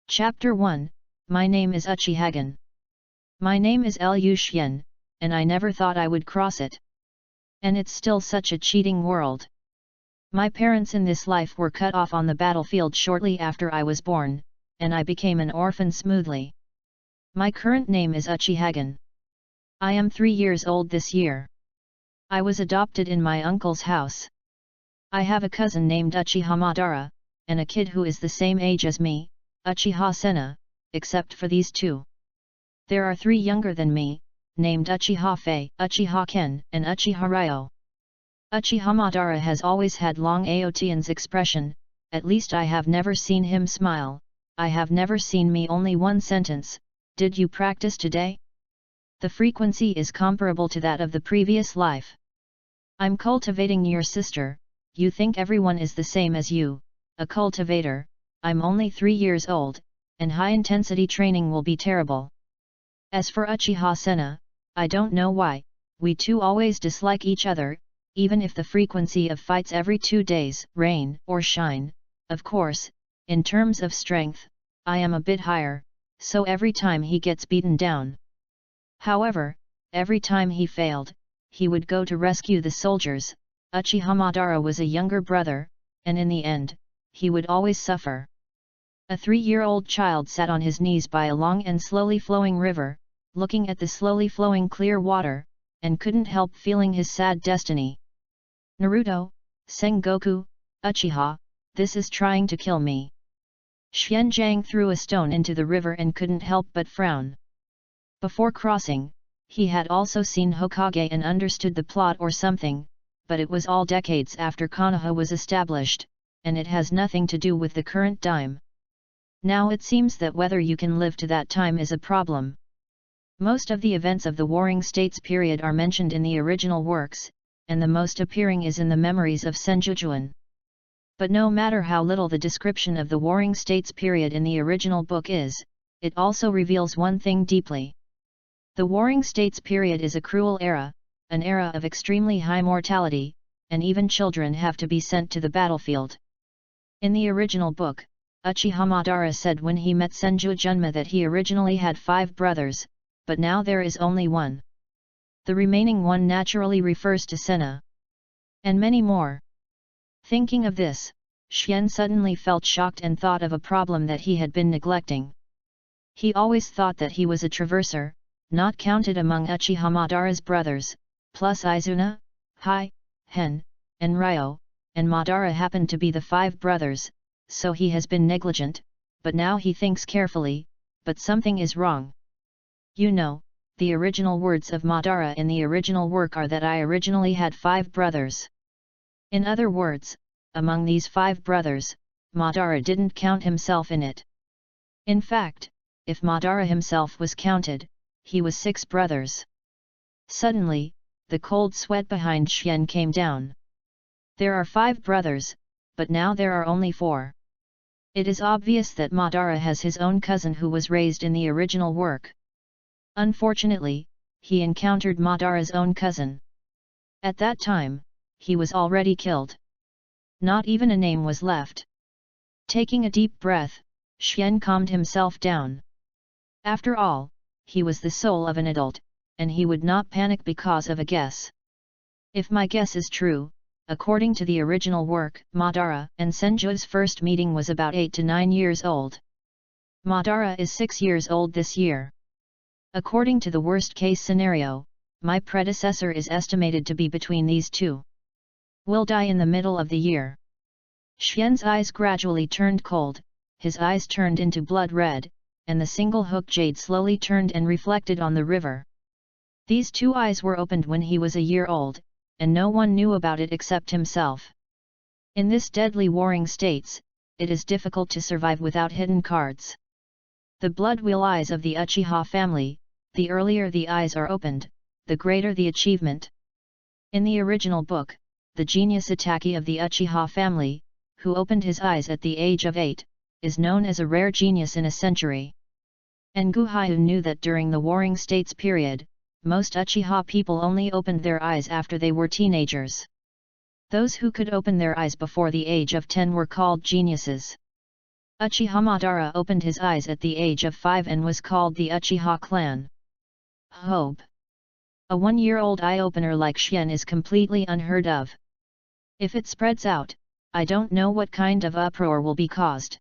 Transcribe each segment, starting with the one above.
Chapter 1, My name is Uchihagen. My name is Liu Xian, and I never thought I would cross it. And it's still such a cheating world. My parents in this life were cut off on the battlefield shortly after I was born, and I became an orphan smoothly. My current name is Uchihagen. I am 3 years old this year. I was adopted in my uncle's house. I have a cousin named Uchiha Madara, and a kid who is the same age as me, Uchiha Senna, except for these two. There are 3 younger than me, named Uchiha Fei, Uchiha Ken, and Uchiha Ryo. Uchiha Madara has always had long Aotian's expression, at least I have never seen him smile. I have never seen me only one sentence, did you practice today? The frequency is comparable to that of the previous life. I'm cultivating your sister, you think everyone is the same as you, a cultivator. I'm only 3 years old, and high-intensity training will be terrible. As for Uchiha Senna, I don't know why, we two always dislike each other, even if the frequency of fights every 2 days, rain or shine. Of course, in terms of strength, I am a bit higher, so every time he gets beaten down. However, every time he failed, he would go to rescue the soldiers. Uchiha Madara was a younger brother, and in the end, he would always suffer. A 3-year-old child sat on his knees by a long and slowly flowing river, looking at the slowly flowing clear water, and couldn't help feeling his sad destiny. Naruto, Sengoku, Uchiha, this is trying to kill me. Xianjiang threw a stone into the river and couldn't help but frown. Before crossing, he had also seen Hokage and understood the plot or something, but it was all decades after Konoha was established, and it has nothing to do with the current time. Now it seems that whether you can live to that time is a problem. Most of the events of the Warring States period are mentioned in the original works, and the most appearing is in the memories of Senjujuan. But no matter how little the description of the Warring States period in the original book is, it also reveals one thing deeply. The Warring States period is a cruel era, an era of extremely high mortality, and even children have to be sent to the battlefield. In the original book, Uchiha Madara said when he met Senju Junma that he originally had 5 brothers, but now there is only 1. The remaining 1 naturally refers to Senna. And many more. Thinking of this, Xian suddenly felt shocked and thought of a problem that he had been neglecting. He always thought that he was a traverser, not counted among Uchiha Madara's brothers, plus Izuna, Hai, Hen, and Ryo, and Madara happened to be the 5 brothers, so he has been negligent, but now he thinks carefully, but something is wrong. You know, the original words of Madara in the original work are that I originally had 5 brothers. In other words, among these 5 brothers, Madara didn't count himself in it. In fact, if Madara himself was counted, he was 6 brothers. Suddenly, the cold sweat behind Xian came down. There are 5 brothers, but now there are only 4. It is obvious that Madara has his own cousin who was raised in the original work. Unfortunately, he encountered Madara's own cousin. At that time, he was already killed. Not even a name was left. Taking a deep breath, Xian calmed himself down. After all, he was the soul of an adult, and he would not panic because of a guess. If my guess is true, according to the original work, Madara and Senju's first meeting was about 8 to 9 years old. Madara is 6 years old this year. According to the worst-case scenario, my predecessor is estimated to be between these two. Will die in the middle of the year. Xian's eyes gradually turned cold, his eyes turned into blood red, and the single hook jade slowly turned and reflected on the river. These 2 eyes were opened when he was a year old, and no one knew about it except himself. In this deadly warring states, it is difficult to survive without hidden cards. The blood wheel eyes of the Uchiha family, the earlier the eyes are opened, the greater the achievement. In the original book, the genius Itachi of the Uchiha family, who opened his eyes at the age of 8, is known as a rare genius in a century. And Guhyu knew that during the Warring States period, most Uchiha people only opened their eyes after they were teenagers. Those who could open their eyes before the age of 10 were called geniuses. Uchiha Madara opened his eyes at the age of 5 and was called the Uchiha clan. Hope. A 1-year-old eye-opener like Xian is completely unheard of. If it spreads out, I don't know what kind of uproar will be caused.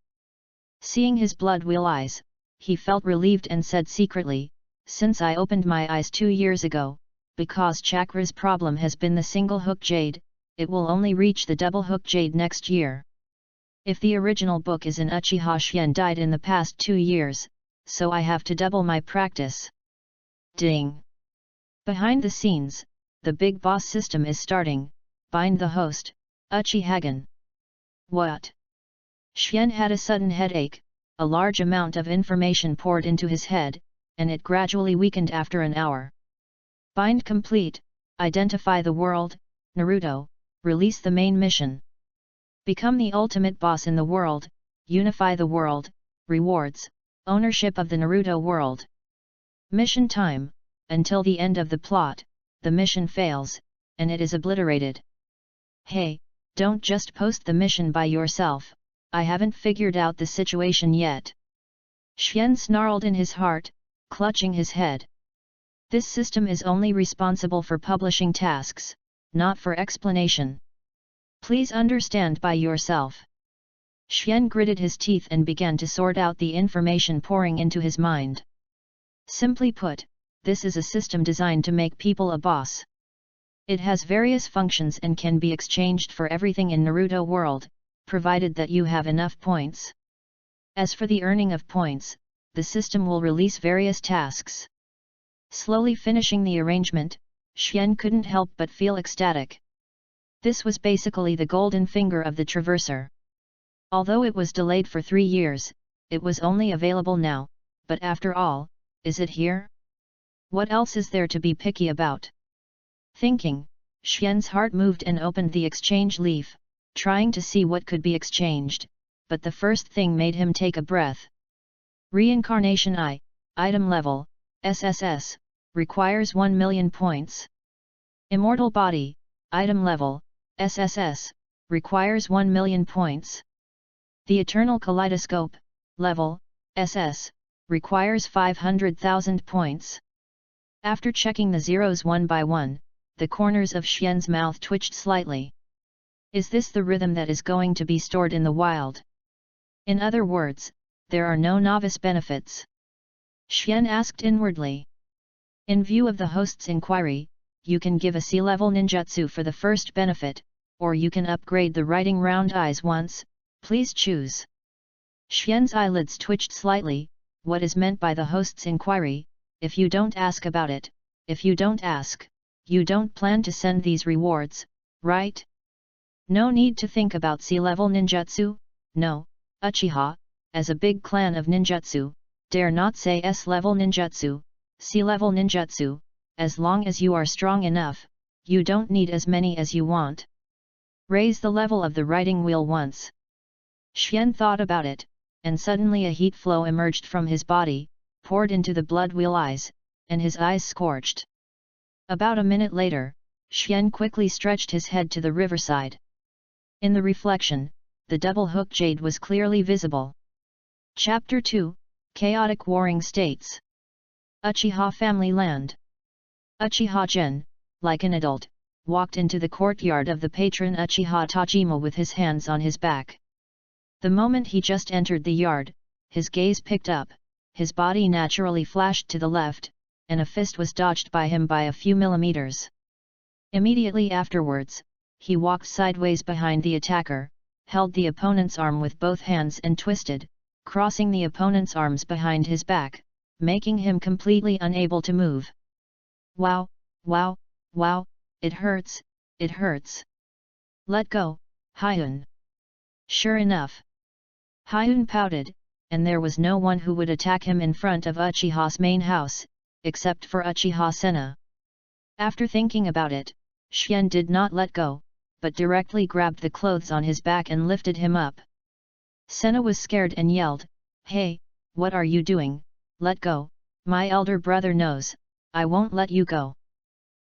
Seeing his blood wheel eyes, he felt relieved and said secretly, since I opened my eyes 2 years ago, because Chakra's problem has been the single hook jade, it will only reach the double hook jade next year. If the original book is in Uchiha Xian died in the past 2 years, so I have to double my practice. Ding! Behind the scenes, the big boss system is starting, bind the host, Uchihagen. What? Xian had a sudden headache, a large amount of information poured into his head, and it gradually weakened after an hour. Bind complete, identify the world, Naruto, release the main mission. Become the ultimate boss in the world, unify the world, rewards, ownership of the Naruto world. Mission time, until the end of the plot, the mission fails, and it is obliterated. Hey, don't just post the mission by yourself, I haven't figured out the situation yet. Xian snarled in his heart, clutching his head. This system is only responsible for publishing tasks, not for explanation. Please understand by yourself. Xian gritted his teeth and began to sort out the information pouring into his mind. Simply put, this is a system designed to make people a boss. It has various functions and can be exchanged for everything in Naruto world, provided that you have enough points. As for the earning of points, the system will release various tasks. Slowly finishing the arrangement, Xian couldn't help but feel ecstatic. This was basically the golden finger of the Traverser. Although it was delayed for 3 years, it was only available now, but after all, is it here? What else is there to be picky about? Thinking, Xian's heart moved and opened the exchange leaf, trying to see what could be exchanged, but the first thing made him take a breath. Reincarnation Eye, item level, SSS, requires 1 million points. Immortal Body, item level, SSS, requires 1 million points. The Eternal Kaleidoscope, level, SS, requires 500,000 points. After checking the zeros one by one, the corners of Xian's mouth twitched slightly. Is this the rhythm that is going to be stored in the wild? In other words, there are no novice benefits? Xian asked inwardly. In view of the host's inquiry, you can give a C-level ninjutsu for the first benefit, or you can upgrade the writing round eyes once, please choose. Xian's eyelids twitched slightly. What is meant by the host's inquiry? If you don't ask about it, if you don't ask, you don't plan to send these rewards, right? No need to think about C-level ninjutsu, no, Uchiha, as a big clan of ninjutsu, dare not say S-level ninjutsu, C-level ninjutsu, as long as you are strong enough, you don't need as many as you want. Raise the level of the writing wheel once. Xian thought about it, and suddenly a heat flow emerged from his body, poured into the blood wheel eyes, and his eyes scorched. About a minute later, Xian quickly stretched his head to the riverside. In the reflection, the double hook jade was clearly visible. Chapter 2, Chaotic Warring States. Uchiha Family Land. Uchiha Gen, like an adult, walked into the courtyard of the patron Uchiha Tajima with his hands on his back. The moment he just entered the yard, his gaze picked up, his body naturally flashed to the left, and a fist was dodged by him by a few millimeters. Immediately afterwards, he walked sideways behind the attacker, held the opponent's arm with both hands and twisted, crossing the opponent's arms behind his back, making him completely unable to move. Wow, wow, wow, it hurts, it hurts. Let go, Hyun. Sure enough. Hyun pouted, and there was no one who would attack him in front of Uchiha's main house, except for Uchiha Senna. After thinking about it, Xian did not let go, but directly grabbed the clothes on his back and lifted him up. Senna was scared and yelled, "Hey, what are you doing? Let go, my elder brother knows, I won't let you go."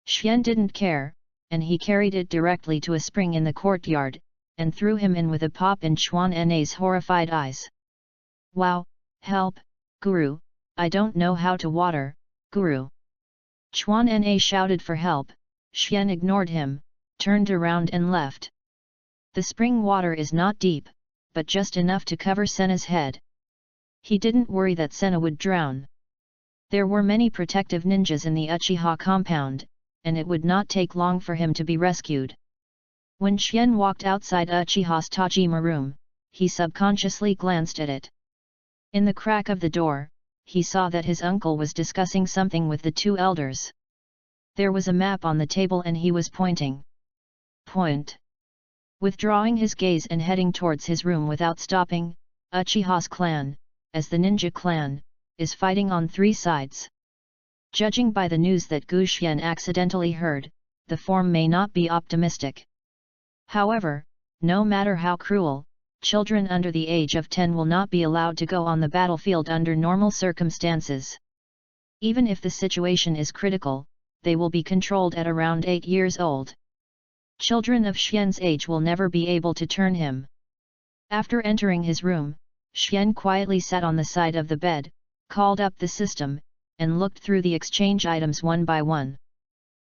Xian didn't care, and he carried it directly to a spring in the courtyard, and threw him in with a pop in Chuan Na's horrified eyes. Wow, help, Guru, I don't know how to water, Guru. Chuan Na shouted for help. Xian ignored him, turned around and left. The spring water is not deep, but just enough to cover Senna's head. He didn't worry that Senna would drown. There were many protective ninjas in the Uchiha compound, and it would not take long for him to be rescued. When Xian walked outside Uchiha's Tajima room, he subconsciously glanced at it. In the crack of the door, he saw that his uncle was discussing something with the two elders. There was a map on the table and he was pointing. Point. Withdrawing his gaze and heading towards his room without stopping, Uchiha's clan, as the ninja clan, is fighting on three sides. Judging by the news that Gu Xian accidentally heard, the form may not be optimistic. However, no matter how cruel, children under the age of 10 will not be allowed to go on the battlefield under normal circumstances. Even if the situation is critical, they will be controlled at around 8 years old. Children of Xian's age will never be able to turn him. After entering his room, Xian quietly sat on the side of the bed, called up the system, and looked through the exchange items one by one.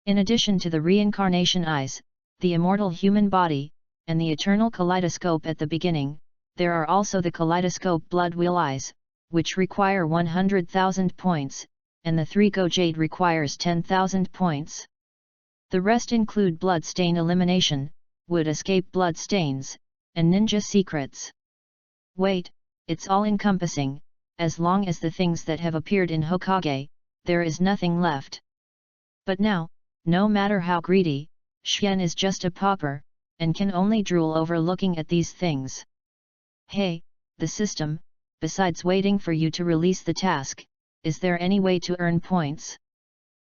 In addition to the reincarnation eyes, the immortal human body, and the eternal kaleidoscope at the beginning, there are also the kaleidoscope blood wheel eyes, which require 100,000 points, and the 3 go jade requires 10,000 points. The rest include blood stain elimination, would escape blood stains, and ninja secrets. Wait, it's all encompassing. As long as the things that have appeared in Hokage, there is nothing left. But now, no matter how greedy, Xian is just a pauper, and can only drool over looking at these things. Hey, the system, besides waiting for you to release the task, is there any way to earn points?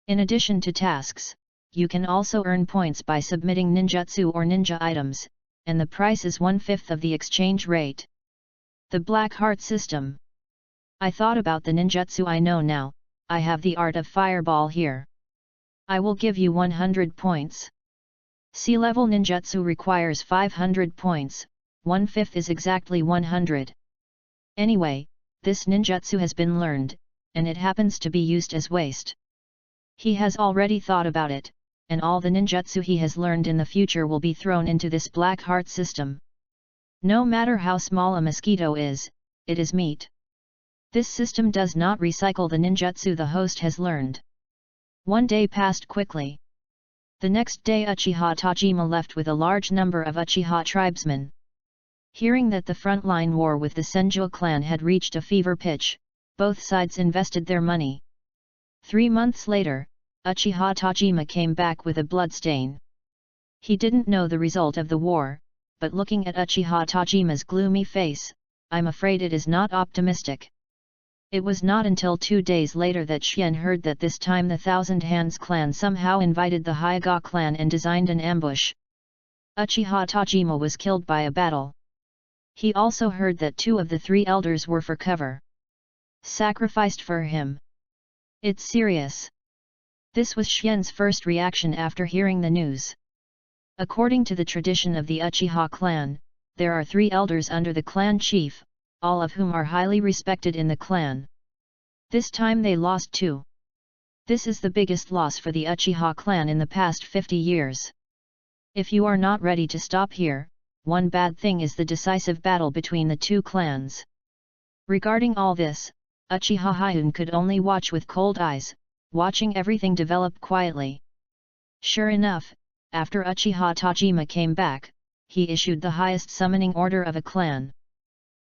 In addition to tasks, you can also earn points by submitting ninjutsu or ninja items, and the price is 1/5 of the exchange rate. The Black Heart System. I thought about the ninjutsu I know now. I have the art of fireball here. I will give you 100 points. Sea-level ninjutsu requires 500 points, 1/5 is exactly 100. Anyway, this ninjutsu has been learned, and it happens to be used as waste. He has already thought about it, and all the ninjutsu he has learned in the future will be thrown into this Black Heart System. No matter how small a mosquito is, it is meat. This system does not recycle the ninjutsu the host has learned. One day passed quickly. The next day Uchiha Tajima left with a large number of Uchiha tribesmen. Hearing that the frontline war with the Senju clan had reached a fever pitch, both sides invested their money. 3 months later, Uchiha Tajima came back with a bloodstain. He didn't know the result of the war, but looking at Uchiha Tajima's gloomy face, I'm afraid it is not optimistic. It was not until 2 days later that Xian heard that this time the Thousand Hands clan somehow invited the Hyuga clan and designed an ambush. Uchiha Tajima was killed by a battle. He also heard that 2 of the 3 elders were for cover. Sacrificed for him. It's serious. This was Xian's first reaction after hearing the news. According to the tradition of the Uchiha clan, there are 3 elders under the clan chief, all of whom are highly respected in the clan. This time they lost 2. This is the biggest loss for the Uchiha clan in the past 50 years. If you are not ready to stop here, one bad thing is the decisive battle between the 2 clans. Regarding all this, Uchiha Hyun could only watch with cold eyes, watching everything develop quietly. Sure enough, after Uchiha Tajima came back, he issued the highest summoning order of a clan.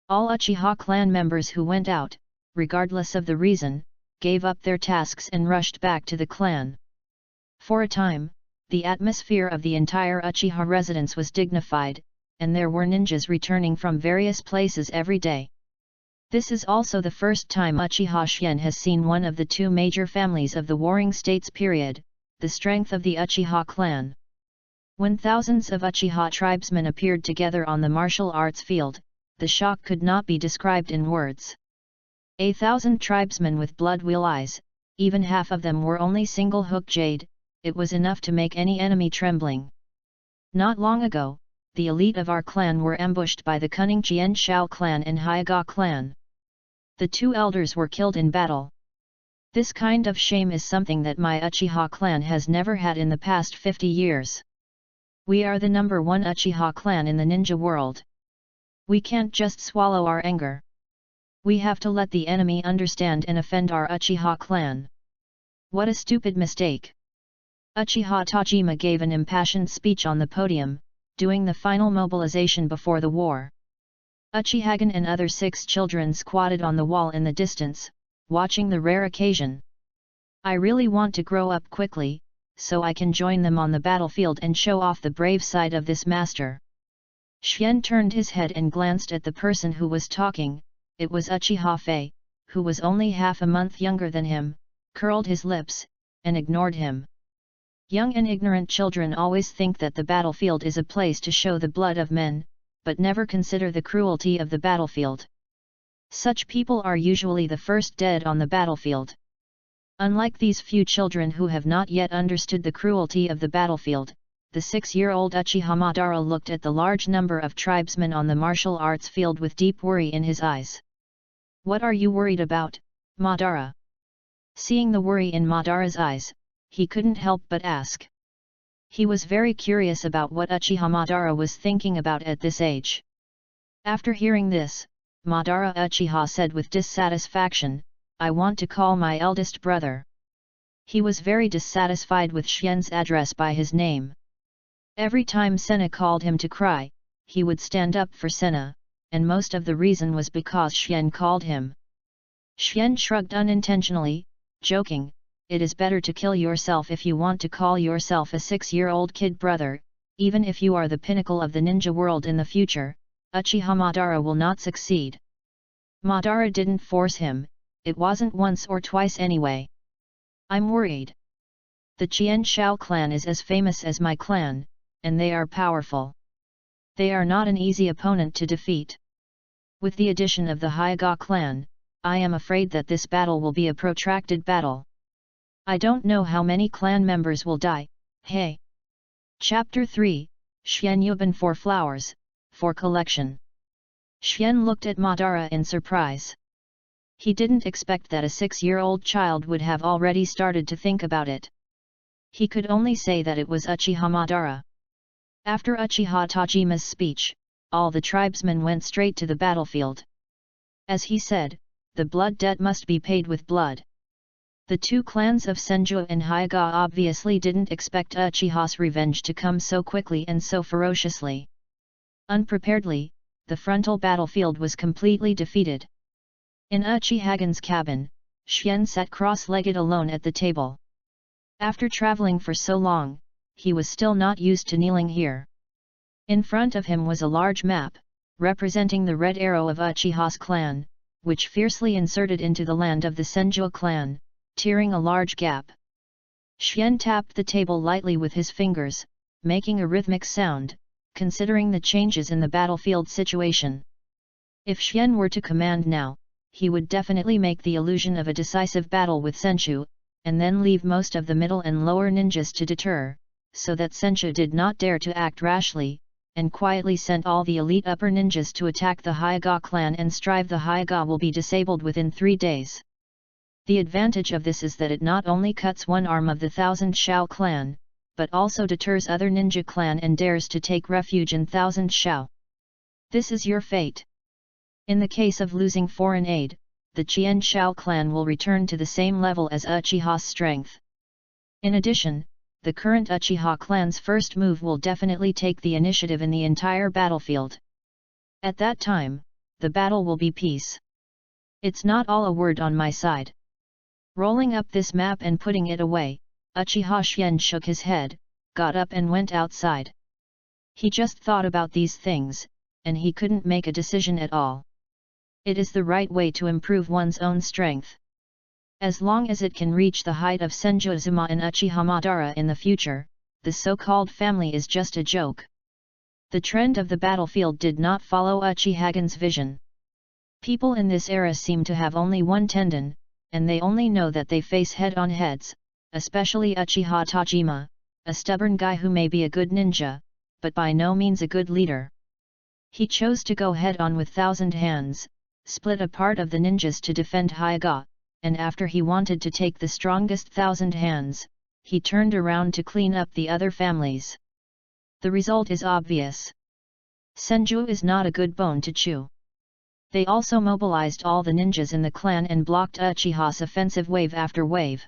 All Uchiha clan members who went out, regardless of the reason, gave up their tasks and rushed back to the clan. For a time, the atmosphere of the entire Uchiha residence was dignified, and there were ninjas returning from various places every day. This is also the first time Uchiha Xian has seen one of the 2 major families of the Warring States period, the strength of the Uchiha clan. When thousands of Uchiha tribesmen appeared together on the martial arts field, the shock could not be described in words. 1,000 tribesmen with blood wheel eyes, even half of them were only single hook jade, it was enough to make any enemy trembling. Not long ago, the elite of our clan were ambushed by the cunning Jian Shao clan and Hyuga clan. The two elders were killed in battle. This kind of shame is something that my Uchiha clan has never had in the past 50 years. We are the #1 Uchiha clan in the ninja world. We can't just swallow our anger. We have to let the enemy understand and offend our Uchiha clan. What a stupid mistake! Uchiha Tajima gave an impassioned speech on the podium, doing the final mobilization before the war. Uchihagan and other 6 children squatted on the wall in the distance, watching the rare occasion. I really want to grow up quickly, so I can join them on the battlefield and show off the brave side of this master. Xian turned his head and glanced at the person who was talking. It was Uchiha Fei, who was only half a month younger than him, curled his lips, and ignored him. Young and ignorant children always think that the battlefield is a place to show the blood of men, but never consider the cruelty of the battlefield. Such people are usually the first dead on the battlefield. Unlike these few children who have not yet understood the cruelty of the battlefield, the 6-year-old Uchiha Madara looked at the large number of tribesmen on the martial arts field with deep worry in his eyes. "What are you worried about, Madara?" Seeing the worry in Madara's eyes, he couldn't help but ask. He was very curious about what Uchiha Madara was thinking about at this age. After hearing this, Madara Uchiha said with dissatisfaction, "I want to call my eldest brother." He was very dissatisfied with Xian's address by his name. Every time Senna called him to cry, he would stand up for Senna, and most of the reason was because Xian called him. Xian shrugged unintentionally, joking, "It is better to kill yourself if you want to call yourself a 6-year-old kid brother, even if you are the pinnacle of the ninja world in the future, Uchiha Madara will not succeed." Madara didn't force him, it wasn't once or twice anyway. "I'm worried. The Qian Shao clan is as famous as my clan, and they are powerful. They are not an easy opponent to defeat. With the addition of the Hyuga clan, I am afraid that this battle will be a protracted battle. I don't know how many clan members will die." Hey! Chapter 3, Xian Yuban for Flowers, for Collection. Xian looked at Madara in surprise. He didn't expect that a 6-year-old child would have already started to think about it. He could only say that it was Uchiha Madara. After Uchiha Tajima's speech, all the tribesmen went straight to the battlefield. As he said, the blood debt must be paid with blood. The two clans of Senju and Hyuga obviously didn't expect Uchiha's revenge to come so quickly and so ferociously. Unpreparedly, the frontal battlefield was completely defeated. In Uchihagan's cabin, Xian sat cross-legged alone at the table. After traveling for so long, he was still not used to kneeling here. In front of him was a large map, representing the red arrow of Uchiha's clan, which fiercely inserted into the land of the Senju clan, tearing a large gap. Xian tapped the table lightly with his fingers, making a rhythmic sound, considering the changes in the battlefield situation. If Xian were to command now, he would definitely make the illusion of a decisive battle with Senju, and then leave most of the middle and lower ninjas to deter, so that Senju did not dare to act rashly, and quietly sent all the elite upper ninjas to attack the Hyuga clan and strive. The Hyuga will be disabled within 3 days. The advantage of this is that it not only cuts one arm of the Thousand Shao clan, but also deters other ninja clan and dares to take refuge in Thousand Shao. This is your fate. In the case of losing foreign aid, the Qian Shao clan will return to the same level as Uchiha's strength. In addition, the current Uchiha clan's first move will definitely take the initiative in the entire battlefield. At that time, the battle will be peace. It's not all a word on my side. Rolling up this map and putting it away, Uchiha Xian shook his head, got up and went outside. He just thought about these things, and he couldn't make a decision at all. It is the right way to improve one's own strength. As long as it can reach the height of Senju Uzuma and Uchiha Madara in the future, the so-called family is just a joke. The trend of the battlefield did not follow Uchihagan's vision. People in this era seem to have only one tendon, and they only know that they face head-on heads, especially Uchiha Tajima, a stubborn guy who may be a good ninja, but by no means a good leader. He chose to go head-on with Thousand Hands, split a part of the ninjas to defend Hyuga, and after he wanted to take the strongest 1,000 hands, he turned around to clean up the other families. The result is obvious. Senju is not a good bone to chew. They also mobilized all the ninjas in the clan and blocked Uchiha's offensive wave after wave.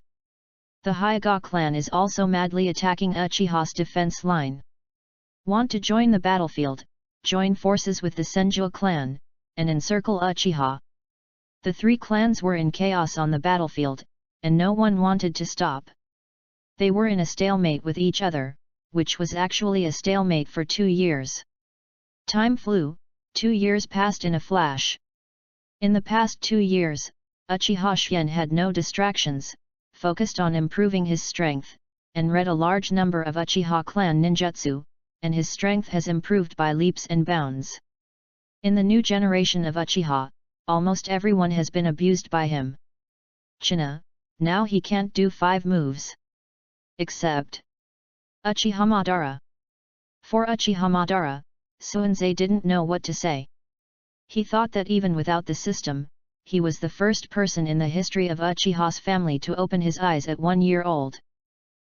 The Hyuga clan is also madly attacking Uchiha's defense line. Want to join the battlefield? Join forces with the Senju clan, and encircle Uchiha. The three clans were in chaos on the battlefield, and no one wanted to stop. They were in a stalemate with each other, which was actually a stalemate for 2 years. Time flew, 2 years passed in a flash. In the past 2 years, Uchiha Xian had no distractions, focused on improving his strength, and read a large number of Uchiha clan ninjutsu, and his strength has improved by leaps and bounds. In the new generation of Uchiha, almost everyone has been abused by him. China, now he can't do 5 moves. Except Uchiha Madara. For Uchiha Madara, Suanzai didn't know what to say. He thought that even without the system, he was the first person in the history of Uchiha's family to open his eyes at 1 year old.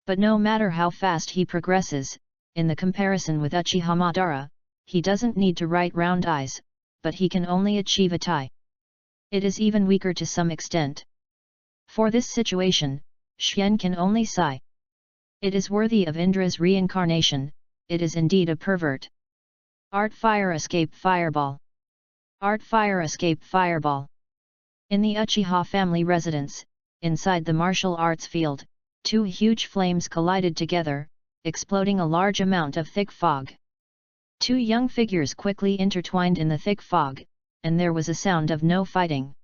But no matter how fast he progresses, in the comparison with Uchiha Madara, he doesn't need to write round eyes, but he can only achieve a tie. It is even weaker to some extent. For this situation, Xian can only sigh. It is worthy of Indra's reincarnation, it is indeed a pervert. Art Fire Escape Fireball. Art Fire Escape Fireball. In the Uchiha family residence, inside the martial arts field, 2 huge flames collided together, exploding a large amount of thick fog. 2 young figures quickly intertwined in the thick fog, and there was a sound of no fighting.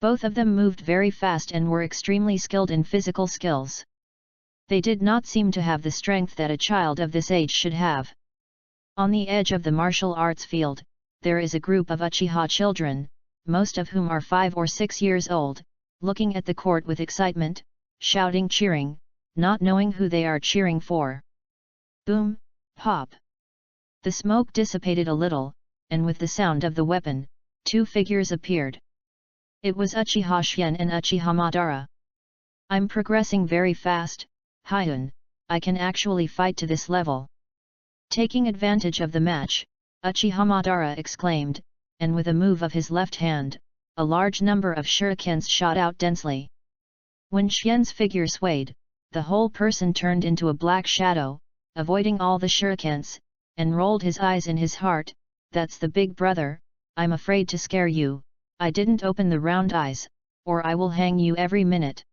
Both of them moved very fast and were extremely skilled in physical skills. They did not seem to have the strength that a child of this age should have. On the edge of the martial arts field, there is a group of Uchiha children, most of whom are 5 or 6 years old, looking at the court with excitement, shouting, cheering, not knowing who they are cheering for. Boom, pop. The smoke dissipated a little, and with the sound of the weapon, 2 figures appeared. It was Uchiha Xian and Uchiha Madara. I'm progressing very fast, Hyun, I can actually fight to this level. Taking advantage of the match, Uchiha Madara exclaimed, and with a move of his left hand, a large number of shurikens shot out densely. When Xian's figure swayed, the whole person turned into a black shadow, avoiding all the shurikens, and rolled his eyes in his heart. That's the big brother, I'm afraid to scare you, I didn't open the round eyes, or I will hang you every minute.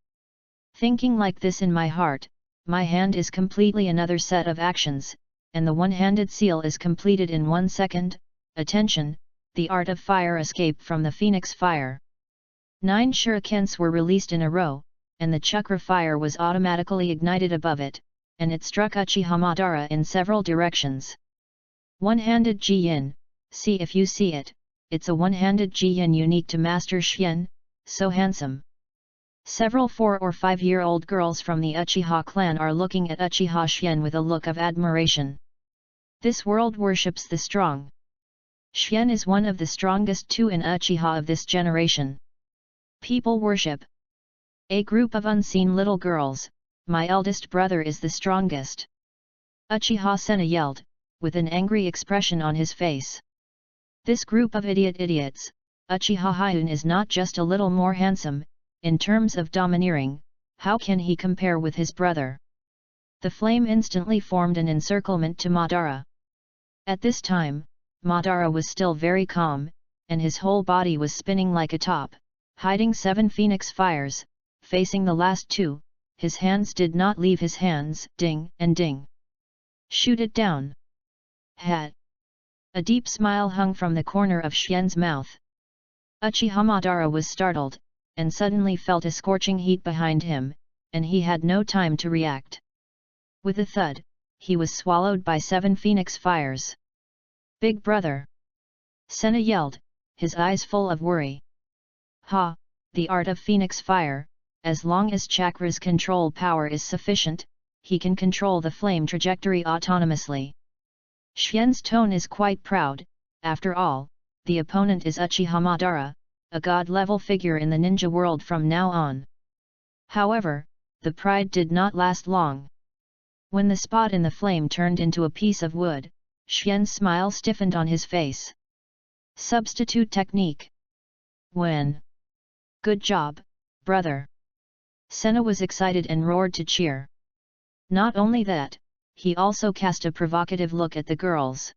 Thinking like this in my heart, my hand is completely another set of actions, and the one-handed seal is completed in 1 second. Attention, the art of fire escape from the phoenix fire. 9 shurikens were released in a row, and the chakra fire was automatically ignited above it, and it struck Uchiha Madara in several directions. One-handed Ji-yin, see if you see it, it's a one-handed Ji-yin unique to Master Xian, so handsome. Several 4 or 5-year-old girls from the Uchiha clan are looking at Uchiha Xian with a look of admiration. This world worships the strong. Xian is one of the strongest 2 in Uchiha of this generation. People worship. A group of unseen little girls, my eldest brother is the strongest. Uchiha Sena yelled, with an angry expression on his face. This group of idiots, Uchiha Hyun is not just a little more handsome, in terms of domineering, how can he compare with his brother? The flame instantly formed an encirclement to Madara. At this time, Madara was still very calm, and his whole body was spinning like a top, hiding 7 phoenix fires, facing the last 2, his hands did not leave his hands, ding and ding. Shoot it down. Hat. A deep smile hung from the corner of Xian's mouth. Uchiha Madara was startled, and suddenly felt a scorching heat behind him, and he had no time to react. With a thud, he was swallowed by 7 phoenix fires. Big brother! Sena yelled, his eyes full of worry. Ha, the art of phoenix fire, as long as chakra's control power is sufficient, he can control the flame trajectory autonomously. Xian's tone is quite proud, after all, the opponent is Uchiha Madara, a god-level figure in the ninja world from now on. However, the pride did not last long. When the spot in the flame turned into a piece of wood, Xian's smile stiffened on his face. Substitute technique. When? Good job, brother. Senna was excited and roared to cheer. Not only that, he also cast a provocative look at the girls.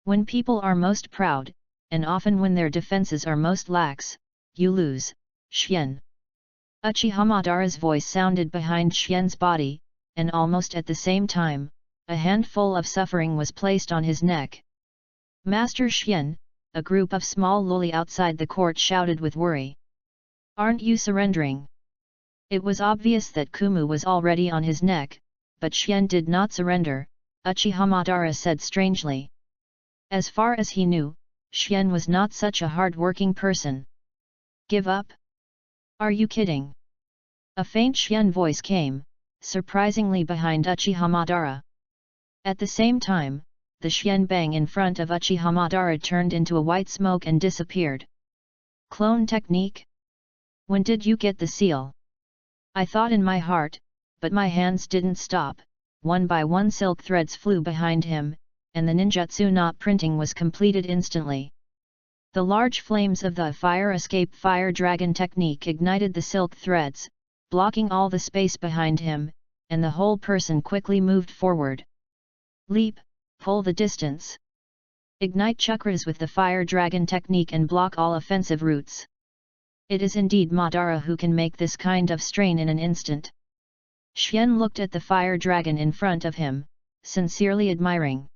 When people are most proud, and often when their defenses are most lax, you lose, Xian. Uchiha Madara's voice sounded behind Xian's body, and almost at the same time, a handful of suffering was placed on his neck. Master Xian, a group of small loli outside the court shouted with worry. Aren't you surrendering? It was obvious that Kumu was already on his neck, but Xian did not surrender, Uchiha Madara said strangely. As far as he knew, Xian was not such a hard-working person. Give up? Are you kidding? A faint Xian voice came, surprisingly behind Uchiha Madara. At the same time, the Xian bang in front of Uchiha Madara turned into a white smoke and disappeared. Clone technique? When did you get the seal? I thought in my heart, but my hands didn't stop. One by one silk threads flew behind him, and the ninjutsu knot printing was completed instantly. The large flames of the fire escape fire dragon technique ignited the silk threads, blocking all the space behind him, and the whole person quickly moved forward. Leap, pull the distance. Ignite chakras with the fire dragon technique and block all offensive routes. It is indeed Madara who can make this kind of strain in an instant. Xian looked at the fire dragon in front of him, sincerely admiring.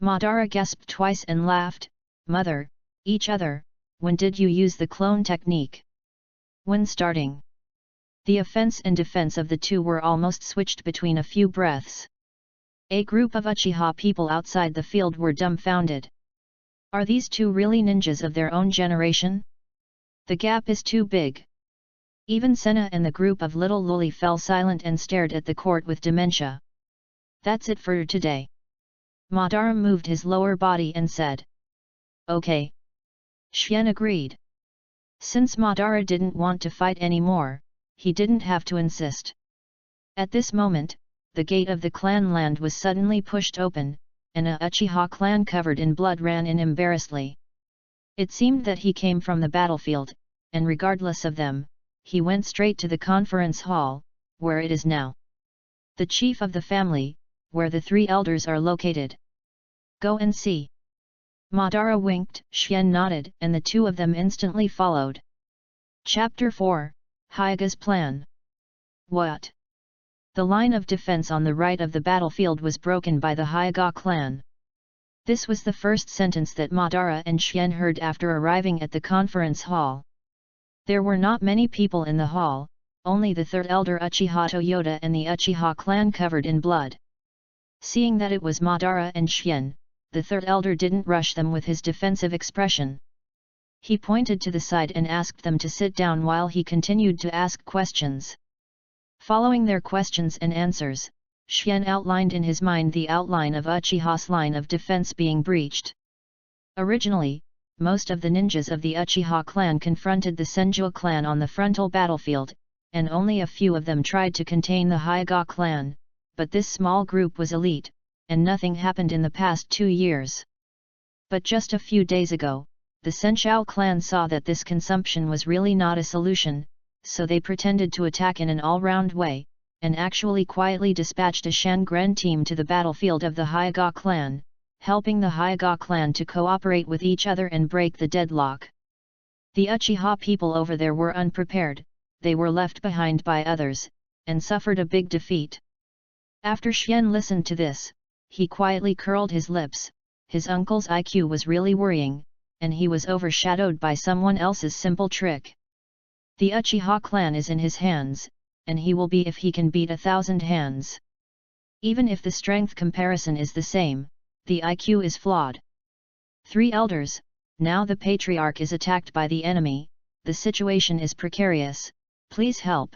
Madara gasped twice and laughed, Mother, each other, when did you use the clone technique? When starting. The offense and defense of the two were almost switched between a few breaths. A group of Uchiha people outside the field were dumbfounded. Are these two really ninjas of their own generation? The gap is too big. Even Senna and the group of little loli fell silent and stared at the court with dementia. That's it for today. Madara moved his lower body and said. Okay. Xian agreed. Since Madara didn't want to fight anymore, he didn't have to insist. At this moment, the gate of the clan land was suddenly pushed open, and a Uchiha clan covered in blood ran in embarrassedly. It seemed that he came from the battlefield, and regardless of them, he went straight to the conference hall, where it is now. The chief of the family, where the three elders are located. Go and see. Madara winked, Xian nodded, and the two of them instantly followed. Chapter 4, Hyaga's Plan. What? The line of defense on the right of the battlefield was broken by the Hyaga clan. This was the first sentence that Madara and Xian heard after arriving at the conference hall. There were not many people in the hall, only the third elder Uchiha Toyota and the Uchiha clan covered in blood. Seeing that it was Madara and Xian, the third elder didn't rush them with his defensive expression. He pointed to the side and asked them to sit down while he continued to ask questions. Following their questions and answers, Xian outlined in his mind the outline of Uchiha's line of defense being breached. Originally, most of the ninjas of the Uchiha clan confronted the Senju clan on the frontal battlefield, and only a few of them tried to contain the Hyaga clan, but this small group was elite, and nothing happened in the past 2 years. But just a few days ago, the Senshao clan saw that this consumption was really not a solution, so they pretended to attack in an all-round way, and actually quietly dispatched a Shangren team to the battlefield of the Hyaga clan, helping the Hyaga clan to cooperate with each other and break the deadlock. The Uchiha people over there were unprepared, they were left behind by others, and suffered a big defeat. After Xian listened to this, he quietly curled his lips. His uncle's IQ was really worrying, and he was overshadowed by someone else's simple trick. The Uchiha clan is in his hands, and he will be if he can beat 1,000 hands. Even if the strength comparison is the same, the IQ is flawed. 3 elders, now the patriarch is attacked by the enemy, the situation is precarious, please help.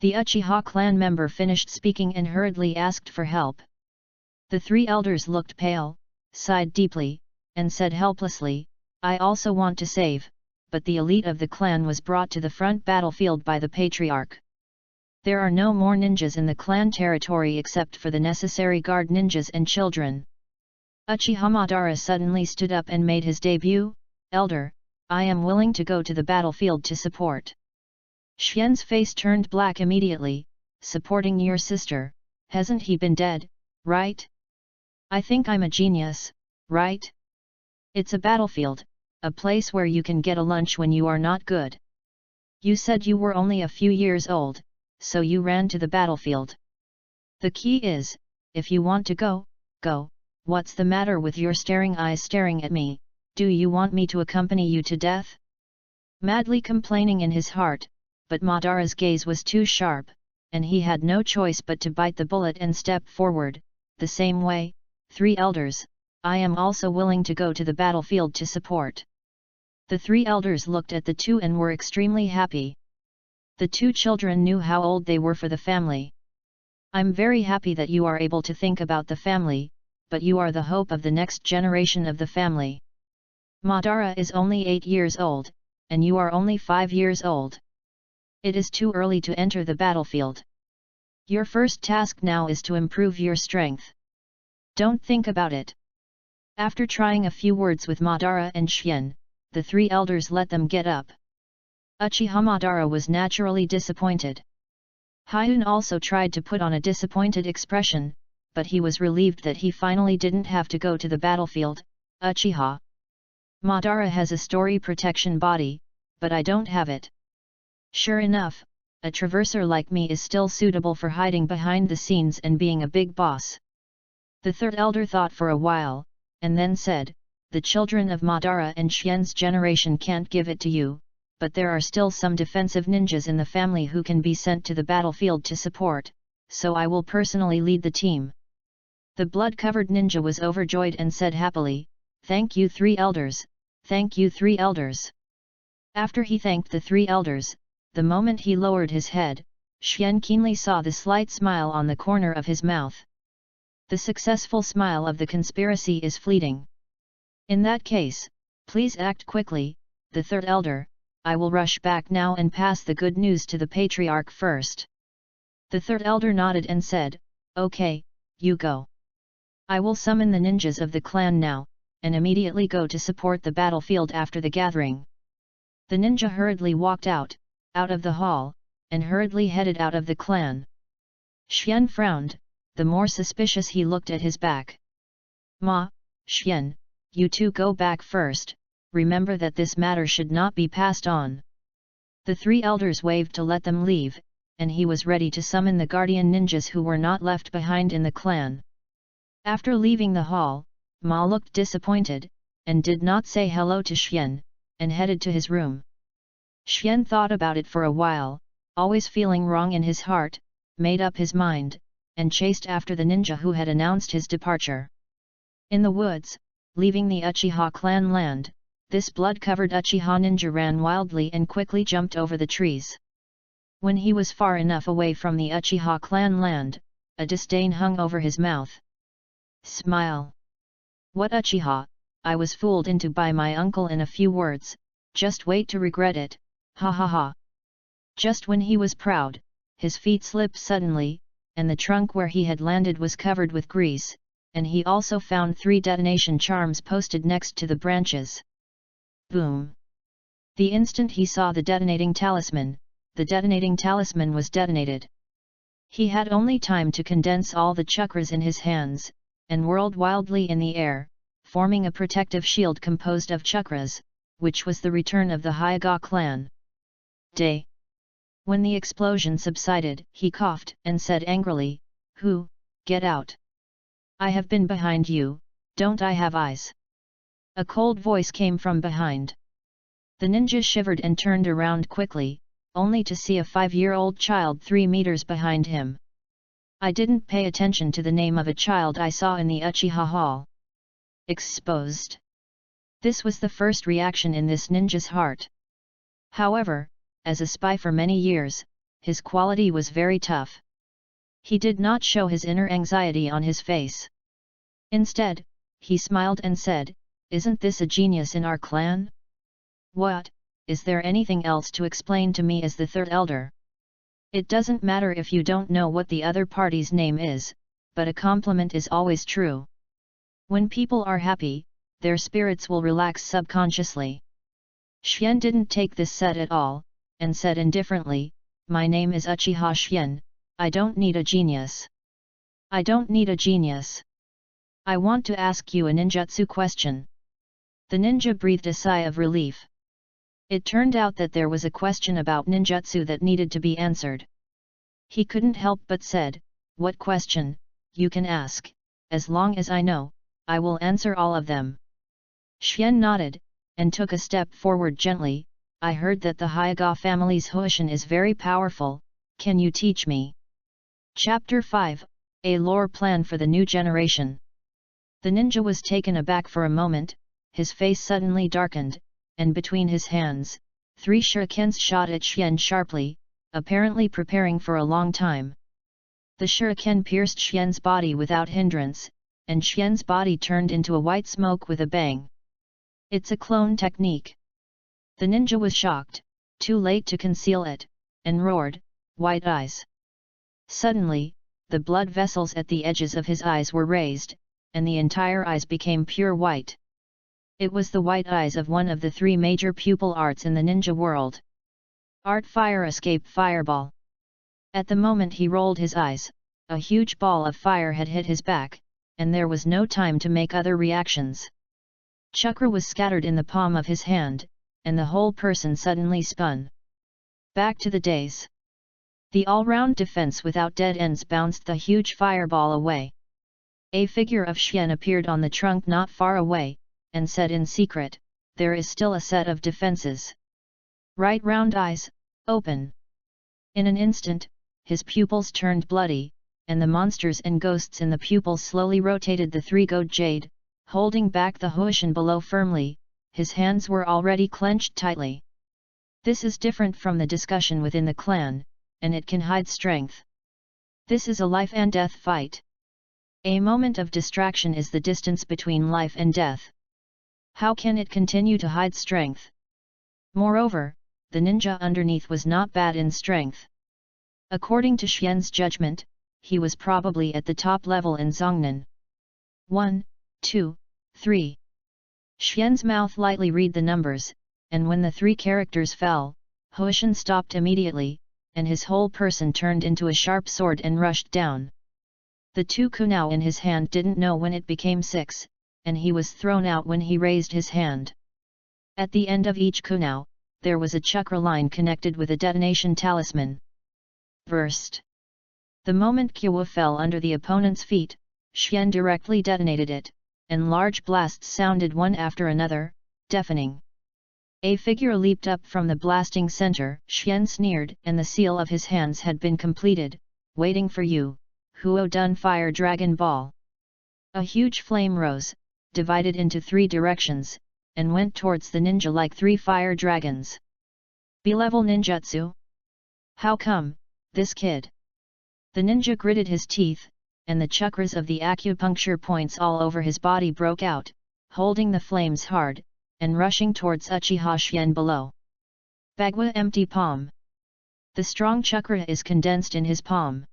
The Uchiha clan member finished speaking and hurriedly asked for help. The 3 elders looked pale, sighed deeply, and said helplessly, I also want to save, but the elite of the clan was brought to the front battlefield by the patriarch. There are no more ninjas in the clan territory except for the necessary guard ninjas and children. Uchiha Madara suddenly stood up and made his debut. Elder, I am willing to go to the battlefield to support. Xian's face turned black immediately. Supporting your sister, hasn't he been dead, right? I think I'm a genius, right? It's a battlefield, a place where you can get a lunch when you are not good. You said you were only a few years old, so you ran to the battlefield. The key is, if you want to go, go. What's the matter with your staring eyes staring at me? Do you want me to accompany you to death? Madly complaining in his heart, but Madara's gaze was too sharp, and he had no choice but to bite the bullet and step forward. The same way, 3 elders, I am also willing to go to the battlefield to support. The 3 elders looked at the two and were extremely happy. The 2 children knew how old they were for the family. I'm very happy that you are able to think about the family, but you are the hope of the next generation of the family. Madara is only 8 years old, and you are only 5 years old. It is too early to enter the battlefield. Your first task now is to improve your strength. Don't think about it. After trying a few words with Madara and Xian, the 3 elders let them get up. Uchiha Madara was naturally disappointed. Hyun also tried to put on a disappointed expression, but he was relieved that he finally didn't have to go to the battlefield. Uchiha Madara has a story protection body, but I don't have it. Sure enough, a traverser like me is still suitable for hiding behind the scenes and being a big boss. The 3rd elder thought for a while, and then said, the children of Madara and Xian's generation can't give it to you, but there are still some defensive ninjas in the family who can be sent to the battlefield to support, so I will personally lead the team. The blood-covered ninja was overjoyed and said happily, thank you 3 elders, thank you 3 elders. After he thanked the 3 elders, the moment he lowered his head, Xian keenly saw the slight smile on the corner of his mouth. The successful smile of the conspiracy is fleeting. In that case, please act quickly, the 3rd elder, I will rush back now and pass the good news to the patriarch first. The 3rd elder nodded and said, okay, you go. I will summon the ninjas of the clan now, and immediately go to support the battlefield after the gathering. The ninja hurriedly walked out of the hall, and hurriedly headed out of the clan. Xian frowned, the more suspicious he looked at his back. Xian, you 2 go back first, remember that this matter should not be passed on. The 3 elders waved to let them leave, and he was ready to summon the guardian ninjas who were not left behind in the clan. After leaving the hall, Ma looked disappointed, and did not say hello to Xian, and headed to his room. Xian thought about it for a while, always feeling wrong in his heart, made up his mind, and chased after the ninja who had announced his departure. In the woods, leaving the Uchiha clan land, this blood-covered Uchiha ninja ran wildly and quickly jumped over the trees. When he was far enough away from the Uchiha clan land, a disdain hung over his mouth. Smile. What Uchiha? I was fooled into by my uncle in a few words, just wait to regret it, ha ha ha. Just when he was proud, his feet slipped suddenly, and the trunk where he had landed was covered with grease, and he also found 3 detonation charms posted next to the branches. Boom! The instant he saw the detonating talisman was detonated. He had only time to condense all the chakras in his hands, and whirled wildly in the air, forming a protective shield composed of chakras, which was the return of the Hyuga clan. Day. When the explosion subsided, he coughed and said angrily, get out. I have been behind you, don't I have eyes? A cold voice came from behind. The ninja shivered and turned around quickly, only to see a 5-year-old child 3 meters behind him. I didn't pay attention to the name of a child I saw in the Uchiha Hall. Exposed. This was the first reaction in this ninja's heart. However, as a spy for many years, his quality was very tough. He did not show his inner anxiety on his face. Instead, he smiled and said, isn't this a genius in our clan? What, is there anything else to explain to me as the third elder? It doesn't matter if you don't know what the other party's name is, but a compliment is always true. When people are happy, their spirits will relax subconsciously. Xian didn't take this set at all, and said indifferently, "My name is Uchiha Xian, I don't need a genius. I don't need a genius. I want to ask you a ninjutsu question." The ninja breathed a sigh of relief. It turned out that there was a question about ninjutsu that needed to be answered. He couldn't help but said, "What question? You can ask, as long as I know, I will answer all of them." Xian nodded, and took a step forward gently. "I heard that the Hyuga family's Huishin is very powerful, can you teach me?" Chapter 5, A Lore Plan for the New Generation. The ninja was taken aback for a moment, his face suddenly darkened, and between his hands, 3 shurikens shot at Xian sharply, apparently preparing for a long time. The shuriken pierced Xian's body without hindrance, and Xian's body turned into a white smoke with a bang. "It's a clone technique." The ninja was shocked, too late to conceal it, and roared, "White eyes!" Suddenly, the blood vessels at the edges of his eyes were raised, and the entire eyes became pure white. It was the white eyes of one of the 3 major pupil arts in the ninja world. Art Fire Escape Fireball. At the moment he rolled his eyes, a huge ball of fire had hit his back, and there was no time to make other reactions. Chakra was scattered in the palm of his hand, and the whole person suddenly spun back to the days. The all-round defense without dead ends bounced the huge fireball away. A figure of Xian appeared on the trunk not far away, and said in secret, "There is still a set of defenses. Right round eyes, open." In an instant, his pupils turned bloody, and the monsters and ghosts in the pupils slowly rotated the 3-gold jade, holding back the Huishin below firmly. His hands were already clenched tightly. This is different from the discussion within the clan, and it can hide strength. This is a life and death fight. A moment of distraction is the distance between life and death. How can it continue to hide strength? Moreover, the ninja underneath was not bad in strength. According to Xian's judgment, he was probably at the top level in Zhongnan. 1, 2, 3. Xian's mouth lightly read the numbers, and when the 3 characters fell, Huishin stopped immediately, and his whole person turned into a sharp sword and rushed down. The 2 kunao in his hand didn't know when it became 6, and he was thrown out when he raised his hand. At the end of each kunao, there was a chakra line connected with a detonation talisman. Burst. The moment Kyowa fell under the opponent's feet, Xian directly detonated it, and large blasts sounded one after another, deafening. A figure leaped up from the blasting center. Xian sneered, and the seal of his hands had been completed. "Waiting for you, Huo Dun Fire Dragon Ball." A huge flame rose, divided into 3 directions, and went towards the ninja like 3 fire dragons. B-level ninjutsu? How come, this kid? The ninja gritted his teeth, and the chakras of the acupuncture points all over his body broke out, holding the flames hard, and rushing towards Uchiha Xian below. Bagua empty palm. The strong chakra is condensed in his palm.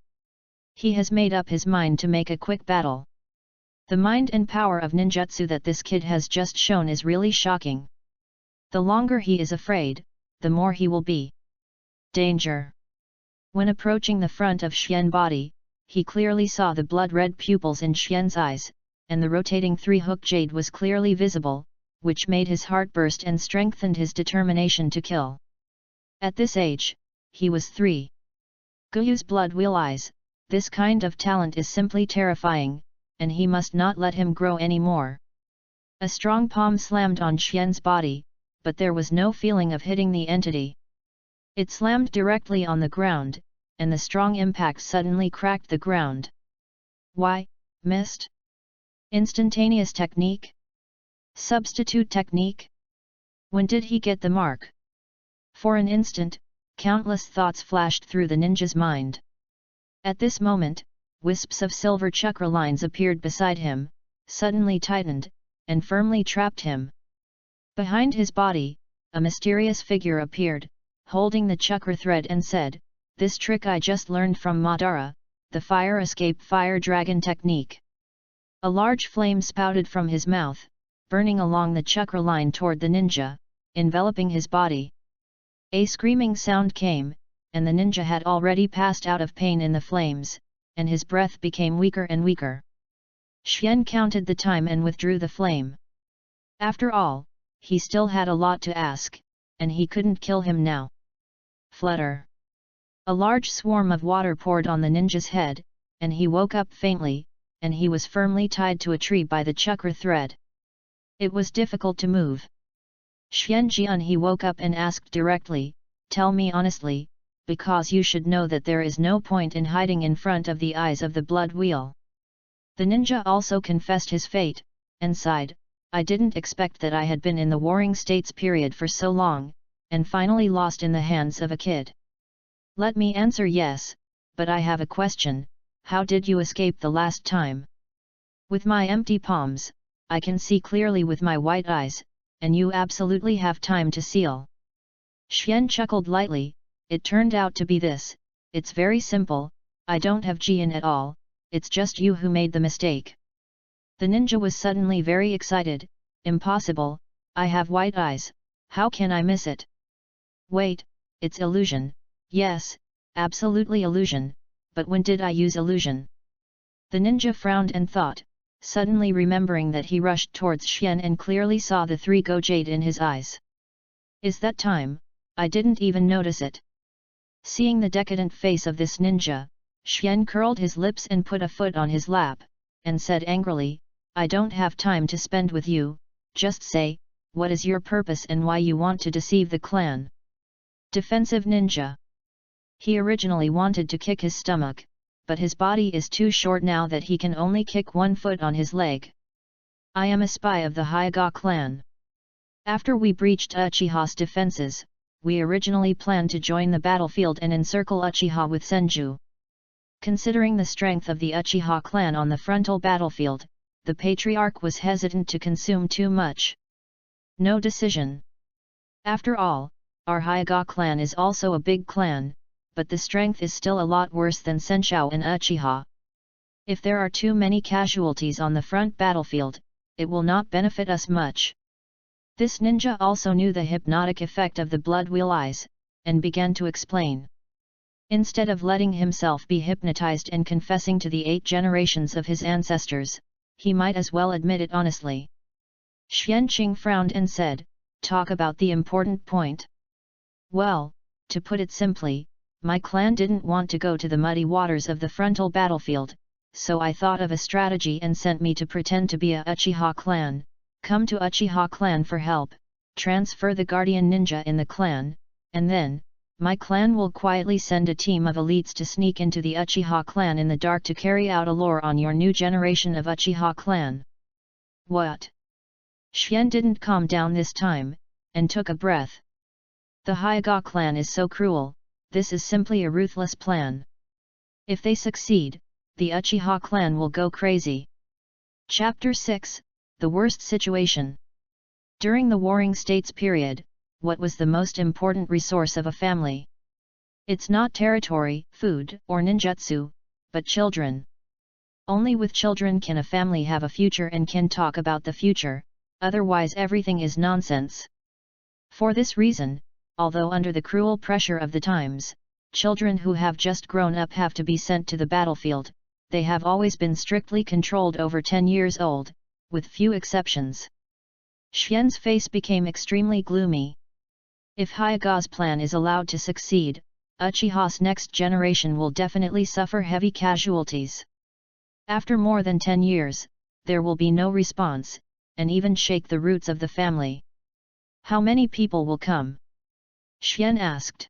He has made up his mind to make a quick battle. The mind and power of ninjutsu that this kid has just shown is really shocking. The longer he is afraid, the more he will be. Danger. When approaching the front of Xian body, he clearly saw the blood-red pupils in Xian's eyes, and the rotating 3-hook jade was clearly visible, which made his heart burst and strengthened his determination to kill. At this age, he was 3. Guyu's blood wheel eyes. This kind of talent is simply terrifying, and he must not let him grow any more. A strong palm slammed on Xian's body, but there was no feeling of hitting the entity. It slammed directly on the ground, and the strong impact suddenly cracked the ground. Why, missed? Instantaneous technique? Substitute technique? When did he get the mark? For an instant, countless thoughts flashed through the ninja's mind. At this moment, wisps of silver chakra lines appeared beside him, suddenly tightened, and firmly trapped him. Behind his body, a mysterious figure appeared, holding the chakra thread and said, "This trick I just learned from Madara, the fire escape fire dragon technique." A large flame spouted from his mouth, burning along the chakra line toward the ninja, enveloping his body. A screaming sound came, and the ninja had already passed out of pain in the flames, and his breath became weaker and weaker. Xian counted the time and withdrew the flame. After all, he still had a lot to ask, and he couldn't kill him now. Flutter! A large swarm of water poured on the ninja's head, and he woke up faintly, and he was firmly tied to a tree by the chakra thread. It was difficult to move. Xian Jian, he woke up and asked directly, "Tell me honestly, because you should know that there is no point in hiding in front of the eyes of the blood wheel." The ninja also confessed his fate, and sighed, "I didn't expect that I had been in the warring states period for so long, and finally lost in the hands of a kid. Let me answer yes, but I have a question, how did you escape the last time? With my empty palms, I can see clearly with my white eyes, and you absolutely have time to seal." Xian chuckled lightly, "It turned out to be this, it's very simple, I don't have Jian at all, it's just you who made the mistake." The ninja was suddenly very excited, "Impossible, I have white eyes, how can I miss it? Wait, it's illusion, yes, absolutely illusion, but when did I use illusion?" The ninja frowned and thought, suddenly remembering that he rushed towards Xian and clearly saw the three go jade in his eyes. "Is that time? I didn't even notice it." Seeing the decadent face of this ninja, Xian curled his lips and put a foot on his lap, and said angrily, "I don't have time to spend with you, just say, what is your purpose and why you want to deceive the clan?" Defensive ninja. He originally wanted to kick his stomach, but his body is too short now that he can only kick one foot on his leg. "I am a spy of the Hyuga clan. After we breached Uchiha's defenses, we originally planned to join the battlefield and encircle Uchiha with Senju. Considering the strength of the Uchiha clan on the frontal battlefield, the patriarch was hesitant to consume too much. No decision. After all, our Hyuga clan is also a big clan, but the strength is still a lot worse than Senshou and Uchiha. If there are too many casualties on the front battlefield, it will not benefit us much." This ninja also knew the hypnotic effect of the blood wheel eyes, and began to explain. Instead of letting himself be hypnotized and confessing to the 8 generations of his ancestors, he might as well admit it honestly. Xian Qing frowned and said, "Talk about the important point." "Well, to put it simply, my clan didn't want to go to the muddy waters of the frontal battlefield, so I thought of a strategy and sent me to pretend to be a Uchiha clan, come to Uchiha clan for help, transfer the guardian ninja in the clan, and then, my clan will quietly send a team of elites to sneak into the Uchiha clan in the dark to carry out a lure on your new generation of Uchiha clan." "What?" Xian didn't calm down this time, and took a breath. "The Hyuga clan is so cruel, this is simply a ruthless plan. If they succeed, the Uchiha clan will go crazy." Chapter 6, The Worst Situation. During the Warring States period, what was the most important resource of a family? It's not territory, food, or ninjutsu, but children. Only with children can a family have a future and can talk about the future, otherwise everything is nonsense. For this reason, although under the cruel pressure of the times, children who have just grown up have to be sent to the battlefield, they have always been strictly controlled over 10 years old, with few exceptions. Xian's face became extremely gloomy. If Hyuga's plan is allowed to succeed, Uchiha's next generation will definitely suffer heavy casualties. After more than 10 years, there will be no response, and even shake the roots of the family. "How many people will come?" Xian asked.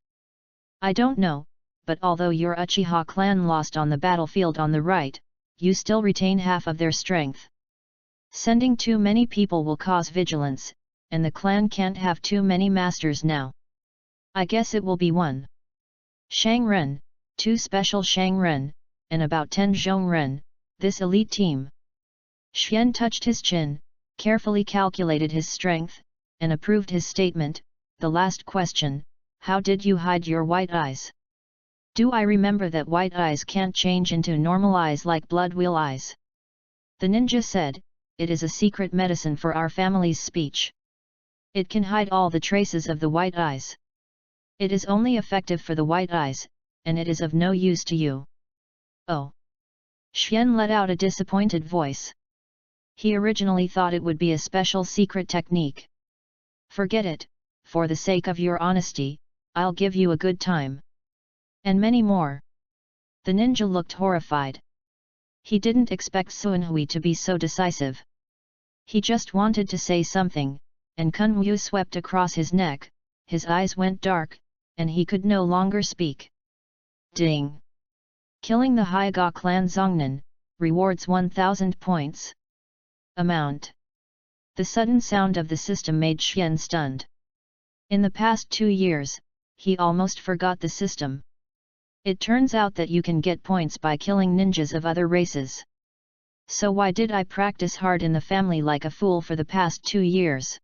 "I don't know, but although your Uchiha clan lost on the battlefield on the right, you still retain half of their strength. Sending too many people will cause vigilance, and the clan can't have too many masters now. I guess it will be 1 Shangren, 2 special Shangren, and about 10 Zhongren, this elite team." Xian touched his chin, carefully calculated his strength, and approved his statement. The last question, how did you hide your white eyes? Do I remember that white eyes can't change into normal eyes like blood wheel eyes? The ninja said, it is a secret medicine for our family's speech. It can hide all the traces of the white eyes. It is only effective for the white eyes, and it is of no use to you. Oh! Xian let out a disappointed voice. He originally thought it would be a special secret technique. Forget it, for the sake of your honesty, I'll give you a good time. And many more. The ninja looked horrified. He didn't expect Suanhui to be so decisive. He just wanted to say something, and Kunwu swept across his neck, his eyes went dark, and he could no longer speak. Ding! Killing the Haiga clan Zongnan, rewards 1000 points. Amount. The sudden sound of the system made Xian stunned. In the past 2 years, he almost forgot the system. It turns out that you can get points by killing ninjas of other races. So why did I practice hard in the family like a fool for the past 2 years?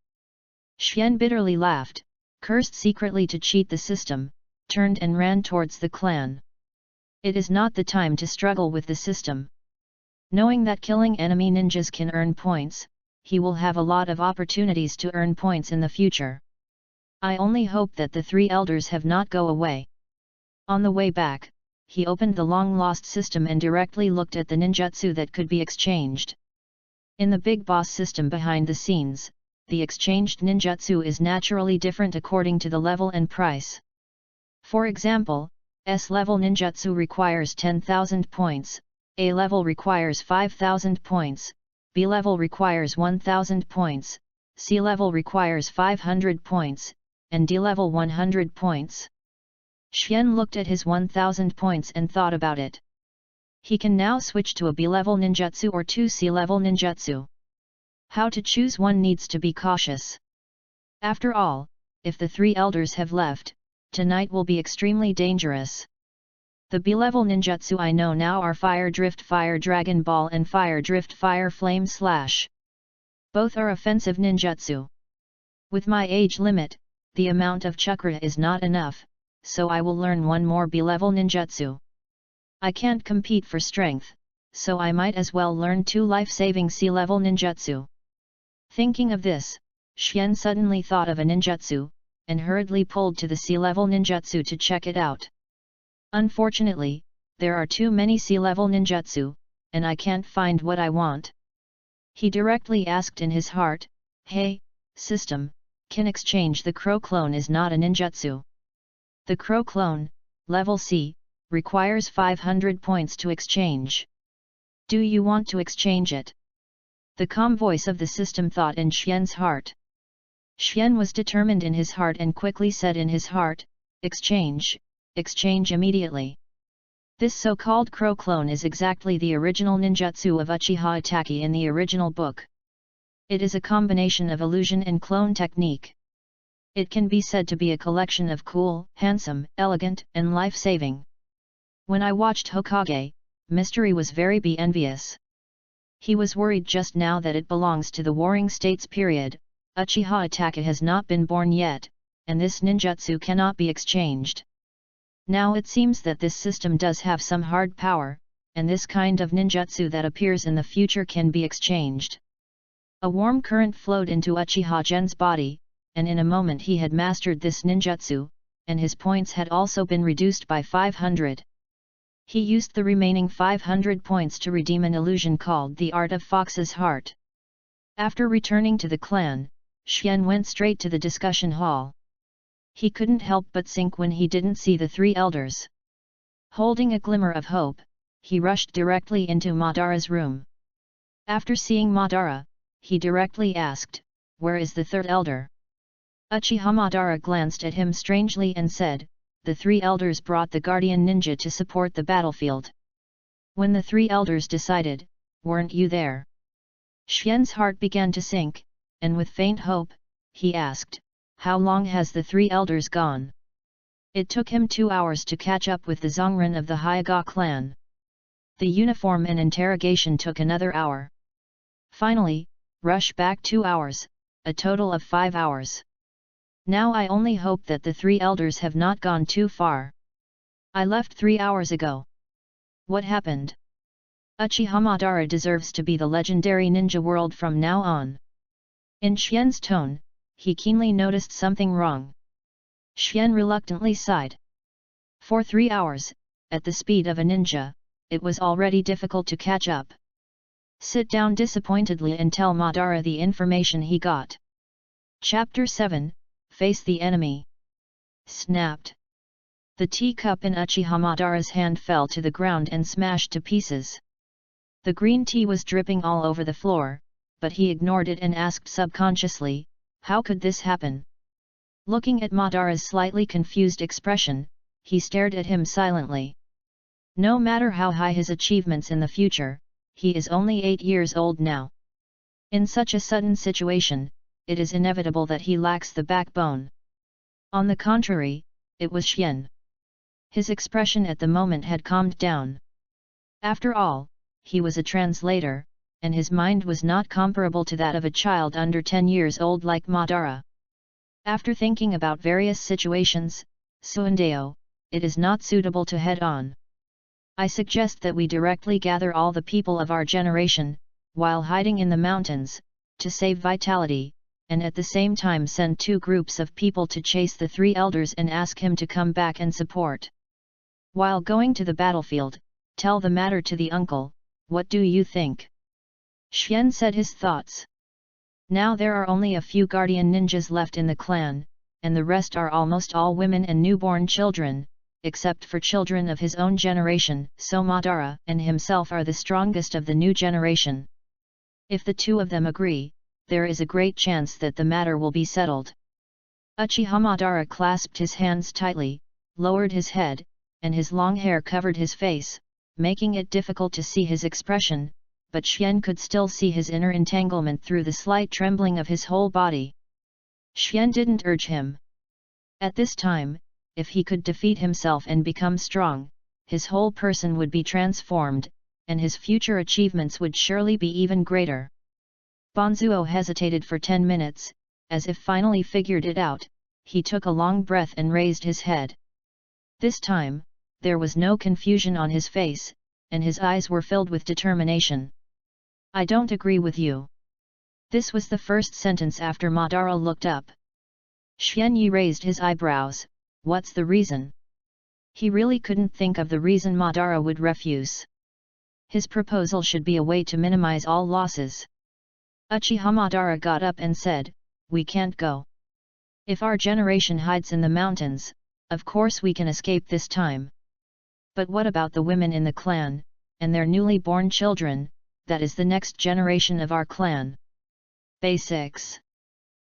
Xian bitterly laughed, cursed secretly to cheat the system, turned and ran towards the clan. It is not the time to struggle with the system. Knowing that killing enemy ninjas can earn points, he will have a lot of opportunities to earn points in the future. I only hope that the 3 elders have not go away. On the way back, he opened the long-lost system and directly looked at the ninjutsu that could be exchanged. In the big boss system behind the scenes, the exchanged ninjutsu is naturally different according to the level and price. For example, S-level ninjutsu requires 10,000 points, A-level requires 5,000 points, B-level requires 1,000 points, C-level requires 500 points, and D-level 100 points. Xian looked at his 1000 points and thought about it. He can now switch to a B-level ninjutsu or 2 C-level ninjutsu. How to choose one needs to be cautious. After all, if the 3 elders have left, tonight will be extremely dangerous. The B-level ninjutsu I know now are Fire Drift Fire Dragon Ball and Fire Drift Fire Flame Slash. Both are offensive ninjutsu. With my age limit, the amount of chakra is not enough, so I will learn one more B-level ninjutsu. I can't compete for strength, so I might as well learn 2 life-saving C-level ninjutsu. Thinking of this, Xian suddenly thought of a ninjutsu, and hurriedly pulled to the C-level ninjutsu to check it out. Unfortunately, there are too many C-level ninjutsu, and I can't find what I want. He directly asked in his heart, "Hey, system, can exchange the crow clone is not a ninjutsu. The crow clone, level C, requires 500 points to exchange. Do you want to exchange it?" The calm voice of the system thought in Xian's heart. Xian was determined in his heart and quickly said in his heart, "Exchange, exchange immediately." This so-called crow clone is exactly the original ninjutsu of Uchiha Itaki in the original book. It is a combination of illusion and clone technique. It can be said to be a collection of cool, handsome, elegant, and life-saving. When I watched Hokage, Mystery was very envious. He was worried just now that it belongs to the Warring States period. Uchiha Itaka has not been born yet, and this ninjutsu cannot be exchanged. Now it seems that this system does have some hard power, and this kind of ninjutsu that appears in the future can be exchanged. A warm current flowed into Uchiha Gen's body, and in a moment he had mastered this ninjutsu, and his points had also been reduced by 500. He used the remaining 500 points to redeem an illusion called the Art of Fox's Heart. After returning to the clan, Xian went straight to the discussion hall. He couldn't help but sink when he didn't see the 3 elders. Holding a glimmer of hope, he rushed directly into Madara's room. After seeing Madara, he directly asked, "Where is the 3rd elder?" Uchiha Madara glanced at him strangely and said, "The 3 elders brought the guardian ninja to support the battlefield." When the 3 elders decided, "Weren't you there?" Xian's heart began to sink, and with faint hope, he asked, "How long has the 3 elders gone?" It took him 2 hours to catch up with the Zongren of the Haiga clan. The uniform and interrogation took another hour. Finally, rush back 2 hours, a total of 5 hours. Now I only hope that the 3 elders have not gone too far. I left 3 hours ago. What happened? Uchiha Madara deserves to be the legendary ninja world from now on. In Xian's tone, he keenly noticed something wrong. Xian reluctantly sighed. For 3 hours, at the speed of a ninja, it was already difficult to catch up. Sit down disappointedly and tell Madara the information he got. Chapter 7, Face the Enemy. Snapped. The teacup in Uchiha Madara's hand fell to the ground and smashed to pieces. The green tea was dripping all over the floor, but he ignored it and asked subconsciously, how could this happen? Looking at Madara's slightly confused expression, he stared at him silently. No matter how high his achievements in the future, he is only 8 years old now. In such a sudden situation, it is inevitable that he lacks the backbone. On the contrary, it was Xian. His expression at the moment had calmed down. After all, he was a translator, and his mind was not comparable to that of a child under 10 years old like Madara. After thinking about various situations, Suandeo, it is not suitable to head on. I suggest that we directly gather all the people of our generation, while hiding in the mountains, to save vitality, and at the same time send 2 groups of people to chase the 3 elders and ask him to come back and support. While going to the battlefield, tell the matter to the uncle. What do you think? Xian said his thoughts. Now there are only a few guardian ninjas left in the clan, and the rest are almost all women and newborn children, except for children of his own generation, so Madara and himself are the strongest of the new generation. If the 2 of them agree, there is a great chance that the matter will be settled. Uchiha Madara clasped his hands tightly, lowered his head, and his long hair covered his face, making it difficult to see his expression, but Xian could still see his inner entanglement through the slight trembling of his whole body. Xian didn't urge him. At this time, if he could defeat himself and become strong, his whole person would be transformed, and his future achievements would surely be even greater. Bonzuo hesitated for 10 minutes, as if finally figured it out. He took a long breath and raised his head. This time, there was no confusion on his face, and his eyes were filled with determination. I don't agree with you. This was the first sentence after Madara looked up. Xian Yi raised his eyebrows. What's the reason? He really couldn't think of the reason Madara would refuse. His proposal should be a way to minimize all losses. Uchiha Madara got up and said, we can't go. If our generation hides in the mountains, of course we can escape this time. But what about the women in the clan, and their newly born children, that is the next generation of our clan? Basics.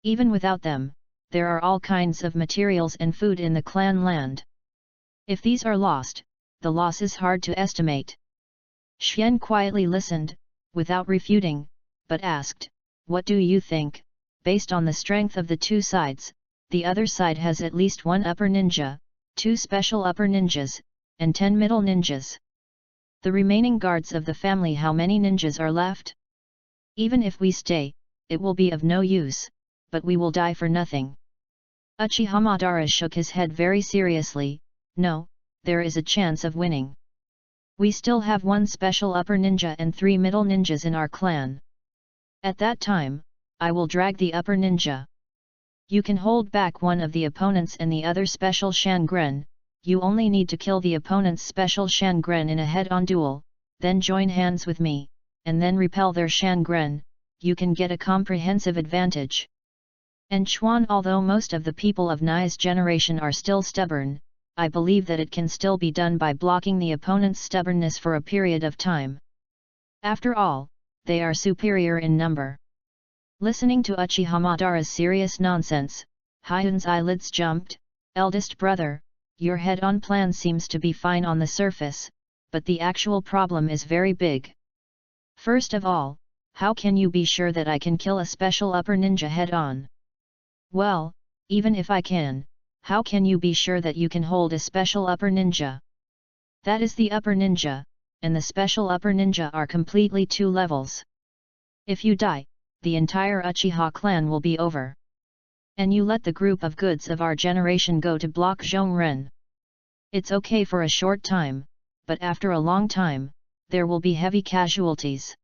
Even without them, there are all kinds of materials and food in the clan land. If these are lost, the loss is hard to estimate. Xian quietly listened, without refuting, but asked, what do you think? Based on the strength of the 2 sides, the other side has at least 1 upper ninja, 2 special upper ninjas, and 10 middle ninjas. The remaining guards of the family, how many ninjas are left? Even if we stay, it will be of no use, but we will die for nothing. Uchiha Madara shook his head very seriously. No, there is a chance of winning. We still have 1 special upper ninja and 3 middle ninjas in our clan. At that time, I will drag the upper ninja. You can hold back one of the opponents and the other special Shangren. You only need to kill the opponent's special Shangren in a head-on duel, then join hands with me, and then repel their Shangren. You can get a comprehensive advantage. And Chuan, although most of the people of Nai's generation are still stubborn, I believe that it can still be done by blocking the opponent's stubbornness for a period of time. After all, they are superior in number. Listening to Uchiha Madara's serious nonsense, Hyun's eyelids jumped. Eldest brother, your head-on plan seems to be fine on the surface, but the actual problem is very big. First of all, how can you be sure that I can kill a special upper ninja head-on? Well, even if I can, how can you be sure that you can hold a special upper ninja? That is the upper ninja, and the special upper ninja are completely 2 levels. If you die, the entire Uchiha clan will be over. And you let the group of goods of our generation go to block Zhongren. It's okay for a short time, but after a long time, there will be heavy casualties.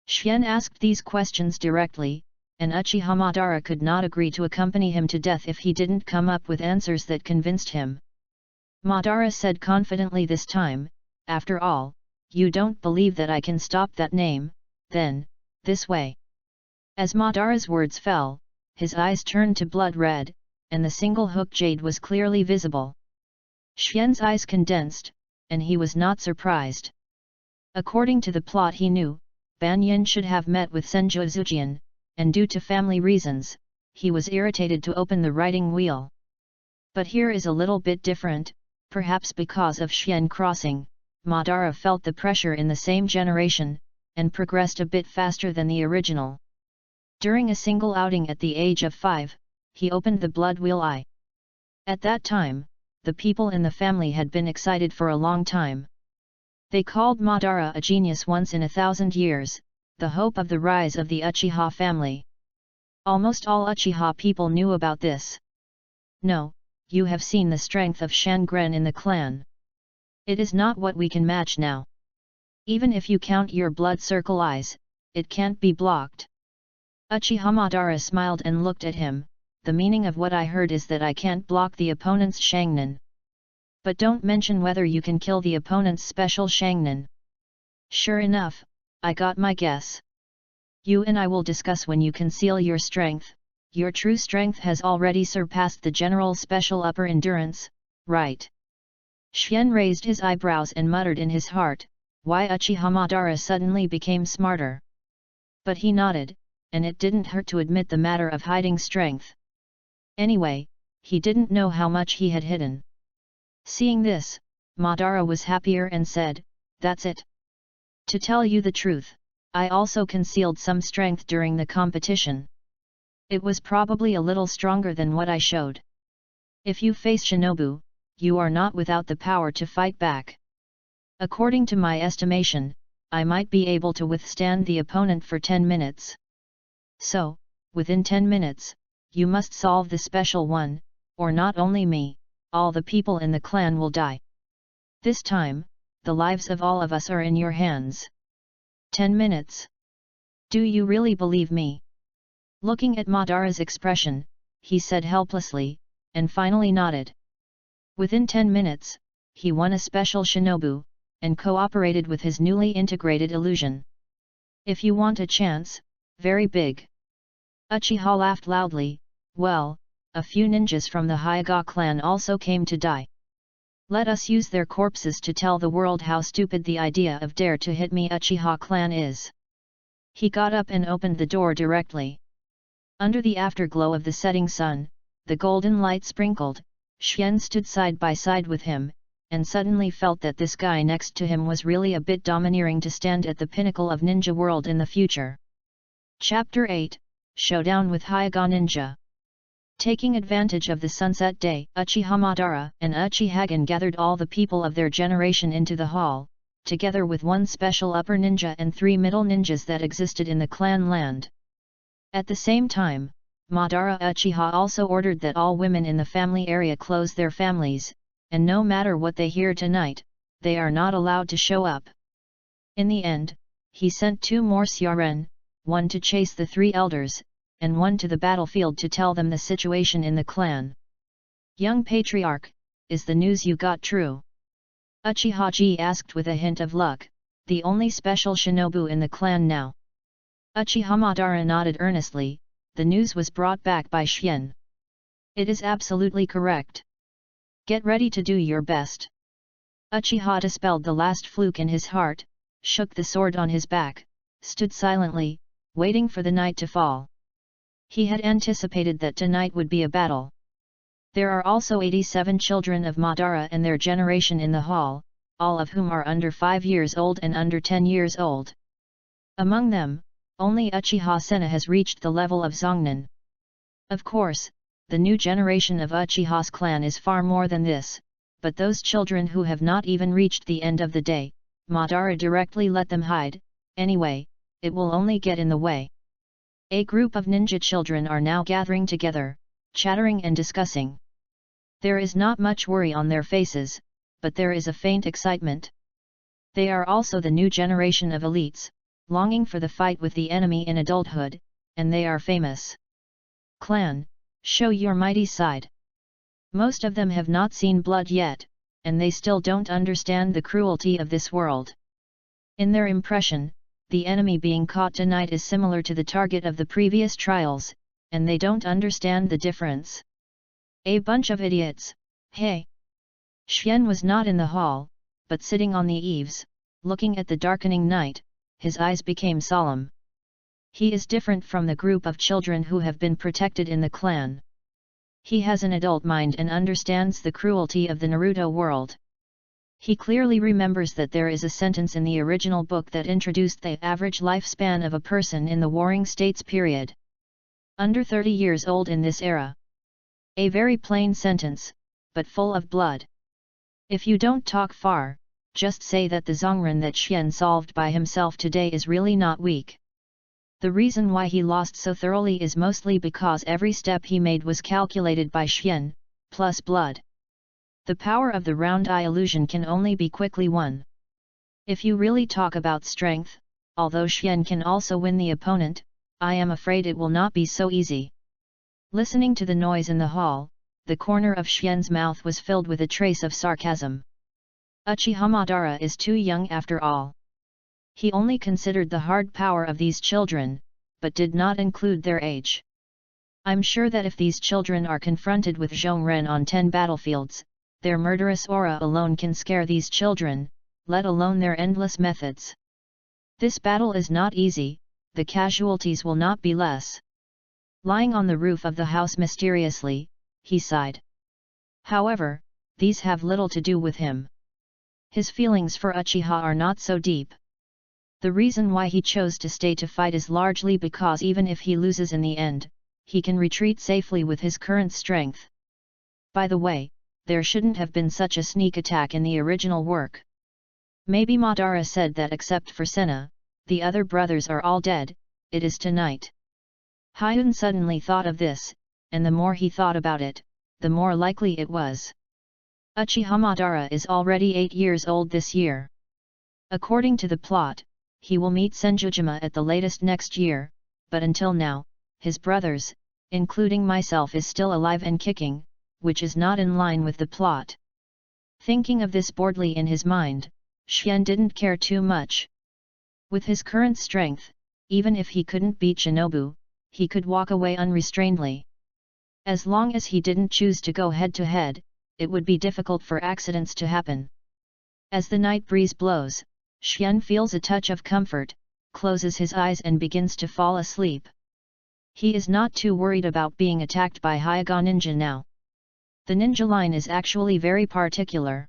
Xian asked these questions directly, and Uchiha Madara could not agree to accompany him to death if he didn't come up with answers that convinced him. Madara said confidently this time, "After all, you don't believe that I can stop that name, then, this way." As Madara's words fell, his eyes turned to blood red, and the single hook jade was clearly visible. Xian's eyes condensed, and he was not surprised. According to the plot he knew, Ban Yin should have met with Senju Zujian, and due to family reasons, he was irritated to open the writing wheel. But here is a little bit different, perhaps because of Xian crossing, Madara felt the pressure in the same generation, and progressed a bit faster than the original. During a single outing at the age of 5, he opened the blood wheel eye. At that time, the people in the family had been excited for a long time. They called Madara a genius once in 1,000 years, the hope of the rise of the Uchiha family. Almost all Uchiha people knew about this. No, you have seen the strength of Shangren in the clan. It is not what we can match now. Even if you count your blood circle eyes, it can't be blocked. Uchiha Madara smiled and looked at him. The meaning of what I heard is that I can't block the opponent's Shangnan. But don't mention whether you can kill the opponent's special Shangnan. Sure enough, I got my guess. You and I will discuss when you conceal your strength. Your true strength has already surpassed the general special upper endurance, right? Xian raised his eyebrows and muttered in his heart, why Uchiha Madara suddenly became smarter. But he nodded, and it didn't hurt to admit the matter of hiding strength. Anyway, he didn't know how much he had hidden. Seeing this, Madara was happier and said, "That's it. To tell you the truth, I also concealed some strength during the competition. It was probably a little stronger than what I showed. If you face Shinobu, you are not without the power to fight back. According to my estimation, I might be able to withstand the opponent for 10 minutes. So, within 10 minutes, you must solve the special one, or not only me, all the people in the clan will die. This time, the lives of all of us are in your hands. 10 minutes. Do you really believe me?" Looking at Madara's expression, he said helplessly, and finally nodded. Within 10 minutes, he won a special Shinobu, and cooperated with his newly integrated illusion. If you want a chance, very big. Uchiha laughed loudly. Well, a few ninjas from the Hyuga clan also came to die. Let us use their corpses to tell the world how stupid the idea of dare to hit me Uchiha clan is. He got up and opened the door directly. Under the afterglow of the setting sun, the golden light sprinkled, Xian stood side by side with him, and suddenly felt that this guy next to him was really a bit domineering to stand at the pinnacle of ninja world in the future. Chapter 8, Showdown with Hyuga Ninja. Taking advantage of the sunset day, Uchiha Madara and Uchihagen gathered all the people of their generation into the hall, together with one special upper ninja and 3 middle ninjas that existed in the clan land. At the same time, Madara Uchiha also ordered that all women in the family area close their families, and no matter what they hear tonight, they are not allowed to show up. In the end, he sent 2 more Xiaren, one to chase the 3 elders, and one to the battlefield to tell them the situation in the clan. Young Patriarch, is the news you got true? Uchiha-ji asked with a hint of luck, the only special shinobu in the clan now. Uchiha Madara nodded earnestly, the news was brought back by Xian. It is absolutely correct. Get ready to do your best. Uchiha dispelled the last fluke in his heart, shook the sword on his back, stood silently, waiting for the night to fall. He had anticipated that tonight would be a battle. There are also 87 children of Madara and their generation in the hall, all of whom are under 5 years old and under 10 years old. Among them, only Uchiha Senna has reached the level of Zongnan. Of course, the new generation of Uchiha's clan is far more than this, but those children who have not even reached the end of the day, Madara directly let them hide, anyway, it will only get in the way. A group of ninja children are now gathering together, chattering and discussing. There is not much worry on their faces, but there is a faint excitement. They are also the new generation of elites, longing for the fight with the enemy in adulthood, and they are famous. Clan, show your mighty side. Most of them have not seen blood yet, and they still don't understand the cruelty of this world. In their impression, the enemy being caught tonight is similar to the target of the previous trials, and they don't understand the difference. A bunch of idiots, hey! Xian was not in the hall, but sitting on the eaves, looking at the darkening night, his eyes became solemn. He is different from the group of children who have been protected in the clan. He has an adult mind and understands the cruelty of the Naruto world. He clearly remembers that there is a sentence in the original book that introduced the average lifespan of a person in the Warring States period. Under 30 years old in this era. A very plain sentence, but full of blood. If you don't talk far, just say that the Zhongren that Xian solved by himself today is really not weak. The reason why he lost so thoroughly is mostly because every step he made was calculated by Xian, plus blood. The power of the round eye illusion can only be quickly won. If you really talk about strength, although Xian can also win the opponent, I am afraid it will not be so easy. Listening to the noise in the hall, the corner of Xian's mouth was filled with a trace of sarcasm. Uchiha Madara is too young after all. He only considered the hard power of these children, but did not include their age. I'm sure that if these children are confronted with Zhongren on 10 battlefields, their murderous aura alone can scare these children, let alone their endless methods. This battle is not easy, the casualties will not be less. Lying on the roof of the house mysteriously, he sighed. However, these have little to do with him. His feelings for Uchiha are not so deep. The reason why he chose to stay to fight is largely because even if he loses in the end, he can retreat safely with his current strength. By the way, there shouldn't have been such a sneak attack in the original work. Maybe Madara said that except for Senna, the other brothers are all dead, it is tonight. Hyun suddenly thought of this, and the more he thought about it, the more likely it was. Uchiha Madara is already 8 years old this year. According to the plot, he will meet Senjujima at the latest next year, but until now, his brothers, including myself, is still alive and kicking, which is not in line with the plot. Thinking of this boredly in his mind, Xian didn't care too much. With his current strength, even if he couldn't beat Shinobu, he could walk away unrestrainedly. As long as he didn't choose to go head-to-head, it would be difficult for accidents to happen. As the night breeze blows, Xian feels a touch of comfort, closes his eyes and begins to fall asleep. He is not too worried about being attacked by Hyuga ninja now. The ninja line is actually very particular.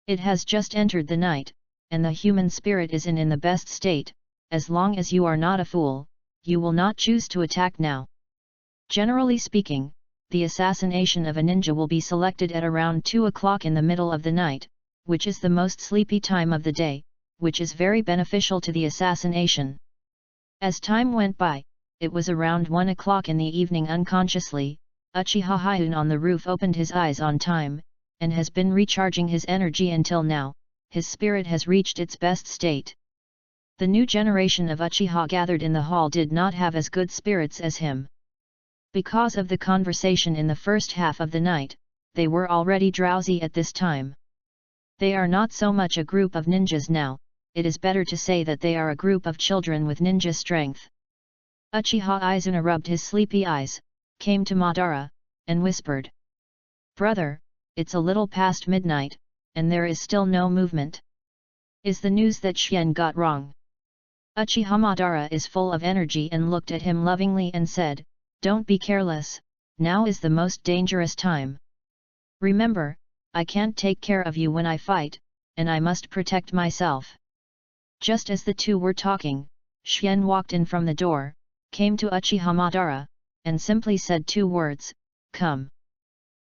It has just entered the night, and the human spirit is in the best state. As long as you are not a fool, you will not choose to attack now. Generally speaking, the assassination of a ninja will be selected at around 2 o'clock in the middle of the night, which is the most sleepy time of the day, which is very beneficial to the assassination. As time went by, it was around 1 o'clock in the evening. Unconsciously, Uchiha Hyun on the roof opened his eyes on time, and has been recharging his energy until now. His spirit has reached its best state. The new generation of Uchiha gathered in the hall did not have as good spirits as him. Because of the conversation in the first half of the night, they were already drowsy at this time. They are not so much a group of ninjas now, it is better to say that they are a group of children with ninja strength. Uchiha Izuna rubbed his sleepy eyes, came to Madara, and whispered. "Brother, it's a little past midnight, and there is still no movement. Is the news that Xian got wrong?" Uchiha Madara is full of energy and looked at him lovingly and said, "Don't be careless, now is the most dangerous time. Remember, I can't take care of you when I fight, and I must protect myself." Just as the two were talking, Xian walked in from the door, came to Uchiha Madara, and simply said 2 words, "Come."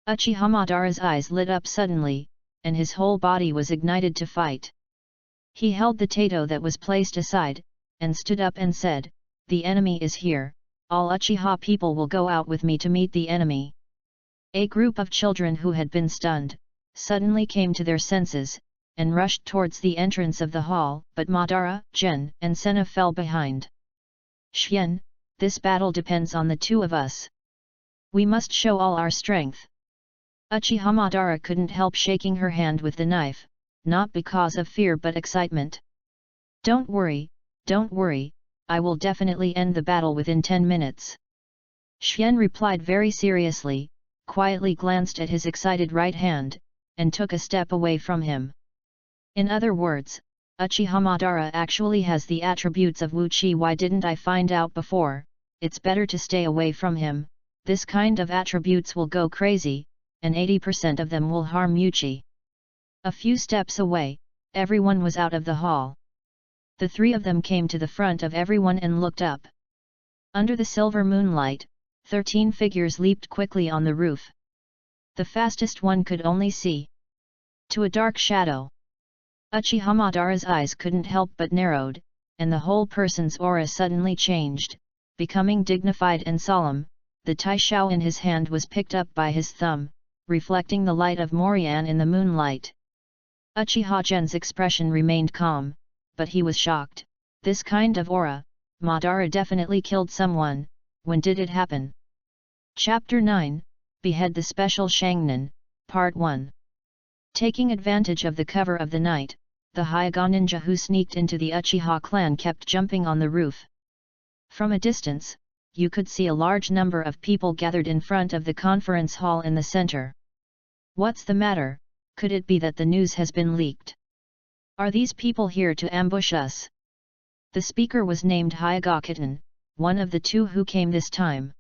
Uchiha Madara's eyes lit up suddenly, and his whole body was ignited to fight. He held the tato that was placed aside, and stood up and said, "The enemy is here, all Uchiha people will go out with me to meet the enemy." A group of children who had been stunned, suddenly came to their senses, and rushed towards the entrance of the hall, but Madara, Jin, and Senna fell behind. "Xian, this battle depends on the two of us. We must show all our strength." Uchiha Madara couldn't help shaking her hand with the knife, not because of fear but excitement. Don't worry, I will definitely end the battle within 10 minutes. Xian replied very seriously, quietly glanced at his excited right hand, and took a step away from him. In other words, Uchiha Madara actually has the attributes of Wu Qi. Why didn't I find out before? It's better to stay away from him. This kind of attributes will go crazy, and 80% of them will harm Wu Qi. A few steps away, everyone was out of the hall. The three of them came to the front of everyone and looked up. Under the silver moonlight, 13 figures leaped quickly on the roof. The fastest one could only see to a dark shadow. Uchiha Madara's eyes couldn't help but narrowed, and the whole person's aura suddenly changed, becoming dignified and solemn. The taishao in his hand was picked up by his thumb, reflecting the light of Morian in the moonlight. Uchiha Gen's expression remained calm, but he was shocked. This kind of aura, Madara definitely killed someone. When did it happen? Chapter 9, Behead the Special Shangnan, Part 1. Taking advantage of the cover of the night, the Hyuga ninja who sneaked into the Uchiha clan kept jumping on the roof. From a distance, you could see a large number of people gathered in front of the conference hall in the center. What's the matter? Could it be that the news has been leaked? Are these people here to ambush us? The speaker was named Hyuga Kitten, one of the two who came this time.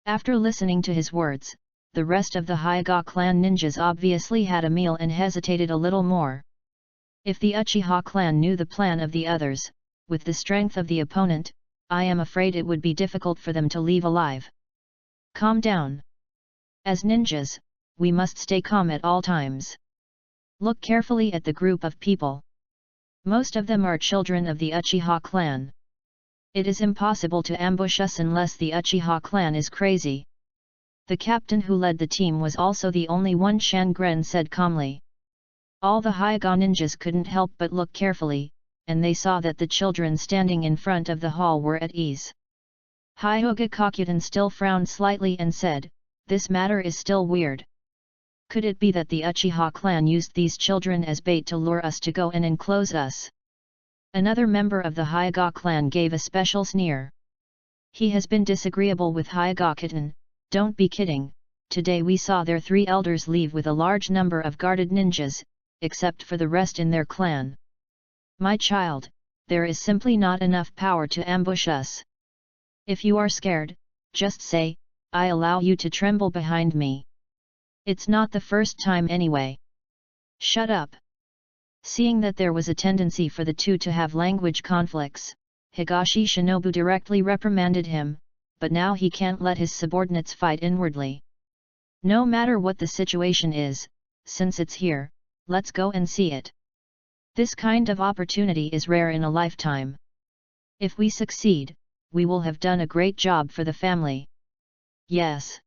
After listening to his words, the rest of the Hyuga clan ninjas obviously had a meal and hesitated a little more. If the Uchiha clan knew the plan of the others, with the strength of the opponent, I am afraid it would be difficult for them to leave alive. Calm down. As ninjas, we must stay calm at all times. Look carefully at the group of people. Most of them are children of the Uchiha clan. It is impossible to ambush us unless the Uchiha clan is crazy. The captain who led the team was also the only one, Shangren said calmly. All the Hyuga ninjas couldn't help but look carefully, and they saw that the children standing in front of the hall were at ease. Hyuga Kokutan still frowned slightly and said, "This matter is still weird. Could it be that the Uchiha clan used these children as bait to lure us to go and enclose us?" Another member of the Hyuga clan gave a special sneer. He has been disagreeable with Hyuga Kitten. Don't be kidding, today we saw their 3 elders leave with a large number of guarded ninjas, except for the rest in their clan. My child, there is simply not enough power to ambush us. If you are scared, just say, I allow you to tremble behind me. It's not the first time anyway. Shut up. Seeing that there was a tendency for the two to have language conflicts, Higashi Shinobu directly reprimanded him, but now he can't let his subordinates fight inwardly. No matter what the situation is, since it's here, let's go and see it. This kind of opportunity is rare in a lifetime. If we succeed, we will have done a great job for the family. Yes.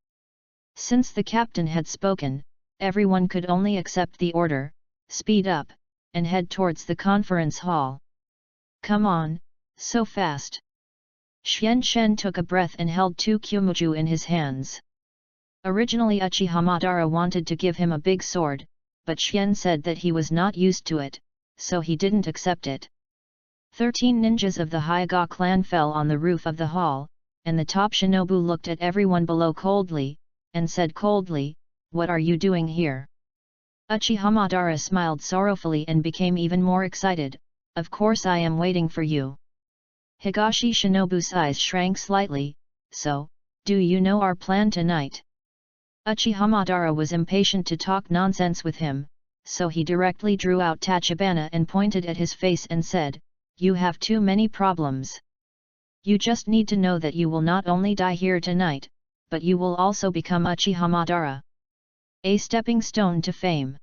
Since the captain had spoken, everyone could only accept the order, speed up, and head towards the conference hall. Come on, so fast. Xian Shen took a breath and held 2 Kyumuju in his hands. Originally Uchiha Madara wanted to give him a big sword, but Xian said that he was not used to it, so he didn't accept it. 13 ninjas of the Hyuga clan fell on the roof of the hall, and the top shinobu looked at everyone below coldly, and said coldly, "What are you doing here?" Uchiha Madara smiled sorrowfully and became even more excited. "Of course I am waiting for you." Higashi Shinobu's eyes shrank slightly. "So, do you know our plan tonight?" Uchiha Madara was impatient to talk nonsense with him, so he directly drew out Tachibana and pointed at his face and said, "You have too many problems. You just need to know that you will not only die here tonight, but you will also become Uchiha Madara. A stepping stone to fame.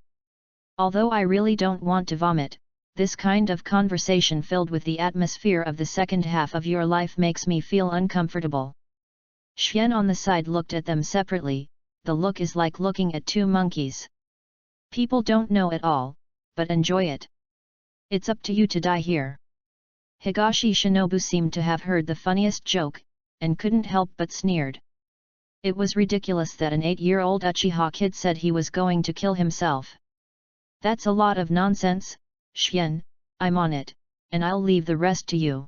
Although I really don't want to vomit, this kind of conversation filled with the atmosphere of the second half of your life makes me feel uncomfortable. Xian on the side looked at them separately. The look is like looking at two monkeys. People don't know at all, but enjoy it. It's up to you to die here. Higashi Shinobu seemed to have heard the funniest joke, and couldn't help but sneered. It was ridiculous that an 8-year-old Uchiha kid said he was going to kill himself. That's a lot of nonsense, Xian, I'm on it, and I'll leave the rest to you.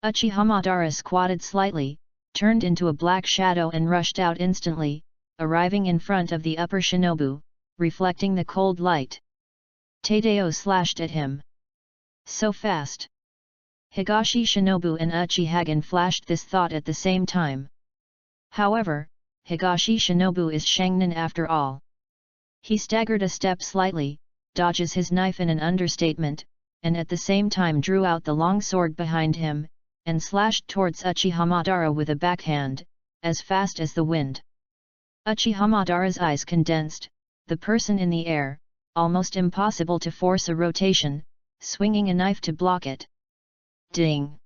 Uchiha Madara squatted slightly, turned into a black shadow and rushed out instantly, arriving in front of the upper shinobu, reflecting the cold light. Tadeo slashed at him. So fast! Higashi Shinobu and Uchihagen flashed this thought at the same time. However, Higashi Shinobu is Shangnin after all. He staggered a step slightly, dodges his knife in an understatement, and at the same time drew out the long sword behind him, and slashed towards Uchiha Madara with a backhand, as fast as the wind. Uchiha Madara's eyes condensed, the person in the air, almost impossible to force a rotation, swinging a knife to block it. Ding!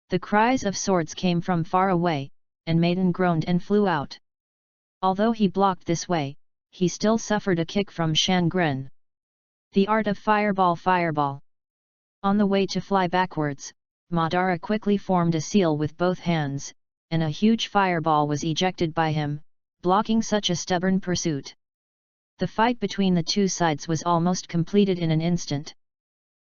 The cries of swords came from far away, and Maiden groaned and flew out. Although he blocked this way, he still suffered a kick from Shangren. The art of fireball. On the way to fly backwards, Madara quickly formed a seal with both hands, and a huge fireball was ejected by him, blocking such a stubborn pursuit. The fight between the two sides was almost completed in an instant.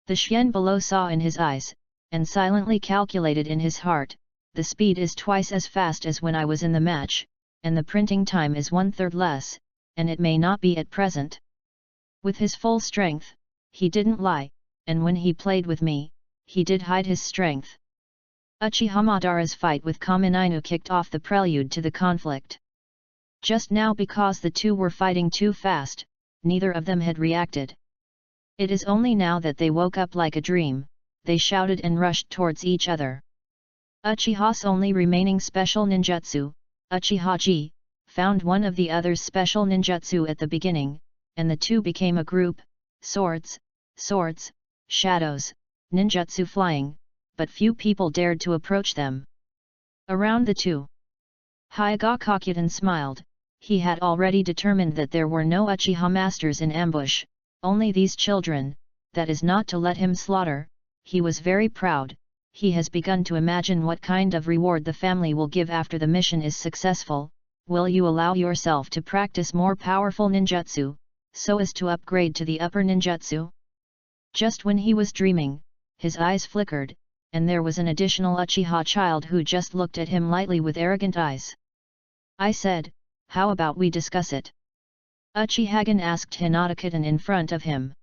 The Xian below saw in his eyes, and silently calculated in his heart, the speed is twice as fast as when I was in the match, and the printing time is 1/3 less, and it may not be at present. With his full strength, he didn't lie, and when he played with me, he did hide his strength. Uchiha Madara's fight with Kaminainu kicked off the prelude to the conflict. Just now, because the two were fighting too fast, neither of them had reacted. It is only now that they woke up like a dream, they shouted and rushed towards each other. Uchiha's only remaining special ninjutsu, Uchiha-ji, found one of the other's special ninjutsu at the beginning, and the two became a group, swords, shadows, ninjutsu flying, but few people dared to approach them. Around the two, Hyuga smiled. He had already determined that there were no Uchiha masters in ambush, only these children, that is not to let him slaughter. He was very proud. He has begun to imagine what kind of reward the family will give after the mission is successful. Will you allow yourself to practice more powerful ninjutsu, so as to upgrade to the upper ninjutsu? Just when he was dreaming, his eyes flickered, and there was an additional Uchiha child who just looked at him lightly with arrogant eyes. I said, how about we discuss it? Uchihagen asked Hinata-kitten in front of him.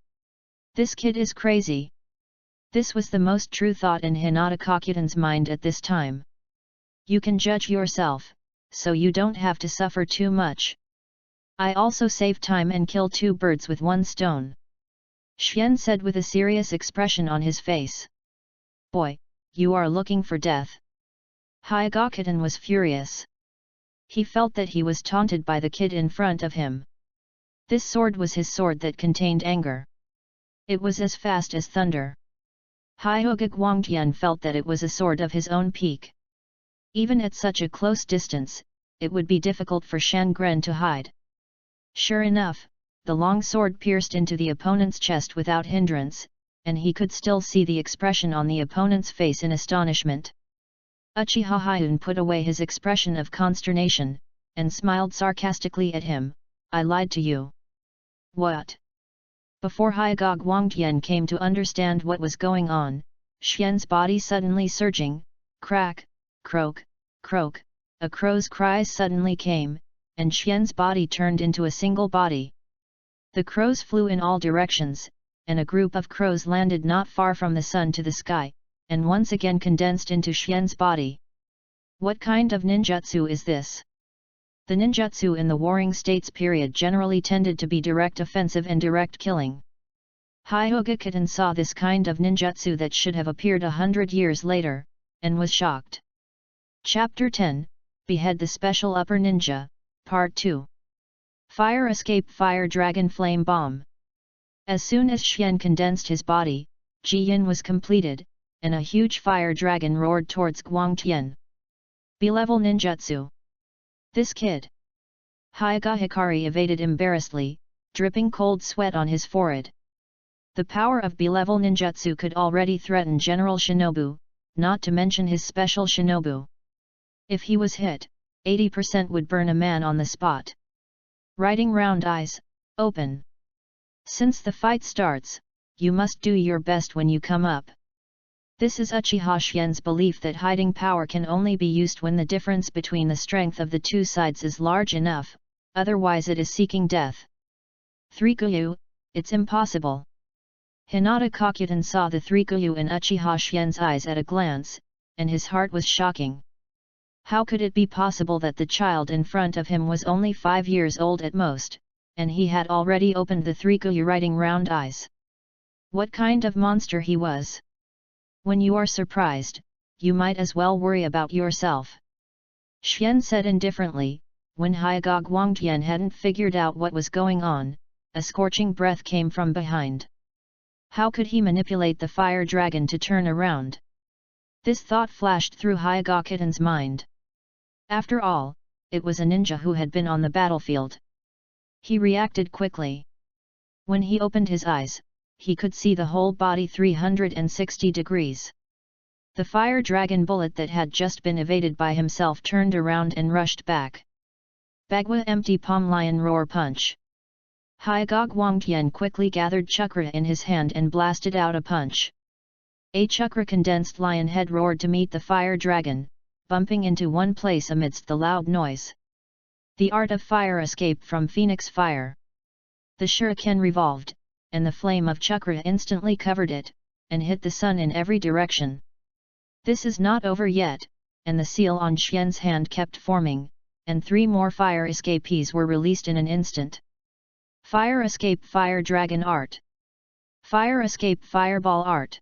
This kid is crazy. This was the most true thought in Hinata-kitten's mind at this time. You can judge yourself, so you don't have to suffer too much. I also save time and kill two birds with one stone. Xian said with a serious expression on his face. Boy, you are looking for death. Hyuga was furious. He felt that he was taunted by the kid in front of him. This sword was his sword that contained anger. It was as fast as thunder. Hyuga Guangtian felt that it was a sword of his own peak. Even at such a close distance, it would be difficult for Shangren to hide. Sure enough, the long sword pierced into the opponent's chest without hindrance, and he could still see the expression on the opponent's face in astonishment. Uchiha Hyun put away his expression of consternation, and smiled sarcastically at him. I lied to you. What? Before Hyuga Guangtian came to understand what was going on, Xian's body suddenly surging, crack, croak, croak, a crow's cry suddenly came, and Xian's body turned into a single body. The crows flew in all directions, and a group of crows landed not far from the sun to the sky, and once again condensed into Xian's body. What kind of ninjutsu is this? The ninjutsu in the Warring States period generally tended to be direct offensive and direct killing. Hyuga saw this kind of ninjutsu that should have appeared 100 years later, and was shocked. Chapter 10, Behead the Special Upper Ninja, Part 2. Fire Escape Fire Dragon Flame Bomb. As soon as Xian condensed his body, Ji Yin was completed, and a huge fire dragon roared towards Guangtian. B-level ninjutsu. This kid. Hyuga Hikari evaded embarrassedly, dripping cold sweat on his forehead. The power of B-level ninjutsu could already threaten General Shinobu, not to mention his special Shinobu. If he was hit, 80% would burn a man on the spot. Writing round eyes, open. Since the fight starts, you must do your best when you come up. This is Uchiha Shien's belief that hiding power can only be used when the difference between the strength of the two sides is large enough, otherwise it is seeking death. 3 Guyu, it's impossible. Hinata Kakutan saw the 3 Guyu in Uchiha Shien's eyes at a glance, and his heart was shocking. How could it be possible that the child in front of him was only 5 years old at most, and he had already opened the 3 Guyu writing round eyes? What kind of monster he was? When you are surprised, you might as well worry about yourself. Shien said indifferently. When Hyuga Guangtian hadn't figured out what was going on, a scorching breath came from behind. How could he manipulate the fire dragon to turn around? This thought flashed through Hyuga Kitan's mind. After all, it was a ninja who had been on the battlefield. He reacted quickly. When he opened his eyes, he could see the whole body 360 degrees. The fire dragon bullet that had just been evaded by himself turned around and rushed back. Bagua empty palm lion roar punch. Hyuga Guangtian quickly gathered chakra in his hand and blasted out a punch. A chakra condensed lion head roared to meet the fire dragon, bumping into one place amidst the loud noise. The art of fire escape from phoenix fire. The shuriken revolved, and the flame of chakra instantly covered it, and hit the sun in every direction. This is not over yet, and the seal on Xian's hand kept forming, and 3 more fire escapees were released in an instant. Fire escape fire dragon art. Fire escape fireball art.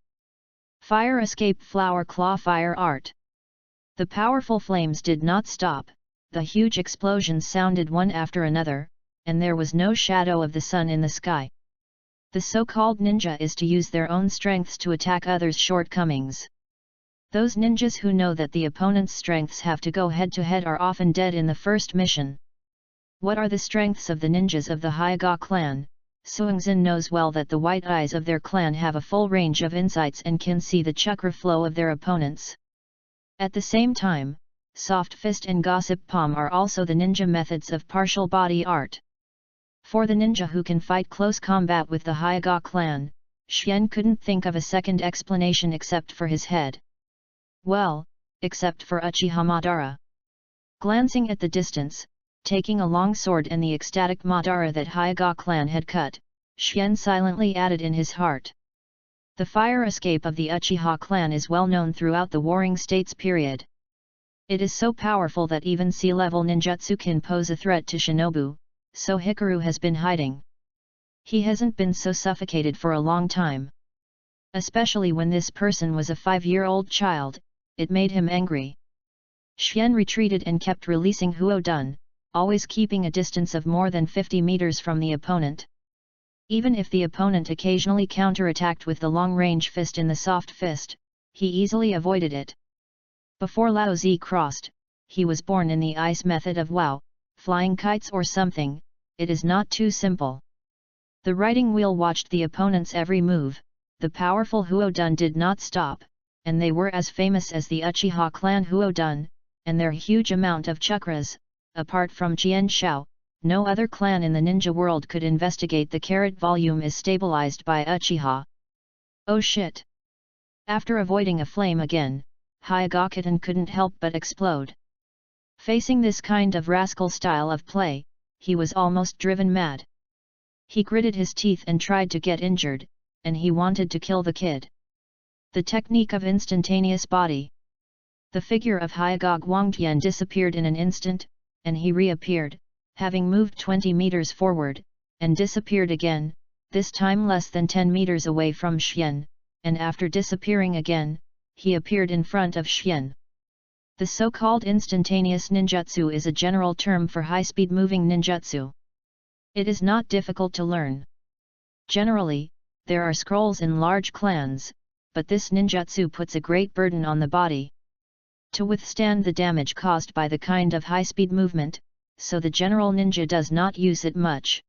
Fire escape flower claw fire art. The powerful flames did not stop, the huge explosions sounded one after another, and there was no shadow of the sun in the sky. The so-called ninja is to use their own strengths to attack others' shortcomings. Those ninjas who know that the opponent's strengths have to go head-to-head are often dead in the first mission. What are the strengths of the ninjas of the Hyuga clan? Suingzhen knows well that the white eyes of their clan have a full range of insights and can see the chakra flow of their opponents. At the same time, soft fist and gossip palm are also the ninja methods of partial body art. For the ninja who can fight close combat with the Hyuga clan, Xian couldn't think of a second explanation except for his head. Well, except for Uchiha Madara. Glancing at the distance, taking a long sword and the ecstatic Madara that Hyuga clan had cut, Xian silently added in his heart. The fire escape of the Uchiha clan is well known throughout the Warring States period. It is so powerful that even sea-level ninjutsu can pose a threat to Shinobu, so Hikaru has been hiding. He hasn't been so suffocated for a long time. Especially when this person was a 5-year-old child, it made him angry. Xian retreated and kept releasing Huodun, always keeping a distance of more than 50 meters from the opponent. Even if the opponent occasionally counterattacked with the long-range fist in the soft fist, he easily avoided it. Before Lao Zi crossed, he was born in the ice method of Wow, flying kites or something. It is not too simple. The writing wheel watched the opponent's every move, the powerful Huodun did not stop, and they were as famous as the Uchiha clan Huodun, and their huge amount of chakras. Apart from Jian Shao, no other clan in the ninja world could investigate the carat volume is stabilized by Uchiha. Oh shit! After avoiding a flame again, Hyuga Kitan couldn't help but explode. Facing this kind of rascal style of play, he was almost driven mad. He gritted his teeth and tried to get injured, and he wanted to kill the kid. The technique of instantaneous body. The figure of Hyuga Guangtian disappeared in an instant, and he reappeared, having moved 20 meters forward, and disappeared again, this time less than 10 meters away from Xian, and after disappearing again, he appeared in front of Xian. The so-called instantaneous ninjutsu is a general term for high-speed moving ninjutsu. It is not difficult to learn. Generally, there are scrolls in large clans, but this ninjutsu puts a great burden on the body. to withstand the damage caused by the kind of high-speed movement, so the general ninja does not use it much.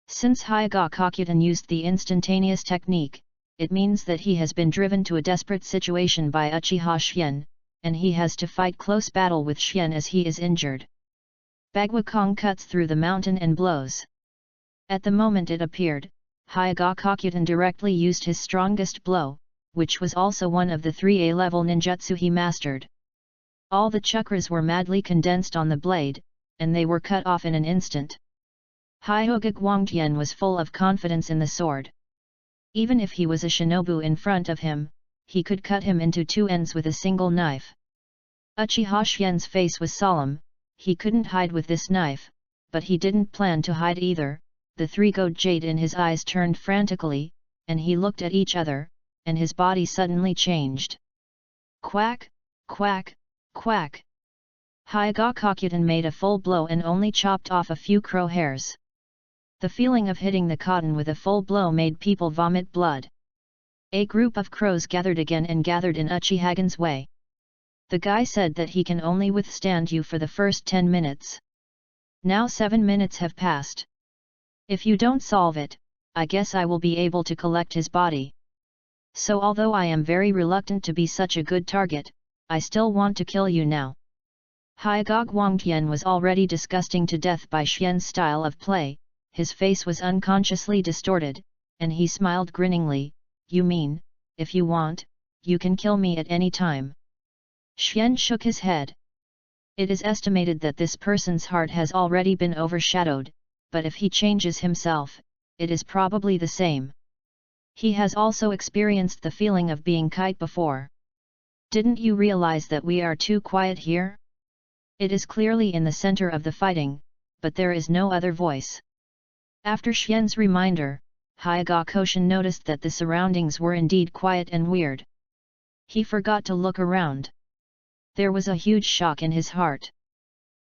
Since Hyuga Kokuten used the instantaneous technique, it means that he has been driven to a desperate situation by Uchiha Shien, and he has to fight close battle with Shien as he is injured. Bagua Kong cuts through the mountain and blows. At the moment it appeared, Hyuga Kokuten directly used his strongest blow, which was also one of the 3A level ninjutsu he mastered. All the chakras were madly condensed on the blade, and they were cut off in an instant. Hyuga Guangtian was full of confidence in the sword. Even if he was a shinobu in front of him, he could cut him into two ends with a single knife. Uchiha Shien's face was solemn. He couldn't hide with this knife, but he didn't plan to hide either. The three-gold jade in his eyes turned frantically, and he looked at each other, and his body suddenly changed. Quack, quack, quack. Hyuga Kokuten made a full blow and only chopped off a few crow hairs. The feeling of hitting the cotton with a full blow made people vomit blood. A group of crows gathered again and gathered in Uchihagen's way. The guy said that he can only withstand you for the first 10 minutes. Now 7 minutes have passed. If you don't solve it, I guess I will be able to collect his body. So although I am very reluctant to be such a good target, I still want to kill you now. Hyuga Guangtian was already disgusting to death by Xian's style of play. His face was unconsciously distorted, and he smiled grinningly. You mean, if you want, you can kill me at any time? Xian shook his head. It is estimated that this person's heart has already been overshadowed, but if he changes himself, it is probably the same. He has also experienced the feeling of being kite before. Didn't you realize that we are too quiet here? It is clearly in the center of the fighting, but there is no other voice. After Xian's reminder, Hyuga Koshin noticed that the surroundings were indeed quiet and weird. He forgot to look around. There was a huge shock in his heart.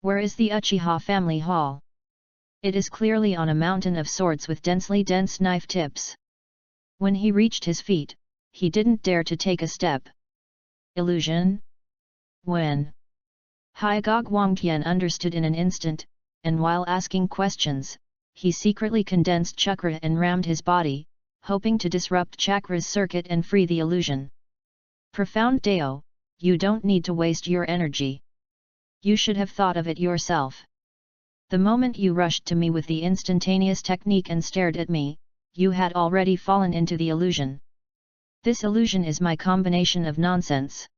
Where is the Uchiha family hall? It is clearly on a mountain of swords with densely dense knife tips. When he reached his feet, he didn't dare to take a step. Illusion? When? Hyuga Guangtian understood in an instant, and while asking questions, he secretly condensed chakra and rammed his body, hoping to disrupt chakra's circuit and free the illusion. Profound Dao, you don't need to waste your energy. You should have thought of it yourself. The moment you rushed to me with the instantaneous technique and stared at me, you had already fallen into the illusion. This illusion is my combination of nonsense.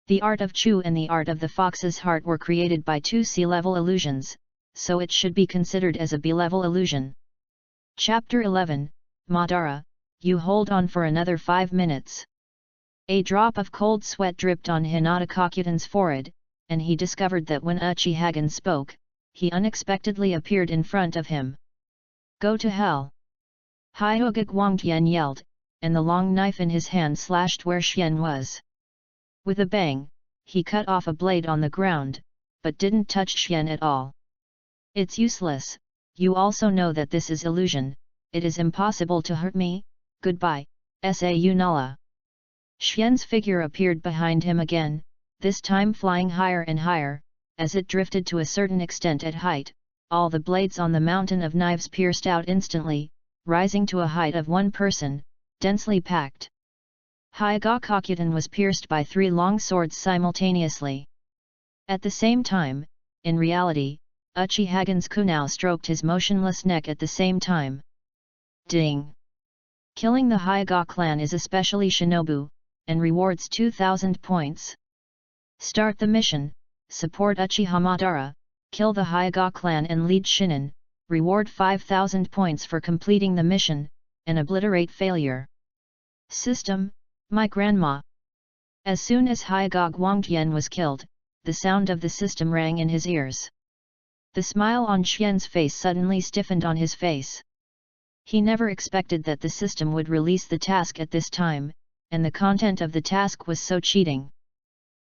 The art of Chu and the art of the fox's heart were created by two C-level illusions, so it should be considered as a B-level illusion. Chapter 11, Madara, you hold on for another 5 minutes. A drop of cold sweat dripped on Hinata Kokuten's forehead, and he discovered that when Uchihagen spoke, he unexpectedly appeared in front of him. Go to hell! Hyuga Guangtian yelled, and the long knife in his hand slashed where Xian was. With a bang, he cut off a blade on the ground, but didn't touch Xian at all. It's useless, you also know that this is illusion, it is impossible to hurt me, goodbye, Sau Nala. Xian's figure appeared behind him again, this time flying higher and higher. As it drifted to a certain extent at height, all the blades on the mountain of knives pierced out instantly, rising to a height of 1 person, densely packed. Hyuga Kokuten was pierced by 3 long swords simultaneously. At the same time, in reality, Uchihagen's kunao stroked his motionless neck at the same time. Ding! Killing the Hyuga clan is especially shinobu, and rewards 2,000 points. Start the mission. Support Uchiha Madara, kill the Hyuga clan and lead Shinin, reward 5,000 points for completing the mission, and obliterate failure. System, my grandma. As soon as Hyuga Guangtian was killed, the sound of the system rang in his ears. The smile on Xian's face suddenly stiffened on his face. He never expected that the system would release the task at this time, and the content of the task was so cheating.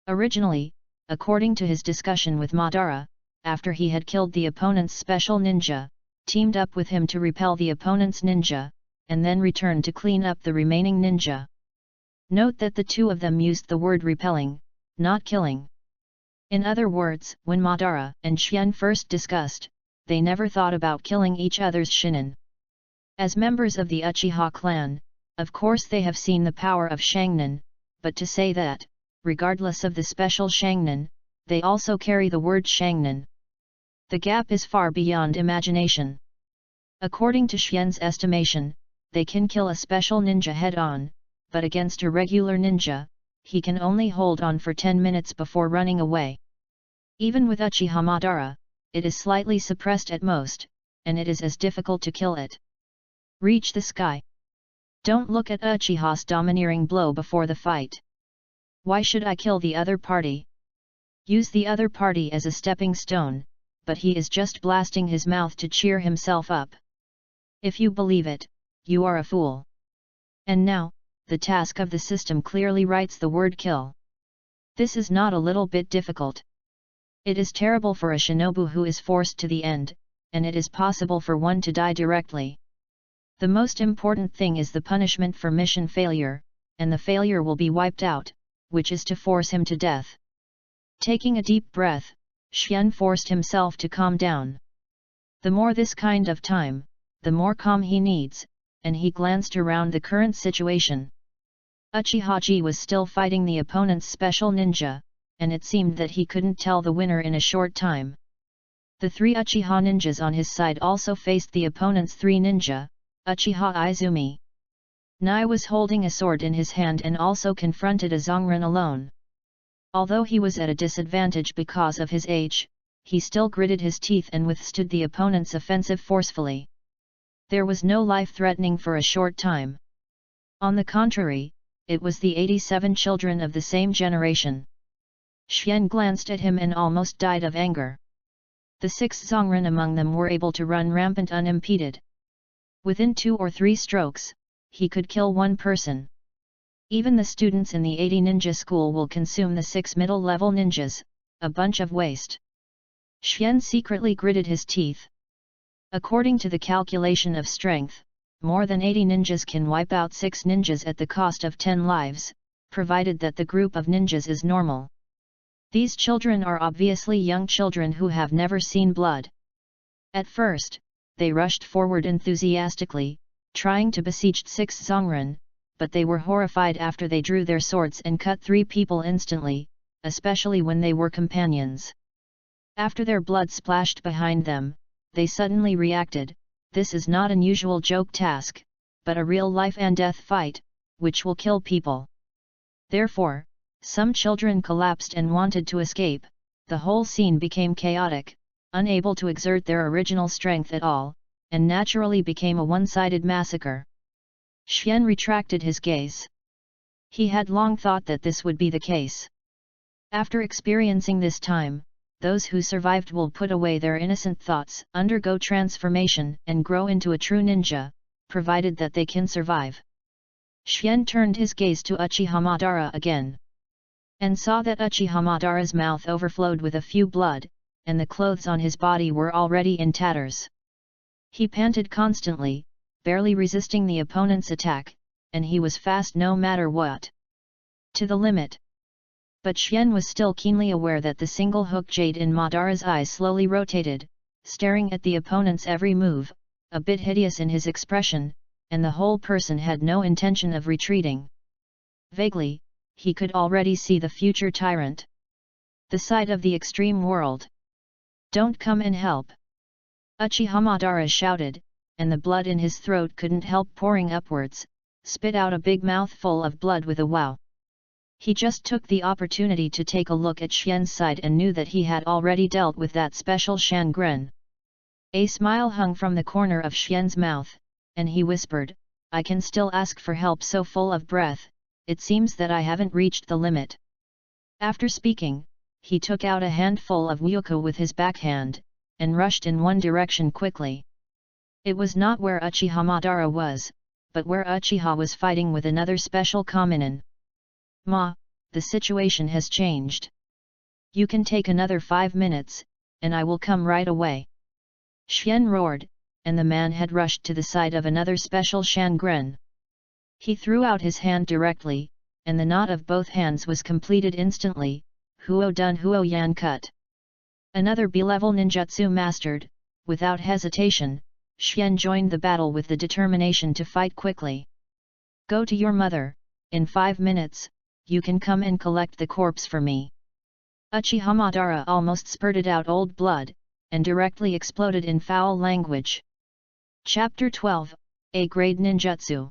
Originally, according to his discussion with Madara, after he had killed the opponent's special ninja, teamed up with him to repel the opponent's ninja, and then returned to clean up the remaining ninja. Note that the two of them used the word repelling, not killing. In other words, when Madara and Xian first discussed, they never thought about killing each other's shinin. As members of the Uchiha clan, of course they have seen the power of Shangnin, but to say that, regardless of the special Shangnin, they also carry the word Shangnin. The gap is far beyond imagination. According to Xian's estimation, they can kill a special ninja head-on, but against a regular ninja, he can only hold on for 10 minutes before running away. Even with Uchiha Madara, it is slightly suppressed at most, and it is as difficult to kill it. Reach the sky. Don't look at Uchiha's domineering blow before the fight. Why should I kill the other party? Use the other party as a stepping stone, but he is just blasting his mouth to cheer himself up. If you believe it, you are a fool. And now, the task of the system clearly writes the word kill. This is not a little bit difficult. It is terrible for a shinobu who is forced to the end, and it is possible for one to die directly. The most important thing is the punishment for mission failure, and the failure will be wiped out, which is to force him to death. Taking a deep breath, Xian forced himself to calm down. The more this kind of time, the more calm he needs, and he glanced around the current situation. Uchiha was still fighting the opponent's special ninja, and it seemed that he couldn't tell the winner in a short time. The 3 Uchiha ninjas on his side also faced the opponent's 3 ninja, Uchiha Izumi. Nai was holding a sword in his hand and also confronted a Zongren alone. Although he was at a disadvantage because of his age, he still gritted his teeth and withstood the opponent's offensive forcefully. There was no life threatening for a short time. On the contrary, it was the 87 children of the same generation. Xian glanced at him and almost died of anger. The 6 Zongren among them were able to run rampant unimpeded. Within 2 or 3 strokes, he could kill 1 person. Even the students in the 80 ninja school will consume the 6 middle-level ninjas, a bunch of waste. Xian secretly gritted his teeth. According to the calculation of strength, more than 80 ninjas can wipe out 6 ninjas at the cost of 10 lives, provided that the group of ninjas is normal. These children are obviously young children who have never seen blood. At first, they rushed forward enthusiastically, trying to besiege 6 Zongren, but they were horrified after they drew their swords and cut 3 people instantly, especially when they were companions. After their blood splashed behind them, they suddenly reacted, this is not an usual joke task, but a real life and death fight, which will kill people. Therefore, some children collapsed and wanted to escape, the whole scene became chaotic, unable to exert their original strength at all, and naturally became a one-sided massacre. Xian retracted his gaze. He had long thought that this would be the case. After experiencing this time, those who survived will put away their innocent thoughts, undergo transformation and grow into a true ninja, provided that they can survive. Xian turned his gaze to Uchiha Madara again, and saw that Uchiha Madara's mouth overflowed with a few blood, and the clothes on his body were already in tatters. He panted constantly, barely resisting the opponent's attack, and he was fast no matter what. To the limit. But Xian was still keenly aware that the single hook jade in Madara's eyes slowly rotated, staring at the opponent's every move, a bit hideous in his expression, and the whole person had no intention of retreating. Vaguely, he could already see the future tyrant. The side of the extreme world. Don't come and help! Uchiha Madara shouted, and the blood in his throat couldn't help pouring upwards, spit out a big mouthful of blood with a wow. He just took the opportunity to take a look at Xian's side and knew that he had already dealt with that special Shangren. A smile hung from the corner of Xian's mouth, and he whispered, I can still ask for help. So full of breath, it seems that I haven't reached the limit. After speaking, he took out a handful of Ryuko with his backhand, and rushed in one direction quickly. It was not where Uchiha Madara was, but where Uchiha was fighting with another special Kaminen. Ma, the situation has changed. You can take another 5 minutes, and I will come right away. Xian roared, and the man had rushed to the side of another special Shangren. He threw out his hand directly, and the knot of both hands was completed instantly, Huo Dun Huo Yan Cut. Another B-level ninjutsu mastered. Without hesitation, Xian joined the battle with the determination to fight quickly. Go to your mother, in 5 minutes, you can come and collect the corpse for me. Uchiha Madara almost spurted out old blood, and directly exploded in foul language. Chapter 12, A-Grade Ninjutsu.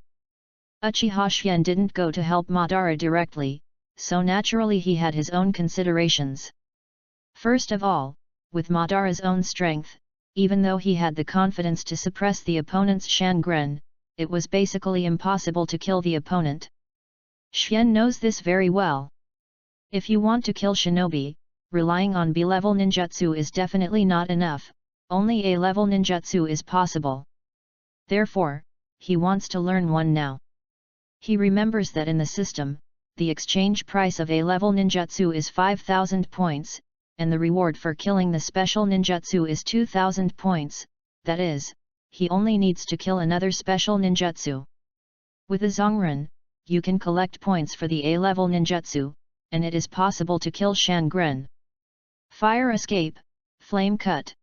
Uchiha Xian didn't go to help Madara directly, so naturally he had his own considerations. First of all, with Madara's own strength, even though he had the confidence to suppress the opponent's Shangren, it was basically impossible to kill the opponent. Xian knows this very well. If you want to kill shinobi, relying on B-level ninjutsu is definitely not enough, only A-level ninjutsu is possible. Therefore, he wants to learn one now. He remembers that in the system, the exchange price of A-level ninjutsu is 5,000 points, and the reward for killing the special ninjutsu is 2,000 points, that is, he only needs to kill another special ninjutsu. With a Zongren, you can collect points for the A-level ninjutsu, and it is possible to kill Shangren. Fire Escape, Flame Cut.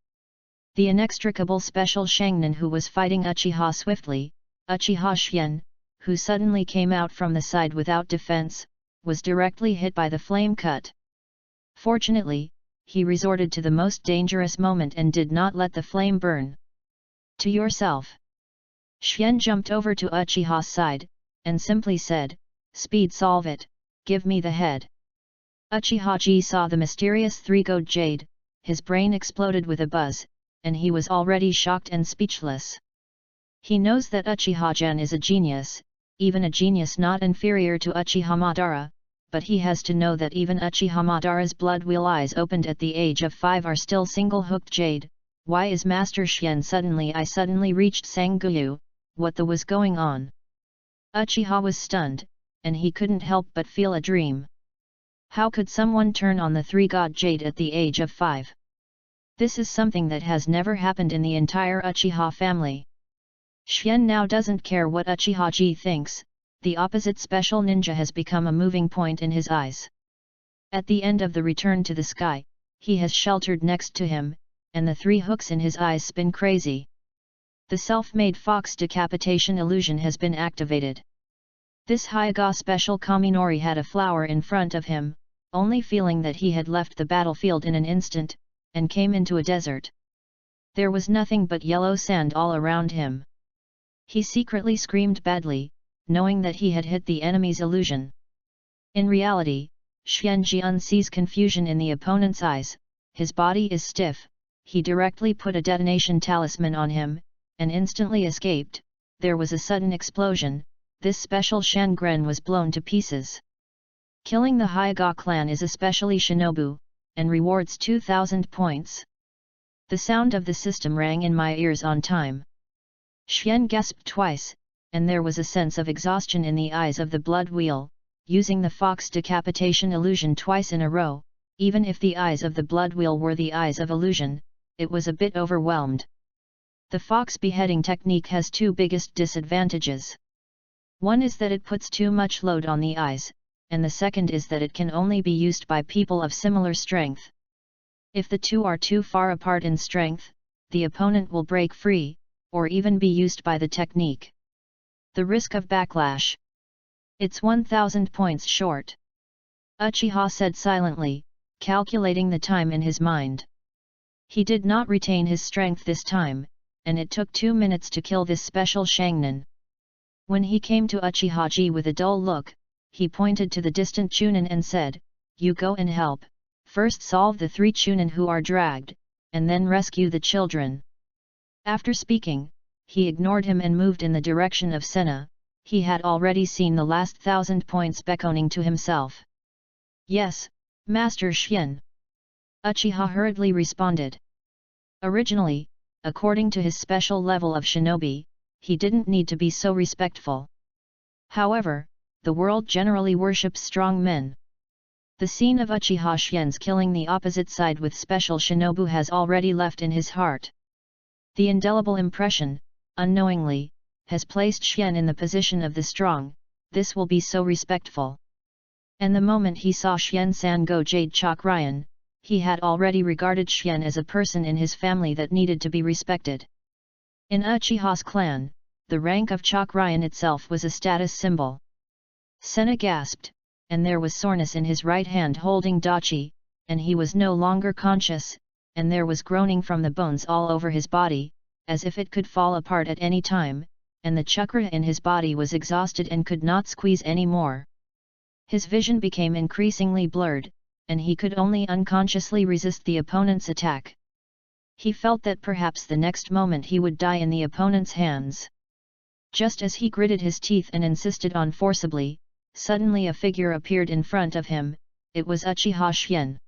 The inextricable special Shangnan who was fighting Uchiha swiftly, Uchiha Xian, who suddenly came out from the side without defense, was directly hit by the flame cut. Fortunately, he resorted to the most dangerous moment and did not let the flame burn. To yourself. Xian jumped over to Uchiha's side, and simply said, "Speed solve it, give me the head." Uchiha Ji saw the mysterious three-gold jade, his brain exploded with a buzz, and he was already shocked and speechless. He knows that Uchiha-jan is a genius, even a genius not inferior to Uchiha Madara, but he has to know that even Uchiha Madara's blood wheel eyes opened at the age of 5 are still single-hooked jade. Why is Master Xian suddenly reached Sangguyu, what the was going on? Uchiha was stunned, and he couldn't help but feel a dream. How could someone turn on the three-god jade at the age of 5? This is something that has never happened in the entire Uchiha family. Xian now doesn't care what Uchiha Ji thinks, the opposite special ninja has become a moving point in his eyes. At the end of the return to the sky, he has sheltered next to him, and the 3 hooks in his eyes spin crazy. The self-made fox decapitation illusion has been activated. This Hyuga special Kaminori had a flower in front of him, only feeling that he had left the battlefield in an instant, and came into a desert. There was nothing but yellow sand all around him. He secretly screamed badly, knowing that he had hit the enemy's illusion. In reality, Xian Jian sees confusion in the opponent's eyes, his body is stiff, he directly put a detonation talisman on him, and instantly escaped. There was a sudden explosion, this special Shangren was blown to pieces. Killing the Hyuga clan is especially shinobu, and rewards 2,000 points. The sound of the system rang in my ears on time. Xian gasped twice, and there was a sense of exhaustion in the eyes of the blood wheel, using the fox decapitation illusion twice in a row, even if the eyes of the blood wheel were the eyes of illusion, it was a bit overwhelmed. The fox beheading technique has 2 biggest disadvantages. One is that it puts too much load on the eyes, and the second is that it can only be used by people of similar strength. If the 2 are too far apart in strength, the opponent will break free, or even be used by the technique. The risk of backlash. It's 1,000 points short. Uchiha said silently, calculating the time in his mind. He did not retain his strength this time, and it took 2 minutes to kill this special Shangnan. When he came to Uchiha Ji with a dull look, he pointed to the distant Chunin and said, "You go and help, first solve the 3 Chunin who are dragged, and then rescue the children." After speaking, he ignored him and moved in the direction of Senna. He had already seen the last 1,000 points beckoning to himself. "Yes, Master Xian." Uchiha hurriedly responded. Originally, according to his special level of shinobi, he didn't need to be so respectful. However, the world generally worships strong men. The scene of Uchiha Xian's killing the opposite side with special shinobu has already left in his heart. The indelible impression, unknowingly, has placed Xian in the position of the strong. This will be so respectful. And the moment he saw Xian-san go Jade Chakrian, he had already regarded Xian as a person in his family that needed to be respected. In Uchiha's clan, the rank of Chakrian itself was a status symbol. Senna gasped, and there was soreness in his right hand holding dachi, and he was no longer conscious, and there was groaning from the bones all over his body, as if it could fall apart at any time, and the chakra in his body was exhausted and could not squeeze any more. His vision became increasingly blurred, and he could only unconsciously resist the opponent's attack. He felt that perhaps the next moment he would die in the opponent's hands. Just as he gritted his teeth and insisted on forcibly, suddenly a figure appeared in front of him. It was Uchiha Xian.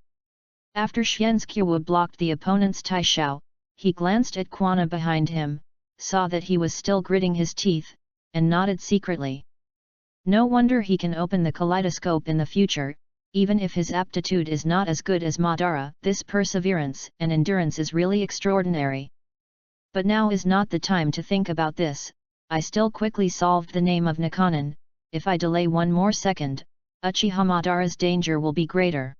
After Xian's Kyowa blocked the opponent's Taishao, he glanced at Quana behind him, saw that he was still gritting his teeth, and nodded secretly. No wonder he can open the kaleidoscope in the future, even if his aptitude is not as good as Madara. This perseverance and endurance is really extraordinary. But now is not the time to think about this. I still quickly solved the name of Nakanin. If I delay one more second, Uchiha Madara's danger will be greater.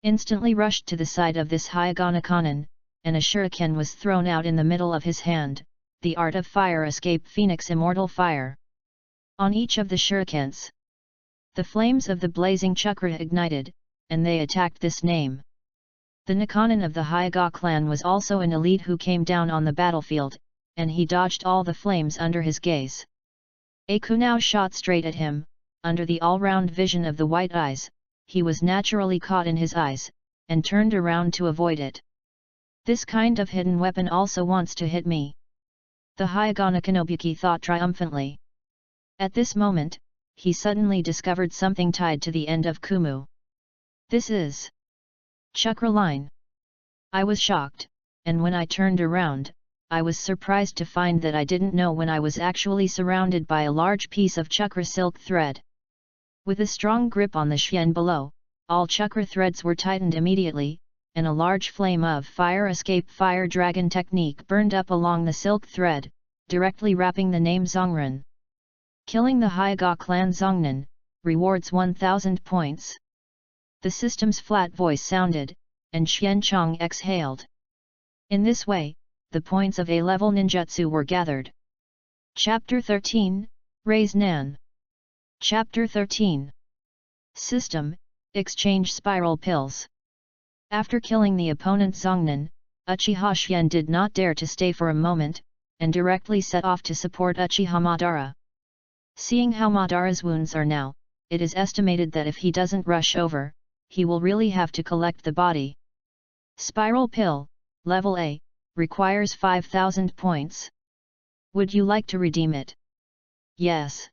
Instantly rushed to the side of this Hyuga Nakanin, and a shuriken was thrown out in the middle of his hand, the art of fire escape Phoenix Immortal Fire. On each of the shurikens, the flames of the blazing chakra ignited, and they attacked this name. The Nakanin of the Hyuga clan was also an elite who came down on the battlefield, and he dodged all the flames under his gaze. A kunao shot straight at him, under the all-round vision of the white eyes. He was naturally caught in his eyes, and turned around to avoid it. This kind of hidden weapon also wants to hit me. The Hyuga Nakanobuki thought triumphantly. At this moment, he suddenly discovered something tied to the end of Kumu. This is chakra line. I was shocked, and when I turned around, I was surprised to find that I didn't know when I was actually surrounded by a large piece of chakra silk thread. With a strong grip on the Xian below, all chakra threads were tightened immediately, and a large flame of fire escape fire dragon technique burned up along the silk thread, directly wrapping the name Zongren. Killing the Hyuga clan Zongnan, rewards 1000 points. The system's flat voice sounded, and Xian Chong exhaled. In this way, the points of A-level ninjutsu were gathered. Chapter 13, Raise Nan. Chapter 13. System, Exchange Spiral Pills. After killing the opponent Zongnan, Uchiha Xian did not dare to stay for a moment, and directly set off to support Uchiha Madara. Seeing how Madara's wounds are now, it is estimated that if he doesn't rush over, he will really have to collect the body. Spiral Pill, Level A, requires 5000 points. Would you like to redeem it? Yes.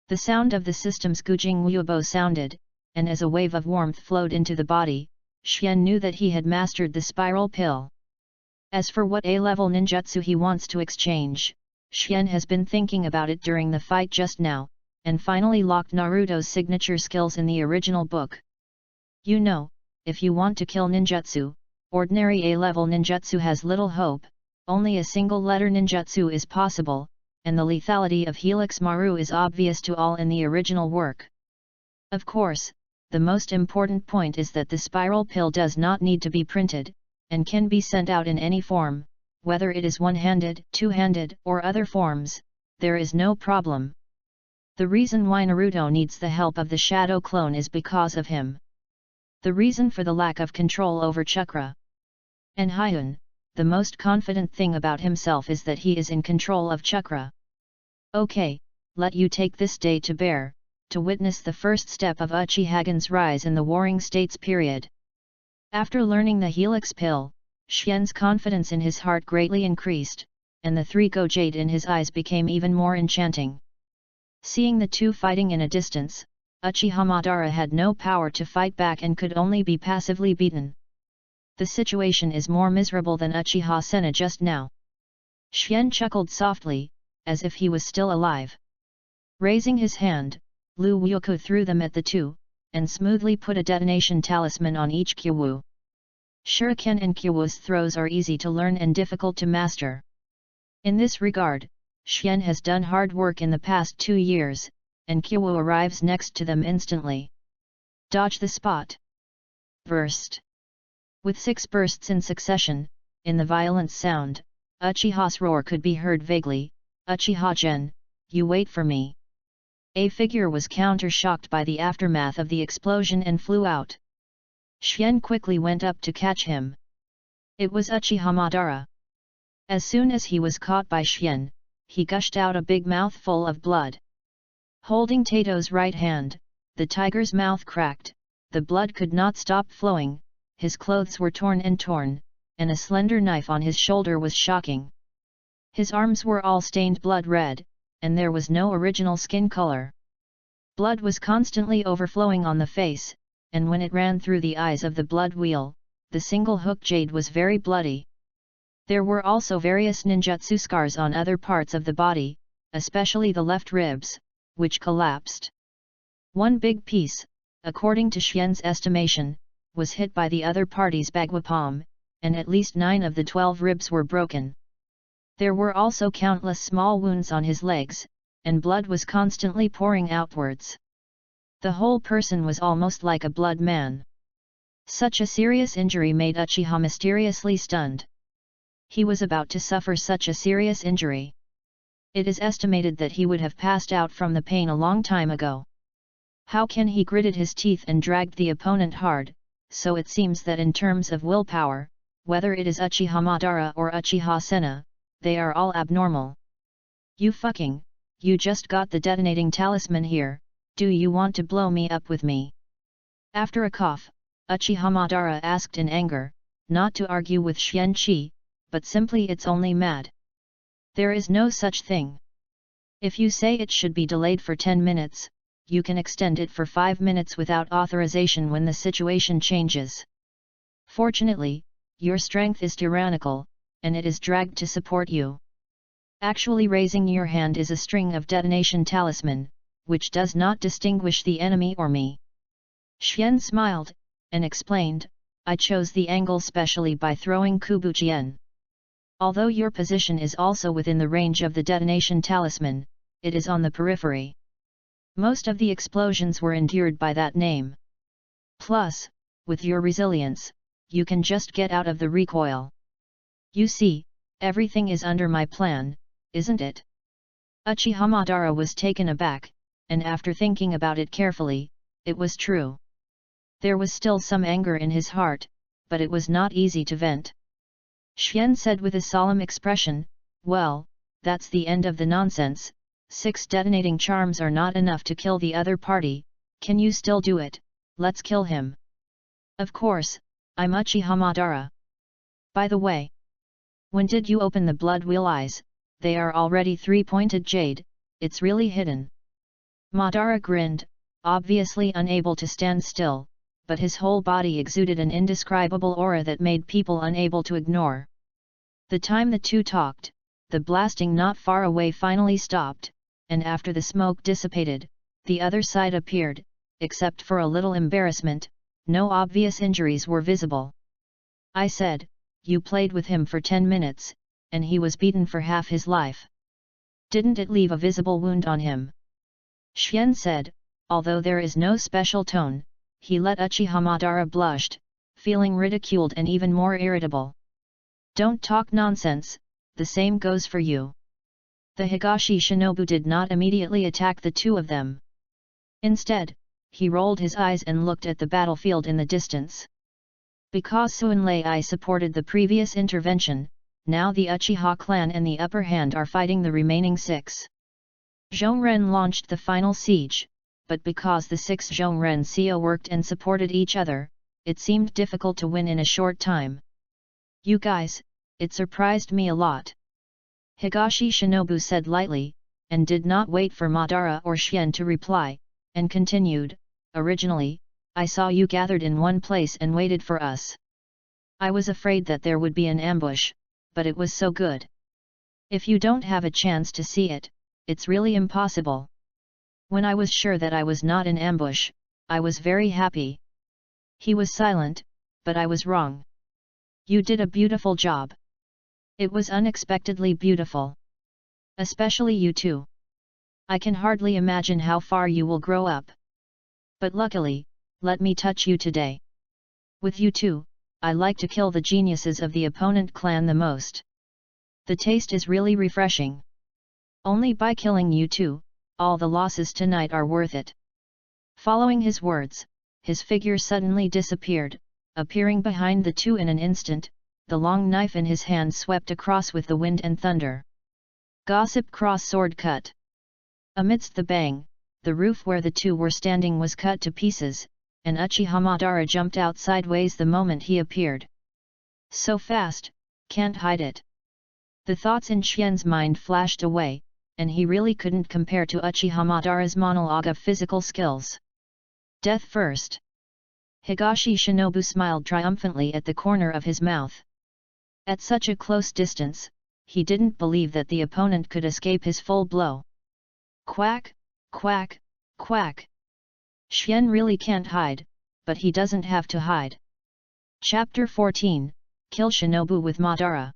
The sound of the system's Gujing Wubo sounded, and as a wave of warmth flowed into the body, Xian knew that he had mastered the spiral pill. As for what A-level ninjutsu he wants to exchange, Xian has been thinking about it during the fight just now, and finally locked Naruto's signature skills in the original book. You know, if you want to kill ninjutsu, ordinary A-level ninjutsu has little hope, only a single-letter ninjutsu is possible, and the lethality of Helix Maru is obvious to all in the original work. Of course, the most important point is that the spiral pill does not need to be printed, and can be sent out in any form, whether it is one-handed, two-handed, or other forms, there is no problem. The reason why Naruto needs the help of the shadow clone is because of him. The reason for the lack of control over chakra. And Hyun, the most confident thing about himself is that he is in control of chakra. Okay, let you take this day to bear, to witness the first step of Uchihagen's rise in the Warring States period. After learning the Helix pill, Xian's confidence in his heart greatly increased, and the three Gojade in his eyes became even more enchanting. Seeing the two fighting in a distance, Uchiha Madara had no power to fight back and could only be passively beaten. The situation is more miserable than Uchiha Senna just now. Xian chuckled softly, as if he was still alive. Raising his hand, Lu Wuko threw them at the two, and smoothly put a detonation talisman on each Kyowu. Shuriken and Kyowu's throws are easy to learn and difficult to master. In this regard, Xian has done hard work in the past 2 years, and Kyowu arrives next to them instantly. Dodge the spot. Burst. With 6 bursts in succession, in the violent sound, Uchiha's roar could be heard vaguely, "Uchiha-gen, you wait for me." A figure was counter-shocked by the aftermath of the explosion and flew out. Xian quickly went up to catch him. It was Uchiha Madara. As soon as he was caught by Xian, he gushed out a big mouthful of blood. Holding Tato's right hand, the tiger's mouth cracked, the blood could not stop flowing, his clothes were torn, and a slender knife on his shoulder was shocking. His arms were all stained blood red, and there was no original skin color. Blood was constantly overflowing on the face, and when it ran through the eyes of the blood wheel, the single hook jade was very bloody. There were also various ninjutsu scars on other parts of the body, especially the left ribs, which collapsed. One big piece, according to Xian's estimation, was hit by the other party's bagua palm, and at least 9 of the 12 ribs were broken. There were also countless small wounds on his legs, and blood was constantly pouring outwards. The whole person was almost like a blood man. Such a serious injury made Uchiha mysteriously stunned. He was about to suffer such a serious injury. It is estimated that he would have passed out from the pain a long time ago. How can he gritted his teeth and dragged the opponent hard, so it seems that in terms of willpower, whether it is Uchiha Madara or Uchiha Senna, they are all abnormal. You just got the detonating talisman here, do you want to blow me up with me? After a cough, Uchiha Madara asked in anger, not to argue with Xian Qi, but simply it's only mad. There is no such thing. If you say it should be delayed for 10 minutes, you can extend it for 5 minutes without authorization when the situation changes. Fortunately, your strength is tyrannical, and it is dragged to support you. Actually raising your hand is a string of detonation talisman, which does not distinguish the enemy or me. Xian smiled, and explained, I chose the angle specially by throwing Kubuchien. Although your position is also within the range of the detonation talisman, it is on the periphery. Most of the explosions were endured by that name. Plus, with your resilience, you can just get out of the recoil. You see, everything is under my plan, isn't it? Uchiha Madara was taken aback, and after thinking about it carefully, it was true. There was still some anger in his heart, but it was not easy to vent. Xian said with a solemn expression, well, that's the end of the nonsense, 6 detonating charms are not enough to kill the other party, can you still do it? Let's kill him. Of course, I'm Uchiha Madara. By the way, when did you open the blood wheel eyes? They are already 3-pointed jade, it's really hidden. Madara grinned, obviously unable to stand still, but his whole body exuded an indescribable aura that made people unable to ignore. The time the two talked, the blasting not far away finally stopped, and after the smoke dissipated, the other side appeared, except for a little embarrassment, no obvious injuries were visible. I said, you played with him for 10 minutes, and he was beaten for half his life. Didn't it leave a visible wound on him? Xian said, although there is no special tone, he let Uchiha Madara blushed, feeling ridiculed and even more irritable. Don't talk nonsense, the same goes for you. The Higashi Shinobu did not immediately attack the two of them. Instead, he rolled his eyes and looked at the battlefield in the distance. Because Suinlei supported the previous intervention, now the Uchiha clan and the upper hand are fighting the remaining 6. Zhongren launched the final siege, but because the 6 Zhongren Seo worked and supported each other, it seemed difficult to win in a short time. You guys, it surprised me a lot. Higashi Shinobu said lightly, and did not wait for Madara or Xian to reply, and continued, originally, I saw you gathered in one place and waited for us. I was afraid that there would be an ambush, but it was so good. If you don't have a chance to see it, it's really impossible. When I was sure that I was not in ambush, I was very happy. He was silent, but I was wrong. You did a beautiful job. It was unexpectedly beautiful. Especially you two. I can hardly imagine how far you will grow up. But luckily, let me touch you today. With you too, I like to kill the geniuses of the opponent clan the most. The taste is really refreshing. Only by killing you two, all the losses tonight are worth it. Following his words, his figure suddenly disappeared, appearing behind the two in an instant, the long knife in his hand swept across with the wind and thunder. Gossip cross sword cut. Amidst the bang, the roof where the two were standing was cut to pieces, and Uchiha Madara jumped out sideways the moment he appeared. So fast, can't hide it. The thoughts in Xian's mind flashed away, and he really couldn't compare to Uchiha Madara's monologue of physical skills. Death first. Higashi Shinobu smiled triumphantly at the corner of his mouth. At such a close distance, he didn't believe that the opponent could escape his full blow. Quack, quack, quack. Xian really can't hide, but he doesn't have to hide. Chapter 14, Kill Shinobu with Madara.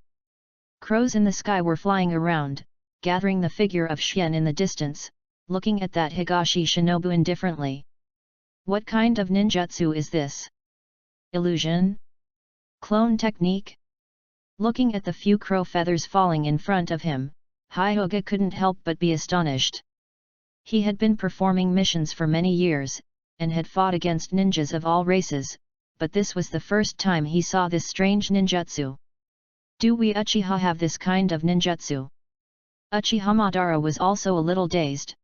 Crows in the sky were flying around, gathering the figure of Xian in the distance, looking at that Higashi Shinobu indifferently. What kind of ninjutsu is this? Illusion? Clone technique? Looking at the few crow feathers falling in front of him, Hyuga couldn't help but be astonished. He had been performing missions for many years, and had fought against ninjas of all races, but this was the first time he saw this strange ninjutsu. Do we Uchiha have this kind of ninjutsu? Uchiha Madara was also a little dazed.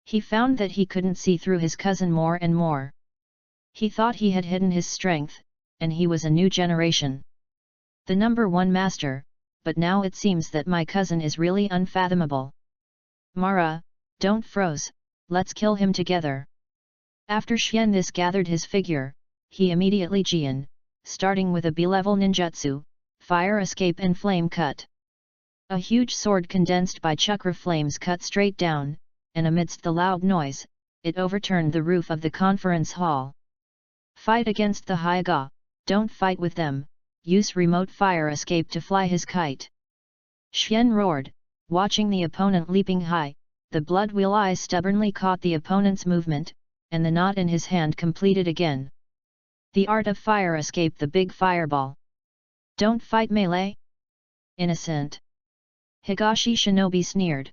He found that he couldn't see through his cousin more and more. He thought he had hidden his strength, and he was a new generation. The number one master, but now it seems that my cousin is really unfathomable. Mara, don't froze, let's kill him together. After Xian this gathered his figure, he immediately Jian, starting with a B-level ninjutsu, fire escape and flame cut. A huge sword condensed by chakra flames cut straight down, and amidst the loud noise, it overturned the roof of the conference hall. Fight against the Hyuga, don't fight with them, use remote fire escape to fly his kite. Xian roared, watching the opponent leaping high, the blood wheel eyes stubbornly caught the opponent's movement, and the knot in his hand completed again. The art of fire escape, the big fireball. Don't fight melee? Innocent. Higashi Shinobi sneered.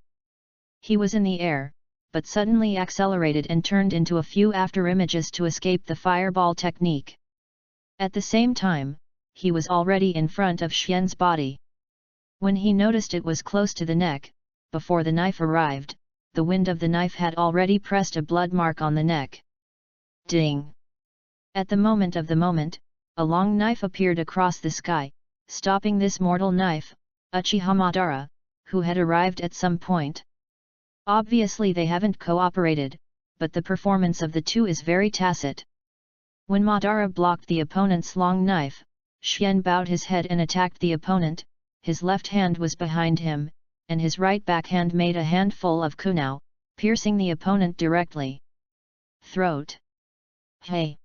He was in the air, but suddenly accelerated and turned into a few afterimages to escape the fireball technique. At the same time, he was already in front of Xian's body. When he noticed it was close to the neck, before the knife arrived, the wind of the knife had already pressed a blood mark on the neck. Ding! At the moment, a long knife appeared across the sky, stopping this mortal knife, Uchiha Madara, who had arrived at some point. Obviously they haven't cooperated, but the performance of the two is very tacit. When Madara blocked the opponent's long knife, Xian bowed his head and attacked the opponent. His left hand was behind him, and his right backhand made a handful of kunao, piercing the opponent directly. Throat. Hey!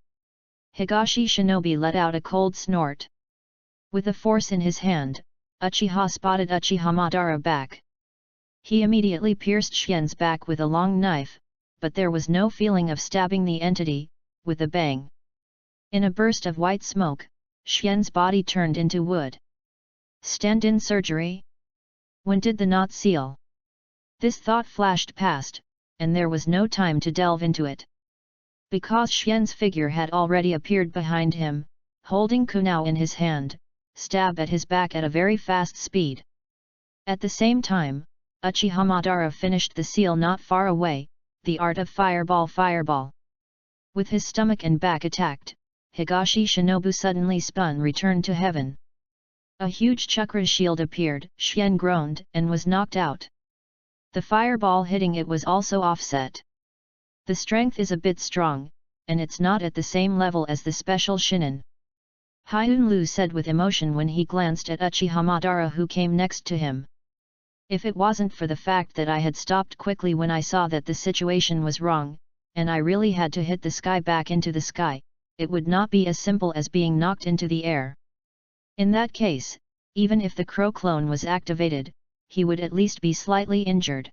Higashi Shinobi let out a cold snort. With a force in his hand, Uchiha spotted Uchiha Madara back. He immediately pierced Xian's back with a long knife, but there was no feeling of stabbing the entity. With a bang. In a burst of white smoke, Xian's body turned into wood. Stand-in surgery? When did the knot seal? This thought flashed past, and there was no time to delve into it. Because Xian's figure had already appeared behind him, holding kunao in his hand, stabbed at his back at a very fast speed. At the same time, Uchiha Madara finished the seal not far away, the art of fireball. With his stomach and back attacked, Higashi Shinobu suddenly spun, returned to heaven. A huge chakra shield appeared, Xian groaned and was knocked out. The fireball hitting it was also offset. The strength is a bit strong, and it's not at the same level as the special shinin. Hyunlu said with emotion when he glanced at Uchiha Madara, who came next to him. If it wasn't for the fact that I had stopped quickly when I saw that the situation was wrong, and I really had to hit the sky back into the sky, it would not be as simple as being knocked into the air. In that case, even if the crow clone was activated, he would at least be slightly injured.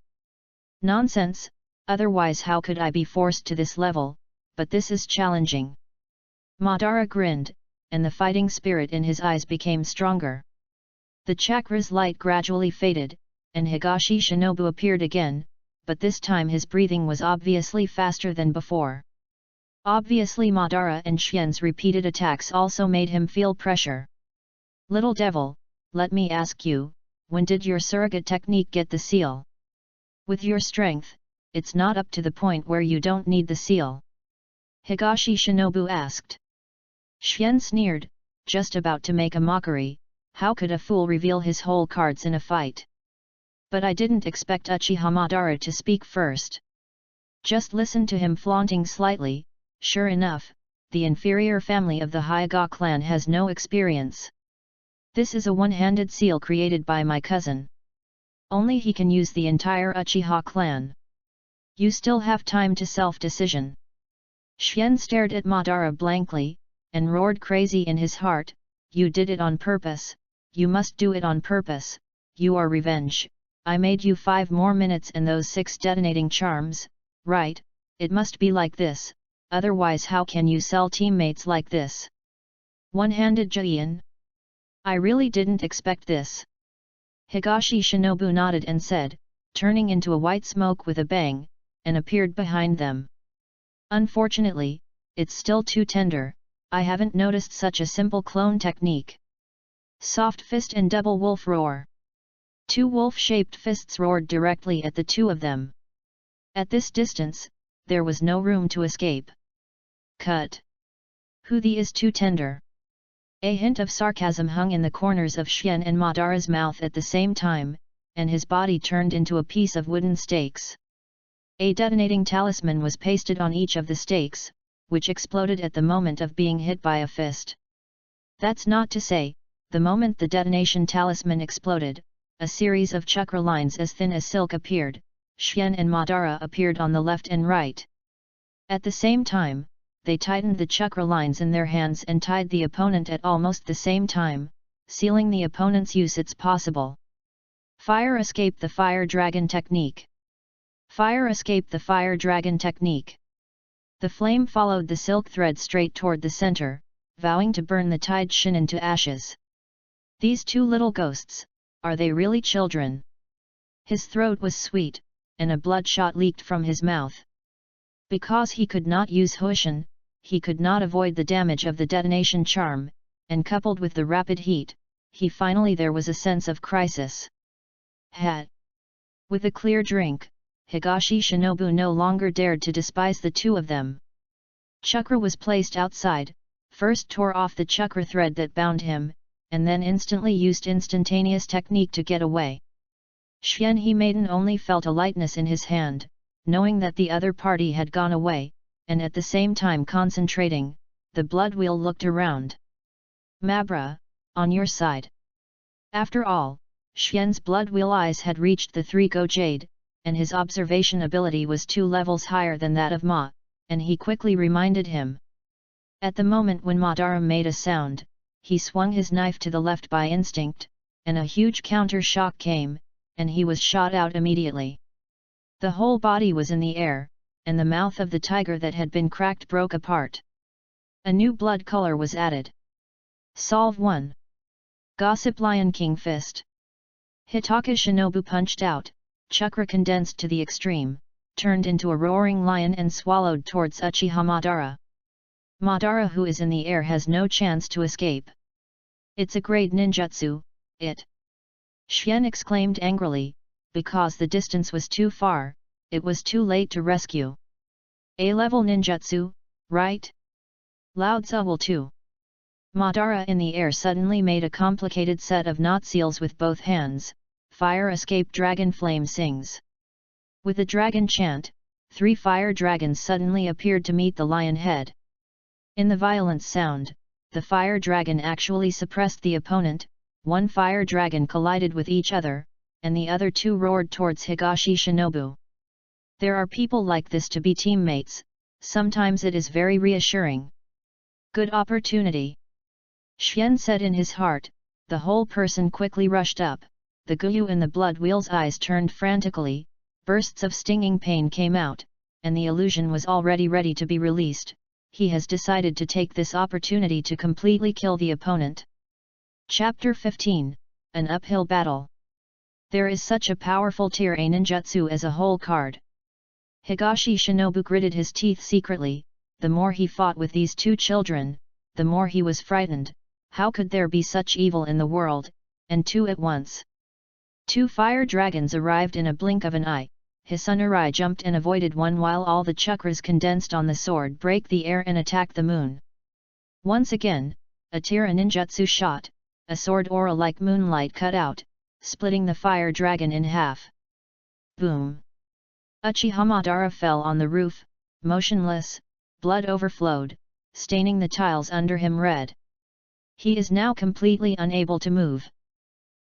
Nonsense, otherwise how could I be forced to this level? but this is challenging. Madara grinned, and the fighting spirit in his eyes became stronger. The chakra's light gradually faded, and Higashi Shinobu appeared again, but this time his breathing was obviously faster than before. Obviously Madara and Xian's repeated attacks also made him feel pressure. Little devil, let me ask you, when did your surrogate technique get the seal? With your strength, it's not up to the point where you don't need the seal. Higashi Shinobu asked. Xian sneered, just about to make a mockery, how could a fool reveal his whole cards in a fight? But I didn't expect Uchiha Madara to speak first. Just listen to him flaunting slightly. Sure enough, the inferior family of the Hyuga clan has no experience. This is a one-handed seal created by my cousin. Only he can use the entire Uchiha clan. You still have time to self-decision. Xian stared at Madara blankly, and roared crazy in his heart, you did it on purpose, you must do it on purpose, you are revenge, I made you 5 more minutes and those 6 detonating charms, right, it must be like this, otherwise how can you sell teammates like this? One-handed Jian? I really didn't expect this. Higashi Shinobu nodded and said, turning into a white smoke with a bang, and appeared behind them. Unfortunately, it's still too tender, I haven't noticed such a simple clone technique. Soft fist and double wolf roar. 2 wolf-shaped fists roared directly at the two of them. At this distance, there was no room to escape. Cut. Huthi is too tender. A hint of sarcasm hung in the corners of Xian and Madara's mouth at the same time, and his body turned into a piece of wooden stakes. A detonating talisman was pasted on each of the stakes, which exploded at the moment of being hit by a fist. That's not to say, the moment the detonation talisman exploded, a series of chakra lines as thin as silk appeared, Xian and Madara appeared on the left and right. At the same time, they tightened the chakra lines in their hands and tied the opponent at almost the same time, sealing the opponent's use it's possible. Fire escape the fire dragon technique. Fire escape the fire dragon technique. The flame followed the silk thread straight toward the center, vowing to burn the tied shinin to ashes. These 2 little ghosts, are they really children? His throat was sweet, and a bloodshot leaked from his mouth. Because he could not use Hushin, he could not avoid the damage of the detonation charm, and coupled with the rapid heat, there was a sense of crisis. Hat. With a clear drink, Higashi Shinobu no longer dared to despise the 2 of them. Chakra was placed outside, first tore off the chakra thread that bound him, and then instantly used instantaneous technique to get away. Xian He Maiden only felt a lightness in his hand, knowing that the other party had gone away, and at the same time concentrating, the blood wheel looked around. Mabra, on your side. After all, Xian's blood wheel eyes had reached the 3-go jade, and his observation ability was 2 levels higher than that of Ma, and he quickly reminded him. At the moment when Madara made a sound, he swung his knife to the left by instinct, and a huge counter shock came, and he was shot out immediately. The whole body was in the air, and the mouth of the tiger that had been cracked broke apart. A new blood color was added. Solve 1. Gossip Lion King Fist. Hitaka Shinobu punched out, chakra condensed to the extreme, turned into a roaring lion and swallowed towards Uchiha Madara. Madara, who is in the air, has no chance to escape. It's a great ninjutsu, it. Xian exclaimed angrily, because the distance was too far, it was too late to rescue. A-level ninjutsu, right? Lao Tzu will too. Madara in the air suddenly made a complicated set of knot seals with both hands. Fire escape dragon flame sings. With a dragon chant, 3 fire dragons suddenly appeared to meet the lion head. In the violent sound, the fire dragon actually suppressed the opponent, 1 fire dragon collided with each other, and the other 2 roared towards Higashi Shinobu. There are people like this to be teammates, sometimes it is very reassuring. Good opportunity. Xian said in his heart, the whole person quickly rushed up. The Guyu in the blood wheel's eyes turned frantically, bursts of stinging pain came out, and the illusion was already ready to be released, he has decided to take this opportunity to completely kill the opponent. Chapter 15, An Uphill Battle. There is such a powerful tier A ninjutsu as a whole card. Higashi Shinobu gritted his teeth secretly. The more he fought with these two children, the more he was frightened. How could there be such evil in the world, and two at once? Two fire dragons arrived in a blink of an eye. Hisanurai jumped and avoided one while all the chakras condensed on the sword break the air and attack the moon. Once again, a tier A ninjutsu shot, a sword aura like moonlight cut out, splitting the fire dragon in half. Boom! Uchiha Madara fell on the roof, motionless. Blood overflowed, staining the tiles under him red. He is now completely unable to move.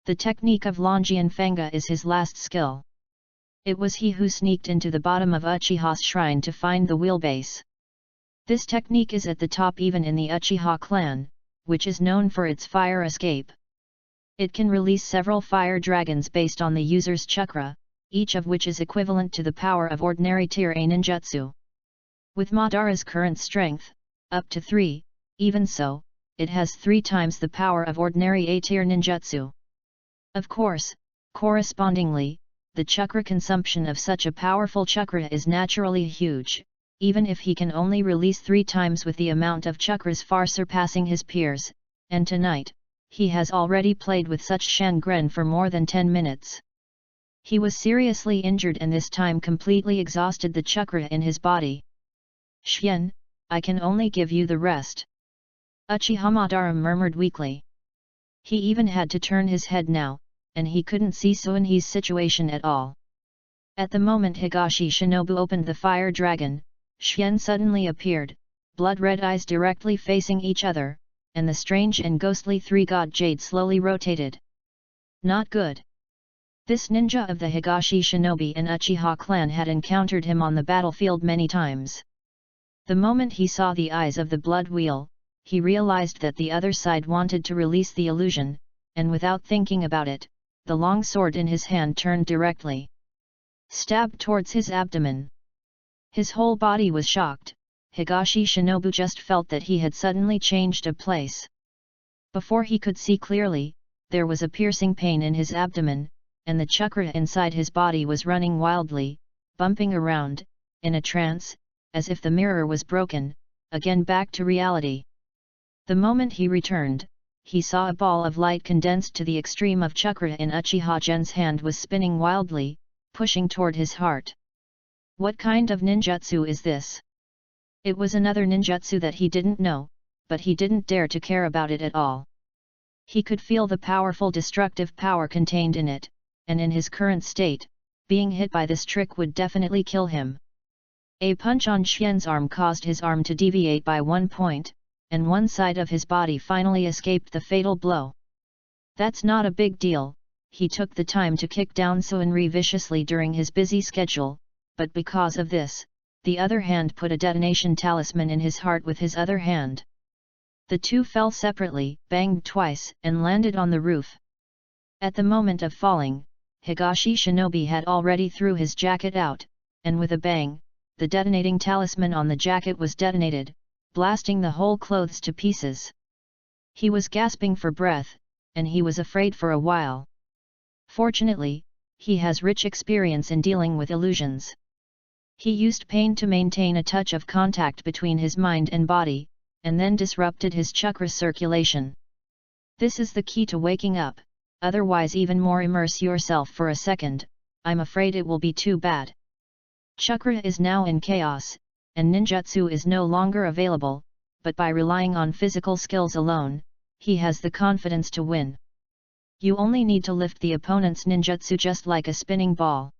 The technique of Longian Fanga is his last skill. It was he who sneaked into the bottom of Uchiha's shrine to find the wheelbase. This technique is at the top even in the Uchiha clan, which is known for its fire escape. It can release several fire dragons based on the user's chakra, each of which is equivalent to the power of ordinary tier A ninjutsu. With Madara's current strength, up to 3, even so, it has 3 times the power of ordinary A-tier ninjutsu. Of course, correspondingly, the chakra consumption of such a powerful chakra is naturally huge, even if he can only release 3 times with the amount of chakras far surpassing his peers, and tonight, he has already played with such Shangren for more than 10 minutes. He was seriously injured and this time completely exhausted the chakra in his body. Xian, I can only give you the rest. Uchiha Madara murmured weakly. He even had to turn his head now, and he couldn't see Suinhe's situation at all. At the moment Higashi Shinobu opened the fire dragon, Xian suddenly appeared, blood-red eyes directly facing each other, and the strange and ghostly three-god jade slowly rotated. Not good. This ninja of the Higashi Shinobi and Uchiha clan had encountered him on the battlefield many times. The moment he saw the eyes of the blood wheel, he realized that the other side wanted to release the illusion, and without thinking about it, the long sword in his hand turned directly. Stabbed towards his abdomen. His whole body was shocked. Higashi Shinobu just felt that he had suddenly changed of place. Before he could see clearly, there was a piercing pain in his abdomen, and the chakra inside his body was running wildly, bumping around, in a trance, as if the mirror was broken, again back to reality. The moment he returned, he saw a ball of light condensed to the extreme of chakra in Uchiha Gen's hand was spinning wildly, pushing toward his heart. What kind of ninjutsu is this? It was another ninjutsu that he didn't know, but he didn't dare to care about it at all. He could feel the powerful destructive power contained in it, and in his current state, being hit by this trick would definitely kill him. A punch on Xian's arm caused his arm to deviate by 1 point, and one side of his body finally escaped the fatal blow. That's not a big deal. He took the time to kick down Suinri viciously during his busy schedule, but because of this, the other hand put a detonation talisman in his heart with his other hand. The two fell separately, banged twice, and landed on the roof. At the moment of falling, Higashi Shinobi had already threw his jacket out, and with a bang, the detonating talisman on the jacket was detonated, blasting the whole clothes to pieces. He was gasping for breath, and he was afraid for a while. Fortunately, he has rich experience in dealing with illusions. He used pain to maintain a touch of contact between his mind and body, and then disrupted his chakra circulation. This is the key to waking up, otherwise even more immerse yourself for a second, I'm afraid it will be too bad. Chakra is now in chaos, and ninjutsu is no longer available, but by relying on physical skills alone, he has the confidence to win. You only need to lift the opponent's ninjutsu just like a spinning ball.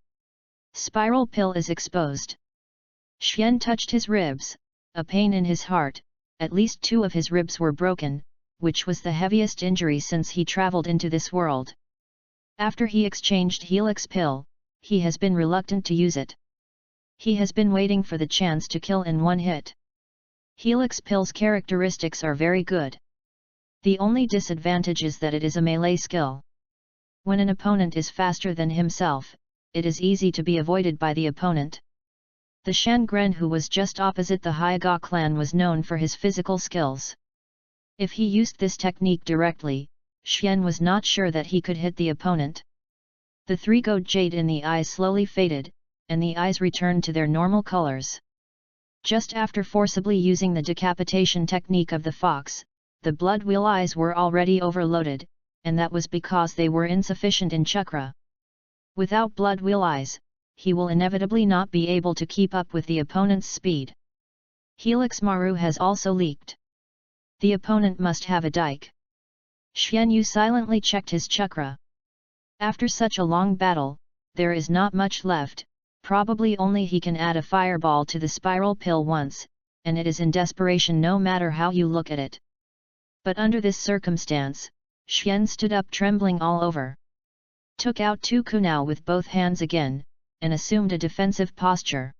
Spiral pill is exposed. Xian touched his ribs, a pain in his heart, at least 2 of his ribs were broken, which was the heaviest injury since he traveled into this world. After he exchanged Helix pill, he has been reluctant to use it. He has been waiting for the chance to kill in one hit. Helix pill's characteristics are very good. The only disadvantage is that it is a melee skill. When an opponent is faster than himself, it is easy to be avoided by the opponent. The Shangren who was just opposite the Hyuga clan was known for his physical skills. If he used this technique directly, Xian was not sure that he could hit the opponent. The three-gold jade in the eyes slowly faded, and the eyes returned to their normal colors. Just after forcibly using the decapitation technique of the fox, the blood wheel eyes were already overloaded, and that was because they were insufficient in chakra. Without blood wheel eyes, he will inevitably not be able to keep up with the opponent's speed. Helix Maru has also leaked. The opponent must have a dike. Xian Yu silently checked his chakra. After such a long battle, there is not much left, probably only he can add a fireball to the spiral pill once, and it is in desperation no matter how you look at it. But under this circumstance, Xian stood up trembling all over. Took out two kunao with both hands again, and assumed a defensive posture.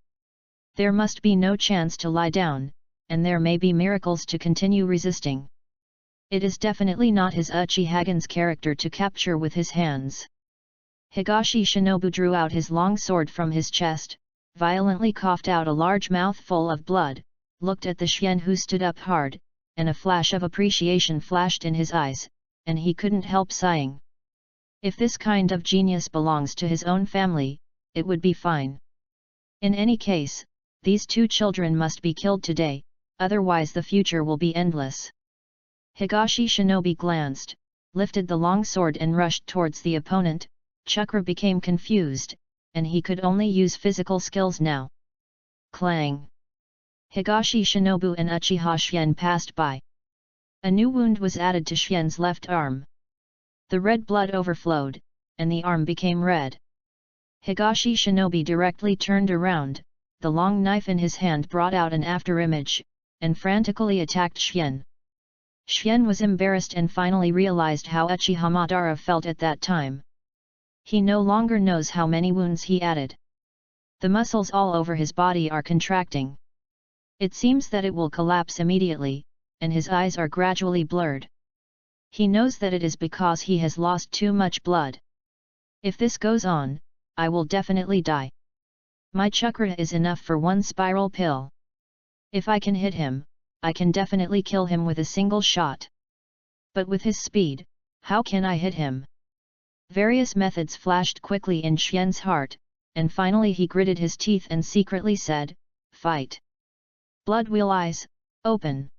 There must be no chance to lie down, and there may be miracles to continue resisting. It is definitely not his Uchihagen's character to capture with his hands. Higashi Shinobu drew out his long sword from his chest, violently coughed out a large mouthful of blood, looked at the Xian who stood up hard, and a flash of appreciation flashed in his eyes, and he couldn't help sighing. If this kind of genius belongs to his own family, it would be fine. In any case, these two children must be killed today, otherwise the future will be endless. Higashi Shinobi glanced, lifted the long sword and rushed towards the opponent. Chakra became confused, and he could only use physical skills now. Clang! Higashi Shinobu and Uchiha Xian passed by. A new wound was added to Xian's left arm. The red blood overflowed, and the arm became red. Higashi Shinobi directly turned around, the long knife in his hand brought out an afterimage, and frantically attacked Xian. Xian was embarrassed and finally realized how Uchiha Madara felt at that time. He no longer knows how many wounds he added. The muscles all over his body are contracting. It seems that it will collapse immediately, and his eyes are gradually blurred. He knows that it is because he has lost too much blood. If this goes on, I will definitely die. My chakra is enough for one spiral pill. If I can hit him, I can definitely kill him with a single shot. But with his speed, how can I hit him? Various methods flashed quickly in Xian's heart, and finally he gritted his teeth and secretly said, "Fight! Blood wheel eyes, open!"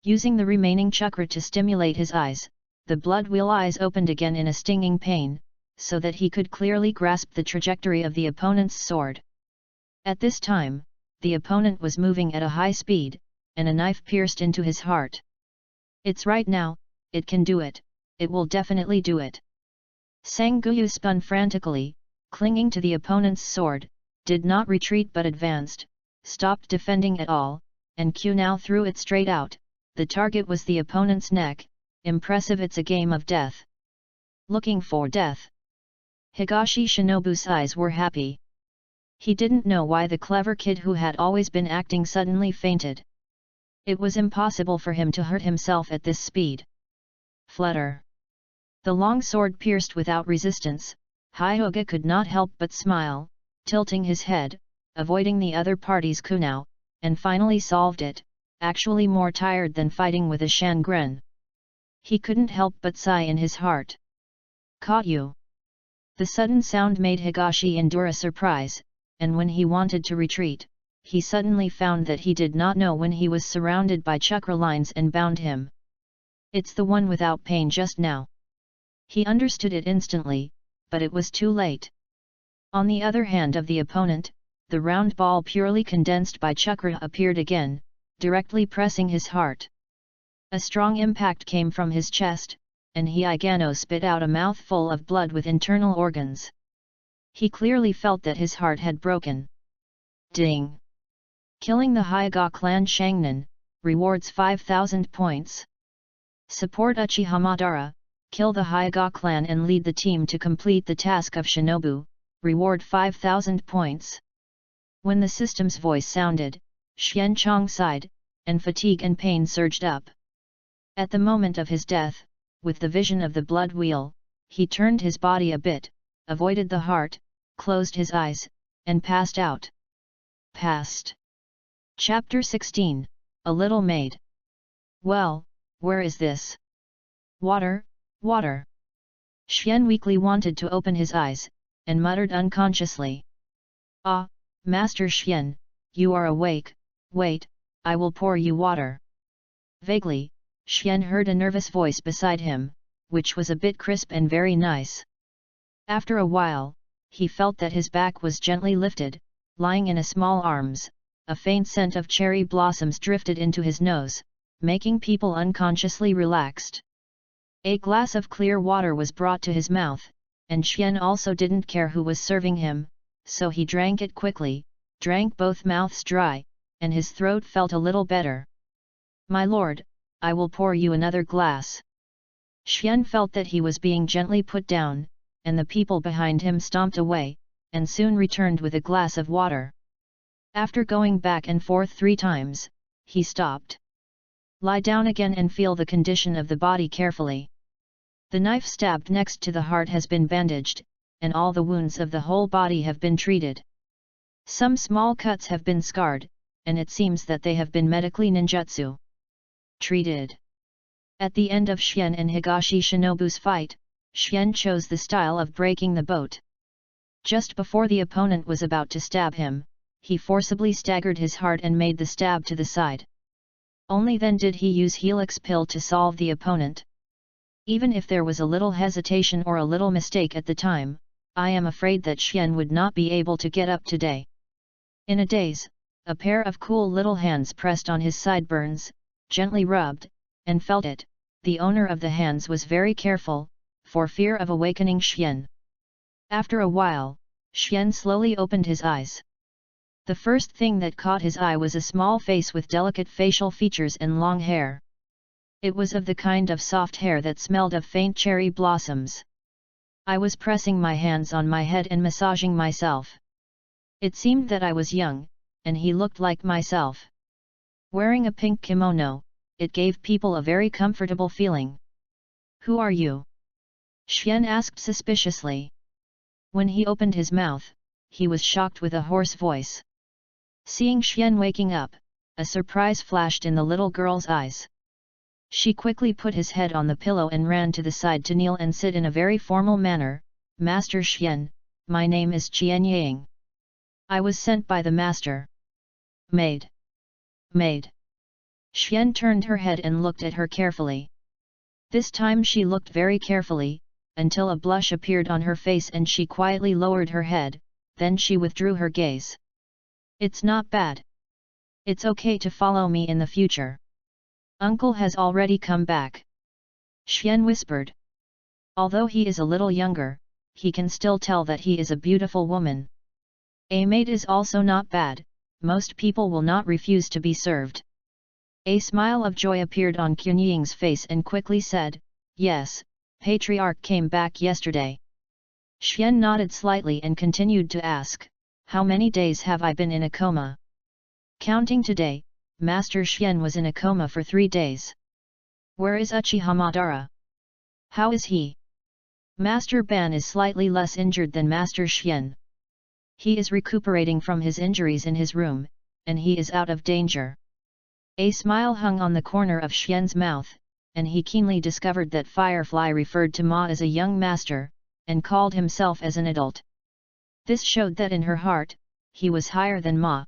Using the remaining chakra to stimulate his eyes, the blood wheel eyes opened again in a stinging pain, so that he could clearly grasp the trajectory of the opponent's sword. At this time, the opponent was moving at a high speed, and a knife pierced into his heart. It's right now, it can do it, it will definitely do it. Sangguyu spun frantically, clinging to the opponent's sword, did not retreat but advanced, stopped defending at all, and Q now threw it straight out. The target was the opponent's neck. Impressive, it's a game of death. Looking for death. Higashi Shinobu's eyes were happy. He didn't know why the clever kid who had always been acting suddenly fainted. It was impossible for him to hurt himself at this speed. Flutter. The long sword pierced without resistance. Hyuga could not help but smile, tilting his head, avoiding the other party's kunao, and finally solved it, actually more tired than fighting with a Shangren. He couldn't help but sigh in his heart. Caught you! The sudden sound made Higashi endure a surprise, and when he wanted to retreat, he suddenly found that he did not know when he was surrounded by chakra lines and bound him. It's the one without pain just now. He understood it instantly, but it was too late. On the other hand of the opponent, the round ball purely condensed by chakra appeared again, directly pressing his heart. A strong impact came from his chest, and Hyuga spit out a mouthful of blood with internal organs. He clearly felt that his heart had broken. Ding! Killing the Hyuga clan Shangnan, rewards 5,000 points. Support Uchiha Madara, kill the Hyuga clan and lead the team to complete the task of Shinobu, reward 5,000 points. When the system's voice sounded, Xian Chong sighed, and fatigue and pain surged up. At the moment of his death, with the vision of the blood wheel, he turned his body a bit, avoided the heart, closed his eyes, and passed out. Past. Chapter 16, A Little Maid. Well, where is this? Water, water. Xian weakly wanted to open his eyes, and muttered unconsciously. Ah, Master Xian, you are awake, wait, I will pour you water. Vaguely, Xian heard a nervous voice beside him, which was a bit crisp and very nice. After a while, he felt that his back was gently lifted, lying in a small arms, a faint scent of cherry blossoms drifted into his nose, making people unconsciously relaxed. A glass of clear water was brought to his mouth, and Xian also didn't care who was serving him, so he drank it quickly, drank both mouths dry, and his throat felt a little better. My lord, I will pour you another glass. Xian felt that he was being gently put down, and the people behind him stomped away, and soon returned with a glass of water. After going back and forth 3 times, he stopped. Lie down again and feel the condition of the body carefully. The knife stabbed next to the heart has been bandaged, and all the wounds of the whole body have been treated. Some small cuts have been scarred, and it seems that they have been medically ninjutsu treated. At the end of Xian and Higashi Shinobu's fight, Xian chose the style of breaking the boat. Just before the opponent was about to stab him, he forcibly staggered his heart and made the stab to the side. Only then did he use Helix Pill to solve the opponent. Even if there was a little hesitation or a little mistake at the time, I am afraid that Xian would not be able to get up today. In a daze, a pair of cool little hands pressed on his sideburns, gently rubbed, and felt it. The owner of the hands was very careful, for fear of awakening Xian. After a while, Xian slowly opened his eyes. The first thing that caught his eye was a small face with delicate facial features and long hair. It was of the kind of soft hair that smelled of faint cherry blossoms. I was pressing my hands on my head and massaging myself. It seemed that I was young, and he looked like myself. Wearing a pink kimono, it gave people a very comfortable feeling. Who are you? Xian asked suspiciously. When he opened his mouth, he was shocked with a hoarse voice. Seeing Xian waking up, a surprise flashed in the little girl's eyes. She quickly put his head on the pillow and ran to the side to kneel and sit in a very formal manner. Master Xian, my name is Qian Yang. I was sent by the master. Maid. Maid. Xian turned her head and looked at her carefully. This time she looked very carefully, until a blush appeared on her face and she quietly lowered her head, then she withdrew her gaze. It's not bad. It's okay to follow me in the future. Uncle has already come back. Xian whispered. Although he is a little younger, he can still tell that he is a beautiful woman. A maid is also not bad, most people will not refuse to be served. A smile of joy appeared on Qian Ying's face and quickly said, yes, Patriarch came back yesterday. Xian nodded slightly and continued to ask, how many days have I been in a coma? Counting today, Master Xian was in a coma for 3 days. Where is Uchiha Madara? How is he? Master Ban is slightly less injured than Master Xian. He is recuperating from his injuries in his room, and he is out of danger. A smile hung on the corner of Xian's mouth, and he keenly discovered that Firefly referred to Ma as a young master, and called himself as an adult. This showed that in her heart, he was higher than Ma.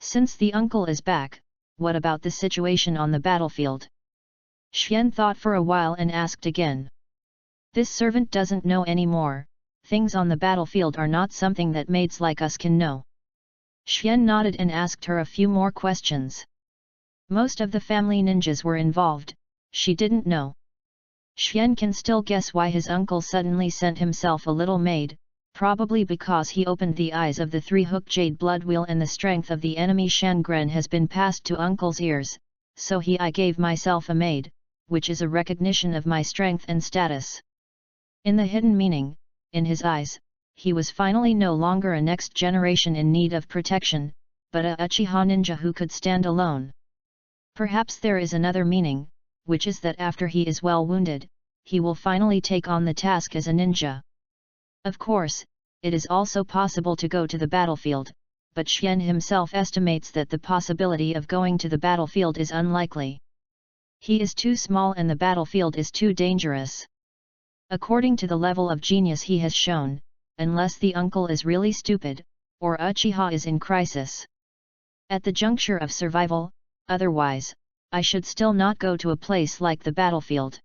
Since the uncle is back, what about the situation on the battlefield? Xian thought for a while and asked again. This servant doesn't know anymore, things on the battlefield are not something that maids like us can know. Xian nodded and asked her a few more questions. Most of the family ninjas were involved, she didn't know. Xian can still guess why his uncle suddenly sent himself a little maid, probably because he opened the eyes of the 3-hook jade blood wheel and the strength of the enemy Shangren has been passed to uncle's ears, so I gave myself a maid, which is a recognition of my strength and status. In the hidden meaning, in his eyes, he was finally no longer a next generation in need of protection, but a Uchiha ninja who could stand alone. Perhaps there is another meaning, which is that after he is well wounded, he will finally take on the task as a ninja. Of course, it is also possible to go to the battlefield, but Xian himself estimates that the possibility of going to the battlefield is unlikely. He is too small and the battlefield is too dangerous. According to the level of genius he has shown, unless the uncle is really stupid, or Uchiha is in crisis. At the juncture of survival, otherwise, I should still not go to a place like the battlefield.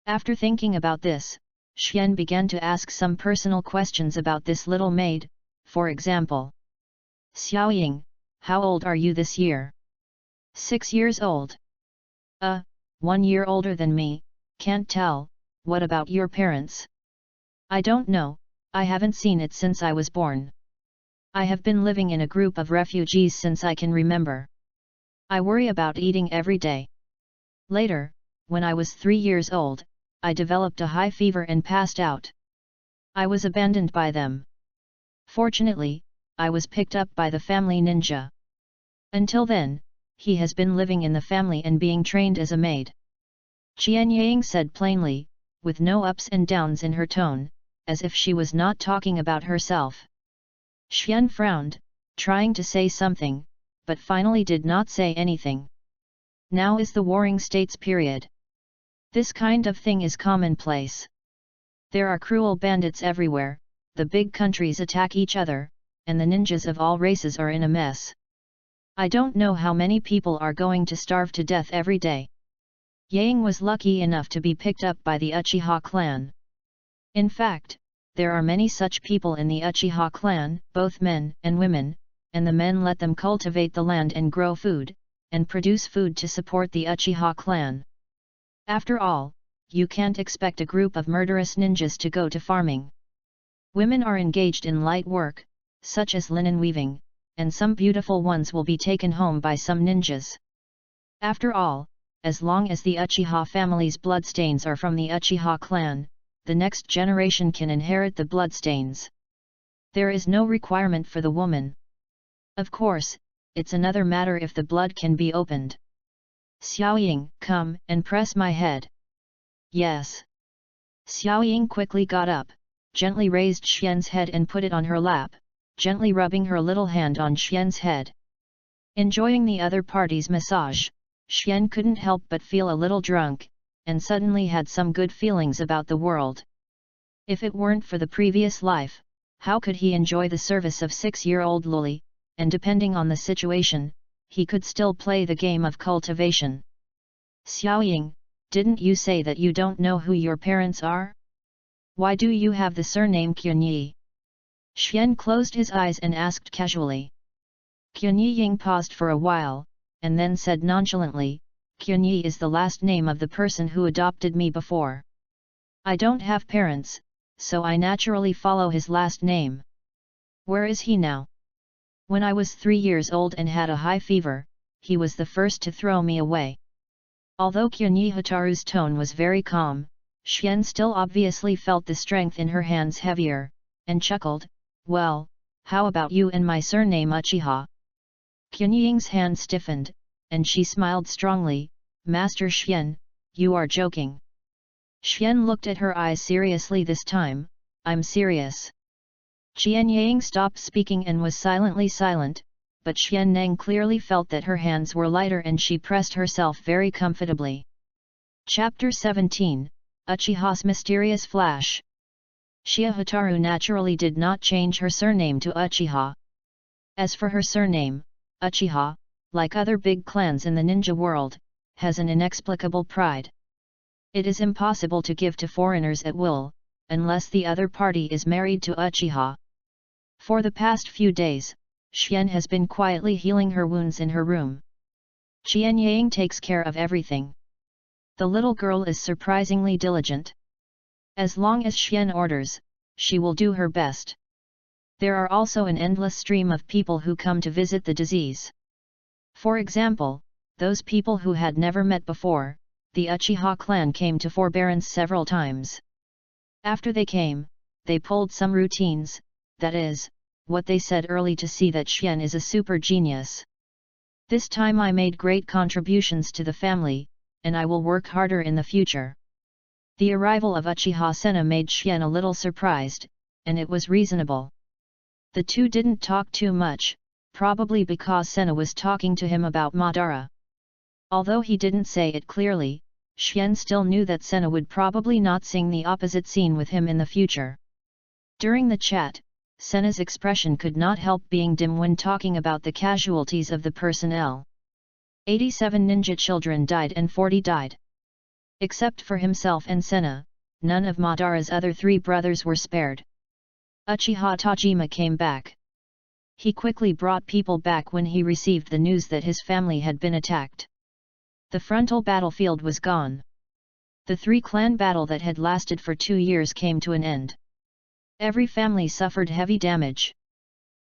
After thinking about this, Xian began to ask some personal questions about this little maid, for example. Xiaoying, how old are you this year? 6 years old. 1 year older than me, can't tell. What about your parents? I don't know, I haven't seen it since I was born. I have been living in a group of refugees since I can remember. I worry about eating every day. Later, when I was 3 years old, I developed a high fever and passed out. I was abandoned by them. Fortunately, I was picked up by the family ninja. Until then, he has been living in the family and being trained as a maid. Qian Yang said plainly, with no ups and downs in her tone, as if she was not talking about herself. Xian frowned, trying to say something, but finally did not say anything. Now is the Warring States period. This kind of thing is commonplace. There are cruel bandits everywhere, the big countries attack each other, and the ninjas of all races are in a mess. I don't know how many people are going to starve to death every day. Yang was lucky enough to be picked up by the Uchiha clan. In fact, there are many such people in the Uchiha clan, both men and women, and the men let them cultivate the land and grow food, and produce food to support the Uchiha clan. After all, you can't expect a group of murderous ninjas to go to farming. Women are engaged in light work, such as linen weaving, and some beautiful ones will be taken home by some ninjas. After all, as long as the Uchiha family's bloodstains are from the Uchiha clan, the next generation can inherit the bloodstains. There is no requirement for the woman. Of course, it's another matter if the blood can be opened. Xiaoying, come and press my head. Yes. Xiaoying quickly got up, gently raised Xian's head and put it on her lap, gently rubbing her little hand on Xian's head. Enjoying the other party's massage, Xian couldn't help but feel a little drunk, and suddenly had some good feelings about the world. If it weren't for the previous life, how could he enjoy the service of 6-year-old Luli, and depending on the situation, he could still play the game of cultivation. Xiaoying, didn't you say that you don't know who your parents are? Why do you have the surname Qianyi? Xian closed his eyes and asked casually. Qianyi paused for a while, and then said nonchalantly, Qianyi is the last name of the person who adopted me before. I don't have parents, so I naturally follow his last name. Where is he now? When I was 3 years old and had a high fever, he was the first to throw me away. Although Qianyi Hataru's tone was very calm, Xian still obviously felt the strength in her hands heavier, and chuckled, well, how about you and my surname Uchiha? Qianying's hand stiffened, and she smiled strongly, Master Xian, you are joking. Xian looked at her eyes seriously this time, I'm serious. Qianying stopped speaking and was silently silent, but Xian Neng clearly felt that her hands were lighter and she pressed herself very comfortably. Chapter 17, Uchiha's Mysterious Flash. Shia Hataru naturally did not change her surname to Uchiha. As for her surname, Uchiha, like other big clans in the ninja world, has an inexplicable pride. It is impossible to give to foreigners at will, unless the other party is married to Uchiha. For the past few days, Xian has been quietly healing her wounds in her room. Qianying takes care of everything. The little girl is surprisingly diligent. As long as Xian orders, she will do her best. There are also an endless stream of people who come to visit the disease. For example, those people who had never met before, the Uchiha clan came to forbearance several times. After they came, they pulled some routines, that is, what they said early to see that Xian is a super genius. This time I made great contributions to the family, and I will work harder in the future. The arrival of Uchiha Senna made Xian a little surprised, and it was reasonable. The two didn't talk too much, probably because Senna was talking to him about Madara. Although he didn't say it clearly, Xian still knew that Senna would probably not sing the opposite scene with him in the future. During the chat, Senna's expression could not help being dim when talking about the casualties of the personnel. 87 ninja children died and 40 died. Except for himself and Senna, none of Madara's other 3 brothers were spared. Uchiha Tajima came back. He quickly brought people back when he received the news that his family had been attacked. The frontal battlefield was gone. The 3-clan battle that had lasted for 2 years came to an end. Every family suffered heavy damage.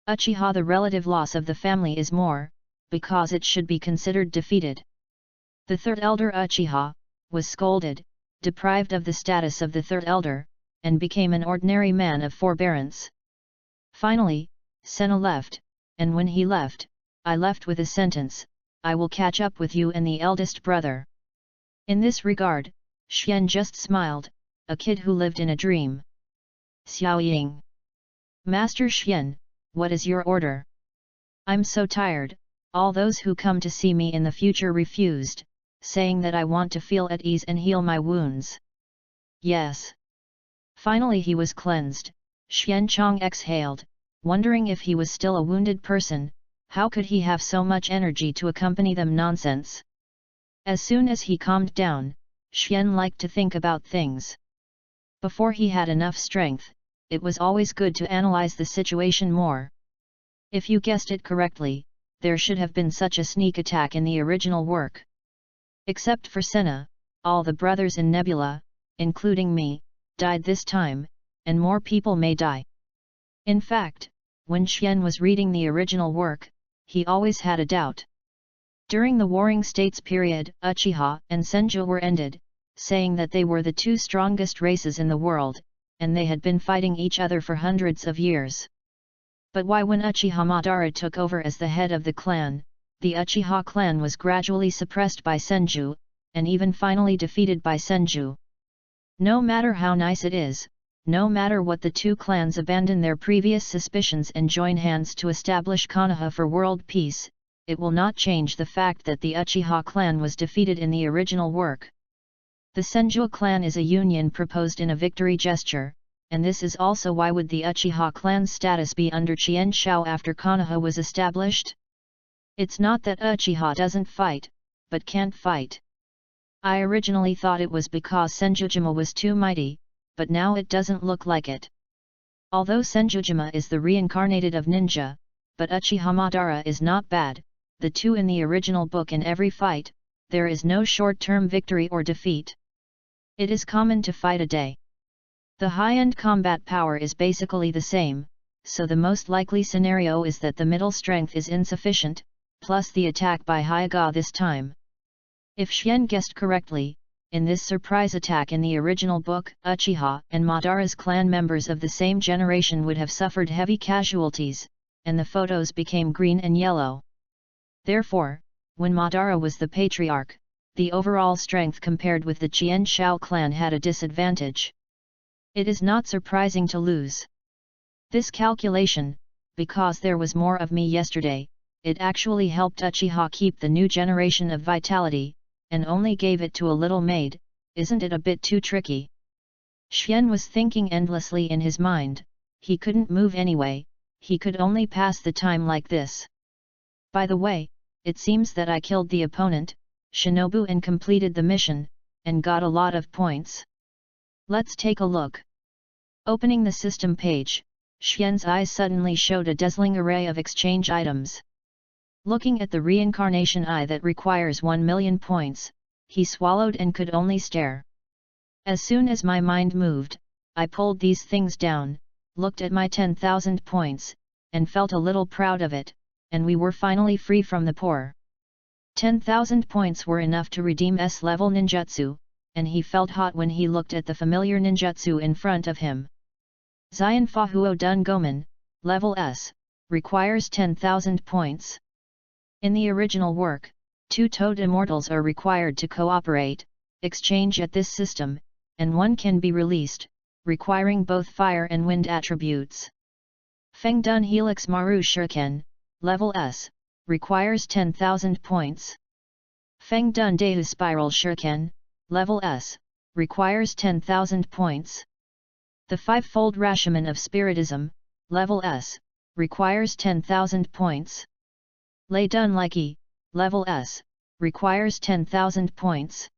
Uchiha, the relative loss of the family is more, because it should be considered defeated. The 3rd elder Uchiha was scolded, deprived of the status of the 3rd elder, and became an ordinary man of forbearance. Finally, Senna left, and when he left, I left with a sentence, "I will catch up with you and the eldest brother." In this regard, Xian just smiled, a kid who lived in a dream. Xiao Ying. Master Xian, what is your order? I'm so tired, all those who come to see me in the future refused, saying that I want to feel at ease and heal my wounds. Yes. Finally he was cleansed. Xian Chong exhaled, wondering if he was still a wounded person. How could he have so much energy to accompany them? Nonsense. As soon as he calmed down, Xian liked to think about things. Before he had enough strength, it was always good to analyze the situation more. If you guessed it correctly, there should have been such a sneak attack in the original work. Except for Senna, all the brothers in Nebula, including me, died this time, and more people may die. In fact, when Xian was reading the original work, he always had a doubt. During the Warring States period, Uchiha and Senju were ended, saying that they were the 2 strongest races in the world, and they had been fighting each other for hundreds of years. But why, when Uchiha Madara took over as the head of the clan, the Uchiha clan was gradually suppressed by Senju, and even finally defeated by Senju? No matter how nice it is, no matter what, the 2 clans abandon their previous suspicions and join hands to establish Konoha for world peace, it will not change the fact that the Uchiha clan was defeated in the original work. The Senju clan is a union proposed in a victory gesture, and this is also why would the Uchiha clan's status be under Qian Shao after Konoha was established? It's not that Uchiha doesn't fight, but can't fight. I originally thought it was because Senjujima was too mighty, but now it doesn't look like it. Although Senjujima is the reincarnated of ninja, but Uchiha Madara is not bad. The 2 in the original book, in every fight, there is no short-term victory or defeat. It is common to fight a day. The high-end combat power is basically the same, so the most likely scenario is that the middle strength is insufficient, plus the attack by Hyuga this time. If Xian guessed correctly, in this surprise attack in the original book, Uchiha and Madara's clan members of the same generation would have suffered heavy casualties, and the photos became green and yellow. Therefore, when Madara was the patriarch, the overall strength compared with the Qian Shao clan had a disadvantage. It is not surprising to lose this calculation, because there was more of me yesterday. It actually helped Uchiha keep the new generation of vitality, and only gave it to a little maid. Isn't it a bit too tricky? Xian was thinking endlessly in his mind. He couldn't move anyway, he could only pass the time like this. By the way, it seems that I killed the opponent, Shinobu, and completed the mission, and got a lot of points. Let's take a look. Opening the system page, Xian's eyes suddenly showed a dazzling array of exchange items. Looking at the reincarnation eye that requires 1 million points, he swallowed and could only stare. As soon as my mind moved, I pulled these things down, looked at my 10,000 points, and felt a little proud of it, and we were finally free from the poor. 10,000 points were enough to redeem S-level ninjutsu, and he felt hot when he looked at the familiar ninjutsu in front of him. Zion Fahuo Dun Gomen, level S, requires 10,000 points. In the original work, 2 Toad Immortals are required to cooperate, exchange at this system, and 1 can be released, requiring both fire and wind attributes. Feng Dun Helix Maru Shuriken, level S, requires 10,000 points. Feng Dun Dehu Spiral Shuriken, level S, requires 10,000 points. The Fivefold Rashomon of Spiritism, level S, requires 10,000 points. Lei Dun Likey, level S, requires 10,000 points.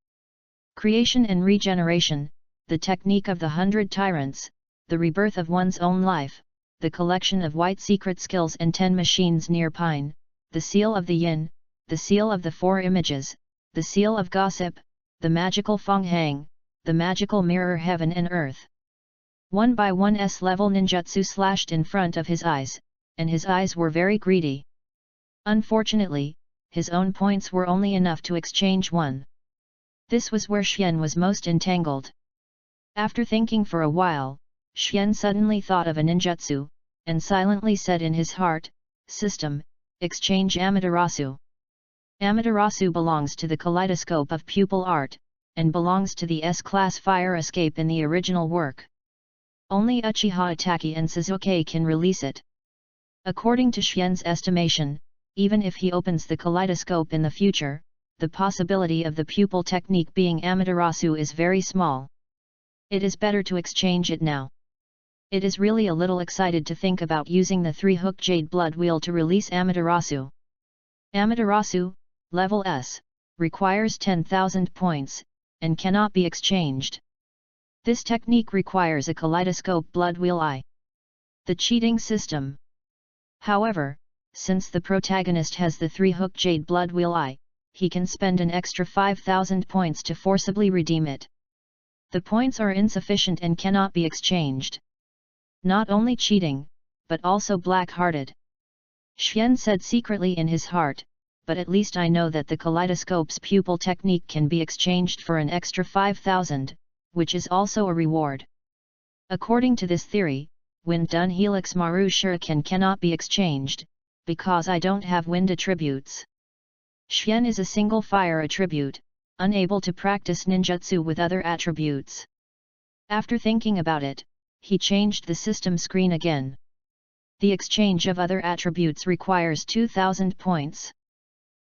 Creation and Regeneration, the Technique of the 100 Tyrants, the Rebirth of One's Own Life, the Collection of White Secret Skills and 10 Machines near Pine, the Seal of the Yin, the Seal of the 4 Images, the Seal of Gossip, the Magical Feng Hang, the Magical Mirror Heaven and Earth. 1 by 1's level ninjutsu slashed in front of his eyes, and his eyes were very greedy. Unfortunately, his own points were only enough to exchange one. This was where Xian was most entangled. After thinking for a while, Xian suddenly thought of a ninjutsu, and silently said in his heart, "System, exchange Amaterasu." Amaterasu belongs to the kaleidoscope of pupil art, and belongs to the S-class fire escape in the original work. Only Uchiha Itachi and Sasuke can release it. According to Xian's estimation, even if he opens the kaleidoscope in the future, the possibility of the pupil technique being Amaterasu is very small. It is better to exchange it now. It is really a little excited to think about using the 3-hook Jade Blood Wheel to release Amaterasu. Amaterasu, level S, requires 10,000 points, and cannot be exchanged. This technique requires a kaleidoscope blood wheel eye. The cheating system. However, since the protagonist has the 3-hook Jade Blood Wheel eye, he can spend an extra 5,000 points to forcibly redeem it. The points are insufficient and cannot be exchanged. Not only cheating, but also black-hearted. Xian said secretly in his heart, but at least I know that the kaleidoscope's pupil technique can be exchanged for an extra 5,000, which is also a reward. According to this theory, Wind Dun Helix Maru Shuriken cannot be exchanged, because I don't have wind attributes. Xian is a single fire attribute, unable to practice ninjutsu with other attributes. After thinking about it, he changed the system screen again. The exchange of other attributes requires 2,000 points.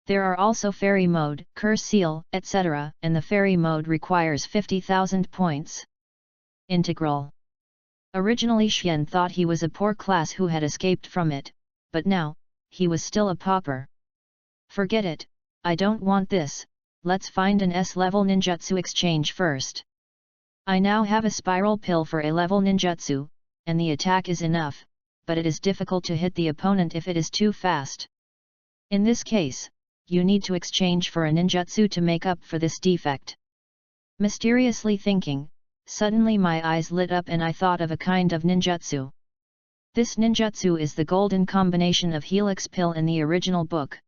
There are also Fairy Mode, Curse Seal, etc., and the Fairy Mode requires 50,000 points. Integral. Originally Xian thought he was a poor class who had escaped from it, but now, he was still a pauper. Forget it, I don't want this, let's find an S-level ninjutsu exchange first. I now have a spiral pill for A-level ninjutsu, and the attack is enough, but it is difficult to hit the opponent if it is too fast. In this case, you need to exchange for a ninjutsu to make up for this defect. Mysteriously thinking, suddenly my eyes lit up and I thought of a kind of ninjutsu. This ninjutsu is the golden combination of Helix Pill in the original book.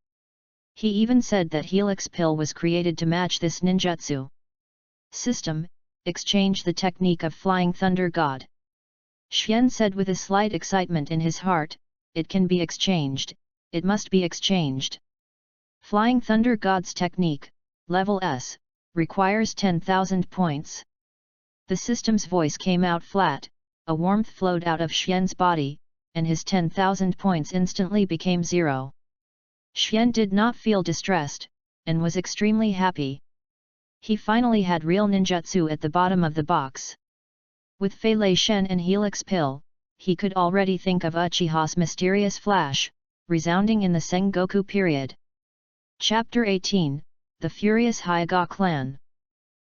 He even said that Helix Pill was created to match this ninjutsu. System, exchange the technique of Flying Thunder God. Xian said with a slight excitement in his heart, it can be exchanged, it must be exchanged. Flying Thunder God's technique, level S, requires 10,000 points. The system's voice came out flat, a warmth flowed out of Xian's body, and his 10,000 points instantly became 0. Xian did not feel distressed, and was extremely happy. He finally had real ninjutsu at the bottom of the box. With Fei Lei Shen and Helix Pill, he could already think of Uchiha's mysterious flash, resounding in the Sengoku period. Chapter 18, The Furious Hyuga Clan.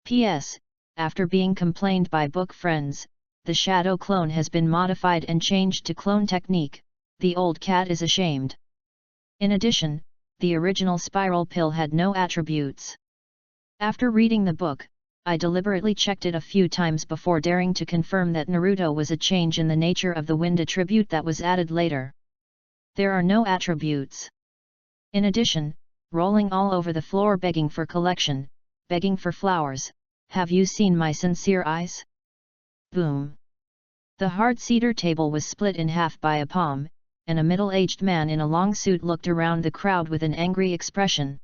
P.S. After being complained by book friends, the shadow clone has been modified and changed to clone technique, the old cat is ashamed. In addition, the original spiral pill had no attributes. After reading the book, I deliberately checked it a few times before daring to confirm that Naruto was a change in the nature of the wind attribute that was added later. There are no attributes. In addition, rolling all over the floor begging for collection, begging for flowers, have you seen my sincere eyes? Boom! The hard cedar table was split in half by a palm, and a middle-aged man in a long suit looked around the crowd with an angry expression.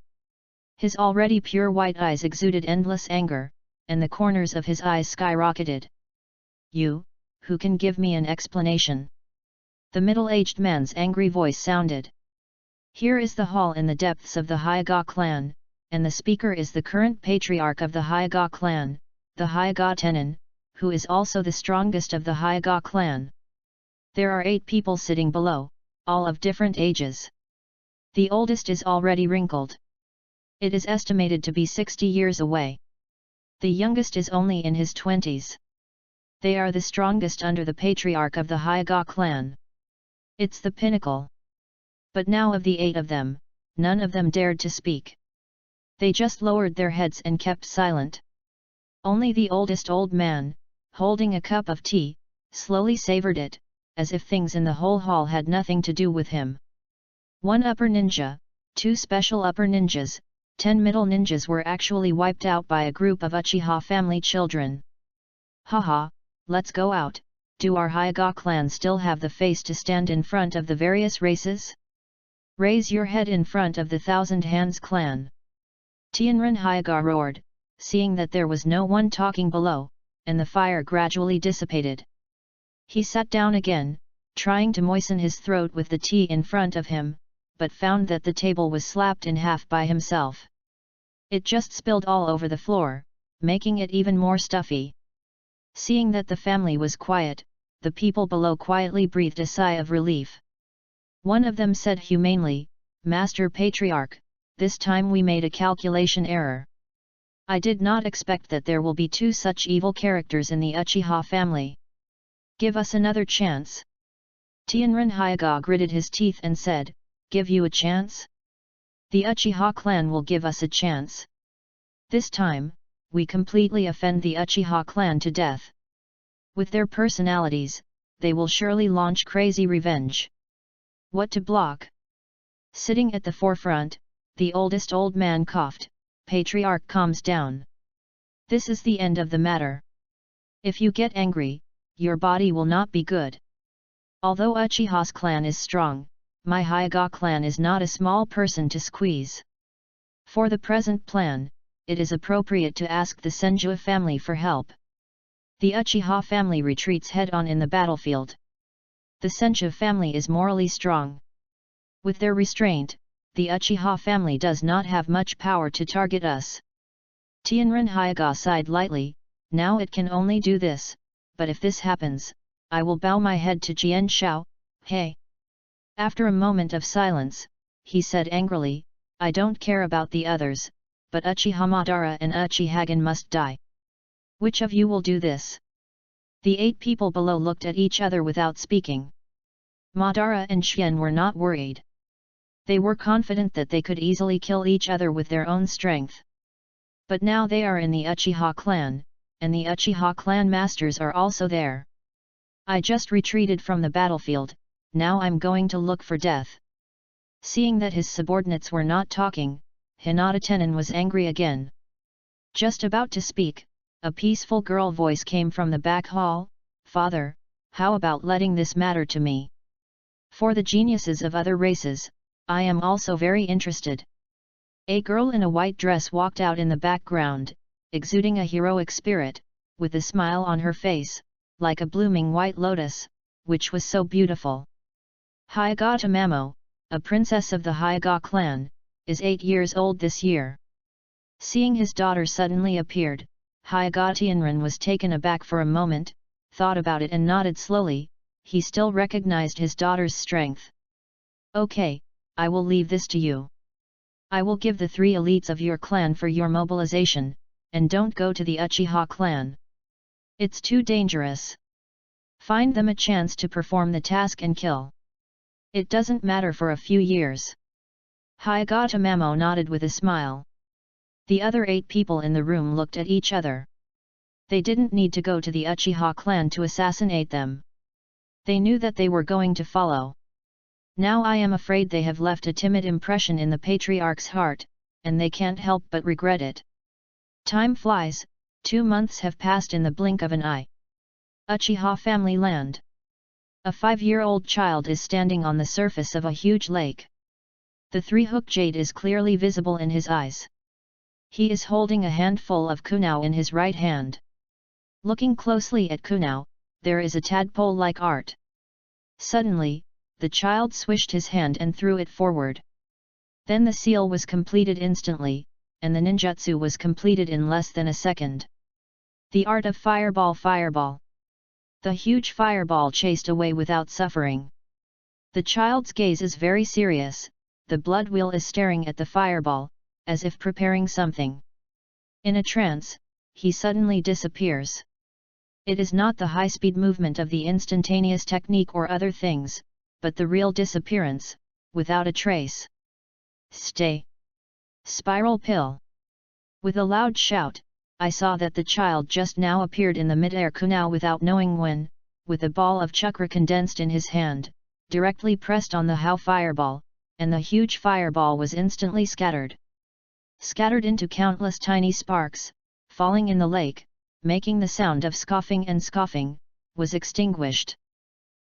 His already pure white eyes exuded endless anger, and the corners of his eyes skyrocketed. You, who can give me an explanation? The middle-aged man's angry voice sounded. Here is the hall in the depths of the Hyuga clan, and the speaker is the current patriarch of the Hyuga clan, the Hyuga Tenin, who is also the strongest of the Hyuga clan. There are 8 people sitting below, all of different ages. The oldest is already wrinkled. It is estimated to be 60 years away. The youngest is only in his 20s. They are the strongest under the patriarch of the Hyuga clan. It's the pinnacle. But now of the 8 of them, none of them dared to speak. They just lowered their heads and kept silent. Only the oldest old man, holding a cup of tea, slowly savored it, as if things in the whole hall had nothing to do with him. 1 upper ninja, 2 special upper ninjas, 10 middle ninjas were actually wiped out by a group of Uchiha family children. Haha, let's go out. Do our Hyuga clan still have the face to stand in front of the various races? Raise your head in front of the Thousand Hands clan. Tianren Hyuga roared, seeing that there was no one talking below, and the fire gradually dissipated. He sat down again, trying to moisten his throat with the tea in front of him, but found that the table was slapped in half by himself. It just spilled all over the floor, making it even more stuffy. Seeing that the family was quiet, the people below quietly breathed a sigh of relief. One of them said humanely, "Master Patriarch, this time we made a calculation error. I did not expect that there will be 2 such evil characters in the Uchiha family. Give us another chance." Tianren Hyuga gritted his teeth and said, "Give you a chance? The Uchiha clan will give us a chance. This time, we completely offend the Uchiha clan to death. With their personalities, they will surely launch crazy revenge. What to block?" Sitting at the forefront, the oldest old man coughed. "Patriarch, calms down. This is the end of the matter. If you get angry, your body will not be good. Although Uchiha's clan is strong, my Hyuga clan is not a small person to squeeze. For the present plan, it is appropriate to ask the Senju family for help. The Uchiha family retreats head-on in the battlefield. The Senju family is morally strong. With their restraint, the Uchiha family does not have much power to target us." Tianren Hyuga sighed lightly. "Now it can only do this, but if this happens, I will bow my head to Jian Shao. Hey!" After a moment of silence, he said angrily, "I don't care about the others, but Uchiha Madara and Uchihagen must die. Which of you will do this?" The 8 people below looked at each other without speaking. Madara and Xian were not worried. They were confident that they could easily kill each other with their own strength. But now they are in the Uchiha clan, and the Uchiha clan masters are also there. "I just retreated from the battlefield, now I'm going to look for death." Seeing that his subordinates were not talking, Hinata Tenin was angry again. Just about to speak, a peaceful girl voice came from the back hall, "Father, how about letting this matter to me? For the geniuses of other races, I am also very interested." A girl in a white dress walked out in the background, exuding a heroic spirit, with a smile on her face, like a blooming white lotus, which was so beautiful. Hyuga Tamamo, a princess of the Hyuga clan, is 8 years old this year. Seeing his daughter suddenly appeared, Hyuga Tianren was taken aback for a moment, thought about it and nodded slowly. He still recognized his daughter's strength. "Okay, I will leave this to you. I will give the 3 elites of your clan for your mobilization, and don't go to the Uchiha clan. It's too dangerous. Find them a chance to perform the task and kill. It doesn't matter for a few years." Hyuga Tamamo nodded with a smile. The other 8 people in the room looked at each other. They didn't need to go to the Uchiha clan to assassinate them. They knew that they were going to follow. Now I am afraid they have left a timid impression in the patriarch's heart, and they can't help but regret it. Time flies, 2 months have passed in the blink of an eye. Uchiha family land. A 5-year-old child is standing on the surface of a huge lake. The 3-hook jade is clearly visible in his eyes. He is holding a handful of kunao in his right hand. Looking closely at kunao, there is a tadpole-like art. Suddenly, the child swished his hand and threw it forward. Then the seal was completed instantly, and the ninjutsu was completed in less than a second. The art of fireball. The huge fireball chased away without suffering. The child's gaze is very serious, the blood wheel is staring at the fireball, as if preparing something. In a trance, he suddenly disappears. It is not the high-speed movement of the instantaneous technique or other things, but the real disappearance, without a trace. Stay! Spiral pill! With a loud shout, I saw that the child just now appeared in the mid-air kunao without knowing when, with a ball of chakra condensed in his hand, directly pressed on the Hao fireball, and the huge fireball was instantly scattered. Scattered into countless tiny sparks, falling in the lake, making the sound of scoffing and scoffing, was extinguished.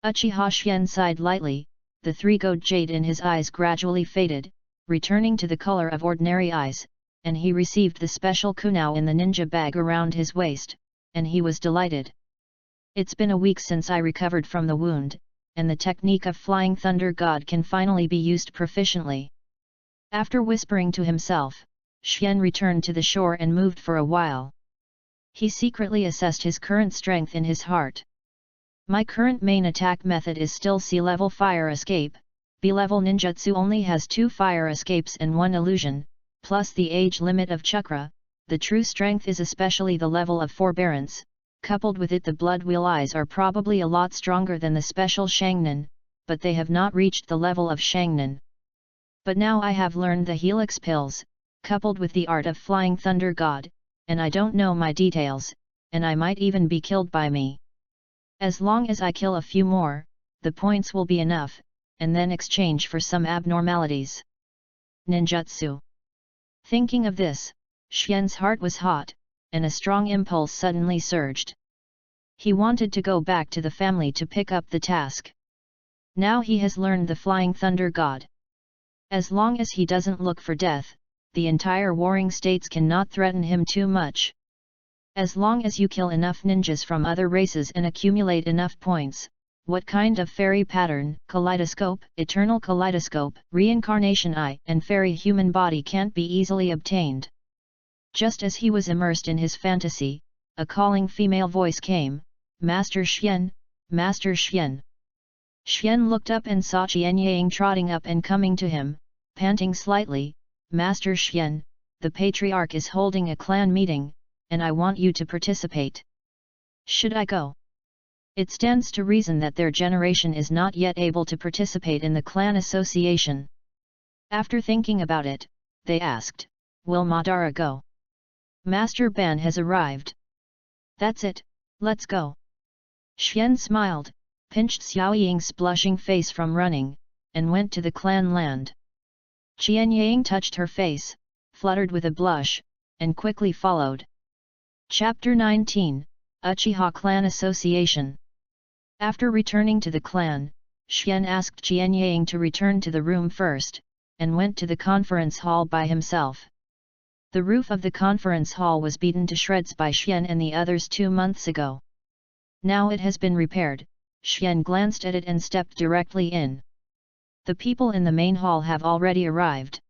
Uchiha Xian sighed lightly, the three-gold jade in his eyes gradually faded, returning to the color of ordinary eyes, and he received the special kunao in the ninja bag around his waist, and he was delighted. It's been a week since I recovered from the wound, and the technique of Flying Thunder God can finally be used proficiently. After whispering to himself, Xian returned to the shore and moved for a while. He secretly assessed his current strength in his heart. My current main attack method is still C-level fire escape, B-level ninjutsu only has 2 fire escapes and 1 illusion, plus the age limit of chakra. The true strength is especially the level of forbearance, coupled with it the blood wheel eyes are probably a lot stronger than the special Shangnan, but they have not reached the level of Shangnan. But now I have learned the helix pills, coupled with the art of Flying Thunder God, and I don't know my details, and I might even be killed by me. As long as I kill a few more, the points will be enough, and then exchange for some abnormalities. Ninjutsu. Thinking of this, Xian's heart was hot, and a strong impulse suddenly surged. He wanted to go back to the family to pick up the task. Now he has learned the Flying Thunder God. As long as he doesn't look for death, the entire warring states cannot threaten him too much. As long as you kill enough ninjas from other races and accumulate enough points, what kind of fairy pattern, kaleidoscope, eternal kaleidoscope, reincarnation eye and fairy human body can't be easily obtained. Just as he was immersed in his fantasy, a calling female voice came, Master Xian, Master Xian. Xian looked up and saw Qianyang trotting up and coming to him, panting slightly, Master Xian, the patriarch is holding a clan meeting, and I want you to participate. Should I go? It stands to reason that their generation is not yet able to participate in the clan association. After thinking about it, they asked, will Madara go? Master Ban has arrived. That's it, let's go. Xian smiled, pinched Xiaoying's blushing face from running, and went to the clan land. Qianyang touched her face, fluttered with a blush, and quickly followed. Chapter 19, Uchiha Clan Association. After returning to the clan, Xian asked Qianyang to return to the room first, and went to the conference hall by himself. The roof of the conference hall was beaten to shreds by Xian and the others 2 months ago. Now it has been repaired. Xian glanced at it and stepped directly in. The people in the main hall have already arrived.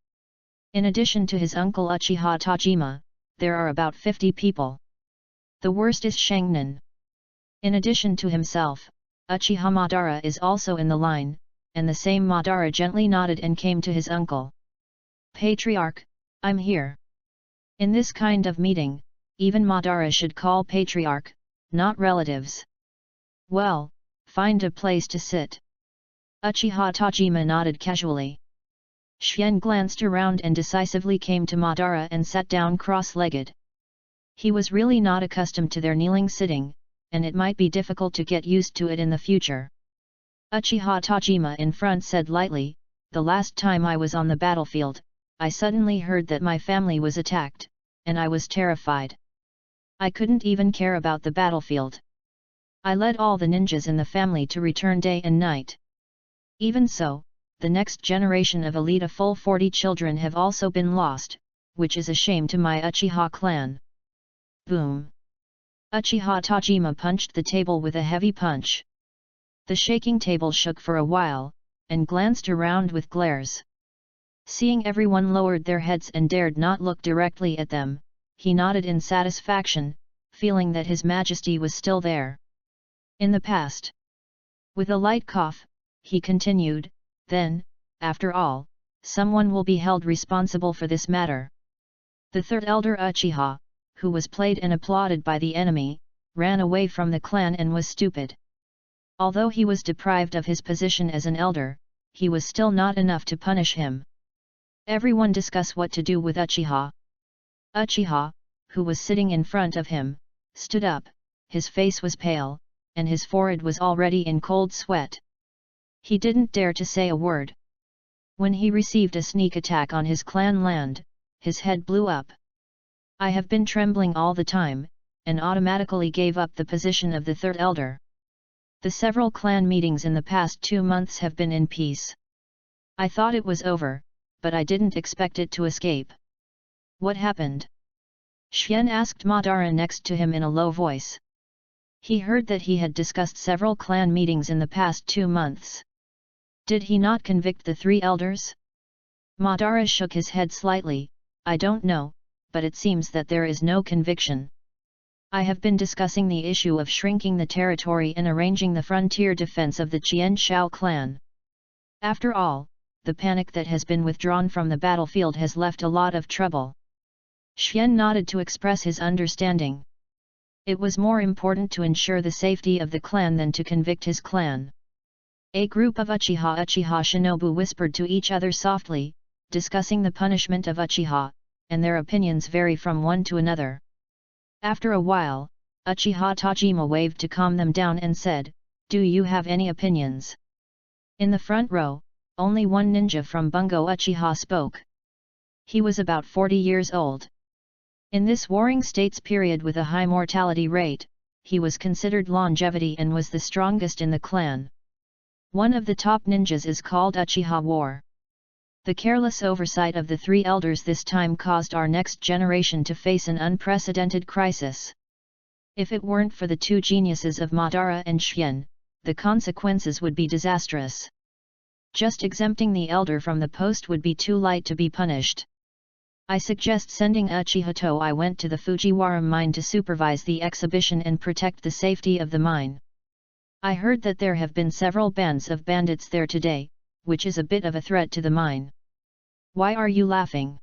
In addition to his uncle Uchiha Tajima, there are about 50 people. The worst is Shangnan. In addition to himself, Uchiha Madara is also in the line, and the same Madara gently nodded and came to his uncle. Patriarch, I'm here. In this kind of meeting, even Madara should call Patriarch, not relatives. Well, find a place to sit. Uchiha Tajima nodded casually. Xian glanced around and decisively came to Madara and sat down cross-legged. He was really not accustomed to their kneeling sitting, and it might be difficult to get used to it in the future. Uchiha Tajima in front said lightly, the last time I was on the battlefield, I suddenly heard that my family was attacked, and I was terrified. I couldn't even care about the battlefield. I led all the ninjas in the family to return day and night. Even so, the next generation of elite a full 40 children have also been lost, which is a shame to my Uchiha clan. Boom! Uchiha Tajima punched the table with a heavy punch. The shaking table shook for a while, and glanced around with glares. Seeing everyone lowered their heads and dared not look directly at them, he nodded in satisfaction, feeling that His Majesty was still there. In the past. With a light cough, he continued, then, after all, someone will be held responsible for this matter. The third elder Uchiha, who was played and applauded by the enemy, ran away from the clan and was stupid. Although he was deprived of his position as an elder, he was still not enough to punish him. Everyone discussed what to do with Uchiha. Uchiha, who was sitting in front of him, stood up, his face was pale, and his forehead was already in cold sweat. He didn't dare to say a word. When he received a sneak attack on his clan land, his head blew up. I have been trembling all the time, and automatically gave up the position of the third elder. The several clan meetings in the past 2 months have been in peace. I thought it was over, but I didn't expect it to escape. What happened? Xian asked Madara next to him in a low voice. He heard that he had discussed several clan meetings in the past 2 months. Did he not convict the 3 elders? Madara shook his head slightly. I don't know, but it seems that there is no conviction. I have been discussing the issue of shrinking the territory and arranging the frontier defense of the Qian Shao clan. After all, the panic that has been withdrawn from the battlefield has left a lot of trouble. Xian nodded to express his understanding. It was more important to ensure the safety of the clan than to convict his clan. A group of Uchiha Shinobu whispered to each other softly, discussing the punishment of Uchiha, and their opinions vary from one to another. After a while, Uchiha Tajima waved to calm them down and said, "Do you have any opinions?" In the front row, only one ninja from Bungo Uchiha spoke. He was about 40 years old. In this warring states period with a high mortality rate, he was considered longevity and was the strongest in the clan. One of the top ninjas is called Uchiha War. The careless oversight of the 3 elders this time caused our next generation to face an unprecedented crisis. If it weren't for the 2 geniuses of Madara and Xian, the consequences would be disastrous. Just exempting the elder from the post would be too light to be punished. I suggest sending Uchiha Toi went to the Fujiwara mine to supervise the exhibition and protect the safety of the mine. I heard that there have been several bands of bandits there today, which is a bit of a threat to the mine. Why are you laughing?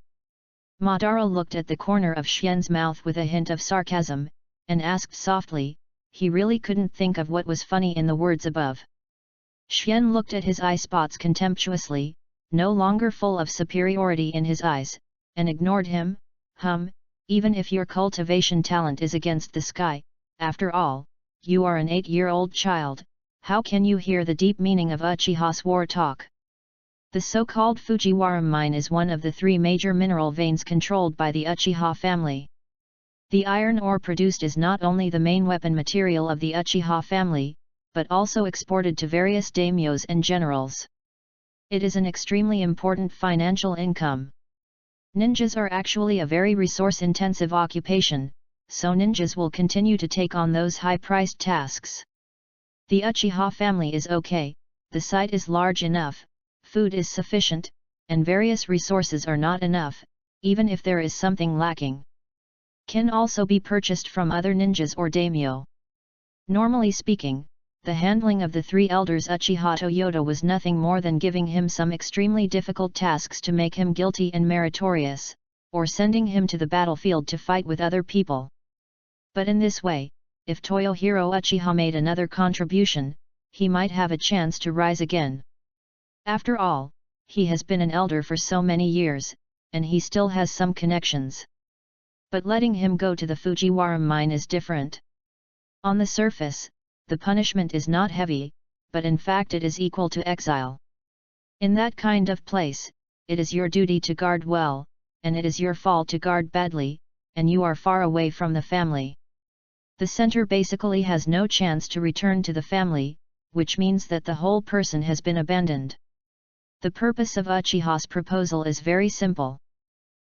Madara looked at the corner of Xian's mouth with a hint of sarcasm, and asked softly. He really couldn't think of what was funny in the words above. Xian looked at his eye spots contemptuously, no longer full of superiority in his eyes, and ignored him. Even if your cultivation talent is against the sky, after all, you are an 8-year-old child, how can you hear the deep meaning of Uchiha's war talk? The so-called Fujiwara mine is one of the 3 major mineral veins controlled by the Uchiha family. The iron ore produced is not only the main weapon material of the Uchiha family, but also exported to various daimyos and generals. It is an extremely important financial income. Ninjas are actually a very resource-intensive occupation, so ninjas will continue to take on those high-priced tasks. The Uchiha family is okay, the site is large enough, food is sufficient, and various resources are not enough, even if there is something lacking. Can also be purchased from other ninjas or daimyo. Normally speaking, the handling of the 3 elders Uchiha Toyota was nothing more than giving him some extremely difficult tasks to make him guilty and meritorious, or sending him to the battlefield to fight with other people. But in this way, if Toyohiro Uchiha made another contribution, he might have a chance to rise again. After all, he has been an elder for so many years, and he still has some connections. But letting him go to the Fujiwara mine is different. On the surface, the punishment is not heavy, but in fact it is equal to exile. In that kind of place, it is your duty to guard well, and it is your fault to guard badly, and you are far away from the family. The center basically has no chance to return to the family, which means that the whole person has been abandoned. The purpose of Uchiha's proposal is very simple.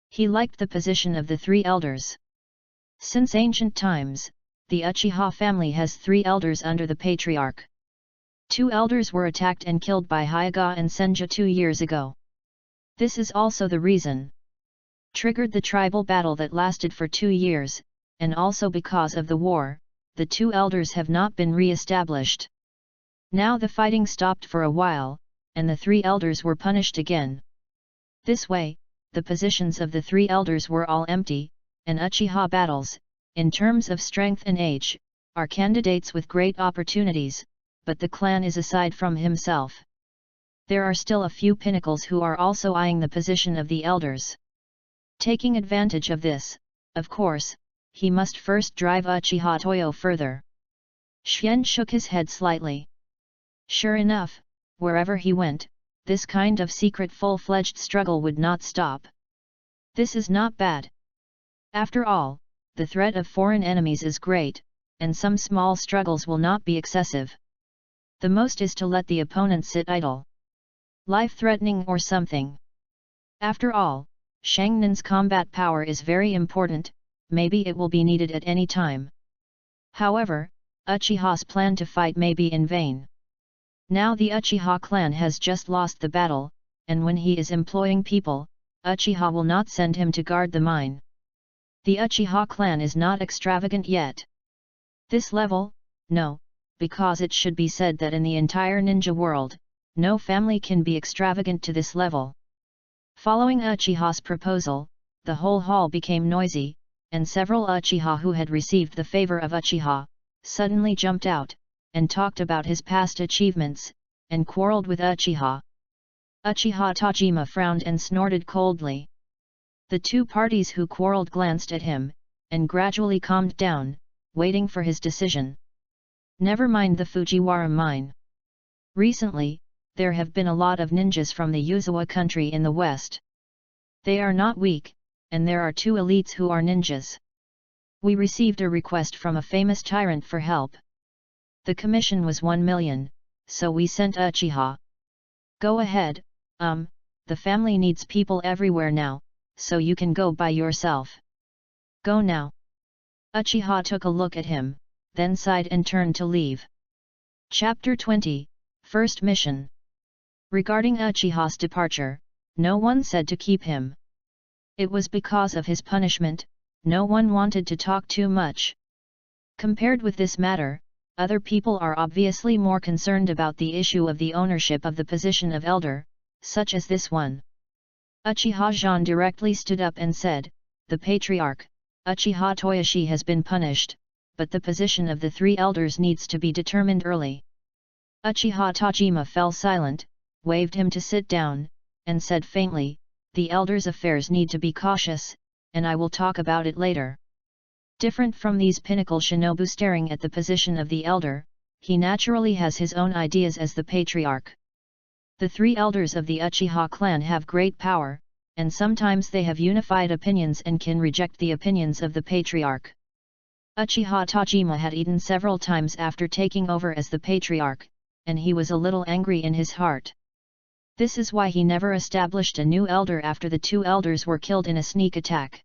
He liked the position of the 3 elders. Since ancient times, the Uchiha family has 3 elders under the patriarch. 2 elders were attacked and killed by Hyaga and Senja 2 years ago. This is also the reason triggered the tribal battle that lasted for 2 years, and also because of the war, the 2 elders have not been re-established. Now the fighting stopped for a while, and the 3 elders were punished again. This way, the positions of the 3 elders were all empty, and Uchiha battles, in terms of strength and age, are candidates with great opportunities, but the clan is aside from himself. There are still a few pinnacles who are also eyeing the position of the elders. Taking advantage of this, of course, he must first drive Uchiha Toyo further. Xian shook his head slightly. Sure enough, wherever he went, this kind of secret full-fledged struggle would not stop. This is not bad. After all, the threat of foreign enemies is great, and some small struggles will not be excessive. The most is to let the opponent sit idle. Life-threatening or something. After all, Shangnin's combat power is very important, maybe it will be needed at any time. However, Uchiha's plan to fight may be in vain. Now the Uchiha clan has just lost the battle, and when he is employing people, Uchiha will not send him to guard the mine. The Uchiha clan is not extravagant yet. This level, no, because it should be said that in the entire ninja world, no family can be extravagant to this level. Following Uchiha's proposal, the whole hall became noisy, and several Uchiha who had received the favor of Uchiha, suddenly jumped out, and talked about his past achievements, and quarreled with Uchiha. Uchiha Tajima frowned and snorted coldly. The 2 parties who quarreled glanced at him, and gradually calmed down, waiting for his decision. Never mind the Fujiwara mine. Recently, there have been a lot of ninjas from the Yuzawa country in the west. They are not weak, and there are 2 elites who are ninjas. We received a request from a famous tyrant for help. The commission was 1 million, so we sent Uchiha. Go ahead, the family needs people everywhere now, so you can go by yourself. Go now. Uchiha took a look at him, then sighed and turned to leave. Chapter 20, First Mission. Regarding Uchiha's departure, no one said to keep him. It was because of his punishment, no one wanted to talk too much. Compared with this matter, other people are obviously more concerned about the issue of the ownership of the position of elder, such as this one. Uchiha Jean directly stood up and said, "The patriarch, Uchiha Toyoshi has been punished, but the position of the 3 elders needs to be determined early." Uchiha Tajima fell silent, waved him to sit down, and said faintly, "The elders' affairs need to be cautious, and I will talk about it later." Different from these pinnacle shinobu staring at the position of the elder, he naturally has his own ideas as the patriarch. The 3 elders of the Uchiha clan have great power, and sometimes they have unified opinions and can reject the opinions of the patriarch. Uchiha Tajima had eaten several times after taking over as the patriarch, and he was a little angry in his heart. This is why he never established a new elder after the 2 elders were killed in a sneak attack.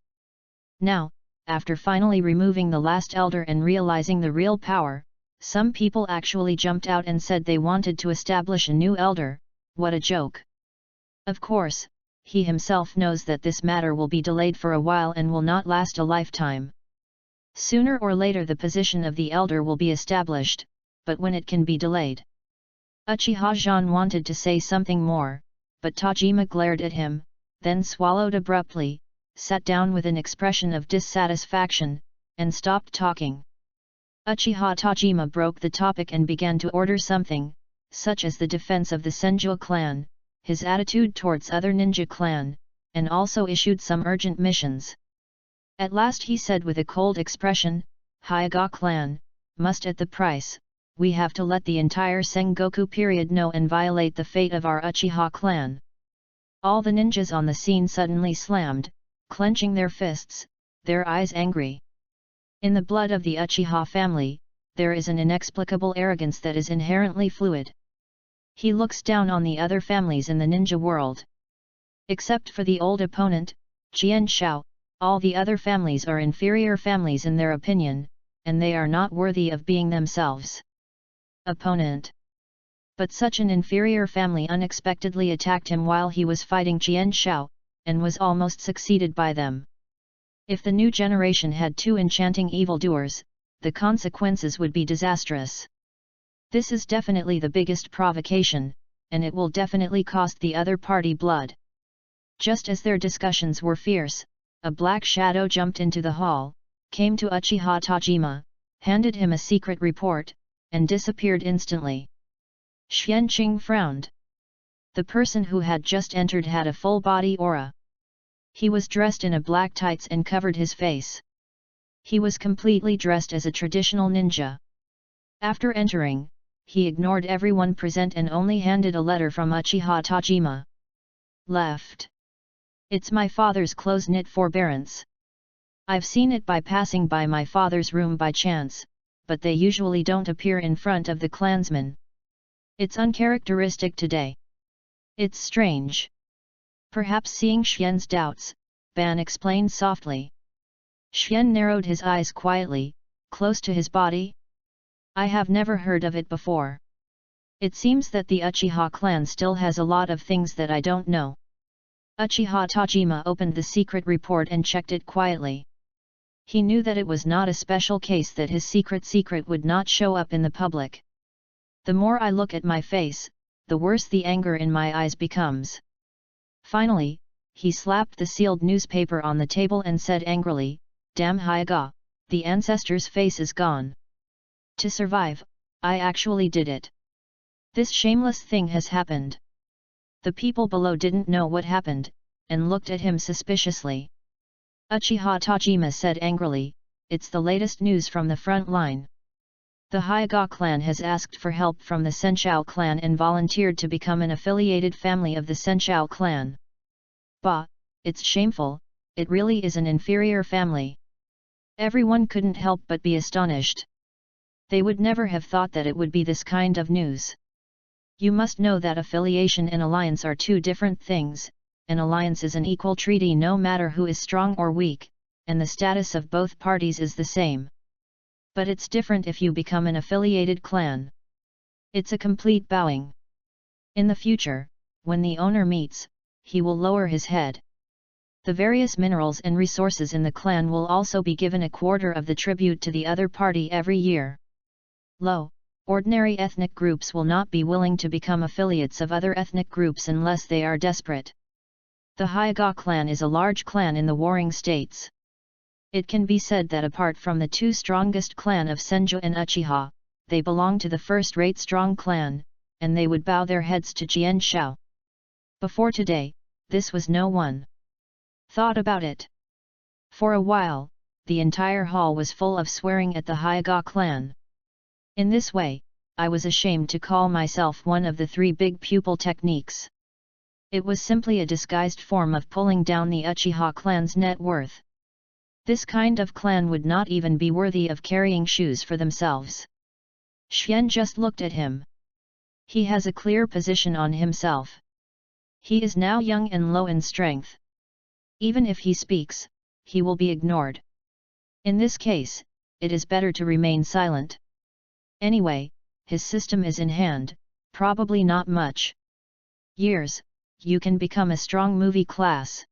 Now, after finally removing the last elder and realizing the real power, some people actually jumped out and said they wanted to establish a new elder. What a joke! Of course, he himself knows that this matter will be delayed for a while and will not last a lifetime. Sooner or later the position of the elder will be established, but when it can be delayed. Uchiha Jean wanted to say something more, but Tajima glared at him, then swallowed abruptly, sat down with an expression of dissatisfaction, and stopped talking. Uchiha Tajima broke the topic and began to order something, such as the defense of the Senju clan, his attitude towards other ninja clan, and also issued some urgent missions. At last he said with a cold expression, "Hyuga clan, must at the price, we have to let the entire Sengoku period know and violate the fate of our Uchiha clan." All the ninjas on the scene suddenly slammed, clenching their fists, their eyes angry. In the blood of the Uchiha family, there is an inexplicable arrogance that is inherently fluid. He looks down on the other families in the ninja world. Except for the old opponent, Qian Shao, all the other families are inferior families in their opinion, and they are not worthy of being themselves. Opponent. But such an inferior family unexpectedly attacked him while he was fighting Jian Shao, and was almost succeeded by them. If the new generation had two enchanting evildoers, the consequences would be disastrous. This is definitely the biggest provocation, and it will definitely cost the other party blood. Just as their discussions were fierce, a black shadow jumped into the hall, came to Uchiha Tajima, handed him a secret report, and disappeared instantly. Xianqing frowned. The person who had just entered had a full-body aura. He was dressed in a black tights and covered his face. He was completely dressed as a traditional ninja. After entering, he ignored everyone present and only handed a letter from Uchiha Tajima. Left. It's my father's close-knit forbearance. I've seen it by passing by my father's room by chance, but they usually don't appear in front of the clansmen. It's uncharacteristic today. It's strange. Perhaps seeing Xian's doubts, Ban explained softly. Xian narrowed his eyes quietly, close to his body. I have never heard of it before. It seems that the Uchiha clan still has a lot of things that I don't know. Uchiha Tajima opened the secret report and checked it quietly. He knew that it was not a special case that his secret would not show up in the public. The more I look at my face, the worse the anger in my eyes becomes. Finally, he slapped the sealed newspaper on the table and said angrily, Damn Hyaga, the ancestor's face is gone. To survive, I actually did it. This shameless thing has happened. The people below didn't know what happened, and looked at him suspiciously. Uchiha Tajima said angrily, It's the latest news from the front line. The Hyaga clan has asked for help from the Senshao clan and volunteered to become an affiliated family of the Senshao clan. Bah, it's shameful, it really is an inferior family. Everyone couldn't help but be astonished. They would never have thought that it would be this kind of news. You must know that affiliation and alliance are two different things. An alliance is an equal treaty no matter who is strong or weak, and the status of both parties is the same. But it's different if you become an affiliated clan. It's a complete bowing. In the future, when the owner meets, he will lower his head. The various minerals and resources in the clan will also be given a quarter of the tribute to the other party every year. Ordinary ethnic groups will not be willing to become affiliates of other ethnic groups unless they are desperate. The Hyaga clan is a large clan in the warring states. It can be said that apart from the two strongest clan of Senju and Uchiha, they belong to the first-rate strong clan, and they would bow their heads to Jian Shao. Before today, this was no one thought about it. For a while, the entire hall was full of swearing at the Hyaga clan. In this way, I was ashamed to call myself one of the three big pupil techniques. It was simply a disguised form of pulling down the Uchiha clan's net worth. This kind of clan would not even be worthy of carrying shoes for themselves. Xian just looked at him. He has a clear position on himself. He is now young and low in strength. Even if he speaks, he will be ignored. In this case, it is better to remain silent. Anyway, his system is in hand, probably not much years, you can become a strong movie class.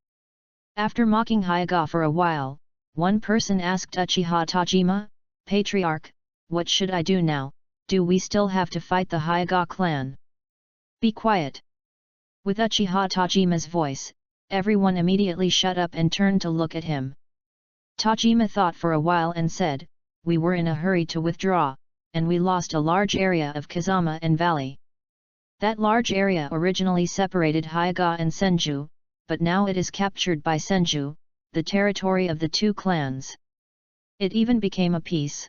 After mocking Hyaga for a while, one person asked Uchiha Tajima, Patriarch, what should I do now? Do we still have to fight the Hyaga clan? Be quiet. With Uchiha Tajima's voice, everyone immediately shut up and turned to look at him. Tajima thought for a while and said, We were in a hurry to withdraw, and we lost a large area of Kazama and Valley. That large area originally separated Hyaga and Senju, but now it is captured by Senju, the territory of the two clans. It even became a peace.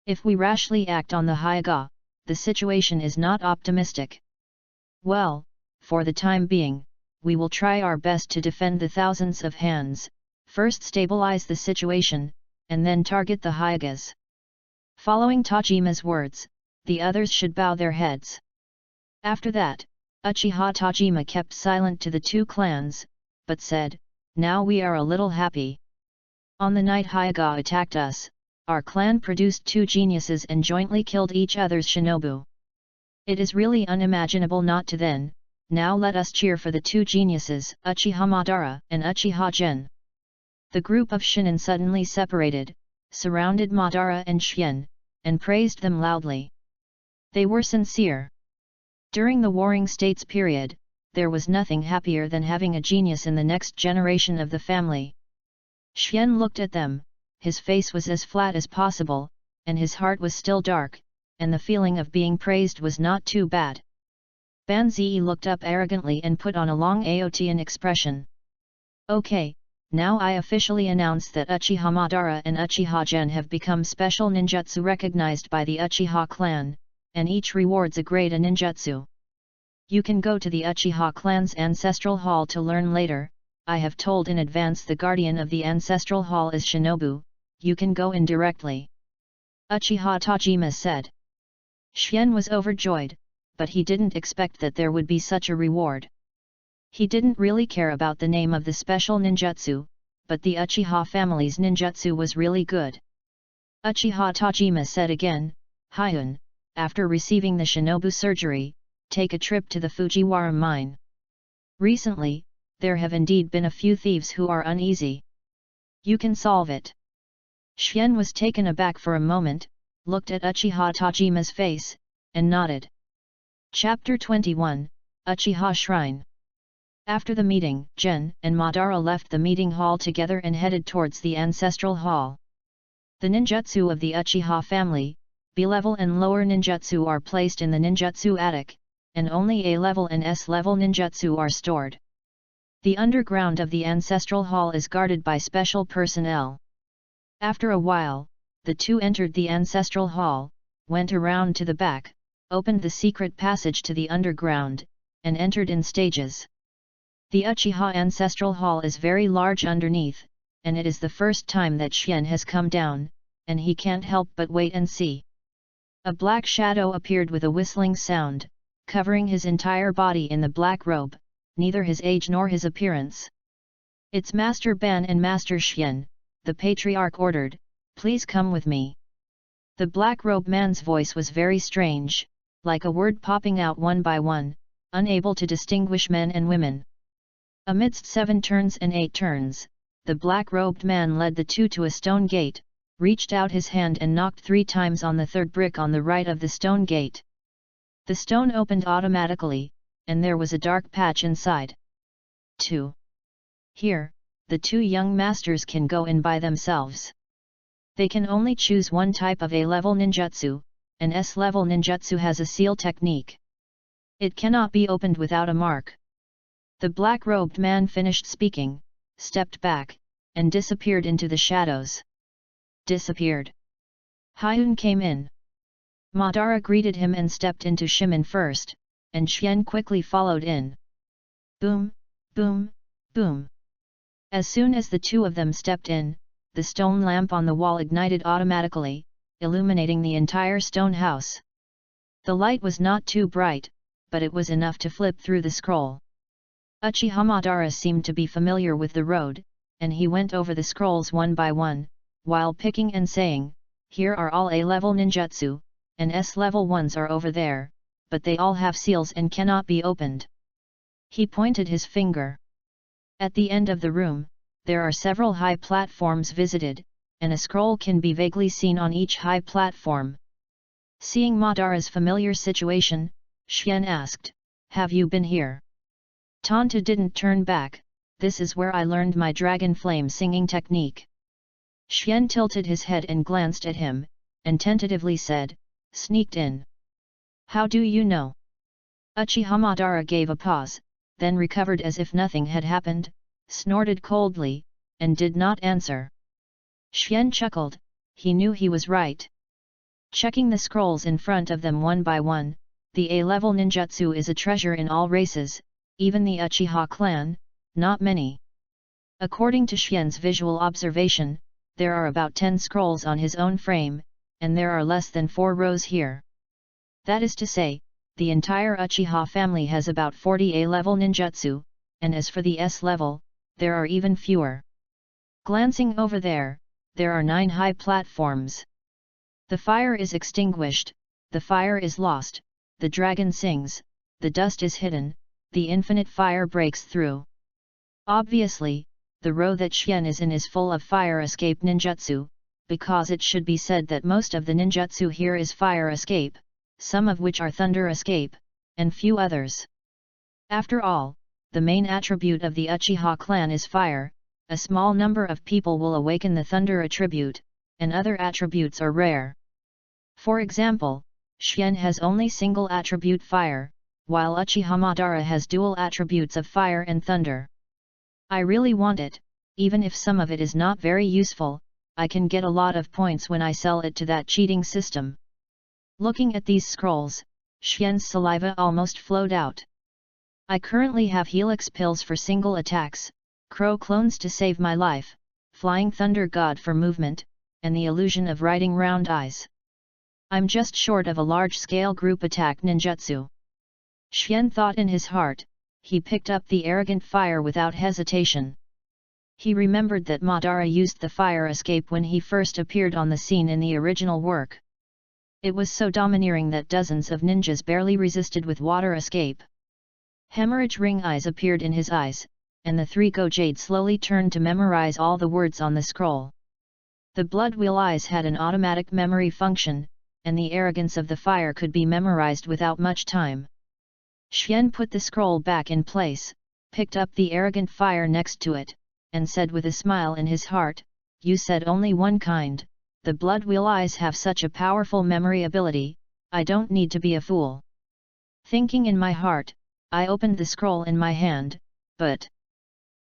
If we rashly act on the Hyaga, the situation is not optimistic. Well, for the time being, we will try our best to defend the thousands of hands, first stabilize the situation, and then target the Hyagas. Following Tajima's words, the others should bow their heads. After that, Uchiha Tajima kept silent to the two clans, but said, Now we are a little happy. On the night Hyaga attacked us, our clan produced two geniuses and jointly killed each other's shinobu. It is really unimaginable not to then. Now let us cheer for the two geniuses, Uchiha Madara and Uchiha Gen. The group of shinin suddenly separated, surrounded Madara and Shien, and praised them loudly. They were sincere. During the Warring States period, there was nothing happier than having a genius in the next generation of the family. Shien looked at them, his face was as flat as possible, and his heart was still dark, and the feeling of being praised was not too bad. Banzai looked up arrogantly and put on a long Aotian expression. Okay, now I officially announce that Uchiha Madara and Uchiha Gen have become special ninjutsu recognized by the Uchiha clan, and each rewards a grade a ninjutsu. You can go to the Uchiha clan's ancestral hall to learn later. I have told in advance the guardian of the ancestral hall is Shinobu, you can go in directly. Uchiha Tajima said. Shien was overjoyed, but he didn't expect that there would be such a reward. He didn't really care about the name of the special ninjutsu, but the Uchiha family's ninjutsu was really good. Uchiha Tajima said again, Hyun, after receiving the Shinobu surgery, take a trip to the Fujiwara mine. Recently, there have indeed been a few thieves who are uneasy. You can solve it. Shien was taken aback for a moment, looked at Uchiha Tajima's face, and nodded. Chapter 21, Uchiha Shrine. After the meeting, Gen and Madara left the meeting hall together and headed towards the ancestral hall. The ninjutsu of the Uchiha family, B-level and lower ninjutsu are placed in the ninjutsu attic, and only A-level and S-level ninjutsu are stored. The underground of the ancestral hall is guarded by special personnel. After a while, the two entered the ancestral hall, went around to the back, opened the secret passage to the underground, and entered in stages. The Uchiha ancestral hall is very large underneath, and it is the first time that Shien has come down, and he can't help but wait and see. A black shadow appeared with a whistling sound, covering his entire body in the black robe, neither his age nor his appearance. It's Master Ban and Master Shien, the patriarch ordered, please come with me. The black-robed man's voice was very strange, like a word popping out one by one, unable to distinguish men and women. Amidst 7 turns and 8 turns, the black-robed man led the two to a stone gate, reached out his hand and knocked 3 times on the 3rd brick on the right of the stone gate. The stone opened automatically, and there was a dark patch inside. 2. Here, the 2 young masters can go in by themselves. They can only choose one type of A-level ninjutsu, and S-level ninjutsu has a seal technique. It cannot be opened without a mark. The black-robed man finished speaking, stepped back, and disappeared into the shadows. Disappeared. Hyun came in. Madara greeted him and stepped into Shimin first, and Shien quickly followed in. Boom, boom, boom. As soon as the two of them stepped in, the stone lamp on the wall ignited automatically, illuminating the entire stone house. The light was not too bright, but it was enough to flip through the scroll. Uchiha Madara seemed to be familiar with the road, and he went over the scrolls one by one, while picking and saying, here are all A-level ninjutsu, and S-level ones are over there, but they all have seals and cannot be opened. He pointed his finger. At the end of the room, there are several high platforms visited, and a scroll can be vaguely seen on each high platform. Seeing Madara's familiar situation, Shien asked, have you been here? Tonta didn't turn back, this is where I learned my dragon flame singing technique. Shien tilted his head and glanced at him, and tentatively said, sneaked in. How do you know? Uchiha Madara gave a pause, then recovered as if nothing had happened, snorted coldly, and did not answer. Shien chuckled, he knew he was right. Checking the scrolls in front of them one by one, the A-level ninjutsu is a treasure in all races, even the Uchiha clan, not many. According to Shien's visual observation, there are about 10 scrolls on his own frame, and there are less than 4 rows here. That is to say, the entire Uchiha family has about 40 A-level ninjutsu, and as for the S-level, there are even fewer. Glancing over there, there are 9 high platforms. The fire is extinguished, the fire is lost, the dragon sings, the dust is hidden, the infinite fire breaks through. Obviously, the row that Xian is in is full of fire escape ninjutsu, because it should be said that most of the ninjutsu here is fire escape, some of which are thunder escape, and few others. After all, the main attribute of the Uchiha clan is fire. A small number of people will awaken the thunder attribute, and other attributes are rare. For example, Xian has only single attribute fire, while Uchiha Madara has dual attributes of fire and thunder. I really want it, even if some of it is not very useful. I can get a lot of points when I sell it to that cheating system. Looking at these scrolls, Xian's saliva almost flowed out. I currently have Helix pills for single attacks, Crow clones to save my life, Flying Thunder God for movement, and the illusion of riding round eyes. I'm just short of a large-scale group attack ninjutsu. Xian thought in his heart. He picked up the arrogant fire without hesitation. He remembered that Madara used the fire escape when he first appeared on the scene in the original work. It was so domineering that dozens of ninjas barely resisted with water escape. Hemorrhage ring eyes appeared in his eyes, and the three Gojade slowly turned to memorize all the words on the scroll. The blood wheel eyes had an automatic memory function, and the arrogance of the fire could be memorized without much time. Xian put the scroll back in place, picked up the arrogant fire next to it, and said with a smile in his heart, "You said only one kind, the blood wheel eyes have such a powerful memory ability, I don't need to be a fool." Thinking in my heart, I opened the scroll in my hand, but...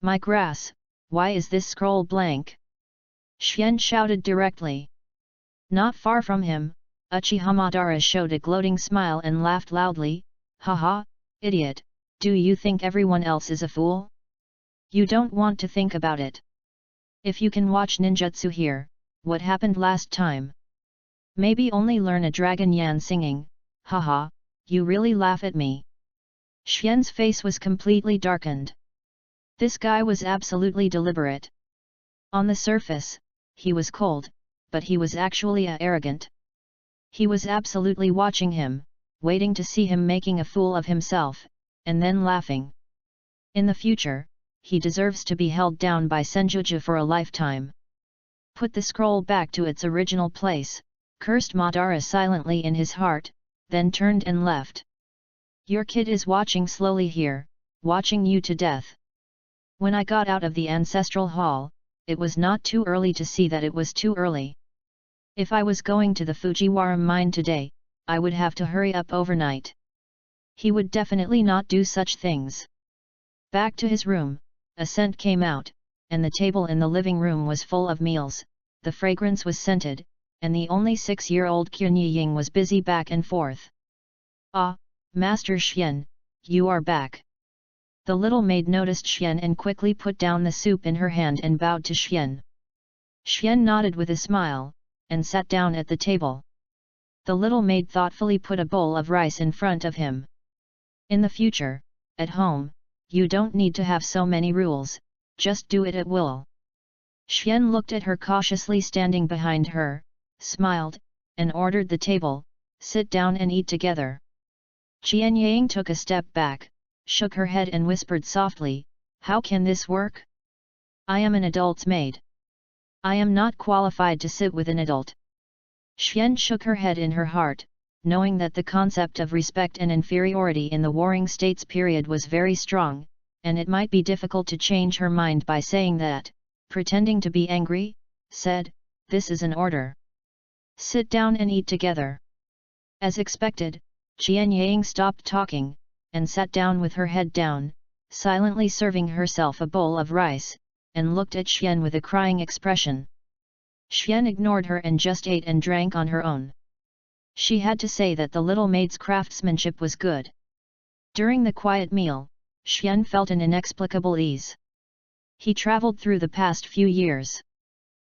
My grass, why is this scroll blank? Xian shouted directly. Not far from him, Uchiha Madara showed a gloating smile and laughed loudly, "Haha, idiot, do you think everyone else is a fool? You don't want to think about it. If you can watch ninjutsu here, what happened last time? Maybe only learn a dragon yan singing, haha, you really laugh at me." Xian's face was completely darkened. This guy was absolutely deliberate. On the surface, he was cold, but he was actually arrogant. He was absolutely watching him, waiting to see him making a fool of himself, and then laughing. In the future, he deserves to be held down by Senjuju for a lifetime. Put the scroll back to its original place, cursed Madara silently in his heart, then turned and left. Your kid is watching slowly here, watching you to death. When I got out of the ancestral hall, it was not too early to see that it was too early. If I was going to the Fujiwara mine today, I would have to hurry up overnight. He would definitely not do such things. Back to his room, a scent came out, and the table in the living room was full of meals, the fragrance was scented, and the only 6-year-old Qin Ying was busy back and forth. "Ah, Master Xian, you are back." The little maid noticed Xian and quickly put down the soup in her hand and bowed to Xian. Xian nodded with a smile, and sat down at the table. The little maid thoughtfully put a bowl of rice in front of him. "In the future, at home, you don't need to have so many rules, just do it at will." Xian looked at her cautiously standing behind her, smiled, and ordered the table, "Sit down and eat together." Qian Yang took a step back, shook her head and whispered softly, "How can this work? I am an adult's maid. I am not qualified to sit with an adult." Xian shook her head in her heart, knowing that the concept of respect and inferiority in the Warring States period was very strong, and it might be difficult to change her mind by saying that, pretending to be angry, said, "This is an order. Sit down and eat together." As expected, Qian Yang stopped talking, and sat down with her head down, silently serving herself a bowl of rice, and looked at Xian with a crying expression. Xian ignored her and just ate and drank on her own. She had to say that the little maid's craftsmanship was good. During the quiet meal, Xian felt an inexplicable ease. He traveled through the past few years.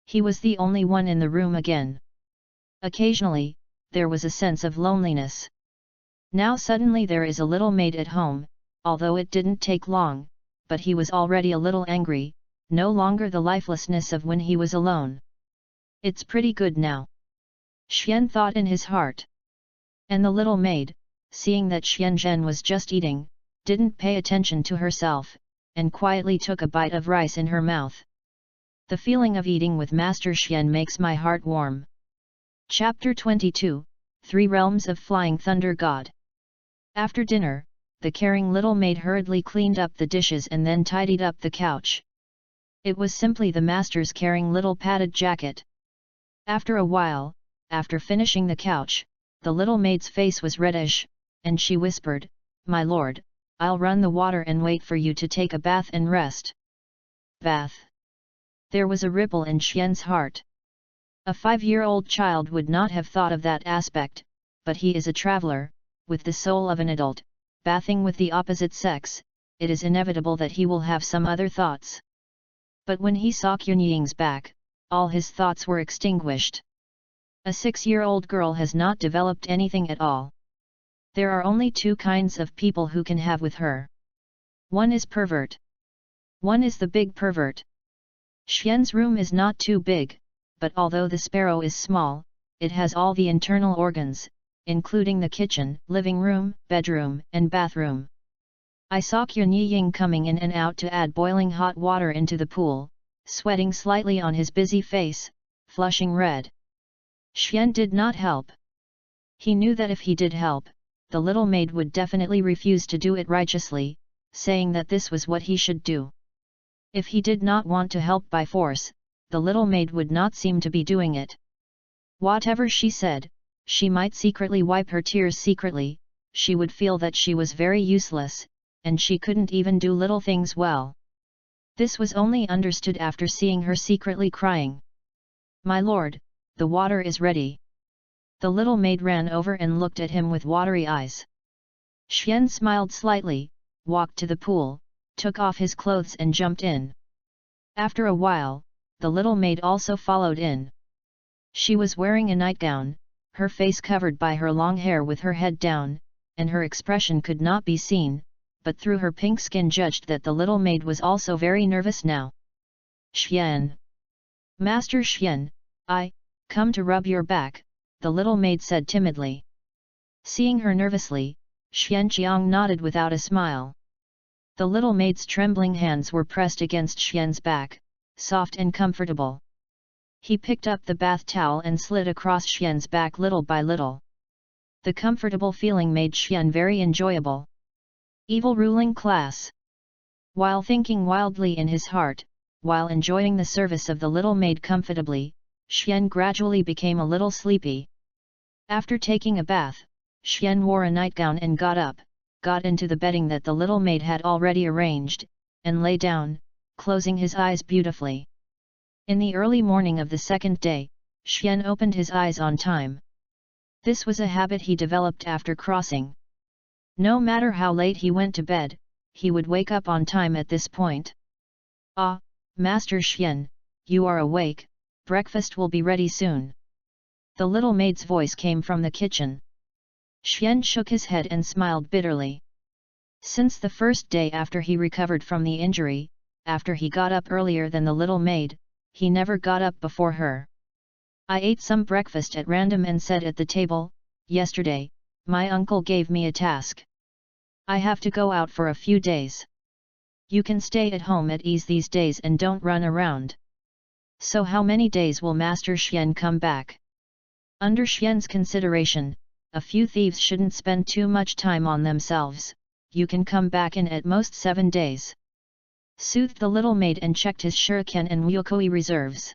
He was the only one in the room again. Occasionally, there was a sense of loneliness. Now suddenly there is a little maid at home, although it didn't take long, but he was already a little angry, no longer the lifelessness of when he was alone. "It's pretty good now," Xian thought in his heart. And the little maid, seeing that Xianzhen was just eating, didn't pay attention to herself, and quietly took a bite of rice in her mouth. The feeling of eating with Master Xian makes my heart warm. Chapter 22, 3 Realms of Flying Thunder God. After dinner, the caring little maid hurriedly cleaned up the dishes and then tidied up the couch. It was simply the master's caring little padded jacket. After a while, after finishing the couch, the little maid's face was reddish, and she whispered, "My lord, I'll run the water and wait for you to take a bath and rest." Bath. There was a ripple in Xian's heart. A 5-year-old child would not have thought of that aspect, but he is a traveler, with the soul of an adult, bathing with the opposite sex, it is inevitable that he will have some other thoughts. But when he saw Kunying's back, all his thoughts were extinguished. A 6-year-old girl has not developed anything at all. There are only 2 kinds of people who can have with her. One is pervert. One is the big pervert. Xian's room is not too big, but although the sparrow is small, it has all the internal organs, including the kitchen, living room, bedroom, and bathroom. I saw Kunying coming in and out to add boiling hot water into the pool, sweating slightly on his busy face, flushing red. Xian did not help. He knew that if he did help, the little maid would definitely refuse to do it righteously, saying that this was what he should do. If he did not want to help by force, the little maid would not seem to be doing it. Whatever she said, she might secretly wipe her tears secretly, she would feel that she was very useless, and she couldn't even do little things well. This was only understood after seeing her secretly crying. "My lord, the water is ready." The little maid ran over and looked at him with watery eyes. Xian smiled slightly, walked to the pool, took off his clothes and jumped in. After a while, the little maid also followed in. She was wearing a nightgown, her face covered by her long hair with her head down, and her expression could not be seen, but through her pink skin judged that the little maid was also very nervous now. "Xian. Master Xian, I come to rub your back," the little maid said timidly. Seeing her nervously, Xian Qiang nodded without a smile. The little maid's trembling hands were pressed against Xian's back, soft and comfortable. He picked up the bath towel and slid across Xian's back little by little. The comfortable feeling made Xian very enjoyable. Evil ruling class. While thinking wildly in his heart, while enjoying the service of the little maid comfortably, Xian gradually became a little sleepy. After taking a bath, Xian wore a nightgown and got up, got into the bedding that the little maid had already arranged, and lay down, closing his eyes beautifully. In the early morning of the second day, Xian opened his eyes on time. This was a habit he developed after crossing. No matter how late he went to bed, he would wake up on time at this point. "Ah, Master Xian, you are awake, breakfast will be ready soon." The little maid's voice came from the kitchen. Xian shook his head and smiled bitterly. Since the first day after he recovered from the injury, after he got up earlier than the little maid, he never got up before her. "I ate some breakfast at random and sat at the table. Yesterday, my uncle gave me a task. I have to go out for a few days. You can stay at home at ease these days and don't run around." "So how many days will Master Xian come back?" Under Xian's consideration, a few thieves shouldn't spend too much time on themselves, you can come back in at most 7 days. Soothed the little maid and checked his shuriken and Ryukoi reserves.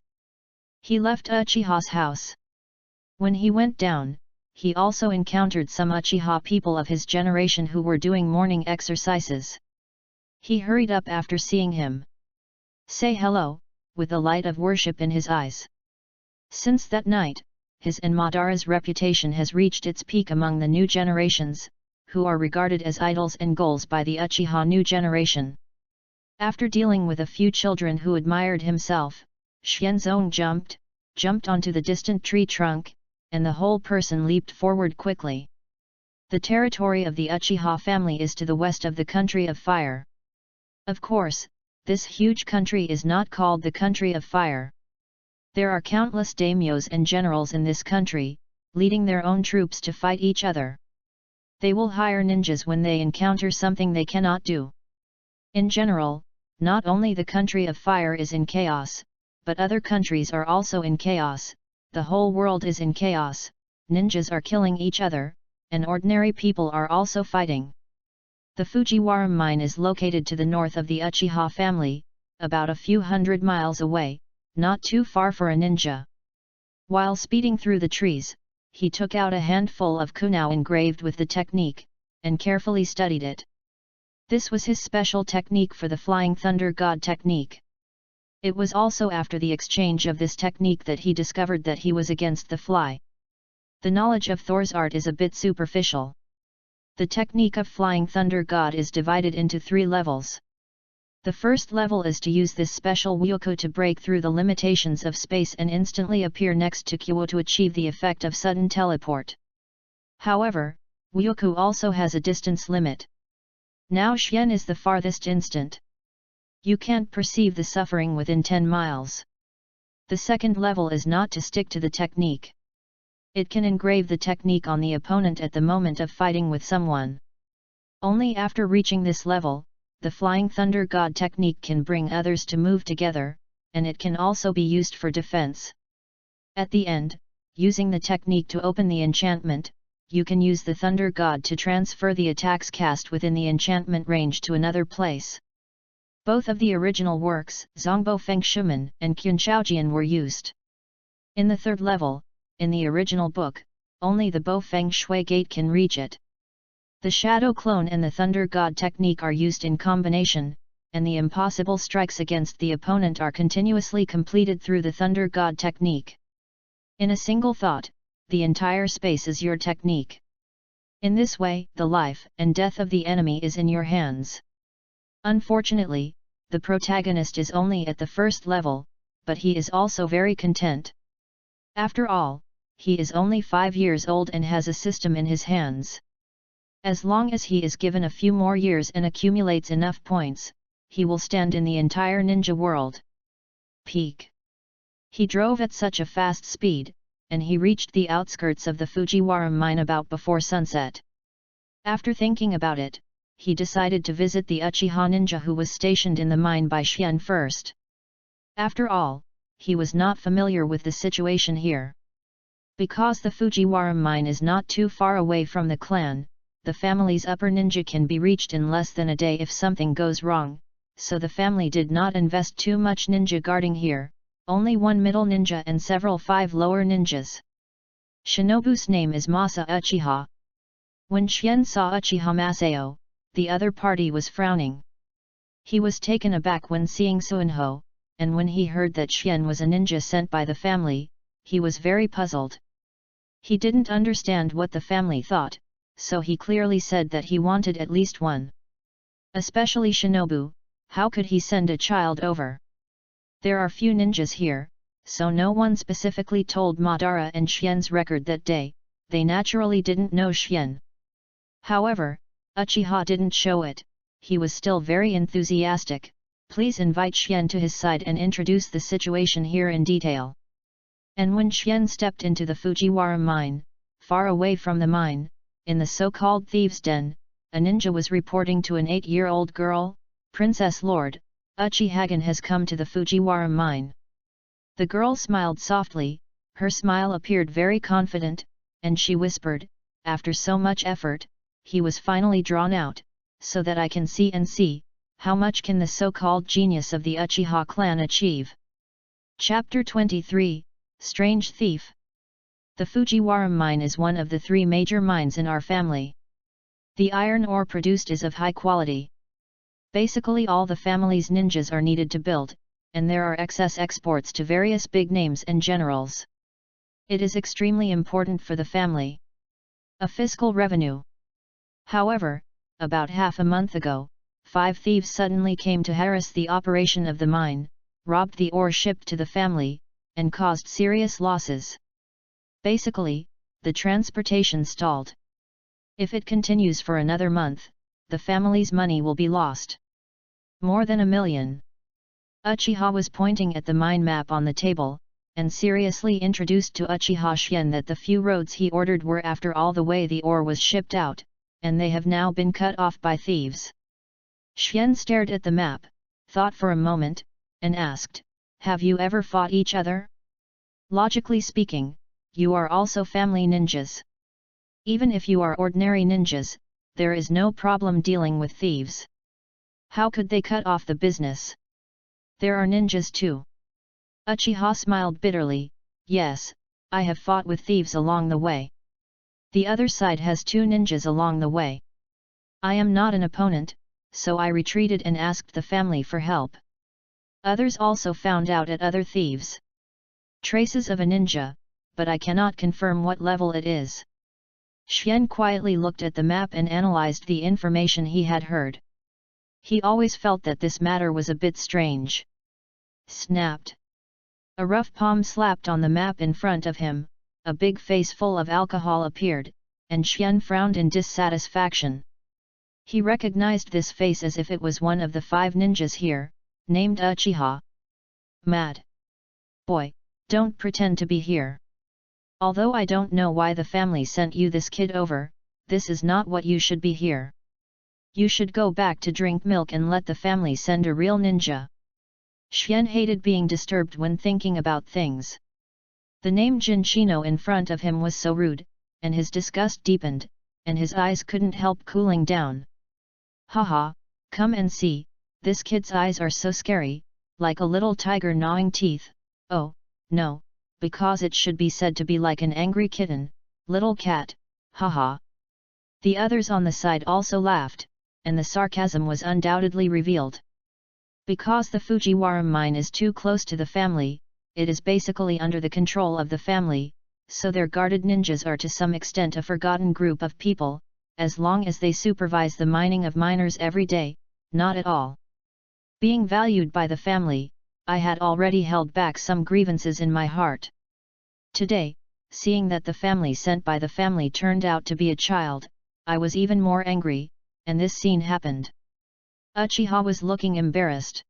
He left Uchiha's house. When he went down, he also encountered some Uchiha people of his generation who were doing morning exercises. He hurried up after seeing him. "Say hello," with a light of worship in his eyes. Since that night, his and Madara's reputation has reached its peak among the new generations, who are regarded as idols and goals by the Uchiha new generation. After dealing with a few children who admired himself, Xianzong jumped onto the distant tree trunk, and the whole person leaped forward quickly. The territory of the Uchiha family is to the west of the Country of Fire. Of course, this huge country is not called the Country of Fire. There are countless daimyos and generals in this country, leading their own troops to fight each other. They will hire ninjas when they encounter something they cannot do. In general, not only the country of fire is in chaos, but other countries are also in chaos, the whole world is in chaos, ninjas are killing each other, and ordinary people are also fighting. The Fujiwara mine is located to the north of the Uchiha family, about a few hundred miles away, not too far for a ninja. While speeding through the trees, he took out a handful of kunao engraved with the technique, and carefully studied it. This was his special technique for the Flying Thunder God technique. It was also after the exchange of this technique that he discovered that he was against the fly. The knowledge of Thor's art is a bit superficial. The technique of Flying Thunder God is divided into 3 levels. The first level is to use this special Wyoku to break through the limitations of space and instantly appear next to Kyo to achieve the effect of sudden teleport. However, Wyoku also has a distance limit. Now Xian is the farthest instant. You can't perceive the suffering within 10 miles. The second level is not to stick to the technique. It can engrave the technique on the opponent at the moment of fighting with someone. Only after reaching this level, the Flying Thunder God technique can bring others to move together, and it can also be used for defense. At the end, using the technique to open the enchantment, you can use the Thunder God to transfer the attacks cast within the enchantment range to another place. Both of the original works, Zongbo Feng Shuman and Qianchaojian, were used. In the third level, in the original book, only the Bo Feng Shui Gate can reach it. The Shadow Clone and the Thunder God technique are used in combination, and the impossible strikes against the opponent are continuously completed through the Thunder God technique. In a single thought, the entire space is your technique. In this way, the life and death of the enemy is in your hands. Unfortunately, the protagonist is only at the first level, but he is also very content. After all, he is only 5 years old and has a system in his hands. As long as he is given a few more years and accumulates enough points, he will stand in the entire ninja world. Peak. He drove at such a fast speed, and he reached the outskirts of the Fujiwara mine about before sunset. After thinking about it, he decided to visit the Uchiha ninja who was stationed in the mine by Xian first. After all, he was not familiar with the situation here. Because the Fujiwara mine is not too far away from the clan, the family's upper ninja can be reached in less than a day if something goes wrong, so the family did not invest too much ninja guarding here, only 1 middle ninja and several 5 lower ninjas. Shinobu's name is Masa Uchiha. When Xian saw Uchiha Masao, the other party was frowning. He was taken aback when seeing Suinho, and when he heard that Xian was a ninja sent by the family, he was very puzzled. He didn't understand what the family thought, so he clearly said that he wanted at least 1. Especially Shinobu, how could he send a child over? There are few ninjas here, so no one specifically told Madara and Xian's record that day. They naturally didn't know Xian. However, Uchiha didn't show it. He was still very enthusiastic. Please invite Xian to his side and introduce the situation here in detail. And when Xian stepped into the Fujiwara mine, far away from the mine, in the so-called thieves' den, a ninja was reporting to an 8-year-old girl, Princess Lord, Uchihagen has come to the Fujiwara mine. The girl smiled softly, her smile appeared very confident, and she whispered, after so much effort, he was finally drawn out, so that I can see, how much can the so-called genius of the Uchiha clan achieve. Chapter 23, Strange Thief. The Fujiwara mine is one of the 3 major mines in our family. The iron ore produced is of high quality. Basically all the family's ninjas are needed to build, and there are excess exports to various big names and generals. It is extremely important for the family. A fiscal revenue. However, about half a month ago, 5 thieves suddenly came to harass the operation of the mine, robbed the ore shipped to the family, and caused serious losses. Basically, the transportation stalled. If it continues for another month, the family's money will be lost. More than 1 million. Uchiha was pointing at the mine map on the table, and seriously introduced to Uchiha Xian that the few roads he ordered were after all the way the ore was shipped out, and they have now been cut off by thieves. Xian stared at the map, thought for a moment, and asked, "Have you ever fought each other? Logically speaking, you are also family ninjas. Even if you are ordinary ninjas, there is no problem dealing with thieves. How could they cut off the business? There are ninjas too." Uchiha smiled bitterly, "Yes, I have fought with thieves along the way. The other side has 2 ninjas along the way. I am not an opponent, so I retreated and asked the family for help. Others also found out at other thieves. Traces of a ninja, but I cannot confirm what level it is." Xian quietly looked at the map and analyzed the information he had heard. He always felt that this matter was a bit strange. Snapped. A rough palm slapped on the map in front of him, a big face full of alcohol appeared, and Xian frowned in dissatisfaction. He recognized this face as if it was one of the 5 ninjas here, named Uchiha. "Mad boy, don't pretend to be here. Although I don't know why the family sent you this kid over, this is not what you should be here. You should go back to drink milk and let the family send a real ninja." Xian hated being disturbed when thinking about things. The name Jinchino in front of him was so rude, and his disgust deepened, and his eyes couldn't help cooling down. "Haha, come and see, this kid's eyes are so scary, like a little tiger gnawing teeth. Oh, no, because it should be said to be like an angry kitten, little cat, haha." The others on the side also laughed, and the sarcasm was undoubtedly revealed. Because the Fujiwara mine is too close to the family, it is basically under the control of the family, so their guarded ninjas are to some extent a forgotten group of people, as long as they supervise the mining of miners every day, not at all. Being valued by the family, I had already held back some grievances in my heart. Today, seeing that the family sent by the family turned out to be a child, I was even more angry, and this scene happened. Uchiha was looking embarrassed.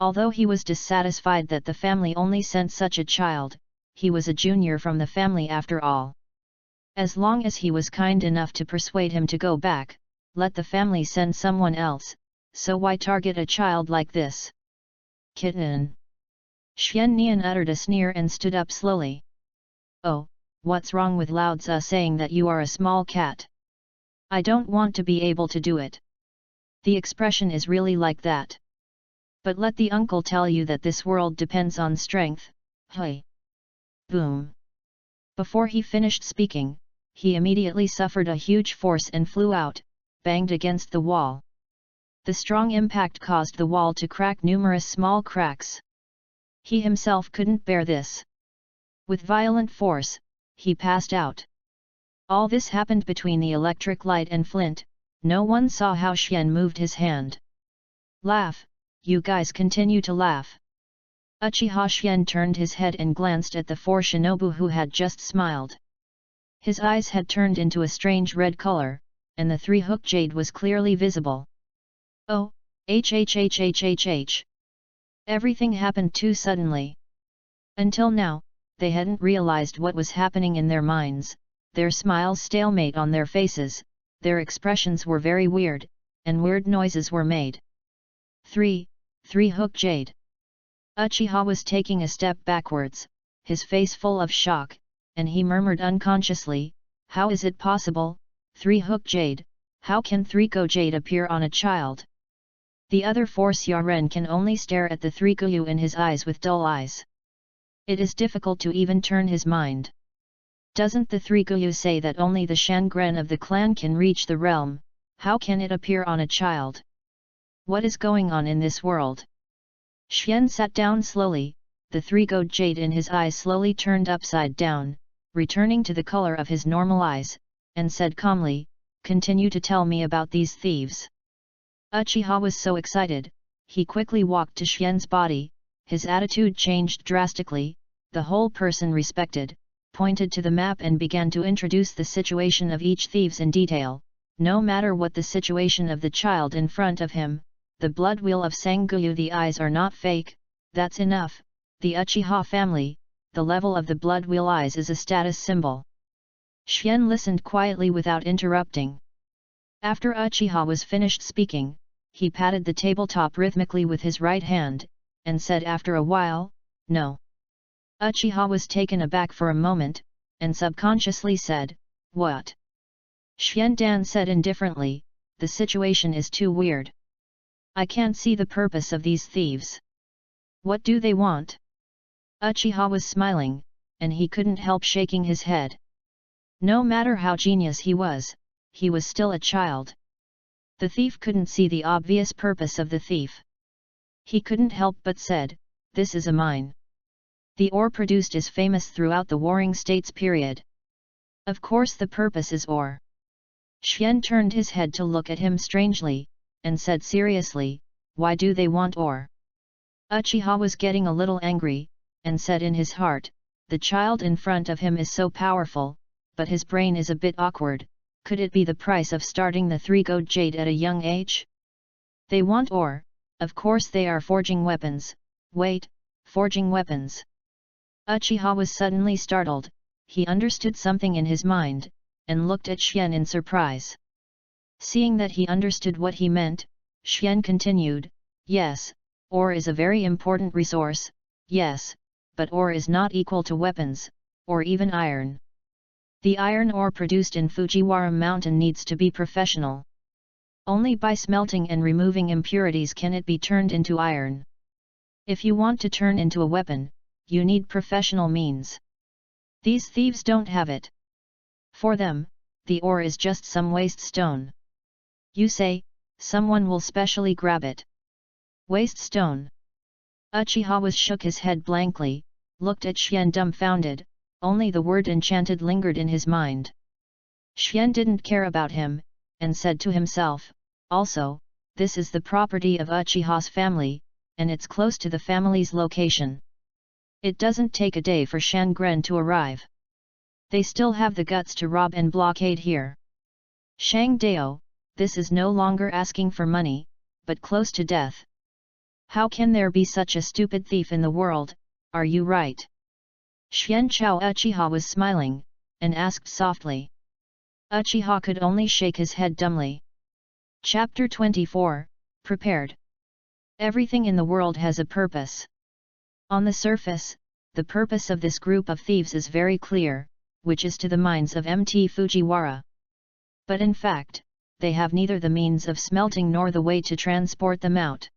Although he was dissatisfied that the family only sent such a child, he was a junior from the family after all. As long as he was kind enough to persuade him to go back, let the family send someone else, so why target a child like this? Kitten. Xian Nian uttered a sneer and stood up slowly. "Oh, what's wrong with Lao Tzu saying that you are a small cat? I don't want to be able to do it. The expression is really like that. But let the uncle tell you that this world depends on strength, hey!" Boom! Before he finished speaking, he immediately suffered a huge force and flew out, banged against the wall. The strong impact caused the wall to crack numerous small cracks. He himself couldn't bear this. With violent force, he passed out. All this happened between the electric light and flint. No one saw how Xian moved his hand. "Laugh, you guys continue to laugh." Uchiha Xian turned his head and glanced at the 4 shinobu who had just smiled. His eyes had turned into a strange red color, and the 3-hook jade was clearly visible. "Oh, hhhhhhh. Everything happened too suddenly. Until now, they hadn't realized what was happening in their minds, their smiles stalemate on their faces. Their expressions were very weird, and weird noises were made. 3-hook jade. Uchiha was taking a step backwards, his face full of shock, and he murmured unconsciously, "How is it possible, 3-hook jade, how can 3-go jade appear on a child?" The other 4 Xiaren can only stare at the 3-guyu in his eyes with dull eyes. It is difficult to even turn his mind. Doesn't the 3-guyu say that only the Shangren of the clan can reach the realm? How can it appear on a child? What is going on in this world? Xian sat down slowly, the 3-go jade in his eyes slowly turned upside down, returning to the color of his normal eyes, and said calmly, "Continue to tell me about these thieves." Uchiha was so excited, he quickly walked to Xian's body, his attitude changed drastically, the whole person respected, pointed to the map and began to introduce the situation of each thieves in detail. No matter what the situation of the child in front of him, the blood wheel of Sangguyu, the eyes are not fake, that's enough. The Uchiha family, the level of the blood wheel eyes is a status symbol. Xian listened quietly without interrupting. After Uchiha was finished speaking, he patted the tabletop rhythmically with his right hand, and said after a while, "No." Uchiha was taken aback for a moment, and subconsciously said, "What?" Xian Dan said indifferently, "The situation is too weird. I can't see the purpose of these thieves. What do they want?" Uchiha was smiling, and he couldn't help shaking his head. No matter how genius he was still a child. The thief couldn't see the obvious purpose of the thief. He couldn't help but said, "This is a mine. The ore produced is famous throughout the Warring States period. Of course the purpose is ore." Xian turned his head to look at him strangely, and said seriously, "Why do they want ore?" Uchiha was getting a little angry, and said in his heart, "The child in front of him is so powerful, but his brain is a bit awkward. Could it be the price of starting the 3-gold jade at a young age? They want ore, of course they are forging weapons. Wait, forging weapons?" Uchiha was suddenly startled, he understood something in his mind, and looked at Xian in surprise. Seeing that he understood what he meant, Xian continued, "Yes, ore is a very important resource, yes, but ore is not equal to weapons, or even iron. The iron ore produced in Fujiwara Mountain needs to be professional. Only by smelting and removing impurities can it be turned into iron. If you want to turn into a weapon, you need professional means. These thieves don't have it. For them, the ore is just some waste stone. You say, someone will specially grab it. Waste stone?" Uchiha was shook his head blankly, looked at Xian dumbfounded, only the word enchanted lingered in his mind. Xian didn't care about him, and said to himself, "Also, this is the property of Uchiha's family, and it's close to the family's location. It doesn't take a day for Shangren to arrive. They still have the guts to rob and blockade here. Shang Dao, this is no longer asking for money, but close to death. How can there be such a stupid thief in the world, are you right?" Xian Chao Uchiha was smiling, and asked softly. Uchiha could only shake his head dumbly. Chapter 24, Prepared. Everything in the world has a purpose. On the surface, the purpose of this group of thieves is very clear, which is to the mines of Mt. Fujiwara. But in fact, they have neither the means of smelting nor the way to transport them out.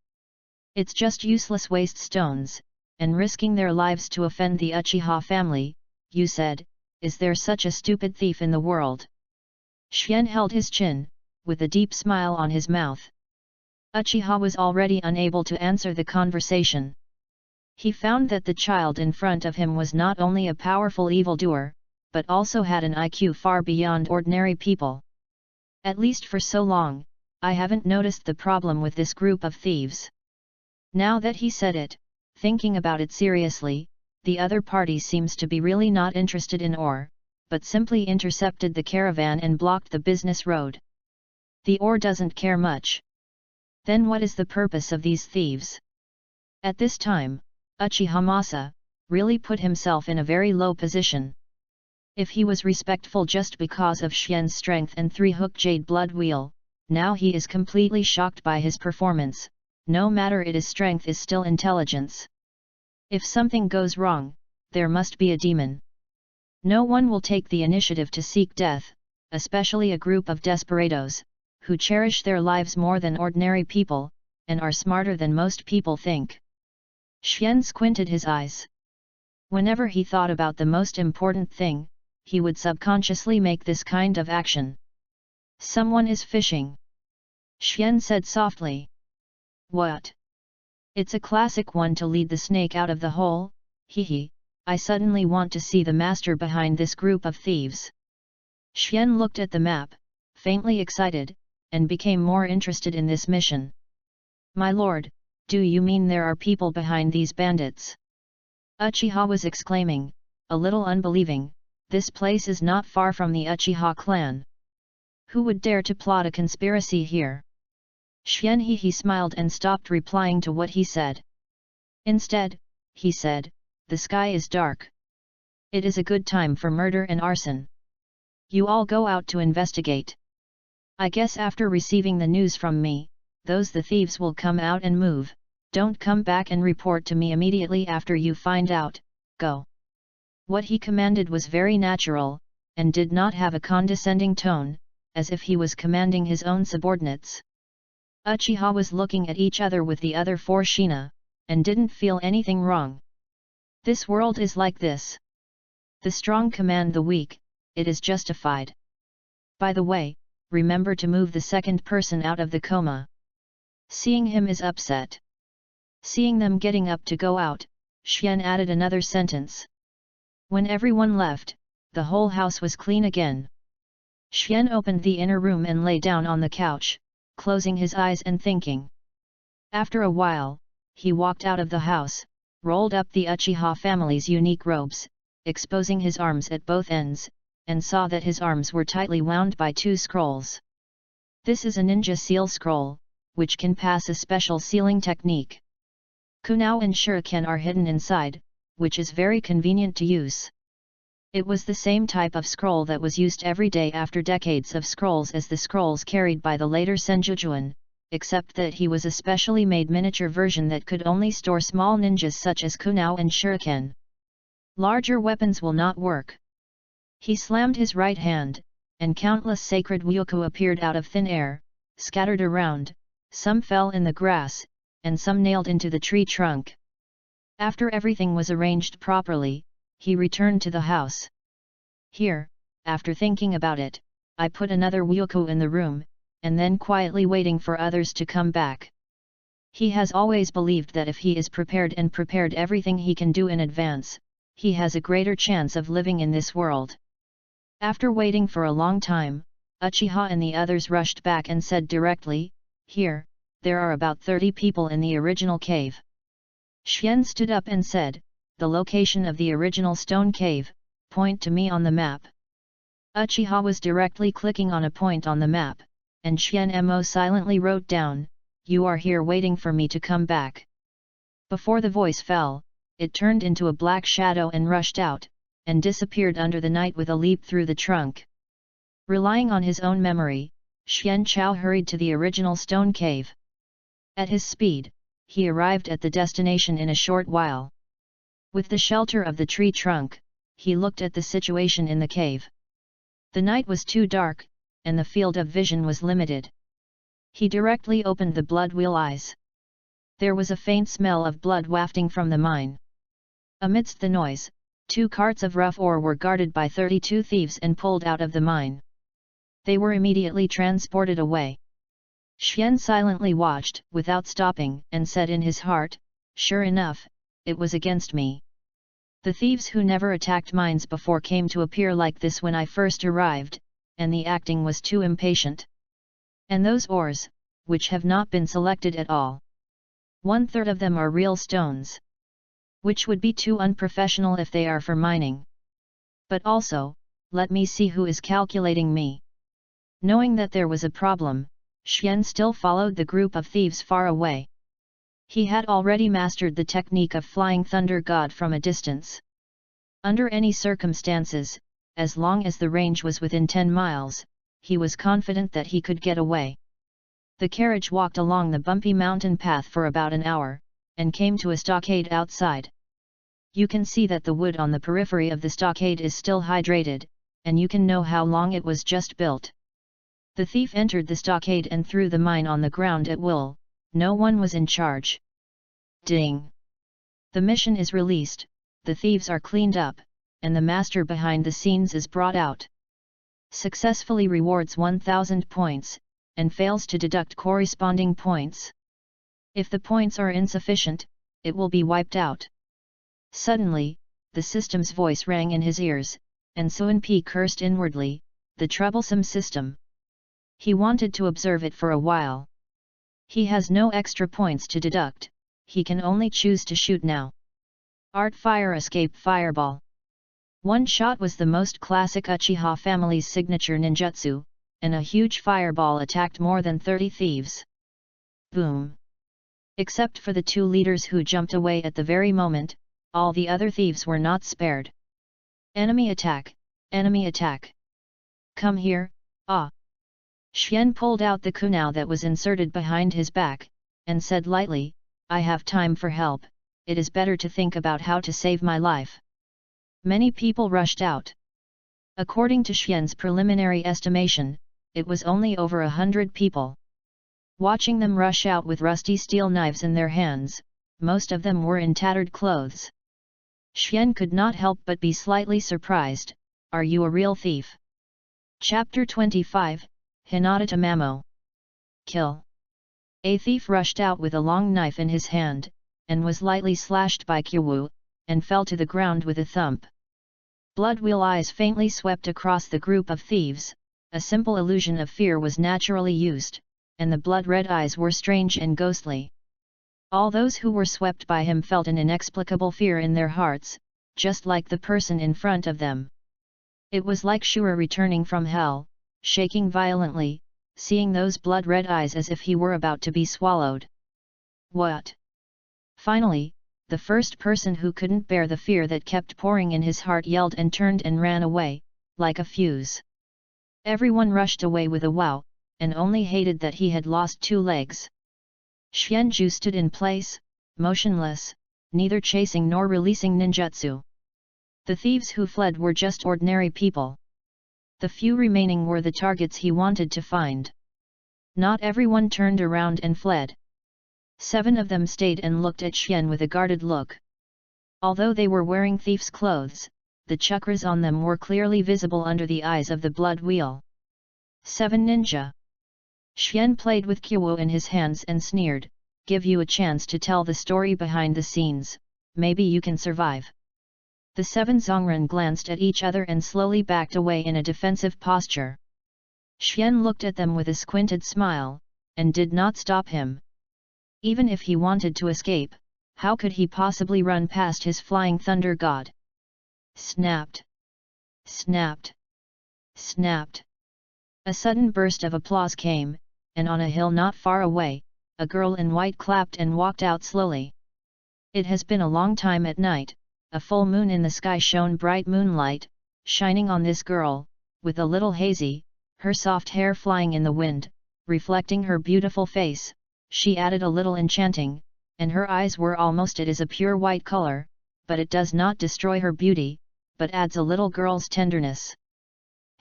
It's just useless waste stones, and risking their lives to offend the Uchiha family. You said, is there such a stupid thief in the world? Xian held his chin, with a deep smile on his mouth. Uchiha was already unable to answer the conversation. He found that the child in front of him was not only a powerful evildoer, but also had an IQ far beyond ordinary people. At least for so long, I haven't noticed the problem with this group of thieves. Now that he said it, thinking about it seriously, the other party seems to be really not interested in ore, but simply intercepted the caravan and blocked the business road. The ore doesn't care much. Then what is the purpose of these thieves? At this time, Uchiha Masa really put himself in a very low position. If he was respectful just because of Xian's strength and 3-hook jade blood wheel, now he is completely shocked by his performance. No matter it is strength is still intelligence. If something goes wrong, there must be a demon. No one will take the initiative to seek death, especially a group of desperados, who cherish their lives more than ordinary people, and are smarter than most people think. Xian squinted his eyes. Whenever he thought about the most important thing, he would subconsciously make this kind of action. Someone is fishing. Xian said softly. What? It's a classic one to lead the snake out of the hole, hehe, I suddenly want to see the master behind this group of thieves. Xian looked at the map, faintly excited, and became more interested in this mission. My lord, do you mean there are people behind these bandits? Uchiha was exclaiming, a little unbelieving, this place is not far from the Uchiha clan. Who would dare to plot a conspiracy here? Xian he smiled and stopped replying to what he said. Instead, he said, the sky is dark. It is a good time for murder and arson. You all go out to investigate. I guess after receiving the news from me, the thieves will come out and move. Don't come back and report to me immediately after you find out, go. What he commanded was very natural, and did not have a condescending tone, as if he was commanding his own subordinates. Uchiha was looking at each other with the other 4 Shina, and didn't feel anything wrong. This world is like this. The strong command the weak, it is justified. By the way, remember to move the second person out of the coma. Seeing him is upset. Seeing them getting up to go out, Xian added another sentence. When everyone left, the whole house was clean again. Xian opened the inner room and lay down on the couch, closing his eyes and thinking. After a while, he walked out of the house, rolled up the Uchiha family's unique robes, exposing his arms at both ends, and saw that his arms were tightly wound by 2 scrolls. This is a ninja seal scroll, which can pass a special sealing technique. Kunao and shuriken are hidden inside, which is very convenient to use. It was the same type of scroll that was used every day after decades of scrolls as the scrolls carried by the later Senjujuan, except that he was a specially made miniature version that could only store small ninjas such as Kunao and shuriken. Larger weapons will not work. He slammed his right hand, and countless sacred wyoku appeared out of thin air, scattered around, some fell in the grass, and some nailed into the tree trunk. After everything was arranged properly, he returned to the house. Here, after thinking about it, I put another wyoku in the room, and then quietly waiting for others to come back. He has always believed that if he is prepared and prepared everything he can do in advance, he has a greater chance of living in this world. After waiting for a long time, Uchiha and the others rushed back and said directly, "Here, there are about 30 people in the original cave." Xian stood up and said, "The location of the original stone cave, point to me on the map." Uchiha was directly clicking on a point on the map, and Xian silently wrote down, "You are here waiting for me to come back." Before the voice fell, it turned into a black shadow and rushed out, and disappeared under the night with a leap through the trunk. Relying on his own memory, Xian Chao hurried to the original stone cave. At his speed, he arrived at the destination in a short while. With the shelter of the tree trunk, he looked at the situation in the cave. The night was too dark, and the field of vision was limited. He directly opened the blood wheel eyes. There was a faint smell of blood wafting from the mine. Amidst the noise, 2 carts of rough ore were guarded by 32 thieves and pulled out of the mine. They were immediately transported away. Xian silently watched, without stopping, and said in his heart, "Sure enough, it was against me. The thieves who never attacked mines before came to appear like this when I first arrived, and the acting was too impatient. And those ores, which have not been selected at all. 1/3 of them are real stones. Which would be too unprofessional if they are for mining. But also, let me see who is calculating me." Knowing that there was a problem, Xian still followed the group of thieves far away. He had already mastered the technique of flying thunder god from a distance. Under any circumstances, as long as the range was within 10 miles, he was confident that he could get away. The carriage walked along the bumpy mountain path for about an hour, and came to a stockade outside. You can see that the wood on the periphery of the stockade is still hydrated, and you can know how long it was just built. The thief entered the stockade and threw the mine on the ground at will. No one was in charge. Ding! The mission is released, the thieves are cleaned up, and the master behind the scenes is brought out. Successfully rewards 1000 points, and fails to deduct corresponding points. If the points are insufficient, it will be wiped out. Suddenly, the system's voice rang in his ears, and Suan-Pi cursed inwardly, the troublesome system. He wanted to observe it for a while. He has no extra points to deduct, he can only choose to shoot now. Art Fire Escape Fireball. One shot was the most classic Uchiha family's signature ninjutsu, and a huge fireball attacked more than 30 thieves. Boom! Except for the 2 leaders who jumped away at the very moment, all the other thieves were not spared. Enemy attack! Enemy attack! Come here, ah! Xian pulled out the kunao that was inserted behind his back, and said lightly, I have time for help, it is better to think about how to save my life. Many people rushed out. According to Xian's preliminary estimation, it was only over 100 people. Watching them rush out with rusty steel knives in their hands, most of them were in tattered clothes. Xian could not help but be slightly surprised. Are you a real thief? Chapter 25, Hinata Tamamo. Kill. A thief rushed out with a long knife in his hand, and was lightly slashed by Kyu, and fell to the ground with a thump. Blood-wheel eyes faintly swept across the group of thieves, a simple illusion of fear was naturally used, and the blood-red eyes were strange and ghostly. All those who were swept by him felt an inexplicable fear in their hearts, just like the person in front of them. It was like Shura returning from hell, shaking violently, seeing those blood-red eyes as if he were about to be swallowed. What? Finally, the first person who couldn't bear the fear that kept pouring in his heart yelled and turned and ran away, like a fuse. Everyone rushed away with a wow, and only hated that he had lost 2 legs. Xianju stood in place, motionless, neither chasing nor releasing ninjutsu. The thieves who fled were just ordinary people. The few remaining were the targets he wanted to find. Not everyone turned around and fled. 7 of them stayed and looked at Xian with a guarded look. Although they were wearing thieves' clothes, the chakras on them were clearly visible under the eyes of the blood wheel. 7 ninja. Xian played with Kyu in his hands and sneered, give you a chance to tell the story behind the scenes, maybe you can survive. The 7 Zhongren glanced at each other and slowly backed away in a defensive posture. Xian looked at them with a squinted smile, and did not stop him. Even if he wanted to escape, how could he possibly run past his flying thunder god? Snapped! Snapped! Snapped! A sudden burst of applause came, and on a hill not far away, a girl in white clapped and walked out slowly. It has been a long time at night, a full moon in the sky shone bright moonlight, shining on this girl, with a little hazy, her soft hair flying in the wind, reflecting her beautiful face, she added a little enchanting, and her eyes were almost it is a pure white color, but it does not destroy her beauty, but adds a little girl's tenderness.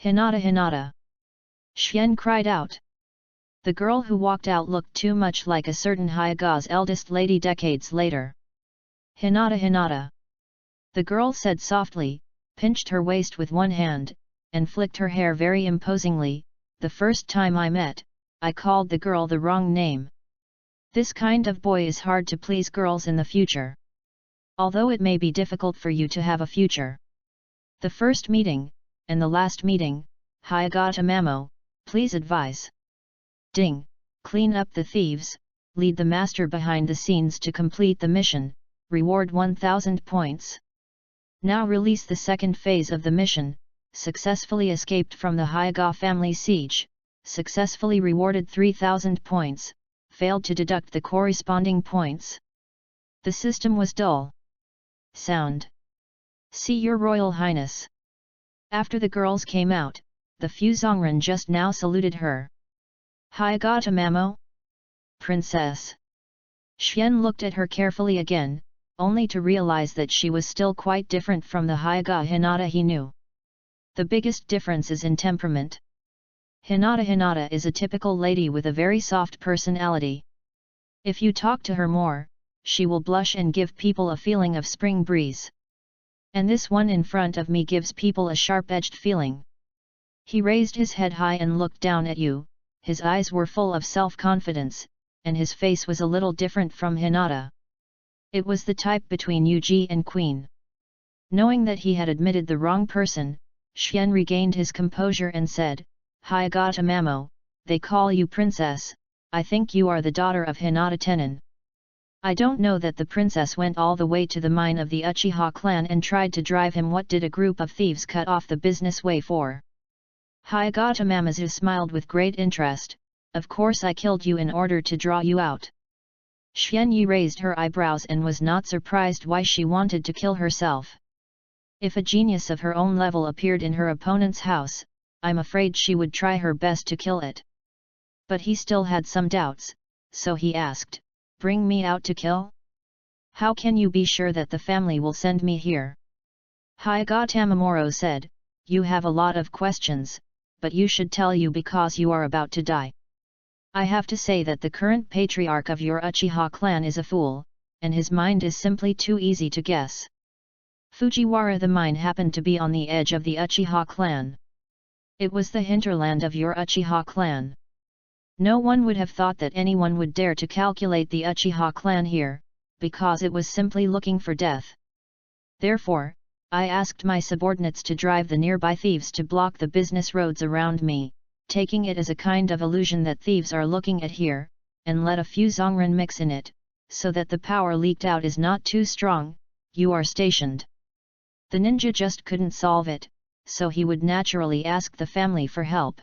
Hinata Hinata! Xian cried out. The girl who walked out looked too much like a certain Hyaga's eldest lady decades later. Hinata Hinata! The girl said softly, pinched her waist with one hand, and flicked her hair very imposingly. The first time I met, I called the girl the wrong name. This kind of boy is hard to please girls in the future. Although it may be difficult for you to have a future. The first meeting, and the last meeting, Hyaga Tamamo, please advise. Ding, clean up the thieves, lead the master behind the scenes to complete the mission, reward 1000 points. Now release the second phase of the mission, successfully escaped from the Hyaga family siege, successfully rewarded 3000 points, failed to deduct the corresponding points. The system was dull. Sound. See your Royal Highness. After the girls came out, the few Zhongren just now saluted her. Hyaga Tamamo? Princess. Xian looked at her carefully again, only to realize that she was still quite different from the Hyaga Hinata he knew. The biggest difference is in temperament. Hinata Hinata is a typical lady with a very soft personality. If you talk to her more, she will blush and give people a feeling of spring breeze. And this one in front of me gives people a sharp-edged feeling. He raised his head high and looked down at you, his eyes were full of self-confidence, and his face was a little different from Hinata. It was the type between Yuji and Queen. Knowing that he had admitted the wrong person, Xian regained his composure and said, Hyaga Tamamo, they call you princess, I think you are the daughter of Hinata Tenon. I don't know that the princess went all the way to the mine of the Uchiha clan and tried to drive him. What did a group of thieves cut off the business way for? Hyaga Tamamazu smiled with great interest, of course I killed you in order to draw you out. Xian Yi raised her eyebrows and was not surprised why she wanted to kill herself. If a genius of her own level appeared in her opponent's house, I'm afraid she would try her best to kill it. But he still had some doubts, so he asked, "Bring me out to kill? How can you be sure that the family will send me here?" Hyuga Tamamoro said, "You have a lot of questions, but you should tell you because you are about to die. I have to say that the current patriarch of your Uchiha clan is a fool, and his mind is simply too easy to guess." Fujiwara the mine happened to be on the edge of the Uchiha clan. It was the hinterland of your Uchiha clan. No one would have thought that anyone would dare to calculate the Uchiha clan here, because it was simply looking for death. Therefore, I asked my subordinates to drive the nearby thieves to block the business roads around me, taking it as a kind of illusion that thieves are looking at here, and let a few Zongren mix in it, so that the power leaked out is not too strong. You are stationed. The ninja just couldn't solve it, so he would naturally ask the family for help.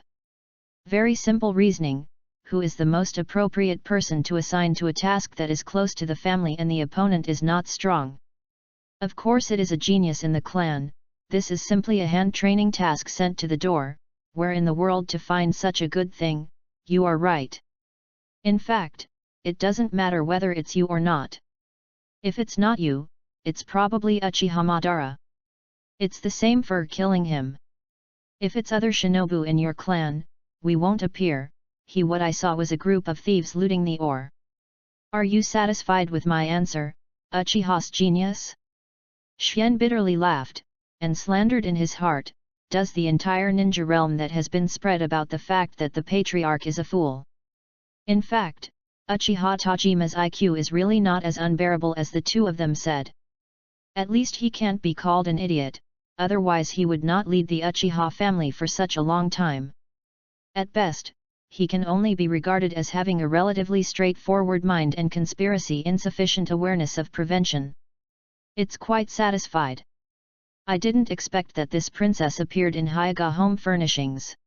Very simple reasoning. Who is the most appropriate person to assign to a task that is close to the family and the opponent is not strong? Of course it is a genius in the clan. This is simply a hand-training task sent to the door. Where in the world to find such a good thing? You are right. In fact, it doesn't matter whether it's you or not. If it's not you, it's probably Uchiha Madara. It's the same for killing him. If it's other shinobu in your clan, we won't appear. What I saw was a group of thieves looting the ore. Are you satisfied with my answer, Uchiha's genius? Xian bitterly laughed, and slandered in his heart, does the entire ninja realm that has been spread about the fact that the patriarch is a fool. In fact, Uchiha Tajima's IQ is really not as unbearable as the two of them said. At least he can't be called an idiot, otherwise he would not lead the Uchiha family for such a long time. At best, he can only be regarded as having a relatively straightforward mind and conspiracy insufficient awareness of prevention. It's quite satisfied. I didn't expect that this princess appeared in Hyuga home furnishings.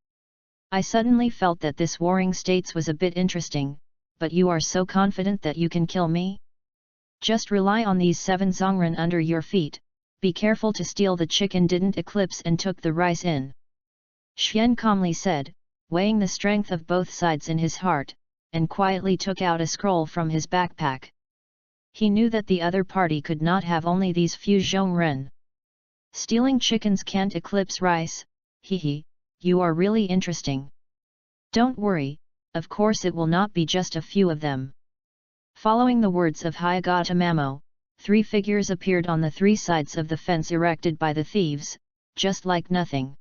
I suddenly felt that this warring states was a bit interesting, but you are so confident that you can kill me? Just rely on these 7 Zongren under your feet, be careful to steal the chicken didn't eclipse and took the rice in. Xian calmly said, weighing the strength of both sides in his heart, and quietly took out a scroll from his backpack. He knew that the other party could not have only these few Zhongren. Stealing chickens can't eclipse rice, you are really interesting. Don't worry, of course it will not be just a few of them. Following the words of Hyuga Tamamo, 3 figures appeared on the 3 sides of the fence erected by the thieves, just like nothing.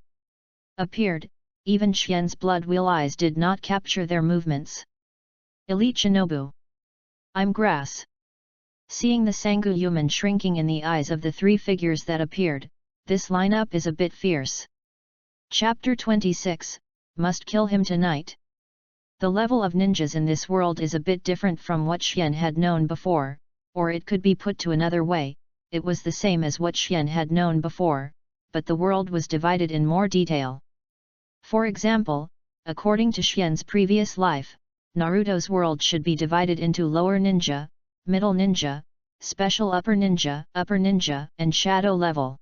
Appeared. Even Xian's blood-wheel eyes did not capture their movements. Elite Shinobu. I'm grass. Seeing the Sangu Yuman shrinking in the eyes of the 3 figures that appeared, this lineup is a bit fierce. Chapter 26, Must kill him tonight. The level of ninjas in this world is a bit different from what Xian had known before, or it could be put to another way, it was the same as what Xian had known before, but the world was divided in more detail. For example, according to Xian's previous life, Naruto's world should be divided into lower ninja, middle ninja, special upper ninja, and shadow level.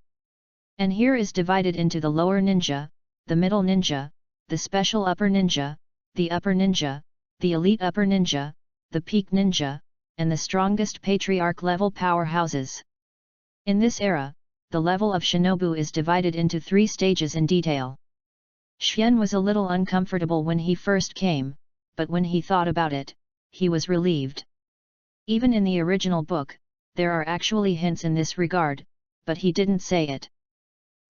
And here is divided into the lower ninja, the middle ninja, the special upper ninja, the elite upper ninja, the peak ninja, and the strongest patriarch level powerhouses. In this era, the level of shinobu is divided into 3 stages in detail. Xian was a little uncomfortable when he first came, but when he thought about it, he was relieved. Even in the original book, there are actually hints in this regard, but he didn't say it.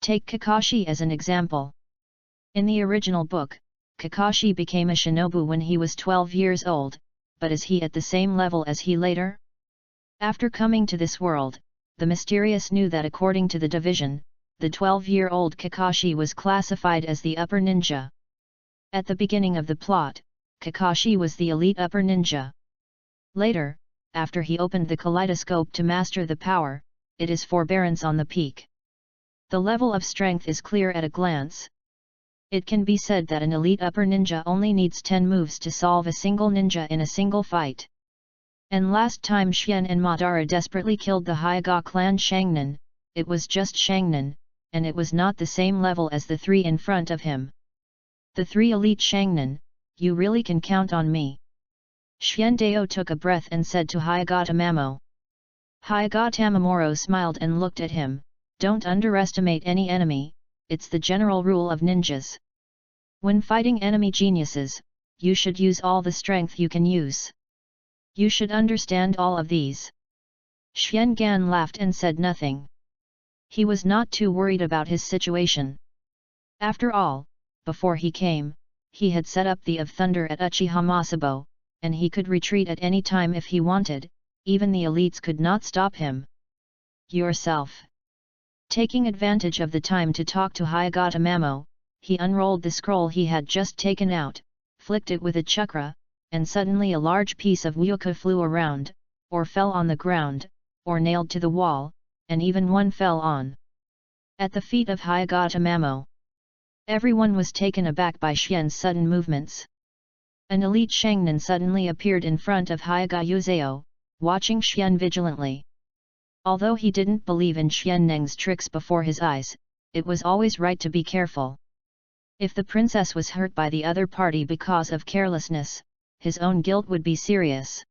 Take Kakashi as an example. In the original book, Kakashi became a shinobu when he was 12 years old, but is he at the same level as he later? After coming to this world, the Mysterious knew that according to the division, the 12-year-old Kakashi was classified as the upper ninja. At the beginning of the plot, Kakashi was the elite upper ninja. Later, after he opened the kaleidoscope to master the power, it is forbearance on the peak. The level of strength is clear at a glance. It can be said that an elite upper ninja only needs 10 moves to solve a single ninja in a single fight. And last time Xian and Madara desperately killed the Hyuga clan Shangnan, it was just Shangnan, and it was not the same level as the 3 in front of him. The 3 elite Shangnan, you really can count on me. Xiandao took a breath and said to Hyagatamamoru. Hyagatamamoru smiled and looked at him, don't underestimate any enemy, it's the general rule of ninjas. When fighting enemy geniuses, you should use all the strength you can use. You should understand all of these. Xian Gan laughed and said nothing. He was not too worried about his situation. After all, before he came, he had set up the of Thunder at Uchiha Masabo, and he could retreat at any time if he wanted, even the elites could not stop him. Yourself. Taking advantage of the time to talk to Hyagatamamoru, he unrolled the scroll he had just taken out, flicked it with a chakra, and suddenly a large piece of Wuka flew around, or fell on the ground, or nailed to the wall, and even one fell on. At the feet of Hyagatamamoru. Everyone was taken aback by Xian's sudden movements. An elite Shangnan suddenly appeared in front of Hyagayuzeo, watching Xian vigilantly. Although he didn't believe in Xianneng's tricks before his eyes, it was always right to be careful. If the princess was hurt by the other party because of carelessness, his own guilt would be serious.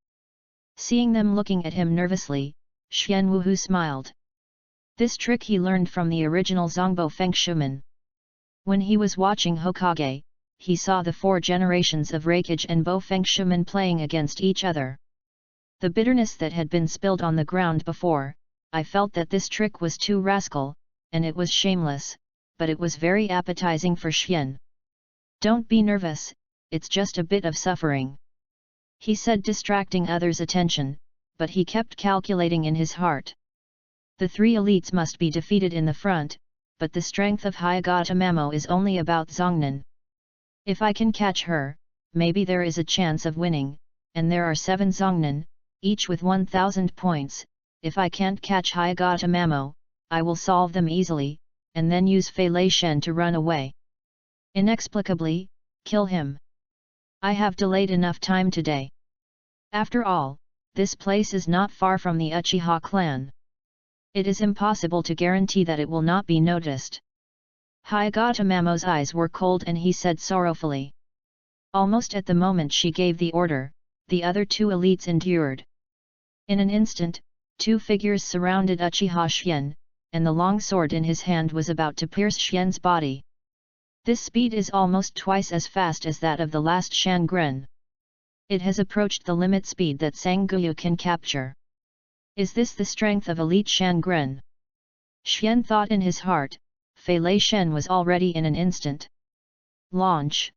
Seeing them looking at him nervously, Xian Wuhu smiled. This trick he learned from the original Zongbo Fengshuman. When he was watching Hokage, he saw the 4 generations of Reikage and Bo Fengshuman playing against each other. The bitterness that had been spilled on the ground before, I felt that this trick was too rascal, and it was shameless, but it was very appetizing for Xian. Don't be nervous, it's just a bit of suffering. He said, distracting others' attention, but he kept calculating in his heart. The 3 elites must be defeated in the front, but the strength of Hyagatamamoru is only about Zongnan. If I can catch her, maybe there is a chance of winning, and there are 7 Zongnan, each with 1000 points. If I can't catch Hyagatamamoru, I will solve them easily, and then use Fei Lei Shen to run away. Inexplicably, kill him. I have delayed enough time today. After all, this place is not far from the Uchiha clan. It is impossible to guarantee that it will not be noticed. Hyagatamamoru's eyes were cold and he said sorrowfully. Almost at the moment she gave the order, the other 2 elites endured. In an instant, 2 figures surrounded Uchiha Xian, and the long sword in his hand was about to pierce Xian's body. This speed is almost twice as fast as that of the last Shangren. It has approached the limit speed that Sangguyu can capture. Is this the strength of elite Shangren? Xian thought in his heart. Fei Lei Shen was already in an instant. Launch.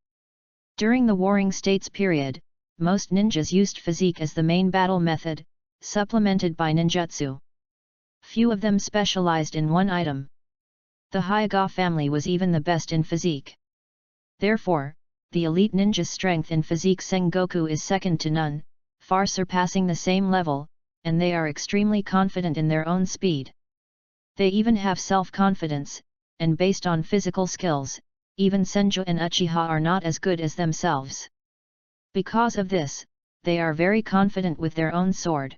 During the Warring States period, most ninjas used physique as the main battle method, supplemented by ninjutsu. Few of them specialized in one item. The Hyaga family was even the best in physique. Therefore, the elite ninja's strength in physique Sengoku is second to none, far surpassing the same level, and they are extremely confident in their own speed. They even have self-confidence, and based on physical skills, even Senju and Uchiha are not as good as themselves. Because of this, they are very confident with their own sword.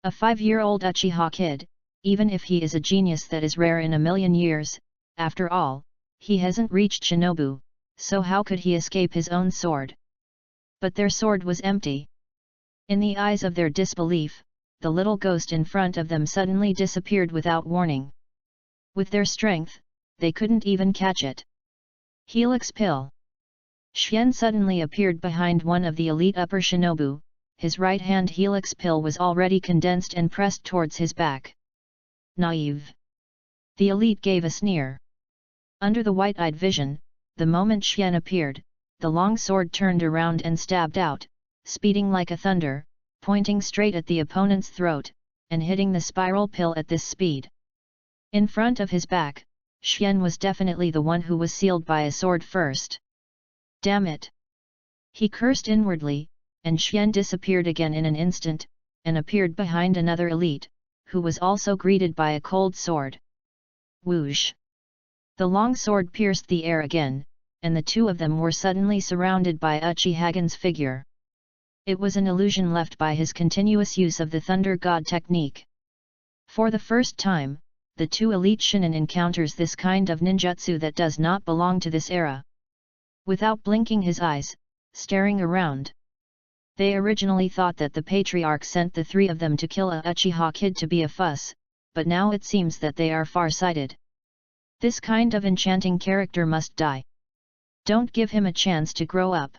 A 5-year-old Uchiha kid, even if he is a genius that is rare in a million years, after all, he hasn't reached Shinobu, so how could he escape his own sword? But their sword was empty. In the eyes of their disbelief, the little ghost in front of them suddenly disappeared without warning. With their strength, they couldn't even catch it. Helix Pill. Xian suddenly appeared behind one of the elite upper shinobu, his right hand helix pill was already condensed and pressed towards his back. Naive. The elite gave a sneer. Under the white-eyed vision, the moment Xian appeared, the long sword turned around and stabbed out, speeding like a thunder, pointing straight at the opponent's throat, and hitting the spiral pill at this speed. In front of his back, Xian was definitely the one who was sealed by a sword first. Damn it! He cursed inwardly, and Xian disappeared again in an instant, and appeared behind another elite, who was also greeted by a cold sword. Whoosh! The long sword pierced the air again, and the 2 of them were suddenly surrounded by Uchihagan's figure. It was an illusion left by his continuous use of the Thunder God technique. For the first time, the 2 elite shinin encounters this kind of ninjutsu that does not belong to this era. Without blinking his eyes, staring around. They originally thought that the patriarch sent the three of them to kill a Uchiha kid to be a fuss, but now it seems that they are far-sighted. This kind of enchanting character must die. Don't give him a chance to grow up.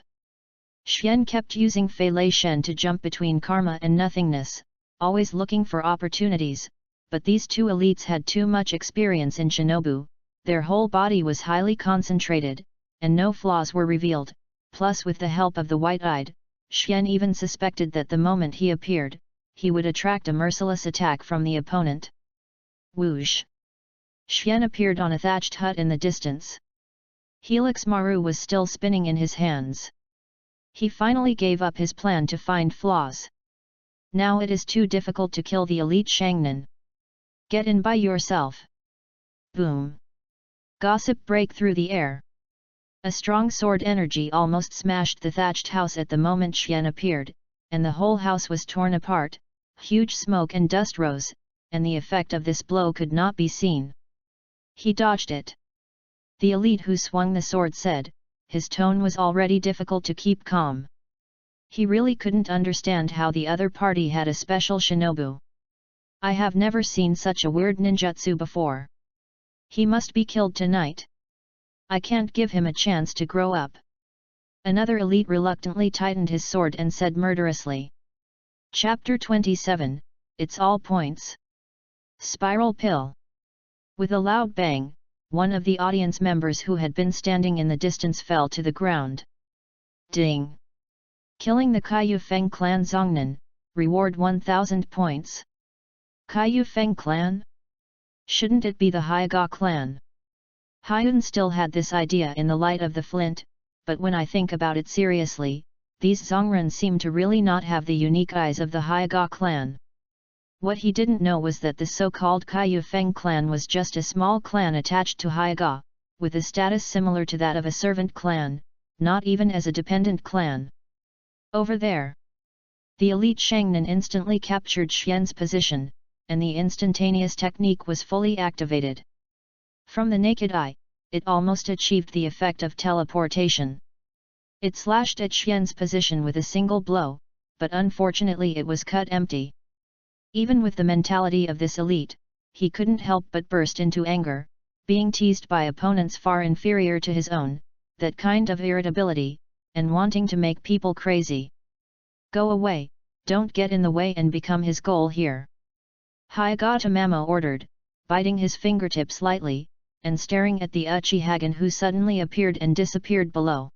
Xian kept using Fei Lei Shen to jump between karma and nothingness, always looking for opportunities, but these two elites had too much experience in shinobu, their whole body was highly concentrated, and no flaws were revealed, plus with the help of the white-eyed, Xian even suspected that the moment he appeared, he would attract a merciless attack from the opponent. Whoosh! Xian appeared on a thatched hut in the distance. Helix Maru was still spinning in his hands. He finally gave up his plan to find flaws. Now it is too difficult to kill the elite Shangnan. Get in by yourself. Boom! Gossip break through the air. A strong sword energy almost smashed the thatched house at the moment Xian appeared, and the whole house was torn apart, huge smoke and dust rose, and the effect of this blow could not be seen. He dodged it. The elite who swung the sword said, his tone was already difficult to keep calm. He really couldn't understand how the other party had a special shinobu. I have never seen such a weird ninjutsu before. He must be killed tonight. I can't give him a chance to grow up. Another elite reluctantly tightened his sword and said murderously. Chapter 27, It's All Points. Spiral Pill. With a loud bang, one of the audience members who had been standing in the distance fell to the ground. Ding! Killing the Kaiyu Feng clan Zongnan, reward 1000 points. Kaiyu Feng clan? Shouldn't it be the Hyaga clan? Hyun still had this idea in the light of the flint, but when I think about it seriously, these Zongren seem to really not have the unique eyes of the Hyaga clan. What he didn't know was that the so-called Kaiyu Feng clan was just a small clan attached to Hyaga, with a status similar to that of a servant clan, not even as a dependent clan. Over there. The elite Shangnan instantly captured Xian's position, and the instantaneous technique was fully activated. From the naked eye, it almost achieved the effect of teleportation. It slashed at Xian's position with a single blow, but unfortunately it was cut empty. Even with the mentality of this elite, he couldn't help but burst into anger, being teased by opponents far inferior to his own, that kind of irritability, and wanting to make people crazy. Go away, don't get in the way and become his goal here. Hyaga Tamamo ordered, biting his fingertips lightly, and staring at the Uchihagan who suddenly appeared and disappeared below.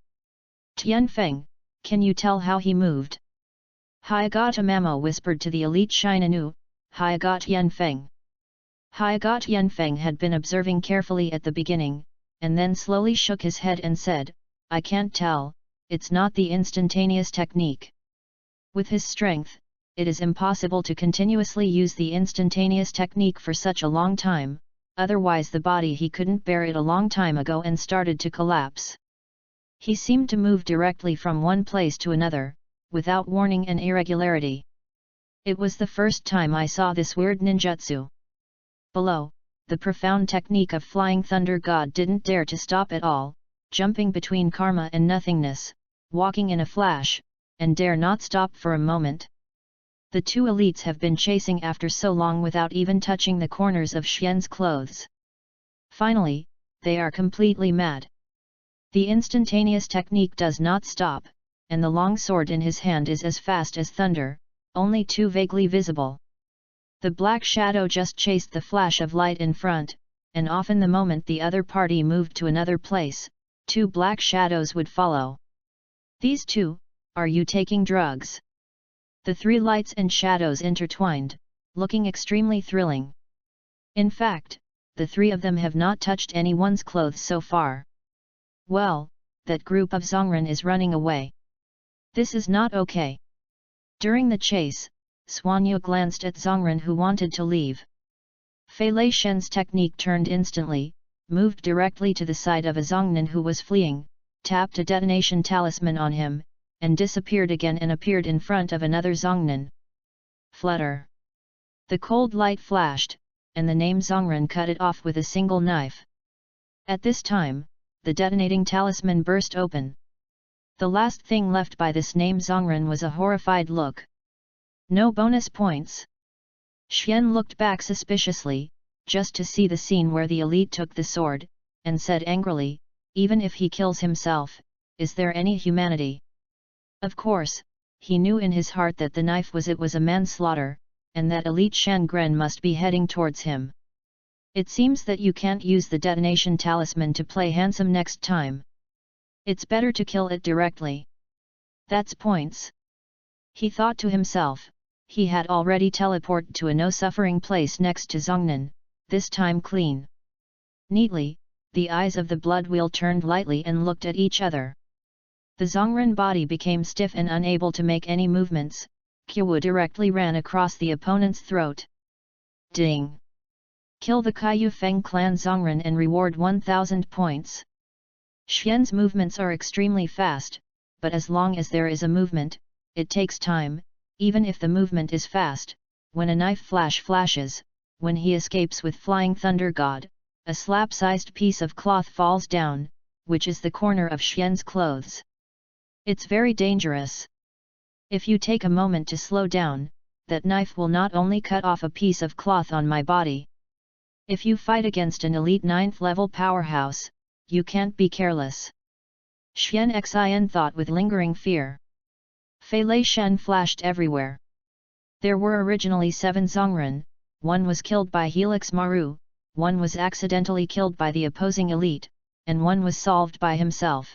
Tianfeng, can you tell how he moved? Hyaga Tamamo whispered to the elite Shinanu, Hyaga Tianfeng. Hyaga Tianfeng had been observing carefully at the beginning, and then slowly shook his head and said, I can't tell, it's not the instantaneous technique. With his strength, it is impossible to continuously use the instantaneous technique for such a long time, otherwise the body he couldn't bear it a long time ago and started to collapse. He seemed to move directly from one place to another, without warning and irregularity. It was the first time I saw this weird ninjutsu. Below, the profound technique of Flying Thunder God didn't dare to stop at all, jumping between karma and nothingness, walking in a flash, and dare not stop for a moment. The two elites have been chasing after so long without even touching the corners of Xian's clothes. Finally, they are completely mad. The instantaneous technique does not stop, and the long sword in his hand is as fast as thunder, only too vaguely visible. The black shadow just chased the flash of light in front, and often the moment the other party moved to another place, two black shadows would follow. These two, are you taking drugs? The three lights and shadows intertwined, looking extremely thrilling. In fact, the three of them have not touched anyone's clothes so far. Well, that group of Zongren is running away. This is not okay. During the chase, Xuanyu glanced at Zongren who wanted to leave. Fei Lei Shen's technique turned instantly, moved directly to the side of a Zongnan who was fleeing, tapped a detonation talisman on him, and disappeared again and appeared in front of another Zongnan. Flutter. The cold light flashed, and the name Zongren cut it off with a single knife. At this time, the detonating talisman burst open. The last thing left by this name Zongren was a horrified look. No bonus points. Xian looked back suspiciously, just to see the scene where the elite took the sword, and said angrily, even if he kills himself, is there any humanity? Of course, he knew in his heart that the knife was a manslaughter, and that elite Shangren must be heading towards him. It seems that you can't use the detonation talisman to play handsome next time. It's better to kill it directly. That's points. He thought to himself. He had already teleported to a no-suffering place next to Zongnan, this time clean. Neatly, the eyes of the blood wheel turned lightly and looked at each other. The Zongren body became stiff and unable to make any movements. Kyu directly ran across the opponent's throat. Ding! Kill the Kaiyu Feng clan Zongren and reward 1000 points. Xian's movements are extremely fast, but as long as there is a movement, it takes time, even if the movement is fast. When a knife flashes, when he escapes with Flying Thunder God, a slap-sized piece of cloth falls down, which is the corner of Xian's clothes. It's very dangerous. If you take a moment to slow down, that knife will not only cut off a piece of cloth on my body. If you fight against an elite 9th level powerhouse, you can't be careless. Xian Xin thought with lingering fear. Fei Lei Shen flashed everywhere. There were originally 7 Zongren, 1 was killed by Helix Maru, 1 was accidentally killed by the opposing elite, and 1 was solved by himself.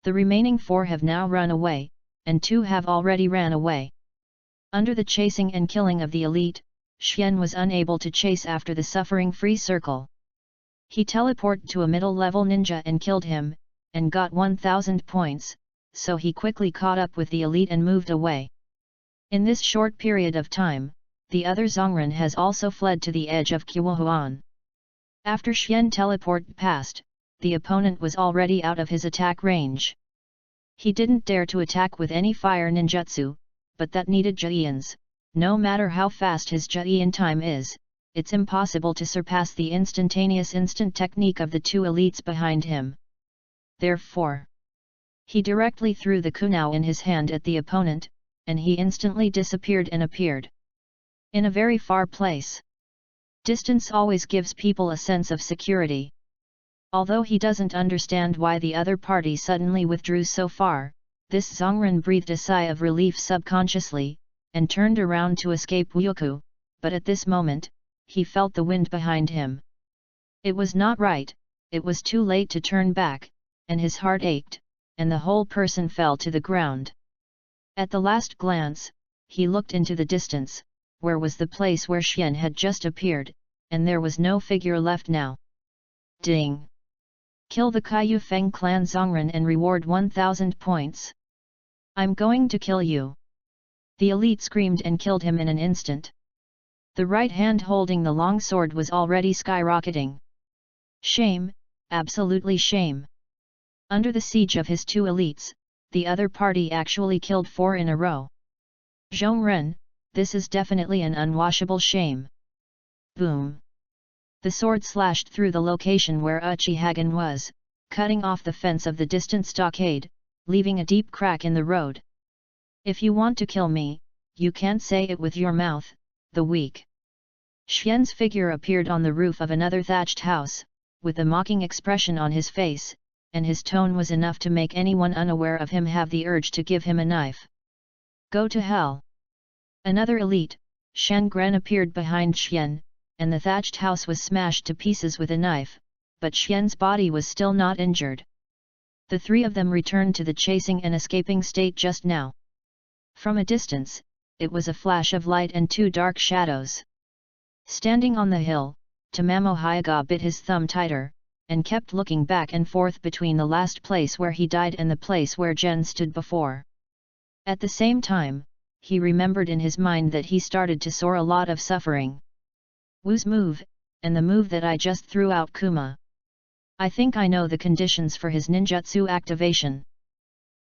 The remaining 4 have now run away, and 2 have already ran away. Under the chasing and killing of the elite, Xian was unable to chase after the suffering-free circle. He teleported to a middle-level ninja and killed him, and got 1000 points, so he quickly caught up with the elite and moved away. In this short period of time, the other Zongren has also fled to the edge of Qiuhuan. After Xian teleported past, the opponent was already out of his attack range. He didn't dare to attack with any fire ninjutsu, but that needed Jian's. No matter how fast his Jian time is, it's impossible to surpass the instantaneous instant technique of the 2 elites behind him. Therefore, he directly threw the kunao in his hand at the opponent, and he instantly disappeared and appeared in a very far place. Distance always gives people a sense of security. Although he doesn't understand why the other party suddenly withdrew so far, this Zongren breathed a sigh of relief subconsciously, and turned around to escape Wuku, but at this moment, he felt the wind behind him. It was not right, it was too late to turn back, and his heart ached, and the whole person fell to the ground. At the last glance, he looked into the distance, where was the place where Xian had just appeared, and there was no figure left now. Ding! Kill the Kaiyu Feng clan Zongren and reward 1000 points. I'm going to kill you. The elite screamed and killed him in an instant. The right hand holding the long sword was already skyrocketing. Shame, absolutely shame. Under the siege of his 2 elites, the other party actually killed 4 in a row. Zhongren, this is definitely an unwashable shame. Boom! The sword slashed through the location where Uchihagan was, cutting off the fence of the distant stockade, leaving a deep crack in the road. If you want to kill me, you can't say it with your mouth, the weak. Xian's figure appeared on the roof of another thatched house, with a mocking expression on his face, and his tone was enough to make anyone unaware of him have the urge to give him a knife. Go to hell! Another elite, Shangren, appeared behind Xian, and the thatched house was smashed to pieces with a knife, but Xian's body was still not injured. The 3 of them returned to the chasing and escaping state just now. From a distance, it was a flash of light and 2 dark shadows. Standing on the hill, Tamamo Hyaga bit his thumb tighter, and kept looking back and forth between the last place where he died and the place where Jen stood before. At the same time, he remembered in his mind that he started to soar a lot of suffering. Wu's move, and the move that I just threw out Kuma. I think I know the conditions for his ninjutsu activation.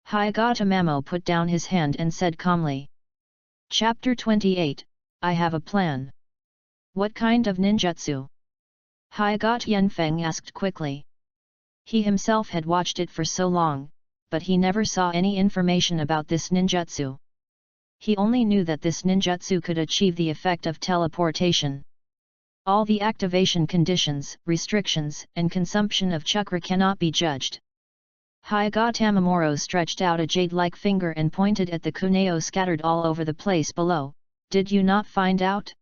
Hyaga Tamamo put down his hand and said calmly. Chapter 28, I have a plan. What kind of ninjutsu? Hyaga Tianfeng asked quickly. He himself had watched it for so long, but he never saw any information about this ninjutsu. He only knew that this ninjutsu could achieve the effect of teleportation. All the activation conditions, restrictions, and consumption of chakra cannot be judged. Hyuga Tamamoro stretched out a jade-like finger and pointed at the kunao scattered all over the place below. Did you not find out?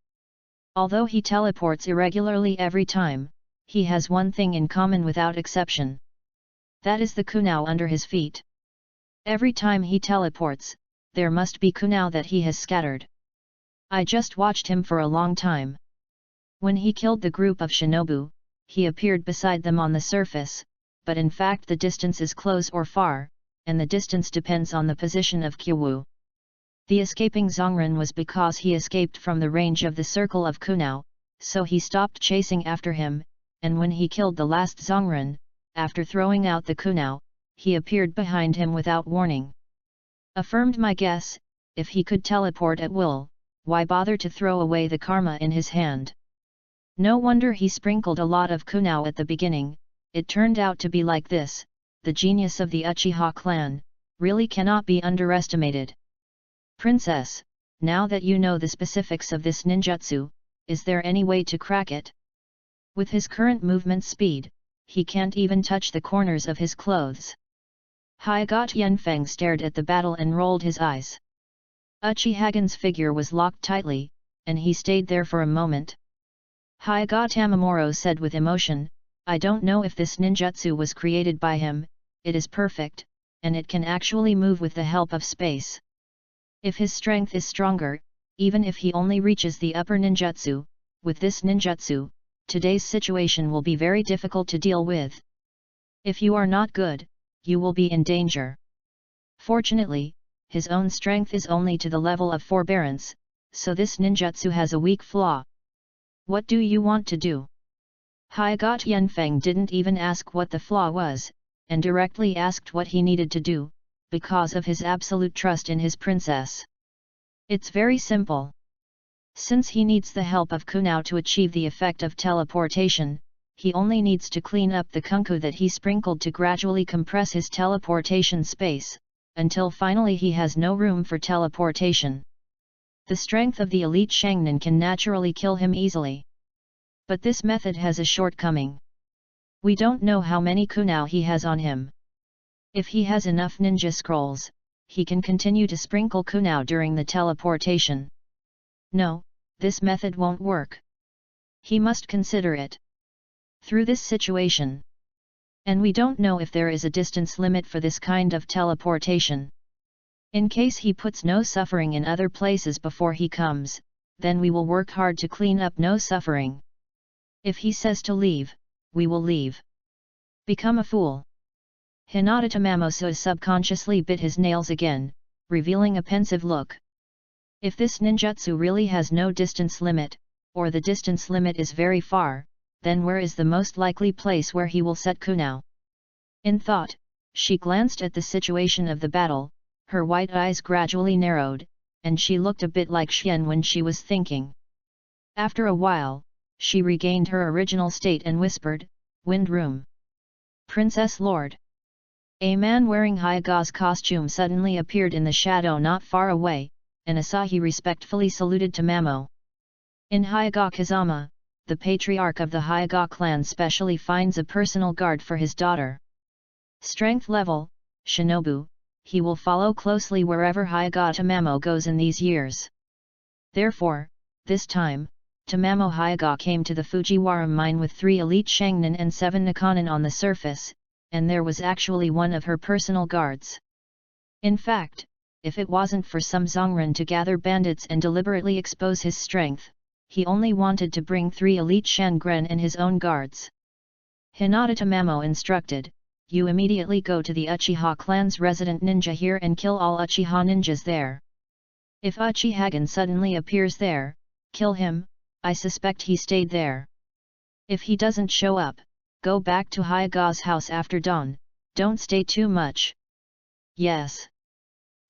Although he teleports irregularly every time, he has one thing in common without exception. That is the kunao under his feet. Every time he teleports, there must be kunao that he has scattered. I just watched him for a long time. When he killed the group of shinobu, he appeared beside them on the surface, but in fact the distance is close or far, and the distance depends on the position of Kyowu. The escaping Zongren was because he escaped from the range of the circle of kunao, so he stopped chasing after him, and when he killed the last Zongren, after throwing out the kunao, he appeared behind him without warning. Affirmed my guess, if he could teleport at will, why bother to throw away the karma in his hand? No wonder he sprinkled a lot of kunao at the beginning. It turned out to be like this. The genius of the Uchiha clan really cannot be underestimated. Princess, now that you know the specifics of this ninjutsu, is there any way to crack it? With his current movement speed, he can't even touch the corners of his clothes. Hyuga Tianfeng stared at the battle and rolled his eyes. Uchihagen's figure was locked tightly, and he stayed there for a moment. Hyuga Tamamoro said with emotion, I don't know if this ninjutsu was created by him. It is perfect, and it can actually move with the help of space. If his strength is stronger, even if he only reaches the upper ninjutsu, with this ninjutsu, today's situation will be very difficult to deal with. If you are not good, you will be in danger. Fortunately, his own strength is only to the level of forbearance, so this ninjutsu has a weak flaw. What do you want to do? Hyuga Tianfeng didn't even ask what the flaw was, and directly asked what he needed to do, because of his absolute trust in his princess. It's very simple. Since he needs the help of kunao to achieve the effect of teleportation, he only needs to clean up the kunku that he sprinkled to gradually compress his teleportation space, until finally he has no room for teleportation. The strength of the elite Shangnin can naturally kill him easily. But this method has a shortcoming. We don't know how many kunao he has on him. If he has enough ninja scrolls, he can continue to sprinkle kunao during the teleportation. No, this method won't work. He must consider it. Through this situation. And we don't know if there is a distance limit for this kind of teleportation. In case he puts no suffering in other places before he comes, then we will work hard to clean up no suffering. If he says to leave, we will leave. Become a fool. Hinata Tamamosa subconsciously bit his nails again, revealing a pensive look. If this ninjutsu really has no distance limit, or the distance limit is very far, then where is the most likely place where he will set kunao? In thought, she glanced at the situation of the battle, her white eyes gradually narrowed, and she looked a bit like Xian when she was thinking. After a while, she regained her original state and whispered, Wind Room. Princess Lord. A man wearing Hyuga's costume suddenly appeared in the shadow not far away, and Asahi respectfully saluted Tamamo. In Hyuga Kazama, the patriarch of the Hyuga clan specially finds a personal guard for his daughter. Strength level, Shinobu, he will follow closely wherever Hyuga Tamamo goes in these years. Therefore, this time, Tamamo Hyuga came to the Fujiwara mine with 3 elite Shangnin and 7 Nikanin on the surface, and there was actually one of her personal guards. In fact, if it wasn't for some Zongren to gather bandits and deliberately expose his strength, he only wanted to bring 3 elite Shangren and his own guards. Hinata Tamamo instructed, you immediately go to the Uchiha clan's resident ninja here and kill all Uchiha ninjas there. If Uchihagen suddenly appears there, kill him. I suspect he stayed there. If he doesn't show up, go back to Hyuga's house after dawn, don't stay too much. Yes.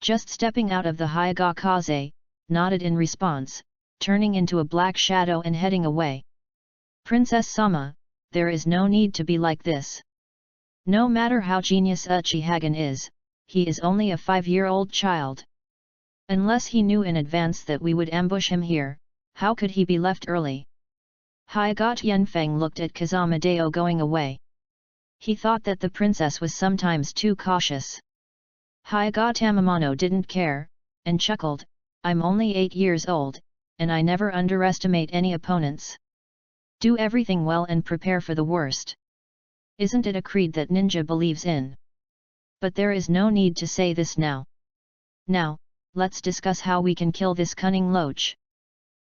Just stepping out of the Hyuga Kaze, nodded in response, turning into a black shadow and heading away. Princess Sama, there is no need to be like this. No matter how genius Uchihagen is, he is only a 5-year-old child. Unless he knew in advance that we would ambush him here, how could he be left early? Hyagot Yanfeng looked at Kazamadeo going away. He thought that the princess was sometimes too cautious. Hyagot Tamamano didn't care, and chuckled, I'm only 8 years old, and I never underestimate any opponents. Do everything well and prepare for the worst. Isn't it a creed that ninja believes in? But there is no need to say this now. Now, let's discuss how we can kill this cunning loach.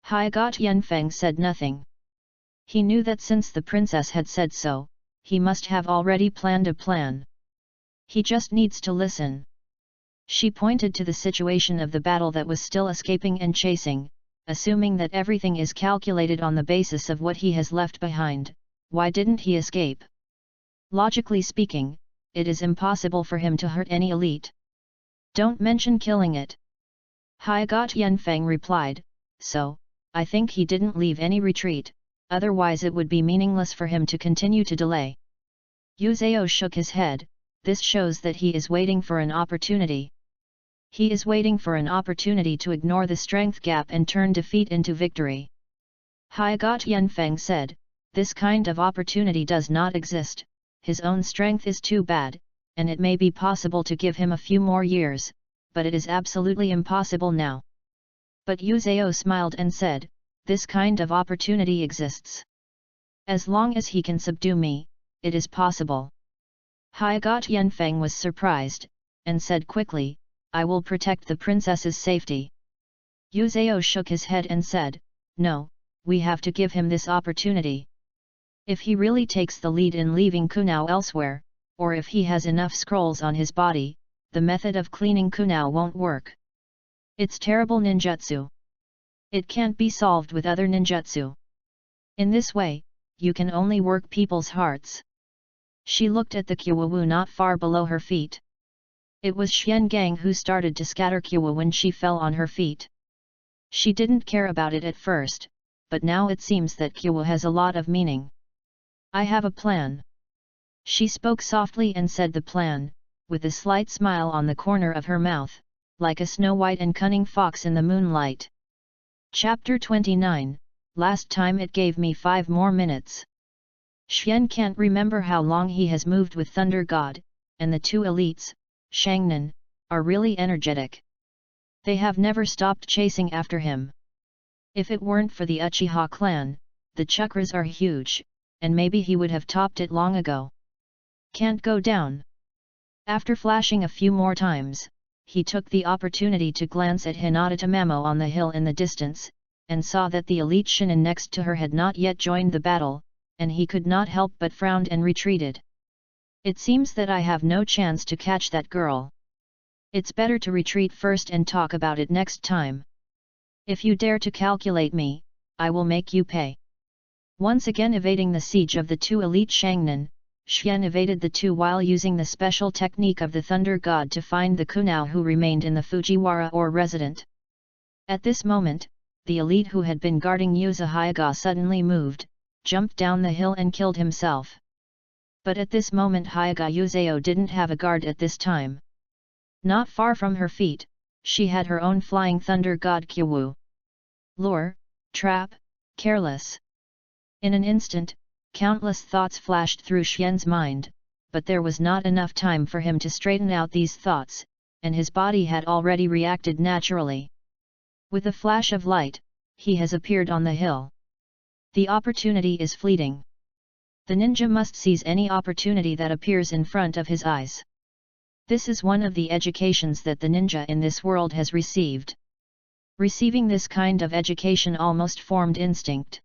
Hyagot Yanfeng said nothing. He knew that since the princess had said so, he must have already planned a plan. He just needs to listen. She pointed to the situation of the battle that was still escaping and chasing, assuming that everything is calculated on the basis of what he has left behind. Why didn't he escape? Logically speaking, it is impossible for him to hurt any elite. Don't mention killing it. Hyagot Yanfeng replied, so, I think he didn't leave any retreat, otherwise it would be meaningless for him to continue to delay. Yuzao shook his head, this shows that he is waiting for an opportunity. He is waiting for an opportunity to ignore the strength gap and turn defeat into victory. Hyagot Yanfeng said, this kind of opportunity does not exist, his own strength is too bad, and it may be possible to give him a few more years, but it is absolutely impossible now. But Yuzao smiled and said, this kind of opportunity exists. As long as he can subdue me, it is possible. Hyagot Yanfeng was surprised, and said quickly, I will protect the princess's safety. Yuzao shook his head and said, no, we have to give him this opportunity. If he really takes the lead in leaving Kunao elsewhere, or if he has enough scrolls on his body, the method of cleaning Kunao won't work. It's terrible ninjutsu. It can't be solved with other ninjutsu. In this way, you can only work people's hearts. She looked at the Kyowu not far below her feet. It was Xian Gang who started to scatter Kyowu when she fell on her feet. She didn't care about it at first, but now it seems that Kyowu has a lot of meaning. I have a plan. She spoke softly and said the plan, with a slight smile on the corner of her mouth, like a snow-white and cunning fox in the moonlight. Chapter 29, Last time it gave me 5 more minutes. Xian can't remember how long he has moved with Thunder God, and the 2 elites, Shangnan, are really energetic. They have never stopped chasing after him. If it weren't for the Uchiha clan, the chakras are huge, and maybe he would have topped it long ago. Can't go down. After flashing a few more times, he took the opportunity to glance at Hinata Tamamo on the hill in the distance, and saw that the elite shinin next to her had not yet joined the battle, and he could not help but frowned and retreated. It seems that I have no chance to catch that girl. It's better to retreat first and talk about it next time. If you dare to calculate me, I will make you pay. Once again evading the siege of the 2 elite Shangnan, Xian evaded the 2 while using the special technique of the Thunder God to find the Kunao who remained in the Fujiwara or resident. At this moment, the elite who had been guarding Uzahayaga suddenly moved, jumped down the hill and killed himself. But at this moment Hyaga Yuzao didn't have a guard at this time. Not far from her feet, she had her own flying Thunder God Kyowu. Lure, trap, careless. In an instant, countless thoughts flashed through Xian's mind, but there was not enough time for him to straighten out these thoughts, and his body had already reacted naturally. With a flash of light, he has appeared on the hill. The opportunity is fleeting. The ninja must seize any opportunity that appears in front of his eyes. This is one of the educations that the ninja in this world has received. Receiving this kind of education almost formed instinct.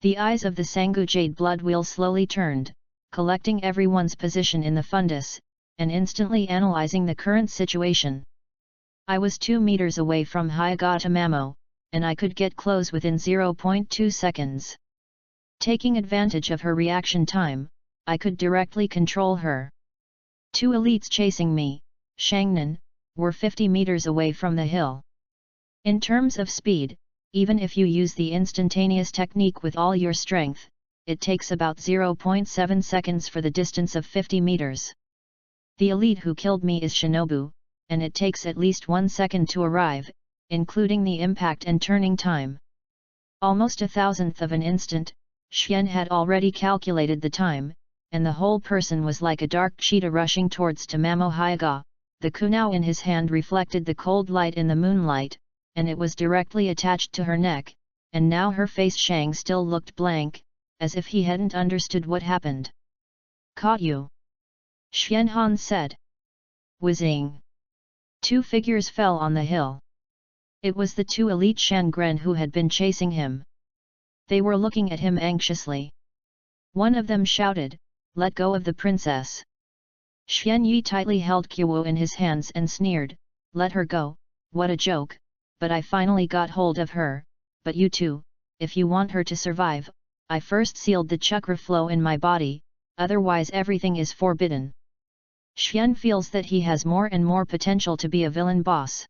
The eyes of the Sangu Jade blood wheel slowly turned, collecting everyone's position in the fundus, and instantly analyzing the current situation. I was 2 meters away from Hyaga Tamamo, and I could get close within 0.2 seconds. Taking advantage of her reaction time, I could directly control her. 2 elites chasing me, Shangnan, were 50 meters away from the hill. In terms of speed, even if you use the instantaneous technique with all your strength, it takes about 0.7 seconds for the distance of 50 meters. The elite who killed me is Shinobu, and it takes at least 1 second to arrive, including the impact and turning time. Almost 1,000th of an instant, Xian had already calculated the time, and the whole person was like a dark cheetah rushing towards Tamamo Hyuga. The kunao in his hand reflected the cold light in the moonlight, and it was directly attached to her neck, and now her face Shang still looked blank, as if he hadn't understood what happened. "Caught you!" Xian Han said. Whizzing! 2 figures fell on the hill. It was the 2 elite Shangren who had been chasing him. They were looking at him anxiously. One of them shouted, "Let go of the princess!" Xian Yi tightly held Qiwu in his hands and sneered, "Let her go, what a joke, but I finally got hold of her, but you too, if you want her to survive, I first sealed the chakra flow in my body, otherwise everything is forbidden." Xian feels that he has more and more potential to be a villain boss.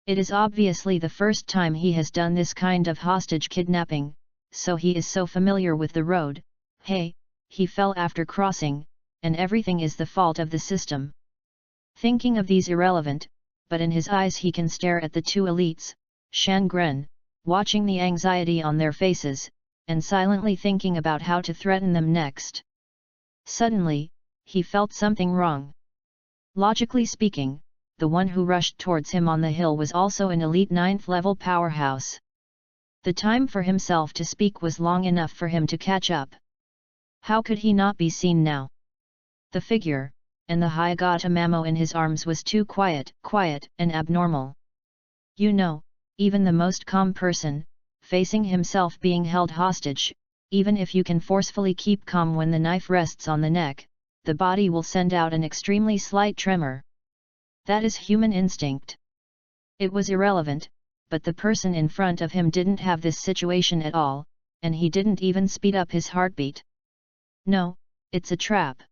It is obviously the first time he has done this kind of hostage kidnapping, so he is so familiar with the road. Hey, he fell after crossing, and everything is the fault of the system. Thinking of these irrelevant, but in his eyes he can stare at the 2 elites, Shangren, watching the anxiety on their faces, and silently thinking about how to threaten them next. Suddenly, he felt something wrong. Logically speaking, the one who rushed towards him on the hill was also an elite 9th level powerhouse. The time for himself to speak was long enough for him to catch up. How could he not be seen now? The figure, and the Hyuga Tamamo in his arms was too quiet and abnormal. You know, even the most calm person, facing himself being held hostage, even if you can forcefully keep calm when the knife rests on the neck, the body will send out an extremely slight tremor. That is human instinct. It was irrelevant, but the person in front of him didn't have this situation at all, and he didn't even speed up his heartbeat. No, it's a trap.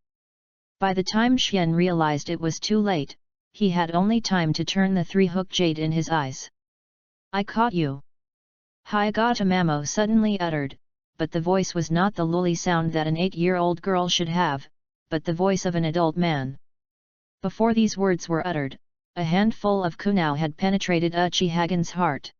By the time Xian realized it was too late, he had only time to turn the 3-hook jade in his eyes. "I caught you!" Hyuga Tamamo suddenly uttered, but the voice was not the lully sound that an 8-year-old girl should have, but the voice of an adult man. Before these words were uttered, a handful of kunao had penetrated Uchihagen's heart.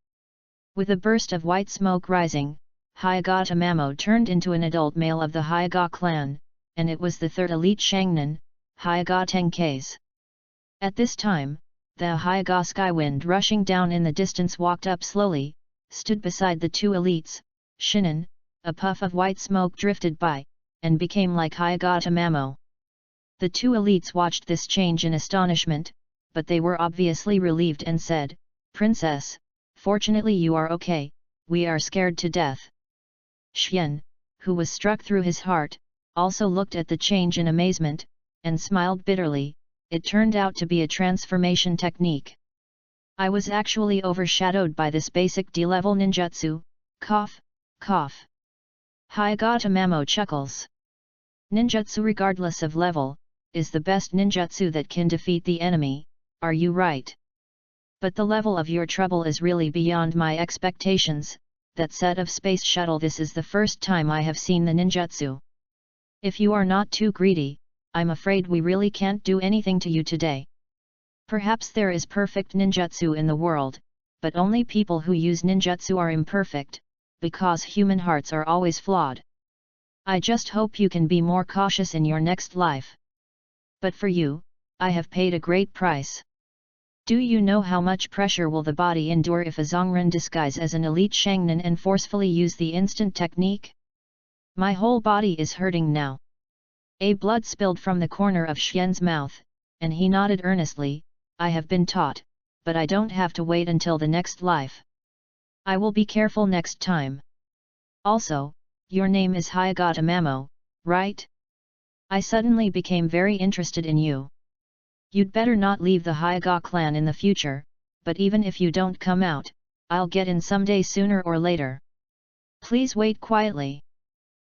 With a burst of white smoke rising, Hyuga Tamamo turned into an adult male of the Hyuga clan, and it was the 3rd elite Shangnan, Hyuga Tenkei's. At this time, the Hyuga Skywind rushing down in the distance walked up slowly, stood beside the 2 elites, Shinin, a puff of white smoke drifted by, and became like Hyuga Tamamo. The 2 elites watched this change in astonishment, but they were obviously relieved and said, "Princess, fortunately you are okay, we are scared to death." Xian, who was struck through his heart, also looked at the change in amazement, and smiled bitterly. It turned out to be a transformation technique. I was actually overshadowed by this basic D-level ninjutsu, cough, cough. Hyuga Tamamo chuckles. Ninjutsu regardless of level, is the best ninjutsu that can defeat the enemy, are you right? But the level of your trouble is really beyond my expectations, that set of space shuttle, this is the first time I have seen the ninjutsu. If you are not too greedy, I'm afraid we really can't do anything to you today. Perhaps there is perfect ninjutsu in the world, but only people who use ninjutsu are imperfect, because human hearts are always flawed. I just hope you can be more cautious in your next life. But for you, I have paid a great price. Do you know how much pressure will the body endure if a Zhongren disguise as an elite Shangnan and forcefully use the instant technique? My whole body is hurting now. A blood spilled from the corner of Xian's mouth, and he nodded earnestly. I have been taught, but I don't have to wait until the next life. I will be careful next time. Also, your name is Hyuga Tamamo, right? I suddenly became very interested in you. You'd better not leave the Hyuga clan in the future, but even if you don't come out, I'll get in someday sooner or later. Please wait quietly.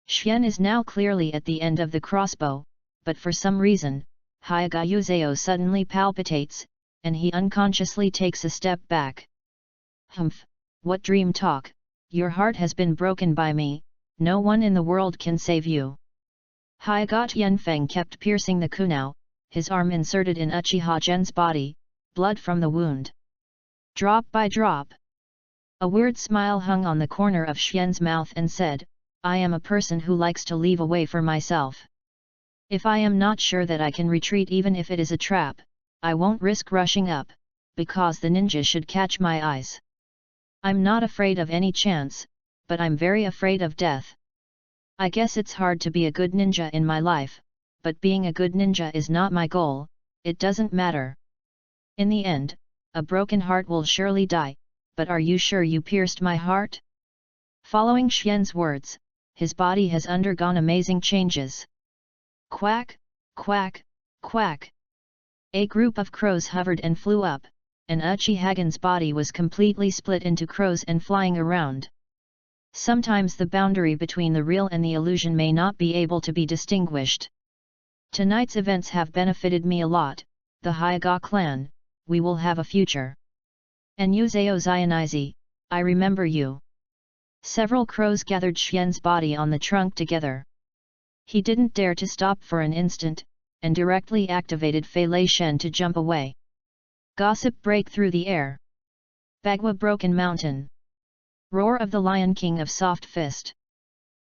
Xian is now clearly at the end of the crossbow, but for some reason, Hyuga Yuzeo suddenly palpitates, and he unconsciously takes a step back. Humph, what dream talk, your heart has been broken by me, no one in the world can save you. Hyuga Tianfeng kept piercing the kunao, his arm inserted in Uchiha Gen's body, blood from the wound. Drop by drop. A weird smile hung on the corner of Xian's mouth and said, I am a person who likes to leave a way for myself. If I am not sure that I can retreat even if it is a trap, I won't risk rushing up, because the ninja should catch my eyes. I'm not afraid of any chance, but I'm very afraid of death. I guess it's hard to be a good ninja in my life, but being a good ninja is not my goal, it doesn't matter. In the end, a broken heart will surely die, but are you sure you pierced my heart? Following Xian's words, his body has undergone amazing changes. Quack, quack, quack. A group of crows hovered and flew up, and Uchihagen's body was completely split into crows and flying around. Sometimes the boundary between the real and the illusion may not be able to be distinguished. Tonight's events have benefited me a lot, the Hyuga clan, we will have a future. And Yuzeo Zionizi, I remember you. Several crows gathered Xian's body on the trunk together. He didn't dare to stop for an instant, and directly activated Fei Lei Shen to jump away. Gossip break through the air. Bagua Broken Mountain. Roar of the Lion King of Soft Fist.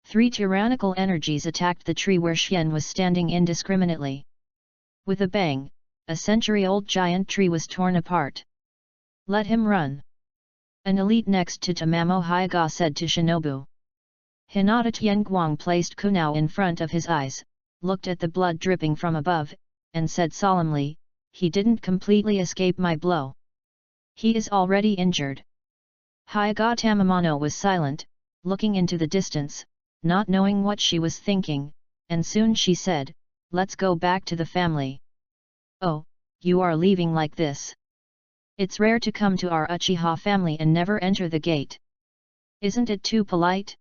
3 tyrannical energies attacked the tree where Xian was standing indiscriminately. With a bang, a century-old giant tree was torn apart. Let him run. An elite next to Tamamo Hyuga said to Shinobu. Hinata Tianguang placed kunao in front of his eyes, looked at the blood dripping from above, and said solemnly, he didn't completely escape my blow. He is already injured. Hyuga Tamamano was silent, looking into the distance, not knowing what she was thinking, and soon she said, let's go back to the family. Oh, you are leaving like this? It's rare to come to our Uchiha family and never enter the gate. Isn't it too polite?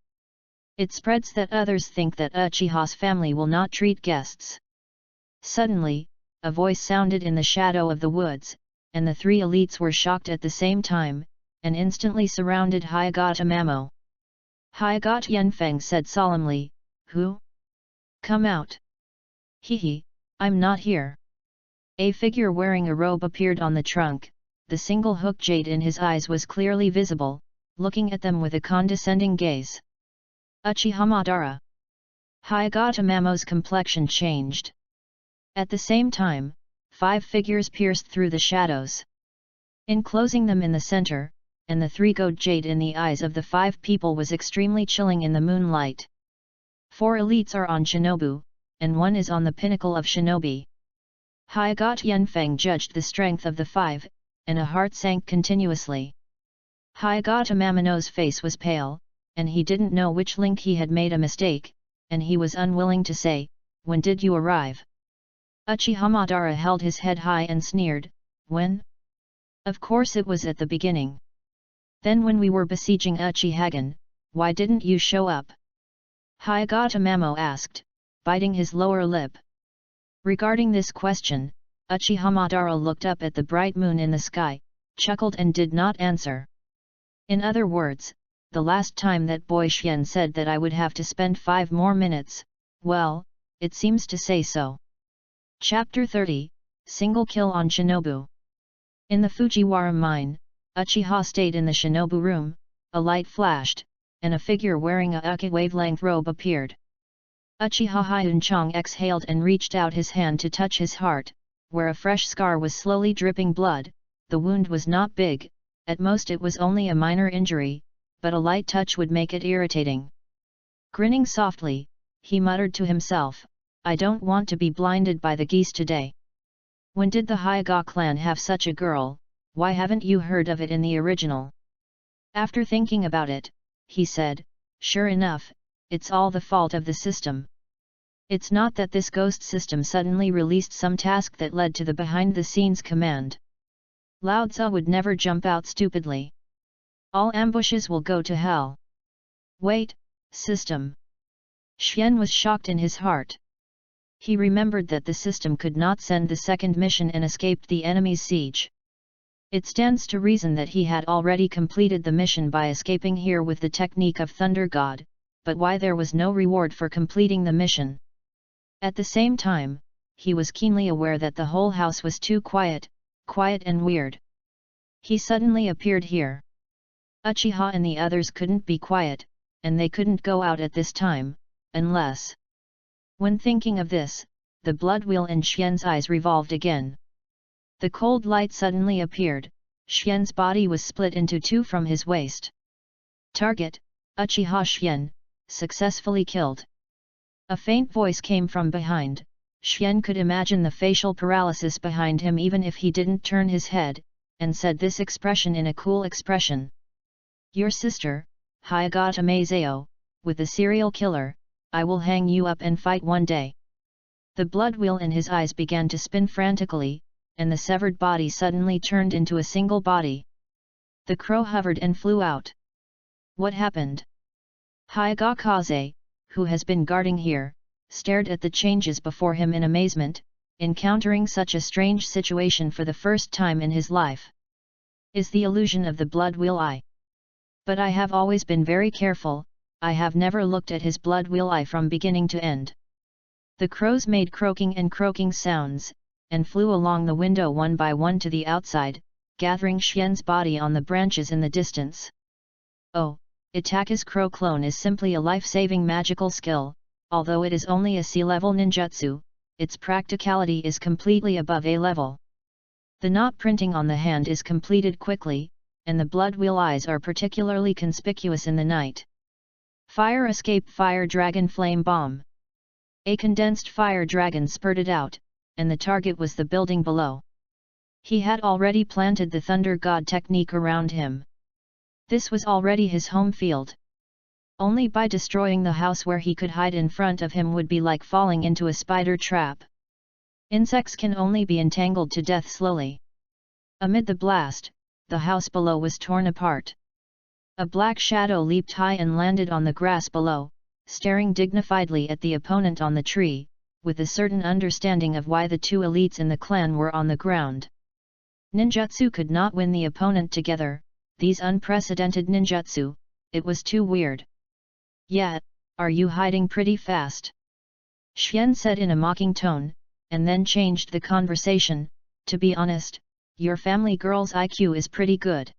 It spreads that others think that Uchiha's family will not treat guests. Suddenly, a voice sounded in the shadow of the woods, and the 3 elites were shocked at the same time, and instantly surrounded Hyuga Tamamo. Hyuga Tianfeng said solemnly, who? Come out. Hehe, I'm not here. A figure wearing a robe appeared on the trunk, the single hook jade in his eyes was clearly visible, looking at them with a condescending gaze. Uchiha Madara. Hyuga Tamamo's complexion changed. At the same time, 5 figures pierced through the shadows. Enclosing them in the center, and the 3 gold jade in the eyes of the 5 people was extremely chilling in the moonlight. 4 elites are on Shinobu, and 1 is on the pinnacle of Shinobi. Hyuga Tianfeng judged the strength of the 5, and a heart sank continuously. Hyuga Tamamano's face was pale, and he didn't know which link he had made a mistake, and he was unwilling to say, when did you arrive? Uchiha Madara held his head high and sneered, when? Of course it was at the beginning. Then when we were besieging Uchihagen, why didn't you show up? Hyuga Tamamo asked, biting his lower lip. Regarding this question, Uchiha Madara looked up at the bright moon in the sky, chuckled and did not answer. In other words, the last time that boy Xian said that I would have to spend 5 more minutes, well, it seems to say so. Chapter 30, Single Kill on Shinobu. In the Fujiwara mine, Uchiha stayed in the Shinobu room, a light flashed, and a figure wearing a uke wavelength robe appeared. Uchiha Hyunchong exhaled and reached out his hand to touch his heart, where a fresh scar was slowly dripping blood. The wound was not big, at most it was only a minor injury, but a light touch would make it irritating. Grinning softly, he muttered to himself, I don't want to be blinded by the geese today. When did the Hyuga clan have such a girl? Why haven't you heard of it in the original? After thinking about it, he said, sure enough, it's all the fault of the system. It's not that this ghost system suddenly released some task that led to the behind-the-scenes command. Lao Tzu would never jump out stupidly. All ambushes will go to hell. Wait, system. Xian was shocked in his heart. He remembered that the system could not send the second mission and escaped the enemy's siege. It stands to reason that he had already completed the mission by escaping here with the technique of Thunder God, but why there was no reward for completing the mission? At the same time, he was keenly aware that the whole house was too quiet and weird. He suddenly appeared here. Uchiha and the others couldn't be quiet, and they couldn't go out at this time, unless... When thinking of this, the blood wheel in Xian's eyes revolved again. The cold light suddenly appeared. Xian's body was split into two from his waist. Target, Uchiha Xian, successfully killed. A faint voice came from behind. Xian could imagine the facial paralysis behind him even if he didn't turn his head, and said this expression in a cool expression. Your sister, Hayagata Meizeo, with the serial killer, I will hang you up and fight one day. The blood wheel in his eyes began to spin frantically, and the severed body suddenly turned into a single body. The crow hovered and flew out. What happened? Hayagakaze, who has been guarding here, stared at the changes before him in amazement, encountering such a strange situation for the first time in his life. Is the illusion of the blood wheel eye? But I have always been very careful, I have never looked at his blood wheel eye from beginning to end. The crows made croaking and croaking sounds, and flew along the window one by one to the outside, gathering Xian's body on the branches in the distance. Oh, Itaka's crow clone is simply a life-saving magical skill, although it is only a C-level ninjutsu, its practicality is completely above A level. The knot printing on the hand is completed quickly, and the blood wheel eyes are particularly conspicuous in the night. Fire escape fire dragon flame bomb. A condensed fire dragon spurted out, and the target was the building below. He had already planted the thunder god technique around him. This was already his home field. Only by destroying the house where he could hide in front of him would be like falling into a spider trap. Insects can only be entangled to death slowly. Amid the blast, the house below was torn apart. A black shadow leaped high and landed on the grass below, staring dignifiedly at the opponent on the tree, with a certain understanding of why the two elites in the clan were on the ground. Ninjutsu could not win the opponent together, these unprecedented ninjutsu, it was too weird. Yeah, are you hiding pretty fast? Xian said in a mocking tone, and then changed the conversation. To be honest, your family girl's IQ is pretty good.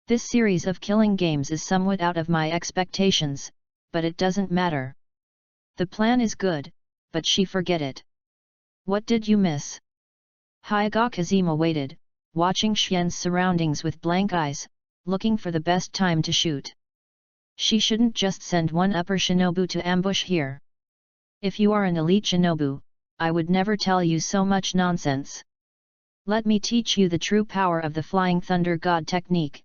This series of killing games is somewhat out of my expectations, but it doesn't matter. The plan is good, but she forget it. What did you miss? Hyaga Kazima waited, watching Xian's surroundings with blank eyes, looking for the best time to shoot. She shouldn't just send one upper shinobu to ambush here. If you are an elite shinobu, I would never tell you so much nonsense. Let me teach you the true power of the Flying Thunder God technique,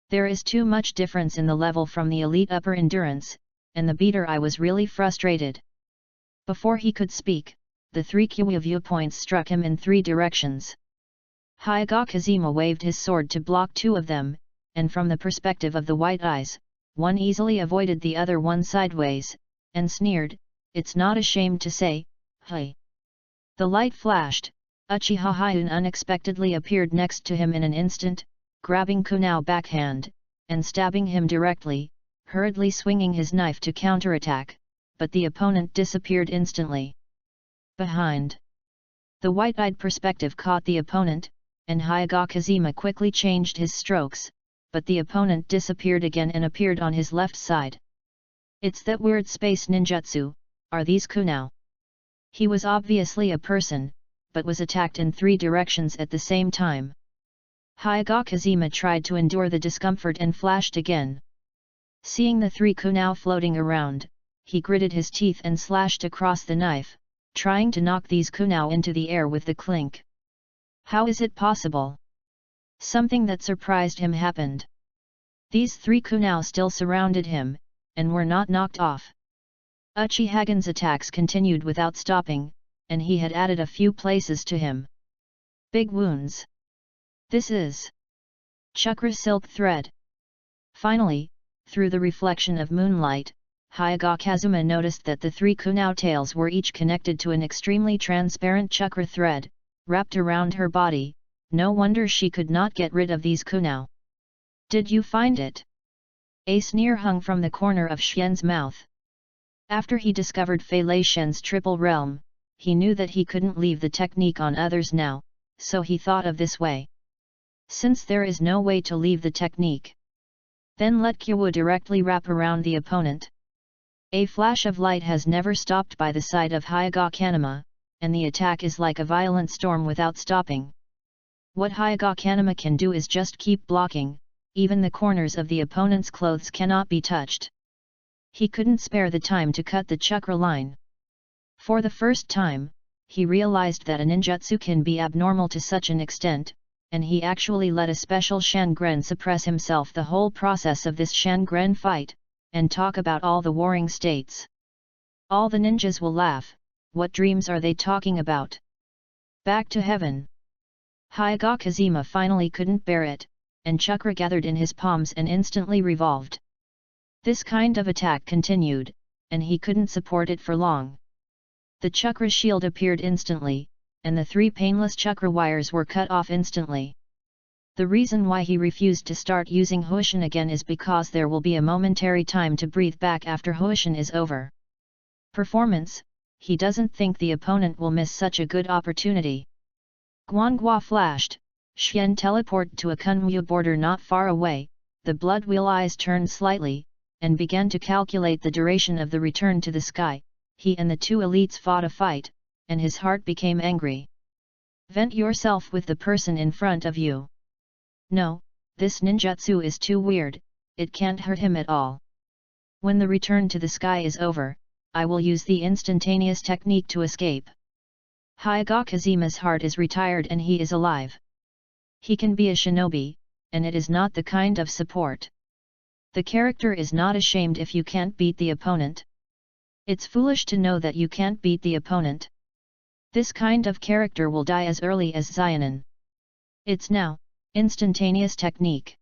There is too much difference in the level from the elite upper endurance, and the beater I was really frustrated. Before he could speak, the three Kiwi viewpoints struck him in three directions. Hyaga Kazima waved his sword to block two of them, and from the perspective of the white eyes, one easily avoided the other one sideways, and sneered, "It's not ashamed to say, hey." The light flashed, Uchiha Hyun unexpectedly appeared next to him in an instant, grabbing Kunao backhand, and stabbing him directly, hurriedly swinging his knife to counterattack, but the opponent disappeared instantly. Behind. The white-eyed perspective caught the opponent, and Hyaga Kazima quickly changed his strokes, but the opponent disappeared again and appeared on his left side. It's that weird space ninjutsu, are these Kunao? He was obviously a person, but was attacked in three directions at the same time. Hyaga Kazima tried to endure the discomfort and flashed again. Seeing the three Kunao floating around, he gritted his teeth and slashed across the knife, trying to knock these Kunao into the air with the clink. How is it possible? Something that surprised him happened. These three Kunao still surrounded him, and were not knocked off. Uchihagan's attacks continued without stopping, and he had added a few places to him. Big wounds. This is Chakra silk thread. Finally, through the reflection of moonlight, Hyaga Kazuma noticed that the three Kunao tails were each connected to an extremely transparent chakra thread, wrapped around her body. No wonder she could not get rid of these Kunao. Did you find it? A sneer hung from the corner of Xian's mouth. After he discovered Fei Lei Shen's triple realm, he knew that he couldn't leave the technique on others now, so he thought of this way. Since there is no way to leave the technique, then let Kyowo directly wrap around the opponent. A flash of light has never stopped by the side of Hyaga Kanama, and the attack is like a violent storm without stopping. What Hyaga Kanama can do is just keep blocking, even the corners of the opponent's clothes cannot be touched. He couldn't spare the time to cut the chakra line. For the first time, he realized that a ninjutsu can be abnormal to such an extent, and he actually let a special Shangren suppress himself the whole process of this Shangren fight, and talk about all the warring states. All the ninjas will laugh. What dreams are they talking about? Back to heaven. Hyaga Kazima finally couldn't bear it, and chakra gathered in his palms and instantly revolved. This kind of attack continued, and he couldn't support it for long. The chakra shield appeared instantly, and the 3 painless chakra wires were cut off instantly. The reason why he refused to start using Hoshin again is because there will be a momentary time to breathe back after Hoshin is over. Performance, he doesn't think the opponent will miss such a good opportunity. Guangua flashed, Xian teleported to a Kunwu border not far away, the blood wheel eyes turned slightly, and began to calculate the duration of the return to the sky. He and the 2 elites fought a fight, and his heart became angry. Vent yourself with the person in front of you. No, this ninjutsu is too weird, it can't hurt him at all. When the return to the sky is over, I will use the instantaneous technique to escape. Hyaga Kazima's heart is retired and he is alive. He can be a shinobi, and it is not the kind of support. The character is not ashamed if you can't beat the opponent. It's foolish to know that you can't beat the opponent. This kind of character will die as early as Xionin. It's now, instantaneous technique.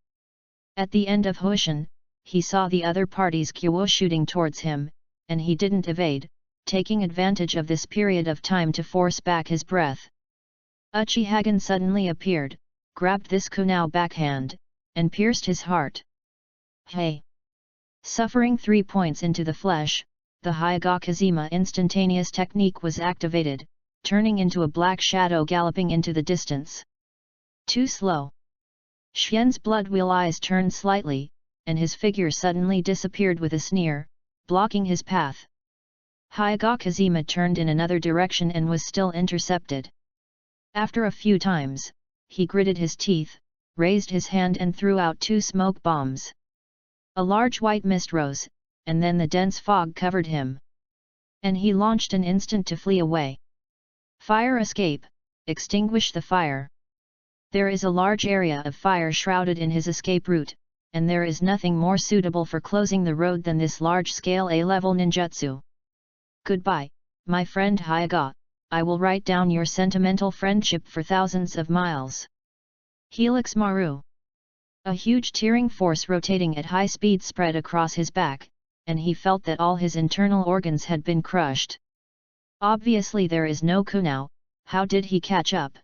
At the end of Hoshin, he saw the other party's Kyowo shooting towards him, and he didn't evade, taking advantage of this period of time to force back his breath. Uchihagan suddenly appeared, grabbed this kunao backhand, and pierced his heart. Hey! Suffering 3 points into the flesh, the Hyaga Kazima instantaneous technique was activated, turning into a black shadow galloping into the distance. Too slow. Xian's blood wheel eyes turned slightly, and his figure suddenly disappeared with a sneer, blocking his path. Hyaga Kazima turned in another direction and was still intercepted. After a few times, he gritted his teeth, raised his hand and threw out 2 smoke bombs. A large white mist rose, and then the dense fog covered him. And he launched an instant to flee away. Fire escape, extinguish the fire. There is a large area of fire shrouded in his escape route, and there is nothing more suitable for closing the road than this large-scale A-level ninjutsu. Goodbye, my friend Hyaga, I will write down your sentimental friendship for thousands of miles. Helix Maru. A huge tearing force rotating at high speed spread across his back, and he felt that all his internal organs had been crushed. Obviously there is no kunao, how did he catch up?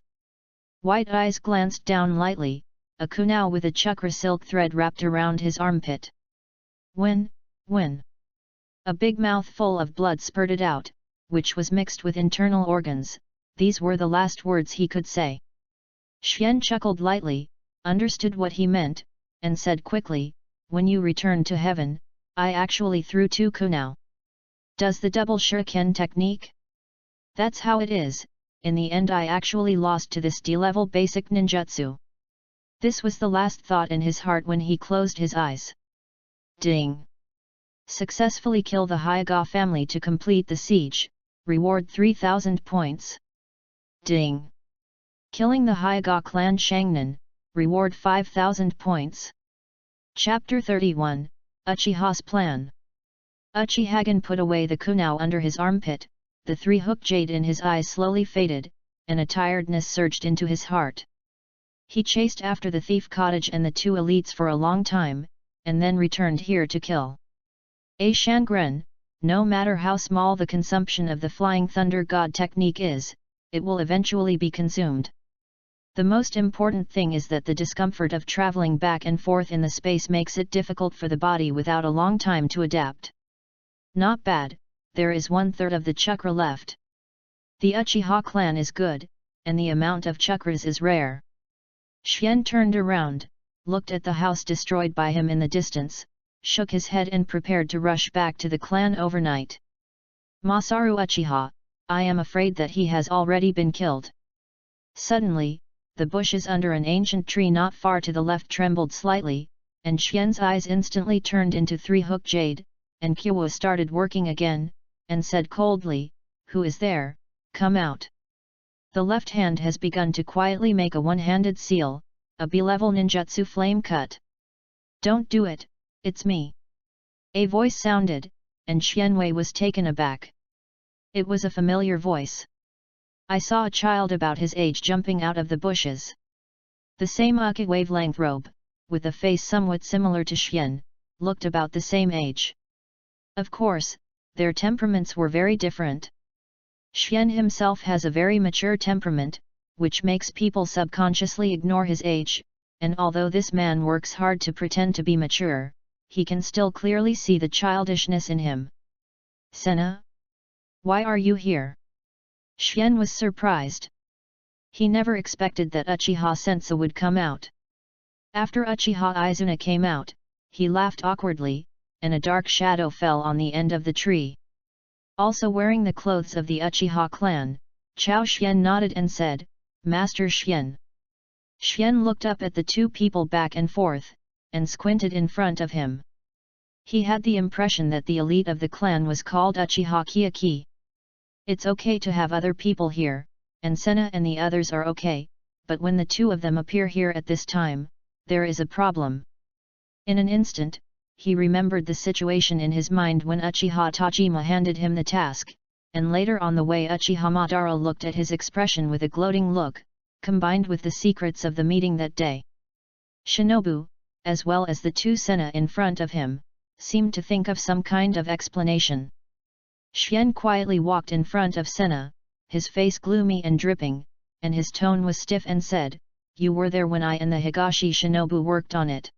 White eyes glanced down lightly, a kunao with a chakra silk thread wrapped around his armpit. When? A big mouthful of blood spurted out, which was mixed with internal organs. These were the last words he could say. Xian chuckled lightly, understood what he meant, and said quickly, when you returned to heaven, I actually threw 2 kunao. Does the double shuriken technique? That's how it is, in the end I actually lost to this D-level basic ninjutsu. This was the last thought in his heart when he closed his eyes. Ding! Successfully kill the Hyaga family to complete the siege, reward 3000 points. Ding! Killing the Hyaga clan Shangnan, reward 5000 points. Chapter 31, Uchiha's Plan. Uchihagan put away the kunao under his armpit, the 3-hook jade in his eyes slowly faded, and a tiredness surged into his heart. He chased after the thief cottage and the 2 elites for a long time, and then returned here to kill. A Shangren, no matter how small the consumption of the Flying Thunder God technique is, it will eventually be consumed. The most important thing is that the discomfort of traveling back and forth in the space makes it difficult for the body without a long time to adapt. Not bad, there is 1/3 of the chakra left. The Uchiha clan is good, and the amount of chakras is rare. Xian turned around, looked at the house destroyed by him in the distance, shook his head and prepared to rush back to the clan overnight. Masaru Uchiha, I am afraid that he has already been killed. Suddenly, the bushes under an ancient tree not far to the left trembled slightly, and Xian's eyes instantly turned into three-hook jade, and Kyowa started working again, and said coldly, "Who is there? Come out." The left hand has begun to quietly make a one-handed seal, a B-level ninjutsu flame cut. "Don't do it, it's me." A voice sounded, and Xianwei was taken aback. It was a familiar voice. I saw a child about his age jumping out of the bushes. The same Uki wavelength robe, with a face somewhat similar to Xian, looked about the same age. Of course, their temperaments were very different. Xian himself has a very mature temperament, which makes people subconsciously ignore his age, and although this man works hard to pretend to be mature, he can still clearly see the childishness in him. "Senna? Why are you here?" Xian was surprised. He never expected that Uchiha Sensa would come out. After Uchiha Izuna came out, he laughed awkwardly, and a dark shadow fell on the end of the tree. Also wearing the clothes of the Uchiha clan, Chao Xian nodded and said, "Master Xian." Xian looked up at the two people back and forth, and squinted in front of him. He had the impression that the elite of the clan was called Uchiha Kiyaki. It's okay to have other people here, and Senna and the others are okay, but when the two of them appear here at this time, there is a problem. In an instant, he remembered the situation in his mind when Uchiha Tajima handed him the task, and later on the way Uchiha Madara looked at his expression with a gloating look, combined with the secrets of the meeting that day. Shinobu, as well as the two Senna in front of him, seemed to think of some kind of explanation. Xian quietly walked in front of Senna, his face gloomy and dripping, and his tone was stiff and said, "You were there when I and the Higashi Shinobu worked on it."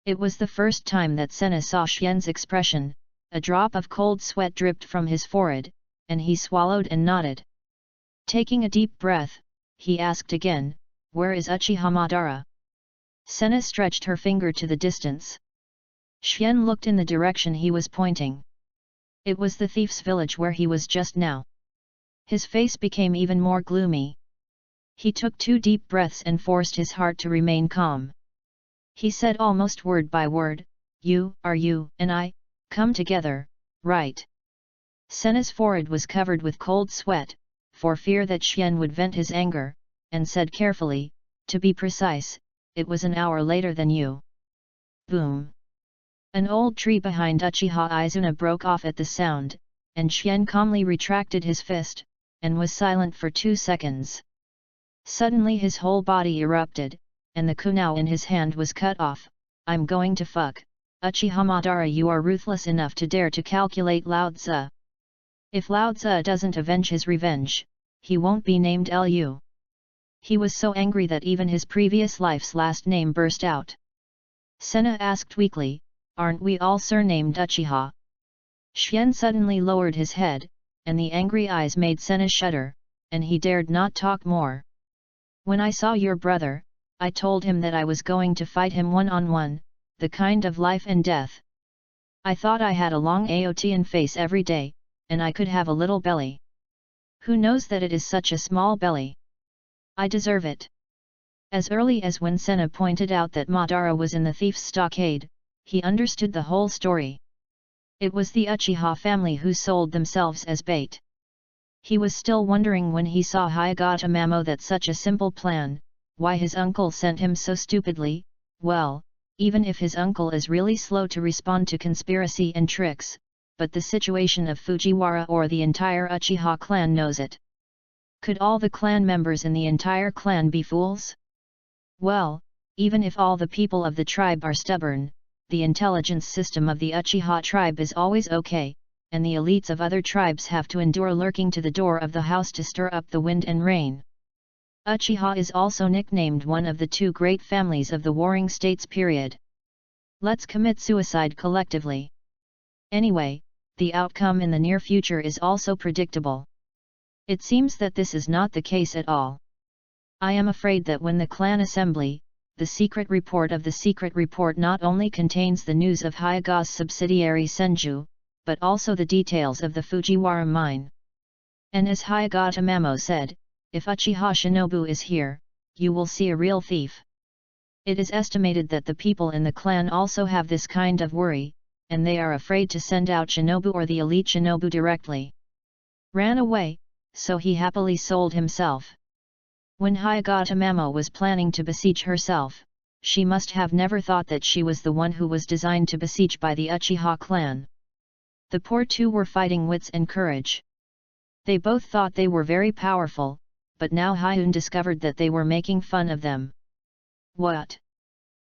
It was the first time that Senna saw Xian's expression, a drop of cold sweat dripped from his forehead, and he swallowed and nodded. Taking a deep breath, he asked again, "Where is Uchiha Madara?" Senna stretched her finger to the distance. Xian looked in the direction he was pointing. It was the thief's village where he was just now. His face became even more gloomy. He took 2 deep breaths and forced his heart to remain calm. He said almost word by word, "You and I, come together, right?" Senna's forehead was covered with cold sweat, for fear that Xian would vent his anger, and said carefully, "To be precise, it was an hour later than you." Boom! An old tree behind Uchiha Izuna broke off at the sound, and Xian calmly retracted his fist, and was silent for 2 seconds. Suddenly his whole body erupted, and the kunai in his hand was cut off. "I'm going to fuck, Uchiha Madara, you are ruthless enough to dare to calculate Lao Tzu. If Lao Tzu doesn't avenge his revenge, he won't be named Lu." He was so angry that even his previous life's last name burst out. Senna asked weakly, "Aren't we all surnamed Uchiha?" Xian suddenly lowered his head, and the angry eyes made Senna shudder, and he dared not talk more. "When I saw your brother, I told him that I was going to fight him one-on-one, the kind of life and death. I thought I had a long Aotian face every day, and I could have a little belly. Who knows that it is such a small belly? I deserve it." As early as when Senna pointed out that Madara was in the thief's stockade, he understood the whole story. It was the Uchiha family who sold themselves as bait. He was still wondering when he saw Hayagata Mamo that such a simple plan, why his uncle sent him so stupidly. Well, even if his uncle is really slow to respond to conspiracy and tricks, but the situation of Fujiwara or the entire Uchiha clan knows it. Could all the clan members in the entire clan be fools? Well, even if all the people of the tribe are stubborn, the intelligence system of the Uchiha tribe is always okay, and the elites of other tribes have to endure lurking to the door of the house to stir up the wind and rain. Uchiha is also nicknamed one of the 2 great families of the Warring States period. Let's commit suicide collectively. Anyway, the outcome in the near future is also predictable. It seems that this is not the case at all. I am afraid that when the clan assembly, the secret report of the secret report not only contains the news of Hyaga's subsidiary Senju, but also the details of the Fujiwara mine. And as Hyaga Tamamo said, if Uchiha Shinobu is here, you will see a real thief. It is estimated that the people in the clan also have this kind of worry, and they are afraid to send out Shinobu or the elite Shinobu directly. Ran away, so he happily sold himself. When Hyaga Tamamo was planning to besiege herself, she must have never thought that she was the one who was designed to besiege by the Uchiha clan. The poor two were fighting wits and courage. They both thought they were very powerful, but now Hyun discovered that they were making fun of them. What?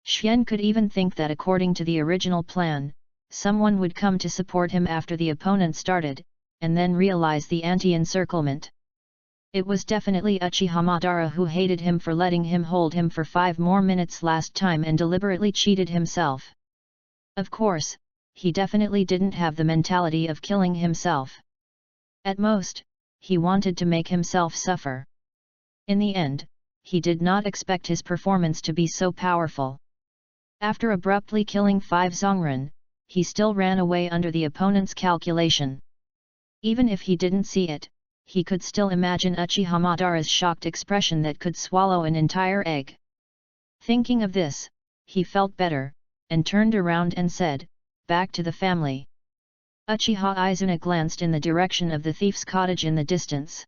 Xian could even think that according to the original plan, someone would come to support him after the opponent started, and then realize the anti-encirclement. It was definitely Uchiha Madara who hated him for letting him hold him for 5 more minutes last time and deliberately cheated himself. Of course, he definitely didn't have the mentality of killing himself. At most, he wanted to make himself suffer. In the end, he did not expect his performance to be so powerful. After abruptly killing 5 Zongren, he still ran away under the opponent's calculation. Even if he didn't see it, he could still imagine Uchiha Madara's shocked expression that could swallow an entire egg. Thinking of this, he felt better, and turned around and said, "Back to the family." Uchiha Izuna glanced in the direction of the thief's cottage in the distance.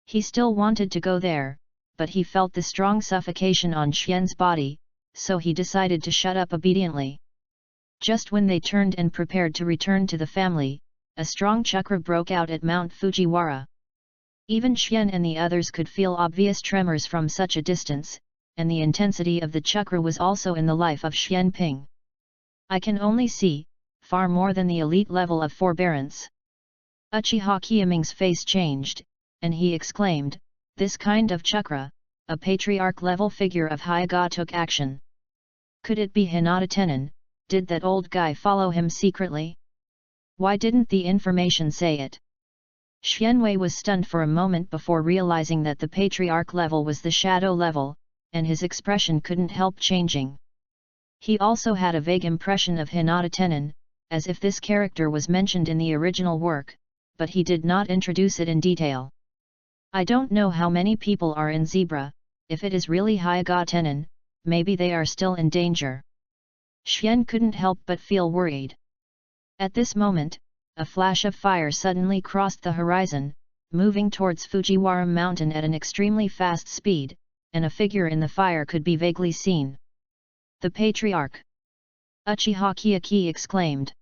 He still wanted to go there, but he felt the strong suffocation on Xian's body, so he decided to shut up obediently. Just when they turned and prepared to return to the family, a strong chakra broke out at Mount Fujiwara. Even Xian and the others could feel obvious tremors from such a distance, and the intensity of the chakra was also in the life of Xian Ping. I can only see, far more than the elite level of forbearance. Uchiha Kyuming's face changed, and he exclaimed, "This kind of chakra, a patriarch-level figure of Hyaga took action. Could it be Hinata Tenon? Did that old guy follow him secretly? Why didn't the information say it?" Xianwei was stunned for a moment before realizing that the patriarch level was the shadow level, and his expression couldn't help changing. He also had a vague impression of Hinata Tenon, as if this character was mentioned in the original work, but he did not introduce it in detail. "I don't know how many people are in Zebra, if it is really Hyaga Tenon, maybe they are still in danger." Xian couldn't help but feel worried. At this moment, a flash of fire suddenly crossed the horizon, moving towards Fujiwara Mountain at an extremely fast speed, and a figure in the fire could be vaguely seen. "The Patriarch!" Uchiha Kiyaki exclaimed.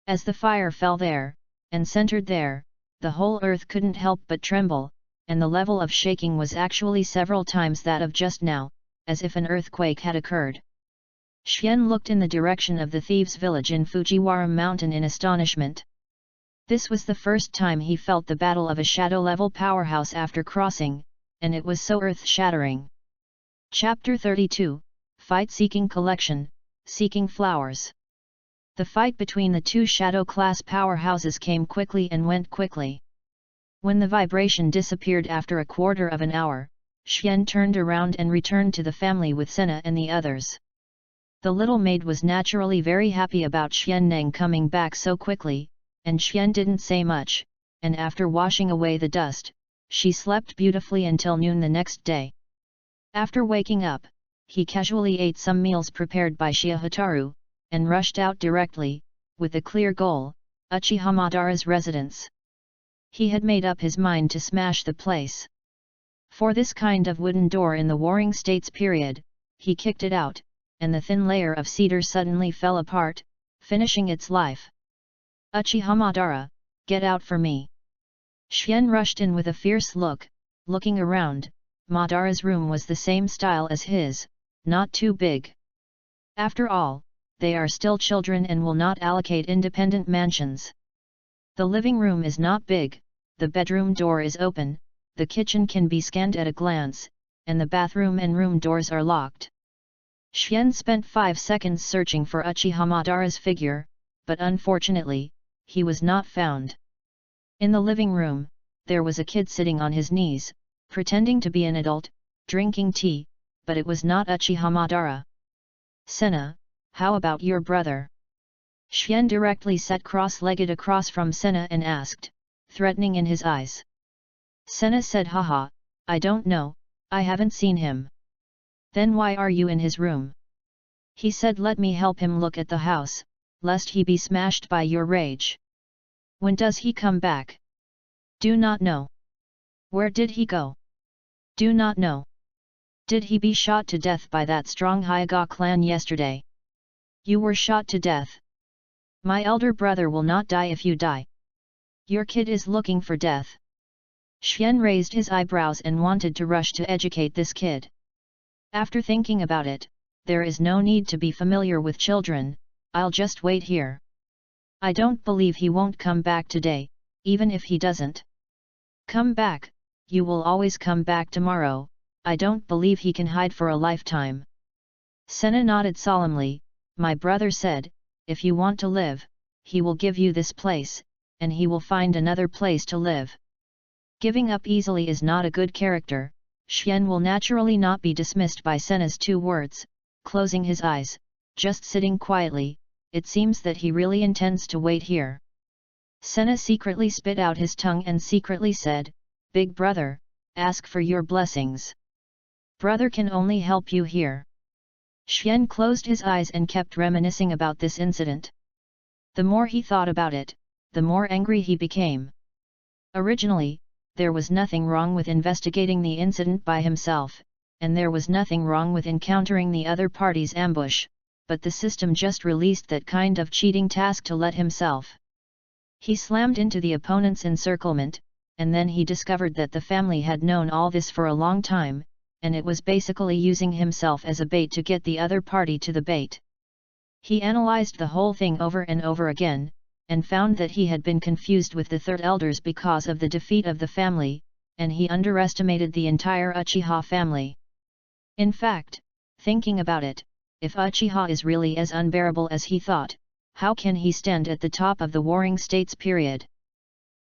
As the fire fell there, and centered there, the whole earth couldn't help but tremble, and the level of shaking was actually several times that of just now, as if an earthquake had occurred. Xian looked in the direction of the thieves' village in Fujiwara Mountain in astonishment. This was the first time he felt the battle of a shadow-level powerhouse after crossing, and it was so earth-shattering. Chapter 32, Fight-Seeking Collection, Seeking Flowers. The fight between the two shadow-class powerhouses came quickly and went quickly. When the vibration disappeared after a quarter of an hour, Xian turned around and returned to the family with Senna and the others. The little maid was naturally very happy about Xian Neng coming back so quickly, and Xian didn't say much, and after washing away the dust, she slept beautifully until noon the next day. After waking up, he casually ate some meals prepared by Shia Hataru, and rushed out directly, with a clear goal, Uchiha Madara's residence. He had made up his mind to smash the place. For this kind of wooden door in the Warring States period, he kicked it out, and the thin layer of cedar suddenly fell apart, finishing its life. "Uchiha Madara, get out for me!" Xian rushed in with a fierce look, looking around. Madara's room was the same style as his, not too big. After all, they are still children and will not allocate independent mansions. The living room is not big, the bedroom door is open, the kitchen can be scanned at a glance, and the bathroom and room doors are locked. Xian spent 5 seconds searching for Uchiha Madara's figure, but unfortunately, he was not found. In the living room, there was a kid sitting on his knees, pretending to be an adult, drinking tea, but it was not Uchiha Madara. Senna, how about your brother? Xian directly sat cross-legged across from Senna and asked, threatening in his eyes. Senna said, haha, I don't know, I haven't seen him. Then why are you in his room? He said, let me help him look at the house, lest he be smashed by your rage. When does he come back? Do not know. Where did he go? Do not know. Did he be shot to death by that strong Hyuga clan yesterday? You were shot to death. My elder brother will not die if you die. Your kid is looking for death. Xian raised his eyebrows and wanted to rush to educate this kid. After thinking about it, there is no need to be familiar with children, I'll just wait here. I don't believe he won't come back today, even if he doesn't. Come back, you will always come back tomorrow, I don't believe he can hide for a lifetime. Senna nodded solemnly, my brother said, if you want to live, he will give you this place, and he will find another place to live. Giving up easily is not a good character. Xian will naturally not be dismissed by Senna's 2 words, closing his eyes, just sitting quietly, it seems that he really intends to wait here. Senna secretly spit out his tongue and secretly said, Big brother, ask for your blessings. Brother can only help you here. Xian closed his eyes and kept reminiscing about this incident. The more he thought about it, the more angry he became. Originally, there was nothing wrong with investigating the incident by himself, and there was nothing wrong with encountering the other party's ambush, but the system just released that kind of cheating task to let himself. He slammed into the opponent's encirclement, and then he discovered that the family had known all this for a long time, and it was basically using himself as a bait to get the other party to the bait. He analyzed the whole thing over and over again, and found that he had been confused with the third elders because of the defeat of the family, and he underestimated the entire Uchiha family. In fact, thinking about it, if Uchiha is really as unbearable as he thought, how can he stand at the top of the warring states period?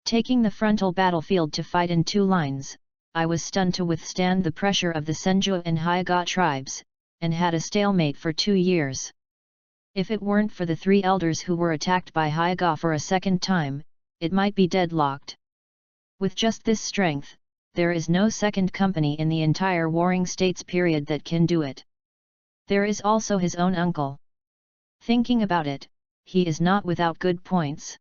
Taking the frontal battlefield to fight in 2 lines, I was stunned to withstand the pressure of the Senju and Hyuga tribes, and had a stalemate for 2 years. If it weren't for the 3 elders who were attacked by Hyuga for a second time, it might be deadlocked. With just this strength, there is no second company in the entire warring states period that can do it. There is also his own uncle. Thinking about it, he is not without good points.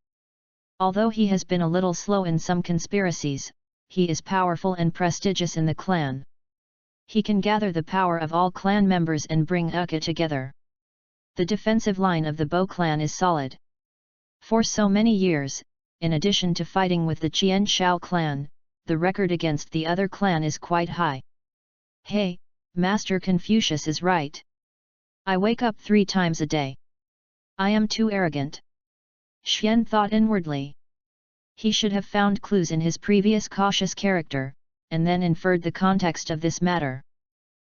Although he has been a little slow in some conspiracies, he is powerful and prestigious in the clan. He can gather the power of all clan members and bring Uka together. The defensive line of the Bo clan is solid. For so many years, in addition to fighting with the Qian Shao clan, the record against the other clan is quite high. Hey, Master Confucius is right. I wake up 3 times a day. I am too arrogant. Xian thought inwardly. He should have found clues in his previous cautious character, and then inferred the context of this matter.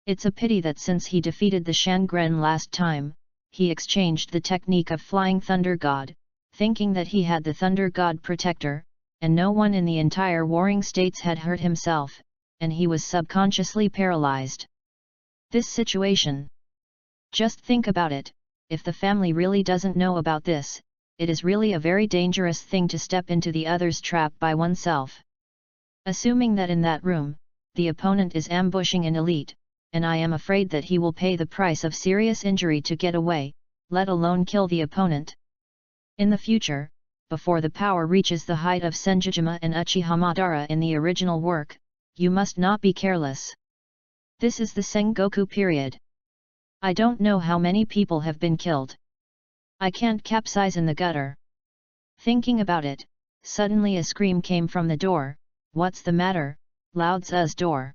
It's a pity that since he defeated the Shangren last time, he exchanged the technique of Flying Thunder God, thinking that he had the Thunder God protector, and no one in the entire warring states had hurt himself, and he was subconsciously paralyzed. This situation. Just think about it, if the family really doesn't know about this, it is really a very dangerous thing to step into the other's trap by oneself. Assuming that in that room, the opponent is ambushing an elite, and I am afraid that he will pay the price of serious injury to get away, let alone kill the opponent. In the future, before the power reaches the height of Senjujima and Uchiha Madara in the original work, you must not be careless. This is the Sengoku period. I don't know how many people have been killed. I can't capsize in the gutter. Thinking about it, suddenly a scream came from the door. What's the matter, Lao Tzu's door?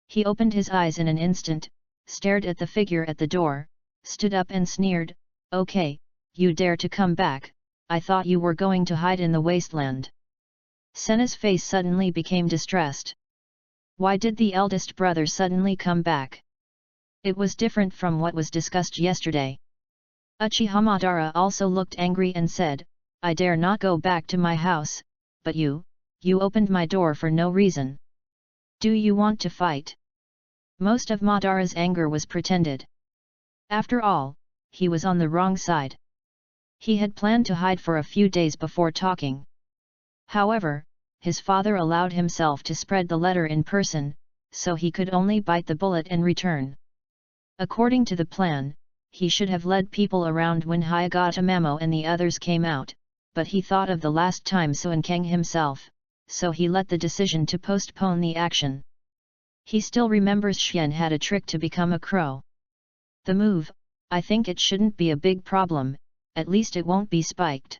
He opened his eyes in an instant, stared at the figure at the door, stood up and sneered, okay, you dare to come back, I thought you were going to hide in the wasteland. Senna's face suddenly became distressed. Why did the eldest brother suddenly come back? It was different from what was discussed yesterday. Uchiha Madara also looked angry and said, I dare not go back to my house, but you You opened my door for no reason. Do you want to fight? Most of Madara's anger was pretended. After all, he was on the wrong side. He had planned to hide for a few days before talking. However, his father allowed himself to spread the letter in person, so he could only bite the bullet and return. According to the plan, he should have led people around when Hayagata Mamo and the others came out, but he thought of the last time Suankang himself, so he let the decision to postpone the action. He still remembers Xian had a trick to become a crow. The move, I think it shouldn't be a big problem, at least it won't be spiked.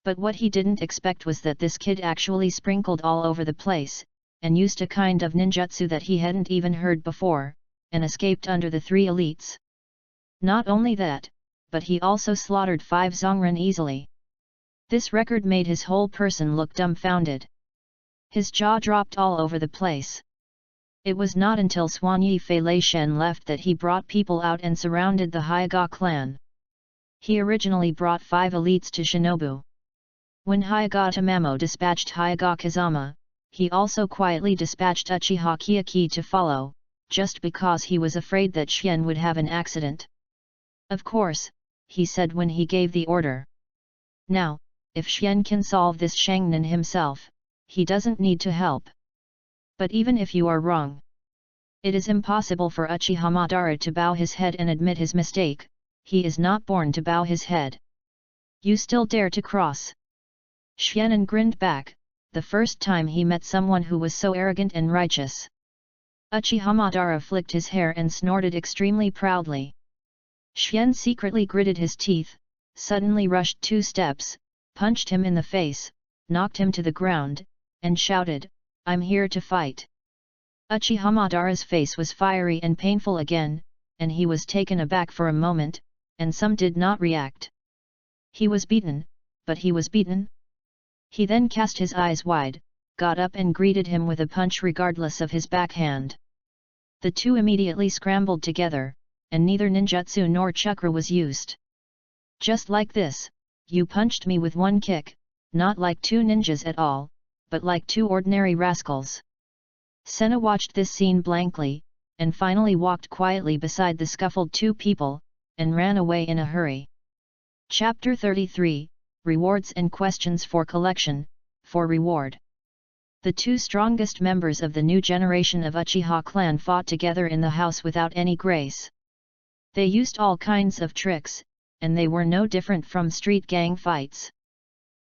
But what he didn't expect was that this kid actually sprinkled all over the place, and used a kind of ninjutsu that he hadn't even heard before, and escaped under the 3 elites. Not only that, but he also slaughtered 5 Zongren easily. This record made his whole person look dumbfounded. His jaw dropped all over the place. It was not until Suanyi Fei Lei Shen left that he brought people out and surrounded the Hyaga clan. He originally brought 5 elites to Shinobu. When Hayagata Mamo dispatched Hyaga Kazama, he also quietly dispatched Uchiha Kiyaki to follow, just because he was afraid that Xian would have an accident. Of course, he said when he gave the order. Now, if Xian can solve this Shangnan himself, he doesn't need to help. But even if you are wrong, it is impossible for Uchiha Madara to bow his head and admit his mistake. He is not born to bow his head. You still dare to cross? Xianan grinned back, the first time he met someone who was so arrogant and righteous. Uchiha Madara flicked his hair and snorted extremely proudly. Xian secretly gritted his teeth, suddenly rushed 2 steps, punched him in the face, knocked him to the ground, and shouted, "I'm here to fight." Uchiha Madara's face was fiery and painful again, and he was taken aback for a moment, and some did not react. He was beaten, but he was beaten? He then cast his eyes wide, got up and greeted him with a punch regardless of his backhand. The 2 immediately scrambled together, and neither ninjutsu nor chakra was used. Just like this, you punched me with 1 kick, not like 2 ninjas at all, but like 2 ordinary rascals. Senna watched this scene blankly, and finally walked quietly beside the scuffled 2 people, and ran away in a hurry. Chapter 33, Rewards and Questions for Collection, for Reward. The 2 strongest members of the new generation of Uchiha clan fought together in the house without any grace. They used all kinds of tricks, and they were no different from street gang fights.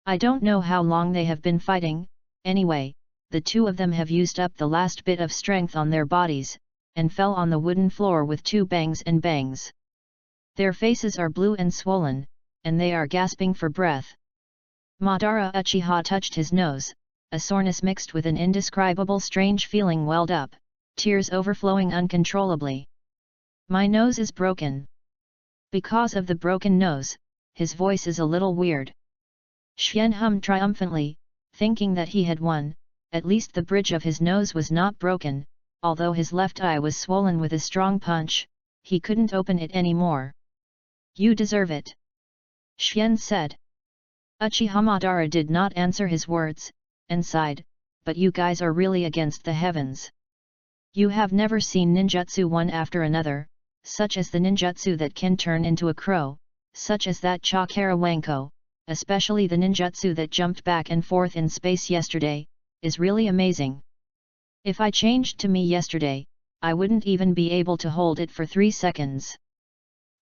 I don't know how long they have been fighting, anyway, the 2 of them have used up the last bit of strength on their bodies, and fell on the wooden floor with 2 bangs and bangs. Their faces are blue and swollen, and they are gasping for breath. Madara Uchiha touched his nose, a soreness mixed with an indescribable strange feeling welled up, tears overflowing uncontrollably. My nose is broken. Because of the broken nose, his voice is a little weird. Xian hummed triumphantly, thinking that he had won. At least the bridge of his nose was not broken, although his left eye was swollen with a strong punch, he couldn't open it anymore. You deserve it, Xian said. Uchiha Madara did not answer his words, and sighed, but you guys are really against the heavens. You have never seen ninjutsu one after another, such as the ninjutsu that can turn into a crow, such as that Chakara Wanko, especially the ninjutsu that jumped back and forth in space yesterday, is really amazing. If I changed to me yesterday, I wouldn't even be able to hold it for 3 seconds.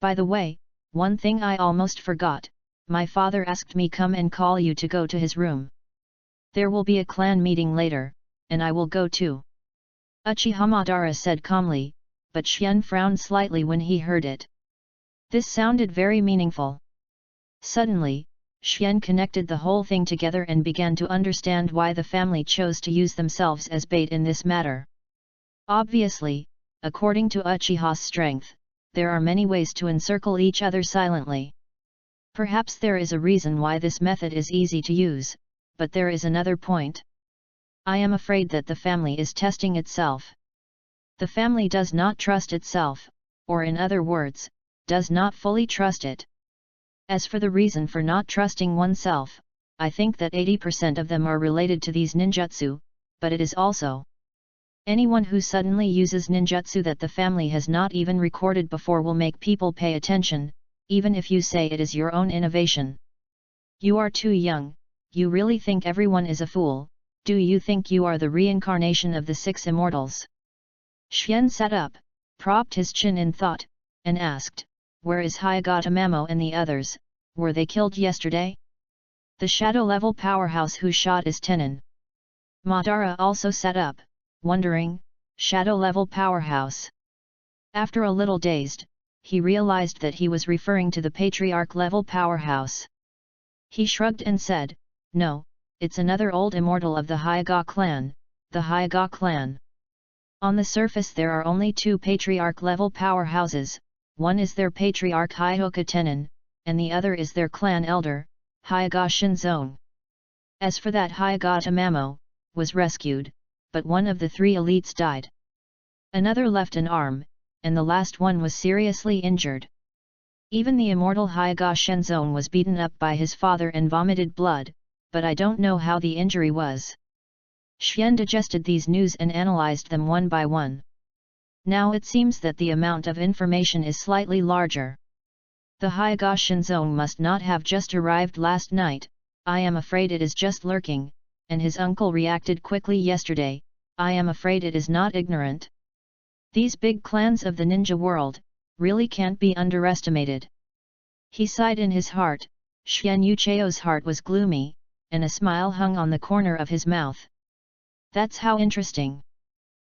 By the way, one thing I almost forgot, my father asked me come and call you to go to his room. There will be a clan meeting later, and I will go too. Uchiha Madara said calmly, but Xian frowned slightly when he heard it. This sounded very meaningful. Suddenly, Xian connected the whole thing together and began to understand why the family chose to use themselves as bait in this matter. Obviously, according to Uchiha's strength, there are many ways to encircle each other silently. Perhaps there is a reason why this method is easy to use, but there is another point. I am afraid that the family is testing itself. The family does not trust itself, or in other words, does not fully trust it. As for the reason for not trusting oneself, I think that 80% of them are related to these ninjutsu, but it is also anyone who suddenly uses ninjutsu that the family has not even recorded before will make people pay attention, even if you say it is your own innovation. You are too young, you really think everyone is a fool, do you think you are the reincarnation of the 6 immortals? Xian sat up, propped his chin in thought, and asked, where is Hayagata Mamo and the others, were they killed yesterday? The shadow-level powerhouse who shot is Tenon. Madara also sat up, wondering, shadow-level powerhouse. After a little dazed, he realized that he was referring to the patriarch-level powerhouse. He shrugged and said, no, it's another old immortal of the Hyuga clan, the Hyuga clan. On the surface there are only 2 patriarch-level powerhouses, one is their patriarch Hyuga Tenon, and the other is their clan elder, Hyuga Shinzone. As for that Hayagata Mamo, was rescued, but one of the 3 elites died. Another left an arm, and the last one was seriously injured. Even the immortal Hyuga Shinzone was beaten up by his father and vomited blood, but I don't know how the injury was. Xian digested these news and analyzed them one by one. Now it seems that the amount of information is slightly larger. The Hyuga Shinzone must not have just arrived last night, I am afraid it is just lurking, and his uncle reacted quickly yesterday, I am afraid it is not ignorant. These big clans of the ninja world, really can't be underestimated. He sighed in his heart. Xian Yucheo's heart was gloomy, and a smile hung on the corner of his mouth. That's how interesting.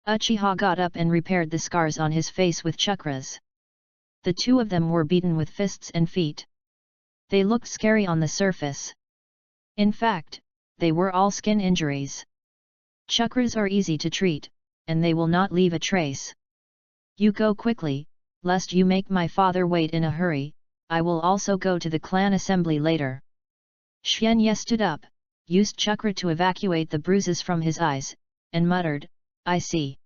Uchiha got up and repaired the scars on his face with chakras. The 2 of them were beaten with fists and feet. They looked scary on the surface. In fact, they were all skin injuries. Chakras are easy to treat, and they will not leave a trace. You go quickly, lest you make my father wait in a hurry, I will also go to the clan assembly later. Xian Ye stood up, used chakra to evacuate the bruises from his eyes, and muttered, I see.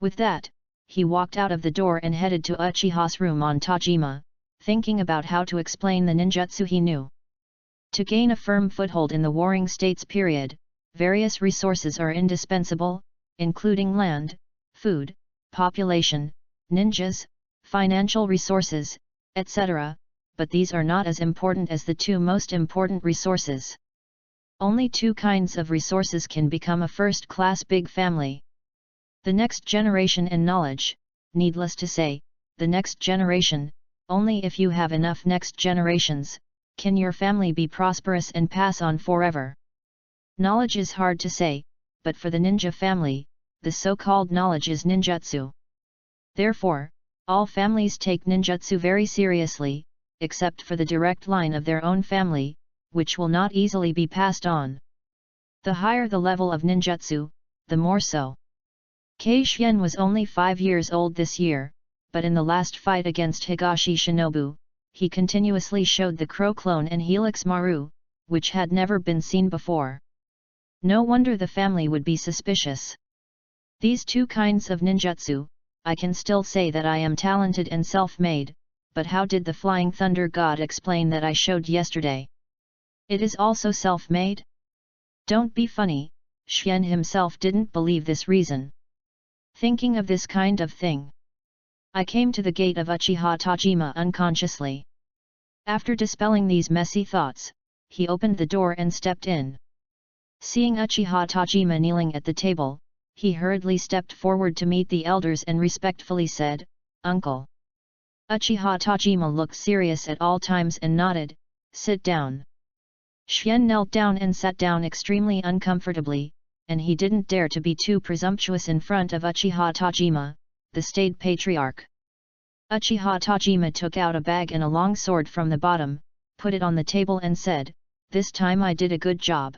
With that, he walked out of the door and headed to Uchiha's room on Tajima, thinking about how to explain the ninjutsu he knew. To gain a firm foothold in the Warring States period, various resources are indispensable, including land, food, population, ninjas, financial resources, etc., but these are not as important as the 2 most important resources. Only 2 kinds of resources can become a first-class big family. The next generation and knowledge, needless to say, the next generation, only if you have enough next generations, can your family be prosperous and pass on forever. Knowledge is hard to say, but for the ninja family, the so-called knowledge is ninjutsu. Therefore, all families take ninjutsu very seriously, except for the direct line of their own family, which will not easily be passed on. The higher the level of ninjutsu, the more so. Kei Xian was only 5 years old this year, but in the last fight against Higashi Shinobu, he continuously showed the Crow Clone and Helix Maru, which had never been seen before. No wonder the family would be suspicious. These 2 kinds of ninjutsu, I can still say that I am talented and self-made, but how did the Flying Thunder God explain that I showed yesterday? It is also self-made? Don't be funny, Xian himself didn't believe this reason. Thinking of this kind of thing, I came to the gate of Uchiha Tajima unconsciously. After dispelling these messy thoughts, he opened the door and stepped in. Seeing Uchiha Tajima kneeling at the table, he hurriedly stepped forward to meet the elders and respectfully said, Uncle. Uchiha Tajima looked serious at all times and nodded, sit down. Xian knelt down and sat down extremely uncomfortably, and he didn't dare to be too presumptuous in front of Uchiha Tajima, the staid patriarch. Uchiha Tajima took out a bag and a long sword from the bottom, put it on the table and said, this time I did a good job.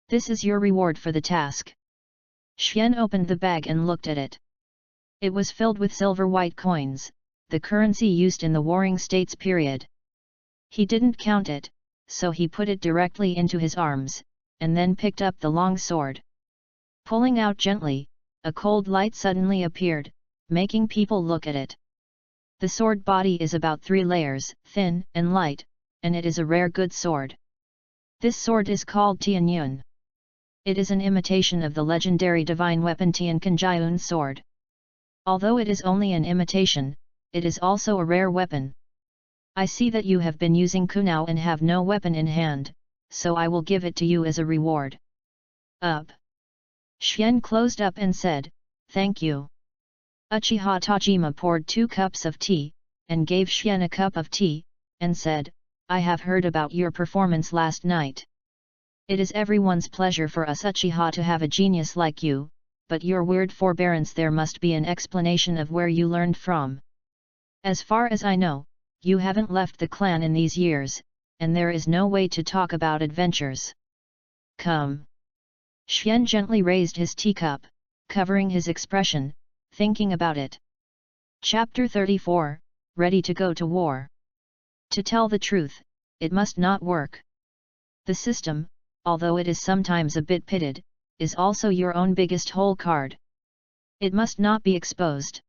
This is your reward for the task. Xian opened the bag and looked at it. It was filled with silver white coins, the currency used in the Warring States period. He didn't count it, so he put it directly into his arms, and then picked up the long sword. Pulling out gently, a cold light suddenly appeared, making people look at it. The sword body is about 3 layers, thin and light, and it is a rare good sword. This sword is called Tianyun. It is an imitation of the legendary divine weapon Tian Kanjiun sword. Although it is only an imitation, it is also a rare weapon. I see that you have been using Kunao and have no weapon in hand, so I will give it to you as a reward. Up. Xian closed up and said, "Thank you." Uchiha Tajima poured 2 cups of tea, and gave Xian a cup of tea, and said, "I have heard about your performance last night. It is everyone's pleasure for us Uchiha to have a genius like you, but your weird forbearance, there must be an explanation of where you learned from. As far as I know, you haven't left the clan in these years, and there is no way to talk about adventures. Come." Xian gently raised his teacup, covering his expression, thinking about it. Chapter 34, Ready to go to war. To tell the truth, it must not work. The system, although it is sometimes a bit pitted, is also your own biggest hole card. It must not be exposed.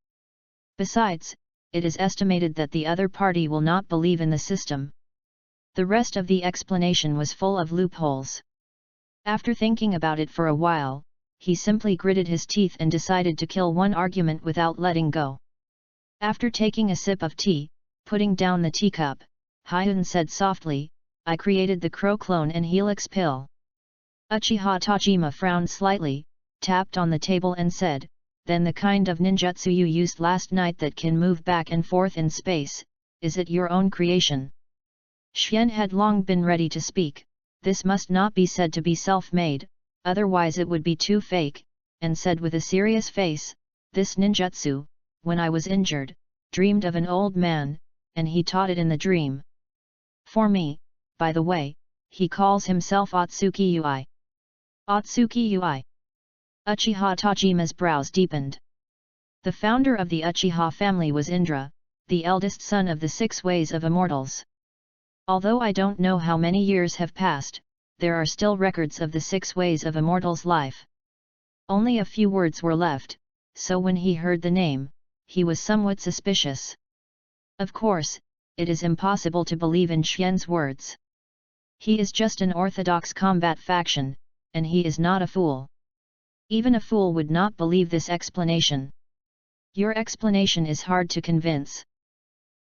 Besides, it is estimated that the other party will not believe in the system. The rest of the explanation was full of loopholes. After thinking about it for a while, he simply gritted his teeth and decided to kill one argument without letting go. After taking a sip of tea, putting down the teacup, Hyun said softly, "I created the crow clone and helix pill." Uchiha Tajima frowned slightly, tapped on the table and said, "Then the kind of ninjutsu you used last night that can move back and forth in space, is it your own creation?" Xian had long been ready to speak, this must not be said to be self-made, otherwise it would be too fake, and said with a serious face, "This ninjutsu, when I was injured, dreamed of an old man, and he taught it in the dream. For me, by the way, he calls himself Otsuki Ui." Otsuki Ui. Uchiha Tajima's brows deepened. The founder of the Uchiha family was Indra, the eldest son of the 6 ways of immortals. Although I don't know how many years have passed, there are still records of the 6 ways of immortals' life. Only a few words were left, so when he heard the name, he was somewhat suspicious. Of course, it is impossible to believe in Xian's words. He is just an orthodox combat faction, and he is not a fool. Even a fool would not believe this explanation. Your explanation is hard to convince.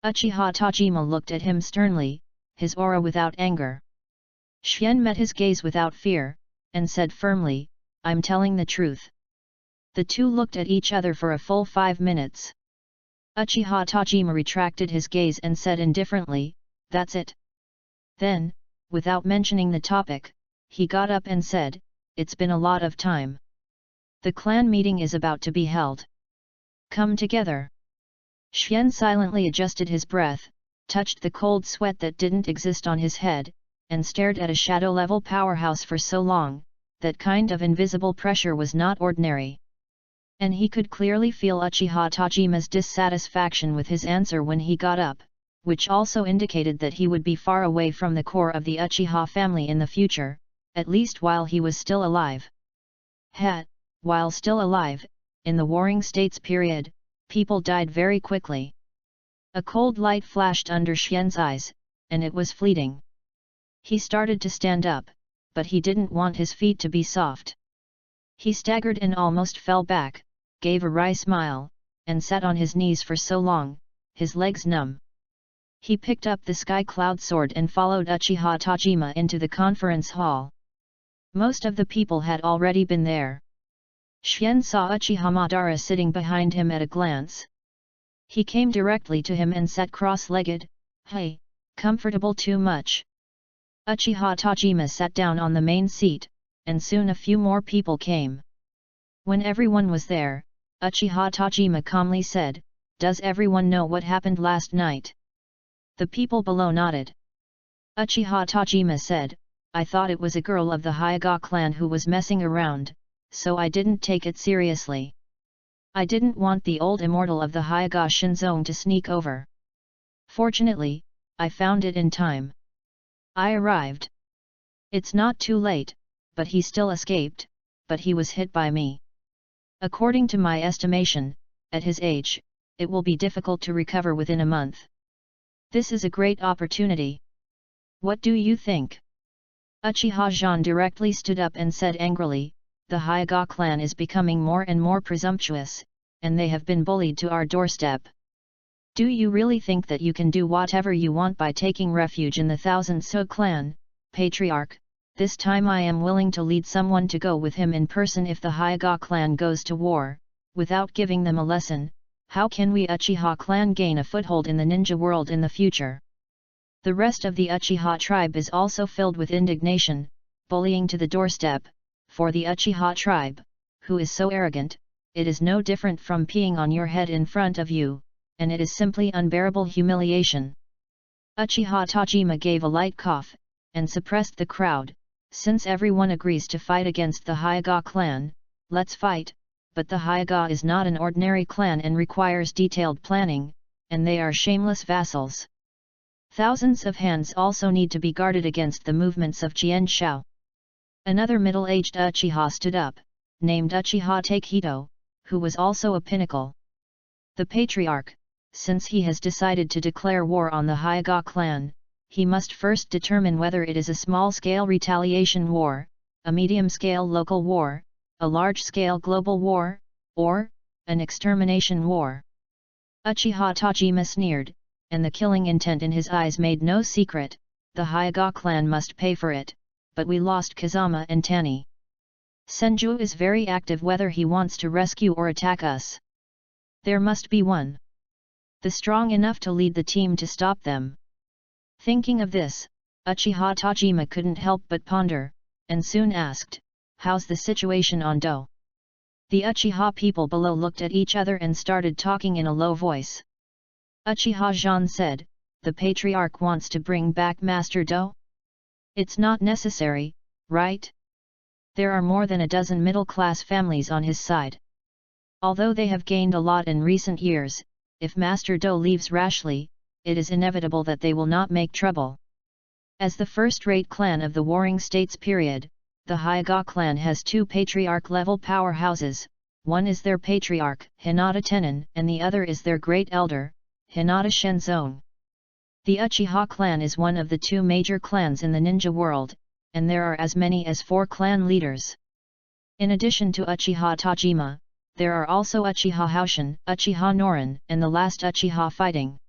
Uchiha Tajima looked at him sternly, his aura without anger. Xian met his gaze without fear, and said firmly, "I'm telling the truth." The two looked at each other for a full 5 minutes. Uchiha Tajima retracted his gaze and said indifferently, "That's it." Then, without mentioning the topic, he got up and said, "It's been a lot of time. The clan meeting is about to be held. Come together." Xian silently adjusted his breath, touched the cold sweat that didn't exist on his head, and stared at a shadow-level powerhouse for so long, that kind of invisible pressure was not ordinary. And he could clearly feel Uchiha Tajima's dissatisfaction with his answer when he got up, which also indicated that he would be far away from the core of the Uchiha family in the future, at least while he was still alive. While still alive, in the Warring States period, people died very quickly. A cold light flashed under Xian's eyes, and it was fleeting. He started to stand up, but he didn't want his feet to be soft. He staggered and almost fell back, gave a wry smile, and sat on his knees for so long, his legs numb. He picked up the sky cloud sword and followed Uchiha Tajima into the conference hall. Most of the people had already been there. Xian saw Uchiha Madara sitting behind him at a glance. He came directly to him and sat cross-legged. "Hey, comfortable too much?" Uchiha Tajima sat down on the main seat, and soon a few more people came. When everyone was there, Uchiha Tajima calmly said, "Does everyone know what happened last night?" The people below nodded. Uchiha Tajima said, "I thought it was a girl of the Hyuga clan who was messing around, so I didn't take it seriously. I didn't want the old immortal of the Hyuga Shinzong to sneak over. Fortunately, I found it in time. I arrived. It's not too late, but he still escaped, but he was hit by me. According to my estimation, at his age, it will be difficult to recover within a month. This is a great opportunity. What do you think?" Uchiha Jean directly stood up and said angrily, "The Hyuga clan is becoming more and more presumptuous, and they have been bullied to our doorstep. Do you really think that you can do whatever you want by taking refuge in the Thousand So clan, Patriarch? This time I am willing to lead someone to go with him in person if the Hyuga clan goes to war, without giving them a lesson. How can we Uchiha clan gain a foothold in the ninja world in the future?" The rest of the Uchiha tribe is also filled with indignation. Bullying to the doorstep, for the Uchiha tribe, who is so arrogant, it is no different from peeing on your head in front of you, and it is simply unbearable humiliation. Uchiha Tajima gave a light cough, and suppressed the crowd. Since everyone agrees to fight against the Hyuga clan, let's fight, but the Hyuga is not an ordinary clan and requires detailed planning, and they are shameless vassals. Thousands of hands also need to be guarded against the movements of Jian Shao. Another middle-aged Uchiha stood up, named Uchiha Takehito, who was also a pinnacle. The Patriarch, since he has decided to declare war on the Hyuga clan, he must first determine whether it is a small-scale retaliation war, a medium-scale local war, a large-scale global war, or an extermination war. Uchiha Tajima sneered, and the killing intent in his eyes made no secret. The Hyuga clan must pay for it, but we lost Kazama and Tani. Senju is very active whether he wants to rescue or attack us. There must be one. The strong enough to lead the team to stop them. Thinking of this, Uchiha Tajima couldn't help but ponder, and soon asked, "How's the situation on Do?" The Uchiha people below looked at each other and started talking in a low voice. Uchiha Jean said, "The Patriarch wants to bring back Master Do? It's not necessary, right? There are more than a dozen middle-class families on his side. Although they have gained a lot in recent years, if Master Do leaves rashly, it is inevitable that they will not make trouble." As the first-rate clan of the Warring States period, the Hyuga clan has two patriarch-level powerhouses. One is their patriarch, Hinata Tenon, and the other is their great elder, Hinata Shenzong. The Uchiha clan is one of the two major clans in the ninja world, and there are as many as 4 clan leaders. In addition to Uchiha Tajima, there are also Uchiha Haoshin, Uchiha Norin, and the last Uchiha Fighting.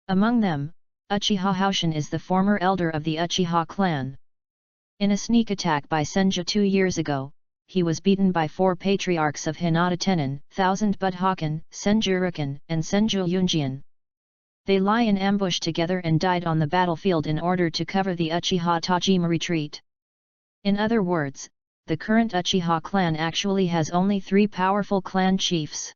Among them, Uchiha Haoshin is the former elder of the Uchiha clan. In a sneak attack by Senju 2 years ago, he was beaten by 4 patriarchs of Hinata Tenon, Thousand Bud Hakan, Senju Riken, and Senju Yunjian. They lie in ambush together and died on the battlefield in order to cover the Uchiha Tajima retreat. In other words, the current Uchiha clan actually has only 3 powerful clan chiefs.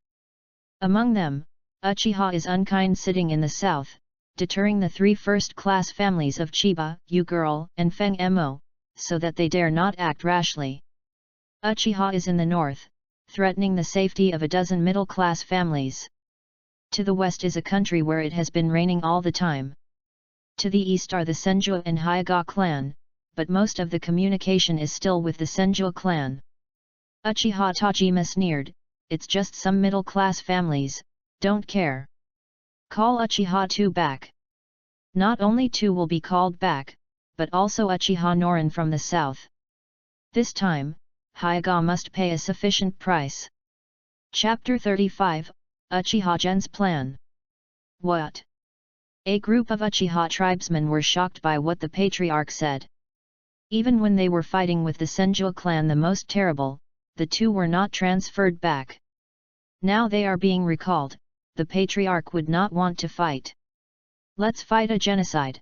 Among them, Uchiha is unkind sitting in the south, deterring the 3 first-class families of Chiba, Yu-Girl, and Feng Mo, so that they dare not act rashly. Uchiha is in the north, threatening the safety of a dozen middle-class families. To the west is a country where it has been raining all the time. To the east are the Senju and Hyuga clan, but most of the communication is still with the Senju clan. Uchiha Tajima sneered, "It's just some middle-class families, don't care. Call Uchiha 2 back." Not only 2 will be called back, but also Uchiha Norin from the south. This time, Hyuga must pay a sufficient price. Chapter 35, Uchiha Gen's Plan. What? A group of Uchiha tribesmen were shocked by what the Patriarch said. Even when they were fighting with the Senju clan the most terrible, the 2 were not transferred back. Now they are being recalled. The Patriarch would not want to fight. "Let's fight a genocide."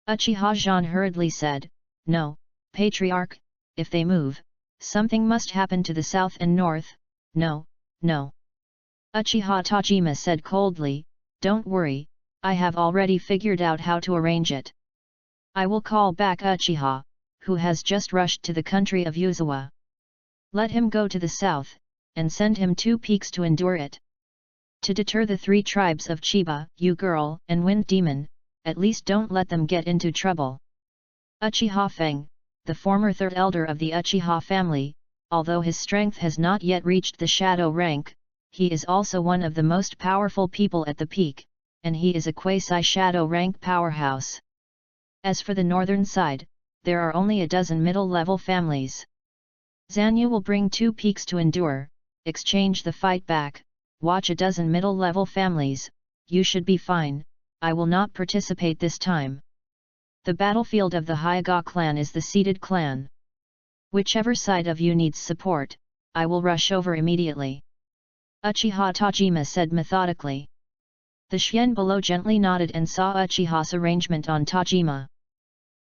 Uchiha Jean hurriedly said, "No, Patriarch, if they move, something must happen to the south and north. No, no." Uchiha Tajima said coldly, "Don't worry, I have already figured out how to arrange it. I will call back Uchiha, who has just rushed to the country of Yuzawa. Let him go to the south, and send him 2 peaks to endure it. To deter the 3 tribes of Chiba, Yu-Girl, and Wind Demon, at least don't let them get into trouble." Uchiha Feng, the former 3rd elder of the Uchiha family, although his strength has not yet reached the shadow rank, he is also one of the most powerful people at the peak, and he is a quasi-shadow rank powerhouse. As for the northern side, there are only a dozen middle-level families. Zanyu will bring 2 peaks to endure, exchange the fight back, watch a dozen middle-level families, you should be fine, I will not participate this time. The battlefield of the Hyuga clan is the seated clan. Whichever side of you needs support, I will rush over immediately. Uchiha Tajima said methodically. The Xian below gently nodded and saw Uchiha's arrangement on Tajima.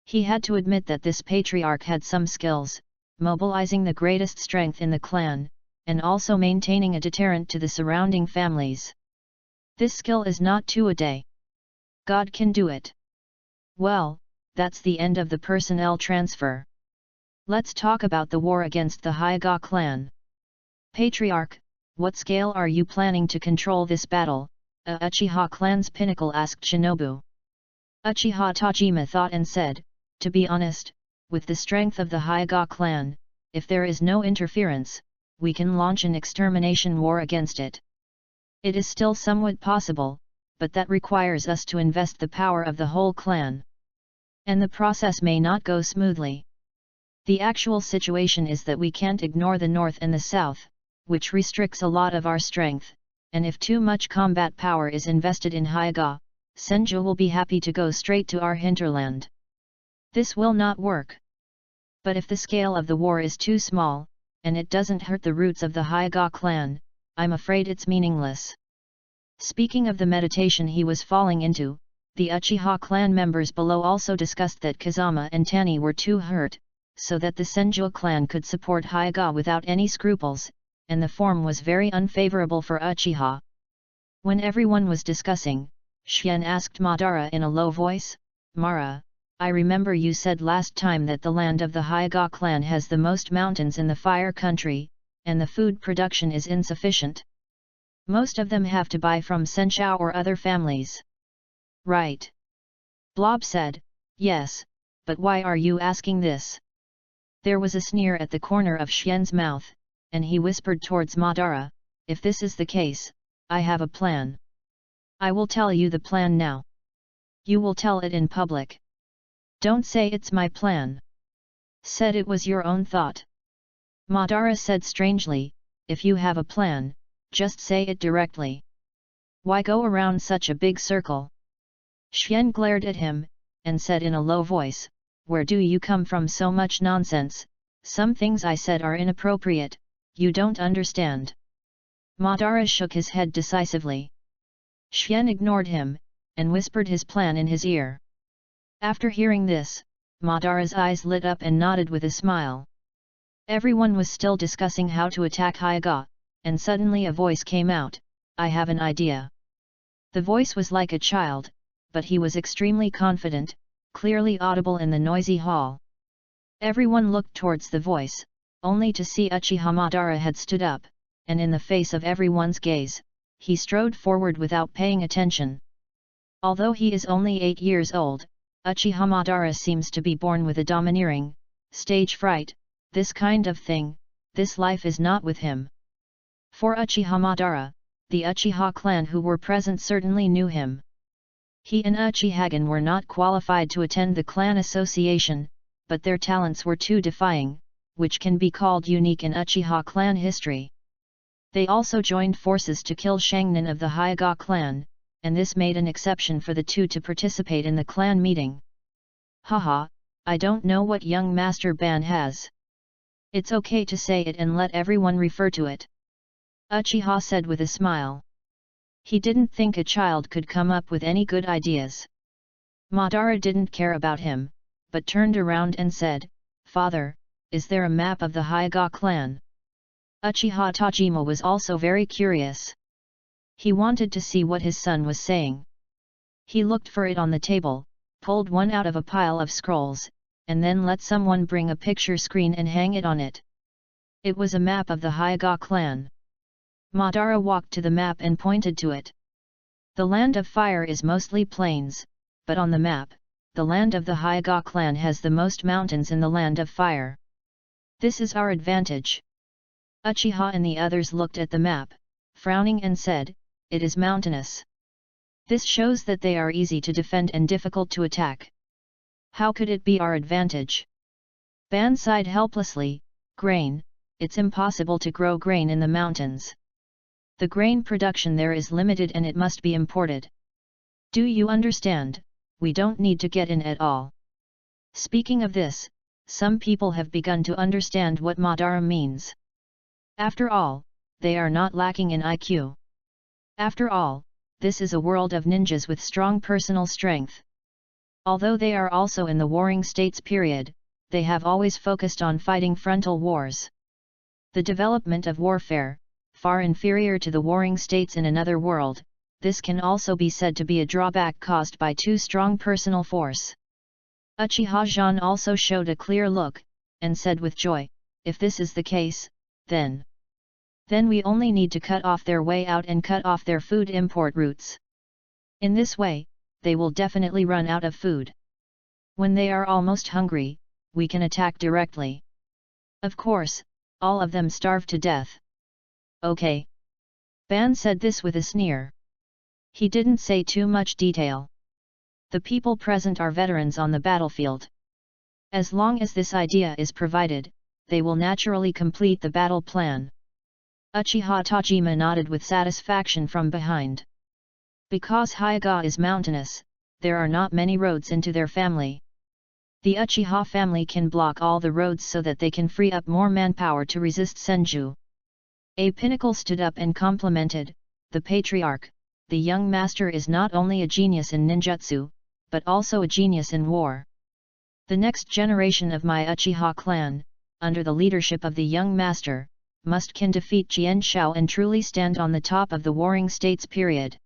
He had to admit that this patriarch had some skills, mobilizing the greatest strength in the clan, and also maintaining a deterrent to the surrounding families. This skill is not 2 a day. God can do it. Well, that's the end of the personnel transfer. Let's talk about the war against the Hyuga clan. Patriarch, what scale are you planning to control this battle? Uchiha clan's pinnacle asked Shinobu. Uchiha Tajima thought and said, to be honest, with the strength of the Hyuga clan, if there is no interference, we can launch an extermination war against it. It is still somewhat possible, but that requires us to invest the power of the whole clan. And the process may not go smoothly. The actual situation is that we can't ignore the north and the south, which restricts a lot of our strength, and if too much combat power is invested in Hyuga, Senju will be happy to go straight to our hinterland. This will not work. But if the scale of the war is too small, and it doesn't hurt the roots of the Hyuga clan, I'm afraid it's meaningless. Speaking of the meditation he was falling into, the Uchiha clan members below also discussed that Kazama and Tani were too hurt, so that the Senju clan could support Hyuga without any scruples, and the form was very unfavorable for Uchiha. When everyone was discussing, Xian asked Madara in a low voice, Mara, I remember you said last time that the land of the Hyuga clan has the most mountains in the fire country, and the food production is insufficient. Most of them have to buy from Senshou or other families. Right. Blob said, yes, but why are you asking this? There was a sneer at the corner of Xian's mouth, and he whispered towards Madara, if this is the case, I have a plan. I will tell you the plan now. You will tell it in public. Don't say it's my plan. Said it was your own thought. Madara said strangely, if you have a plan, just say it directly. Why go around such a big circle? Xian glared at him, and said in a low voice, where do you come from so much nonsense? Some things I said are inappropriate, you don't understand. Madara shook his head decisively. Xian ignored him, and whispered his plan in his ear. After hearing this, Madara's eyes lit up and nodded with a smile. Everyone was still discussing how to attack Hyuga, and suddenly a voice came out, I have an idea. The voice was like a child, but he was extremely confident, clearly audible in the noisy hall. Everyone looked towards the voice, only to see Uchiha Madara had stood up, and in the face of everyone's gaze, he strode forward without paying attention. Although he is only 8 years old, Uchiha Madara seems to be born with a domineering, stage fright, this kind of thing, this life is not with him. For Uchiha Madara, the Uchiha clan who were present certainly knew him. He and Uchihagen were not qualified to attend the clan association, but their talents were too defying, which can be called unique in Uchiha clan history. They also joined forces to kill Shangnan of the Hyuga clan, and this made an exception for the two to participate in the clan meeting. Haha, I don't know what young Master Ban has. It's okay to say it and let everyone refer to it. Uchiha said with a smile. He didn't think a child could come up with any good ideas. Madara didn't care about him, but turned around and said, Father, is there a map of the Hyuga clan? Uchiha Tajima was also very curious. He wanted to see what his son was saying. He looked for it on the table, pulled one out of a pile of scrolls, and then let someone bring a picture screen and hang it on it. It was a map of the Hyuga clan. Madara walked to the map and pointed to it. The land of fire is mostly plains, but on the map, the land of the Hyuga clan has the most mountains in the land of fire. This is our advantage. Uchiha and the others looked at the map, frowning and said, it is mountainous. This shows that they are easy to defend and difficult to attack. How could it be our advantage? Ban sighed helplessly. Grain, it's impossible to grow grain in the mountains. The grain production there is limited and it must be imported. Do you understand? We don't need to get in at all. Speaking of this, some people have begun to understand what Madara means. After all, they are not lacking in IQ. After all, this is a world of ninjas with strong personal strength. Although they are also in the warring states period, they have always focused on fighting frontal wars. The development of warfare, far inferior to the warring states in another world, this can also be said to be a drawback caused by too strong personal force. Uchiha Jean also showed a clear look, and said with joy, if this is the case, then we only need to cut off their way out and cut off their food import routes. In this way, they will definitely run out of food. When they are almost hungry, we can attack directly. Of course, all of them starve to death. Okay. Ban said this with a sneer. He didn't say too much detail. The people present are veterans on the battlefield. As long as this idea is provided, they will naturally complete the battle plan. Uchiha Tajima nodded with satisfaction from behind. Because Hyuga is mountainous, there are not many roads into their family. The Uchiha family can block all the roads so that they can free up more manpower to resist Senju. A pinnacle stood up and complimented, the patriarch, the young master is not only a genius in ninjutsu, but also a genius in war. The next generation of my Uchiha clan, under the leadership of the young master, can defeat Jian Shao and truly stand on the top of the warring states period.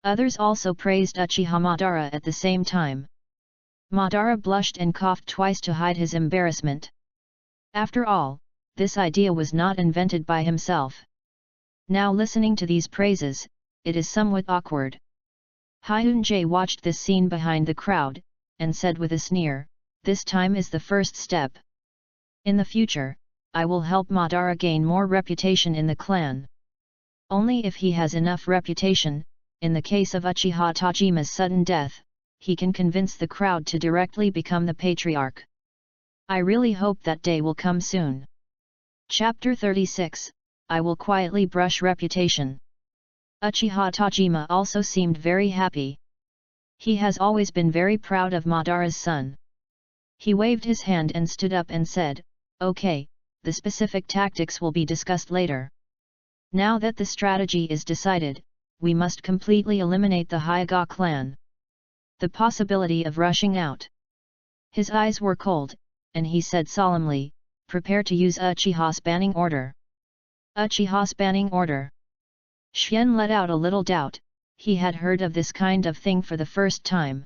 Others also praised Uchiha Madara at the same time. Madara blushed and coughed twice to hide his embarrassment. After all, this idea was not invented by himself. Now listening to these praises, it is somewhat awkward. Hyunjae watched this scene behind the crowd, and said with a sneer, this time is the first step. In the future, I will help Madara gain more reputation in the clan. Only if he has enough reputation, in the case of Uchiha Tajima's sudden death, he can convince the crowd to directly become the patriarch. I really hope that day will come soon. Chapter 36, I will quietly brush reputation. Uchiha Tajima also seemed very happy. He has always been very proud of Madara's son. He waved his hand and stood up and said, okay, the specific tactics will be discussed later. Now that the strategy is decided, we must completely eliminate the Hyuga clan. The possibility of rushing out. His eyes were cold, and he said solemnly, prepare to use Uchiha's banning order. Uchiha's banning order. Xian let out a little doubt, he had heard of this kind of thing for the first time.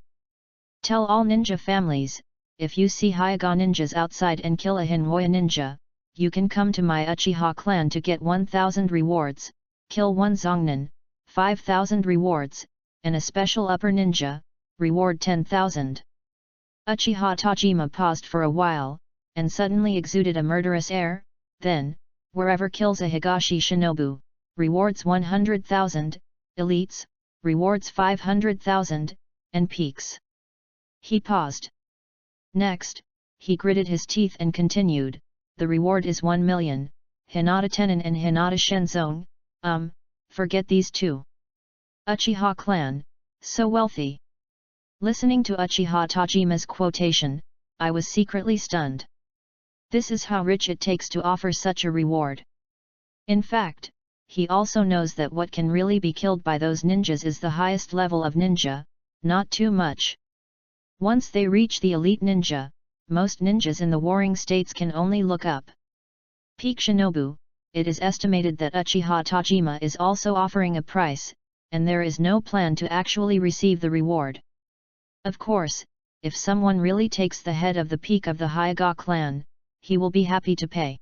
Tell all ninja families, if you see Hyuga ninjas outside and kill a Hinwaya ninja, you can come to my Uchiha clan to get 1,000 rewards, kill one Zongnin, 5,000 rewards, and a special upper ninja, reward 10,000. Uchiha Tajima paused for a while, and suddenly exuded a murderous air, then, wherever kills a Higashi shinobu, rewards 100,000, elites, rewards 500,000, and peaks. He paused. Next, he gritted his teeth and continued, the reward is 1 million, Hinata Tenon and Hinata Shenzong, forget these two. Uchiha clan, so wealthy. Listening to Uchiha Tajima's quotation, I was secretly stunned. This is how rich it takes to offer such a reward. In fact, he also knows that what can really be killed by those ninjas is the highest level of ninja, not too much. Once they reach the elite ninja, most ninjas in the warring states can only look up. Peak Shinobu, it is estimated that Uchiha Tajima is also offering a price, and there is no plan to actually receive the reward. Of course, if someone really takes the head of the peak of the Hyuga clan, he will be happy to pay.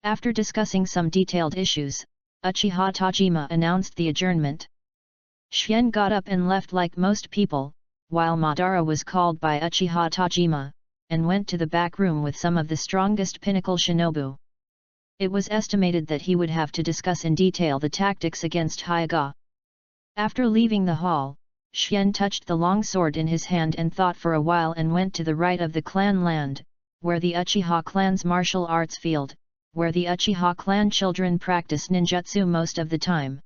After discussing some detailed issues, Uchiha Tajima announced the adjournment. Xian got up and left like most people, while Madara was called by Uchiha Tajima, and went to the back room with some of the strongest pinnacle shinobu. It was estimated that he would have to discuss in detail the tactics against Hyuga. After leaving the hall, Xian touched the long sword in his hand and thought for a while and went to the right of the clan land, where the Uchiha clan's martial arts field, where the Uchiha clan children practice ninjutsu most of the time.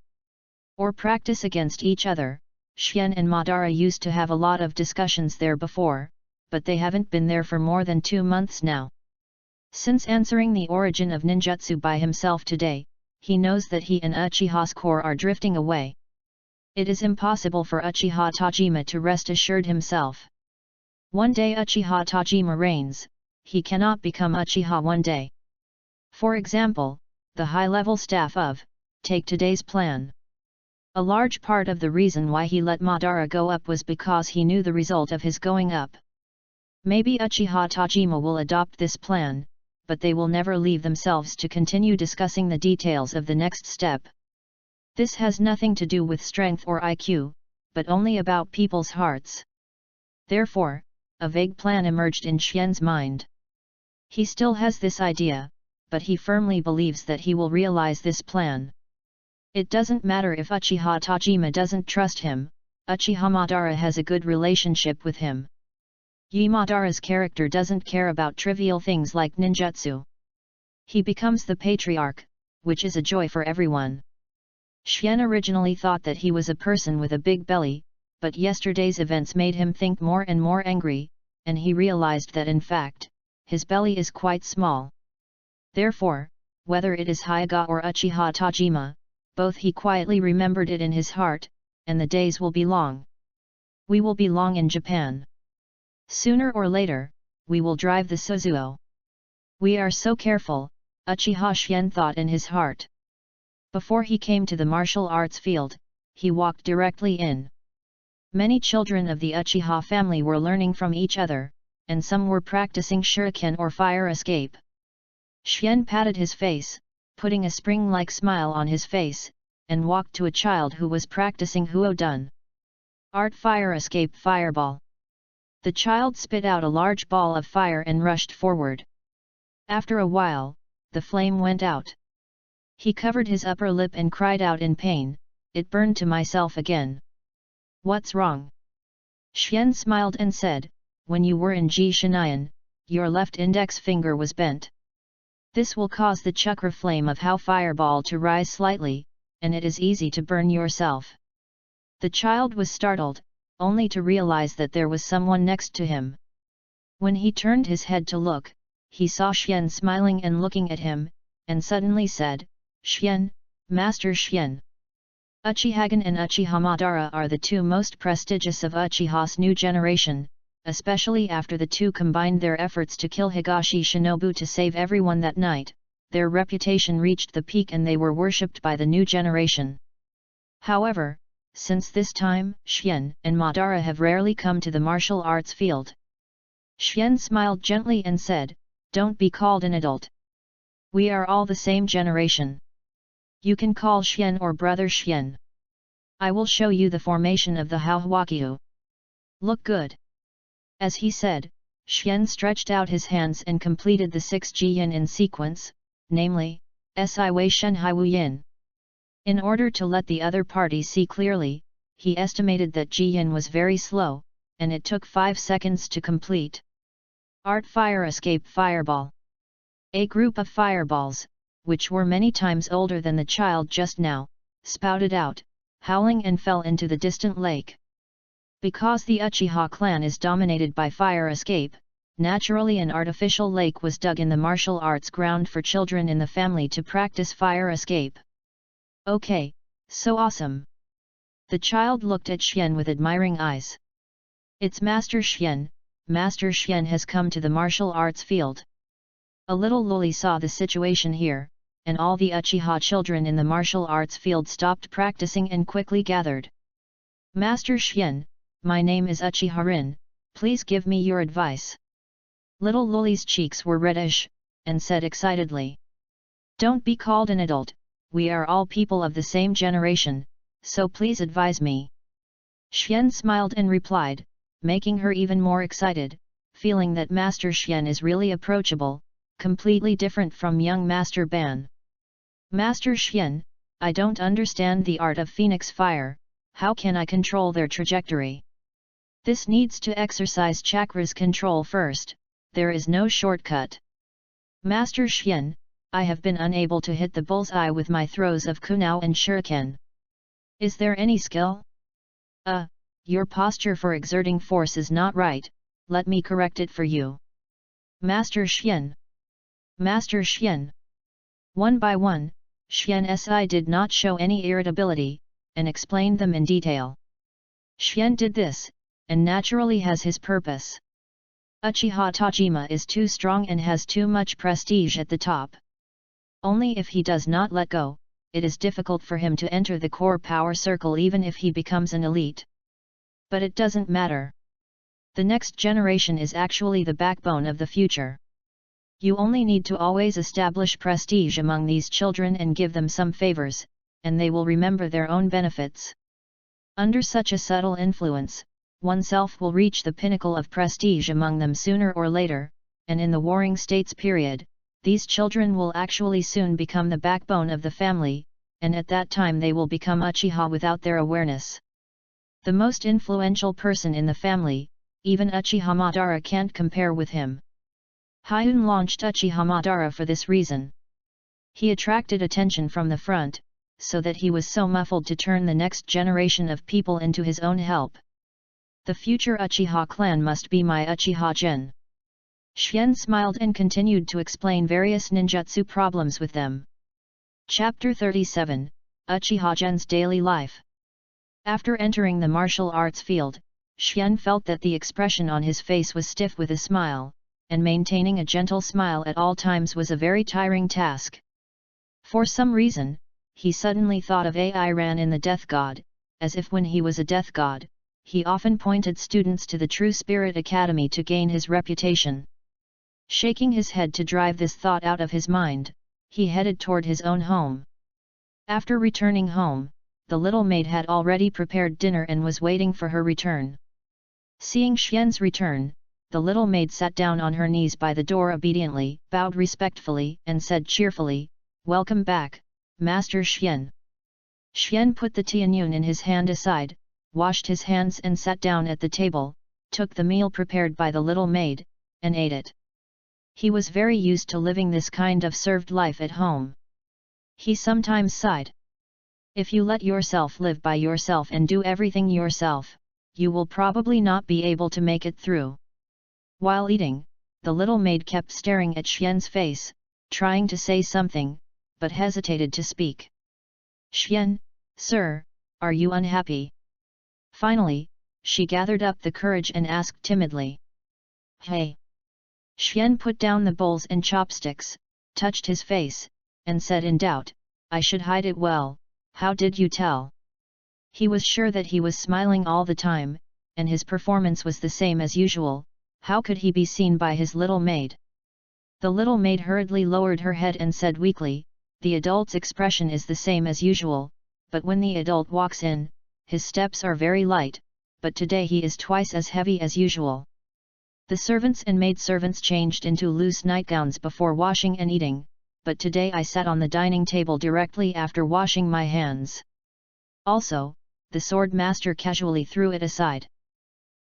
Or practice against each other. Xian and Madara used to have a lot of discussions there before, but they haven't been there for more than 2 months now. Since answering the origin of ninjutsu by himself today, he knows that he and Uchiha's core are drifting away. It is impossible for Uchiha Tajima to rest assured himself. One day Uchiha Tajima reigns, he cannot become Uchiha one day. For example, the high-level staff of, take today's plan. A large part of the reason why he let Madara go up was because he knew the result of his going up. Maybe Uchiha Tajima will adopt this plan, but they will never leave themselves to continue discussing the details of the next step. This has nothing to do with strength or IQ, but only about people's hearts. Therefore, a vague plan emerged in Xian's mind. He still has this idea, but he firmly believes that he will realize this plan. It doesn't matter if Uchiha Tajima doesn't trust him, Uchiha Madara has a good relationship with him. Madara's character doesn't care about trivial things like ninjutsu. He becomes the patriarch, which is a joy for everyone. Xian originally thought that he was a person with a big belly, but yesterday's events made him think more and more angry, and he realized that in fact, his belly is quite small. Therefore, whether it is Hyuga or Uchiha Tajima, both he quietly remembered it in his heart, and the days will be long. We will be long in Japan. Sooner or later, we will drive the Suzuo. We are so careful, Uchiha Xian thought in his heart. Before he came to the martial arts field, he walked directly in. Many children of the Uchiha family were learning from each other, and some were practicing shuriken or fire escape. Xian patted his face, putting a spring-like smile on his face, and walked to a child who was practicing Huo-dun. Art fire escape fireball. The child spit out a large ball of fire and rushed forward. After a while, the flame went out. He covered his upper lip and cried out in pain, "It burned to myself again." "What's wrong?" Xian smiled and said, "When you were in Ji Shinayan, your left index finger was bent. This will cause the chakra flame of Hao fireball to rise slightly, and it is easy to burn yourself." The child was startled, only to realize that there was someone next to him. When he turned his head to look, he saw Xian smiling and looking at him, and suddenly said, "Xian, Master Xian." Uchihagan and Uchiha Madara are the two most prestigious of Uchiha's new generation, especially after the two combined their efforts to kill Higashi Shinobu to save everyone that night. Their reputation reached the peak and they were worshipped by the new generation. However, since this time, Xian and Madara have rarely come to the martial arts field. Xian smiled gently and said, "Don't be called an adult. We are all the same generation. You can call Xian or brother Xian. I will show you the formation of the Hao Huakyu. Look good." As he said, Xian stretched out his hands and completed the 6 Jiyin in sequence, namely, Si Wei Shen Hai Wu Yin. In order to let the other party see clearly, he estimated that Jiyin was very slow, and it took 5 seconds to complete. Art fire escape fireball. A group of fireballs, which were many times older than the child just now, spouted out, howling and fell into the distant lake. Because the Uchiha clan is dominated by fire escape, naturally an artificial lake was dug in the martial arts ground for children in the family to practice fire escape. "Okay, so awesome." The child looked at Xian with admiring eyes. "It's Master Xian. Master Xian has come to the martial arts field." A little loli saw the situation here, and all the Uchiha children in the martial arts field stopped practicing and quickly gathered. "Master Xian, my name is Uchiha Rin, please give me your advice." Little loli's cheeks were reddish, and said excitedly, "Don't be called an adult, we are all people of the same generation, so please advise me." Xian smiled and replied, making her even more excited, feeling that Master Xian is really approachable, completely different from young Master Ban. "Master Xian, I don't understand the art of phoenix fire, how can I control their trajectory? This needs to exercise chakras control first, there is no shortcut. Master Xian, I have been unable to hit the bullseye with my throws of kunao and shuriken. Is there any skill? Your posture for exerting force is not right, let me correct it for you. Master Xian. Master Xian. One by one, Xian Si did not show any irritability, and explained them in detail. Xian did this, and naturally has his purpose. Uchiha Tajima is too strong and has too much prestige at the top. Only if he does not let go, it is difficult for him to enter the core power circle even if he becomes an elite. But it doesn't matter. The next generation is actually the backbone of the future. You only need to always establish prestige among these children and give them some favors, and they will remember their own benefits. Under such a subtle influence, oneself will reach the pinnacle of prestige among them sooner or later, and in the Warring States period, these children will actually soon become the backbone of the family, and at that time they will become Uchiha without their awareness. The most influential person in the family, even Uchiha Madara can't compare with him. Hyun launched Uchiha Madara for this reason. He attracted attention from the front, so that he was so muffled to turn the next generation of people into his own help. The future Uchiha clan must be my Uchiha Gen. Xian smiled and continued to explain various ninjutsu problems with them. Chapter 37, Uchiha Gen's Daily Life. After entering the martial arts field, Xian felt that the expression on his face was stiff with a smile, and maintaining a gentle smile at all times was a very tiring task. For some reason, he suddenly thought of Ai Ran in the Death God, as if when he was a Death God, he often pointed students to the True Spirit Academy to gain his reputation. Shaking his head to drive this thought out of his mind, he headed toward his own home. After returning home, the little maid had already prepared dinner and was waiting for her return. Seeing Xian's return, the little maid sat down on her knees by the door obediently, bowed respectfully, and said cheerfully, "Welcome back, Master Xian." Xian put the tianyun in his hand aside, washed his hands and sat down at the table, took the meal prepared by the little maid, and ate it. He was very used to living this kind of served life at home. He sometimes sighed. If you let yourself live by yourself and do everything yourself, you will probably not be able to make it through. While eating, the little maid kept staring at Xian's face, trying to say something, but hesitated to speak. "Xian, sir, are you unhappy?" Finally, she gathered up the courage and asked timidly. "Hey." Xian put down the bowls and chopsticks, touched his face, and said in doubt, "I should hide it well, how did you tell?" He was sure that he was smiling all the time, and his performance was the same as usual, how could he be seen by his little maid? The little maid hurriedly lowered her head and said weakly, "The adult's expression is the same as usual, but when the adult walks in, his steps are very light, but today he is twice as heavy as usual." The servants and maidservants changed into loose nightgowns before washing and eating, but today I sat on the dining table directly after washing my hands. Also, the sword master casually threw it aside.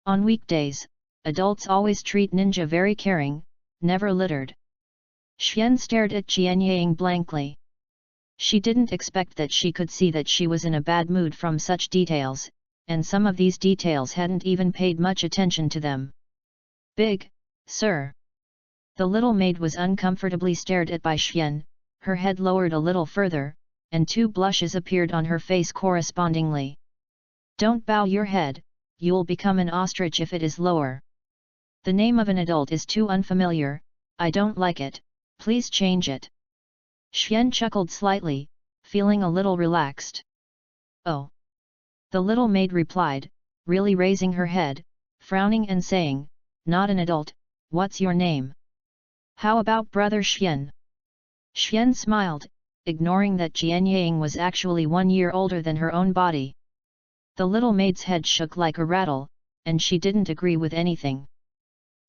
On weekdays, adults always treat ninja very caring, never littered. Xian stared at Jianyang blankly. She didn't expect that she could see that she was in a bad mood from such details, and some of these details hadn't even paid much attention to them. "Big, sir." The little maid was uncomfortably stared at by Xian, her head lowered a little further, and two blushes appeared on her face correspondingly. "Don't bow your head, you'll become an ostrich if it is lower. The name of an adult is too unfamiliar, I don't like it, please change it." Xian chuckled slightly, feeling a little relaxed. "Oh." The little maid replied, really raising her head, frowning and saying, "Not an adult, what's your name? How about brother Xian?" Xian smiled, ignoring that Jianyang was actually 1 year older than her own body. The little maid's head shook like a rattle, and she didn't agree with anything.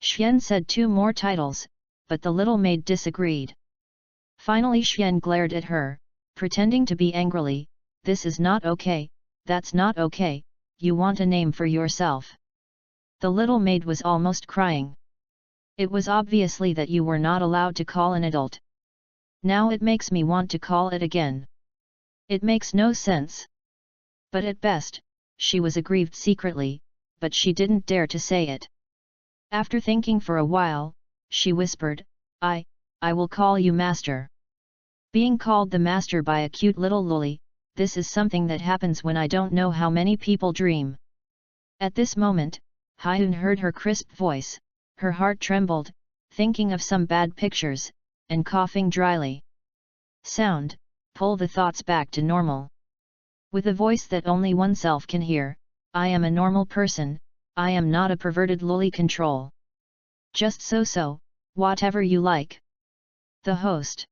Xian said 2 more titles, but the little maid disagreed. Finally Xian glared at her, pretending to be angrily, "This is not okay, that's not okay, you want a name for yourself. The little maid was almost crying. It was obviously that you were not allowed to call an adult. Now it makes me want to call it again. It makes no sense. But at best, she was aggrieved secretly, but she didn't dare to say it. After thinking for a while, she whispered, I will call you master. Being called the master by a cute little lolly, this is something that happens when I don't know how many people dream. At this moment, Hyun heard her crisp voice, her heart trembled, thinking of some bad pictures, and coughing dryly. Sound, pull the thoughts back to normal. With a voice that only oneself can hear, I am a normal person, I am not a perverted lolly control. Just so, whatever you like. The host.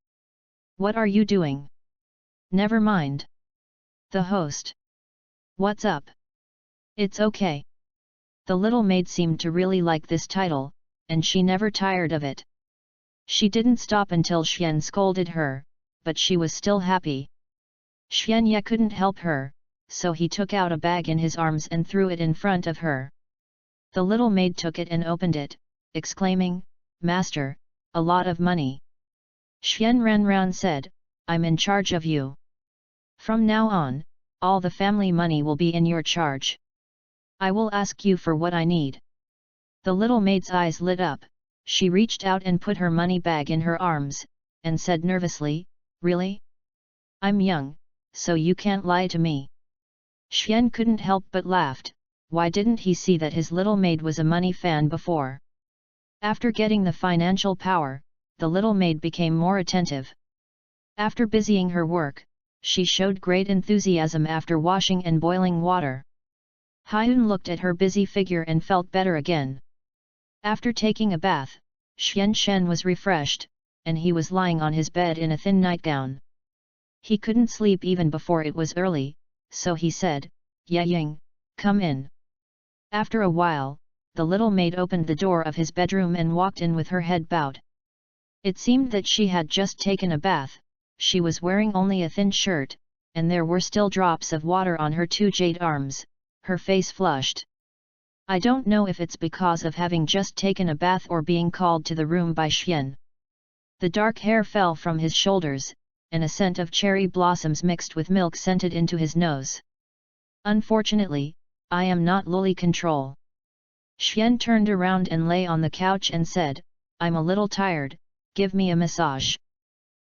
What are you doing? Never mind. The host. What's up? It's okay. The little maid seemed to really like this title, and she never tired of it. She didn't stop until Xian scolded her, but she was still happy. Xian Ye couldn't help her, so he took out a bag in his arms and threw it in front of her. The little maid took it and opened it, exclaiming, Master, a lot of money. Xian Renran said, I'm in charge of you. From now on, all the family money will be in your charge. I will ask you for what I need. The little maid's eyes lit up, she reached out and put her money bag in her arms, and said nervously, Really? I'm young, so you can't lie to me. Xian couldn't help but laughed. Why didn't he see that his little maid was a money fan before? After getting the financial power, the little maid became more attentive. After busying her work, she showed great enthusiasm after washing and boiling water. Hyun looked at her busy figure and felt better again. After taking a bath, Xian Shen was refreshed, and he was lying on his bed in a thin nightgown. He couldn't sleep even before it was early, so he said, Ye Ying, come in. After a while, the little maid opened the door of his bedroom and walked in with her head bowed. It seemed that she had just taken a bath, she was wearing only a thin shirt, and there were still drops of water on her two jade arms, her face flushed. I don't know if it's because of having just taken a bath or being called to the room by Xian. The dark hair fell from his shoulders, and a scent of cherry blossoms mixed with milk scented into his nose. Unfortunately, I am not lolly control. Xian turned around and lay on the couch and said, I'm a little tired, give me a massage.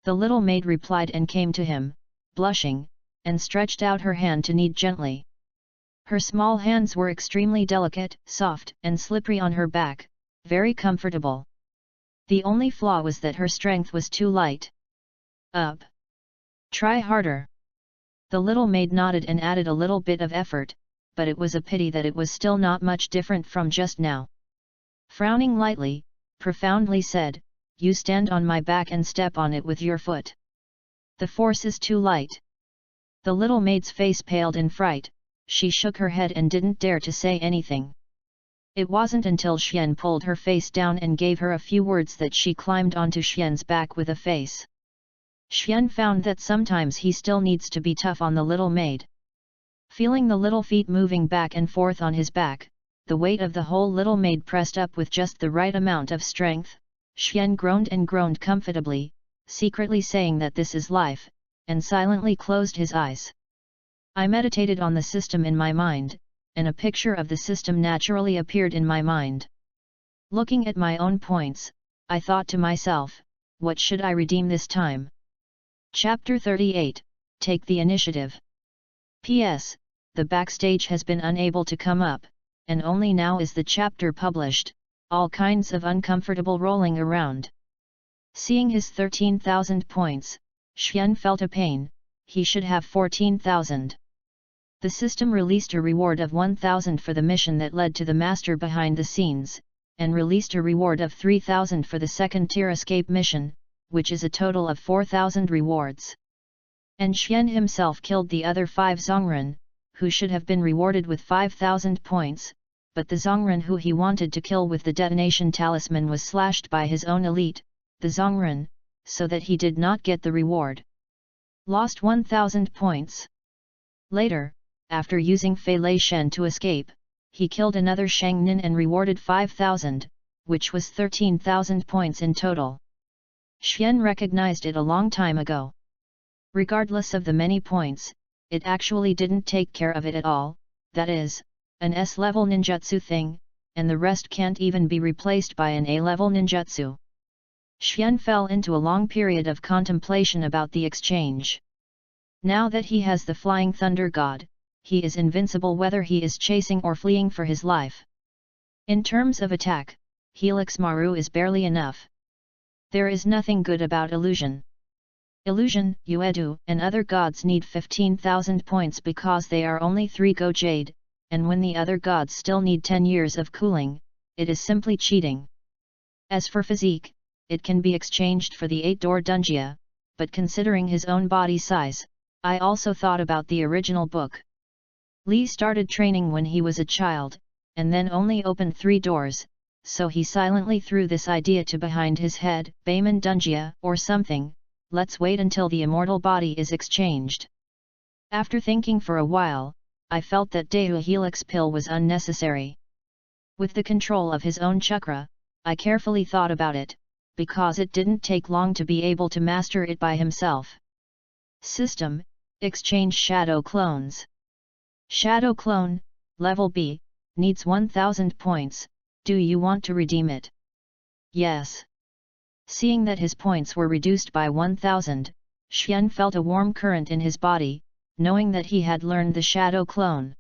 The little maid replied and came to him, blushing, and stretched out her hand to knead gently. Her small hands were extremely delicate, soft, and slippery on her back, very comfortable. The only flaw was that her strength was too light. Up. Try harder. The little maid nodded and added a little bit of effort, but it was a pity that it was still not much different from just now. Frowning lightly, profoundly said, You stand on my back and step on it with your foot. The force is too light. The little maid's face paled in fright, she shook her head and didn't dare to say anything. It wasn't until Xian pulled her face down and gave her a few words that she climbed onto Xian's back with a face. Xian found that sometimes he still needs to be tough on the little maid. Feeling the little feet moving back and forth on his back, the weight of the whole little maid pressed up with just the right amount of strength, Xian groaned and groaned comfortably, secretly saying that this is life, and silently closed his eyes. I meditated on the system in my mind, and a picture of the system naturally appeared in my mind. Looking at my own points, I thought to myself, what should I redeem this time? Chapter 38, Take the Initiative. P.S. The backstage has been unable to come up, and only now is the chapter published, all kinds of uncomfortable rolling around. Seeing his 13,000 points, Xian felt a pain, he should have 14,000. The system released a reward of 1,000 for the mission that led to the master behind the scenes, and released a reward of 3,000 for the second-tier escape mission, which is a total of 4,000 rewards. And Xian himself killed the other 5 Zhongren, who should have been rewarded with 5,000 points, but the Zhongren who he wanted to kill with the detonation talisman was slashed by his own elite, the Zhongren, so that he did not get the reward. Lost 1,000 points. Later, after using Fei Lei Shen to escape, he killed another Shangnin and rewarded 5,000, which was 13,000 points in total. Xian recognized it a long time ago. Regardless of the many points, it actually didn't take care of it at all, that is, an S-level ninjutsu thing, and the rest can't even be replaced by an A-level ninjutsu. Xian fell into a long period of contemplation about the exchange. Now that he has the Flying Thunder God, he is invincible whether he is chasing or fleeing for his life. In terms of attack, Helix Maru is barely enough. There is nothing good about illusion. Illusion, Uedu, and other gods need 15,000 points because they are only 3 Go Jade, and when the other gods still need 10 years of cooling, it is simply cheating. As for physique, it can be exchanged for the 8-door Dunjia, but considering his own body size, I also thought about the original book. Li started training when he was a child, and then only opened 3 doors, so he silently threw this idea to behind his head, Bayman Dunjia, or something. Let's wait until the immortal body is exchanged. After thinking for a while, I felt that Dehu Helix pill was unnecessary. With the control of his own chakra, I carefully thought about it, because it didn't take long to be able to master it by himself. System: Exchange Shadow Clones. Shadow Clone, Level B, needs 1000 points, do you want to redeem it? Yes. Seeing that his points were reduced by 1000, Xian felt a warm current in his body, knowing that he had learned the Shadow Clone.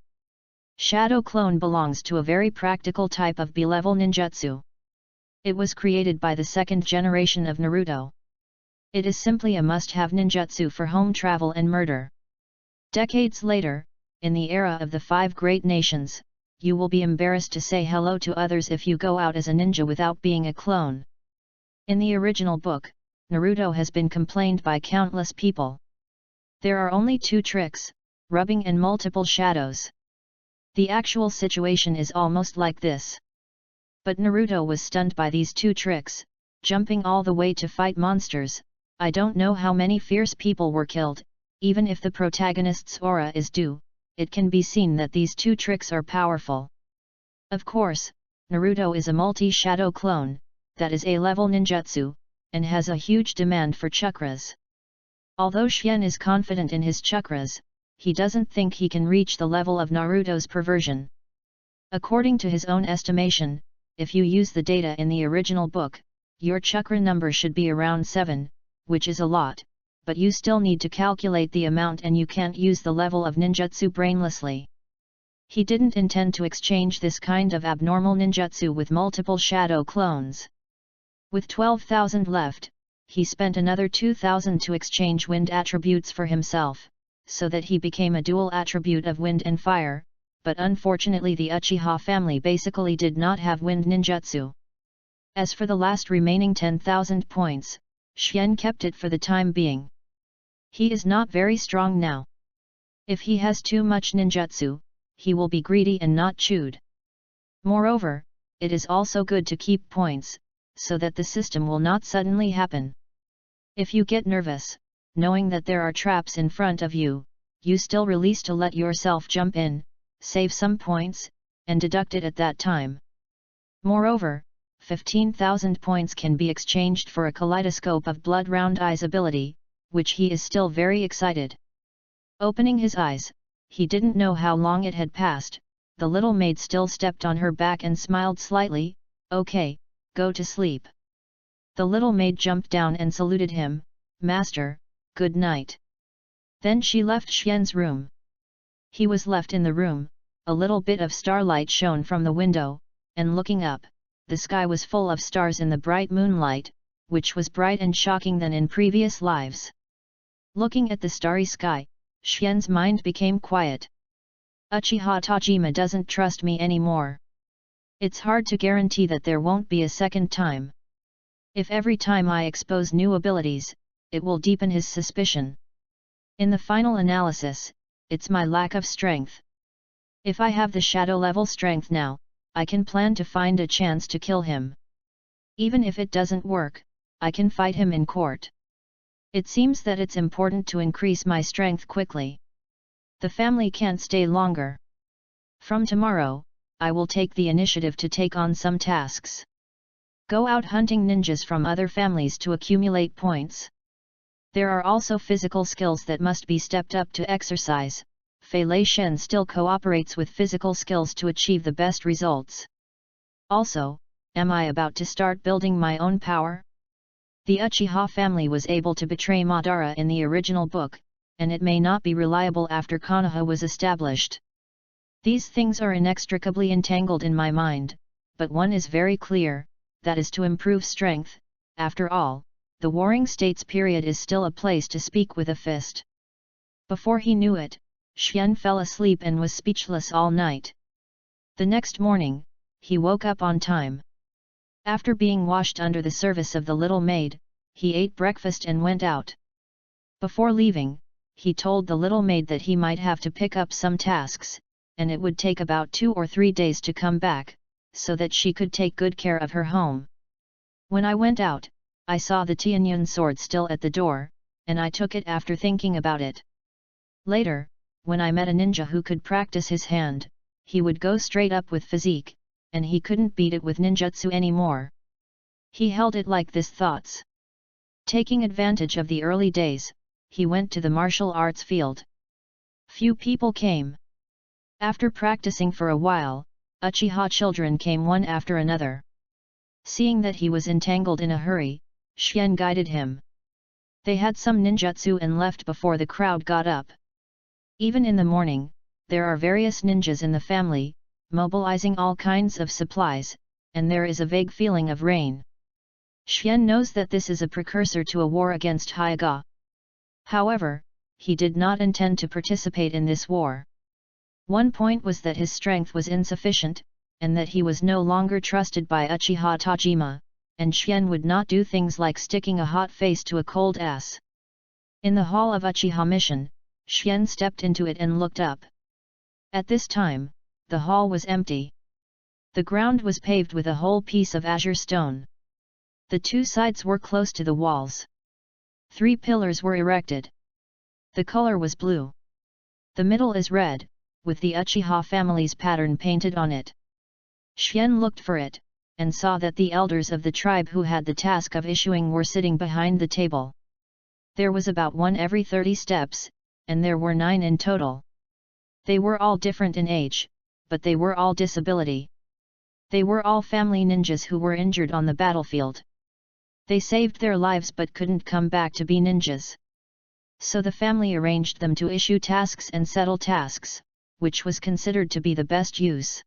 Shadow Clone belongs to a very practical type of B-level ninjutsu. It was created by the second generation of Naruto. It is simply a must-have ninjutsu for home travel and murder. Decades later, in the era of the 5 great nations, you will be embarrassed to say hello to others if you go out as a ninja without being a clone. In the original book, Naruto has been complained by countless people. There are only 2 tricks, rubbing and multiple shadows. The actual situation is almost like this. But Naruto was stunned by these 2 tricks, jumping all the way to fight monsters. I don't know how many fierce people were killed. Even if the protagonist's aura is due, it can be seen that these 2 tricks are powerful. Of course, Naruto is a multi-shadow clone, that is A-level ninjutsu, and has a huge demand for chakras. Although Xian is confident in his chakras, he doesn't think he can reach the level of Naruto's perversion. According to his own estimation, if you use the data in the original book, your chakra number should be around 7, which is a lot, but you still need to calculate the amount and you can't use the level of ninjutsu brainlessly. He didn't intend to exchange this kind of abnormal ninjutsu with multiple shadow clones. With 12,000 left, he spent another 2,000 to exchange wind attributes for himself, so that he became a dual attribute of wind and fire, but unfortunately the Uchiha family basically did not have wind ninjutsu. As for the last remaining 10,000 points, Xian kept it for the time being. He is not very strong now. If he has too much ninjutsu, he will be greedy and not chewed. Moreover, it is also good to keep points, so that the system will not suddenly happen. If you get nervous, knowing that there are traps in front of you, you still release to let yourself jump in, save some points, and deduct it at that time. Moreover, 15,000 points can be exchanged for a kaleidoscope of blood round eyes ability, which he is still very excited. Opening his eyes, he didn't know how long it had passed. The little maid still stepped on her back and smiled slightly. Okay, go to sleep. The little maid jumped down and saluted him. Master, good night. Then she left Xian's room. He was left in the room. A little bit of starlight shone from the window, and looking up, the sky was full of stars in the bright moonlight, which was bright and shocking than in previous lives. Looking at the starry sky, Xian's mind became quiet. Uchiha Tajima doesn't trust me anymore. It's hard to guarantee that there won't be a second time. If every time I expose new abilities, it will deepen his suspicion. In the final analysis, it's my lack of strength. If I have the shadow level strength now, I can plan to find a chance to kill him. Even if it doesn't work, I can fight him in court. It seems that it's important to increase my strength quickly. The family can't stay longer. From tomorrow, I will take the initiative to take on some tasks. Go out hunting ninjas from other families to accumulate points. There are also physical skills that must be stepped up to exercise. Fei Lei Shen still cooperates with physical skills to achieve the best results. Also, am I about to start building my own power? The Uchiha family was able to betray Madara in the original book, and it may not be reliable after Konoha was established. These things are inextricably entangled in my mind, but one is very clear, that is to improve strength. After all, the Warring States period is still a place to speak with a fist. Before he knew it, Xian fell asleep and was speechless all night. The next morning, he woke up on time. After being washed under the service of the little maid, he ate breakfast and went out. Before leaving, he told the little maid that he might have to pick up some tasks, and it would take about 2 or 3 days to come back, so that she could take good care of her home. When I went out, I saw the Tianyun sword still at the door, and I took it after thinking about it. Later, when I met a ninja who could practice his hand, he would go straight up with physique, and he couldn't beat it with ninjutsu anymore. He held it like this thoughts. Taking advantage of the early days, he went to the martial arts field. Few people came. After practicing for a while, Uchiha children came one after another. Seeing that he was entangled in a hurry, Xian guided him. They had some ninjutsu and left before the crowd got up. Even in the morning, there are various ninjas in the family, mobilizing all kinds of supplies, and there is a vague feeling of rain. Xian knows that this is a precursor to a war against Hyuga. However, he did not intend to participate in this war. One point was that his strength was insufficient, and that he was no longer trusted by Uchiha Tajima, and Xian would not do things like sticking a hot face to a cold ass. In the hall of Uchiha Mission, Xian stepped into it and looked up. At this time, the hall was empty. The ground was paved with a whole piece of azure stone. The 2 sides were close to the walls. 3 pillars were erected. The color was blue. The middle is red, with the Uchiha family's pattern painted on it. Xian looked for it, and saw that the elders of the tribe who had the task of issuing were sitting behind the table. There was about 1 every 30 steps, and there were 9 in total. They were all different in age, but they were all disability. They were all family ninjas who were injured on the battlefield. They saved their lives but couldn't come back to be ninjas. So the family arranged them to issue tasks and settle tasks, which was considered to be the best use.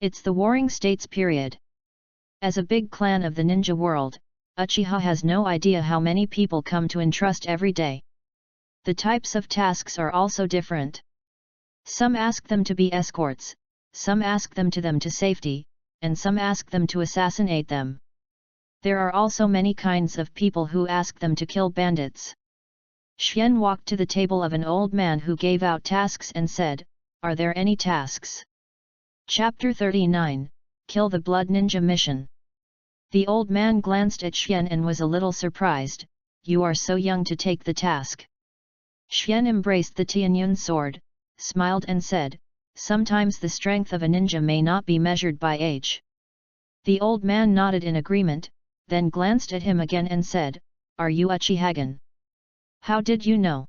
It's the Warring States period. As a big clan of the ninja world, Uchiha has no idea how many people come to entrust every day. The types of tasks are also different. Some ask them to be escorts, some ask them to safety, and some ask them to assassinate them. There are also many kinds of people who ask them to kill bandits. Xian walked to the table of an old man who gave out tasks and said, "Are there any tasks?" Chapter 39, Kill the Blood Ninja Mission. The old man glanced at Xian and was a little surprised. "You are so young to take the task." Xian embraced the Tianyun sword, smiled and said, "Sometimes the strength of a ninja may not be measured by age." The old man nodded in agreement, then glanced at him again and said, "Are you Uchihagan?" "How did you know?"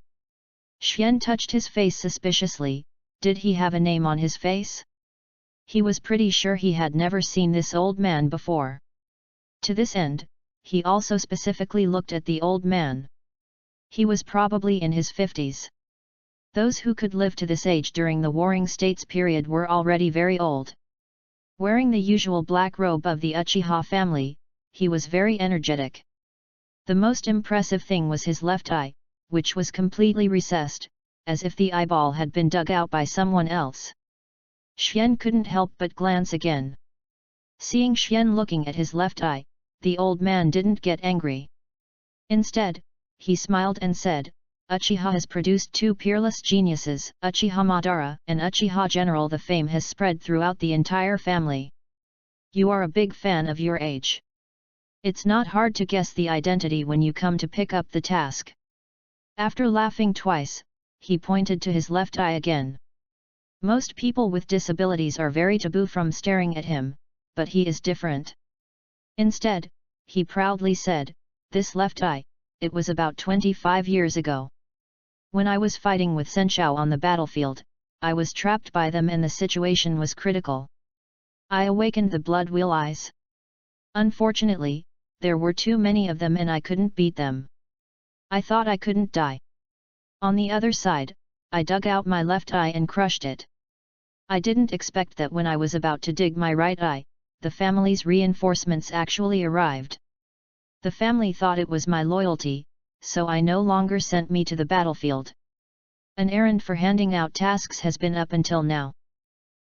Xian touched his face suspiciously. Did he have a name on his face? He was pretty sure he had never seen this old man before. To this end, he also specifically looked at the old man. He was probably in his 50s. Those who could live to this age during the Warring States period were already very old. Wearing the usual black robe of the Uchiha family, he was very energetic. The most impressive thing was his left eye, which was completely recessed, as if the eyeball had been dug out by someone else. Xian couldn't help but glance again. Seeing Xian looking at his left eye, the old man didn't get angry. Instead, he smiled and said, "Uchiha has produced 2 peerless geniuses, Uchiha Madara and Uchiha General. The fame has spread throughout the entire family. You are a big fan of your age. It's not hard to guess the identity when you come to pick up the task." After laughing twice, he pointed to his left eye again. Most people with disabilities are very taboo from staring at him, but he is different. Instead, he proudly said, "This left eye, it was about 25 years ago. When I was fighting with Senshao on the battlefield, I was trapped by them and the situation was critical. I awakened the blood wheel eyes. Unfortunately, there were too many of them and I couldn't beat them. I thought I couldn't die. On the other side, I dug out my left eye and crushed it. I didn't expect that when I was about to dig my right eye, the family's reinforcements actually arrived. The family thought it was my loyalty, so I no longer sent me to the battlefield. An errand for handing out tasks has been up until now."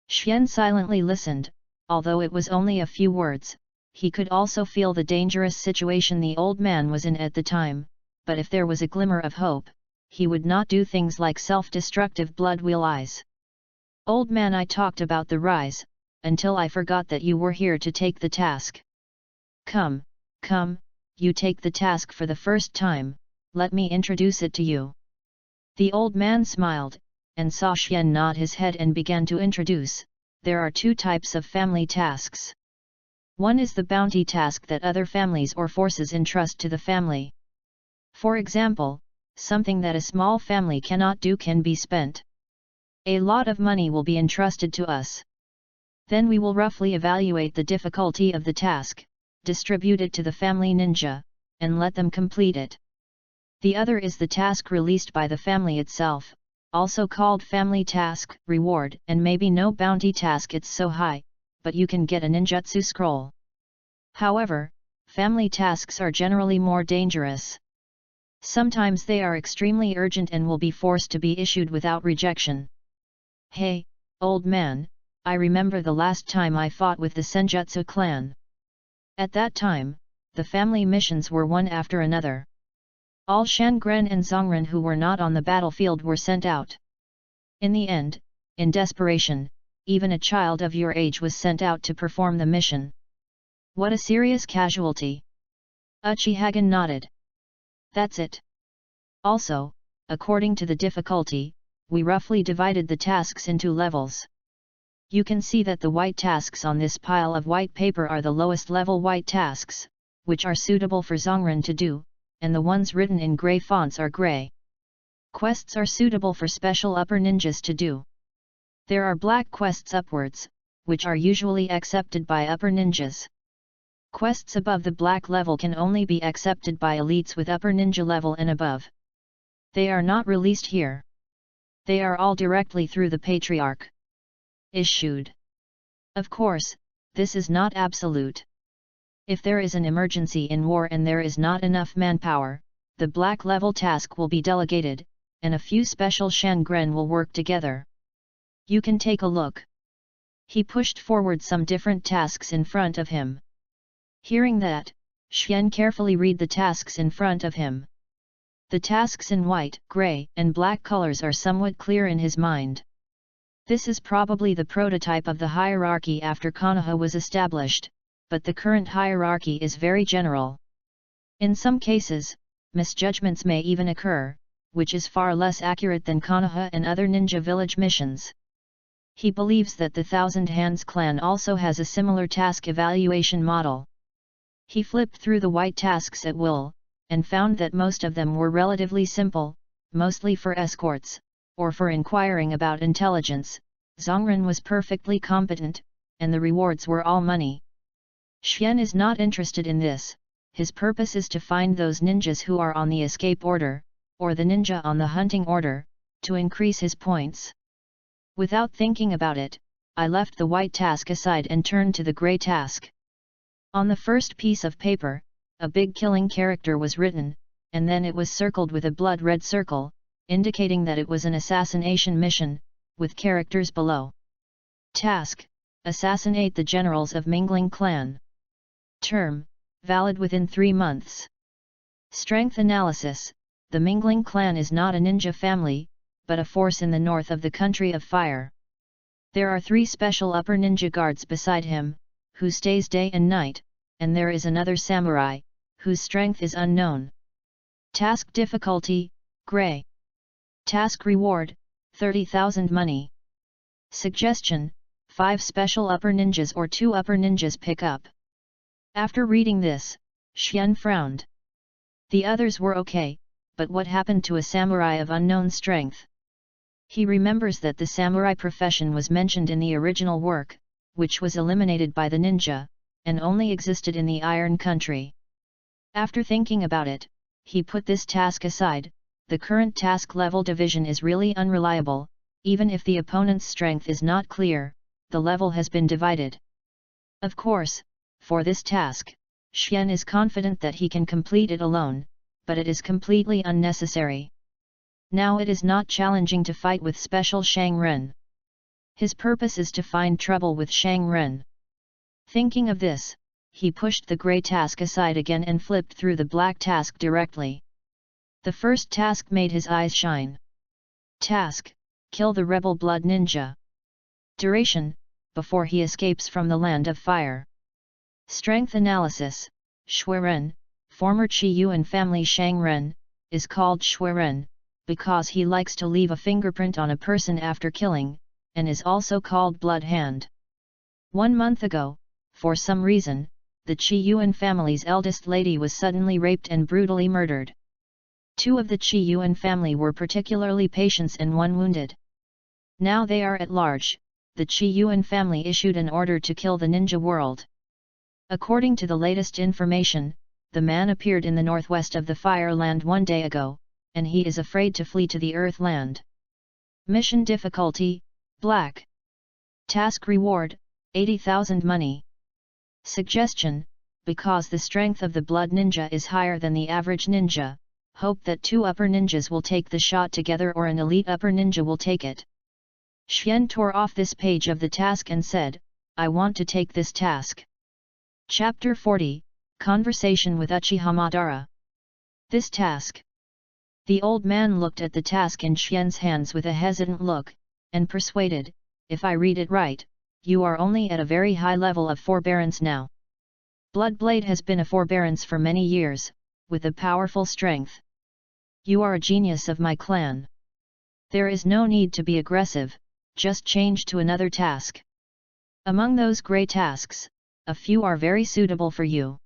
Xian silently listened, although it was only a few words. He could also feel the dangerous situation the old man was in at the time, but if there was a glimmer of hope, he would not do things like self-destructive blood wheel eyes. "Old man, I talked about the rise, until I forgot that you were here to take the task. Come, you take the task for the first time, let me introduce it to you." The old man smiled, and saw Xian nod his head and began to introduce. There are two types of family tasks. One is the bounty task that other families or forces entrust to the family. For example, something that a small family cannot do can be spent. A lot of money will be entrusted to us. Then we will roughly evaluate the difficulty of the task, distribute it to the family ninja, and let them complete it. The other is the task released by the family itself, also called family task, reward, and maybe no bounty task it's so high, but you can get a ninjutsu scroll. However, family tasks are generally more dangerous. Sometimes they are extremely urgent and will be forced to be issued without rejection. "Hey, old man, I remember the last time I fought with the Senjutsu clan. At that time, the family missions were one after another. All Shangren and Zongren who were not on the battlefield were sent out. In the end, in desperation, even a child of your age was sent out to perform the mission. What a serious casualty." Uchihagan nodded. "That's it. Also, according to the difficulty, we roughly divided the tasks into levels. You can see that the white tasks on this pile of white paper are the lowest level white tasks, which are suitable for Zongren to do, and the ones written in grey fonts are grey. Quests are suitable for special upper ninjas to do. There are black quests upwards, which are usually accepted by upper ninjas. Quests above the black level can only be accepted by elites with upper ninja level and above. They are not released here. They are all directly through the Patriarch issued. Of course, this is not absolute. If there is an emergency in war and there is not enough manpower, the black level task will be delegated, and a few special Shangren will work together. You can take a look." He pushed forward some different tasks in front of him. Hearing that, Xian carefully read the tasks in front of him. The tasks in white, grey, and black colors are somewhat clear in his mind. This is probably the prototype of the hierarchy after Konoha was established, but the current hierarchy is very general. In some cases, misjudgments may even occur, which is far less accurate than Konoha and other ninja village missions. He believes that the Thousand Hands clan also has a similar task evaluation model. He flipped through the white tasks at will, and found that most of them were relatively simple, mostly for escorts, or for inquiring about intelligence. Zongren was perfectly competent, and the rewards were all money. Xian is not interested in this. His purpose is to find those ninjas who are on the escape order, or the ninja on the hunting order, to increase his points. Without thinking about it, I left the white task aside and turned to the grey task. On the first piece of paper, a big killing character was written, and then it was circled with a blood-red circle, indicating that it was an assassination mission, with characters below. Task: assassinate the generals of Mingling clan. Term: valid within 3 months. Strength analysis: the Mingling clan is not a ninja family, but a force in the north of the country of fire. There are 3 special upper ninja guards beside him, who stays day and night, and there is another samurai, whose strength is unknown. Task difficulty: grey. Task reward, 30,000 money. Suggestion, 5 special upper ninjas or 2 upper ninjas pick up. After reading this, Xian frowned. The others were okay, but what happened to a samurai of unknown strength? He remembers that the samurai profession was mentioned in the original work, which was eliminated by the ninja, and only existed in the Iron Country. After thinking about it, he put this task aside. The current task level division is really unreliable. Even if the opponent's strength is not clear, the level has been divided. Of course, for this task, Xian is confident that he can complete it alone, but it is completely unnecessary. Now it is not challenging to fight with special Shang Ren. His purpose is to find trouble with Shang Ren. Thinking of this, he pushed the grey task aside again and flipped through the black task directly. The first task made his eyes shine. Task: kill the rebel blood ninja. Duration: before he escapes from the land of fire. Strength analysis: Shuiren, former Qi Yuan family Shang Ren, is called Shuiren, because he likes to leave a fingerprint on a person after killing, and is also called Blood Hand. 1 month ago, for some reason, the Qi Yuan family's eldest lady was suddenly raped and brutally murdered. 2 of the Qi Yuan family were particularly patient and 1 wounded. Now they are at large. The Qi Yuan family issued an order to kill the ninja world. According to the latest information, the man appeared in the northwest of the Fire Land 1 day ago, and he is afraid to flee to the Earth Land. Mission difficulty: Black. Task reward: 80,000 money. Suggestion: because the strength of the blood ninja is higher than the average ninja, hope that 2 upper ninjas will take the shot together or an elite upper ninja will take it. Xian tore off this page of the task and said, I want to take this task. Chapter 40, Conversation with Uchiha Madara. This task. The old man looked at the task in Xian's hands with a hesitant look, and persuaded, if I read it right, you are only at a very high level of forbearance now. Bloodblade has been a forbearance for many years, with a powerful strength. You are a genius of my clan. There is no need to be aggressive, just change to another task. Among those grey tasks, a few are very suitable for you.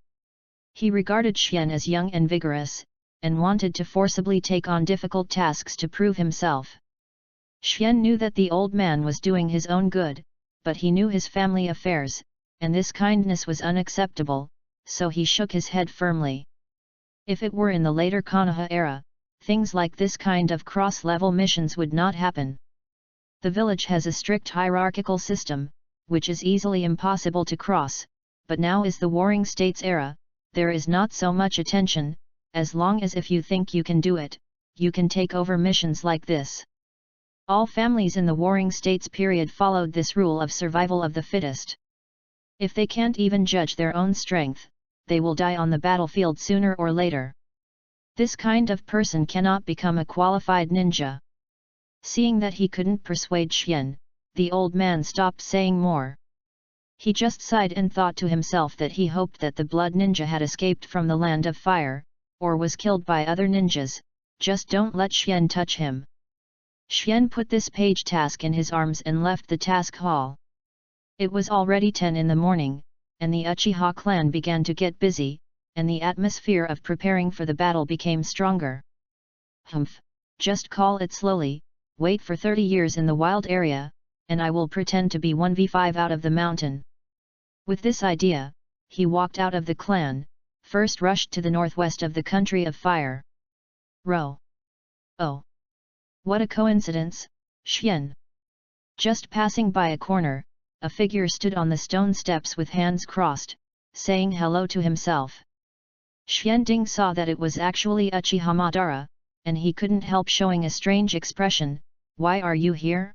He regarded Xian as young and vigorous, and wanted to forcibly take on difficult tasks to prove himself. Xian knew that the old man was doing his own good, but he knew his family affairs, and this kindness was unacceptable, so he shook his head firmly. If it were in the later Konoha era, things like this kind of cross-level missions would not happen. The village has a strict hierarchical system, which is easily impossible to cross, but now is the Warring States era. There is not so much attention, as long as if you think you can do it, you can take over missions like this. All families in the Warring States period followed this rule of survival of the fittest. If they can't even judge their own strength, they will die on the battlefield sooner or later. This kind of person cannot become a qualified ninja. Seeing that he couldn't persuade Xian, the old man stopped saying more. He just sighed and thought to himself that he hoped that the blood ninja had escaped from the land of fire, or was killed by other ninjas. Just don't let Xian touch him. Xian put this page task in his arms and left the task hall. It was already 10 in the morning, and the Uchiha clan began to get busy, and the atmosphere of preparing for the battle became stronger. Humph, just call it slowly, wait for 30 years in the wild area, and I will pretend to be 1v5 out of the mountain. With this idea, he walked out of the clan, first rushed to the northwest of the country of fire. Row. Oh! What a coincidence, Xian! Just passing by a corner, a figure stood on the stone steps with hands crossed, saying hello to himself. Xian Ding saw that it was actually Uchiha Madara, and he couldn't help showing a strange expression. Why are you here?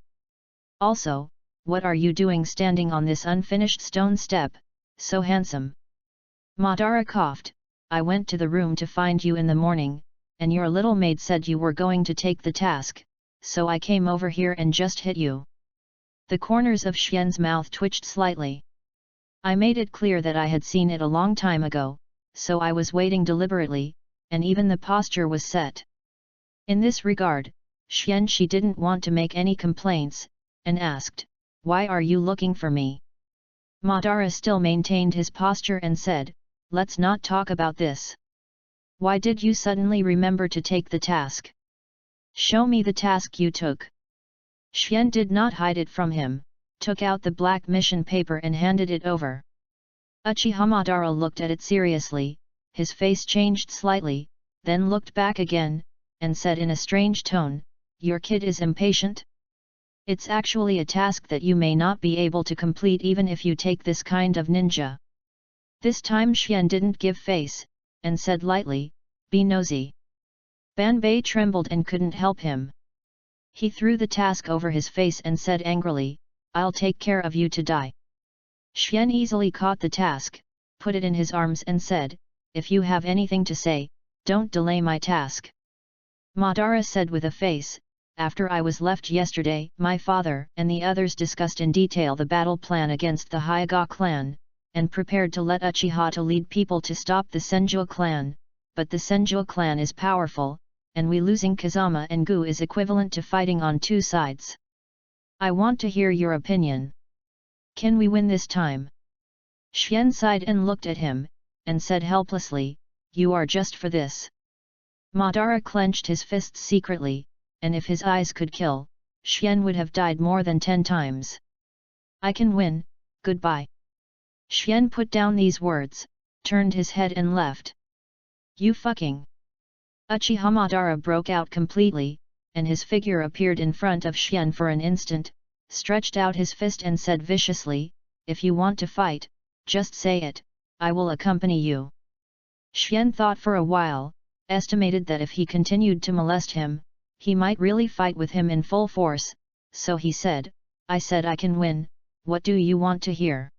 Also, what are you doing standing on this unfinished stone step, so handsome? Madara coughed. I went to the room to find you in the morning, and your little maid said you were going to take the task, so I came over here and just hit you. The corners of Xian's mouth twitched slightly. I made it clear that I had seen it a long time ago, so I was waiting deliberately, and even the posture was set. In this regard, She didn't want to make any complaints, and asked, "Why are you looking for me?" Madara still maintained his posture and said, "Let's not talk about this. Why did you suddenly remember to take the task? Show me the task you took." Xian did not hide it from him, took out the black mission paper and handed it over. Uchiha Madara looked at it seriously, his face changed slightly, then looked back again, and said in a strange tone, "Your kid is impatient? It's actually a task that you may not be able to complete even if you take this kind of ninja." This time Xian didn't give face, and said lightly, "Be nosy." Ban Bei trembled and couldn't help him. He threw the task over his face and said angrily, "I'll take care of you to die." Xian easily caught the task, put it in his arms and said, "If you have anything to say, don't delay my task." Madara said with a face, "After I was left yesterday, my father and the others discussed in detail the battle plan against the Hyuga clan, and prepared to let Uchiha to lead people to stop the Senju clan, but the Senju clan is powerful, and we losing Kazama and Gu is equivalent to fighting on two sides. I want to hear your opinion. Can we win this time?" Xian sighed and looked at him, and said helplessly, "You are just for this." Madara clenched his fists secretly, and if his eyes could kill, Xian would have died more than 10 times. "I can win, goodbye." Xian put down these words, turned his head and left. "You fucking..." Uchiha Madara broke out completely, and his figure appeared in front of Xian for an instant, stretched out his fist and said viciously, "If you want to fight, just say it, I will accompany you." Xian thought for a while, estimated that if he continued to molest him, he might really fight with him in full force, so he said, "I said I can win, what do you want to hear?"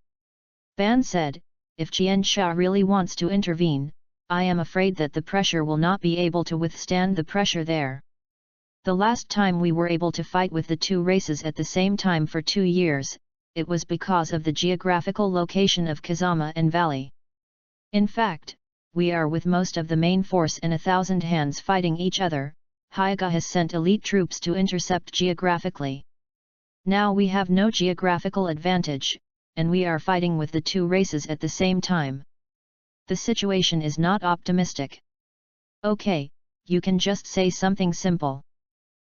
Ban said, "If Jian Sha really wants to intervene, I am afraid that the pressure will not be able to withstand the pressure there. The last time we were able to fight with the two races at the same time for 2 years, it was because of the geographical location of Kazama and Valley. In fact, we are with most of the main force and 1,000 hands fighting each other. Hyuga has sent elite troops to intercept geographically. Now we have no geographical advantage, and we are fighting with the two races at the same time. The situation is not optimistic. Okay, you can just say something simple.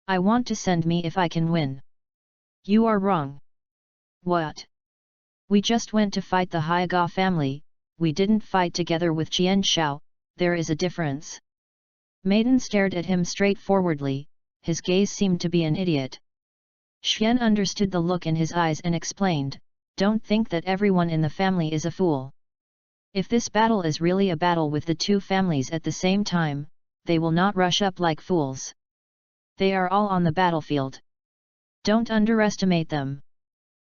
I want to send me if I can win." "You are wrong." "What? We just went to fight the Hyuga family, we didn't fight together with Jian Shao, there is a difference." Maiden stared at him straightforwardly, his gaze seemed to be an idiot. Xian understood the look in his eyes and explained, "Don't think that everyone in the family is a fool. If this battle is really a battle with the two families at the same time, they will not rush up like fools. They are all on the battlefield. Don't underestimate them.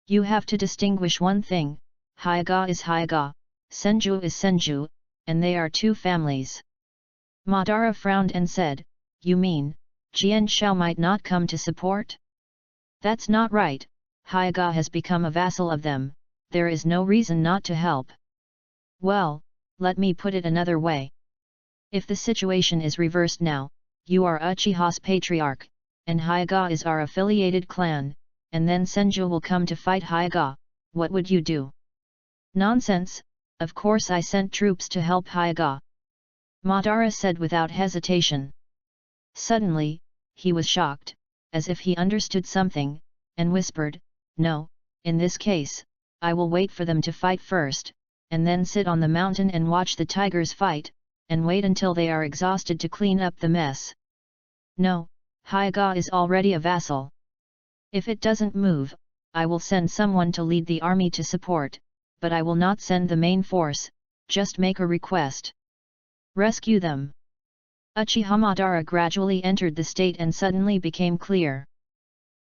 You have to distinguish one thing, Hyuga is Hyuga, Senju is Senju, and they are two families." Madara frowned and said, "You mean, Jian Shao might not come to support?" "That's not right, Hyuga has become a vassal of them, there is no reason not to help." "Well, let me put it another way. If the situation is reversed now, you are Uchiha's patriarch, and Hyuga is our affiliated clan, and then Senju will come to fight Hyuga, what would you do?" "Nonsense, of course I sent troops to help Hyuga," Madara said without hesitation. Suddenly, he was shocked, as if he understood something, and whispered, "No, in this case, I will wait for them to fight first, and then sit on the mountain and watch the tigers fight, and wait until they are exhausted to clean up the mess." "No, Hyuga is already a vassal. If it doesn't move, I will send someone to lead the army to support, but I will not send the main force, just make a request. Rescue them." Uchiha Madara gradually entered the state and suddenly became clear.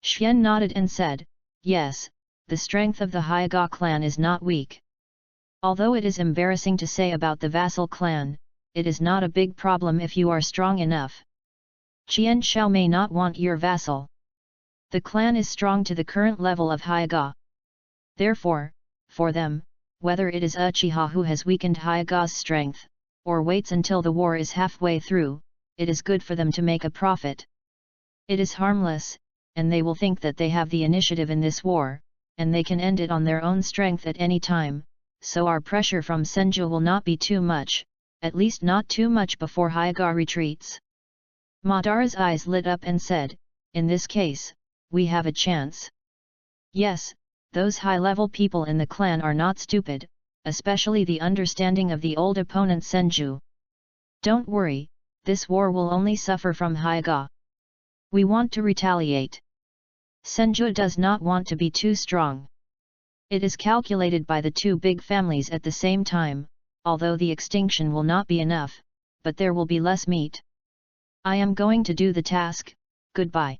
Xian nodded and said, "Yes, the strength of the Hyuga clan is not weak. Although it is embarrassing to say about the vassal clan, it is not a big problem if you are strong enough. Jian Shao may not want your vassal. The clan is strong to the current level of Hyuga. Therefore, for them, whether it is Uchiha who has weakened Hyuga's strength, or waits until the war is halfway through, it is good for them to make a profit. It is harmless, and they will think that they have the initiative in this war, and they can end it on their own strength at any time, so our pressure from Senju will not be too much, at least not too much before Hyuga retreats. Madara's eyes lit up and said, in this case, we have a chance. Yes, those high-level people in the clan are not stupid, especially the understanding of the old opponent Senju. Don't worry, this war will only suffer from Hyuga. We want to retaliate. Senju does not want to be too strong. It is calculated by the two big families at the same time, although the extinction will not be enough, but there will be less meat. I am going to do the task, goodbye.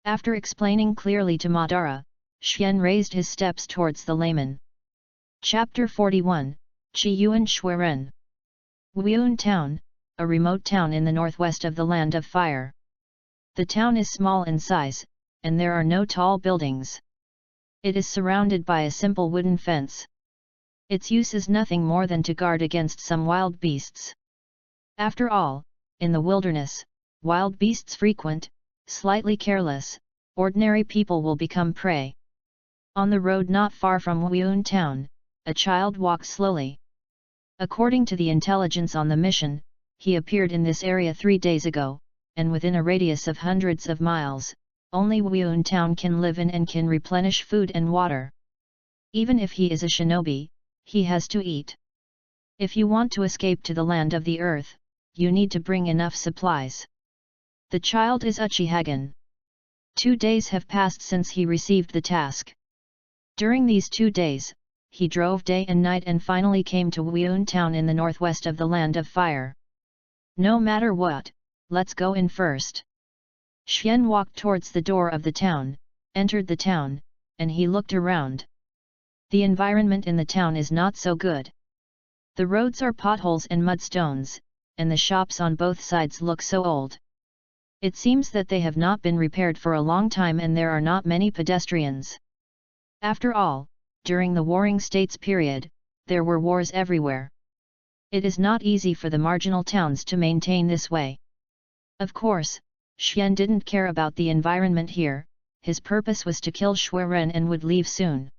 After explaining clearly to Madara, Xian raised his steps towards the layman. Chapter 41, Qiyuan Shuiren. Wuyun Town, a remote town in the northwest of the Land of Fire. The town is small in size, and there are no tall buildings. It is surrounded by a simple wooden fence. Its use is nothing more than to guard against some wild beasts. After all, in the wilderness, wild beasts frequent, slightly careless, ordinary people will become prey. On the road not far from Wuyun Town, a child walks slowly. According to the intelligence on the mission, he appeared in this area 3 days ago, and within a radius of hundreds of miles, only Wuyun Town can live in and can replenish food and water. Even if he is a shinobi, he has to eat. If you want to escape to the land of the earth, you need to bring enough supplies. The child is Uchihagan. 2 days have passed since he received the task. During these 2 days, he drove day and night and finally came to Wuyun Town in the northwest of the Land of Fire. No matter what, let's go in first. Xian walked towards the door of the town, entered the town, and he looked around. The environment in the town is not so good. The roads are potholes and mudstones, and the shops on both sides look so old. It seems that they have not been repaired for a long time and there are not many pedestrians. After all, during the Warring States period, there were wars everywhere. It is not easy for the marginal towns to maintain this way. Of course, Xian didn't care about the environment here, his purpose was to kill Shuiren and would leave soon.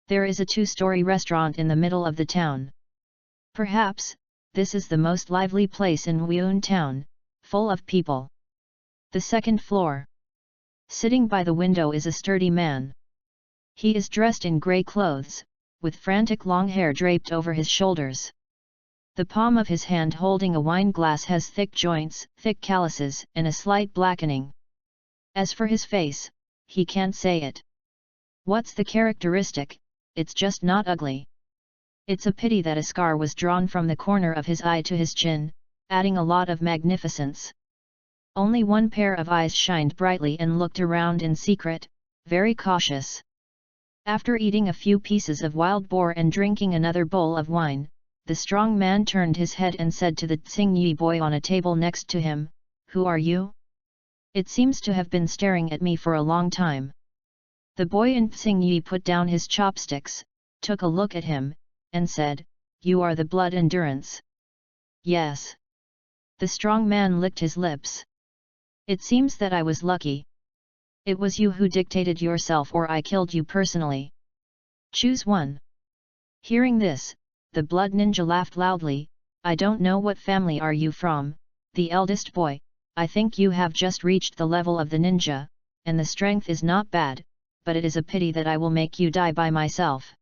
There is a 2-story restaurant in the middle of the town. Perhaps, this is the most lively place in Wuyun Town, full of people. The second floor. Sitting by the window is a sturdy man. He is dressed in grey clothes, with frantic long hair draped over his shoulders. The palm of his hand holding a wine glass has thick joints, thick calluses, and a slight blackening. As for his face, he can't say it. What's the characteristic? It's just not ugly. It's a pity that a scar was drawn from the corner of his eye to his chin, adding a lot of magnificence. Only one pair of eyes shined brightly and looked around in secret, very cautious. After eating a few pieces of wild boar and drinking another bowl of wine, the strong man turned his head and said to the Tsingyi boy on a table next to him, "Who are you? It seems to have been staring at me for a long time." The boy in Tsingyi put down his chopsticks, took a look at him, and said, "You are the blood endurance." "Yes." The strong man licked his lips. "It seems that I was lucky. It was you who dictated yourself or I killed you personally. Choose one." Hearing this, the blood ninja laughed loudly. "I don't know what family are you from, the eldest boy, I think you have just reached the level of the ninja, and the strength is not bad, but it is a pity that I will make you die by myself."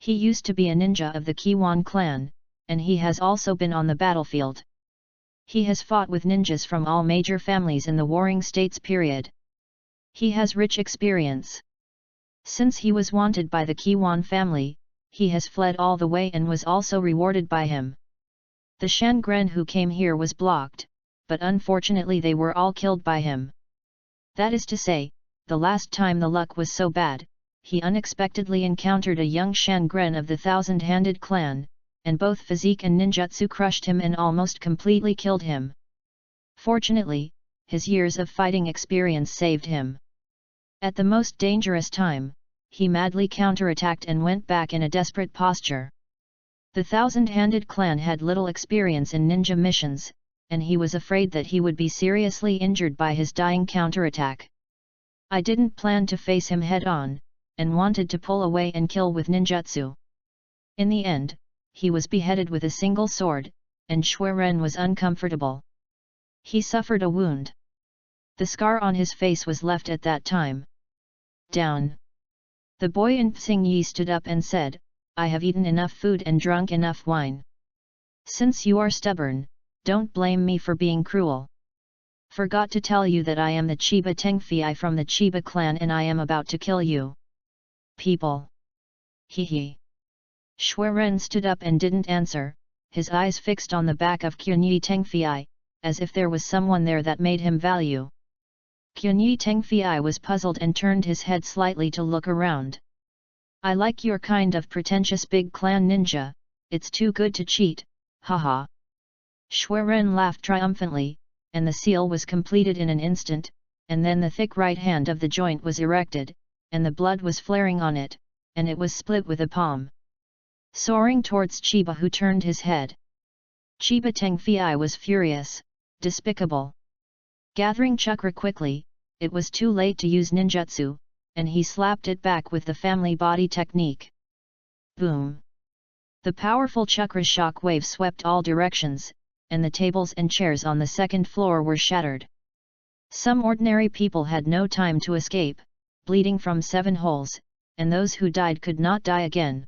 He used to be a ninja of the Kiwon clan, and he has also been on the battlefield. He has fought with ninjas from all major families in the Warring States period. He has rich experience. Since he was wanted by the Kiwon family, he has fled all the way and was also rewarded by him. The Shangren who came here was blocked, but unfortunately they were all killed by him. That is to say, the last time the luck was so bad, he unexpectedly encountered a young Shangren of the Thousand-Handed clan, and both physique and ninjutsu crushed him and almost completely killed him. Fortunately, his years of fighting experience saved him. At the most dangerous time, he madly counterattacked and went back in a desperate posture. The Thousand-Handed clan had little experience in ninja missions, and he was afraid that he would be seriously injured by his dying counterattack. I didn't plan to face him head-on, and wanted to pull away and kill with ninjutsu. In the end, he was beheaded with a single sword, and Shuiren was uncomfortable. He suffered a wound. The scar on his face was left at that time. Down. The boy in Xingyi stood up and said, I have eaten enough food and drunk enough wine. Since you are stubborn, don't blame me for being cruel. Forgot to tell you that I am the Chiba Tengfei from the Chiba clan and I am about to kill you. People. Hee. Shuiren stood up and didn't answer, his eyes fixed on the back of Qunyi Tengfei, as if there was someone there that made him value. Qunyi Tengfei was puzzled and turned his head slightly to look around. I like your kind of pretentious big clan ninja, it's too good to cheat, haha. Shuiren laughed triumphantly, and the seal was completed in an instant, and then the thick right hand of the joint was erected, and the blood was flaring on it, and it was split with a palm. Soaring towards Chiba, who turned his head. Chiba Tengfei was furious, despicable. Gathering chakra quickly, it was too late to use ninjutsu, and he slapped it back with the family body technique. Boom! The powerful chakra shock wave swept all directions, and the tables and chairs on the second floor were shattered. Some ordinary people had no time to escape, bleeding from 7 holes, and those who died could not die again.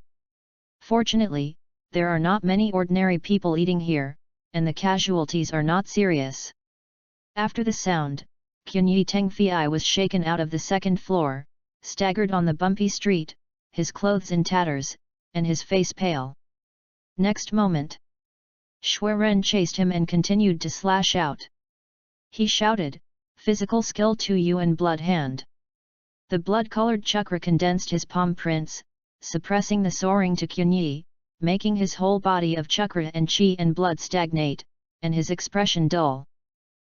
Fortunately, there are not many ordinary people eating here, and the casualties are not serious. After the sound, Qunyi Tengfei was shaken out of the second floor, staggered on the bumpy street, his clothes in tatters, and his face pale. Next moment, Shuiren chased him and continued to slash out. He shouted, physical skill to you and blood hand. The blood-colored chakra condensed his palm prints, suppressing the soaring to Qunyi, making his whole body of chakra and chi and blood stagnate, and his expression dull.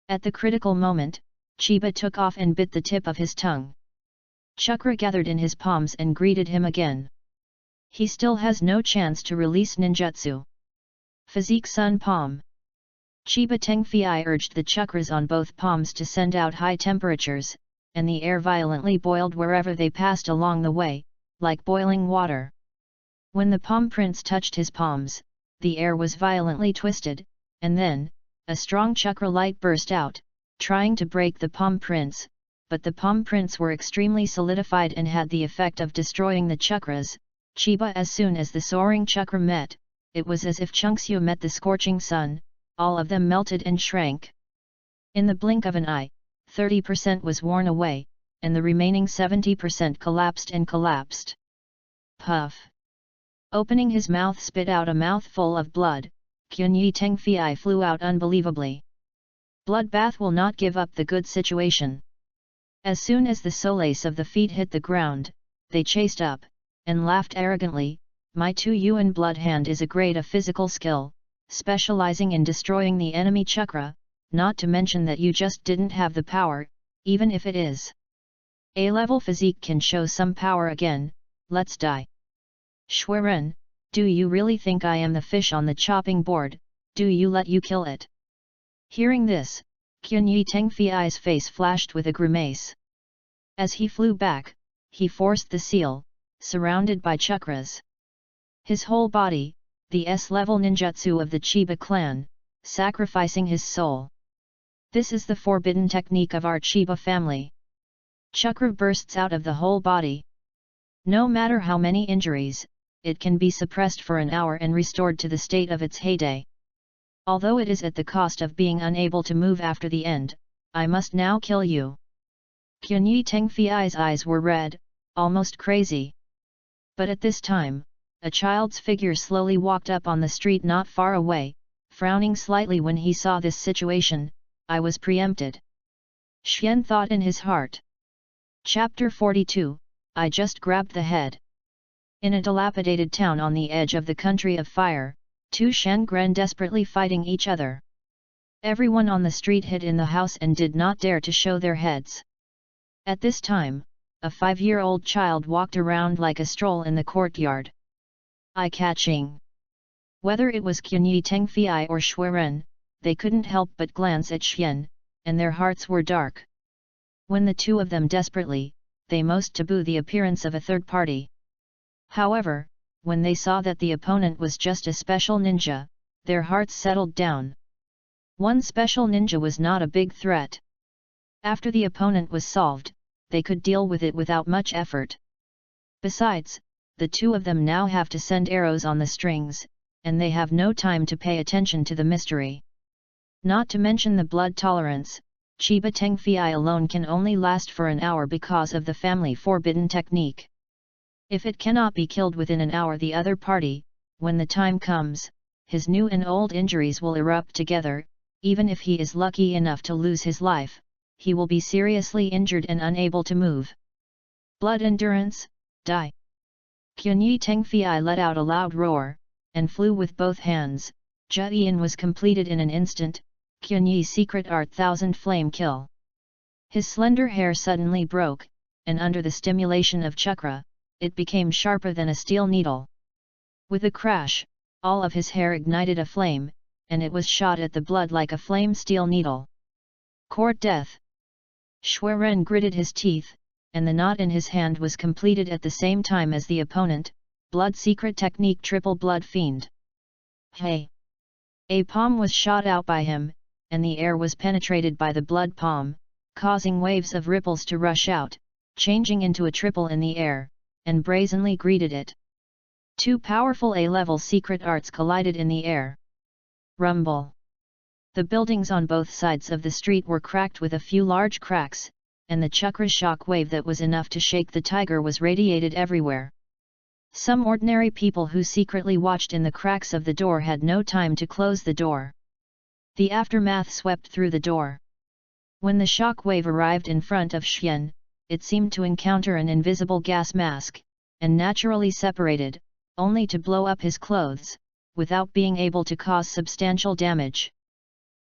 At the critical moment, Chiba took off and bit the tip of his tongue. Chakra gathered in his palms and greeted him again. He still has no chance to release ninjutsu. Physique Sun Palm. Chiba Tengfei urged the chakras on both palms to send out high temperatures, and the air violently boiled wherever they passed along the way, like boiling water. When the palm prints touched his palms, the air was violently twisted, and then, a strong chakra light burst out, trying to break the palm prints, but the palm prints were extremely solidified and had the effect of destroying the chakras. Chiba, as soon as the soaring chakra met, it was as if Chunxue met the scorching sun, all of them melted and shrank. In the blink of an eye, 30% was worn away, and the remaining 70% collapsed and collapsed. Puff! Opening his mouth, spit out a mouthful of blood, Qunyi Tengfei flew out unbelievably. Bloodbath will not give up the good situation. As soon as the soles of the feet hit the ground, they chased up, and laughed arrogantly. My 2 Yuan blood hand is a grade of physical skill, specializing in destroying the enemy chakra, not to mention that you just didn't have the power, even if it is A-level physique can show some power again, let's die. Shuiren, do you really think I am the fish on the chopping board, do you let you kill it? Hearing this, Qunyi Tengfei's face flashed with a grimace. As he flew back, he forced the seal, surrounded by chakras. His whole body, the S-level ninjutsu of the Chiba clan, sacrificing his soul. This is the forbidden technique of our Chiba family. Chakra bursts out of the whole body. No matter how many injuries, it can be suppressed for an hour and restored to the state of its heyday. Although it is at the cost of being unable to move after the end, I must now kill you. Qunyi Tengfei's eyes were red, almost crazy. But at this time, a child's figure slowly walked up on the street not far away, frowning slightly when he saw this situation. I was preempted. Xian thought in his heart. Chapter 42, I just grabbed the head. In a dilapidated town on the edge of the country of fire, 2 Shangren desperately fighting each other. Everyone on the street hid in the house and did not dare to show their heads. At this time, a 5-year-old child walked around like a stroll in the courtyard. Eye-catching. Whether it was Qunyi Tengfei or Shuiren, they couldn't help but glance at Xian, and their hearts were dark. When the two of them desperately, they most taboo the appearance of a third party. However, when they saw that the opponent was just a special ninja, their hearts settled down. One special ninja was not a big threat. After the opponent was solved, they could deal with it without much effort. Besides, the two of them now have to send arrows on the strings, and they have no time to pay attention to the mystery. Not to mention the blood tolerance, Chiba Tengfei alone can only last for an hour because of the family forbidden technique. If it cannot be killed within an hour, the other party, when the time comes, his new and old injuries will erupt together. Even if he is lucky enough to lose his life, he will be seriously injured and unable to move. Blood endurance, die! Qunyi Tengfei let out a loud roar, and flew with both hands. Jian was completed in an instant. Qunyi's secret art thousand flame kill. His slender hair suddenly broke, and under the stimulation of chakra, it became sharper than a steel needle. With a crash, all of his hair ignited a flame, and it was shot at the blood like a flame steel needle. Court death! Xueren gritted his teeth, and the knot in his hand was completed at the same time as the opponent. Blood secret technique triple blood fiend. Hey! A palm was shot out by him, and the air was penetrated by the blood palm, causing waves of ripples to rush out, changing into a triple in the air, and brazenly greeted it. Two powerful A-level secret arts collided in the air. Rumble! The buildings on both sides of the street were cracked with a few large cracks, and the chakra shock wave that was enough to shake the tiger was radiated everywhere. Some ordinary people who secretly watched in the cracks of the door had no time to close the door. The aftermath swept through the door. When the shock wave arrived in front of Xian, it seemed to encounter an invisible gas mask, and naturally separated, only to blow up his clothes, without being able to cause substantial damage.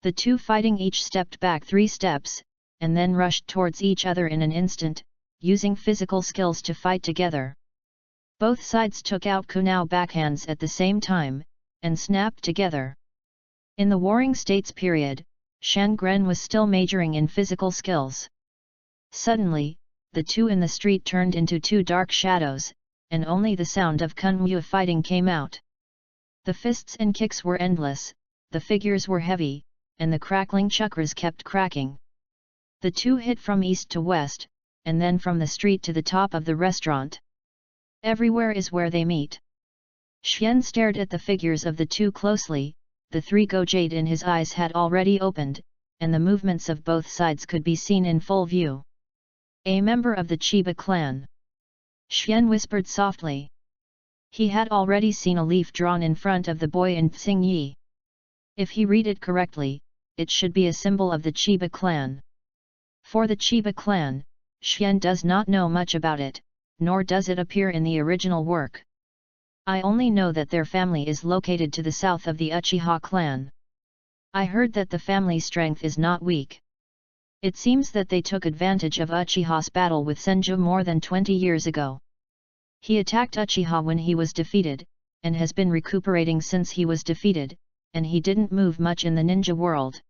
The two fighting each stepped back 3 steps, and then rushed towards each other in an instant, using physical skills to fight together. Both sides took out kunao backhands at the same time, and snapped together. In the Warring States period, Shan Gren was still majoring in physical skills. Suddenly, the two in the street turned into 2 dark shadows, and only the sound of kunwu fighting came out. The fists and kicks were endless, the figures were heavy, and the crackling chakras kept cracking. The two hit from east to west, and then from the street to the top of the restaurant. Everywhere is where they meet. Xian stared at the figures of the two closely. The 3 gojade in his eyes had already opened, and the movements of both sides could be seen in full view. A member of the Chiba clan. Xian whispered softly. He had already seen a leaf drawn in front of the boy in Xingyi. If he read it correctly, it should be a symbol of the Chiba clan. For the Chiba clan, Xian does not know much about it, nor does it appear in the original work. I only know that their family is located to the south of the Uchiha clan. I heard that the family strength is not weak. It seems that they took advantage of Uchiha's battle with Senju more than 20 years ago. He attacked Uchiha when he was defeated, and has been recuperating since he was defeated, and he didn't move much in the ninja world.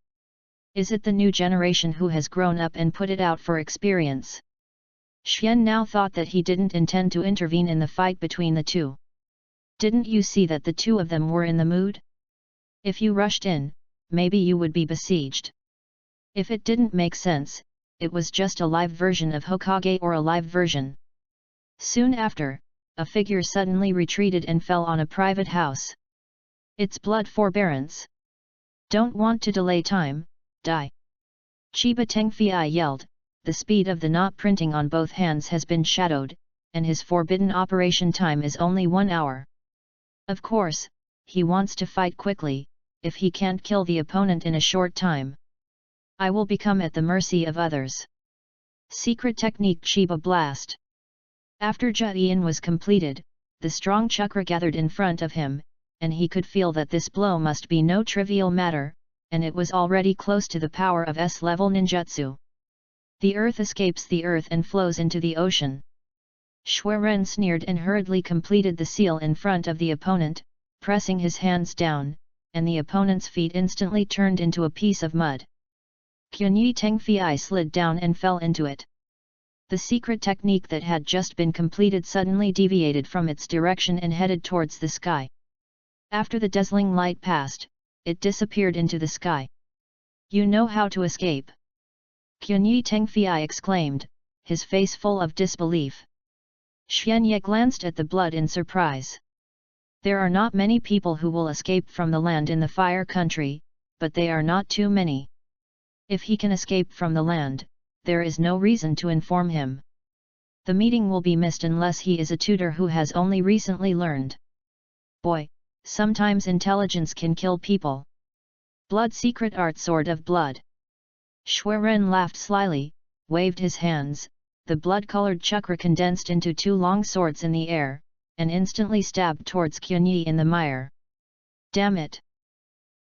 Is it the new generation who has grown up and put it out for experience? Xian now thought that he didn't intend to intervene in the fight between the two. Didn't you see that the two of them were in the mood? If you rushed in, maybe you would be besieged. If it didn't make sense, it was just a live version of Hokage or a live version. Soon after, a figure suddenly retreated and fell on a private house. It's blood forbearance. Don't want to delay time, die. Chiba Tengfei yelled. The speed of the knot printing on both hands has been shadowed, and his forbidden operation time is only 1 hour. Of course, he wants to fight quickly. If he can't kill the opponent in a short time, I will become at the mercy of others. Secret technique Chiba Blast. After Jian was completed, the strong chakra gathered in front of him, and he could feel that this blow must be no trivial matter, and it was already close to the power of S-level ninjutsu. The earth escapes the earth and flows into the ocean. Xueren sneered and hurriedly completed the seal in front of the opponent, pressing his hands down, and the opponent's feet instantly turned into a piece of mud. Qianyi Tengfei slid down and fell into it. The secret technique that had just been completed suddenly deviated from its direction and headed towards the sky. After the dazzling light passed, it disappeared into the sky. "You know how to escape?" Qianyi Tengfei exclaimed, his face full of disbelief. Xianye glanced at the blood in surprise. There are not many people who will escape from the land in the fire country, but they are not too many. If he can escape from the land, there is no reason to inform him. The meeting will be missed unless he is a tutor who has only recently learned. Boy, sometimes intelligence can kill people. Blood secret art sword of blood. Shuiren laughed slyly, waved his hands, the blood-colored chakra condensed into two long swords in the air, and instantly stabbed towards Qianyi in the mire. Damn it!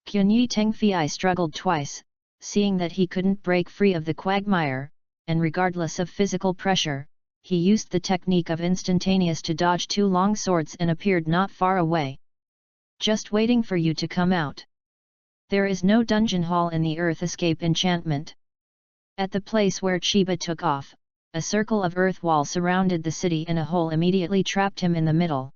Qianyi Tengfei struggled twice, seeing that he couldn't break free of the quagmire, and regardless of physical pressure, he used the technique of instantaneous to dodge two long swords and appeared not far away. Just waiting for you to come out. There is no dungeon hall in the Earth Escape enchantment. At the place where Chiba took off, a circle of earth wall surrounded the city and a hole immediately trapped him in the middle.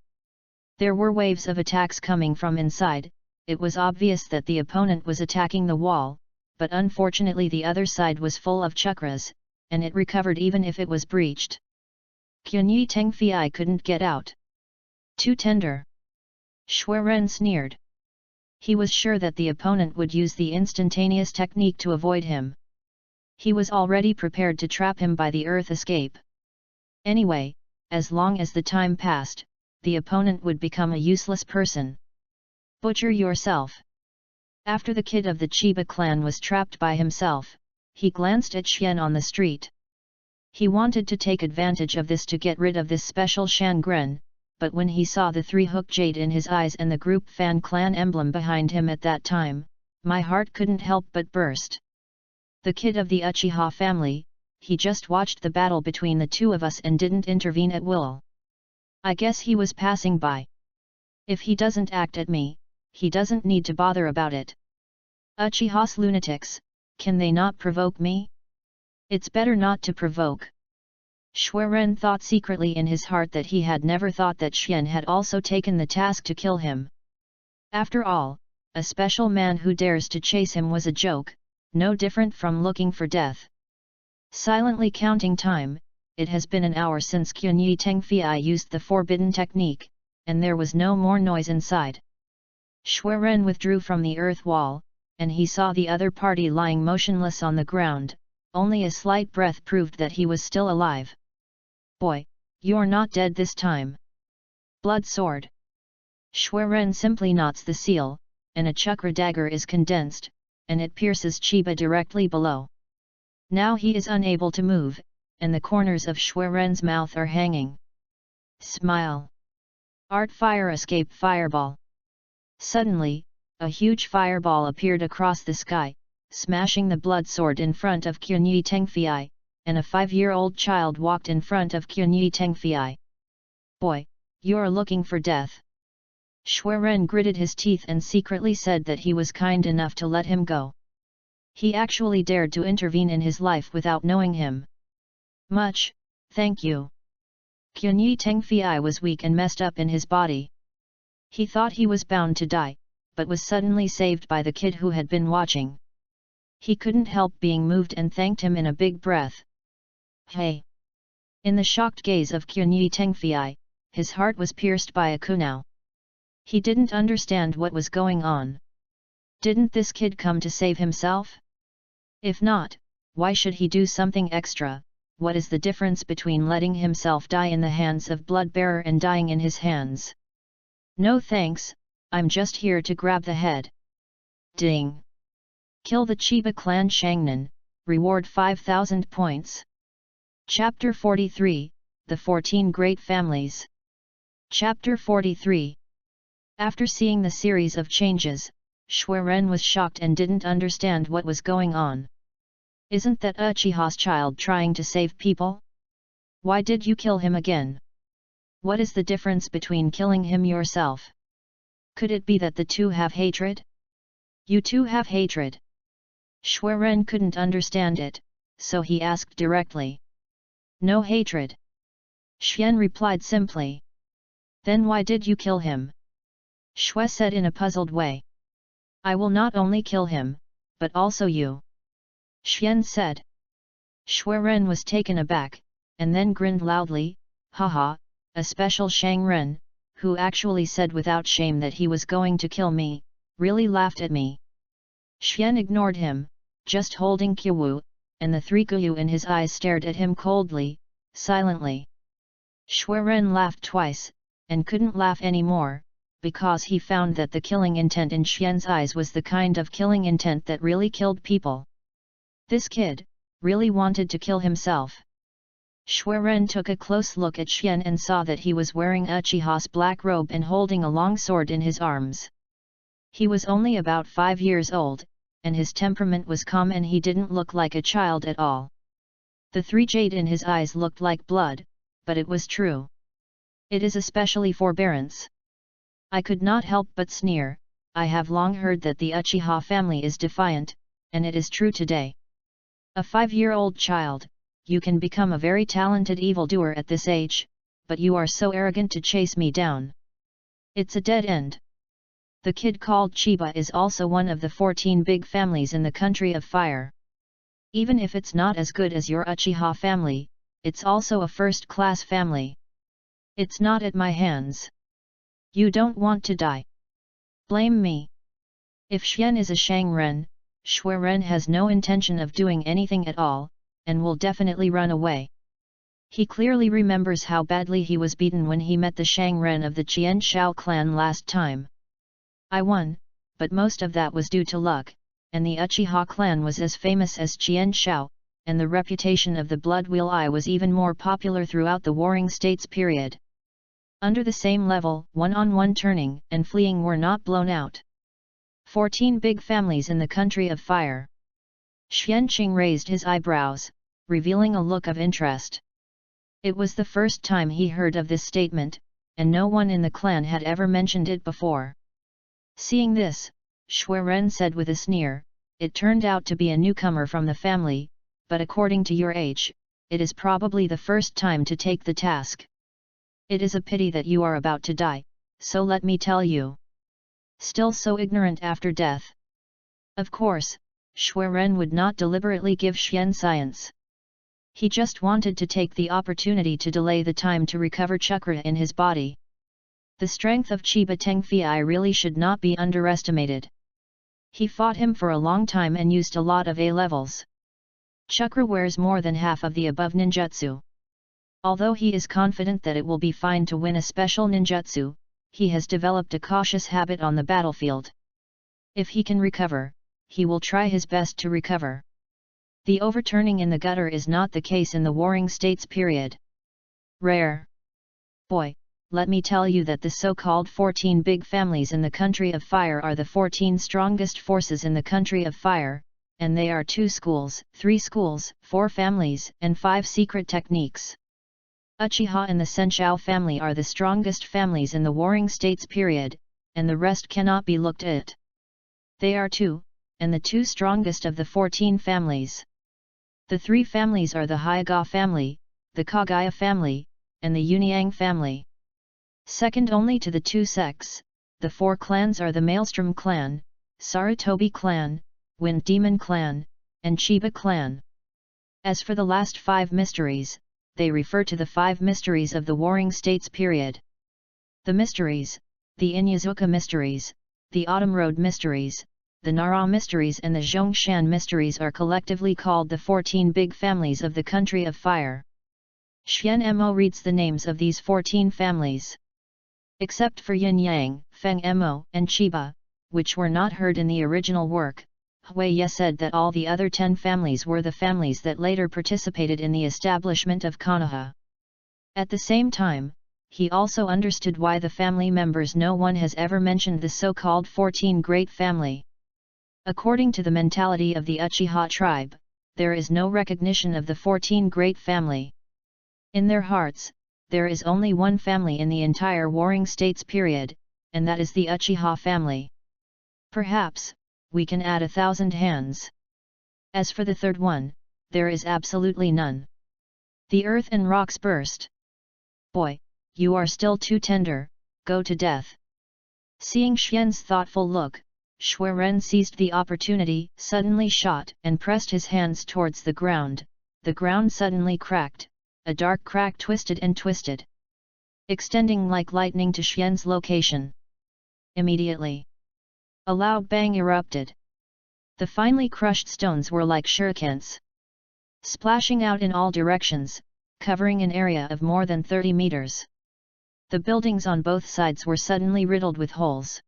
There were waves of attacks coming from inside. It was obvious that the opponent was attacking the wall, but unfortunately the other side was full of chakras, and it recovered even if it was breached. Qianyi Tengfei couldn't get out. Too tender. Shuiren sneered. He was sure that the opponent would use the instantaneous technique to avoid him. He was already prepared to trap him by the earth escape. Anyway, as long as the time passed, the opponent would become a useless person. Butcher yourself. After the kid of the Chiba clan was trapped by himself, he glanced at Xian on the street. He wanted to take advantage of this to get rid of this special Shangren, but when he saw the three-hook jade in his eyes and the group Fan clan emblem behind him at that time, my heart couldn't help but burst. The kid of the Uchiha family, he just watched the battle between the two of us and didn't intervene at will. I guess he was passing by. If he doesn't act at me, he doesn't need to bother about it. Uchiha's lunatics, can they not provoke me? It's better not to provoke. Shuiren thought secretly in his heart that he had never thought that Xian had also taken the task to kill him. After all, a special man who dares to chase him was a joke, no different from looking for death. Silently counting time, it has been an hour since Qianyi Tengfei used the forbidden technique, and there was no more noise inside. Shuiren withdrew from the earth wall, and he saw the other party lying motionless on the ground. Only a slight breath proved that he was still alive. Boy, you're not dead this time. Blood sword. Shuiren simply knots the seal, and a chakra dagger is condensed, and it pierces Chiba directly below. Now he is unable to move, and the corners of Shuiren's mouth are hanging. Smile. Art fire escape fireball. Suddenly, a huge fireball appeared across the sky, smashing the blood sword in front of Qianyi Tengfei, and a 5-year-old child walked in front of Qianyi Tengfei. Boy, you're looking for death. Shuiren gritted his teeth and secretly said that he was kind enough to let him go. He actually dared to intervene in his life without knowing him. Much, thank you. Qianyi Tengfei was weak and messed up in his body. He thought he was bound to die, but was suddenly saved by the kid who had been watching. He couldn't help being moved and thanked him in a big breath. Hey! In the shocked gaze of Qianyi Tengfei, his heart was pierced by a kunao. He didn't understand what was going on. Didn't this kid come to save himself? If not, why should he do something extra? What is the difference between letting himself die in the hands of Bloodbearer and dying in his hands? No thanks, I'm just here to grab the head. Ding! Kill the Chiba clan Shangnan, reward 5,000 points. Chapter 43, The 14 Great Families. Chapter 43. After seeing the series of changes, Shuiren was shocked and didn't understand what was going on. Isn't that Uchiha's child trying to save people? Why did you kill him again? What is the difference between killing him yourself? Could it be that the two have hatred? You two have hatred. Shui Ren couldn't understand it, so he asked directly. No hatred. Xian replied simply. Then why did you kill him? Shui said in a puzzled way. I will not only kill him, but also you. Xian said. Shui Ren was taken aback, and then grinned loudly, haha, a special Shang Ren, who actually said without shame that he was going to kill me, really laughed at me. Xian ignored him, just holding Qiwu, and the three Guyu in his eyes stared at him coldly, silently. Shui Ren laughed twice, and couldn't laugh anymore, because he found that the killing intent in Xian's eyes was the kind of killing intent that really killed people. This kid really wanted to kill himself. Shui Ren took a close look at Xian and saw that he was wearing Uchiha's black robe and holding a long sword in his arms. He was only about 5 years old, and his temperament was calm and he didn't look like a child at all. The three jade in his eyes looked like blood, but it was true. It is especially forbearance. I could not help but sneer. I have long heard that the Uchiha family is defiant, and it is true today. A 5-year-old child, you can become a very talented evildoer at this age, but you are so arrogant to chase me down. It's a dead end. The kid called Chiba is also one of the 14 big families in the country of fire. Even if it's not as good as your Uchiha family, it's also a first-class family. It's not at my hands. You don't want to die. Blame me. If Xian is a Shang Ren, Shui Ren has no intention of doing anything at all, and will definitely run away. He clearly remembers how badly he was beaten when he met the Shang Ren of the Qian Shao clan last time. I won, but most of that was due to luck, and the Uchiha clan was as famous as Qian Shao, and the reputation of the Blood Wheel Eye was even more popular throughout the Warring States period. Under the same level, one-on-one turning and fleeing were not blown out. 14 big families in the country of fire. Xianqing raised his eyebrows, revealing a look of interest. It was the first time he heard of this statement, and no one in the clan had ever mentioned it before. Seeing this, Shui Ren said with a sneer, it turned out to be a newcomer from the family, but according to your age, it is probably the first time to take the task. It is a pity that you are about to die, so let me tell you. Still so ignorant after death. Of course, Shui Ren would not deliberately give Xian science. He just wanted to take the opportunity to delay the time to recover chakra in his body. The strength of Chiba Tengfei really should not be underestimated. He fought him for a long time and used a lot of A levels. Chakra wears more than half of the above ninjutsu. Although he is confident that it will be fine to win a special ninjutsu, he has developed a cautious habit on the battlefield. If he can recover, he will try his best to recover. The overturning in the gutter is not the case in the Warring States period. Rare. Boy, let me tell you that the so-called 14 big families in the country of fire are the 14 strongest forces in the country of fire, and they are 2 schools, 3 schools, 4 families, and 5 secret techniques. Uchiha and the Senshou family are the strongest families in the Warring States period, and the rest cannot be looked at. They are 2, and the 2 strongest of the 14 families. The 3 families are the Hyuga family, the Kagaya family, and the Uniang family. Second only to the 2 sects, the 4 clans are the Maelstrom clan, Sarutobi clan, Wind Demon clan, and Chiba clan. As for the last 5 mysteries, they refer to the 5 mysteries of the Warring States period. The mysteries, the Inyazuka mysteries, the Autumn Road mysteries, the Nara mysteries and the Zhongshan mysteries are collectively called the 14 big families of the country of fire. Xian Mo reads the names of these 14 families. Except for Yin Yang, Feng Mo, and Chiba, which were not heard in the original work, Hui Ye said that all the other 10 families were the families that later participated in the establishment of Konoha. At the same time, he also understood why the family members no one has ever mentioned the so-called 14 Great Family. According to the mentality of the Uchiha tribe, there is no recognition of the 14 Great Family. In their hearts, there is only one family in the entire Warring States period, and that is the Uchiha family. Perhaps, we can add 1,000 hands. As for the third one, there is absolutely none. The earth and rocks burst. Boy, you are still too tender, go to death. Seeing Xian's thoughtful look, Shui Ren seized the opportunity, suddenly shot and pressed his hands towards the ground suddenly cracked, a dark crack twisted and twisted, extending like lightning to Xian's location. Immediately, a loud bang erupted. The finely crushed stones were like shurikens, splashing out in all directions, covering an area of more than 30 meters. The buildings on both sides were suddenly riddled with holes.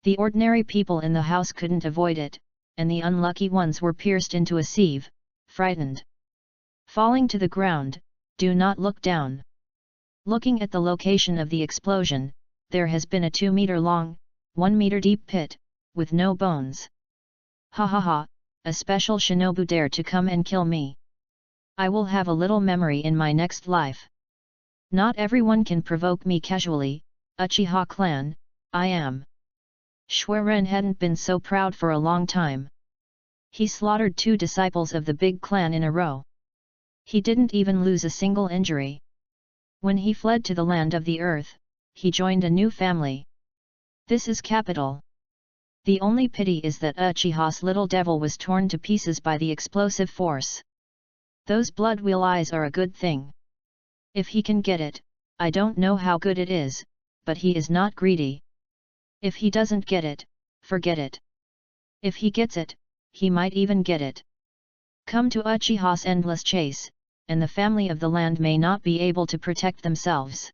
The ordinary people in the house couldn't avoid it, and the unlucky ones were pierced into a sieve, frightened. Falling to the ground, do not look down. Looking at the location of the explosion, there has been a 2-meter-long, 1-meter-deep pit, with no bones. Ha ha ha, a special shinobu dared to come and kill me. I will have a little memory in my next life. Not everyone can provoke me casually, Uchiha clan, I am. Shui Ren hadn't been so proud for a long time. He slaughtered 2 disciples of the big clan in a row. He didn't even lose a single injury. When he fled to the land of the earth, he joined a new family. This is capital. The only pity is that Uchiha's little devil was torn to pieces by the explosive force. Those blood wheel eyes are a good thing. If he can get it, I don't know how good it is, but he is not greedy. If he doesn't get it, forget it. If he gets it, he might even get it. Come to Uchiha's endless chase, and the family of the land may not be able to protect themselves.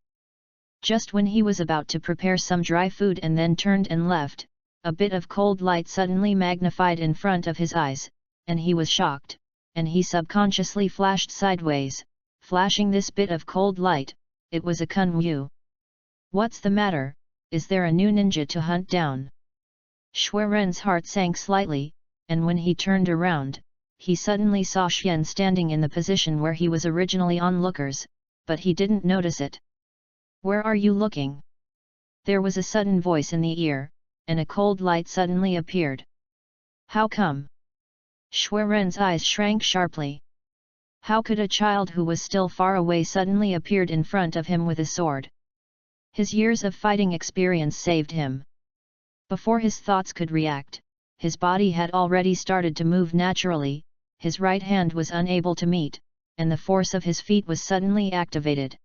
Just when he was about to prepare some dry food and then turned and left, a bit of cold light suddenly magnified in front of his eyes, and he was shocked, and he subconsciously flashed sideways, flashing this bit of cold light. It was a Kunwu. What's the matter, is there a new ninja to hunt down? Shui Ren's heart sank slightly, and when he turned around, he suddenly saw Xian standing in the position where he was originally onlookers, but he didn't notice it. Where are you looking? There was a sudden voice in the ear, and a cold light suddenly appeared. How come? Shui Ren's eyes shrank sharply. How could a child who was still far away suddenly appeared in front of him with a sword? His years of fighting experience saved him. Before his thoughts could react, his body had already started to move naturally, his right hand was unable to meet, and the force of his feet was suddenly activated.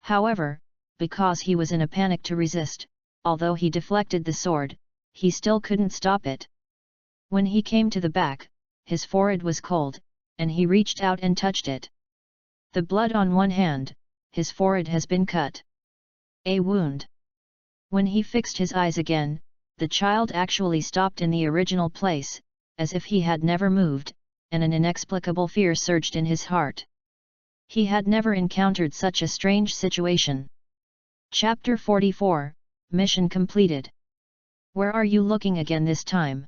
However, because he was in a panic to resist, although he deflected the sword, he still couldn't stop it. When he came to the back, his forehead was cold, and he reached out and touched it. The blood on one hand, his forehead has been cut. A wound. When he fixed his eyes again, the child actually stopped in the original place, as if he had never moved, and an inexplicable fear surged in his heart. He had never encountered such a strange situation. Chapter 44, Mission completed. Where are you looking again this time?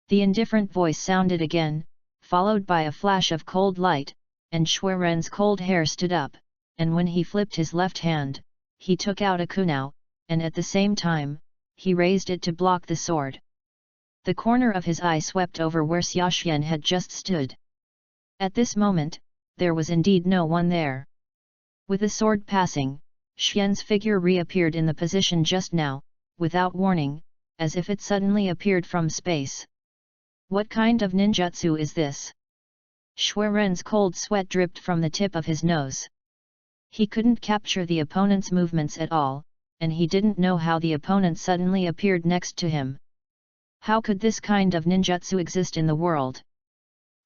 The indifferent voice sounded again, followed by a flash of cold light, and Shui Ren's cold hair stood up, and when he flipped his left hand, he took out a kunao, and at the same time, he raised it to block the sword. The corner of his eye swept over where Xia Xian had just stood. At this moment, there was indeed no one there. With the sword passing, Xian's figure reappeared in the position just now, without warning, as if it suddenly appeared from space. What kind of ninjutsu is this? Shui Ren's cold sweat dripped from the tip of his nose. He couldn't capture the opponent's movements at all, and he didn't know how the opponent suddenly appeared next to him. How could this kind of ninjutsu exist in the world?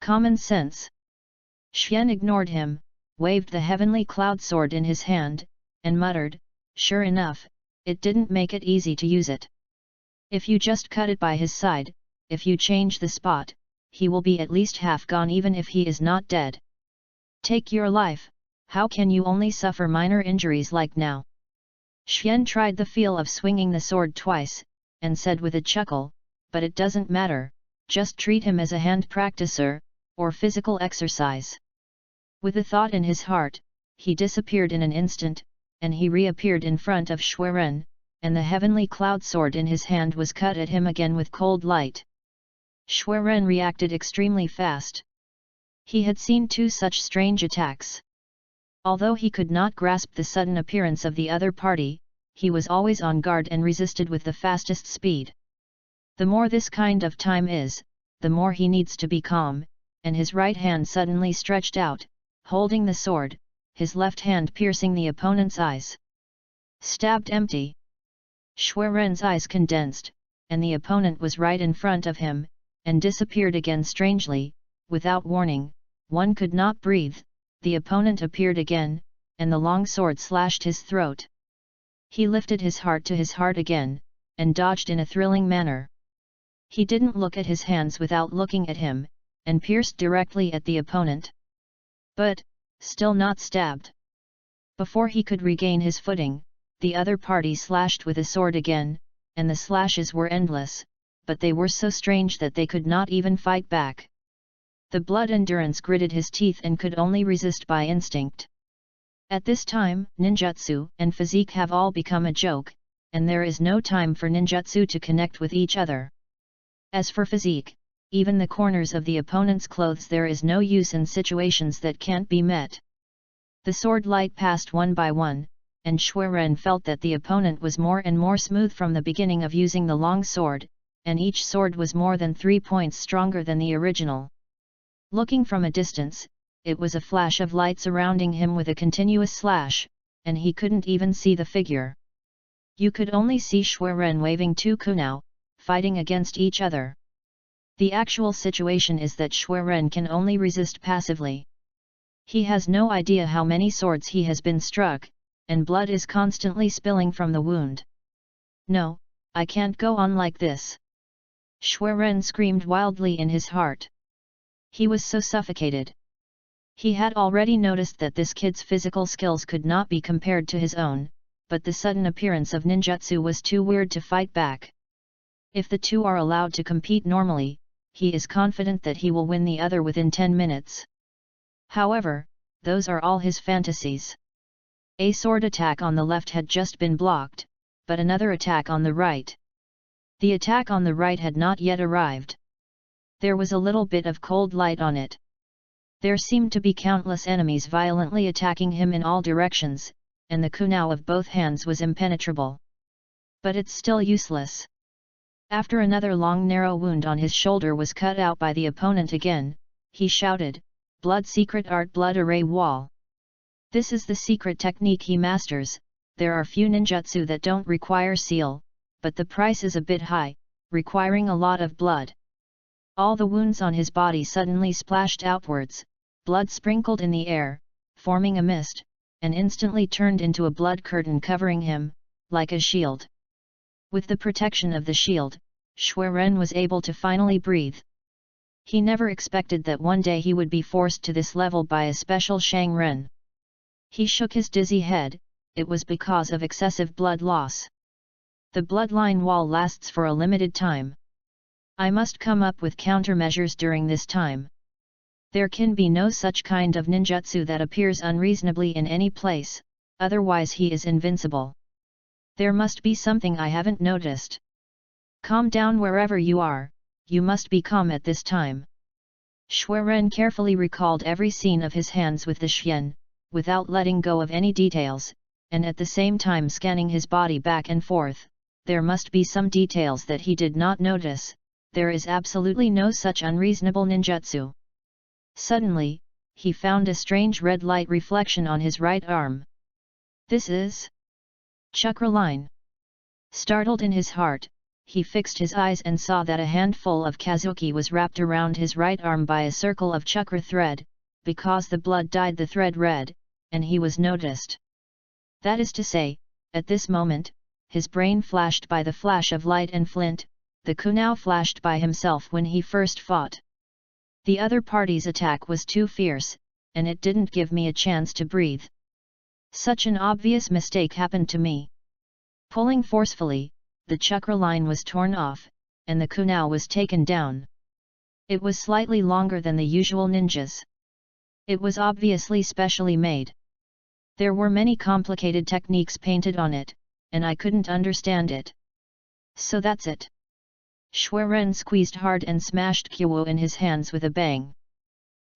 Common sense. Xian ignored him, waved the heavenly cloud sword in his hand, and muttered, "Sure enough, it didn't make it easy to use it. If you just cut it by his side, if you change the spot, he will be at least half gone even if he is not dead. Take your life, how can you only suffer minor injuries like now?" Xian tried the feel of swinging the sword twice, and said with a chuckle, "But it doesn't matter, just treat him as a hand practicer, or physical exercise." With a thought in his heart, he disappeared in an instant, and he reappeared in front of Shui Ren, and the heavenly cloud sword in his hand was cut at him again with cold light. Shuiren reacted extremely fast. He had seen two such strange attacks. Although he could not grasp the sudden appearance of the other party, he was always on guard and resisted with the fastest speed. The more this kind of time is, the more he needs to be calm, and his right hand suddenly stretched out, holding the sword, his left hand piercing the opponent's eyes. Stabbed empty. Shuiren's eyes condensed, and the opponent was right in front of him, and disappeared again strangely, without warning. One could not breathe. The opponent appeared again, and the long sword slashed his throat. He lifted his heart to his heart again, and dodged in a thrilling manner. He didn't look at his hands without looking at him, and pierced directly at the opponent. But, still not stabbed. Before he could regain his footing, the other party slashed with a sword again, and the slashes were endless, but they were so strange that they could not even fight back. The blood endurance gritted his teeth and could only resist by instinct. At this time, ninjutsu and physique have all become a joke, and there is no time for ninjutsu to connect with each other. As for physique, even the corners of the opponent's clothes there is no use in situations that can't be met. The sword light passed one by one, and Shuiren felt that the opponent was more and more smooth from the beginning of using the long sword, and each sword was more than 3 points stronger than the original. Looking from a distance, it was a flash of light surrounding him with a continuous slash, and he couldn't even see the figure. You could only see Shuiren waving two kunao, fighting against each other. The actual situation is that Shuiren can only resist passively. He has no idea how many swords he has been struck, and blood is constantly spilling from the wound. No, I can't go on like this. Shuiren screamed wildly in his heart. He was so suffocated. He had already noticed that this kid's physical skills could not be compared to his own, but the sudden appearance of ninjutsu was too weird to fight back. If the two are allowed to compete normally, he is confident that he will win the other within 10 minutes. However, those are all his fantasies. A sword attack on the left had just been blocked, but another attack on the right. The attack on the right had not yet arrived. There was a little bit of cold light on it. There seemed to be countless enemies violently attacking him in all directions, and the kunao of both hands was impenetrable. But it's still useless. After another long narrow wound on his shoulder was cut out by the opponent again, he shouted, "Blood secret art blood array wall." This is the secret technique he masters. There are few ninjutsu that don't require seal, but the price is a bit high, requiring a lot of blood. All the wounds on his body suddenly splashed outwards, blood sprinkled in the air, forming a mist, and instantly turned into a blood curtain covering him, like a shield. With the protection of the shield, Shuiren was able to finally breathe. He never expected that one day he would be forced to this level by a special Shang-Ren. He shook his dizzy head. It was because of excessive blood loss. The bloodline wall lasts for a limited time. I must come up with countermeasures during this time. There can be no such kind of ninjutsu that appears unreasonably in any place, otherwise he is invincible. There must be something I haven't noticed. Calm down wherever you are, you must be calm at this time. Shuiren carefully recalled every scene of his hands with the xian, without letting go of any details, and at the same time scanning his body back and forth. There must be some details that he did not notice. There is absolutely no such unreasonable ninjutsu. Suddenly, he found a strange red light reflection on his right arm. This is chakra line. Startled in his heart, he fixed his eyes and saw that a handful of kazuki was wrapped around his right arm by a circle of chakra thread, because the blood dyed the thread red, and he was noticed. That is to say, at this moment, his brain flashed by the flash of light and flint. The kunao flashed by himself when he first fought. The other party's attack was too fierce, and it didn't give me a chance to breathe. Such an obvious mistake happened to me. Pulling forcefully, the chakra line was torn off, and the kunao was taken down. It was slightly longer than the usual ninjas. It was obviously specially made. There were many complicated techniques painted on it, and I couldn't understand it. So that's it. Ren squeezed hard and smashed Kyuo in his hands with a bang.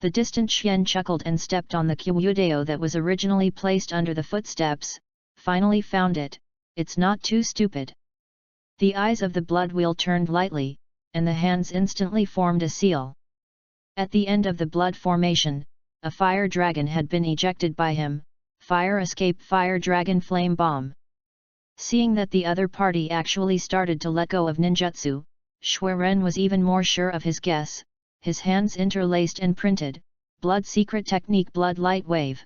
The distant Xian chuckled and stepped on the Kyuudeo that was originally placed under the footsteps, finally found it, it's not too stupid. The eyes of the blood wheel turned lightly, and the hands instantly formed a seal. At the end of the blood formation, a fire dragon had been ejected by him, fire escape fire dragon flame bomb. Seeing that the other party actually started to let go of ninjutsu, Ren was even more sure of his guess, his hands interlaced and printed, blood secret technique blood light wave.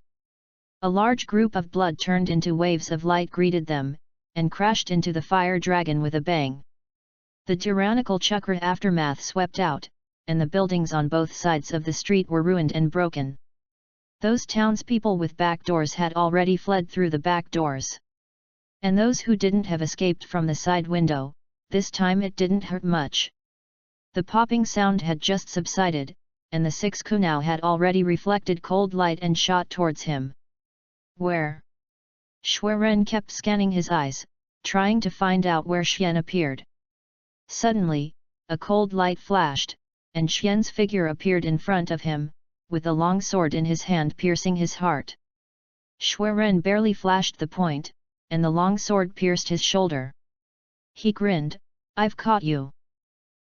A large group of blood turned into waves of light greeted them, and crashed into the fire dragon with a bang. The tyrannical chakra aftermath swept out, and the buildings on both sides of the street were ruined and broken. Those townspeople with back doors had already fled through the back doors. And those who didn't have escaped from the side window, this time it didn't hurt much. The popping sound had just subsided, and the 6 kunao had already reflected cold light and shot towards him. Where? Ren kept scanning his eyes, trying to find out where Xian appeared. Suddenly, a cold light flashed, and Xian's figure appeared in front of him, with a long sword in his hand piercing his heart. Ren barely flashed the point, and the long sword pierced his shoulder. He grinned, "I've caught you."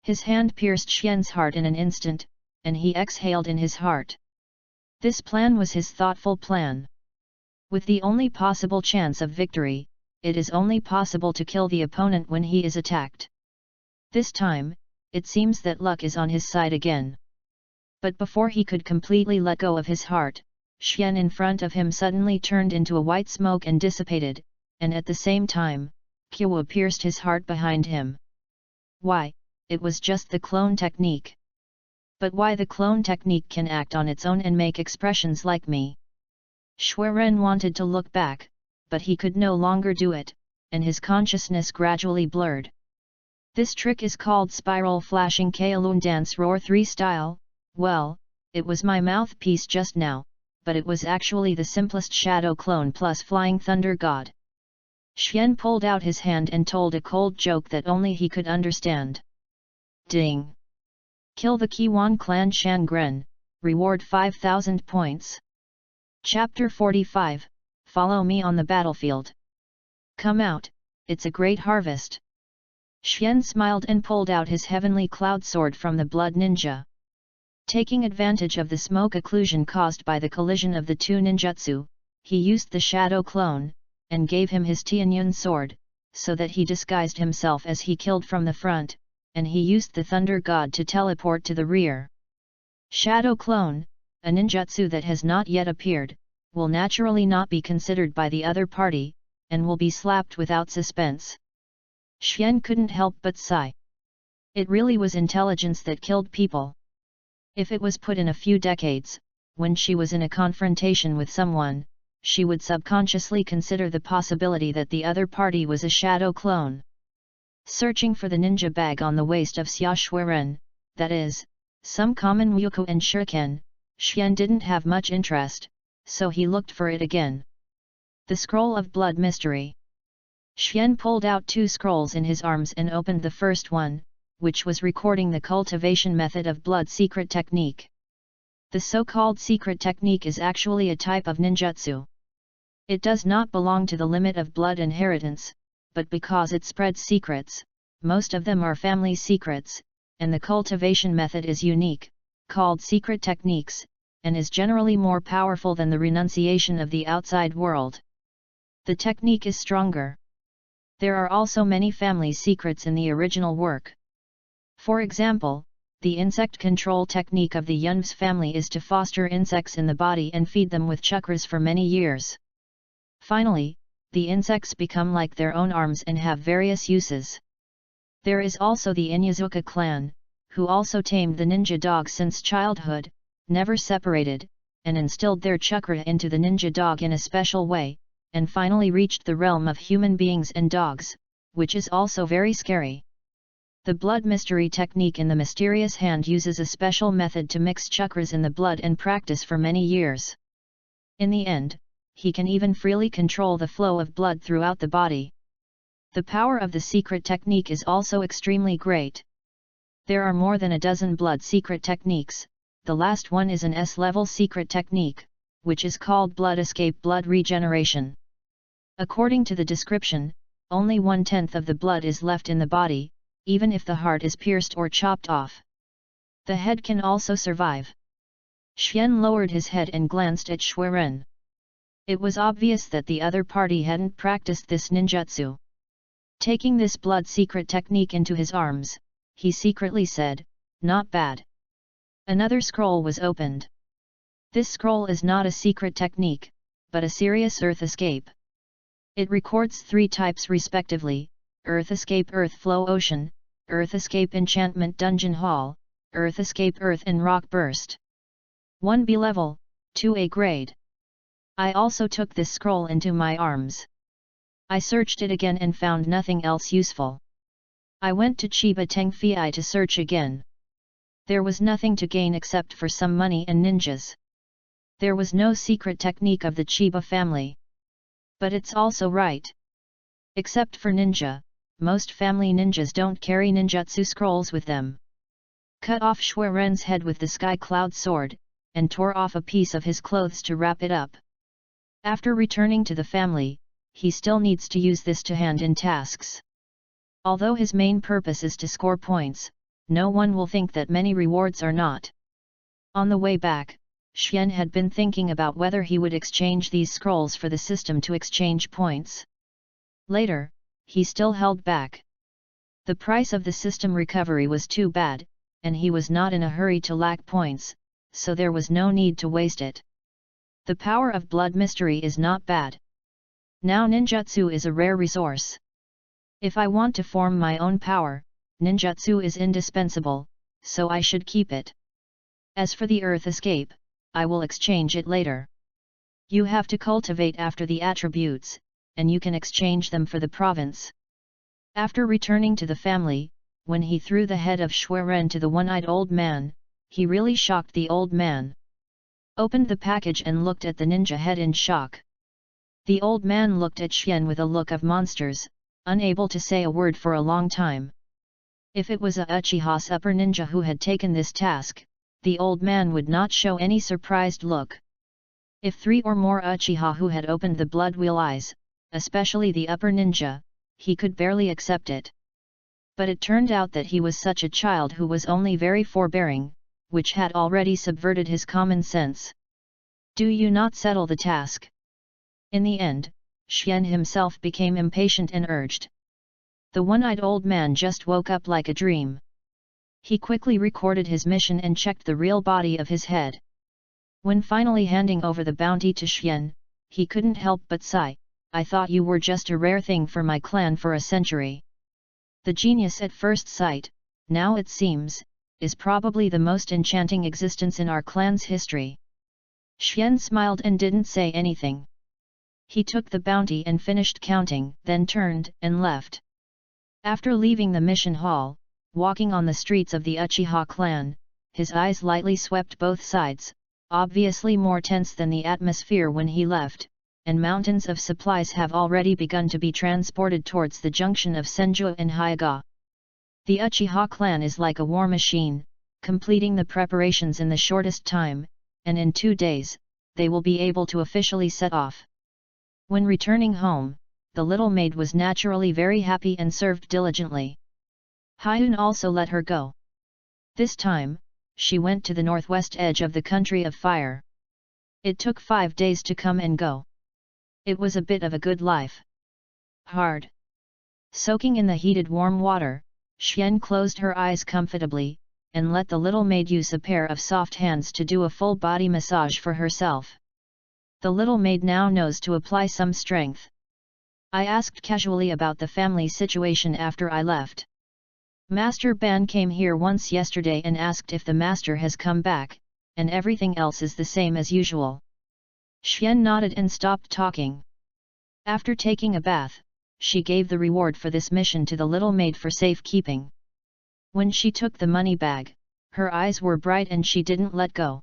His hand pierced Xian's heart in an instant, and he exhaled in his heart. This plan was his thoughtful plan. With the only possible chance of victory, it is only possible to kill the opponent when he is attacked. This time, it seems that luck is on his side again. But before he could completely let go of his heart, Xian in front of him suddenly turned into a white smoke and dissipated, and at the same time, Kyuo pierced his heart behind him. Why, it was just the clone technique. But why the clone technique can act on its own and make expressions like me? Ren wanted to look back, but he could no longer do it, and his consciousness gradually blurred. This trick is called Spiral Flashing Kowloon Dance Roar 3 style. Well, it was my mouthpiece just now, but it was actually the simplest shadow clone plus Flying Thunder God. Xian pulled out his hand and told a cold joke that only he could understand. Ding! Kill the Kiwan clan Shangren, reward 5,000 points. Chapter 45, Follow me on the battlefield. Come out, it's a great harvest. Xian smiled and pulled out his heavenly cloud sword from the blood ninja. Taking advantage of the smoke occlusion caused by the collision of the two ninjutsu, he used the shadow clone, and gave him his Tianyun sword, so that he disguised himself as he killed from the front, and he used the Thunder God to teleport to the rear. Shadow Clone, a ninjutsu that has not yet appeared, will naturally not be considered by the other party, and will be slapped without suspense. Xian couldn't help but sigh. It really was intelligence that killed people. If it was put in a few decades, when she was in a confrontation with someone, she would subconsciously consider the possibility that the other party was a shadow clone. Searching for the ninja bag on the waist of Xia Shuiren, that is, some common Ryuko and shuriken, Xian didn't have much interest, so he looked for it again. The Scroll of Blood Mystery. Xian pulled out 2 scrolls in his arms and opened the first one, which was recording the cultivation method of blood secret technique. The so-called secret technique is actually a type of ninjutsu. It does not belong to the limit of blood inheritance, but because it spreads secrets, most of them are family secrets, and the cultivation method is unique, called secret techniques, and is generally more powerful than the renunciation of the outside world. The technique is stronger. There are also many family secrets in the original work. For example, the insect control technique of the Yun's family is to foster insects in the body and feed them with chakras for many years. Finally, the insects become like their own arms and have various uses. There is also the Inyazuka clan, who also tamed the ninja dog since childhood, never separated, and instilled their chakra into the ninja dog in a special way, and finally reached the realm of human beings and dogs, which is also very scary. The blood mystery technique in the mysterious hand uses a special method to mix chakras in the blood and practice for many years. In the end, he can even freely control the flow of blood throughout the body. The power of the secret technique is also extremely great. There are more than a dozen blood secret techniques. The last one is an S-level secret technique, which is called blood escape blood regeneration. According to the description, only 1/10 of the blood is left in the body, even if the heart is pierced or chopped off. The head can also survive. Xian lowered his head and glanced at Shuiren. It was obvious that the other party hadn't practiced this ninjutsu. Taking this blood secret technique into his arms, he secretly said, "Not bad." Another scroll was opened. This scroll is not a secret technique, but a serious earth escape. It records 3 types respectively: Earth Escape Earth Flow Ocean, Earth Escape Enchantment Dungeon Hall, Earth Escape Earth and Rock Burst. 1B level, 2A grade. I also took this scroll into my arms. I searched it again and found nothing else useful. I went to Chiba Tengfei to search again. There was nothing to gain except for some money and ninjas. There was no secret technique of the Chiba family. But it's also right. Except for ninja, most family ninjas don't carry ninjutsu scrolls with them. Cut off Shuiren's head with the sky cloud sword, and tore off a piece of his clothes to wrap it up. After returning to the family, he still needs to use this to hand in tasks. Although his main purpose is to score points, no one will think that many rewards are not. On the way back, Xian had been thinking about whether he would exchange these scrolls for the system to exchange points. Later, he still held back. The price of the system recovery was too bad, and he was not in a hurry to lack points, so there was no need to waste it. The power of blood mystery is not bad. Now ninjutsu is a rare resource. If I want to form my own power, ninjutsu is indispensable, so I should keep it. As for the earth escape, I will exchange it later. You have to cultivate after the attributes, and you can exchange them for the province. After returning to the family, when he threw the head of Shuiren to the one-eyed old man, he really shocked the old man. Opened the package and looked at the ninja head in shock. The old man looked at Xian with a look of monsters, unable to say a word for a long time. If it was a Uchiha's upper ninja who had taken this task, the old man would not show any surprised look. If 3 or more Uchiha who had opened the blood wheel eyes, especially the upper ninja, he could barely accept it. But it turned out that he was such a child who was only very forbearing, which had already subverted his common sense. Do you not settle the task? In the end, Xian himself became impatient and urged. The one-eyed old man just woke up like a dream. He quickly recorded his mission and checked the real body of his head. When finally handing over the bounty to Xian, he couldn't help but sigh, "I thought you were just a rare thing for my clan for a century." The genius at first sight, now it seems, is probably the most enchanting existence in our clan's history. Xian smiled and didn't say anything. He took the bounty and finished counting, then turned and left. After leaving the mission hall, walking on the streets of the Uchiha clan, his eyes lightly swept both sides, obviously more tense than the atmosphere when he left, and mountains of supplies have already begun to be transported towards the junction of Senju and Hyaga. The Uchiha clan is like a war machine, completing the preparations in the shortest time, and in 2 days, they will be able to officially set off. When returning home, the little maid was naturally very happy and served diligently. Hyun also let her go. This time, she went to the northwest edge of the country of fire. It took 5 days to come and go. It was a bit of a good life. Hard. Soaking in the heated warm water, Xian closed her eyes comfortably, and let the little maid use a pair of soft hands to do a full body massage for herself. The little maid now knows to apply some strength. I asked casually about the family situation after I left. Master Ban came here once yesterday and asked if the master has come back, and everything else is the same as usual. Xian nodded and stopped talking. After taking a bath, she gave the reward for this mission to the little maid for safekeeping. When she took the money bag, her eyes were bright and she didn't let go.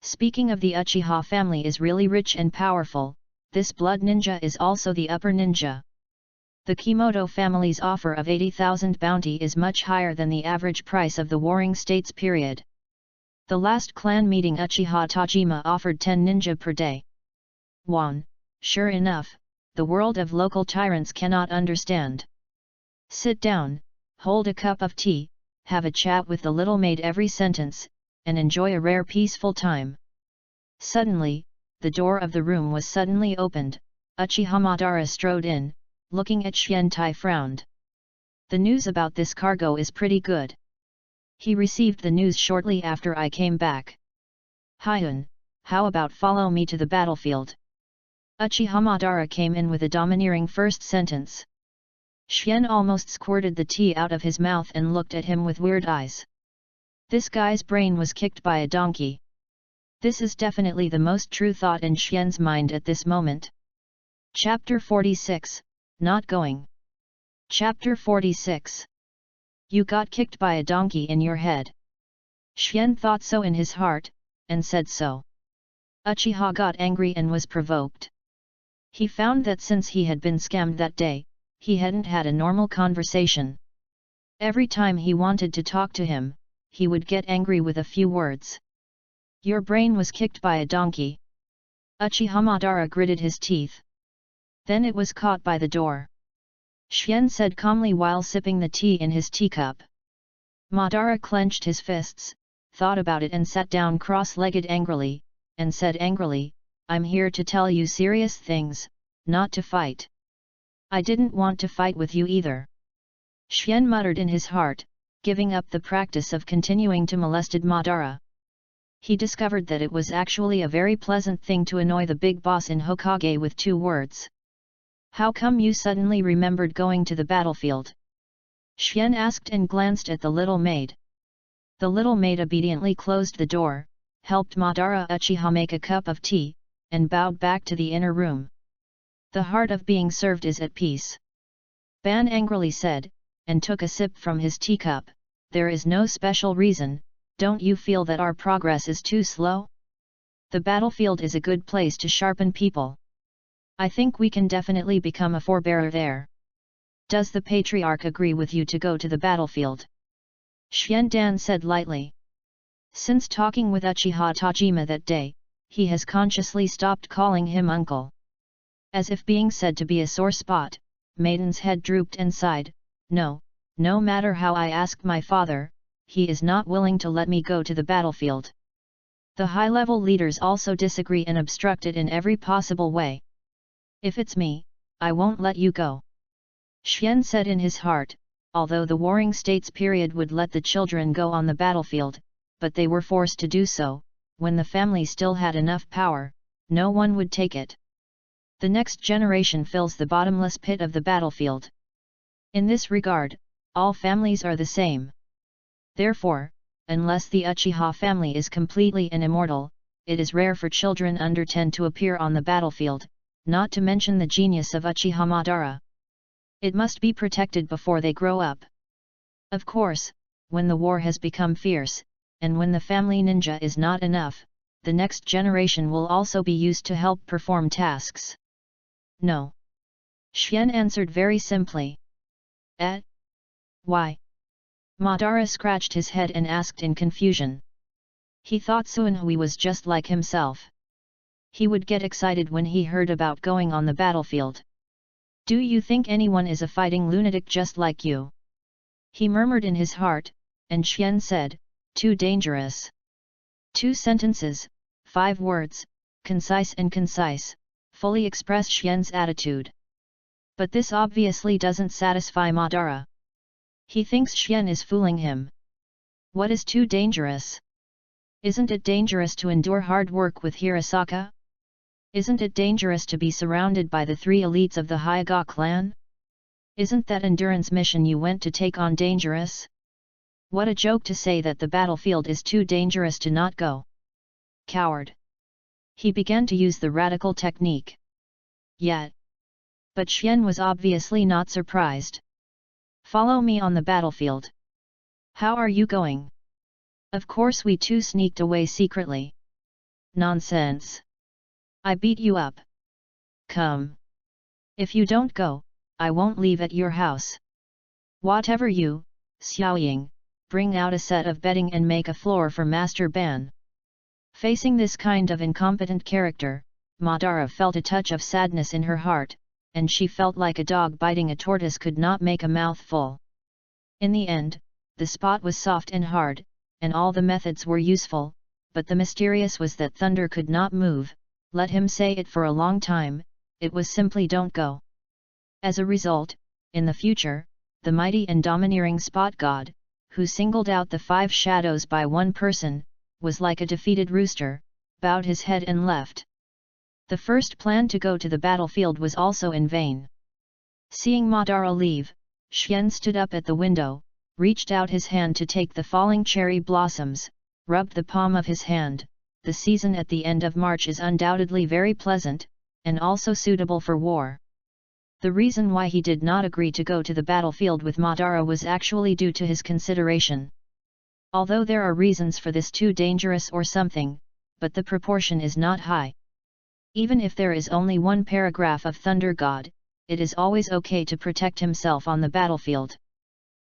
Speaking of the Uchiha family is really rich and powerful, this blood ninja is also the upper ninja. The Kimoto family's offer of 80,000 bounty is much higher than the average price of the Warring States period. The last clan meeting Uchiha Tajima offered 10 ninja per day. 1. Sure enough, the world of local tyrants cannot understand. Sit down, hold a cup of tea, have a chat with the little maid every sentence, and enjoy a rare peaceful time. Suddenly, the door of the room was suddenly opened. Uchiha Madara strode in, looking at Xiantai frowned. The news about this cargo is pretty good. He received the news shortly after I came back. Hyun, how about follow me to the battlefield? Uchiha Madara came in with a domineering first sentence. Xian almost squirted the tea out of his mouth and looked at him with weird eyes. This guy's brain was kicked by a donkey. This is definitely the most true thought in Xian's mind at this moment. Chapter 46, Not Going. Chapter 46. You got kicked by a donkey in your head. Xian thought so in his heart, and said so. Uchiha got angry and was provoked. He found that since he had been scammed that day, he hadn't had a normal conversation. Every time he wanted to talk to him, he would get angry with a few words. Your brain was kicked by a donkey. Uchiha Madara gritted his teeth. Then it was caught by the door. Xian said calmly while sipping the tea in his teacup. Madara clenched his fists, thought about it and sat down cross-legged angrily, and said angrily, I'm here to tell you serious things, not to fight. I didn't want to fight with you either. Xian muttered in his heart, giving up the practice of continuing to molested Madara. He discovered that it was actually a very pleasant thing to annoy the big boss in Hokage with 2 words. How come you suddenly remembered going to the battlefield? Xian asked and glanced at the little maid. The little maid obediently closed the door, helped Madara Uchiha make a cup of tea, and bowed back to the inner room. The heart of being served is at peace. Ban angrily said, and took a sip from his teacup, there is no special reason, don't you feel that our progress is too slow? The battlefield is a good place to sharpen people. I think we can definitely become a forebearer there. Does the patriarch agree with you to go to the battlefield? Xian Dan said lightly. Since talking with Uchiha Tajima that day, he has consciously stopped calling him uncle. As if being said to be a sore spot, Maiden's head drooped and sighed, no matter how I ask my father, he is not willing to let me go to the battlefield. The high-level leaders also disagree and obstruct it in every possible way. If it's me, I won't let you go. Xian said in his heart, although the Warring States period would let the children go on the battlefield, but they were forced to do so, when the family still had enough power, no one would take it. The next generation fills the bottomless pit of the battlefield. In this regard, all families are the same. Therefore, unless the Uchiha family is completely and immortal, it is rare for children under 10 to appear on the battlefield, not to mention the genius of Uchiha Madara. It must be protected before they grow up. Of course, when the war has become fierce, and when the family ninja is not enough, the next generation will also be used to help perform tasks. No. Xian answered very simply. Why? Madara scratched his head and asked in confusion. He thought Suinhui was just like himself. He would get excited when he heard about going on the battlefield. Do you think anyone is a fighting lunatic just like you? He murmured in his heart, and Xian said, too dangerous. 2 sentences, 5 words, concise and concise, fully express Xian's attitude. But this obviously doesn't satisfy Madara. He thinks Xian is fooling him. What is too dangerous? Isn't it dangerous to endure hard work with Hirasaka? Isn't it dangerous to be surrounded by the 3 elites of the Hyuga clan? Isn't that endurance mission you went to take on dangerous? What a joke to say that the battlefield is too dangerous to not go. Coward. He began to use the radical technique. Yet. But Xian was obviously not surprised. Follow me on the battlefield. How are you going? Of course we 2 sneaked away secretly. Nonsense. I beat you up. Come. If you don't go, I won't leave at your house. Whatever you, Xiaoying, bring out a set of bedding and make a floor for Master Ban. Facing this kind of incompetent character, Madara felt a touch of sadness in her heart, and she felt like a dog biting a tortoise could not make a mouthful. In the end, the spot was soft and hard, and all the methods were useful, but the mysterious was that thunder could not move, let him say it for a long time, it was simply don't go. As a result, in the future, the mighty and domineering spot god, who singled out the 5 shadows by one person, was like a defeated rooster, bowed his head and left. The first plan to go to the battlefield was also in vain. Seeing Madara leave, Xian stood up at the window, reached out his hand to take the falling cherry blossoms, rubbed the palm of his hand. The season at the end of March is undoubtedly very pleasant, and also suitable for war. The reason why he did not agree to go to the battlefield with Madara was actually due to his consideration. Although there are reasons for this too dangerous or something, but the proportion is not high. Even if there is only one paragraph of Thunder God, it is always okay to protect himself on the battlefield.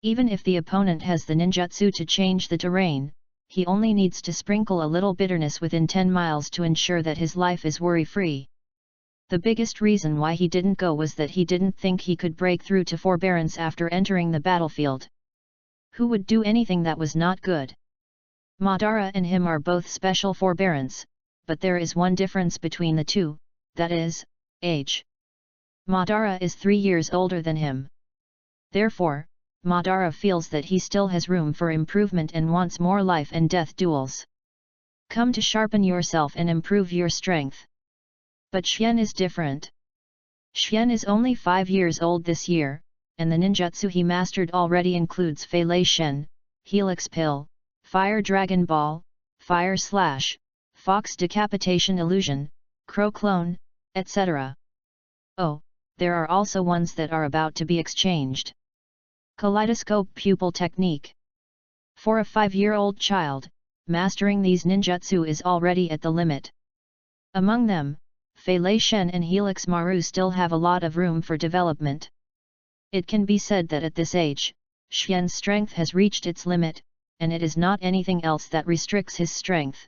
Even if the opponent has the ninjutsu to change the terrain, he only needs to sprinkle a little bitterness within 10 miles to ensure that his life is worry-free. The biggest reason why he didn't go was that he didn't think he could break through to forbearance after entering the battlefield. Who would do anything that was not good? Madara and him are both special forbearance, but there is one difference between the two, that is, age. Madara is 3 years older than him. Therefore, Madara feels that he still has room for improvement and wants more life and death duels. Come to sharpen yourself and improve your strength. But Xian is different. Xian is only 5 years old this year, and the ninjutsu he mastered already includes Fei Lei Shen, Helix Pill, Fire Dragon Ball, Fire Slash, Fox Decapitation Illusion, Crow Clone, etc. Oh, there are also ones that are about to be exchanged. Kaleidoscope Pupil Technique. For a 5-year-old child, mastering these ninjutsu is already at the limit. Among them, Fei Lei Shen and Helix Maru still have a lot of room for development. It can be said that at this age, Xian's strength has reached its limit, and it is not anything else that restricts his strength.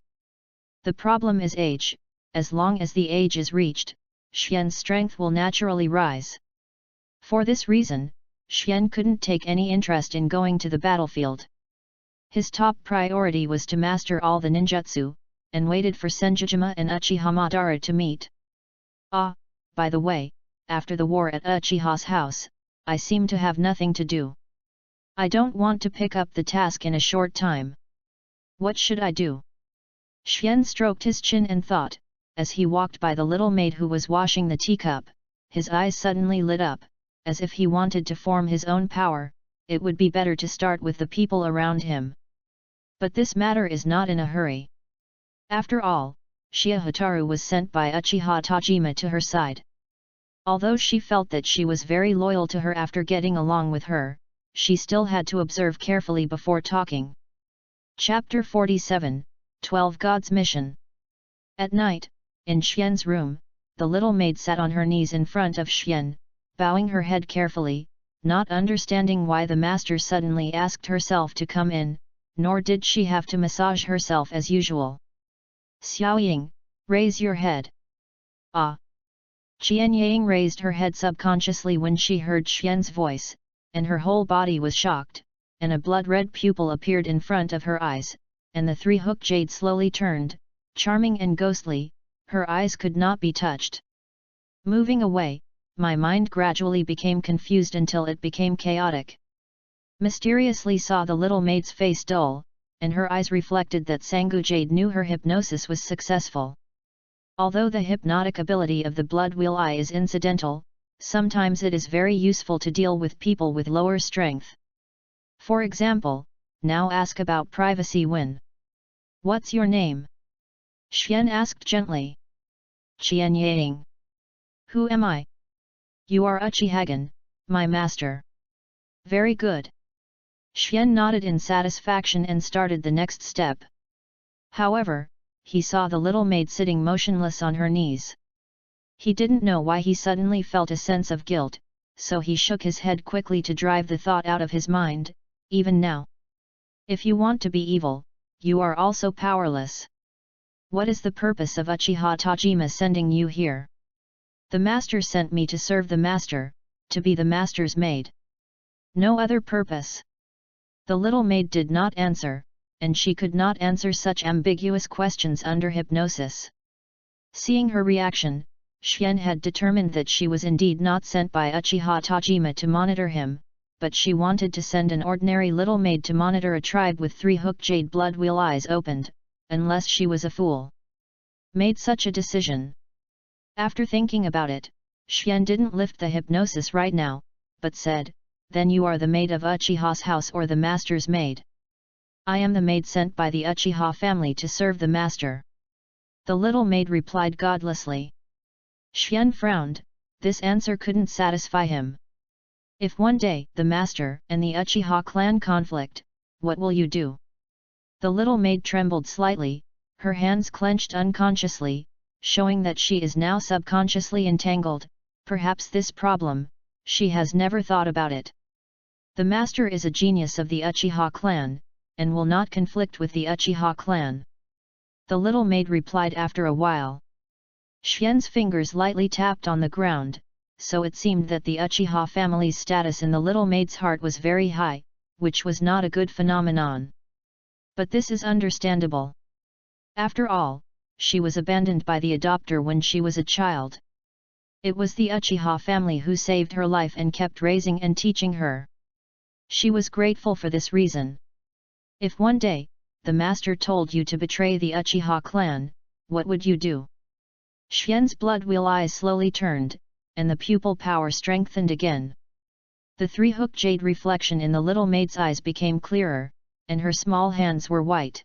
The problem is age. As long as the age is reached, Xian's strength will naturally rise. For this reason, Xian couldn't take any interest in going to the battlefield. His top priority was to master all the ninjutsu, and waited for Senjujima and Uchiha Madara to meet. Ah, by the way, after the war at Uchiha's house, I seem to have nothing to do. I don't want to pick up the task in a short time. What should I do? Xian stroked his chin and thought, as he walked by the little maid who was washing the teacup, his eyes suddenly lit up, as if he wanted to form his own power. It would be better to start with the people around him. But this matter is not in a hurry. After all, Shia Hataru was sent by Uchiha Tajima to her side. Although she felt that she was very loyal to her after getting along with her, she still had to observe carefully before talking. Chapter 47, 12 God's Mission. At night, in Xian's room, the little maid sat on her knees in front of Xian, bowing her head carefully, not understanding why the master suddenly asked herself to come in, nor did she have to massage herself as usual. Xiaoying, raise your head. Ah! Qianyang raised her head subconsciously when she heard Xian's voice, and her whole body was shocked, and a blood-red pupil appeared in front of her eyes, and the 3-hook jade slowly turned, charming and ghostly, her eyes could not be touched. Moving away, my mind gradually became confused until it became chaotic. Mysteriously saw the little maid's face dull, and her eyes reflected that Sangu Jade knew her hypnosis was successful. Although the hypnotic ability of the blood wheel eye is incidental, sometimes it is very useful to deal with people with lower strength. For example, now ask about privacy when. What's your name? Xian asked gently. Qianyang. Who am I? You are Uchihagan, my master. Very good. Xian nodded in satisfaction and started the next step. However, he saw the little maid sitting motionless on her knees. He didn't know why he suddenly felt a sense of guilt, so he shook his head quickly to drive the thought out of his mind, even now. If you want to be evil, you are also powerless. What is the purpose of Uchiha Tajima sending you here? The master sent me to serve the master, to be the master's maid. No other purpose. The little maid did not answer, and she could not answer such ambiguous questions under hypnosis. Seeing her reaction, Xian had determined that she was indeed not sent by Uchiha Tajima to monitor him, but she wanted to send an ordinary little maid to monitor a tribe with 3 hooked jade blood wheel eyes opened, unless she was a fool. Made such a decision. After thinking about it, Xian didn't lift the hypnosis right now, but said, "Then you are the maid of Uchiha's house or the master's maid?" "I am the maid sent by the Uchiha family to serve the master." The little maid replied godlessly. Xian frowned, this answer couldn't satisfy him. "If one day the master and the Uchiha clan conflict, what will you do?" The little maid trembled slightly, her hands clenched unconsciously, showing that she is now subconsciously entangled. Perhaps this problem, she has never thought about it. The master is a genius of the Uchiha clan, and will not conflict with the Uchiha clan. The little maid replied after a while. Xian's fingers lightly tapped on the ground, so it seemed that the Uchiha family's status in the little maid's heart was very high, which was not a good phenomenon. But this is understandable. After all, she was abandoned by the adopter when she was a child. It was the Uchiha family who saved her life and kept raising and teaching her. She was grateful for this reason. If one day, the master told you to betray the Uchiha clan, what would you do? Xian's blood wheel eyes slowly turned, and the pupil power strengthened again. The 3-hooked jade reflection in the little maid's eyes became clearer, and her small hands were white.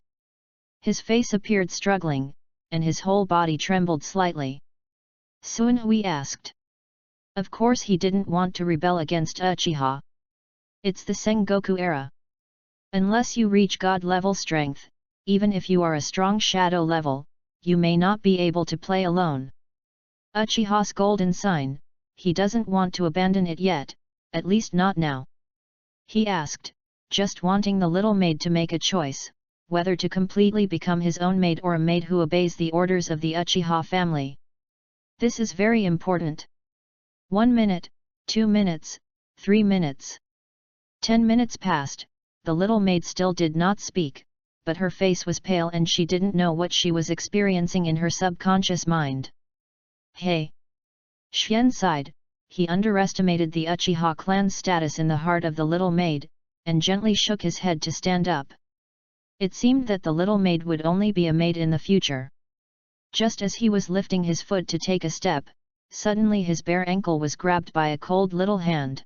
His face appeared struggling, and his whole body trembled slightly. Sun Hui asked. Of course he didn't want to rebel against Uchiha. It's the Sengoku era. Unless you reach God-level strength, even if you are a strong shadow level, you may not be able to play alone. Uchiha's golden sign, he doesn't want to abandon it yet, at least not now. He asked, just wanting the little maid to make a choice, whether to completely become his own maid or a maid who obeys the orders of the Uchiha family. This is very important. 1 minute, 2 minutes, 3 minutes. 10 minutes passed, the little maid still did not speak, but her face was pale and she didn't know what she was experiencing in her subconscious mind. Hey! Xian sighed, he underestimated the Uchiha clan's status in the heart of the little maid, and gently shook his head to stand up. It seemed that the little maid would only be a maid in the future. Just as he was lifting his foot to take a step, suddenly his bare ankle was grabbed by a cold little hand.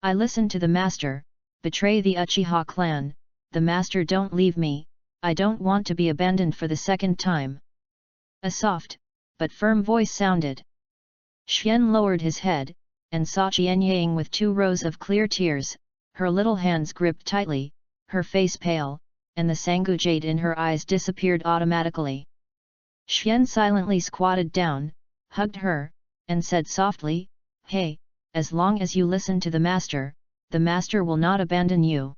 I listen to the master, betray the Uchiha clan, the master don't leave me, I don't want to be abandoned for the second time. A soft, but firm voice sounded. Xian lowered his head, and saw Qian Yang with 2 rows of clear tears, her little hands gripped tightly, her face pale, and the Sangu jade in her eyes disappeared automatically. Xian silently squatted down, hugged her, and said softly, Hey, as long as you listen to the master will not abandon you.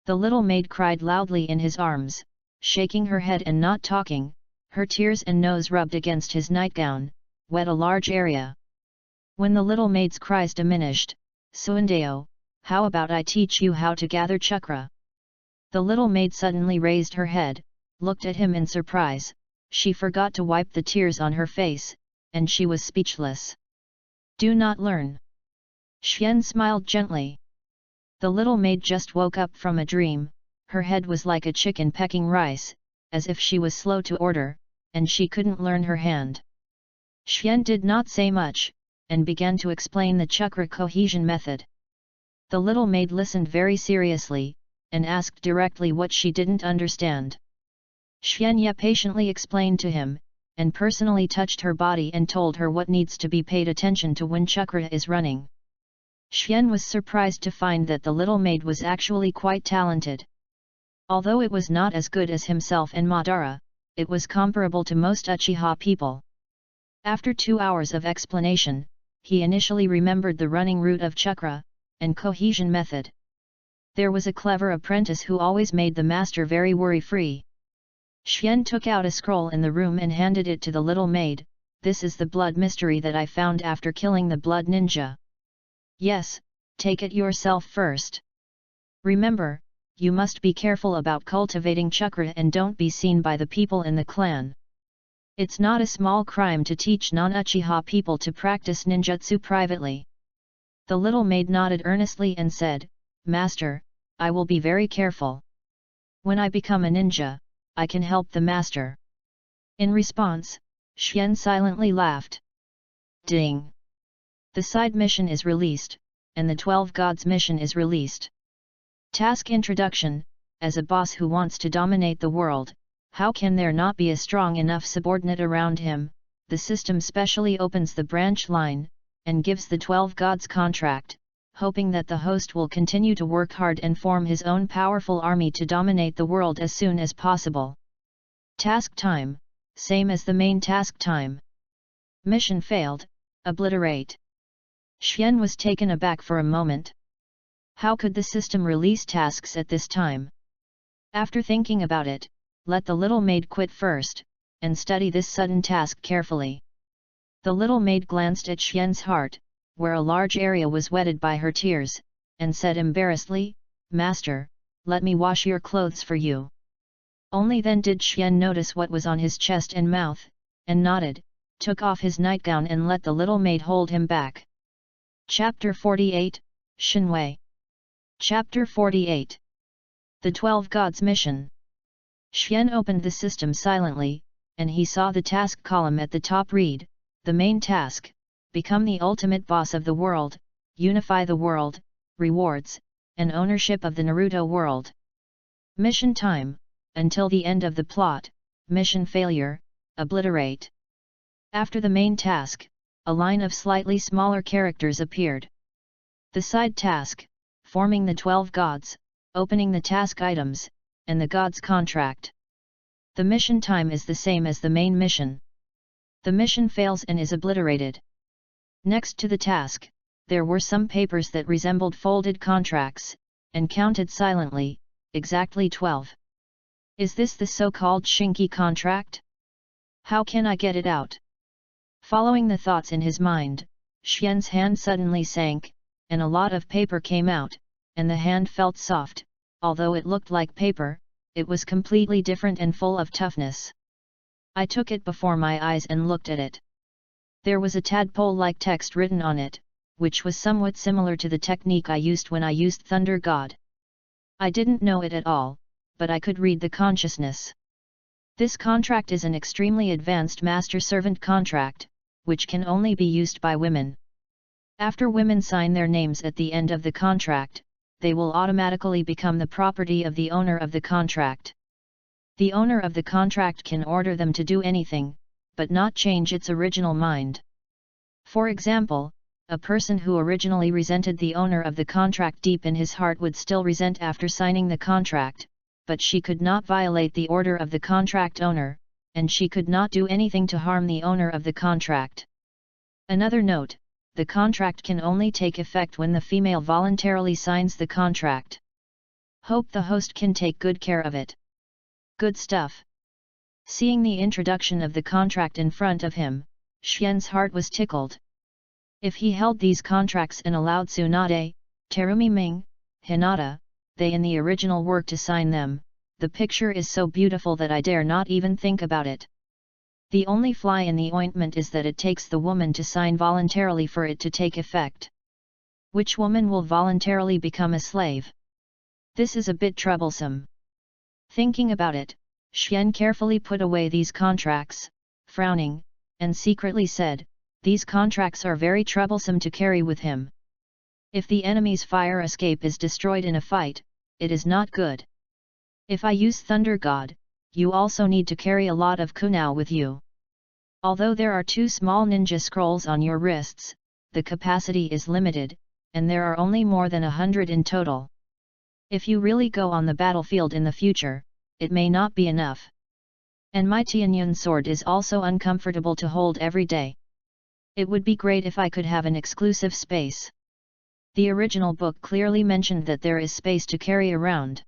The little maid cried loudly in his arms, shaking her head and not talking, her tears and nose rubbed against his nightgown, wet a large area. When the little maid's cries diminished, Suandeo, how about I teach you how to gather chakra? The little maid suddenly raised her head, looked at him in surprise, she forgot to wipe the tears on her face, and she was speechless. Do not learn. Xian smiled gently. The little maid just woke up from a dream, her head was like a chicken pecking rice, as if she was slow to order, and she couldn't learn her hand. Xian did not say much, and began to explain the chakra cohesion method. The little maid listened very seriously, and asked directly what she didn't understand. Xian Ye patiently explained to him, and personally touched her body and told her what needs to be paid attention to when chakra is running. Xian was surprised to find that the little maid was actually quite talented. Although it was not as good as himself and Madara, it was comparable to most Uchiha people. After 2 hours of explanation, he initially remembered the running route of chakra, and cohesion method. There was a clever apprentice who always made the master very worry-free. Xian took out a scroll in the room and handed it to the little maid. "This is the blood mystery that I found after killing the blood ninja. Yes, take it yourself first. Remember, you must be careful about cultivating chakra and don't be seen by the people in the clan. It's not a small crime to teach non-Uchiha people to practice ninjutsu privately." The little maid nodded earnestly and said, "Master, I will be very careful. When I become a ninja, I can help the master." In response, Xian silently laughed. Ding! The side mission is released, and the 12 Gods mission is released. Task Introduction. As a boss who wants to dominate the world, how can there not be a strong enough subordinate around him? The system specially opens the branch line, and gives the 12 Gods contract, hoping that the host will continue to work hard and form his own powerful army to dominate the world as soon as possible. Task time, same as the main task time. Mission failed, obliterate. Xian was taken aback for a moment. How could the system release tasks at this time? After thinking about it, let the little maid quit first, and study this sudden task carefully. The little maid glanced at Xian's heart, where a large area was wetted by her tears, and said embarrassedly, "Master, let me wash your clothes for you." Only then did Xian notice what was on his chest and mouth, and nodded, took off his nightgown and let the little maid hold him back. Chapter 48, Shinwei. Chapter 48. The 12 Gods Mission. Xian opened the system silently, and he saw the task column at the top read, "The main task, become the ultimate boss of the world, unify the world, rewards, and ownership of the Naruto world. Mission time, until the end of the plot, mission failure, obliterate." After the main task, a line of slightly smaller characters appeared. The side task, forming the 12 gods, opening the task items, and the gods contract. The mission time is the same as the main mission. The mission fails and is obliterated. Next to the task, there were some papers that resembled folded contracts, and counted silently, exactly 12. Is this the so-called Shinki contract? How can I get it out? Following the thoughts in his mind, Xian's hand suddenly sank, and a lot of paper came out, and the hand felt soft. Although it looked like paper, it was completely different and full of toughness. I took it before my eyes and looked at it. There was a tadpole-like text written on it, which was somewhat similar to the technique I used when I used Thunder God. I didn't know it at all, but I could read the consciousness. This contract is an extremely advanced master-servant contract, which can only be used by women. After women sign their names at the end of the contract, they will automatically become the property of the owner of the contract. The owner of the contract can order them to do anything, but not change its original mind. For example, a person who originally resented the owner of the contract deep in his heart would still resent after signing the contract, but she could not violate the order of the contract owner, and she could not do anything to harm the owner of the contract. Another note: the contract can only take effect when the female voluntarily signs the contract. Hope the host can take good care of it. Good stuff. Seeing the introduction of the contract in front of him, Xian's heart was tickled. If he held these contracts and allowed Tsunade, Terumi Ming, Hinata, they in the original work to sign them, the picture is so beautiful that I dare not even think about it. The only fly in the ointment is that it takes the woman to sign voluntarily for it to take effect. Which woman will voluntarily become a slave? This is a bit troublesome. Thinking about it, Xian carefully put away these contracts, frowning, and secretly said, "These contracts are very troublesome to carry with him. If the enemy's fire escape is destroyed in a fight, it is not good. If I use Thunder God, you also need to carry a lot of kunao with you. Although there are 2 small ninja scrolls on your wrists, the capacity is limited, and there are only more than 100 in total. If you really go on the battlefield in the future, it may not be enough. And my Tianyun sword is also uncomfortable to hold every day. It would be great if I could have an exclusive space. The original book clearly mentioned that there is space to carry around.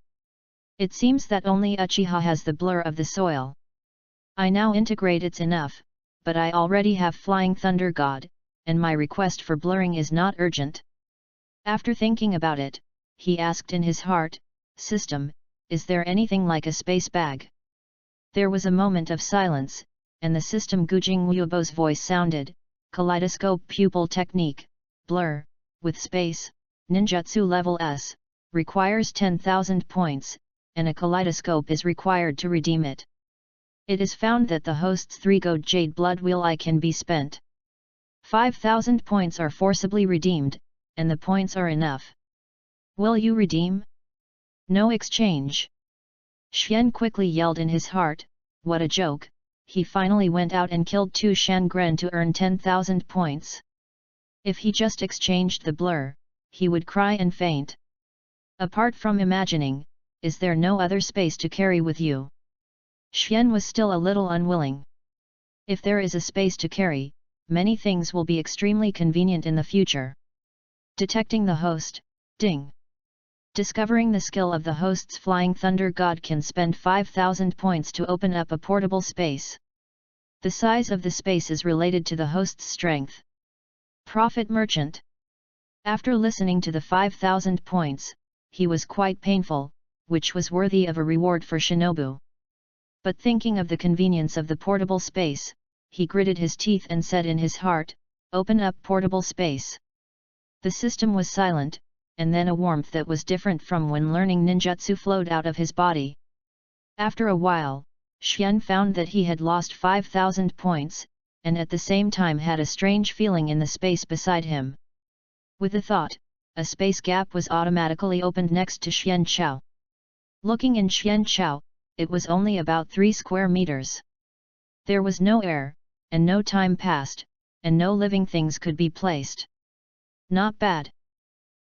It seems that only Uchiha has the blur of the soil. I now integrate it's enough, but I already have Flying Thunder God, and my request for blurring is not urgent. After thinking about it, he asked in his heart, System, is there anything like a space bag? There was a moment of silence, and the system Gujing Wubo's voice sounded, Kaleidoscope Pupil Technique, Blur, with space, Ninjutsu Level S, requires 10,000 points, and a kaleidoscope is required to redeem it. It is found that the host's 3 gold jade blood wheel I can be spent. 5,000 points are forcibly redeemed, and the points are enough. Will you redeem? No exchange. Xian quickly yelled in his heart, what a joke, he finally went out and killed 2 Shangren to earn 10,000 points. If he just exchanged the blur, he would cry and faint. Apart from imagining, is there no other space to carry with you? Xian was still a little unwilling. If there is a space to carry, many things will be extremely convenient in the future. Detecting the host, ding. Discovering the skill of the host's Flying Thunder God can spend 5,000 points to open up a portable space. The size of the space is related to the host's strength. Profit Merchant. After listening to the 5,000 points, he was quite painful, which was worthy of a reward for Shinobu. But thinking of the convenience of the portable space, he gritted his teeth and said in his heart, open up portable space. The system was silent, and then a warmth that was different from when learning ninjutsu flowed out of his body. After a while, Xian found that he had lost 5,000 points, and at the same time had a strange feeling in the space beside him. With the thought, a space gap was automatically opened next to Xian Chao. Looking in Xian Chao, it was only about 3 square meters. There was no air, and no time passed, and no living things could be placed. Not bad.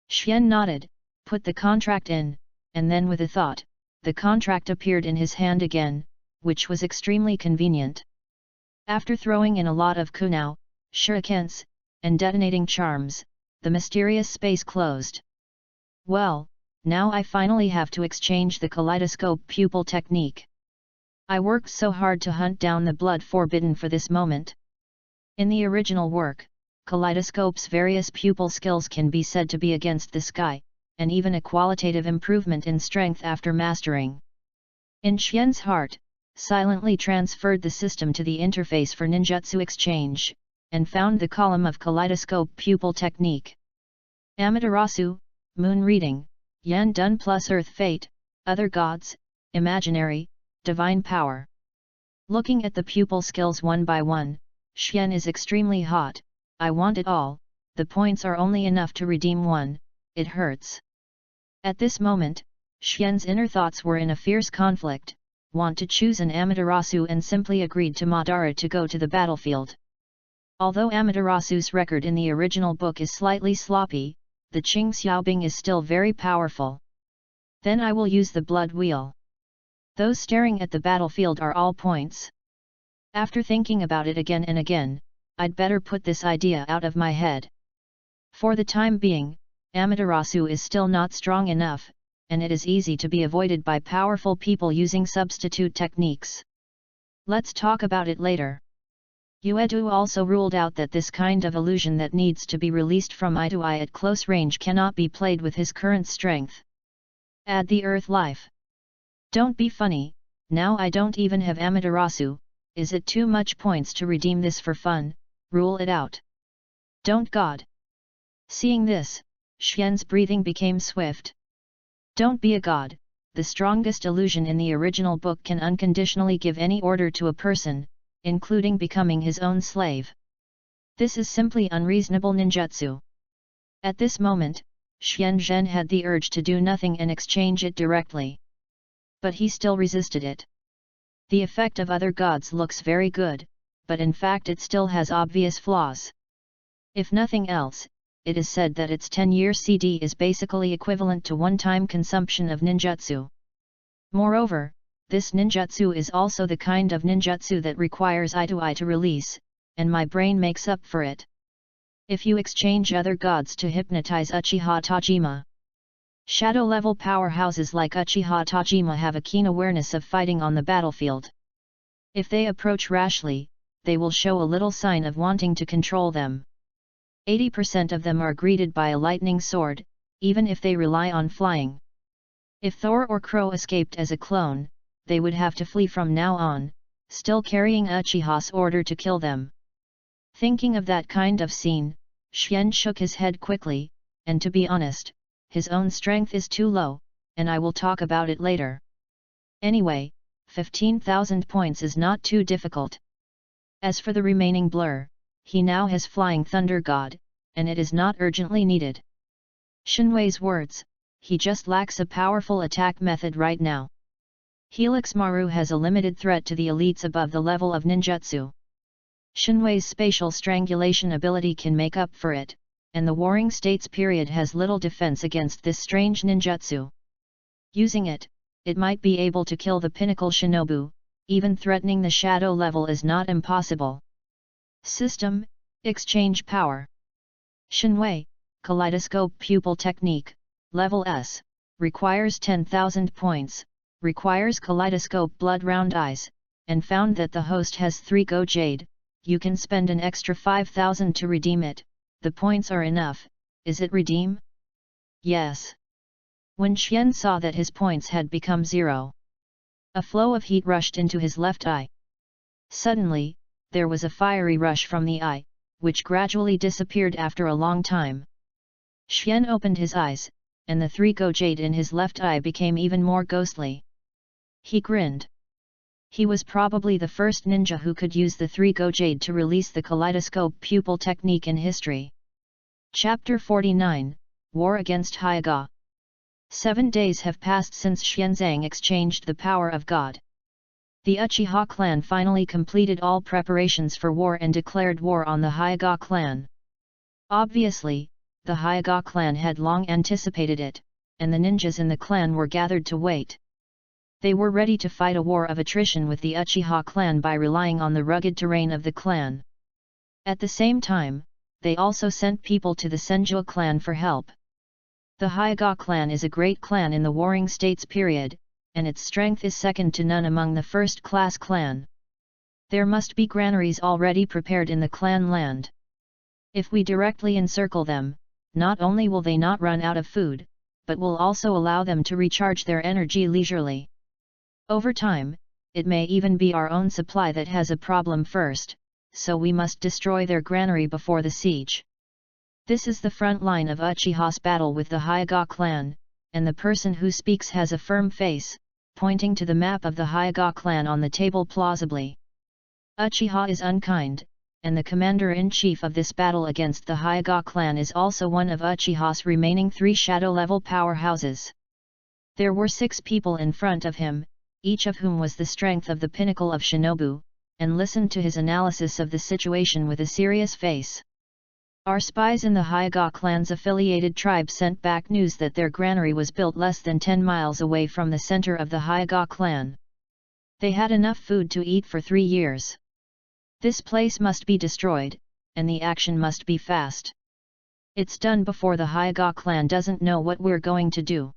Xian nodded, put the contract in, and then with a thought, the contract appeared in his hand again, which was extremely convenient. After throwing in a lot of kunao, shurikens, and detonating charms, the mysterious space closed. Well, now I finally have to exchange the kaleidoscope pupil technique. I worked so hard to hunt down the blood forbidden for this moment. In the original work, Kaleidoscope's various pupil skills can be said to be against the sky, and even a qualitative improvement in strength after mastering. In Xian's heart, silently transferred the system to the interface for ninjutsu exchange, and found the column of Kaleidoscope pupil technique. Amaterasu, moon reading, Yan Dun plus earth fate, other gods, imaginary, divine power. Looking at the pupil skills one by one, Xian is extremely hot. I want it all, the points are only enough to redeem one, it hurts. At this moment, Xian's inner thoughts were in a fierce conflict, want to choose an Amaterasu and simply agreed to Madara to go to the battlefield. Although Amaterasu's record in the original book is slightly sloppy, the Qing Xiaobing is still very powerful. Then I will use the blood wheel. Those staring at the battlefield are all points. After thinking about it again and again, I'd better put this idea out of my head. For the time being, Amaterasu is still not strong enough, and it is easy to be avoided by powerful people using substitute techniques. Let's talk about it later. Uedu also ruled out that this kind of illusion that needs to be released from eye to eye at close range cannot be played with his current strength. Add the earth life. Don't be funny, now I don't even have Amaterasu, is it too much points to redeem this for fun? Rule it out. Don't God. Seeing this, Xian's breathing became swift. Don't be a god, the strongest illusion in the original book can unconditionally give any order to a person, including becoming his own slave. This is simply unreasonable ninjutsu. At this moment, Xian Zhen had the urge to do nothing and exchange it directly. But he still resisted it. The effect of other gods looks very good, but in fact it still has obvious flaws. If nothing else, it is said that its 10-year CD is basically equivalent to one-time consumption of ninjutsu. Moreover, this ninjutsu is also the kind of ninjutsu that requires eye to eye to release, and my brain makes up for it. If you exchange other gods to hypnotize Uchiha Tajima. Shadow-level powerhouses like Uchiha Tajima have a keen awareness of fighting on the battlefield. If they approach rashly, they will show a little sign of wanting to control them. 80% of them are greeted by a lightning sword, even if they rely on flying. If Thor or Crow escaped as a clone, they would have to flee from now on, still carrying Uchiha's order to kill them. Thinking of that kind of scene, Xian shook his head quickly, and to be honest, his own strength is too low, and I will talk about it later. Anyway, 15,000 points is not too difficult. As for the remaining blur, he now has Flying Thunder God, and it is not urgently needed. Shinwei's words, he just lacks a powerful attack method right now. Helix Maru has a limited threat to the elites above the level of ninjutsu. Shinwei's spatial strangulation ability can make up for it, and the Warring States period has little defense against this strange ninjutsu. Using it, it might be able to kill the pinnacle shinobu, even threatening the shadow level is not impossible. System, Exchange Power. Shinwei, Kaleidoscope Pupil Technique, Level S, requires 10,000 points, requires Kaleidoscope Blood Round Eyes, and found that the host has 3 Go Jade. You can spend an extra 5,000 to redeem it. The points are enough. Is it redeem? Yes. When Xian saw that his points had become 0, a flow of heat rushed into his left eye. Suddenly, there was a fiery rush from the eye, which gradually disappeared after a long time. Xian opened his eyes, and the 3 Go Jade in his left eye became even more ghostly. He grinned. He was probably the first ninja who could use the 3 Go Jade to release the Kaleidoscope Pupil technique in history. Chapter 49, War against Hyaga. 7 days have passed since Xianzang exchanged the power of God. The Uchiha clan finally completed all preparations for war and declared war on the Hyaga clan. Obviously, the Hyaga clan had long anticipated it, and the ninjas in the clan were gathered to wait. They were ready to fight a war of attrition with the Uchiha clan by relying on the rugged terrain of the clan. At the same time, they also sent people to the Senju clan for help. The Hyaga clan is a great clan in the Warring States period, and its strength is second to none among the first-class clan. There must be granaries already prepared in the clan land. If we directly encircle them, not only will they not run out of food, but will also allow them to recharge their energy leisurely. Over time, it may even be our own supply that has a problem first, so we must destroy their granary before the siege. This is the front line of Uchiha's battle with the Hyaga clan, and the person who speaks has a firm face, pointing to the map of the Hyaga clan on the table plausibly. Uchiha is unkind, and the commander-in-chief of this battle against the Hyaga clan is also one of Uchiha's remaining 3 shadow-level powerhouses. There were 6 people in front of him, each of whom was the strength of the pinnacle of Shinobu, and listened to his analysis of the situation with a serious face. Our spies in the Hyaga clan's affiliated tribe sent back news that their granary was built less than 10 miles away from the center of the Hyaga clan. They had enough food to eat for 3 years. This place must be destroyed, and the action must be fast. It's done before the Hyaga clan doesn't know what we're going to do.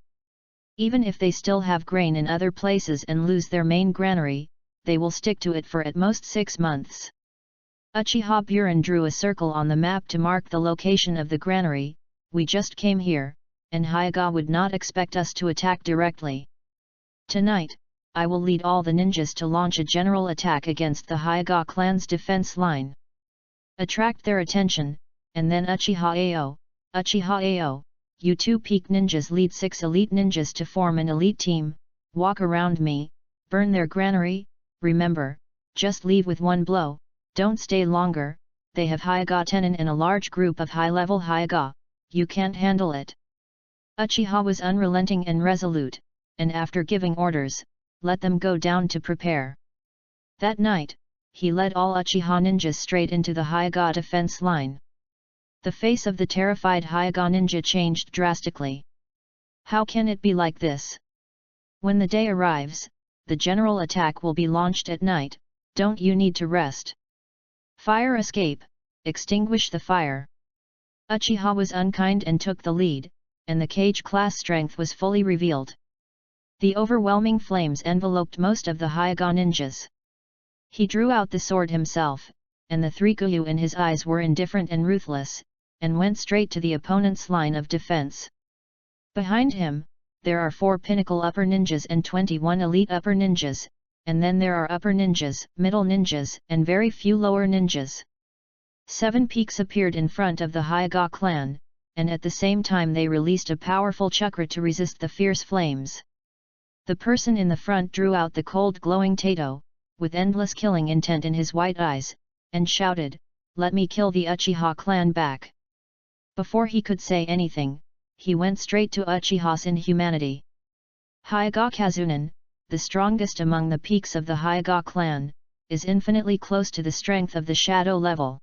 Even if they still have grain in other places and lose their main granary, they will stick to it for at most 6 months. Uchiha Buren drew a circle on the map to mark the location of the granary. We just came here, and Hyaga would not expect us to attack directly. Tonight, I will lead all the ninjas to launch a general attack against the Hyaga clan's defense line. Attract their attention, and then Uchiha Ao, you 2 peak ninjas lead 6 elite ninjas to form an elite team, walk around me, burn their granary. Remember, just leave with 1 blow, don't stay longer. They have Hyaga Tenin and a large group of high-level Hyaga, you can't handle it. Uchiha was unrelenting and resolute, and after giving orders, let them go down to prepare. That night, he led all Uchiha ninjas straight into the Hyaga defense line. The face of the terrified Hyaga ninja changed drastically. How can it be like this? When the day arrives, the general attack will be launched at night. Don't you need to rest? Fire escape, extinguish the fire. Uchiha was unkind and took the lead, and the cage class strength was fully revealed. The overwhelming flames enveloped most of the Hyuga ninjas. He drew out the sword himself, and the three Guyu in his eyes were indifferent and ruthless, and went straight to the opponent's line of defense. Behind him, there are 4 pinnacle upper ninjas and 21 elite upper ninjas, and then there are upper ninjas, middle ninjas, and very few lower ninjas. 7 peaks appeared in front of the Hyuga clan, and at the same time they released a powerful chakra to resist the fierce flames. The person in the front drew out the cold glowing Tato, with endless killing intent in his white eyes, and shouted, "Let me kill the Uchiha clan back." Before he could say anything, he went straight to Uchiha's inhumanity. Hyuga Kazunin, the strongest among the peaks of the Hyuga clan, is infinitely close to the strength of the shadow level.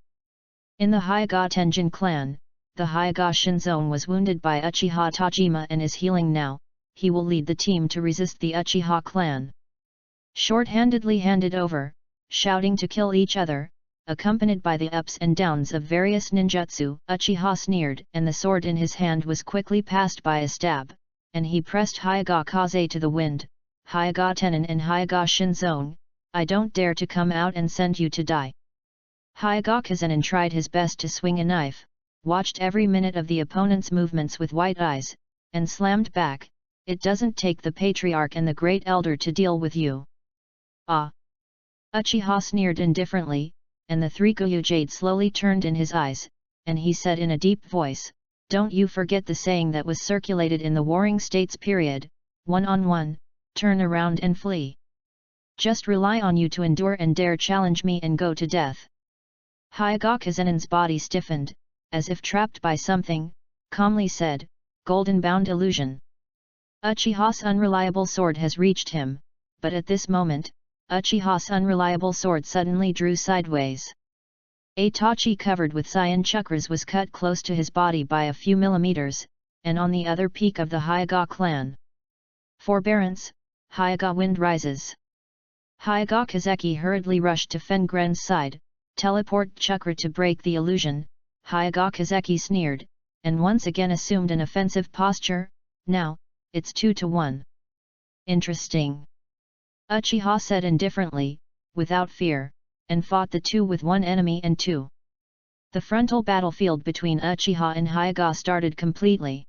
In the Hyuga Tenjin clan, the Hyuga Shinzone was wounded by Uchiha Tajima and is healing now. He will lead the team to resist the Uchiha clan. Short-handedly handed over, shouting to kill each other, accompanied by the ups and downs of various ninjutsu, Uchiha sneered, and the sword in his hand was quickly passed by a stab, and he pressed Hyuga Kaze to the wind. "Hyuga Tenin and Hyuga Shinzone, I don't dare to come out and send you to die." Hyuga Kazenin tried his best to swing a knife, watched every minute of the opponent's movements with white eyes, and slammed back, "It doesn't take the patriarch and the great elder to deal with you." "Ah!" Uchiha sneered indifferently, and the 3 Guyu jade slowly turned in his eyes, and he said in a deep voice, "Don't you forget the saying that was circulated in the Warring States period, 1-on-1, turn around and flee. Just rely on you to endure and dare challenge me and go to death." Hyuga Kazenin's body stiffened, as if trapped by something, calmly said, "Golden bound illusion." Uchiha's unreliable sword has reached him, but at this moment, Uchiha's unreliable sword suddenly drew sideways. A tachi covered with cyan chakras was cut close to his body by a few millimeters, and on the other peak of the Hyuga clan. "Forbearance, Hyuga wind rises." Hyuga Kazeki hurriedly rushed to Fengren's side, teleport chakra to break the illusion. Hyuga Kazeki sneered, and once again assumed an offensive posture. "Now, it's 2-1. Interesting." Uchiha said indifferently, without fear, and fought the 2-1 enemy and 2. The frontal battlefield between Uchiha and Hyuga started completely.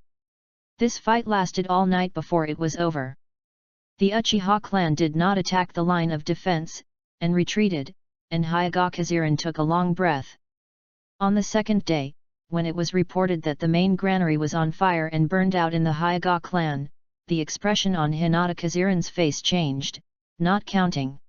This fight lasted all night before it was over. The Uchiha clan did not attack the line of defense, and retreated, and Hyuga Kazirin took a long breath. On the second day, when it was reported that the main granary was on fire and burned out in the Hyuga clan, the expression on Hinata Kazirin's face changed, not counting.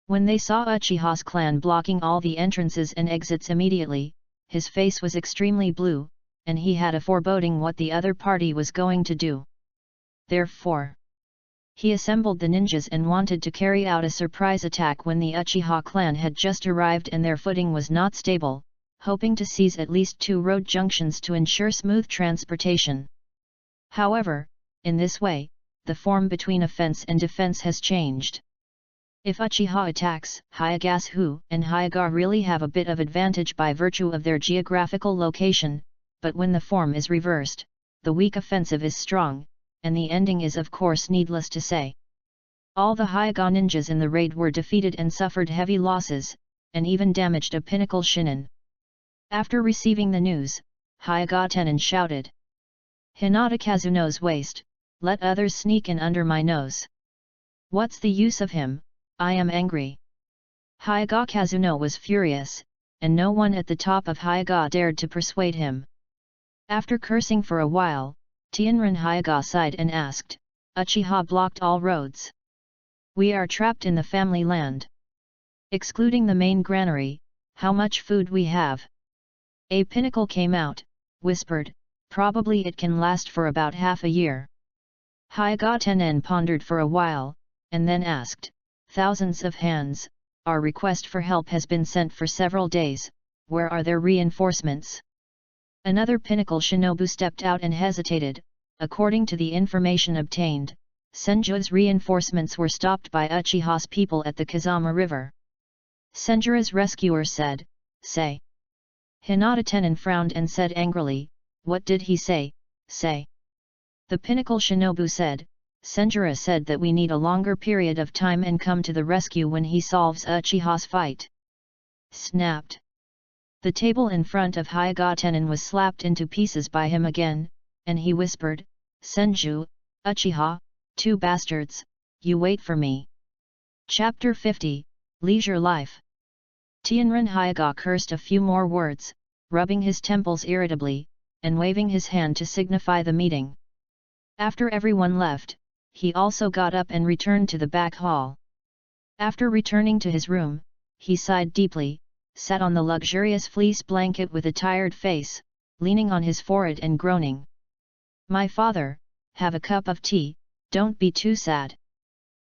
When they saw Uchiha's clan blocking all the entrances and exits immediately, his face was extremely blue, and he had a foreboding what the other party was going to do. Therefore, he assembled the ninjas and wanted to carry out a surprise attack when the Uchiha clan had just arrived and their footing was not stable, hoping to seize at least 2 road junctions to ensure smooth transportation. However, in this way, the form between offense and defense has changed. If Uchiha attacks, Hyugasu and Hyuga really have a bit of advantage by virtue of their geographical location, but when the form is reversed, the weak offensive is strong, and the ending is of course needless to say. All the Hyuga ninjas in the raid were defeated and suffered heavy losses, and even damaged a pinnacle shinin. After receiving the news, Hyuga Tenin shouted, "Hinata Kazuno's waste, let others sneak in under my nose. What's the use of him? I am angry." Hyuga Kazuno was furious, and no one at the top of Hyuga dared to persuade him. After cursing for a while, Tianran Hyuga sighed and asked, "Uchiha blocked all roads. We are trapped in the family land. Excluding the main granary, how much food we have?" A pinnacle came out, whispered, "Probably it can last for about half a year." Hyuga Tenin pondered for a while, and then asked, "Thousands of hands, our request for help has been sent for several days, where are their reinforcements?" Another pinnacle shinobu stepped out and hesitated. According to the information obtained, Senju's reinforcements were stopped by Uchiha's people at the Kazama River. Senjura's rescuer said, "Say, Hinata Tenin frowned and said angrily, "What did he say? Say." The pinnacle shinobu said, "Senjuro said that we need a longer period of time and come to the rescue when he solves Uchiha's fight." Snapped. The table in front of Hyuga Tenin was slapped into pieces by him again, and he whispered, "Senju, Uchiha, two bastards, you wait for me." Chapter 50, Leisure Life. Tianren Hyuga cursed a few more words, rubbing his temples irritably, and waving his hand to signify the meeting. After everyone left, he also got up and returned to the back hall. After returning to his room, he sighed deeply, sat on the luxurious fleece blanket with a tired face, leaning on his forehead and groaning. "My father, have a cup of tea, don't be too sad."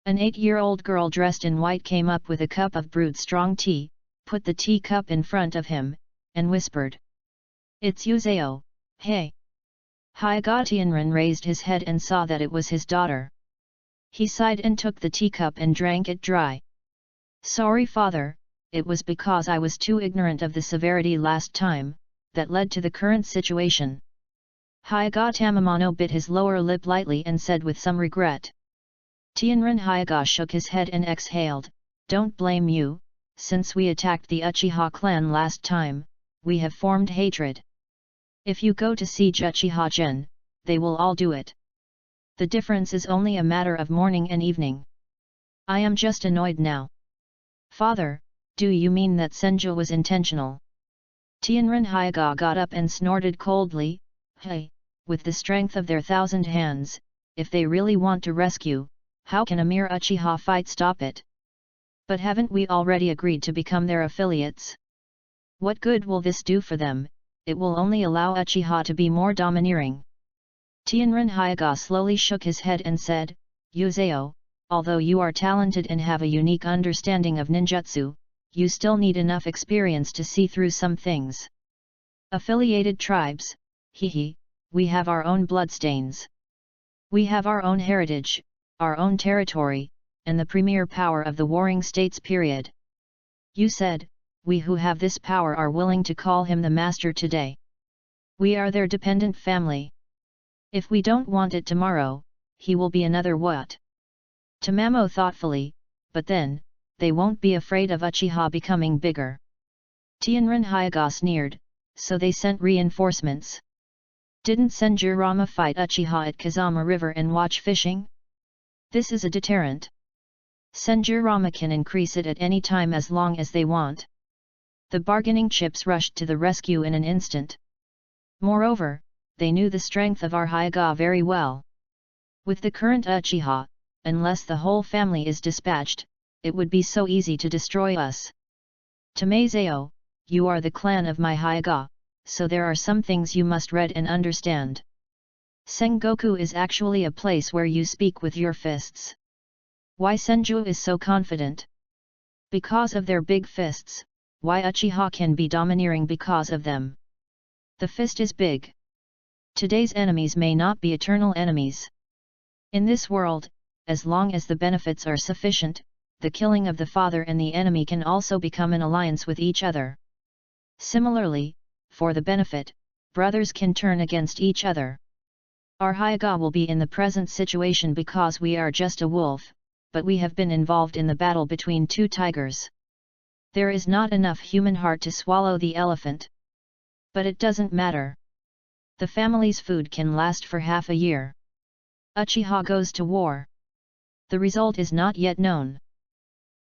An 8-year-old girl dressed in white came up with a cup of brewed strong tea, put the tea cup in front of him, and whispered, "It's Yuzeo, hey." Hyuga Tianren raised his head and saw that it was his daughter. He sighed and took the teacup and drank it dry. "Sorry father, it was because I was too ignorant of the severity last time, that led to the current situation." Hyuga Tamamano bit his lower lip lightly and said with some regret. Tianren Hyuga shook his head and exhaled, "Don't blame you, since we attacked the Uchiha clan last time, we have formed hatred. If you go to siege Uchiha-gen, they will all do it. The difference is only a matter of morning and evening. I am just annoyed now." "Father, do you mean that Senju was intentional?" Tianren Hyuga got up and snorted coldly, "Hey, with the strength of their 1,000 hands, if they really want to rescue, how can a mere Uchiha fight stop it? But haven't we already agreed to become their affiliates? What good will this do for them? It will only allow Uchiha to be more domineering." Tianren Hyuga slowly shook his head and said, "Yuzeo, although you are talented and have a unique understanding of ninjutsu, you still need enough experience to see through some things. Affiliated tribes, we have our own bloodstains. We have our own heritage, our own territory, and the premier power of the warring states period. You said, we who have this power are willing to call him the master today. We are their dependent family. If we don't want it tomorrow, he will be another what?" Tamamo thoughtfully, "But then, they won't be afraid of Uchiha becoming bigger." Tianren Hyuga sneered, "So they sent reinforcements. Didn't Senjurama fight Uchiha at Kazama River and watch fishing? This is a deterrent. Senjurama can increase it at any time as long as they want." The bargaining chips rushed to the rescue in an instant. Moreover, they knew the strength of our Hyuga very well. With the current Uchiha, unless the whole family is dispatched, it would be so easy to destroy us. Tamazeo, you are the clan of my Hyuga, so there are some things you must read and understand. Sengoku is actually a place where you speak with your fists. Why Senju is so confident? Because of their big fists. Why Uchiha can be domineering because of them. The fist is big. Today's enemies may not be eternal enemies. In this world, as long as the benefits are sufficient, the killing of the father and the enemy can also become an alliance with each other. Similarly, for the benefit, brothers can turn against each other. Our Hyuga will be in the present situation because we are just a wolf, but we have been involved in the battle between two tigers. There is not enough human heart to swallow the elephant. But it doesn't matter. The family's food can last for half a year. Uchiha goes to war. The result is not yet known."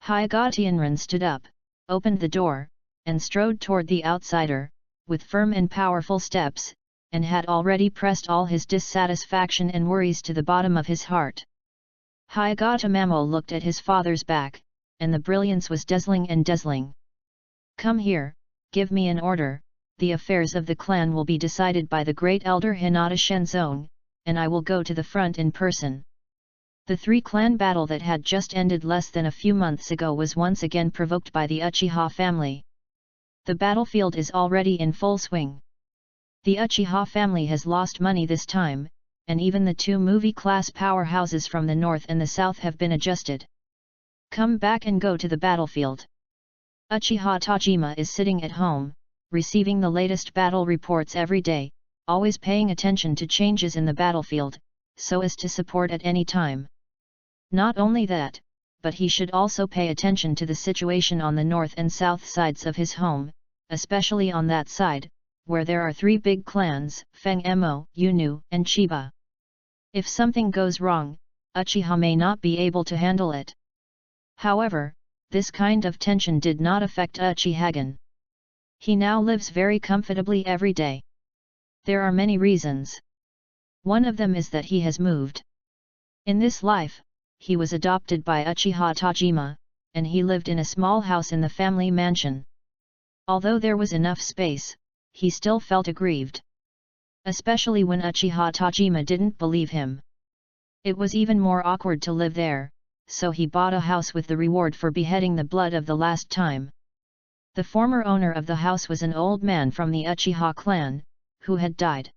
Hyuga Tianren stood up, opened the door, and strode toward the outsider, with firm and powerful steps, and had already pressed all his dissatisfaction and worries to the bottom of his heart. Hyuga Tamamo looked at his father's back, and the brilliance was dazzling and dazzling. "Come here, give me an order, the affairs of the clan will be decided by the great elder Hinata Shenzong, and I will go to the front in person." The three-clan battle that had just ended less than a few months ago was once again provoked by the Uchiha family. The battlefield is already in full swing. The Uchiha family has lost money this time, and even the two movie-class powerhouses from the north and the south have been adjusted. Come back and go to the battlefield. Uchiha Tajima is sitting at home, receiving the latest battle reports every day, always paying attention to changes in the battlefield, so as to support at any time. Not only that, but he should also pay attention to the situation on the north and south sides of his home, especially on that side, where there are 3 big clans, Feng Mo, Yunu, and Chiba. If something goes wrong, Uchiha may not be able to handle it. However, this kind of tension did not affect Uchihagan. He now lives very comfortably every day. There are many reasons. One of them is that he has moved. In this life, he was adopted by Uchiha Tajima, and he lived in a small house in the family mansion. Although there was enough space, he still felt aggrieved. Especially when Uchiha Tajima didn't believe him. It was even more awkward to live there, so he bought a house with the reward for beheading the blood of the last time. The former owner of the house was an old man from the Uchiha clan, who had died.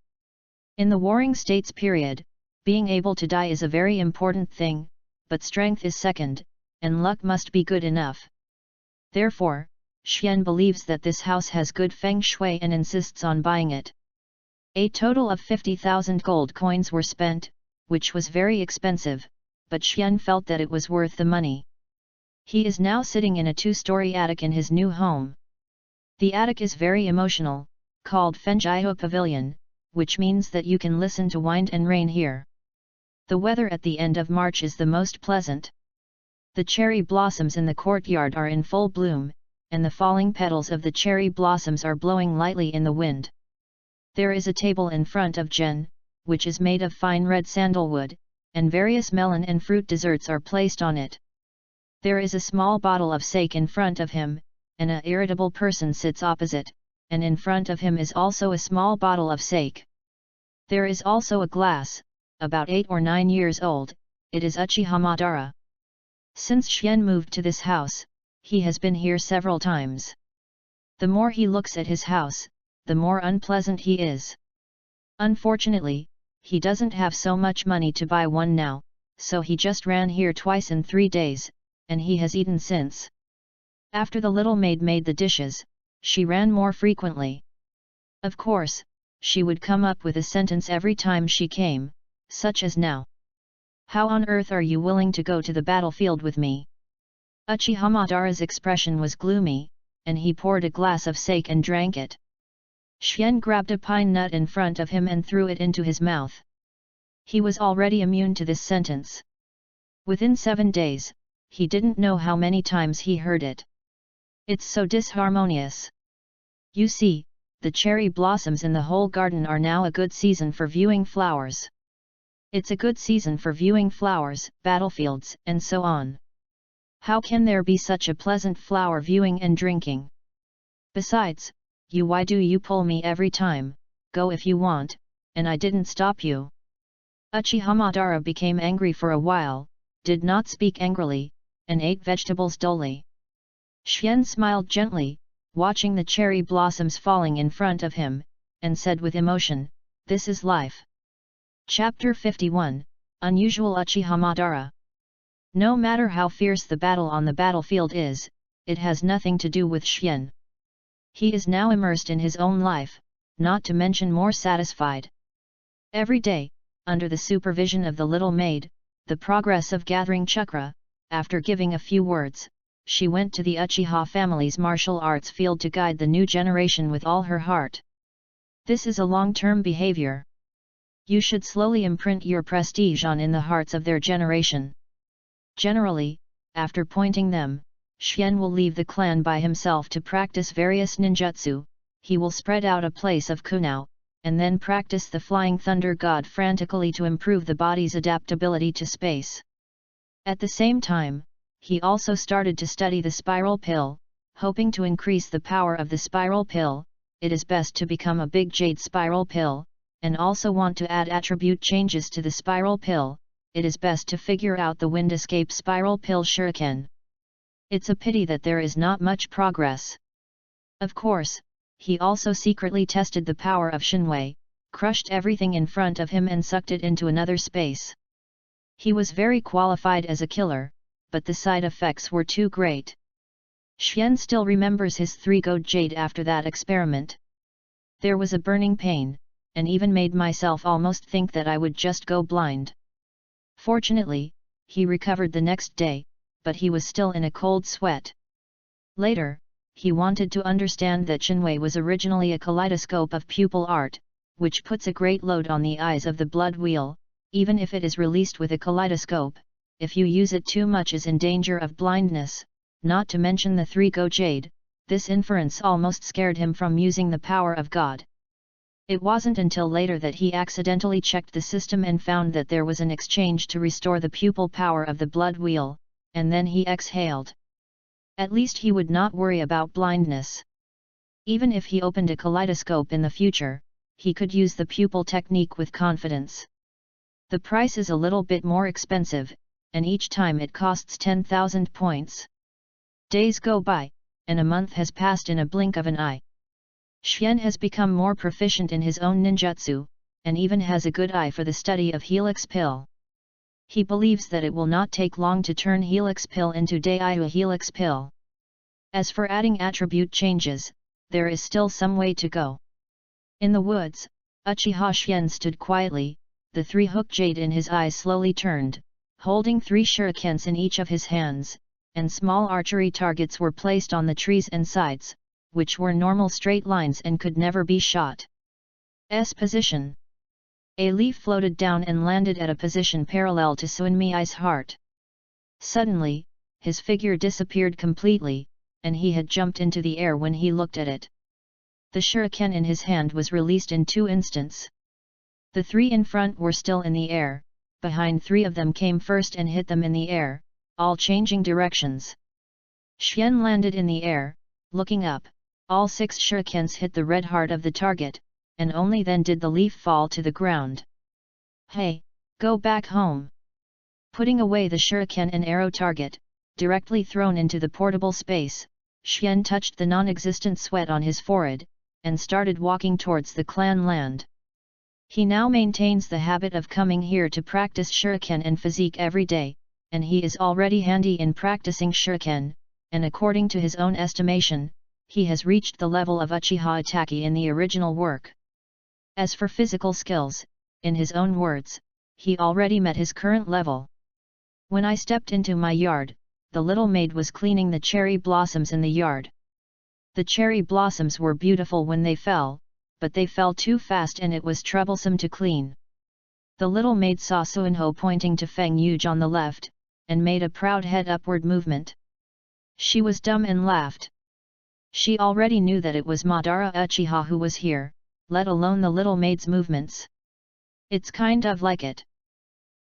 In the Warring States period, being able to die is a very important thing, but strength is second, and luck must be good enough. Therefore, Xian believes that this house has good feng shui and insists on buying it. A total of 50,000 gold coins were spent, which was very expensive, but Xian felt that it was worth the money. He is now sitting in a 2-story attic in his new home. The attic is very emotional, called Fenjiho Pavilion, which means that you can listen to wind and rain here. The weather at the end of March is the most pleasant. The cherry blossoms in the courtyard are in full bloom, and the falling petals of the cherry blossoms are blowing lightly in the wind. There is a table in front of Jen, which is made of fine red sandalwood, and various melon and fruit desserts are placed on it. There is a small bottle of sake in front of him, and an irritable person sits opposite, and in front of him is also a small bottle of sake. There is also a glass, about 8 or 9 years old, it is Uchiha Madara. Since Xian moved to this house, he has been here several times. The more he looks at his house, the more unpleasant he is. Unfortunately, he doesn't have so much money to buy one now, so he just ran here twice in 3 days, and he has eaten since. After the little maid made the dishes, she ran more frequently. Of course, she would come up with a sentence every time she came, such as now. How on earth are you willing to go to the battlefield with me? Uchiha Madara's expression was gloomy, and he poured a glass of sake and drank it. Xian grabbed a pine nut in front of him and threw it into his mouth. He was already immune to this sentence. Within 7 days, he didn't know how many times he heard it. It's so disharmonious. You see, the cherry blossoms in the whole garden are now a good season for viewing flowers. It's a good season for viewing flowers, battlefields, and so on. How can there be such a pleasant flower viewing and drinking? Besides, why do you pull me every time? Go if you want, and I didn't stop you. Uchiha Madara became angry for a while, did not speak angrily, and ate vegetables dully. Xian smiled gently, watching the cherry blossoms falling in front of him, and said with emotion, "This is life." Chapter 51, Unusual Uchiha Madara. No matter how fierce the battle on the battlefield is, it has nothing to do with Xian. He is now immersed in his own life, not to mention more satisfied. Every day, under the supervision of the little maid, the progress of gathering chakra, after giving a few words, she went to the Uchiha family's martial arts field to guide the new generation with all her heart. This is a long-term behavior. You should slowly imprint your prestige on in the hearts of their generation. Generally, after pointing them, Xian will leave the clan by himself to practice various ninjutsu, he will spread out a place of kunao, and then practice the flying thunder god frantically to improve the body's adaptability to space. At the same time, he also started to study the spiral pill, hoping to increase the power of the spiral pill. It is best to become a big jade spiral pill, and also want to add attribute changes to the spiral pill. It is best to figure out the wind escape spiral pill shuriken. It's a pity that there is not much progress. Of course, he also secretly tested the power of Shinwei, crushed everything in front of him and sucked it into another space. He was very qualified as a killer, but the side effects were too great. Xian still remembers his 3 gold jade after that experiment. There was a burning pain, and even made myself almost think that I would just go blind. Fortunately, he recovered the next day, but he was still in a cold sweat. Later, he wanted to understand that Chenwei was originally a kaleidoscope of pupil art, which puts a great load on the eyes of the blood wheel, even if it is released with a kaleidoscope. If you use it too much is in danger of blindness, not to mention the 3 gold jade. This inference almost scared him from using the power of God. It wasn't until later that he accidentally checked the system and found that there was an exchange to restore the pupil power of the blood wheel, and then he exhaled. At least he would not worry about blindness. Even if he opened a kaleidoscope in the future, he could use the pupil technique with confidence. The price is a little bit more expensive, and each time it costs 10,000 points. Days go by, and a month has passed in a blink of an eye. Xian has become more proficient in his own ninjutsu, and even has a good eye for the study of Helix Pill. He believes that it will not take long to turn Helix Pill into Daiyu Helix Pill. As for adding attribute changes, there is still some way to go. In the woods, Uchiha Xian stood quietly, the 3 hook jade in his eyes slowly turned, holding 3 shurikens in each of his hands, and small archery targets were placed on the trees and sides, which were normal straight lines and could never be shot. S position. A leaf floated down and landed at a position parallel to Sunmi's heart. Suddenly, his figure disappeared completely, and he had jumped into the air when he looked at it. The shuriken in his hand was released in 2 instants. The 3 in front were still in the air, behind 3 of them came first and hit them in the air, all changing directions. Xian landed in the air, looking up, all 6 shurikens hit the red heart of the target, and only then did the leaf fall to the ground. Hey, go back home! Putting away the shuriken and arrow target, directly thrown into the portable space, Xian touched the non-existent sweat on his forehead, and started walking towards the clan land. He now maintains the habit of coming here to practice shuriken and physique every day, and he is already handy in practicing shuriken, and according to his own estimation, he has reached the level of Uchiha Itachi in the original work. As for physical skills, in his own words, he already met his current level. When I stepped into my yard, the little maid was cleaning the cherry blossoms in the yard. The cherry blossoms were beautiful when they fell, but they fell too fast and it was troublesome to clean. The little maid saw Suinho pointing to Feng Yuge on the left, and made a proud head upward movement. She was dumb and laughed. She already knew that it was Madara Uchiha who was here, let alone the little maid's movements. It's kind of like it.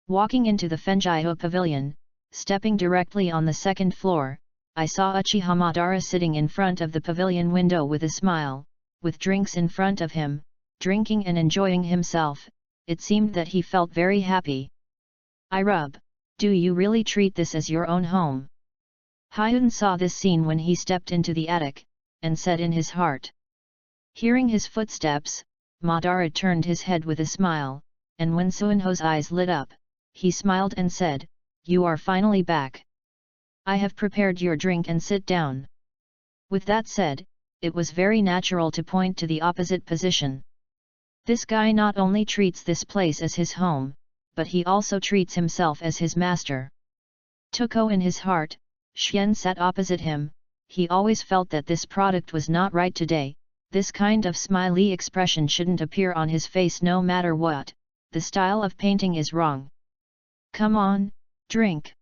Walking into the Fenjiu pavilion, stepping directly on the 2nd floor, I saw Uchiha Madara sitting in front of the pavilion window with a smile, with drinks in front of him, drinking and enjoying himself. It seemed that he felt very happy. I rub, do you really treat this as your own home? Hyun saw this scene when he stepped into the attic, and said in his heart. Hearing his footsteps, Madara turned his head with a smile, and when Suinho's eyes lit up, he smiled and said, "You are finally back. I have prepared your drink and sit down." With that said, it was very natural to point to the opposite position. This guy not only treats this place as his home, but he also treats himself as his master. Tuko in his heart, Xian sat opposite him. He always felt that this product was not right today. This kind of smiley expression shouldn't appear on his face no matter what. The style of painting is wrong. Come on, drink.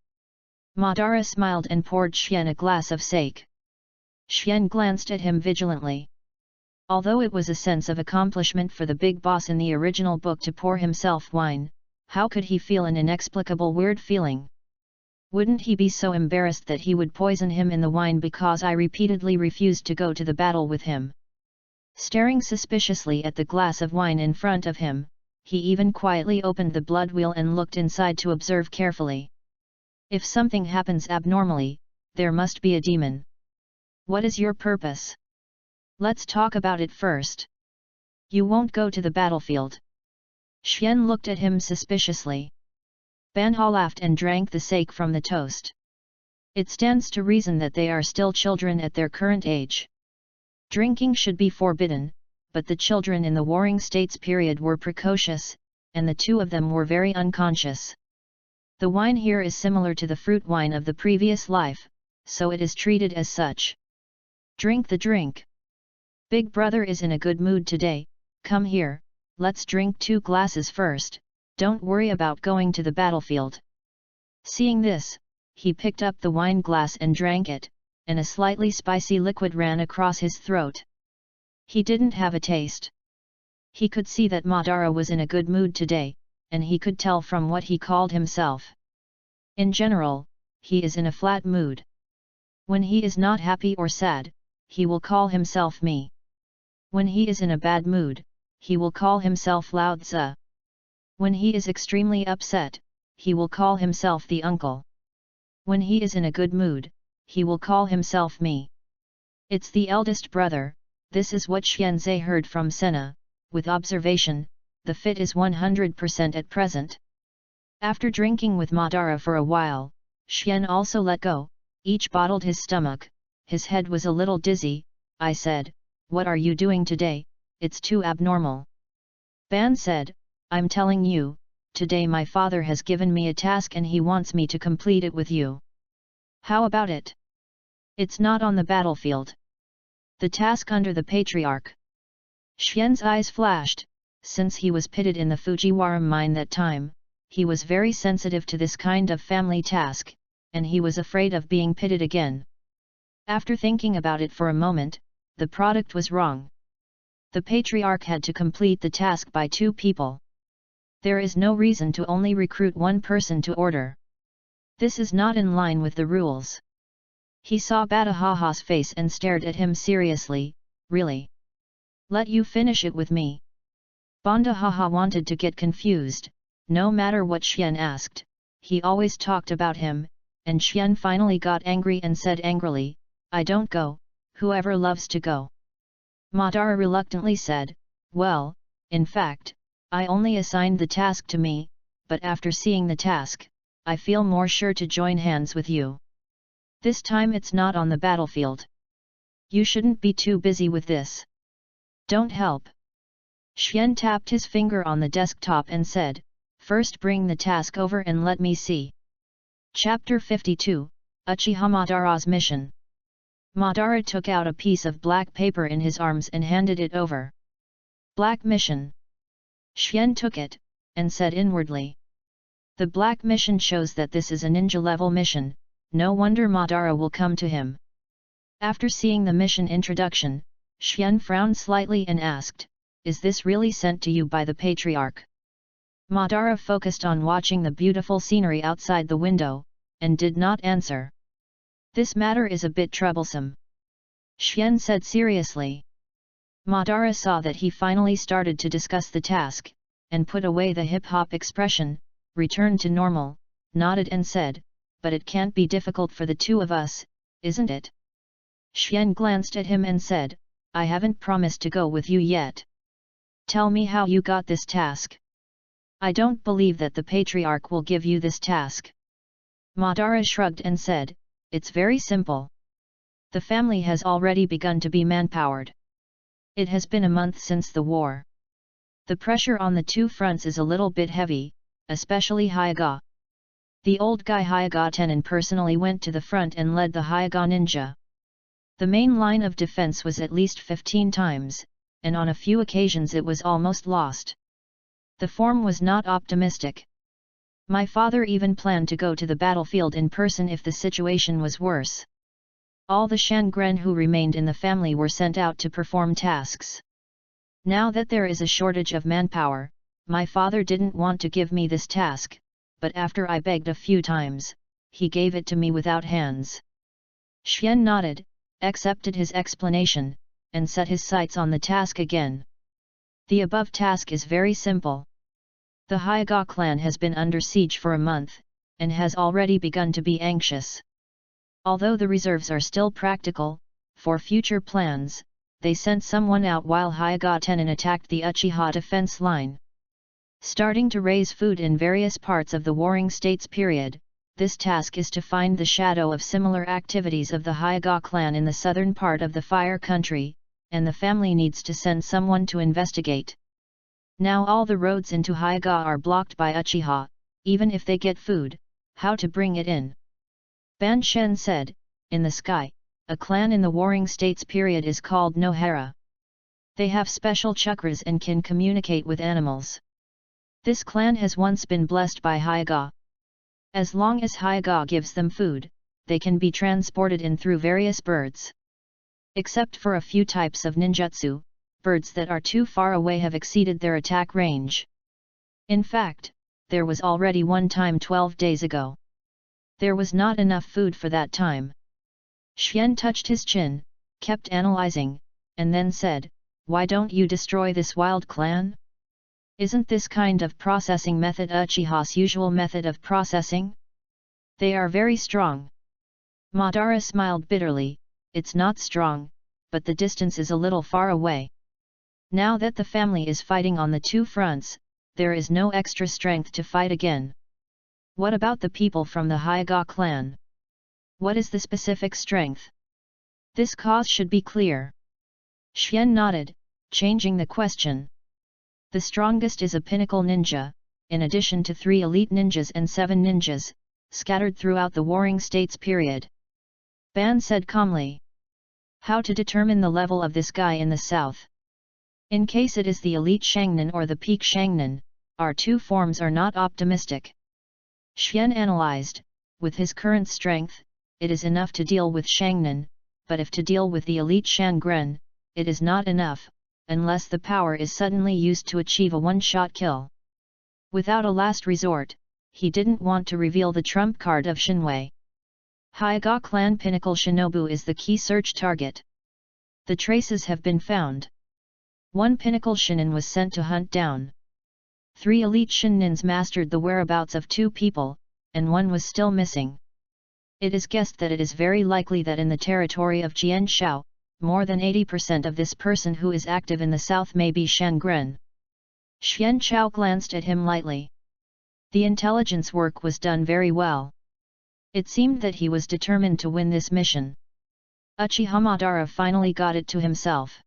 Madara smiled and poured Xian a glass of sake. Xian glanced at him vigilantly. Although it was a sense of accomplishment for the big boss in the original book to pour himself wine, how could he feel an inexplicable weird feeling? Wouldn't he be so embarrassed that he would poison him in the wine because I repeatedly refused to go to the battle with him? Staring suspiciously at the glass of wine in front of him, he even quietly opened the blood wheel and looked inside to observe carefully. If something happens abnormally, there must be a demon. What is your purpose? Let's talk about it first. You won't go to the battlefield. Xian looked at him suspiciously. Banha laughed and drank the sake from the toast. It stands to reason that they are still children at their current age. Drinking should be forbidden, but the children in the Warring States period were precocious, and the two of them were very unconscious. The wine here is similar to the fruit wine of the previous life, so it is treated as such. Drink the drink. Big brother is in a good mood today, come here, let's drink 2 glasses first, don't worry about going to the battlefield. Seeing this, he picked up the wine glass and drank it, and a slightly spicy liquid ran across his throat. He didn't have a taste. He could see that Madara was in a good mood today, and he could tell from what he called himself. In general, he is in a flat mood. When he is not happy or sad, he will call himself me. When he is in a bad mood, he will call himself Lao Tzu. When he is extremely upset, he will call himself the uncle. When he is in a good mood, he will call himself me. It's the eldest brother. This is what Xianzhe heard from Senna. With observation, the fit is 100% at present. After drinking with Madara for a while, Xian also let go, each bottled his stomach, his head was a little dizzy. I said, what are you doing today, it's too abnormal. Ban said, I'm telling you, today my father has given me a task and he wants me to complete it with you. How about it? It's not on the battlefield. The task under the Patriarch. Xian's eyes flashed. Since he was pitted in the Fujiwara mine that time, he was very sensitive to this kind of family task, and he was afraid of being pitted again. After thinking about it for a moment, the product was wrong. The Patriarch had to complete the task by 2 people. There is no reason to only recruit 1 person to order. This is not in line with the rules. He saw Badahaha's face and stared at him seriously, really? Let you finish it with me. Bandahaha wanted to get confused, no matter what Xian asked, he always talked about him, and Xian finally got angry and said angrily, I don't go, whoever loves to go. Madara reluctantly said, well, in fact, I only assigned the task to me, but after seeing the task, I feel more sure to join hands with you. This time it's not on the battlefield. You shouldn't be too busy with this. Don't help. Xian tapped his finger on the desktop and said, first bring the task over and let me see. Chapter 52, Uchiha Madara's Mission. Madara took out a piece of black paper in his arms and handed it over. Black mission. Xian took it, and said inwardly. The black mission shows that this is a ninja level mission, no wonder Madara will come to him. After seeing the mission introduction, Xian frowned slightly and asked, is this really sent to you by the Patriarch? Madara focused on watching the beautiful scenery outside the window, and did not answer. This matter is a bit troublesome. Xian said seriously. Madara saw that he finally started to discuss the task, and put away the hip-hop expression, returned to normal, nodded and said, but it can't be difficult for the 2 of us, isn't it? Xian glanced at him and said, I haven't promised to go with you yet. Tell me how you got this task. I don't believe that the Patriarch will give you this task. Madara shrugged and said, it's very simple. The family has already begun to be manpowered. It has been a month since the war. The pressure on the 2 fronts is a little bit heavy, especially Hyaga. The old guy Hyaga Tenin personally went to the front and led the Hyaga ninja. The main line of defense was at least 15 times, and on a few occasions it was almost lost. The form was not optimistic. My father even planned to go to the battlefield in person if the situation was worse. All the Shangren who remained in the family were sent out to perform tasks. Now that there is a shortage of manpower, my father didn't want to give me this task, but after I begged a few times, he gave it to me without hands. Xian nodded, accepted his explanation, and set his sights on the task again. The above task is very simple. The Hyaga clan has been under siege for a month, and has already begun to be anxious. Although the reserves are still practical, for future plans, they sent someone out while Hyaga Tenin attacked the Uchiha defense line. Starting to raise food in various parts of the Warring States period, this task is to find the shadow of similar activities of the Hyuga clan in the southern part of the Fire Country, and the family needs to send someone to investigate. Now all the roads into Hyuga are blocked by Uchiha, even if they get food, how to bring it in? Ban Shen said, in the sky, a clan in the Warring States period is called Nohara. They have special chakras and can communicate with animals. This clan has once been blessed by Hyuga. As long as Hyuga gives them food, they can be transported in through various birds. Except for a few types of ninjutsu, birds that are too far away have exceeded their attack range. In fact, there was already one time 12 days ago. There was not enough food for that time. Xian touched his chin, kept analyzing, and then said, "Why don't you destroy this wild clan? Isn't this kind of processing method Uchiha's usual method of processing? They are very strong." Madara smiled bitterly, "It's not strong, but the distance is a little far away. Now that the family is fighting on the two fronts, there is no extra strength to fight again. What about the people from the Hyuga clan? What is the specific strength? This cause should be clear." Xian nodded, changing the question. "The strongest is a pinnacle ninja, in addition to 3 elite ninjas and 7 ninjas, scattered throughout the Warring States period." Ban said calmly. "How to determine the level of this guy in the south? In case it is the elite Shangnan or the peak Shangnan, our two forms are not optimistic." Xian analyzed, with his current strength, it is enough to deal with Shangnan, but if to deal with the elite Shangren, it is not enough, unless the power is suddenly used to achieve a one-shot kill. Without a last resort, he didn't want to reveal the trump card of Shinwei. Hyuga clan Pinnacle Shinobu is the key search target. The traces have been found. 1 Pinnacle Shinin was sent to hunt down. 3 elite Shinins mastered the whereabouts of 2 people, and 1 was still missing. It is guessed that it is very likely that in the territory of Jianshao, more than 80% of this person who is active in the south may be Shangren. Xian Chao glanced at him lightly. The intelligence work was done very well. It seemed that he was determined to win this mission. Uchiha Madara finally got it to himself.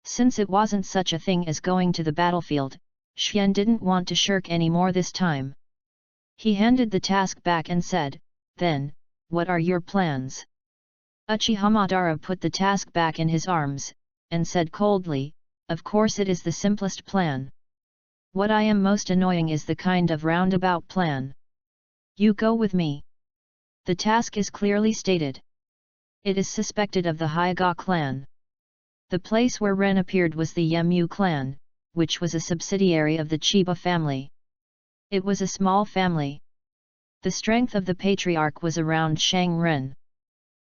Since it wasn't such a thing as going to the battlefield, Xian didn't want to shirk any more this time. He handed the task back and said, "Then, what are your plans?" Uchiha Madara put the task back in his arms, and said coldly, "Of course it is the simplest plan. What I am most annoying is the kind of roundabout plan. You go with me." The task is clearly stated. It is suspected of the Hyuga clan. The place where Ren appeared was the Yemu clan, which was a subsidiary of the Chiba family. It was a small family. The strength of the patriarch was around Shang Ren.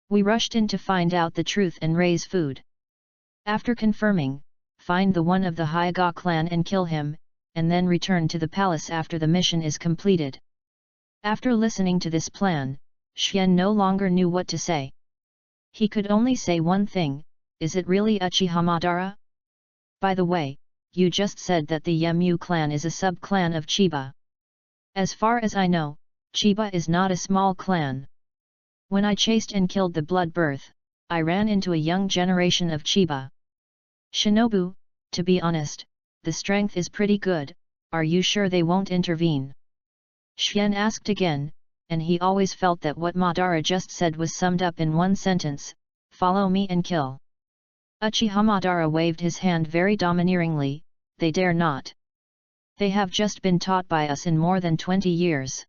We rushed in to find out the truth and raise food. After confirming, find the one of the Hyuga clan and kill him, and then return to the palace after the mission is completed. After listening to this plan, Xian no longer knew what to say. He could only say one thing, "Is it really Uchiha Madara? By the way, you just said that the Yemu clan is a sub-clan of Chiba. As far as I know, Chiba is not a small clan. When I chased and killed the Blood Birth, I ran into a young generation of Chiba. Shinobu, to be honest, the strength is pretty good, are you sure they won't intervene?" Xian asked again, and he always felt that what Madara just said was summed up in one sentence, "Follow me and kill." Uchiha Madara waved his hand very domineeringly, "They dare not. They have just been taught by us in more than 20 years.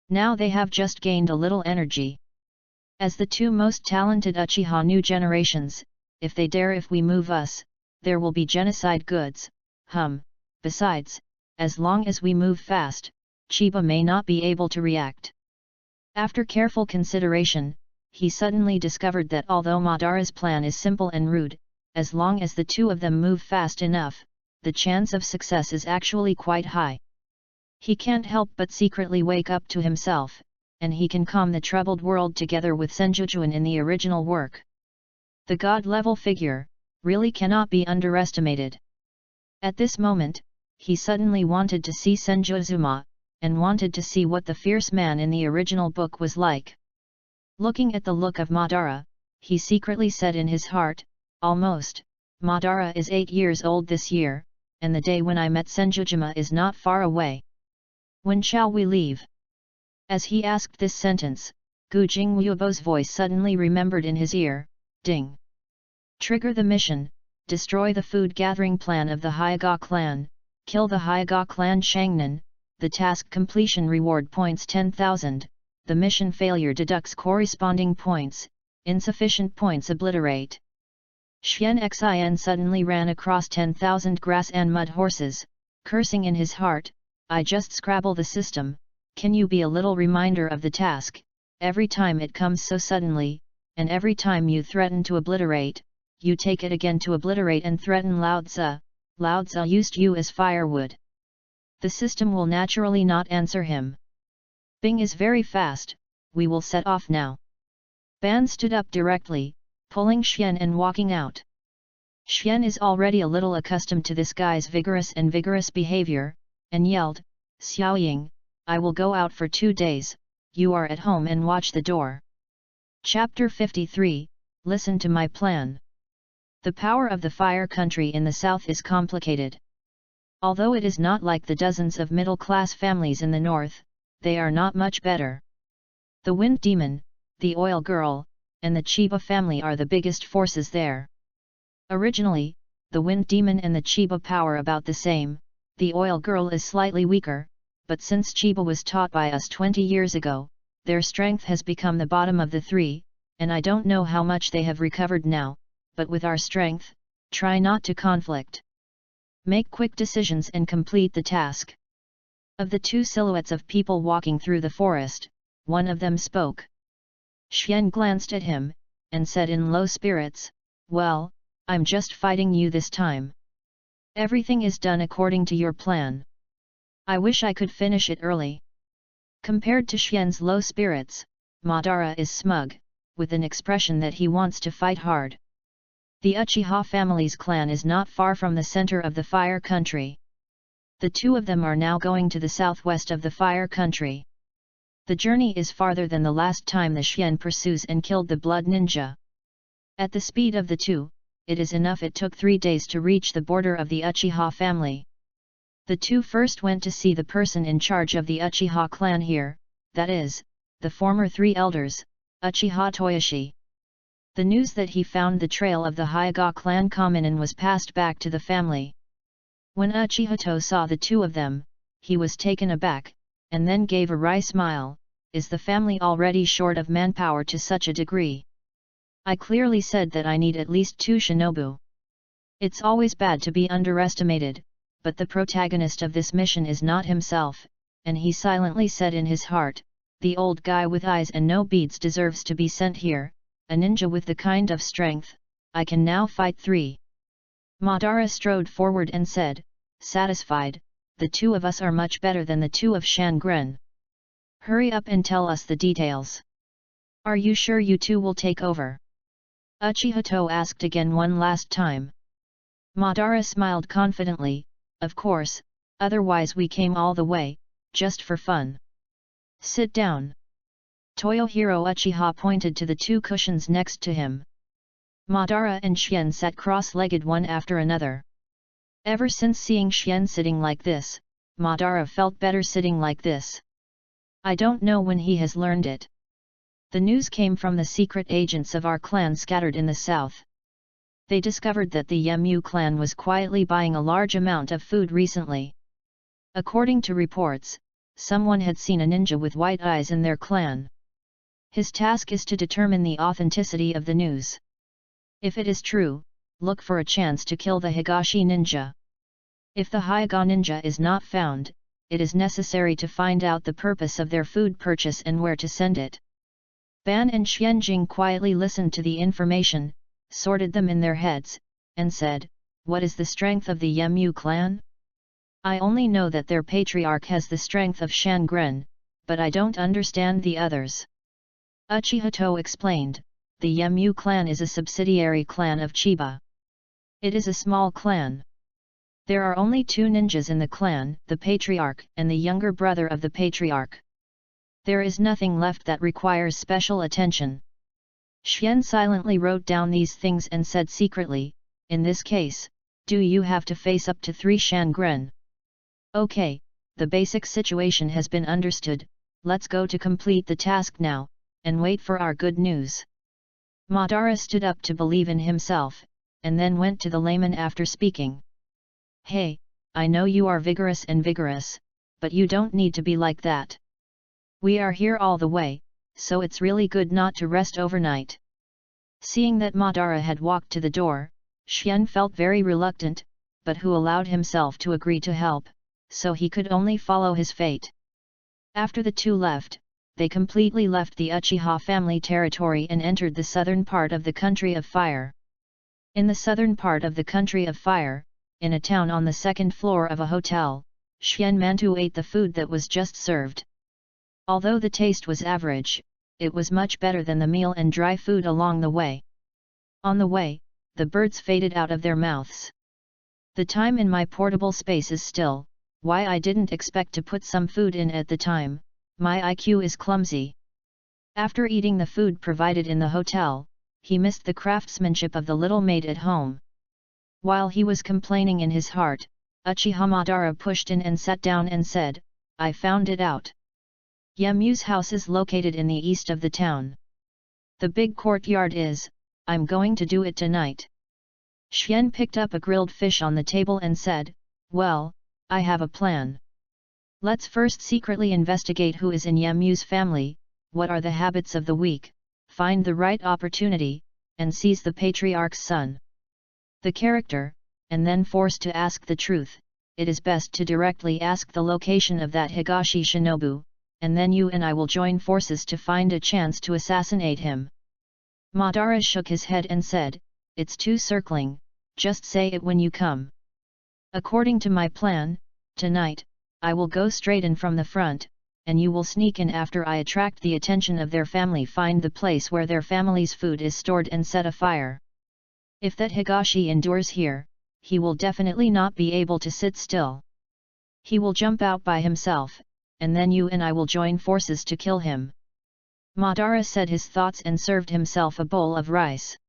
Now they have just gained a little energy. As the 2 most talented Uchiha new generations, if they dare if we move us, there will be genocide goods, besides, as long as we move fast, Chiba may not be able to react." After careful consideration, he suddenly discovered that although Madara's plan is simple and rude, as long as the 2 of them move fast enough, the chance of success is actually quite high. He can't help but secretly wake up to himself, and he can calm the troubled world together with Senjujuan in the original work. The god-level figure, really cannot be underestimated. At this moment, he suddenly wanted to see Senjuzuma, and wanted to see what the fierce man in the original book was like. Looking at the look of Madara, he secretly said in his heart, "Almost, Madara is 8 years old this year, and the day when I met Senjujima is not far away. When shall we leave?" As he asked this sentence, Gu Jingwubo's voice suddenly remembered in his ear, "Ding! Trigger the mission, destroy the food gathering plan of the Hyuga clan, kill the Hyuga clan Shangnan, the task completion reward points 10,000, the mission failure deducts corresponding points, insufficient points obliterate." Xian Xin suddenly ran across 10,000 grass and mud horses, cursing in his heart, "I just scrabble the system, can you be a little reminder of the task, every time it comes so suddenly, and every time you threaten to obliterate, you take it again to obliterate and threaten Lao Tzu. Lao Tzu used you as firewood." The system will naturally not answer him. Bing is very fast, we will set off now. Ban stood up directly, pulling Xian and walking out. Xian is already a little accustomed to this guy's vigorous behavior, and yelled, "Xiaoying, I will go out for 2 days, you are at home and watch the door." Chapter 53, Listen to my plan. The power of the fire country in the south is complicated. Although it is not like the dozens of middle-class families in the north, they are not much better. The Wind Demon, the Oil Girl, and the Chiba family are the biggest forces there. Originally, the Wind Demon and the Chiba power about the same, the Oil Girl is slightly weaker, but since Chiba was taught by us 20 years ago, their strength has become the bottom of the three, and I don't know how much they have recovered now, but with our strength, try not to conflict. Make quick decisions and complete the task. Of the 2 silhouettes of people walking through the forest, one of them spoke. Xian glanced at him, and said in low spirits, "Well, I'm just fighting you this time. Everything is done according to your plan. I wish I could finish it early." Compared to Xian's low spirits, Madara is smug, with an expression that he wants to fight hard. The Uchiha family's clan is not far from the center of the fire country. The 2 of them are now going to the southwest of the fire country. The journey is farther than the last time the Xian pursues and killed the blood ninja. At the speed of the 2, it is enough it took 3 days to reach the border of the Uchiha family. The 2 first went to see the person in charge of the Uchiha clan here, that is, the former 3 elders, Uchiha Toyoshi. The news that he found the trail of the Hyuga clan Kaminen was passed back to the family. When Uchihato saw the 2 of them, he was taken aback, and then gave a wry smile. "Is the family already short of manpower to such a degree? I clearly said that I need at least 2 shinobu. It's always bad to be underestimated, but the protagonist of this mission is not himself," and he silently said in his heart, "The old guy with eyes and no beads deserves to be sent here, a ninja with the kind of strength, I can now fight 3. Madara strode forward and said, satisfied, "The 2 of us are much better than the 2 of Shangren. Hurry up and tell us the details. Are you sure you 2 will take over?" Uchihato asked again one last time. Madara smiled confidently, "Of course, otherwise we came all the way, just for fun. Sit down." Toyohiro Uchiha pointed to the 2 cushions next to him. Madara and Xian sat cross-legged one after another. Ever since seeing Xian sitting like this, Madara felt better sitting like this. I don't know when he has learned it. The news came from the secret agents of our clan scattered in the south. They discovered that the Yemu clan was quietly buying a large amount of food recently. According to reports, someone had seen a ninja with white eyes in their clan. His task is to determine the authenticity of the news. If it is true, look for a chance to kill the Higashi ninja. If the Hyuga ninja is not found, it is necessary to find out the purpose of their food purchase and where to send it. Ban and Xianjing quietly listened to the information, sorted them in their heads, and said, "What is the strength of the Yemu clan? I only know that their patriarch has the strength of Shangren, but I don't understand the others." Uchihato explained, "The Yemu clan is a subsidiary clan of Chiba. It is a small clan. There are only 2 ninjas in the clan, the patriarch and the younger brother of the patriarch. There is nothing left that requires special attention. Xian silently wrote down these things and said secretly, in this case, do you have to face up to 3 shangren? Okay, the basic situation has been understood, let's go to complete the task now, and wait for our good news. Madara stood up to believe in himself, and then went to the layman after speaking. Hey, I know you are vigorous, but you don't need to be like that. We are here all the way, so it's really good not to rest overnight. Seeing that Madara had walked to the door, Xian felt very reluctant, but who allowed himself to agree to help, so he could only follow his fate. After the 2 left, they completely left the Uchiha family territory and entered the southern part of the Country of Fire. In the southern part of the Country of Fire, in a town on the 2nd floor of a hotel, Xian Mantu ate the food that was just served. Although the taste was average, it was much better than the meal and dry food along the way. On the way, the birds faded out of their mouths. The time in my portable space is still, why I didn't expect to put some food in at the time, my IQ is clumsy. After eating the food provided in the hotel, he missed the craftsmanship of the little maid at home. While he was complaining in his heart, Uchiha Madara pushed in and sat down and said, I found it out. Yemu's house is located in the east of the town. The big courtyard is, I'm going to do it tonight. Xian picked up a grilled fish on the table and said, well, I have a plan. Let's first secretly investigate who is in Yemu's family, what are the habits of the weak, find the right opportunity, and seize the patriarch's son. The character, and then forced to ask the truth, it is best to directly ask the location of that Higashi Shinobu, and then you and I will join forces to find a chance to assassinate him. Madara shook his head and said, it's too circling, just say it when you come. According to my plan, tonight, I will go straight in from the front, and you will sneak in after I attract the attention of their family, find the place where their family's food is stored and set a fire. If that Higashi endures here, he will definitely not be able to sit still. He will jump out by himself, and then you and I will join forces to kill him. Madara said his thoughts and served himself a bowl of rice.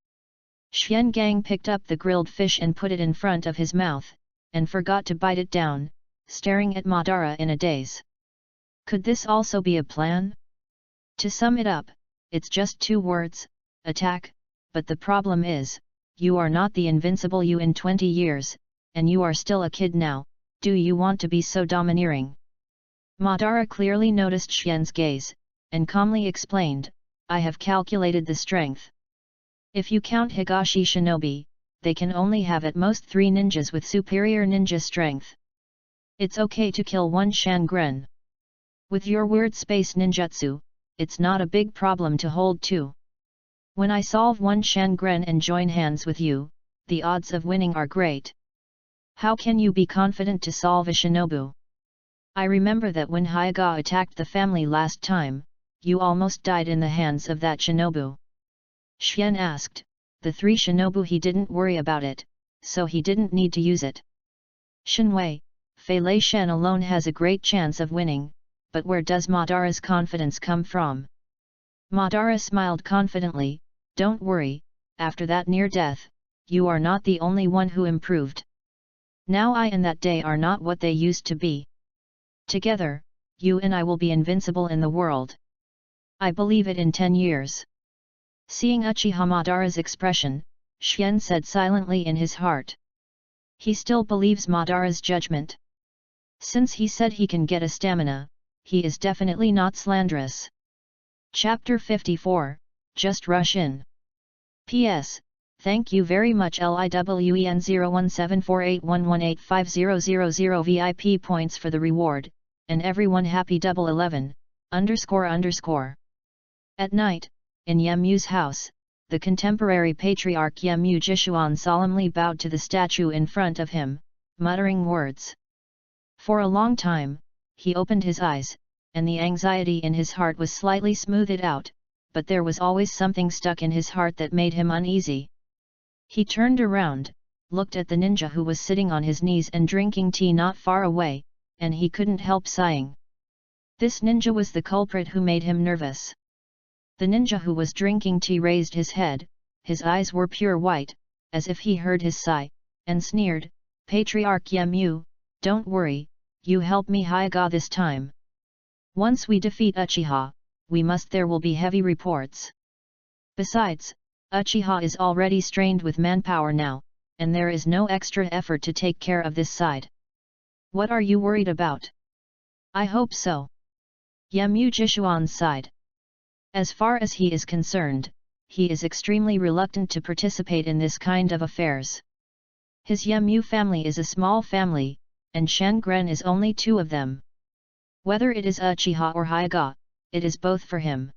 Xian Gang picked up the grilled fish and put it in front of his mouth, and forgot to bite it down, staring at Madara in a daze. Could this also be a plan? To sum it up, it's just 2 words, attack, but the problem is, you are not the invincible you in 20 years, and you are still a kid now, do you want to be so domineering? Madara clearly noticed Xian's gaze, and calmly explained, I have calculated the strength. If you count Higashi Shinobi, they can only have at most 3 ninjas with superior ninja strength. It's okay to kill 1 shangren. With your weird space ninjutsu, it's not a big problem to hold 2. When I solve 1 shangren and join hands with you, the odds of winning are great. How can you be confident to solve a shinobu? I remember that when Hyuga attacked the family last time, you almost died in the hands of that shinobu. Xian asked, the 3 shinobu he didn't worry about it, so he didn't need to use it. Shenwei, Fei Lei Shen alone has a great chance of winning, but where does Madara's confidence come from? Madara smiled confidently, don't worry, after that near death, you are not the only one who improved. Now I and that day are not what they used to be. Together, you and I will be invincible in the world. I believe it in 10 years. Seeing Uchiha Madara's expression, Xian said silently in his heart. He still believes Madara's judgment. Since he said he can get a stamina, he is definitely not slanderous. Chapter 54, Just Rush In. P.S. Thank you very much LIWEN017481185000 VIP points for the reward, and everyone happy 11. __. At night, in Yemu's house, the contemporary patriarch Yemu Jishuan solemnly bowed to the statue in front of him, muttering words. For a long time, he opened his eyes, and the anxiety in his heart was slightly smoothed out, but there was always something stuck in his heart that made him uneasy. He turned around, looked at the ninja who was sitting on his knees and drinking tea not far away, and he couldn't help sighing. This ninja was the culprit who made him nervous. The ninja who was drinking tea raised his head, his eyes were pure white, as if he heard his sigh, and sneered, "Patriarch Yemu, don't worry, you help me Hyuga this time. Once we defeat Uchiha, there will be heavy reports. Besides, Uchiha is already strained with manpower now, and there is no extra effort to take care of this side. What are you worried about?" "I hope so." Yemu Jishuan sighed. As far as he is concerned, he is extremely reluctant to participate in this kind of affairs. His Yemu family is a small family, and Shangren is only 2 of them. Whether it is Uchiha or Hyuga, it is both for him.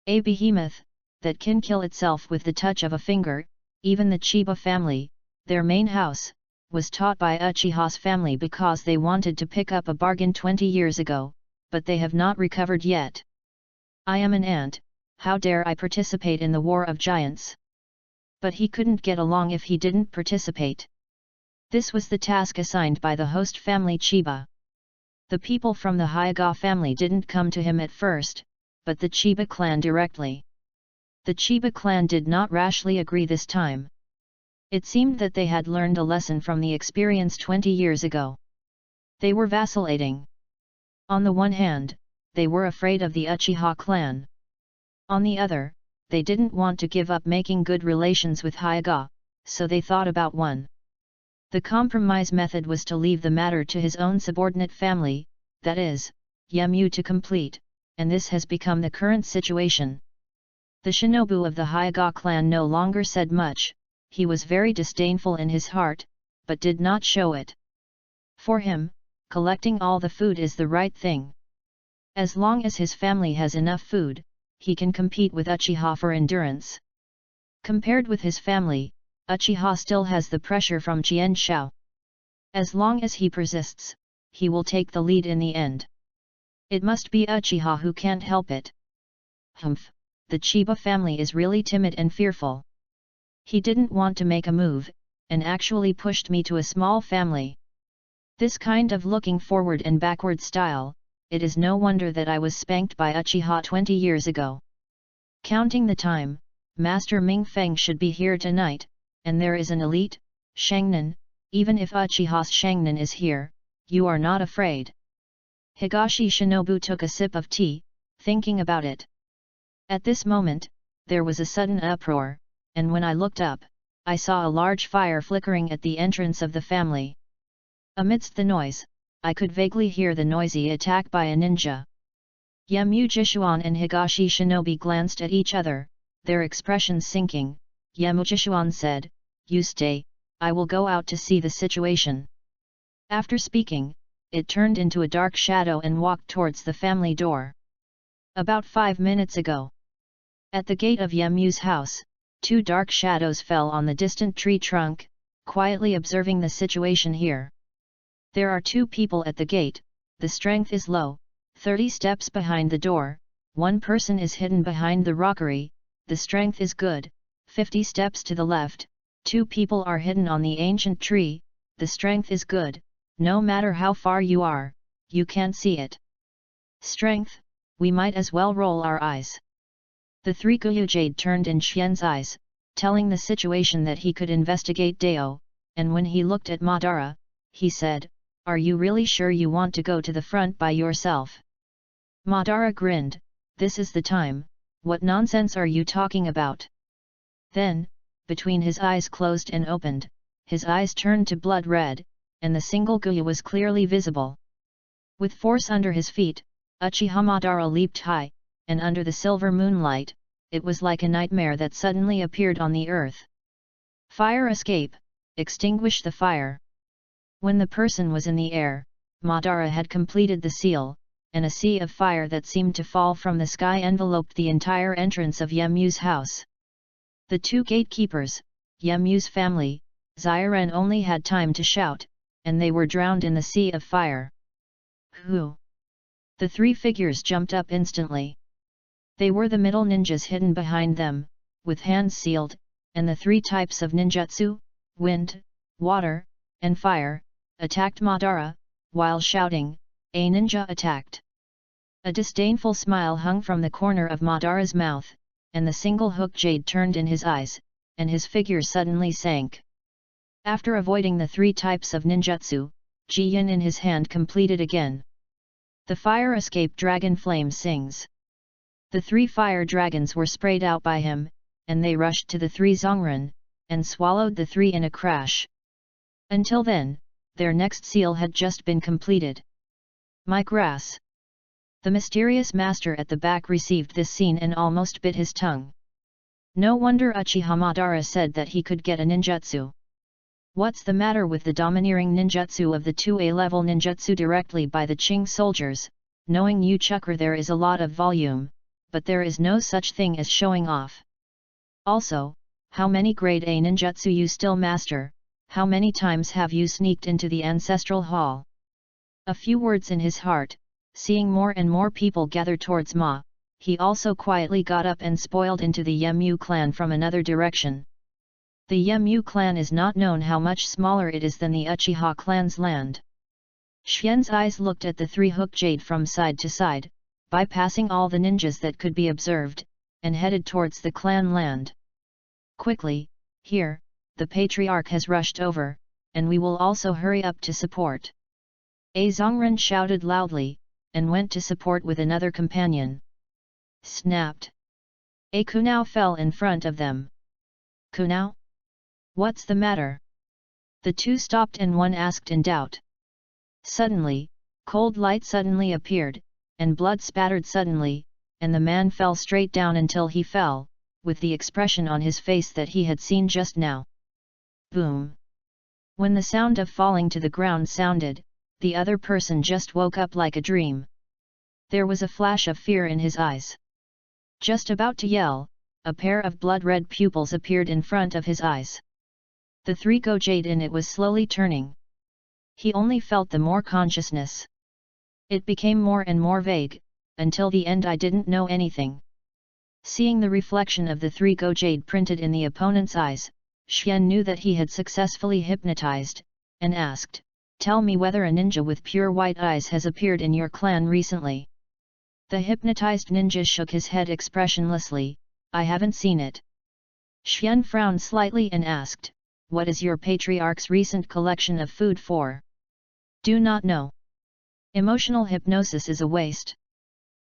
A behemoth, that can kill itself with the touch of a finger, even the Chiba family, their main house, was taught by Uchiha's family because they wanted to pick up a bargain 20 years ago, but they have not recovered yet. "I am an ant, how dare I participate in the war of giants?" But he couldn't get along if he didn't participate. This was the task assigned by the host family Chiba. The people from the Hyuga family didn't come to him at first, but the Chiba clan directly. The Chiba clan did not rashly agree this time. It seemed that they had learned a lesson from the experience 20 years ago. They were vacillating. On the one hand, they were afraid of the Uchiha clan. On the other, they didn't want to give up making good relations with Hyuga, so they thought about one. The compromise method was to leave the matter to his own subordinate family, that is, Yemu to complete, and this has become the current situation. The shinobu of the Hyuga clan no longer said much, he was very disdainful in his heart, but did not show it. For him, collecting all the food is the right thing. As long as his family has enough food, he can compete with Uchiha for endurance. Compared with his family, Uchiha still has the pressure from Qian Shao. As long as he persists, he will take the lead in the end. It must be Uchiha who can't help it. Humph, the Chiba family is really timid and fearful. He didn't want to make a move, and actually pushed me to a small family. This kind of looking forward and backward style, it is no wonder that I was spanked by Uchiha 20 years ago. Counting the time, Master Ming Feng should be here tonight, and there is an elite, Shangnan, even if Uchiha's Shangnan is here, you are not afraid. Higashi Shinobu took a sip of tea, thinking about it. At this moment, there was a sudden uproar, and when I looked up, I saw a large fire flickering at the entrance of the family. Amidst the noise, I could vaguely hear the noisy attack by a ninja. Yemu Jishuan and Higashi Shinobi glanced at each other, their expressions sinking. Yemu Jishuan said, "You stay, I will go out to see the situation." After speaking, it turned into a dark shadow and walked towards the family door. About 5 minutes ago, at the gate of Yemu's house, 2 dark shadows fell on the distant tree trunk, quietly observing the situation here. There are 2 people at the gate, the strength is low, 30 steps behind the door, 1 person is hidden behind the rockery, the strength is good, 50 steps to the left, 2 people are hidden on the ancient tree, the strength is good, no matter how far you are, you can't see it. Strength, we might as well roll our eyes. The 3 Guyujade turned in Xian's eyes, telling the situation that he could investigate Dao, and when he looked at Madara, he said, "Are you really sure you want to go to the front by yourself?" Madara grinned, "This is the time, what nonsense are you talking about?" Then, between his eyes closed and opened, his eyes turned to blood red, and the single Guya was clearly visible. With force under his feet, Uchiha Madara leaped high, and under the silver moonlight, it was like a nightmare that suddenly appeared on the earth. Fire escape, extinguish the fire. When the person was in the air, Madara had completed the seal, and a sea of fire that seemed to fall from the sky enveloped the entire entrance of Yemu's house. The 2 gatekeepers, Yemu's family, Xiren only had time to shout, and they were drowned in the sea of fire. Who? The 3 figures jumped up instantly. They were the middle ninjas hidden behind them, with hands sealed, and the 3 types of ninjutsu, wind, water, and fire, attacked Madara, while shouting, "A ninja attacked!" A disdainful smile hung from the corner of Madara's mouth, and the single hook jade turned in his eyes, and his figure suddenly sank. After avoiding the 3 types of ninjutsu, Ji-yin in his hand completed again. The fire escape dragon flame sings. The 3 fire dragons were sprayed out by him, and they rushed to the 3 Zongren, and swallowed the 3 in a crash. Until then, their next seal had just been completed. My grass! The mysterious master at the back received this scene and almost bit his tongue. No wonder Uchiha Madara said that he could get a ninjutsu. What's the matter with the domineering ninjutsu of the 2A level ninjutsu directly by the Qing soldiers? Knowing you chucker, there is a lot of volume, but there is no such thing as showing off. Also, how many grade A ninjutsu you still master? How many times have you sneaked into the ancestral hall? A few words in his heart, seeing more and more people gather towards Ma, he also quietly got up and spoiled into the Yemu clan from another direction. The Yemu clan is not known how much smaller it is than the Uchiha clan's land. Xian's eyes looked at the 3 hook jade from side to side, bypassing all the ninjas that could be observed, and headed towards the clan land. Quickly, here, the patriarch has rushed over, and we will also hurry up to support. A Zongren shouted loudly, and went to support with another companion. Snapped! A Kunao fell in front of them. Kunao? What's the matter? The 2 stopped and one asked in doubt. Suddenly, cold light suddenly appeared, and blood spattered suddenly, and the man fell straight down until he fell, with the expression on his face that he had seen just now. Boom! When the sound of falling to the ground sounded, the other person just woke up like a dream. There was a flash of fear in his eyes. Just about to yell, a pair of blood-red pupils appeared in front of his eyes. The 3 go jade in it was slowly turning. He only felt the more consciousness. It became more and more vague, until the end I didn't know anything. Seeing the reflection of the 3 go jade printed in the opponent's eyes, Xian knew that he had successfully hypnotized, and asked, "Tell me whether a ninja with pure white eyes has appeared in your clan recently." The hypnotized ninja shook his head expressionlessly, "I haven't seen it." Xian frowned slightly and asked, "What is your patriarch's recent collection of food for?" "Do not know. Emotional hypnosis is a waste."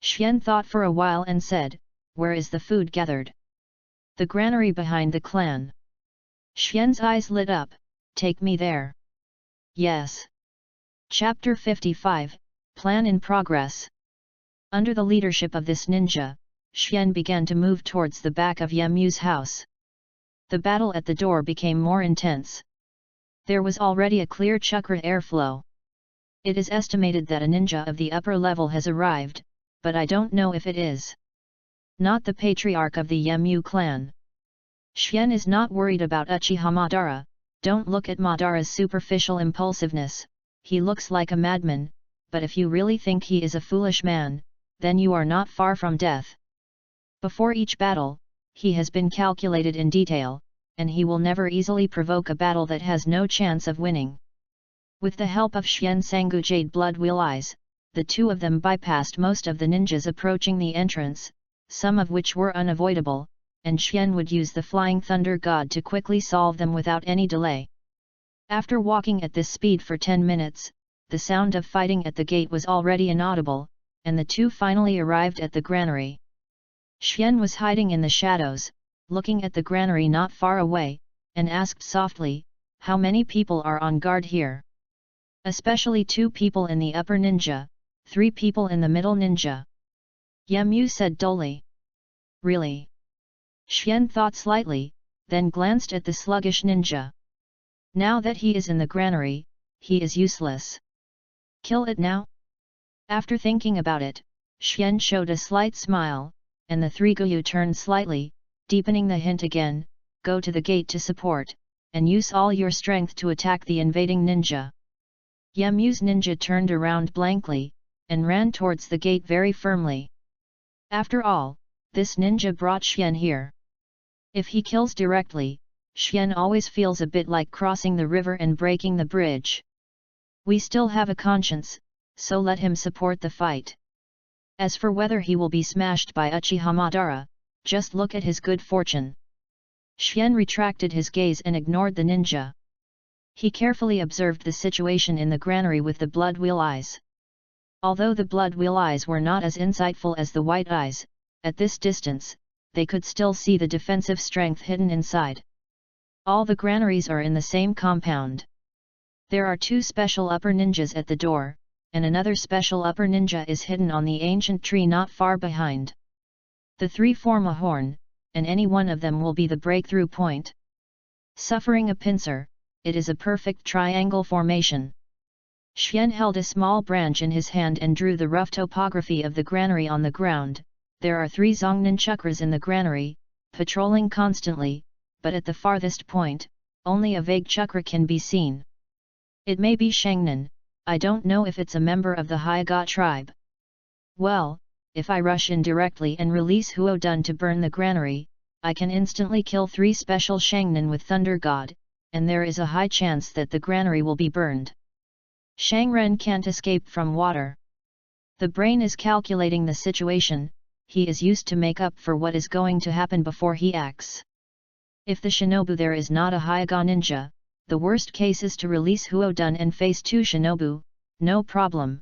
Xian thought for a while and said, "Where is the food gathered?" "The granary behind the clan." Xian's eyes lit up, "Take me there." "Yes." Chapter 55, Plan in Progress. Under the leadership of this ninja, Xian began to move towards the back of Yemu's house. The battle at the door became more intense. There was already a clear chakra airflow. It is estimated that a ninja of the upper level has arrived, but I don't know if it is not the patriarch of the Yemu clan. Xian is not worried about Uchiha Madara. Don't look at Madara's superficial impulsiveness, he looks like a madman, but if you really think he is a foolish man, then you are not far from death. Before each battle, he has been calculated in detail, and he will never easily provoke a battle that has no chance of winning. With the help of Xian Sangu Jade Blood Wheel Eyes, the 2 of them bypassed most of the ninjas approaching the entrance, some of which were unavoidable, and Xian would use the Flying Thunder God to quickly solve them without any delay. After walking at this speed for 10 minutes, the sound of fighting at the gate was already inaudible, and the 2 finally arrived at the granary. Xian was hiding in the shadows, looking at the granary not far away, and asked softly, "How many people are on guard here?" "Especially 2 people in the upper ninja, 3 people in the middle ninja." Yemu said dully. "Really?" Xian thought slightly, then glanced at the sluggish ninja. Now that he is in the granary, he is useless. Kill it now? After thinking about it, Xian showed a slight smile, and the 3 Guyu turned slightly, deepening the hint again, "Go to the gate to support, and use all your strength to attack the invading ninja." Yemu's ninja turned around blankly, and ran towards the gate very firmly. After all, this ninja brought Xian here. If he kills directly, Xian always feels a bit like crossing the river and breaking the bridge. We still have a conscience, so let him support the fight. As for whether he will be smashed by Uchiha Madara, just look at his good fortune. Xian retracted his gaze and ignored the ninja. He carefully observed the situation in the granary with the blood wheel eyes. Although the blood wheel eyes were not as insightful as the white eyes, at this distance, they could still see the defensive strength hidden inside. All the granaries are in the same compound. There are 2 special upper ninjas at the door, and another special upper ninja is hidden on the ancient tree not far behind. The 3 form a horn, and any one of them will be the breakthrough point. Suffering a pincer, it is a perfect triangle formation. Xian held a small branch in his hand and drew the rough topography of the granary on the ground. There are 3 Zhongnan chakras in the granary, patrolling constantly, but at the farthest point, only a vague chakra can be seen. It may be Shangnan, I don't know if it's a member of the Hyaga tribe. Well, if I rush in directly and release Huodun to burn the granary, I can instantly kill 3 special Shangnan with Thunder God, and there is a high chance that the granary will be burned. Shangren can't escape from water. The brain is calculating the situation, he is used to make up for what is going to happen before he acts. If the shinobu there is not a Hyaga ninja, the worst case is to release Huodun and face 2 shinobu, no problem.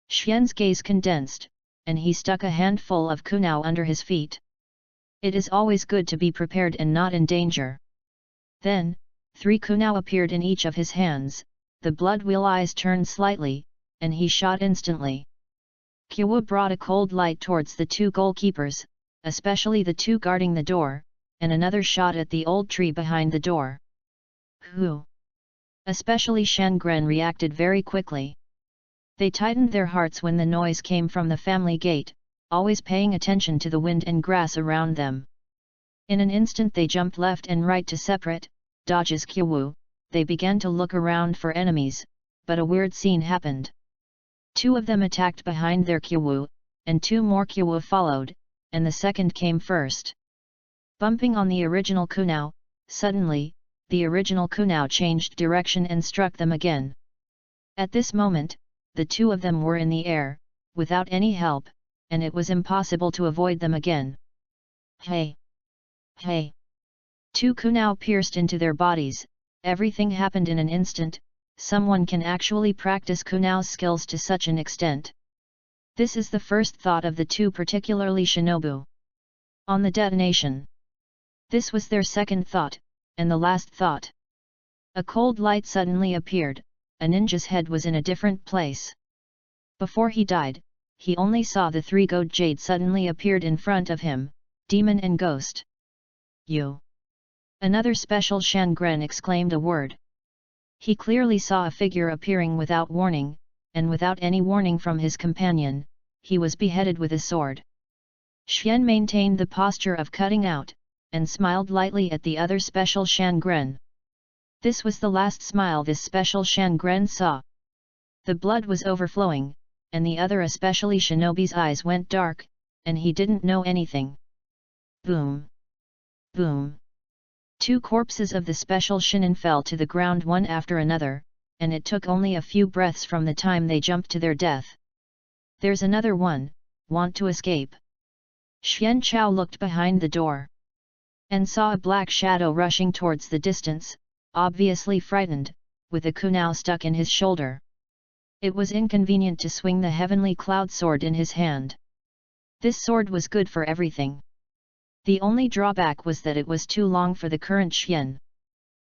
Xian's gaze condensed, and he stuck a handful of kunao under his feet. It is always good to be prepared and not in danger. Then, 3 kunao appeared in each of his hands, the blood wheel eyes turned slightly, and he shot instantly. Kyowa brought a cold light towards the 2 goalkeepers, especially the 2 guarding the door, and another shot at the old tree behind the door. Who? Especially Shangren reacted very quickly. They tightened their hearts when the noise came from the family gate, always paying attention to the wind and grass around them. In an instant they jumped left and right to separate, dodges Kyowu. They began to look around for enemies, but a weird scene happened. 2 of them attacked behind their Kyowu, and 2 more Kyowu followed, and the second came first. Bumping on the original kunao, suddenly, the original kunao changed direction and struck them again. At this moment, the 2 of them were in the air, without any help, and it was impossible to avoid them again. Hey! Hey! 2 kunao pierced into their bodies, everything happened in an instant. Someone can actually practice kunao skills to such an extent. This is the first thought of the 2 particularly shinobu. On the detonation. This was their second thought, and the last thought. A cold light suddenly appeared, a ninja's head was in a different place. Before he died, he only saw the 3 gold jade suddenly appeared in front of him, demon and ghost. You! Another special Shangren exclaimed a word. He clearly saw a figure appearing without warning, and without any warning from his companion, he was beheaded with a sword. Xian maintained the posture of cutting out, and smiled lightly at the other special Shangren. This was the last smile this special Shangren saw. The blood was overflowing, and the other especially shinobi's eyes went dark, and he didn't know anything. Boom! Boom! 2 corpses of the special shinin fell to the ground one after another, and it took only a few breaths from the time they jumped to their death. There's another one, want to escape? Xian Chao looked behind the door, and saw a black shadow rushing towards the distance, obviously frightened, with a kunao stuck in his shoulder. It was inconvenient to swing the heavenly cloud sword in his hand. This sword was good for everything. The only drawback was that it was too long for the current Xian.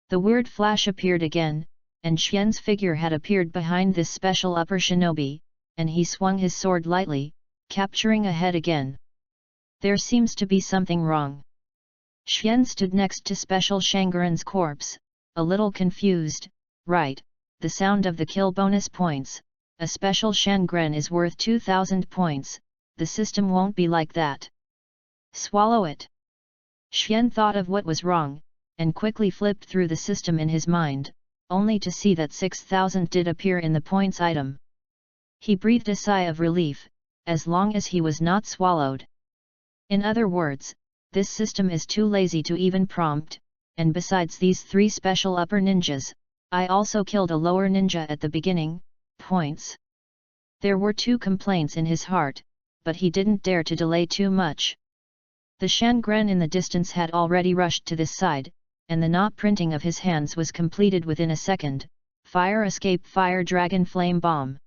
The weird flash appeared again, and Xian's figure had appeared behind this special upper shinobi, and he swung his sword lightly, capturing a head again. There seems to be something wrong. Xian stood next to special Shangren's corpse, a little confused. Right, the sound of the kill bonus points, a special Shangren is worth 2000 points, the system won't be like that. Swallow it. Xian thought of what was wrong, and quickly flipped through the system in his mind, only to see that 6000 did appear in the points item. He breathed a sigh of relief, as long as he was not swallowed. In other words, this system is too lazy to even prompt, and besides these 3 special upper ninjas, I also killed a lower ninja at the beginning. Points. There were 2 complaints in his heart, but he didn't dare to delay too much. The Shangren in the distance had already rushed to this side, and the knot printing of his hands was completed within a second. Fire escape fire dragon flame bomb.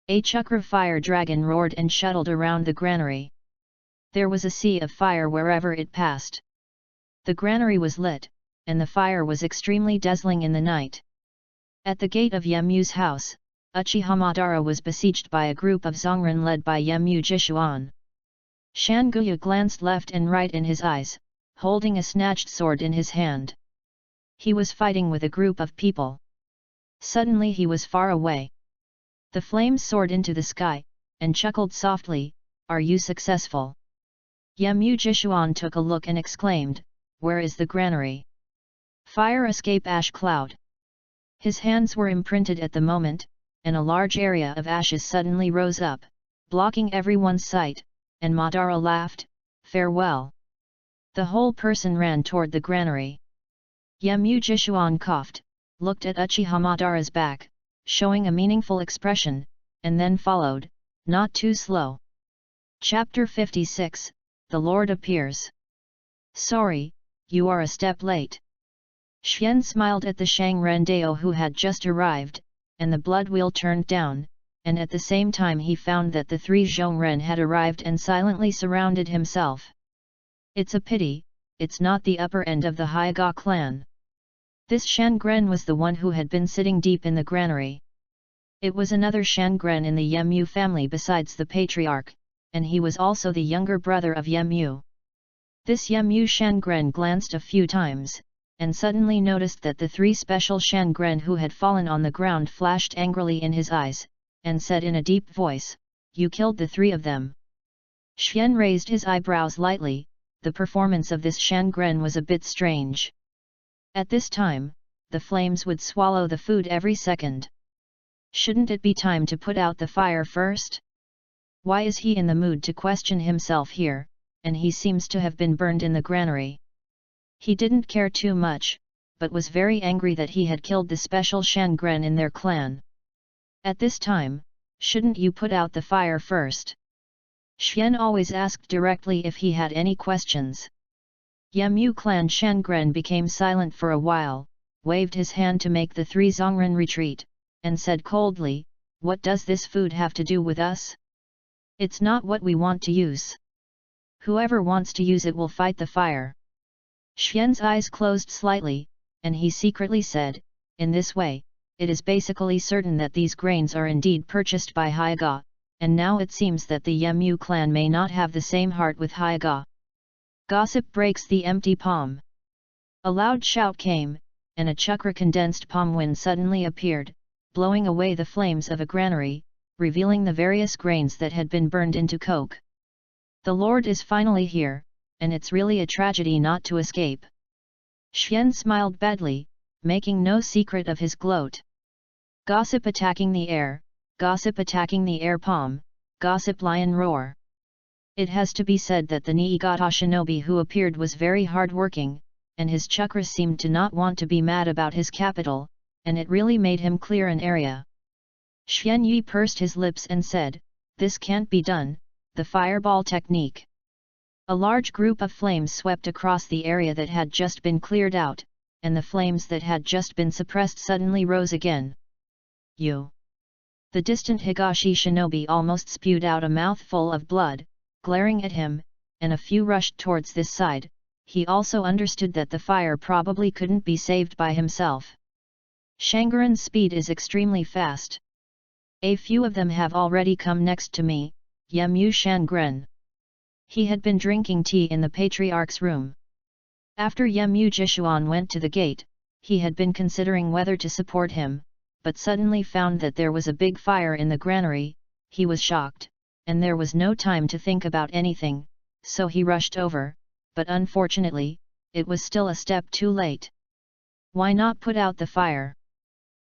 A chakra fire dragon roared and shuttled around the granary. There was a sea of fire wherever it passed. The granary was lit, and the fire was extremely dazzling in the night. At the gate of Yemu's house, Uchiha Madara was besieged by a group of Zongren led by Yemu Jishuan. Shanguya glanced left and right in his eyes, holding a snatched sword in his hand. He was fighting with a group of people. Suddenly he was far away. The flames soared into the sky, and chuckled softly, "Are you successful?" Yemu Jishuan took a look and exclaimed, "Where is the granary?" Fire escape ash cloud. His hands were imprinted at the moment, and a large area of ashes suddenly rose up, blocking everyone's sight, and Madara laughed, "Farewell." The whole person ran toward the granary. Yemu Jishuan coughed, looked at Uchiha Madara's back, showing a meaningful expression, and then followed, not too slow. Chapter 56, The Lord Appears. "Sorry, you are a step late." Xian smiled at the Shangren Dao who had just arrived, and the blood wheel turned down, and at the same time he found that the 3 Zhongren had arrived and silently surrounded himself. "It's a pity, it's not the upper end of the Hyuga clan." This Shangren was the one who had been sitting deep in the granary. It was another Shangren in the Yemu family besides the patriarch, and he was also the younger brother of Yemu. This Yemu Shangren glanced a few times, and suddenly noticed that the 3 special Shangren who had fallen on the ground flashed angrily in his eyes, and said in a deep voice, "You killed the 3 of them." Xian raised his eyebrows lightly. The performance of this Shangren was a bit strange. At this time, the flames would swallow the food every second. Shouldn't it be time to put out the fire first? Why is he in the mood to question himself here, and he seems to have been burned in the granary? He didn't care too much, but was very angry that he had killed the special Shangren in their clan. At this time, shouldn't you put out the fire first? Xian always asked directly if he had any questions. Yemu clan Shangren became silent for a while, waved his hand to make the 3 Zongren retreat, and said coldly, "What does this food have to do with us? It's not what we want to use. Whoever wants to use it will fight the fire." Xian's eyes closed slightly, and he secretly said, "In this way, it is basically certain that these grains are indeed purchased by Hyuga, and now it seems that the Yemu clan may not have the same heart with Hyuga." Gossip breaks the empty palm. A loud shout came, and a chakra condensed palm wind suddenly appeared, blowing away the flames of a granary, revealing the various grains that had been burned into coke. "The Lord is finally here, and it's really a tragedy not to escape." Xian smiled badly, making no secret of his gloat. Gossip attacking the air, gossip attacking the air palm, gossip lion roar. It has to be said that the Niigata shinobi who appeared was very hard-working, and his chakra seemed to not want to be mad about his capital, and it really made him clear an area. Xian Yi pursed his lips and said, "This can't be done, the fireball technique." A large group of flames swept across the area that had just been cleared out, and the flames that had just been suppressed suddenly rose again. "You!" The distant Higashi shinobi almost spewed out a mouthful of blood, glaring at him, and a few rushed towards this side. He also understood that the fire probably couldn't be saved by himself. Shangaran's speed is extremely fast. A few of them have already come next to me, Yemu Shangren. He had been drinking tea in the patriarch's room. After Yemu Jishuan went to the gate, he had been considering whether to support him, but suddenly found that there was a big fire in the granary. He was shocked, and there was no time to think about anything, so he rushed over, but unfortunately, it was still a step too late. Why not put out the fire?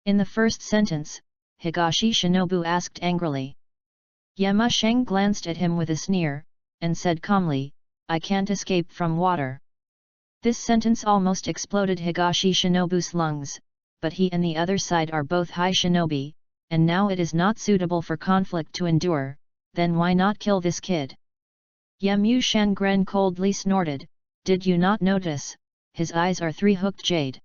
In the first sentence, Higashi Shinobu asked angrily. Yema Sheng glanced at him with a sneer, and said calmly, "I can't escape from water." This sentence almost exploded Higashi Shinobu's lungs, but he and the other side are both high shinobi, and now it is not suitable for conflict to endure, then why not kill this kid? Yamu Shangren coldly snorted, did you not notice, his eyes are three hooked jade.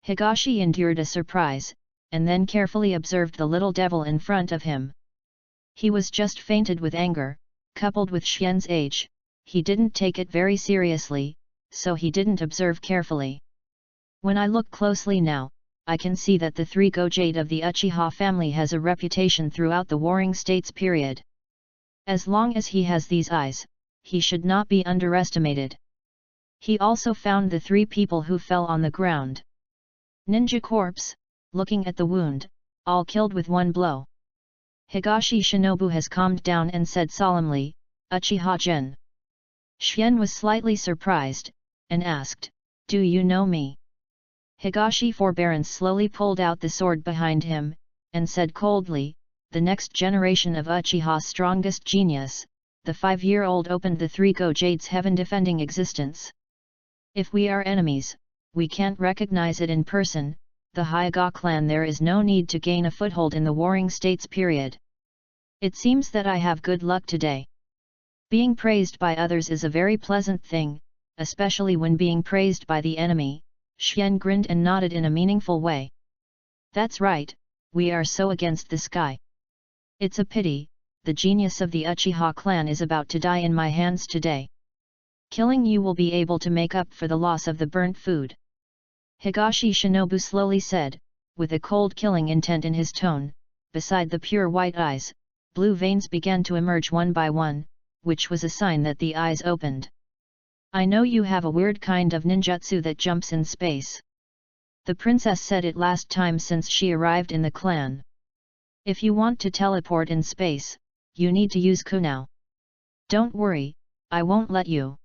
Higashi endured a surprise, and then carefully observed the little devil in front of him. He was just fainted with anger, coupled with Xian's age, he didn't take it very seriously, so he didn't observe carefully. When I look closely now, I can see that the three-go jade of the Uchiha family has a reputation throughout the Warring States period. As long as he has these eyes, he should not be underestimated. He also found the three people who fell on the ground. Ninja corpse, looking at the wound, all killed with one blow. Higashi Shinobu has calmed down and said solemnly, Uchiha-gen. Xian was slightly surprised, and asked, do you know me? Higashi Forbearance slowly pulled out the sword behind him, and said coldly, the next generation of Uchiha's strongest genius, the 5-year-old opened the three-go jade's heaven-defending existence. If we are enemies, we can't recognize it in person, the Hyuga clan there is no need to gain a foothold in the Warring States period. It seems that I have good luck today. Being praised by others is a very pleasant thing, especially when being praised by the enemy. Xian grinned and nodded in a meaningful way. That's right, we are so against the sky. It's a pity, the genius of the Uchiha clan is about to die in my hands today. Killing you will be able to make up for the loss of the burnt food. Higashi Shinobu slowly said, with a cold killing intent in his tone. Beside the pure white eyes, blue veins began to emerge one by one, which was a sign that the eyes opened. I know you have a weird kind of ninjutsu that jumps in space. The princess said it last time since she arrived in the clan. If you want to teleport in space, you need to use Kunao. Don't worry, I won't let you.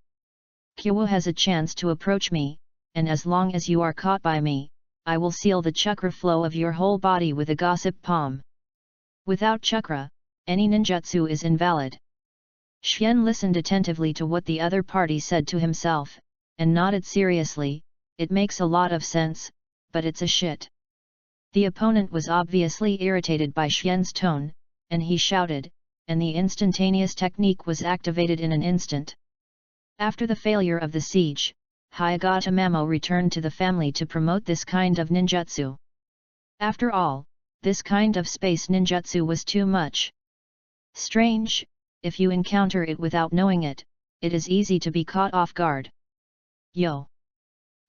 Kyowo has a chance to approach me, and as long as you are caught by me, I will seal the chakra flow of your whole body with a gossip palm. Without chakra, any ninjutsu is invalid. Xian listened attentively to what the other party said to himself, and nodded seriously, it makes a lot of sense, but it's a shit. The opponent was obviously irritated by Xian's tone, and he shouted, and the instantaneous technique was activated in an instant. After the failure of the siege, Hyuga Tamamo returned to the family to promote this kind of ninjutsu. After all, this kind of space ninjutsu was too much. Strange. If you encounter it without knowing it, it is easy to be caught off guard. Yo!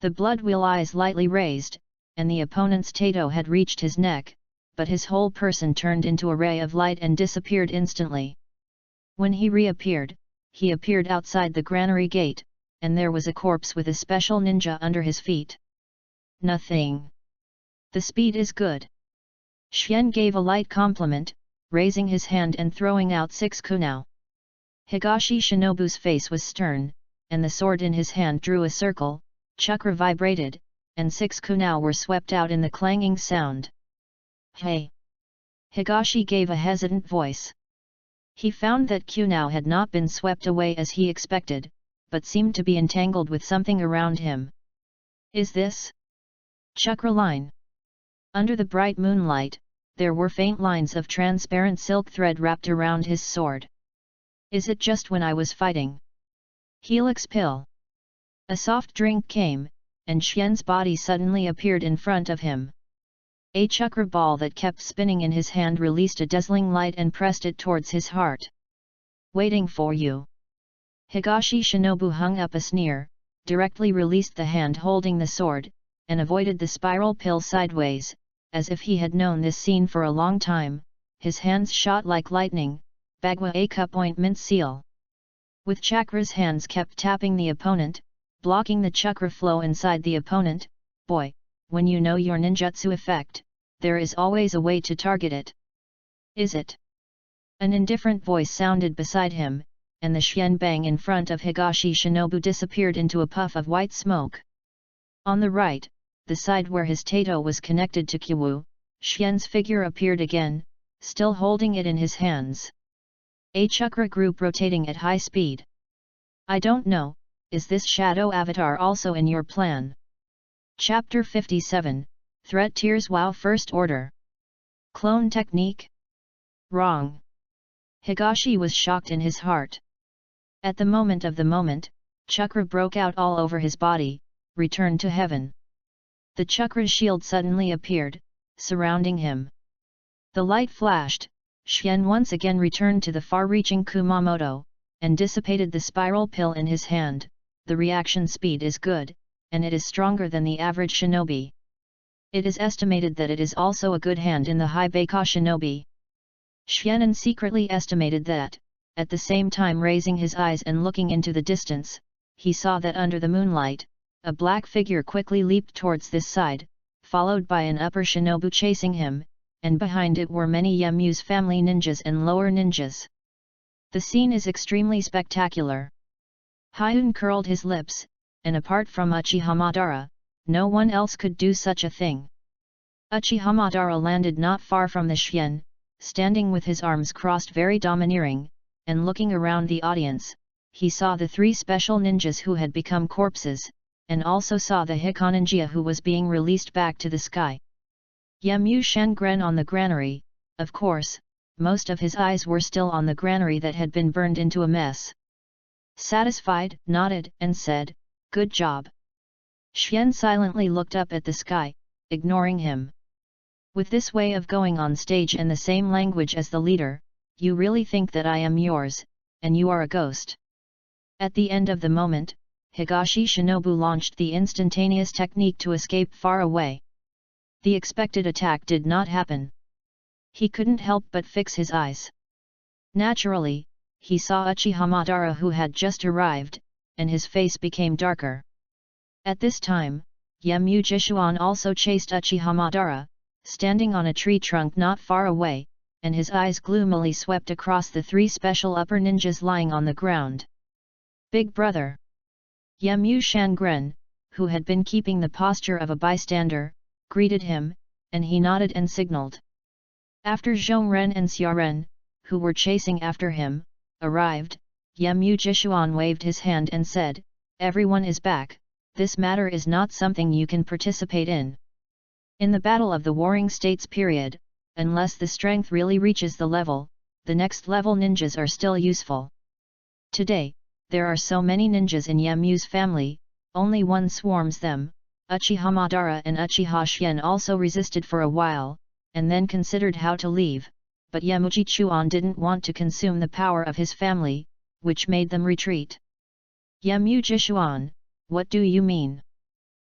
The blood wheel eyes lightly raised, and the opponent's tato had reached his neck, but his whole person turned into a ray of light and disappeared instantly. When he reappeared, he appeared outside the granary gate, and there was a corpse with a special ninja under his feet. Nothing. The speed is good. Xian gave a light compliment, raising his hand and throwing out 6 kunao. Higashi Shinobu's face was stern, and the sword in his hand drew a circle, chakra vibrated, and 6 kunao were swept out in the clanging sound. Hey! Higashi gave a hesitant voice. He found that kunao had not been swept away as he expected, but seemed to be entangled with something around him. Is this chakra line? Under the bright moonlight, there were faint lines of transparent silk thread wrapped around his sword. Is it just when I was fighting? Helix pill. A soft drink came, and Xian's body suddenly appeared in front of him. A chakra ball that kept spinning in his hand released a dazzling light and pressed it towards his heart. Waiting for you. Higashi Shinobu hung up a sneer, directly released the hand holding the sword, and avoided the spiral pill sideways. As if he had known this scene for a long time, his hands shot like lightning, Bagua a cup ointment seal. With chakra's hands kept tapping the opponent, blocking the chakra flow inside the opponent. Boy, when you know your ninjutsu effect, there is always a way to target it. Is it? An indifferent voice sounded beside him, and the Xian bang in front of Higashi Shinobu disappeared into a puff of white smoke. On the right, the side where his tato was connected to Kyowo, Xian's figure appeared again, still holding it in his hands. A chakra group rotating at high speed. I don't know, is this shadow avatar also in your plan? Chapter 57, Threat Tears Wow First Order. Clone Technique? Wrong. Higashi was shocked in his heart. At the moment, chakra broke out all over his body, returned to heaven. The chakra shield suddenly appeared, surrounding him. The light flashed, Xian once again returned to the far-reaching Kumamoto, and dissipated the spiral pill in his hand. The reaction speed is good, and it is stronger than the average shinobi. It is estimated that it is also a good hand in the high Baika shinobi. Xianan secretly estimated that, at the same time raising his eyes and looking into the distance, he saw that under the moonlight, a black figure quickly leaped towards this side, followed by an upper shinobu chasing him, and behind it were many Yemu's family ninjas and lower ninjas. The scene is extremely spectacular. Hyun curled his lips, and apart from Uchiha Madara, no one else could do such a thing. Uchiha Madara landed not far from the Xian, standing with his arms crossed very domineering, and looking around the audience, he saw the three special ninjas who had become corpses, and also saw the Hikaninja who was being released back to the sky. Yemu Shangren on the granary, of course, most of his eyes were still on the granary that had been burned into a mess. Satisfied, nodded, and said, "Good job." Xian silently looked up at the sky, ignoring him. With this way of going on stage and the same language as the leader, you really think that I am yours, and you are a ghost. At the end of the moment, Higashi Shinobu launched the instantaneous technique to escape far away. The expected attack did not happen. He couldn't help but fix his eyes. Naturally, he saw Uchiha Madara who had just arrived, and his face became darker. At this time, Yemu Jishuan also chased Uchiha Madara, standing on a tree trunk not far away, and his eyes gloomily swept across the three special upper ninjas lying on the ground. "Big brother!" Yemu Shangren, who had been keeping the posture of a bystander, greeted him, and he nodded and signaled. After Zhongren and Xiaoren, who were chasing after him, arrived, Yemu Jishuan waved his hand and said, "Everyone is back, this matter is not something you can participate in. In the Battle of the Warring States period, unless the strength really reaches the level, the next level ninjas are still useful. Today, there are so many ninjas in Yemu's family, only one swarms them." Uchiha Madara and Uchiha Xian also resisted for a while, and then considered how to leave, but Yemuji Chuan didn't want to consume the power of his family, which made them retreat. "Yemu Jishuan, what do you mean?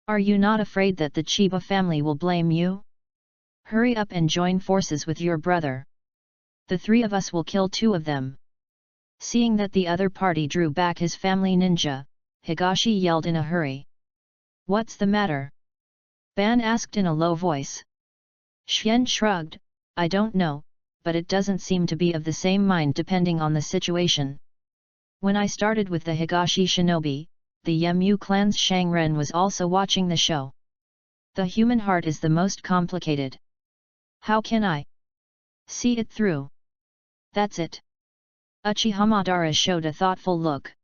Are you not afraid that the Chiba family will blame you? Hurry up and join forces with your brother. The three of us will kill two of them." Seeing that the other party drew back his family ninja, Higashi yelled in a hurry. "What's the matter?" Ban asked in a low voice. Xian shrugged, "I don't know, but it doesn't seem to be of the same mind depending on the situation. When I started with the Higashi shinobi, the Yemu clan's Shangren was also watching the show. The human heart is the most complicated. How can I see it through? That's it." Uchiha Madara showed a thoughtful look.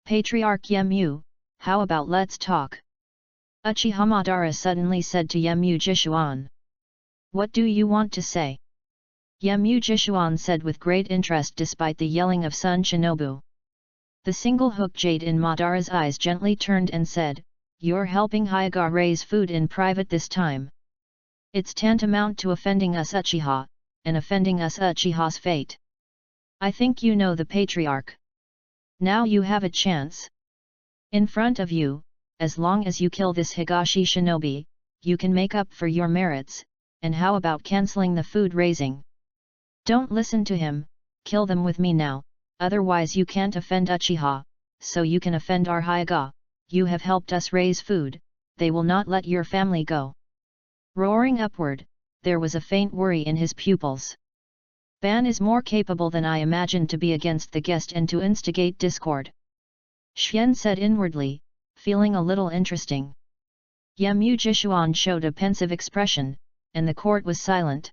"Patriarch Yemu, how about let's talk?" Uchiha Madara suddenly said to Yemu Jishuan. "What do you want to say?" Yemu Jishuan said with great interest despite the yelling of Sun Shinobu. The single hook jade in Madara's eyes gently turned and said, "You're helping Hyuga raise food in private this time. It's tantamount to offending us Uchiha, and offending us Uchiha's fate. I think you know the patriarch. Now you have a chance. In front of you, as long as you kill this Higashi shinobi, you can make up for your merits, and how about cancelling the food raising? Don't listen to him, kill them with me now, otherwise you can't offend Uchiha, so you can offend our Hyuga. You have helped us raise food, they will not let your family go." Roaring upward, there was a faint worry in his pupils. Ban is more capable than I imagined to be against the guest and to instigate discord. Xian said inwardly, feeling a little interesting. Yemu Jishuan showed a pensive expression, and the court was silent.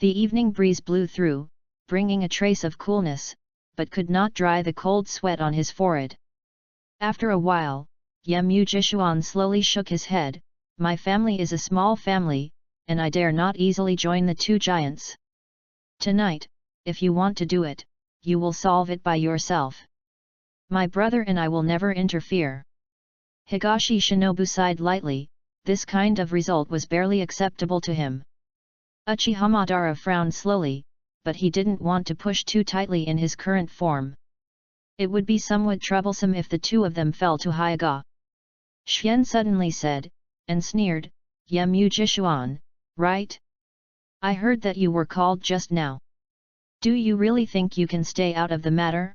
The evening breeze blew through, bringing a trace of coolness, but could not dry the cold sweat on his forehead. After a while, Yemu Jishuan slowly shook his head. My family is a small family, and I dare not easily join the two giants. Tonight, if you want to do it, you will solve it by yourself. My brother and I will never interfere. Higashi Shinobu sighed lightly. This kind of result was barely acceptable to him. Uchiha Madara frowned slowly, but he didn't want to push too tightly in his current form. It would be somewhat troublesome if the two of them fell to Hyuga. Xian suddenly said, and sneered, Yemu Jishuan, right? I heard that you were called just now. Do you really think you can stay out of the matter?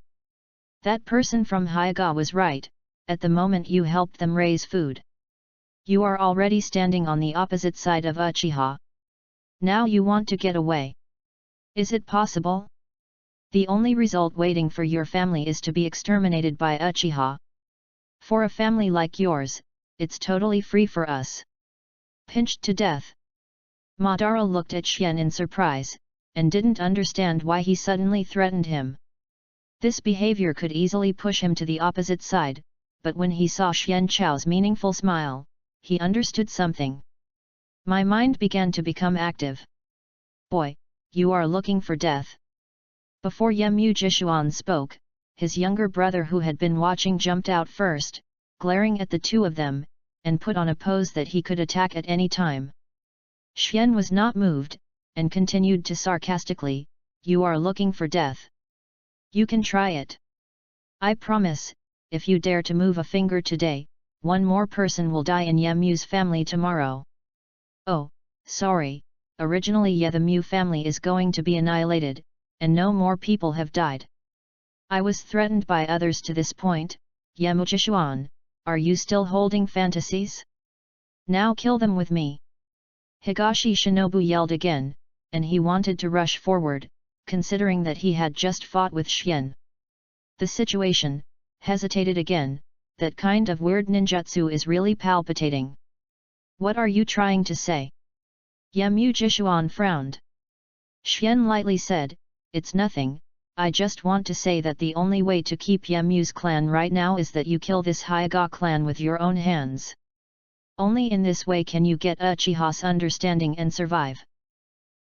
That person from Hyuga was right, at the moment you helped them raise food. You are already standing on the opposite side of Uchiha. Now you want to get away. Is it possible? The only result waiting for your family is to be exterminated by Uchiha. For a family like yours, it's totally free for us. Pinched to death. Madara looked at Xian in surprise, and didn't understand why he suddenly threatened him. This behavior could easily push him to the opposite side, but when he saw Xian Chao's meaningful smile, he understood something. My mind began to become active. Boy, you are looking for death. Before Yemu Jishuan spoke, his younger brother who had been watching jumped out first, glaring at the two of them, and put on a pose that he could attack at any time. Xian was not moved, and continued to sarcastically, you are looking for death. You can try it. I promise, if you dare to move a finger today, one more person will die in Yemu's family tomorrow. Oh, sorry, originally the Mu family is going to be annihilated, and no more people have died. I was threatened by others to this point. Yemu Jishuan, are you still holding fantasies? Now kill them with me. Higashi Shinobu yelled again, and he wanted to rush forward, considering that he had just fought with Xian. The situation, hesitated again, that kind of weird ninjutsu is really palpitating. What are you trying to say? Yemu Jishuan frowned. Xian lightly said, it's nothing, I just want to say that the only way to keep Yemu's clan right now is that you kill this Hyuga clan with your own hands. Only in this way can you get Uchiha's understanding and survive.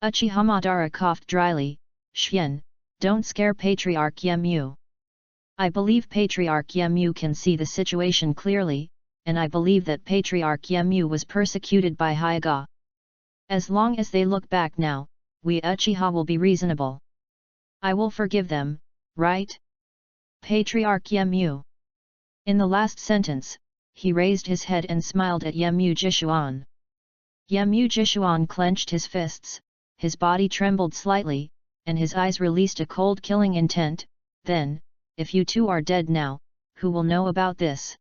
Uchiha Madara coughed dryly, Xian, don't scare Patriarch Yemu. I believe Patriarch Yemu can see the situation clearly, and I believe that Patriarch Yemu was persecuted by Hyuga. As long as they look back now, we Uchiha will be reasonable. I will forgive them, right? Patriarch Yemu. In the last sentence, he raised his head and smiled at Yemu Jishuan. Yemu Jishuan clenched his fists, his body trembled slightly, and his eyes released a cold killing intent. Then, if you two are dead now, who will know about this?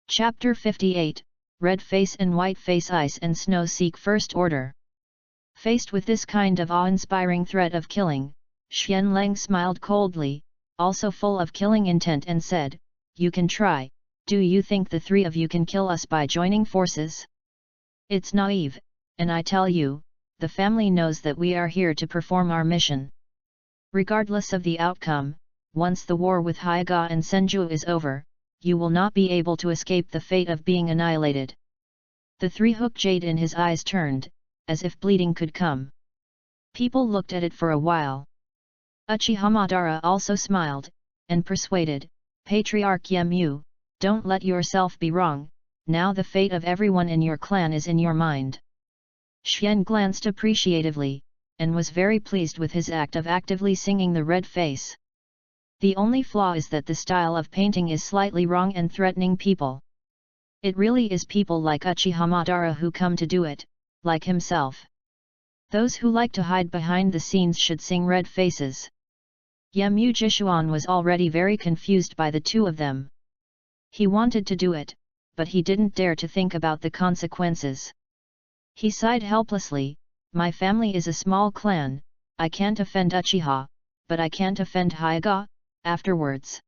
Chapter 58, Red Face and White Face, Ice and Snow seek first order. Faced with this kind of awe-inspiring threat of killing, Xian Leng smiled coldly, also full of killing intent, and said, you can try. Do you think the three of you can kill us by joining forces? It's naive, and I tell you, the family knows that we are here to perform our mission. Regardless of the outcome, once the war with Hyuga and Senju is over, you will not be able to escape the fate of being annihilated. The three-hook jade in his eyes turned, as if bleeding could come. People looked at it for a while. Uchiha Madara also smiled, and persuaded, Patriarch Yemu, don't let yourself be wrong, now the fate of everyone in your clan is in your mind. Xian glanced appreciatively, and was very pleased with his act of actively singing the red face. The only flaw is that the style of painting is slightly wrong and threatening people. It really is people like Uchiha Madara who come to do it, like himself. Those who like to hide behind the scenes should sing red faces. Yemu Jishuan was already very confused by the two of them. He wanted to do it, but he didn't dare to think about the consequences. He sighed helplessly, my family is a small clan, I can't offend Uchiha, but I can't offend Hyuga, afterwards.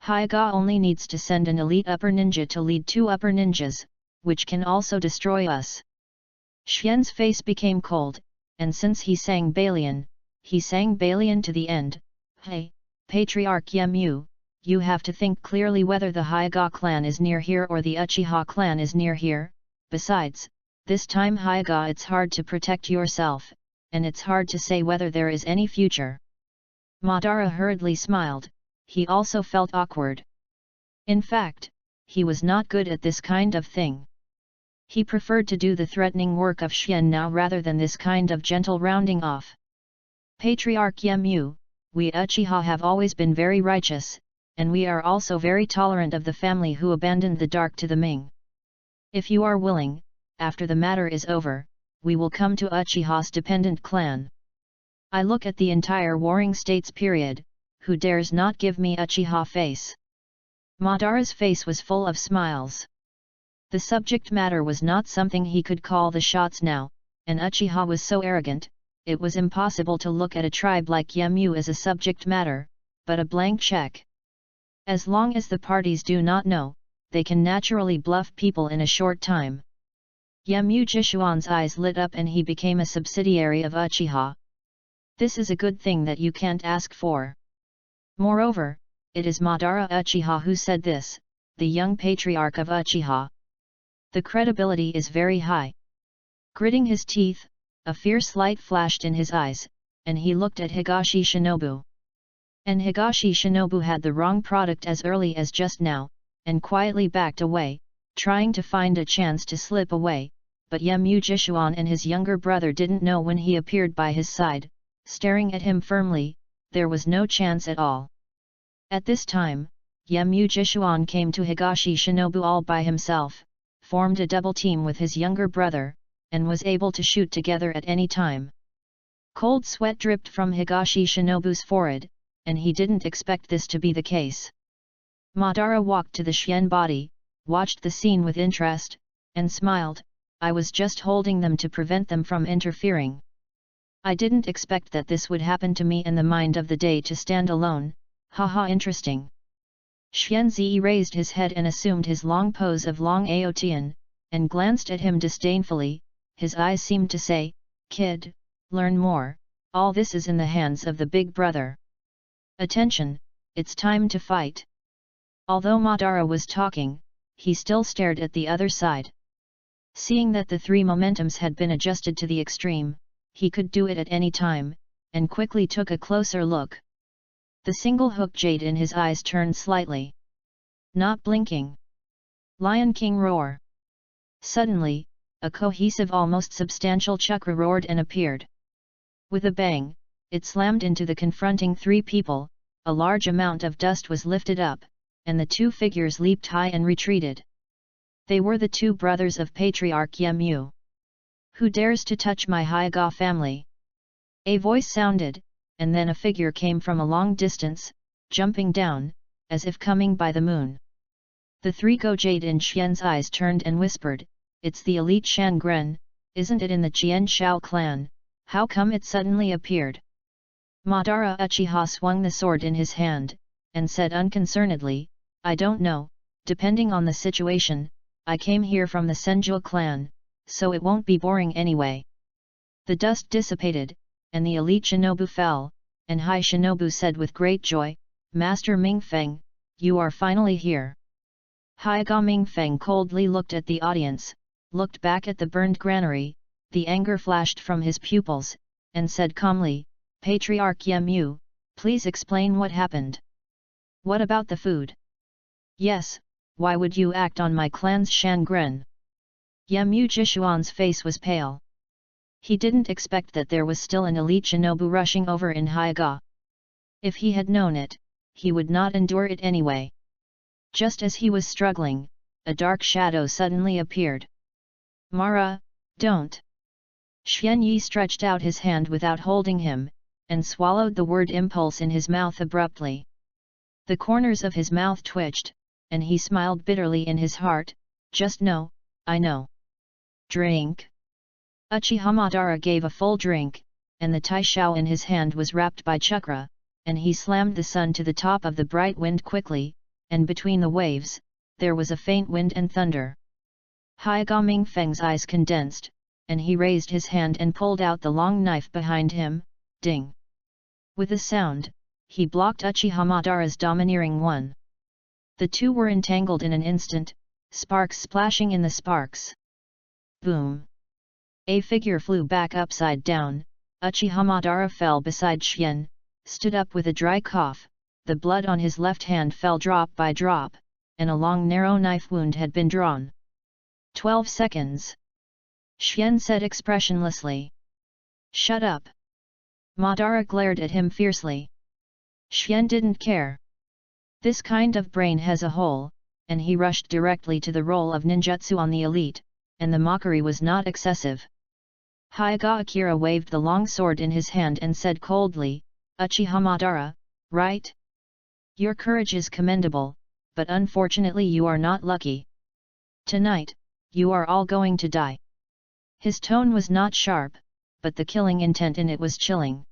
Hyuga only needs to send an elite upper ninja to lead two upper ninjas, which can also destroy us. Xian's face became cold, and since he sang Balian to the end. Hey, Patriarch Yemu, you have to think clearly whether the Hyuga clan is near here or the Uchiha clan is near here. Besides, this time Hyuga, it's hard to protect yourself, and it's hard to say whether there is any future." Madara hurriedly smiled. He also felt awkward. In fact, he was not good at this kind of thing. He preferred to do the threatening work of Xian now rather than this kind of gentle rounding off. "Patriarch Yemu, we Uchiha have always been very righteous, and we are also very tolerant of the family who abandoned the dark to the Ming. If you are willing, after the matter is over, we will come to Uchiha's dependent clan. I look at the entire Warring States period, who dares not give me Uchiha face?" Madara's face was full of smiles. The subject matter was not something he could call the shots now, and Uchiha was so arrogant, it was impossible to look at a tribe like Yemu as a subject matter, but a blank check. As long as the parties do not know, they can naturally bluff people in a short time. Yemu Jishuan's eyes lit up and he became a subsidiary of Uchiha. This is a good thing that you can't ask for. Moreover, it is Madara Uchiha who said this, the young patriarch of Uchiha. The credibility is very high. Gritting his teeth, a fierce light flashed in his eyes, and he looked at Higashi Shinobu. And Higashi Shinobu had the wrong product as early as just now, and quietly backed away, trying to find a chance to slip away, but Yemu Jishuan and his younger brother didn't know when he appeared by his side, staring at him firmly, there was no chance at all. At this time, Yemu Jishuan came to Higashi Shinobu all by himself, formed a double team with his younger brother, and was able to shoot together at any time. Cold sweat dripped from Higashi Shinobu's forehead, and he didn't expect this to be the case. Madara walked to the Xian body, watched the scene with interest, and smiled. I was just holding them to prevent them from interfering. I didn't expect that this would happen to me and the mind of the day to stand alone, haha interesting. Xian Zi raised his head and assumed his long pose of long Aotian, and glanced at him disdainfully. His eyes seemed to say, "Kid, learn more, all this is in the hands of the big brother. Attention, it's time to fight." Although Madara was talking, he still stared at the other side. Seeing that the three momentums had been adjusted to the extreme, he could do it at any time, and quickly took a closer look. The single hook jade in his eyes turned slightly. Not blinking. Lion King roar. Suddenly, a cohesive almost substantial chakra roared and appeared. With a bang, it slammed into the confronting three people, a large amount of dust was lifted up, and the two figures leaped high and retreated. They were the two brothers of Patriarch Yemu. "Who dares to touch my Hyuga family?" A voice sounded, and then a figure came from a long distance, jumping down, as if coming by the moon. The three Gojade in Xian's eyes turned and whispered, "It's the elite Shan Gren, isn't it in the Jian Shao clan, how come it suddenly appeared?" Madara Uchiha swung the sword in his hand, and said unconcernedly, "I don't know, depending on the situation, I came here from the Senju clan, so it won't be boring anyway." The dust dissipated, and the elite Shinobu fell, and High Shinobu said with great joy, "Master Mingfeng, you are finally here." Hyuga Mingfeng coldly looked at the audience, looked back at the burned granary, the anger flashed from his pupils, and said calmly, "Patriarch Yemu, please explain what happened. What about the food?" "Yes, why would you act on my clan's Shan Gren?" Yemu Jishuan's face was pale. He didn't expect that there was still an elite shinobu rushing over in Hyuga. If he had known it, he would not endure it anyway. Just as he was struggling, a dark shadow suddenly appeared. "Mara, don't!" Xian Yi stretched out his hand without holding him, and swallowed the word impulse in his mouth abruptly. The corners of his mouth twitched, and he smiled bitterly in his heart, "Just know, I know." "Drink." Uchiha Madara gave a full drink, and the taishao in his hand was wrapped by chakra, and he slammed the sun to the top of the bright wind quickly, and between the waves, there was a faint wind and thunder. Hyuga Mingfeng's eyes condensed, and he raised his hand and pulled out the long knife behind him, ding. With a sound, he blocked Uchiha Madara's domineering one. The two were entangled in an instant, sparks splashing in the sparks. Boom! A figure flew back upside down. Uchiha Madara fell beside Xian, stood up with a dry cough, the blood on his left hand fell drop by drop, and a long narrow knife wound had been drawn. 12 seconds. Xian said expressionlessly. Shut up. Madara glared at him fiercely. Xian didn't care. This kind of brain has a hole, and he rushed directly to the role of ninjutsu on the elite, and the mockery was not excessive. Hyuga Akira waved the long sword in his hand and said coldly, Uchiha Madara, right? Your courage is commendable, but unfortunately you are not lucky. Tonight, you are all going to die. His tone was not sharp, but the killing intent in it was chilling.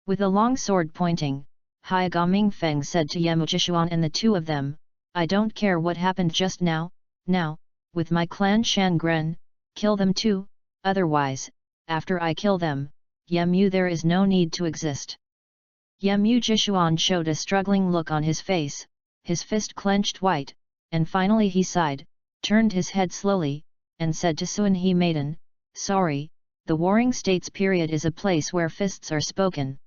With a long sword pointing, Hyuga Mingfeng said to Yamujishuan and the two of them, I don't care what happened just now, with my clan Shangren, kill them too, otherwise, after I kill them, Yamu there is no need to exist. Yamujishuan showed a struggling look on his face, his fist clenched white, and finally he sighed, turned his head slowly, and said to Suanhe Maiden, sorry, the Warring States period is a place where fists are spoken.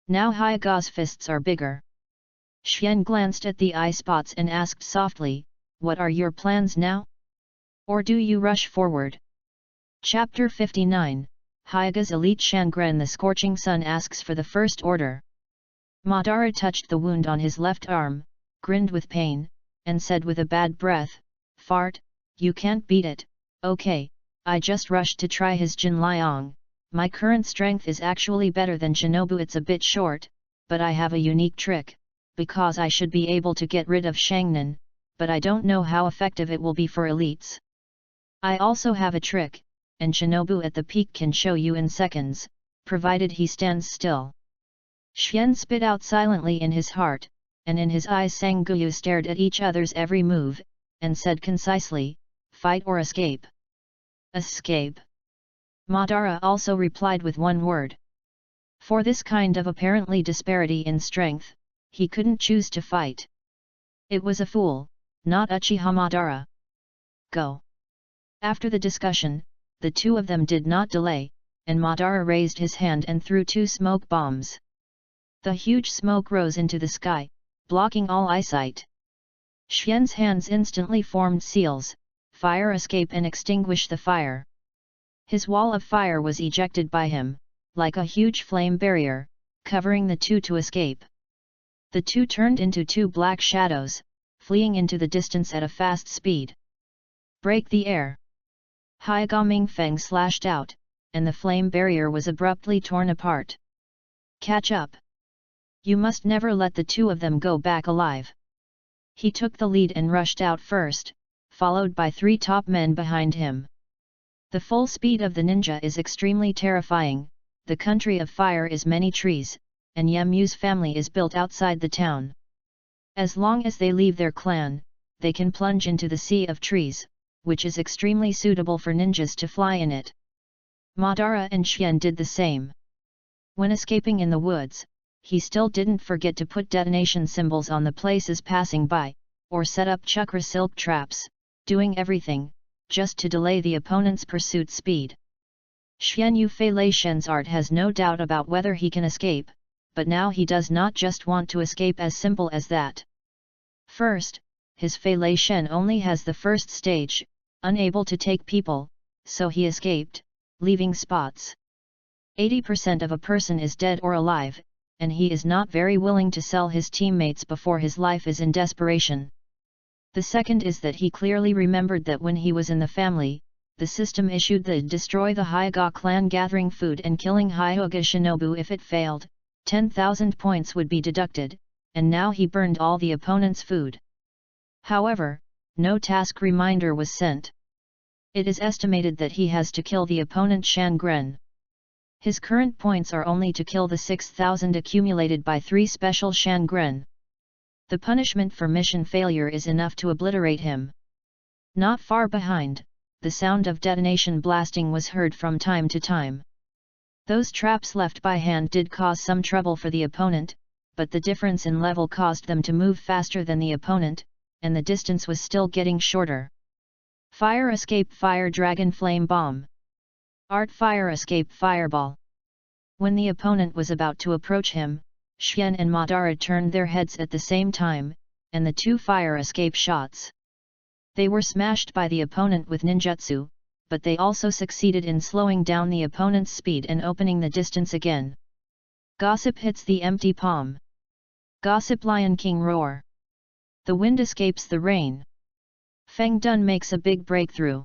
Now Hyuga's fists are bigger. Xian glanced at the eye spots and asked softly, what are your plans now? Or do you rush forward? Chapter 59, Hyuga's Elite Shangren. The Scorching Sun asks for the first order. Madara touched the wound on his left arm, grinned with pain, and said with a bad breath, fart, you can't beat it, okay, I just rushed to try his Jin Liang. My current strength is actually better than Shinobu. It's a bit short, but I have a unique trick, because I should be able to get rid of Shangnan, but I don't know how effective it will be for elites. I also have a trick, and Shinobu at the peak can show you in seconds, provided he stands still. Xian spit out silently in his heart, and in his eyes Sangguyu stared at each other's every move, and said concisely, fight or escape. Escape. Madara also replied with one word. For this kind of apparently disparity in strength, he couldn't choose to fight. It was a fool, not Uchiha Madara. Go. After the discussion, the two of them did not delay, and Madara raised his hand and threw 2 smoke bombs. The huge smoke rose into the sky, blocking all eyesight. Xian's hands instantly formed seals, fire escape and extinguish the fire. His wall of fire was ejected by him, like a huge flame barrier, covering the two to escape. The two turned into 2 black shadows, fleeing into the distance at a fast speed. Break the air! Hyuga Mingfeng slashed out, and the flame barrier was abruptly torn apart. Catch up! You must never let the two of them go back alive. He took the lead and rushed out first, followed by 3 top men behind him. The full speed of the ninja is extremely terrifying. The country of fire is many trees, and Yamu's family is built outside the town. As long as they leave their clan, they can plunge into the sea of trees, which is extremely suitable for ninjas to fly in it. Madara and Xian did the same. When escaping in the woods, he still didn't forget to put detonation symbols on the places passing by, or set up chakra silk traps, doing everything, just to delay the opponent's pursuit speed. Xian Yufei Lei Shen's art has no doubt about whether he can escape, but now he does not just want to escape as simple as that. First, his Fei Lei Shen only has the first stage, unable to take people, so he escaped, leaving spots. 80% of a person is dead or alive, and he is not very willing to sell his teammates before his life is in desperation. The second is that he clearly remembered that when he was in the family, the system issued the destroy the Hyuga clan gathering food and killing Hyuga Shinobu. If it failed, 10,000 points would be deducted, and now he burned all the opponent's food. However, no task reminder was sent. It is estimated that he has to kill the opponent Shangren. His current points are only to kill the 6,000 accumulated by 3 special Shangren. The punishment for mission failure is enough to obliterate him. Not far behind, the sound of detonation blasting was heard from time to time. Those traps left by hand did cause some trouble for the opponent, but the difference in level caused them to move faster than the opponent, and the distance was still getting shorter. Fire escape fire dragon flame bomb. Art fire escape fireball. When the opponent was about to approach him, Xian and Madara turned their heads at the same time, and the two fire escape shots. They were smashed by the opponent with ninjutsu, but they also succeeded in slowing down the opponent's speed and opening the distance again. Gossip hits the empty palm. Gossip Lion King roar. The wind escapes the rain. Feng Dun makes a big breakthrough.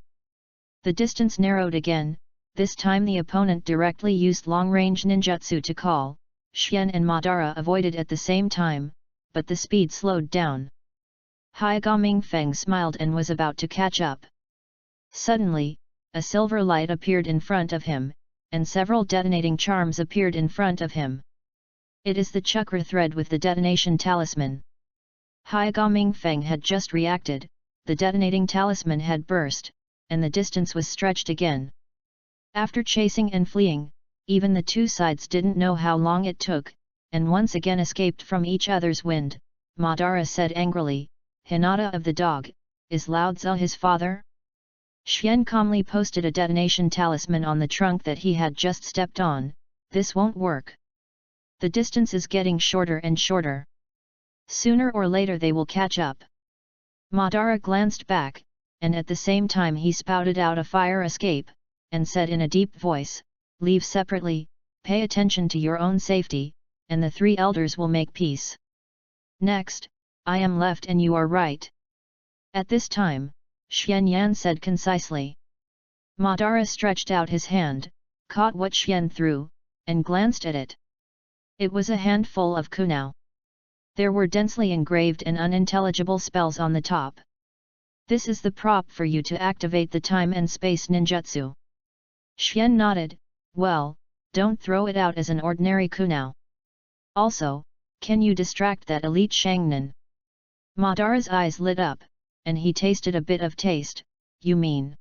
The distance narrowed again, this time the opponent directly used long-range ninjutsu to call. Xian and Madara avoided at the same time, but the speed slowed down. Haiga Mingfeng smiled and was about to catch up. Suddenly, a silver light appeared in front of him, and several detonating charms appeared in front of him. It is the chakra thread with the detonation talisman. Haiga Mingfeng had just reacted, the detonating talisman had burst, and the distance was stretched again. After chasing and fleeing, even the two sides didn't know how long it took, and once again escaped from each other's wind. Madara said angrily, "Hinata of the dog, is Lao Tzu his father?" Xian calmly posted a detonation talisman on the trunk that he had just stepped on. "This won't work. The distance is getting shorter and shorter. Sooner or later they will catch up." Madara glanced back, and at the same time he spouted out a fire escape, and said in a deep voice, "Leave separately, pay attention to your own safety, and the three elders will make peace. Next, I am left and you are right." At this time, Xian Yan said concisely. Madara stretched out his hand, caught what Xian threw, and glanced at it. It was a handful of kunao. There were densely engraved and unintelligible spells on the top. "This is the prop for you to activate the time and space ninjutsu." Xian nodded. "Well, don't throw it out as an ordinary kunao. Also, can you distract that elite Shangnan?" Madara's eyes lit up, and he tasted a bit of taste. "You mean?"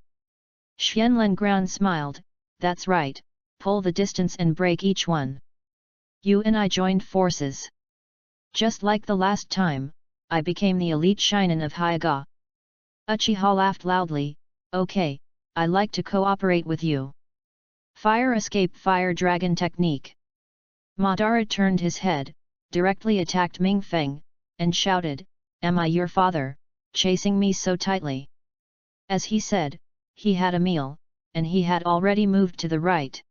Xian Lengrun smiled. "That's right, pull the distance and break each one. You and I joined forces. Just like the last time, I became the elite Shinen of Haiga." Uchiha laughed loudly. "Okay, I like to cooperate with you." Fire escape fire dragon technique. Madara turned his head, directly attacked Mingfeng, and shouted, "Am I your father, chasing me so tightly?" As he said, he had a meal, and he had already moved to the right.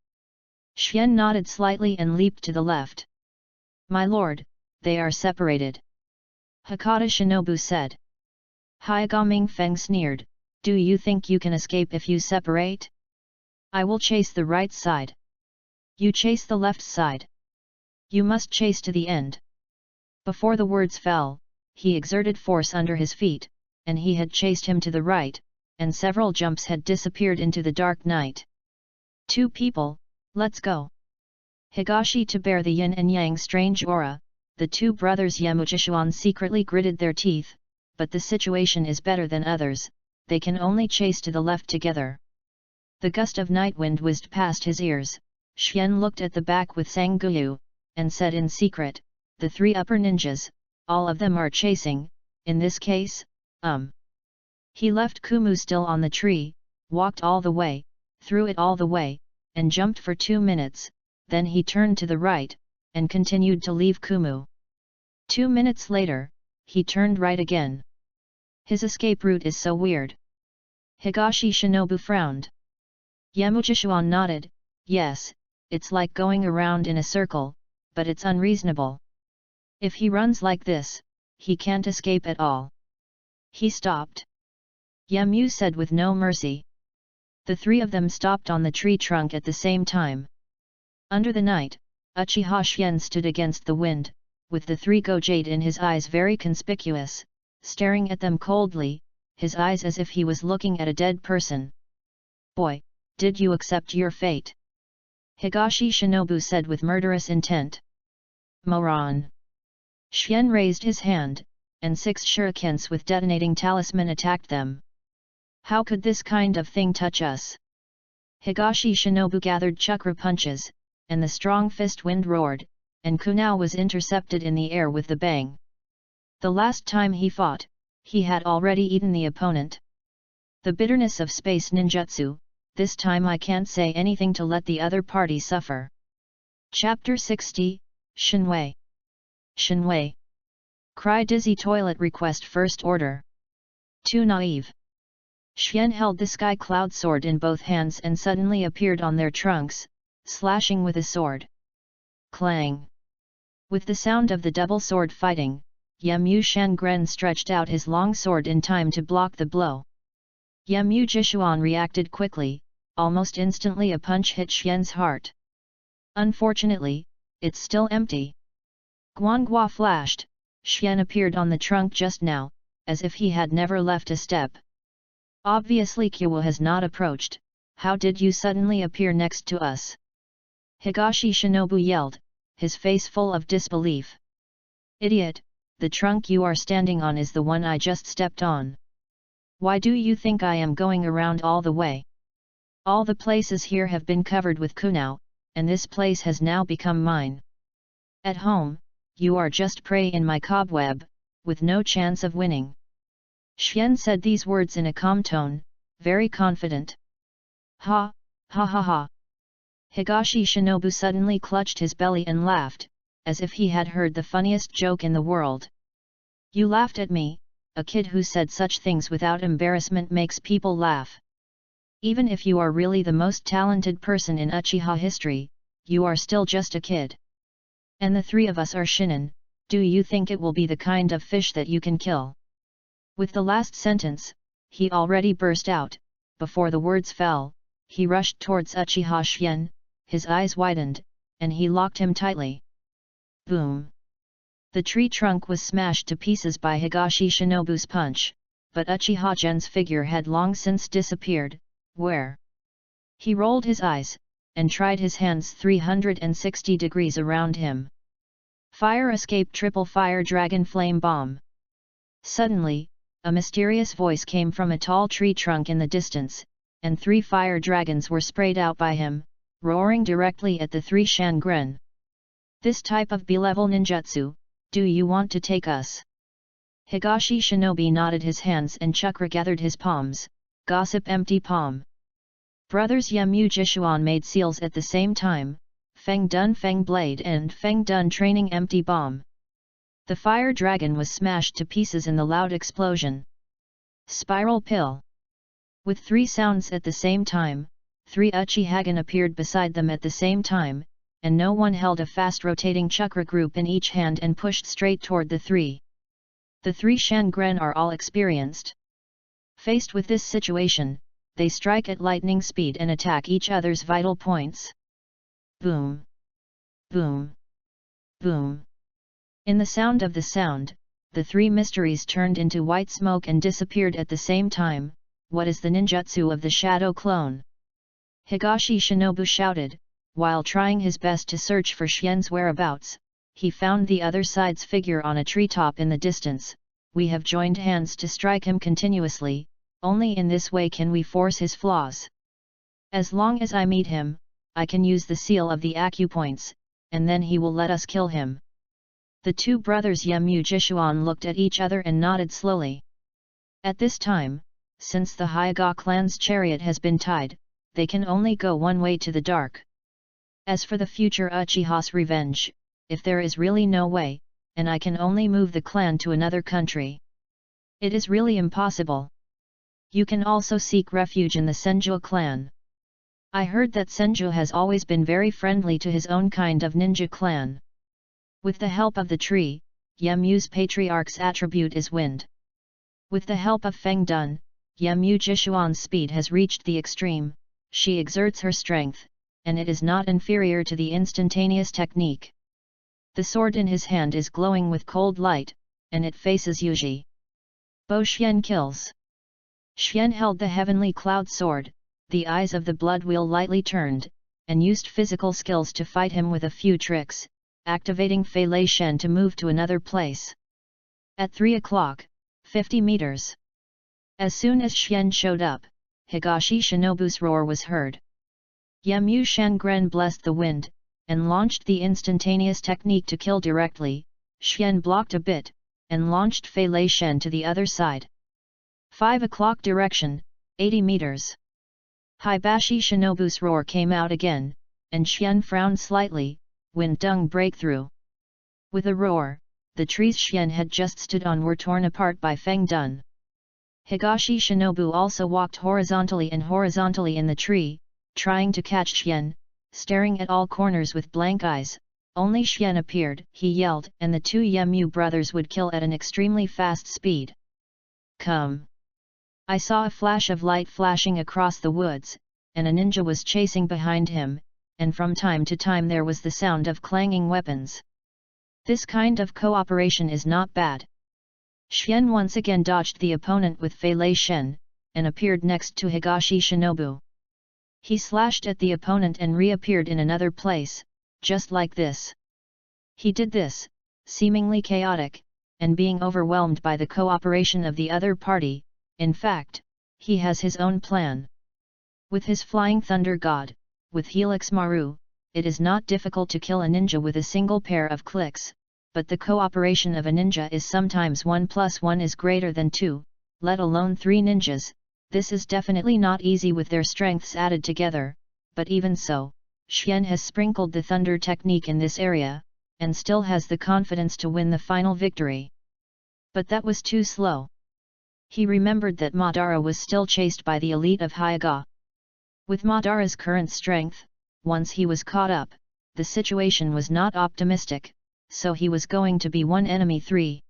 Xian nodded slightly and leaped to the left. "My lord, they are separated," Hakata Shinobu said. Haiga Mingfeng sneered, "Do you think you can escape if you separate? I will chase the right side. You chase the left side. You must chase to the end." Before the words fell, he exerted force under his feet, and he had chased him to the right, and several jumps had disappeared into the dark night. "Two people, let's go." Higashi to bear the yin and yang strange aura, the two brothers Yamujishuan secretly gritted their teeth, but the situation is better than others, they can only chase to the left together. The gust of night wind whizzed past his ears. Xian looked at the back with Sangguyu, and said in secret, "The three upper ninjas, all of them are chasing, in this case, He left Kumu still on the tree, walked all the way, threw it all the way, and jumped for 2 minutes, then he turned to the right, and continued to leave Kumu. 2 minutes later, he turned right again. His escape route is so weird." Higashi Shinobu frowned. Yamujishuan nodded, "Yes, it's like going around in a circle, but it's unreasonable. If he runs like this, he can't escape at all." He stopped. Yamu said with no mercy. The three of them stopped on the tree trunk at the same time. Under the night, Uchiha Xian stood against the wind, with the three Gojade in his eyes very conspicuous, staring at them coldly, his eyes as if he was looking at a dead person. "Boy, did you accept your fate?" Higashi Shinobu said with murderous intent. "Moron!" Xian raised his hand, and 6 shurikens with detonating talisman attacked them. "How could this kind of thing touch us?" Higashi Shinobu gathered chakra punches, and the strong fist wind roared, and Kunao was intercepted in the air with the bang. The last time he fought, he had already eaten the opponent. The bitterness of space ninjutsu, this time I can't say anything to let the other party suffer. Chapter 60, Shinwei. Shinwei. Cry dizzy toilet request first order. Too naive. Xian held the sky cloud sword in both hands and suddenly appeared on their trunks, slashing with a sword. Clang. With the sound of the double sword fighting, Yemu Shangren stretched out his long sword in time to block the blow. Yemu Jishuan reacted quickly, almost instantly a punch hit Xian's heart. Unfortunately, it's still empty. Guanghua flashed, Xian appeared on the trunk just now, as if he had never left a step. Obviously Kyo has not approached, how did you suddenly appear next to us? Higashi Shinobu yelled, his face full of disbelief. Idiot, the trunk you are standing on is the one I just stepped on. Why do you think I am going around all the way? All the places here have been covered with kunao, and this place has now become mine. At home, you are just prey in my cobweb, with no chance of winning. Xian said these words in a calm tone, very confident. Ha, ha ha ha. Higashi Shinobu suddenly clutched his belly and laughed, as if he had heard the funniest joke in the world. You laughed at me, a kid who said such things without embarrassment makes people laugh. Even if you are really the most talented person in Uchiha history, you are still just a kid. And the three of us are shinin, do you think it will be the kind of fish that you can kill? With the last sentence, he already burst out. Before the words fell, he rushed towards Uchiha Xian, his eyes widened, and he locked him tightly. Boom! The tree trunk was smashed to pieces by Higashi Shinobu's punch, but Uchiha Gen's figure had long since disappeared. Where? He rolled his eyes, and tried his hands 360 degrees around him. Fire escape triple fire dragon flame bomb. Suddenly, a mysterious voice came from a tall tree trunk in the distance, and 3 fire dragons were sprayed out by him, roaring directly at the 3 Shangren. This type of B-level ninjutsu, do you want to take us? Higashi Shinobi nodded his hands and Chakra gathered his palms, gossip empty palm. Brothers Yemu Jishuan made seals at the same time, Feng Dun Feng Blade and Feng Dun Training Empty Bomb. The fire dragon was smashed to pieces in the loud explosion. Spiral Pill. With 3 sounds at the same time, 3 Uchihagen appeared beside them at the same time, and no one held a fast-rotating chakra group in each hand and pushed straight toward the 3. The 3 Shangren are all experienced. Faced with this situation, they strike at lightning speed and attack each other's vital points. Boom! Boom! Boom! In the sound of the sound, the 3 mysteries turned into white smoke and disappeared at the same time. What is the ninjutsu of the shadow clone? Higashi Shinobu shouted, while trying his best to search for Xian's whereabouts. He found the other side's figure on a treetop in the distance. We have joined hands to strike him continuously, only in this way can we force his flaws. As long as I meet him, I can use the seal of the acupoints, and then he will let us kill him. The 2 brothers Yemu Jishuan looked at each other and nodded slowly. At this time, since the Hyuga clan's chariot has been tied, they can only go one way to the dark. As for the future Uchiha's revenge, if there is really no way, and I can only move the clan to another country. It is really impossible. You can also seek refuge in the Senju clan. I heard that Senju has always been very friendly to his own kind of ninja clan. With the help of the tree, Yemu's patriarch's attribute is wind. With the help of Feng Dun, Yemu Jishuan's speed has reached the extreme, she exerts her strength, and it is not inferior to the instantaneous technique. The sword in his hand is glowing with cold light, and it faces Yuji. Bo Xian kills. Xian held the heavenly cloud sword, the eyes of the blood wheel lightly turned, and used physical skills to fight him with a few tricks, activating Fei Lei Shen to move to another place. At 3 o'clock, 50 meters. As soon as Xian showed up, Higashi Shinobu's roar was heard. Yemu Shangren blessed the wind, and launched the instantaneous technique to kill directly. Xian blocked a bit, and launched Fei Lei Shen to the other side. 5 o'clock direction, 80 meters. Hibashi Shinobu's roar came out again, and Xian frowned slightly. Wind dung breakthrough. With a roar, the trees Xian had just stood on were torn apart by Feng Dun. Higashi Shinobu also walked horizontally and horizontally in the tree, trying to catch Xian, staring at all corners with blank eyes. Only Xian appeared, he yelled, and the two Yemu brothers would kill at an extremely fast speed. Come! I saw a flash of light flashing across the woods, and a ninja was chasing behind him, and from time to time there was the sound of clanging weapons. This kind of cooperation is not bad. Xian once again dodged the opponent with Fei Lei Shen, and appeared next to Higashi Shinobu. He slashed at the opponent and reappeared in another place, just like this. He did this, seemingly chaotic, and being overwhelmed by the cooperation of the other party. In fact, he has his own plan. With his Flying Thunder God, with Helix Maru, it is not difficult to kill a ninja with a single pair of clicks, but the cooperation of a ninja is sometimes 1 + 1 is greater than 2, let alone 3 ninjas. This is definitely not easy with their strengths added together, but even so, Xian has sprinkled the thunder technique in this area, and still has the confidence to win the final victory. But that was too slow. He remembered that Madara was still chased by the elite of Hyuga. With Madara's current strength, once he was caught up, the situation was not optimistic, so he was going to be 1 enemy 3.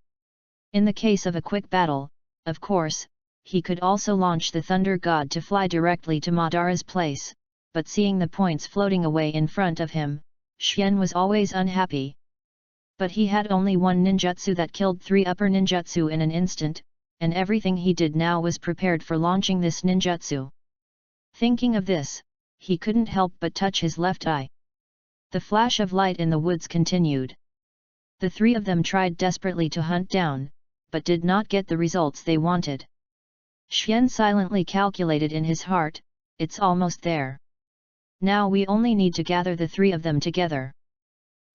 In the case of a quick battle, of course, he could also launch the Thunder God to fly directly to Madara's place, but seeing the points floating away in front of him, Xian was always unhappy. But he had only 1 ninjutsu that killed 3 upper ninjutsu in an instant, and everything he did now was prepared for launching this ninjutsu. Thinking of this, he couldn't help but touch his left eye. The flash of light in the woods continued. The 3 of them tried desperately to hunt down, but did not get the results they wanted. Xian silently calculated in his heart, it's almost there. Now we only need to gather the 3 of them together.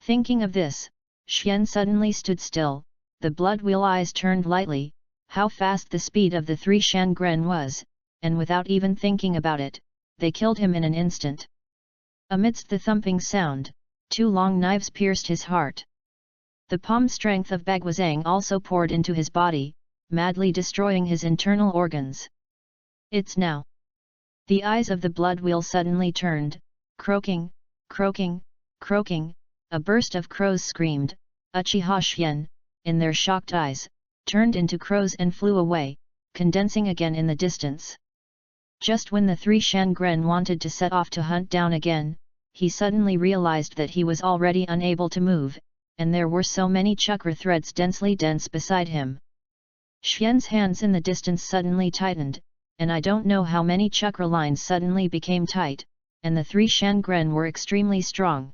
Thinking of this, Xian suddenly stood still, the blood wheel eyes turned lightly. How fast the speed of the 3 Shangren was, and without even thinking about it, they killed him in an instant. Amidst the thumping sound, 2 long knives pierced his heart. The palm strength of Bagwazang also poured into his body, madly destroying his internal organs. It's now. The eyes of the blood wheel suddenly turned, croaking, croaking, croaking. A burst of crows screamed, Uchiha Xian, in their shocked eyes, turned into crows and flew away, condensing again in the distance. Just when the 3 Shangren wanted to set off to hunt down again, he suddenly realized that he was already unable to move, and there were so many chakra threads densely dense beside him. Xian's hands in the distance suddenly tightened, and I don't know how many chakra lines suddenly became tight, and the 3 Shangren were extremely strong.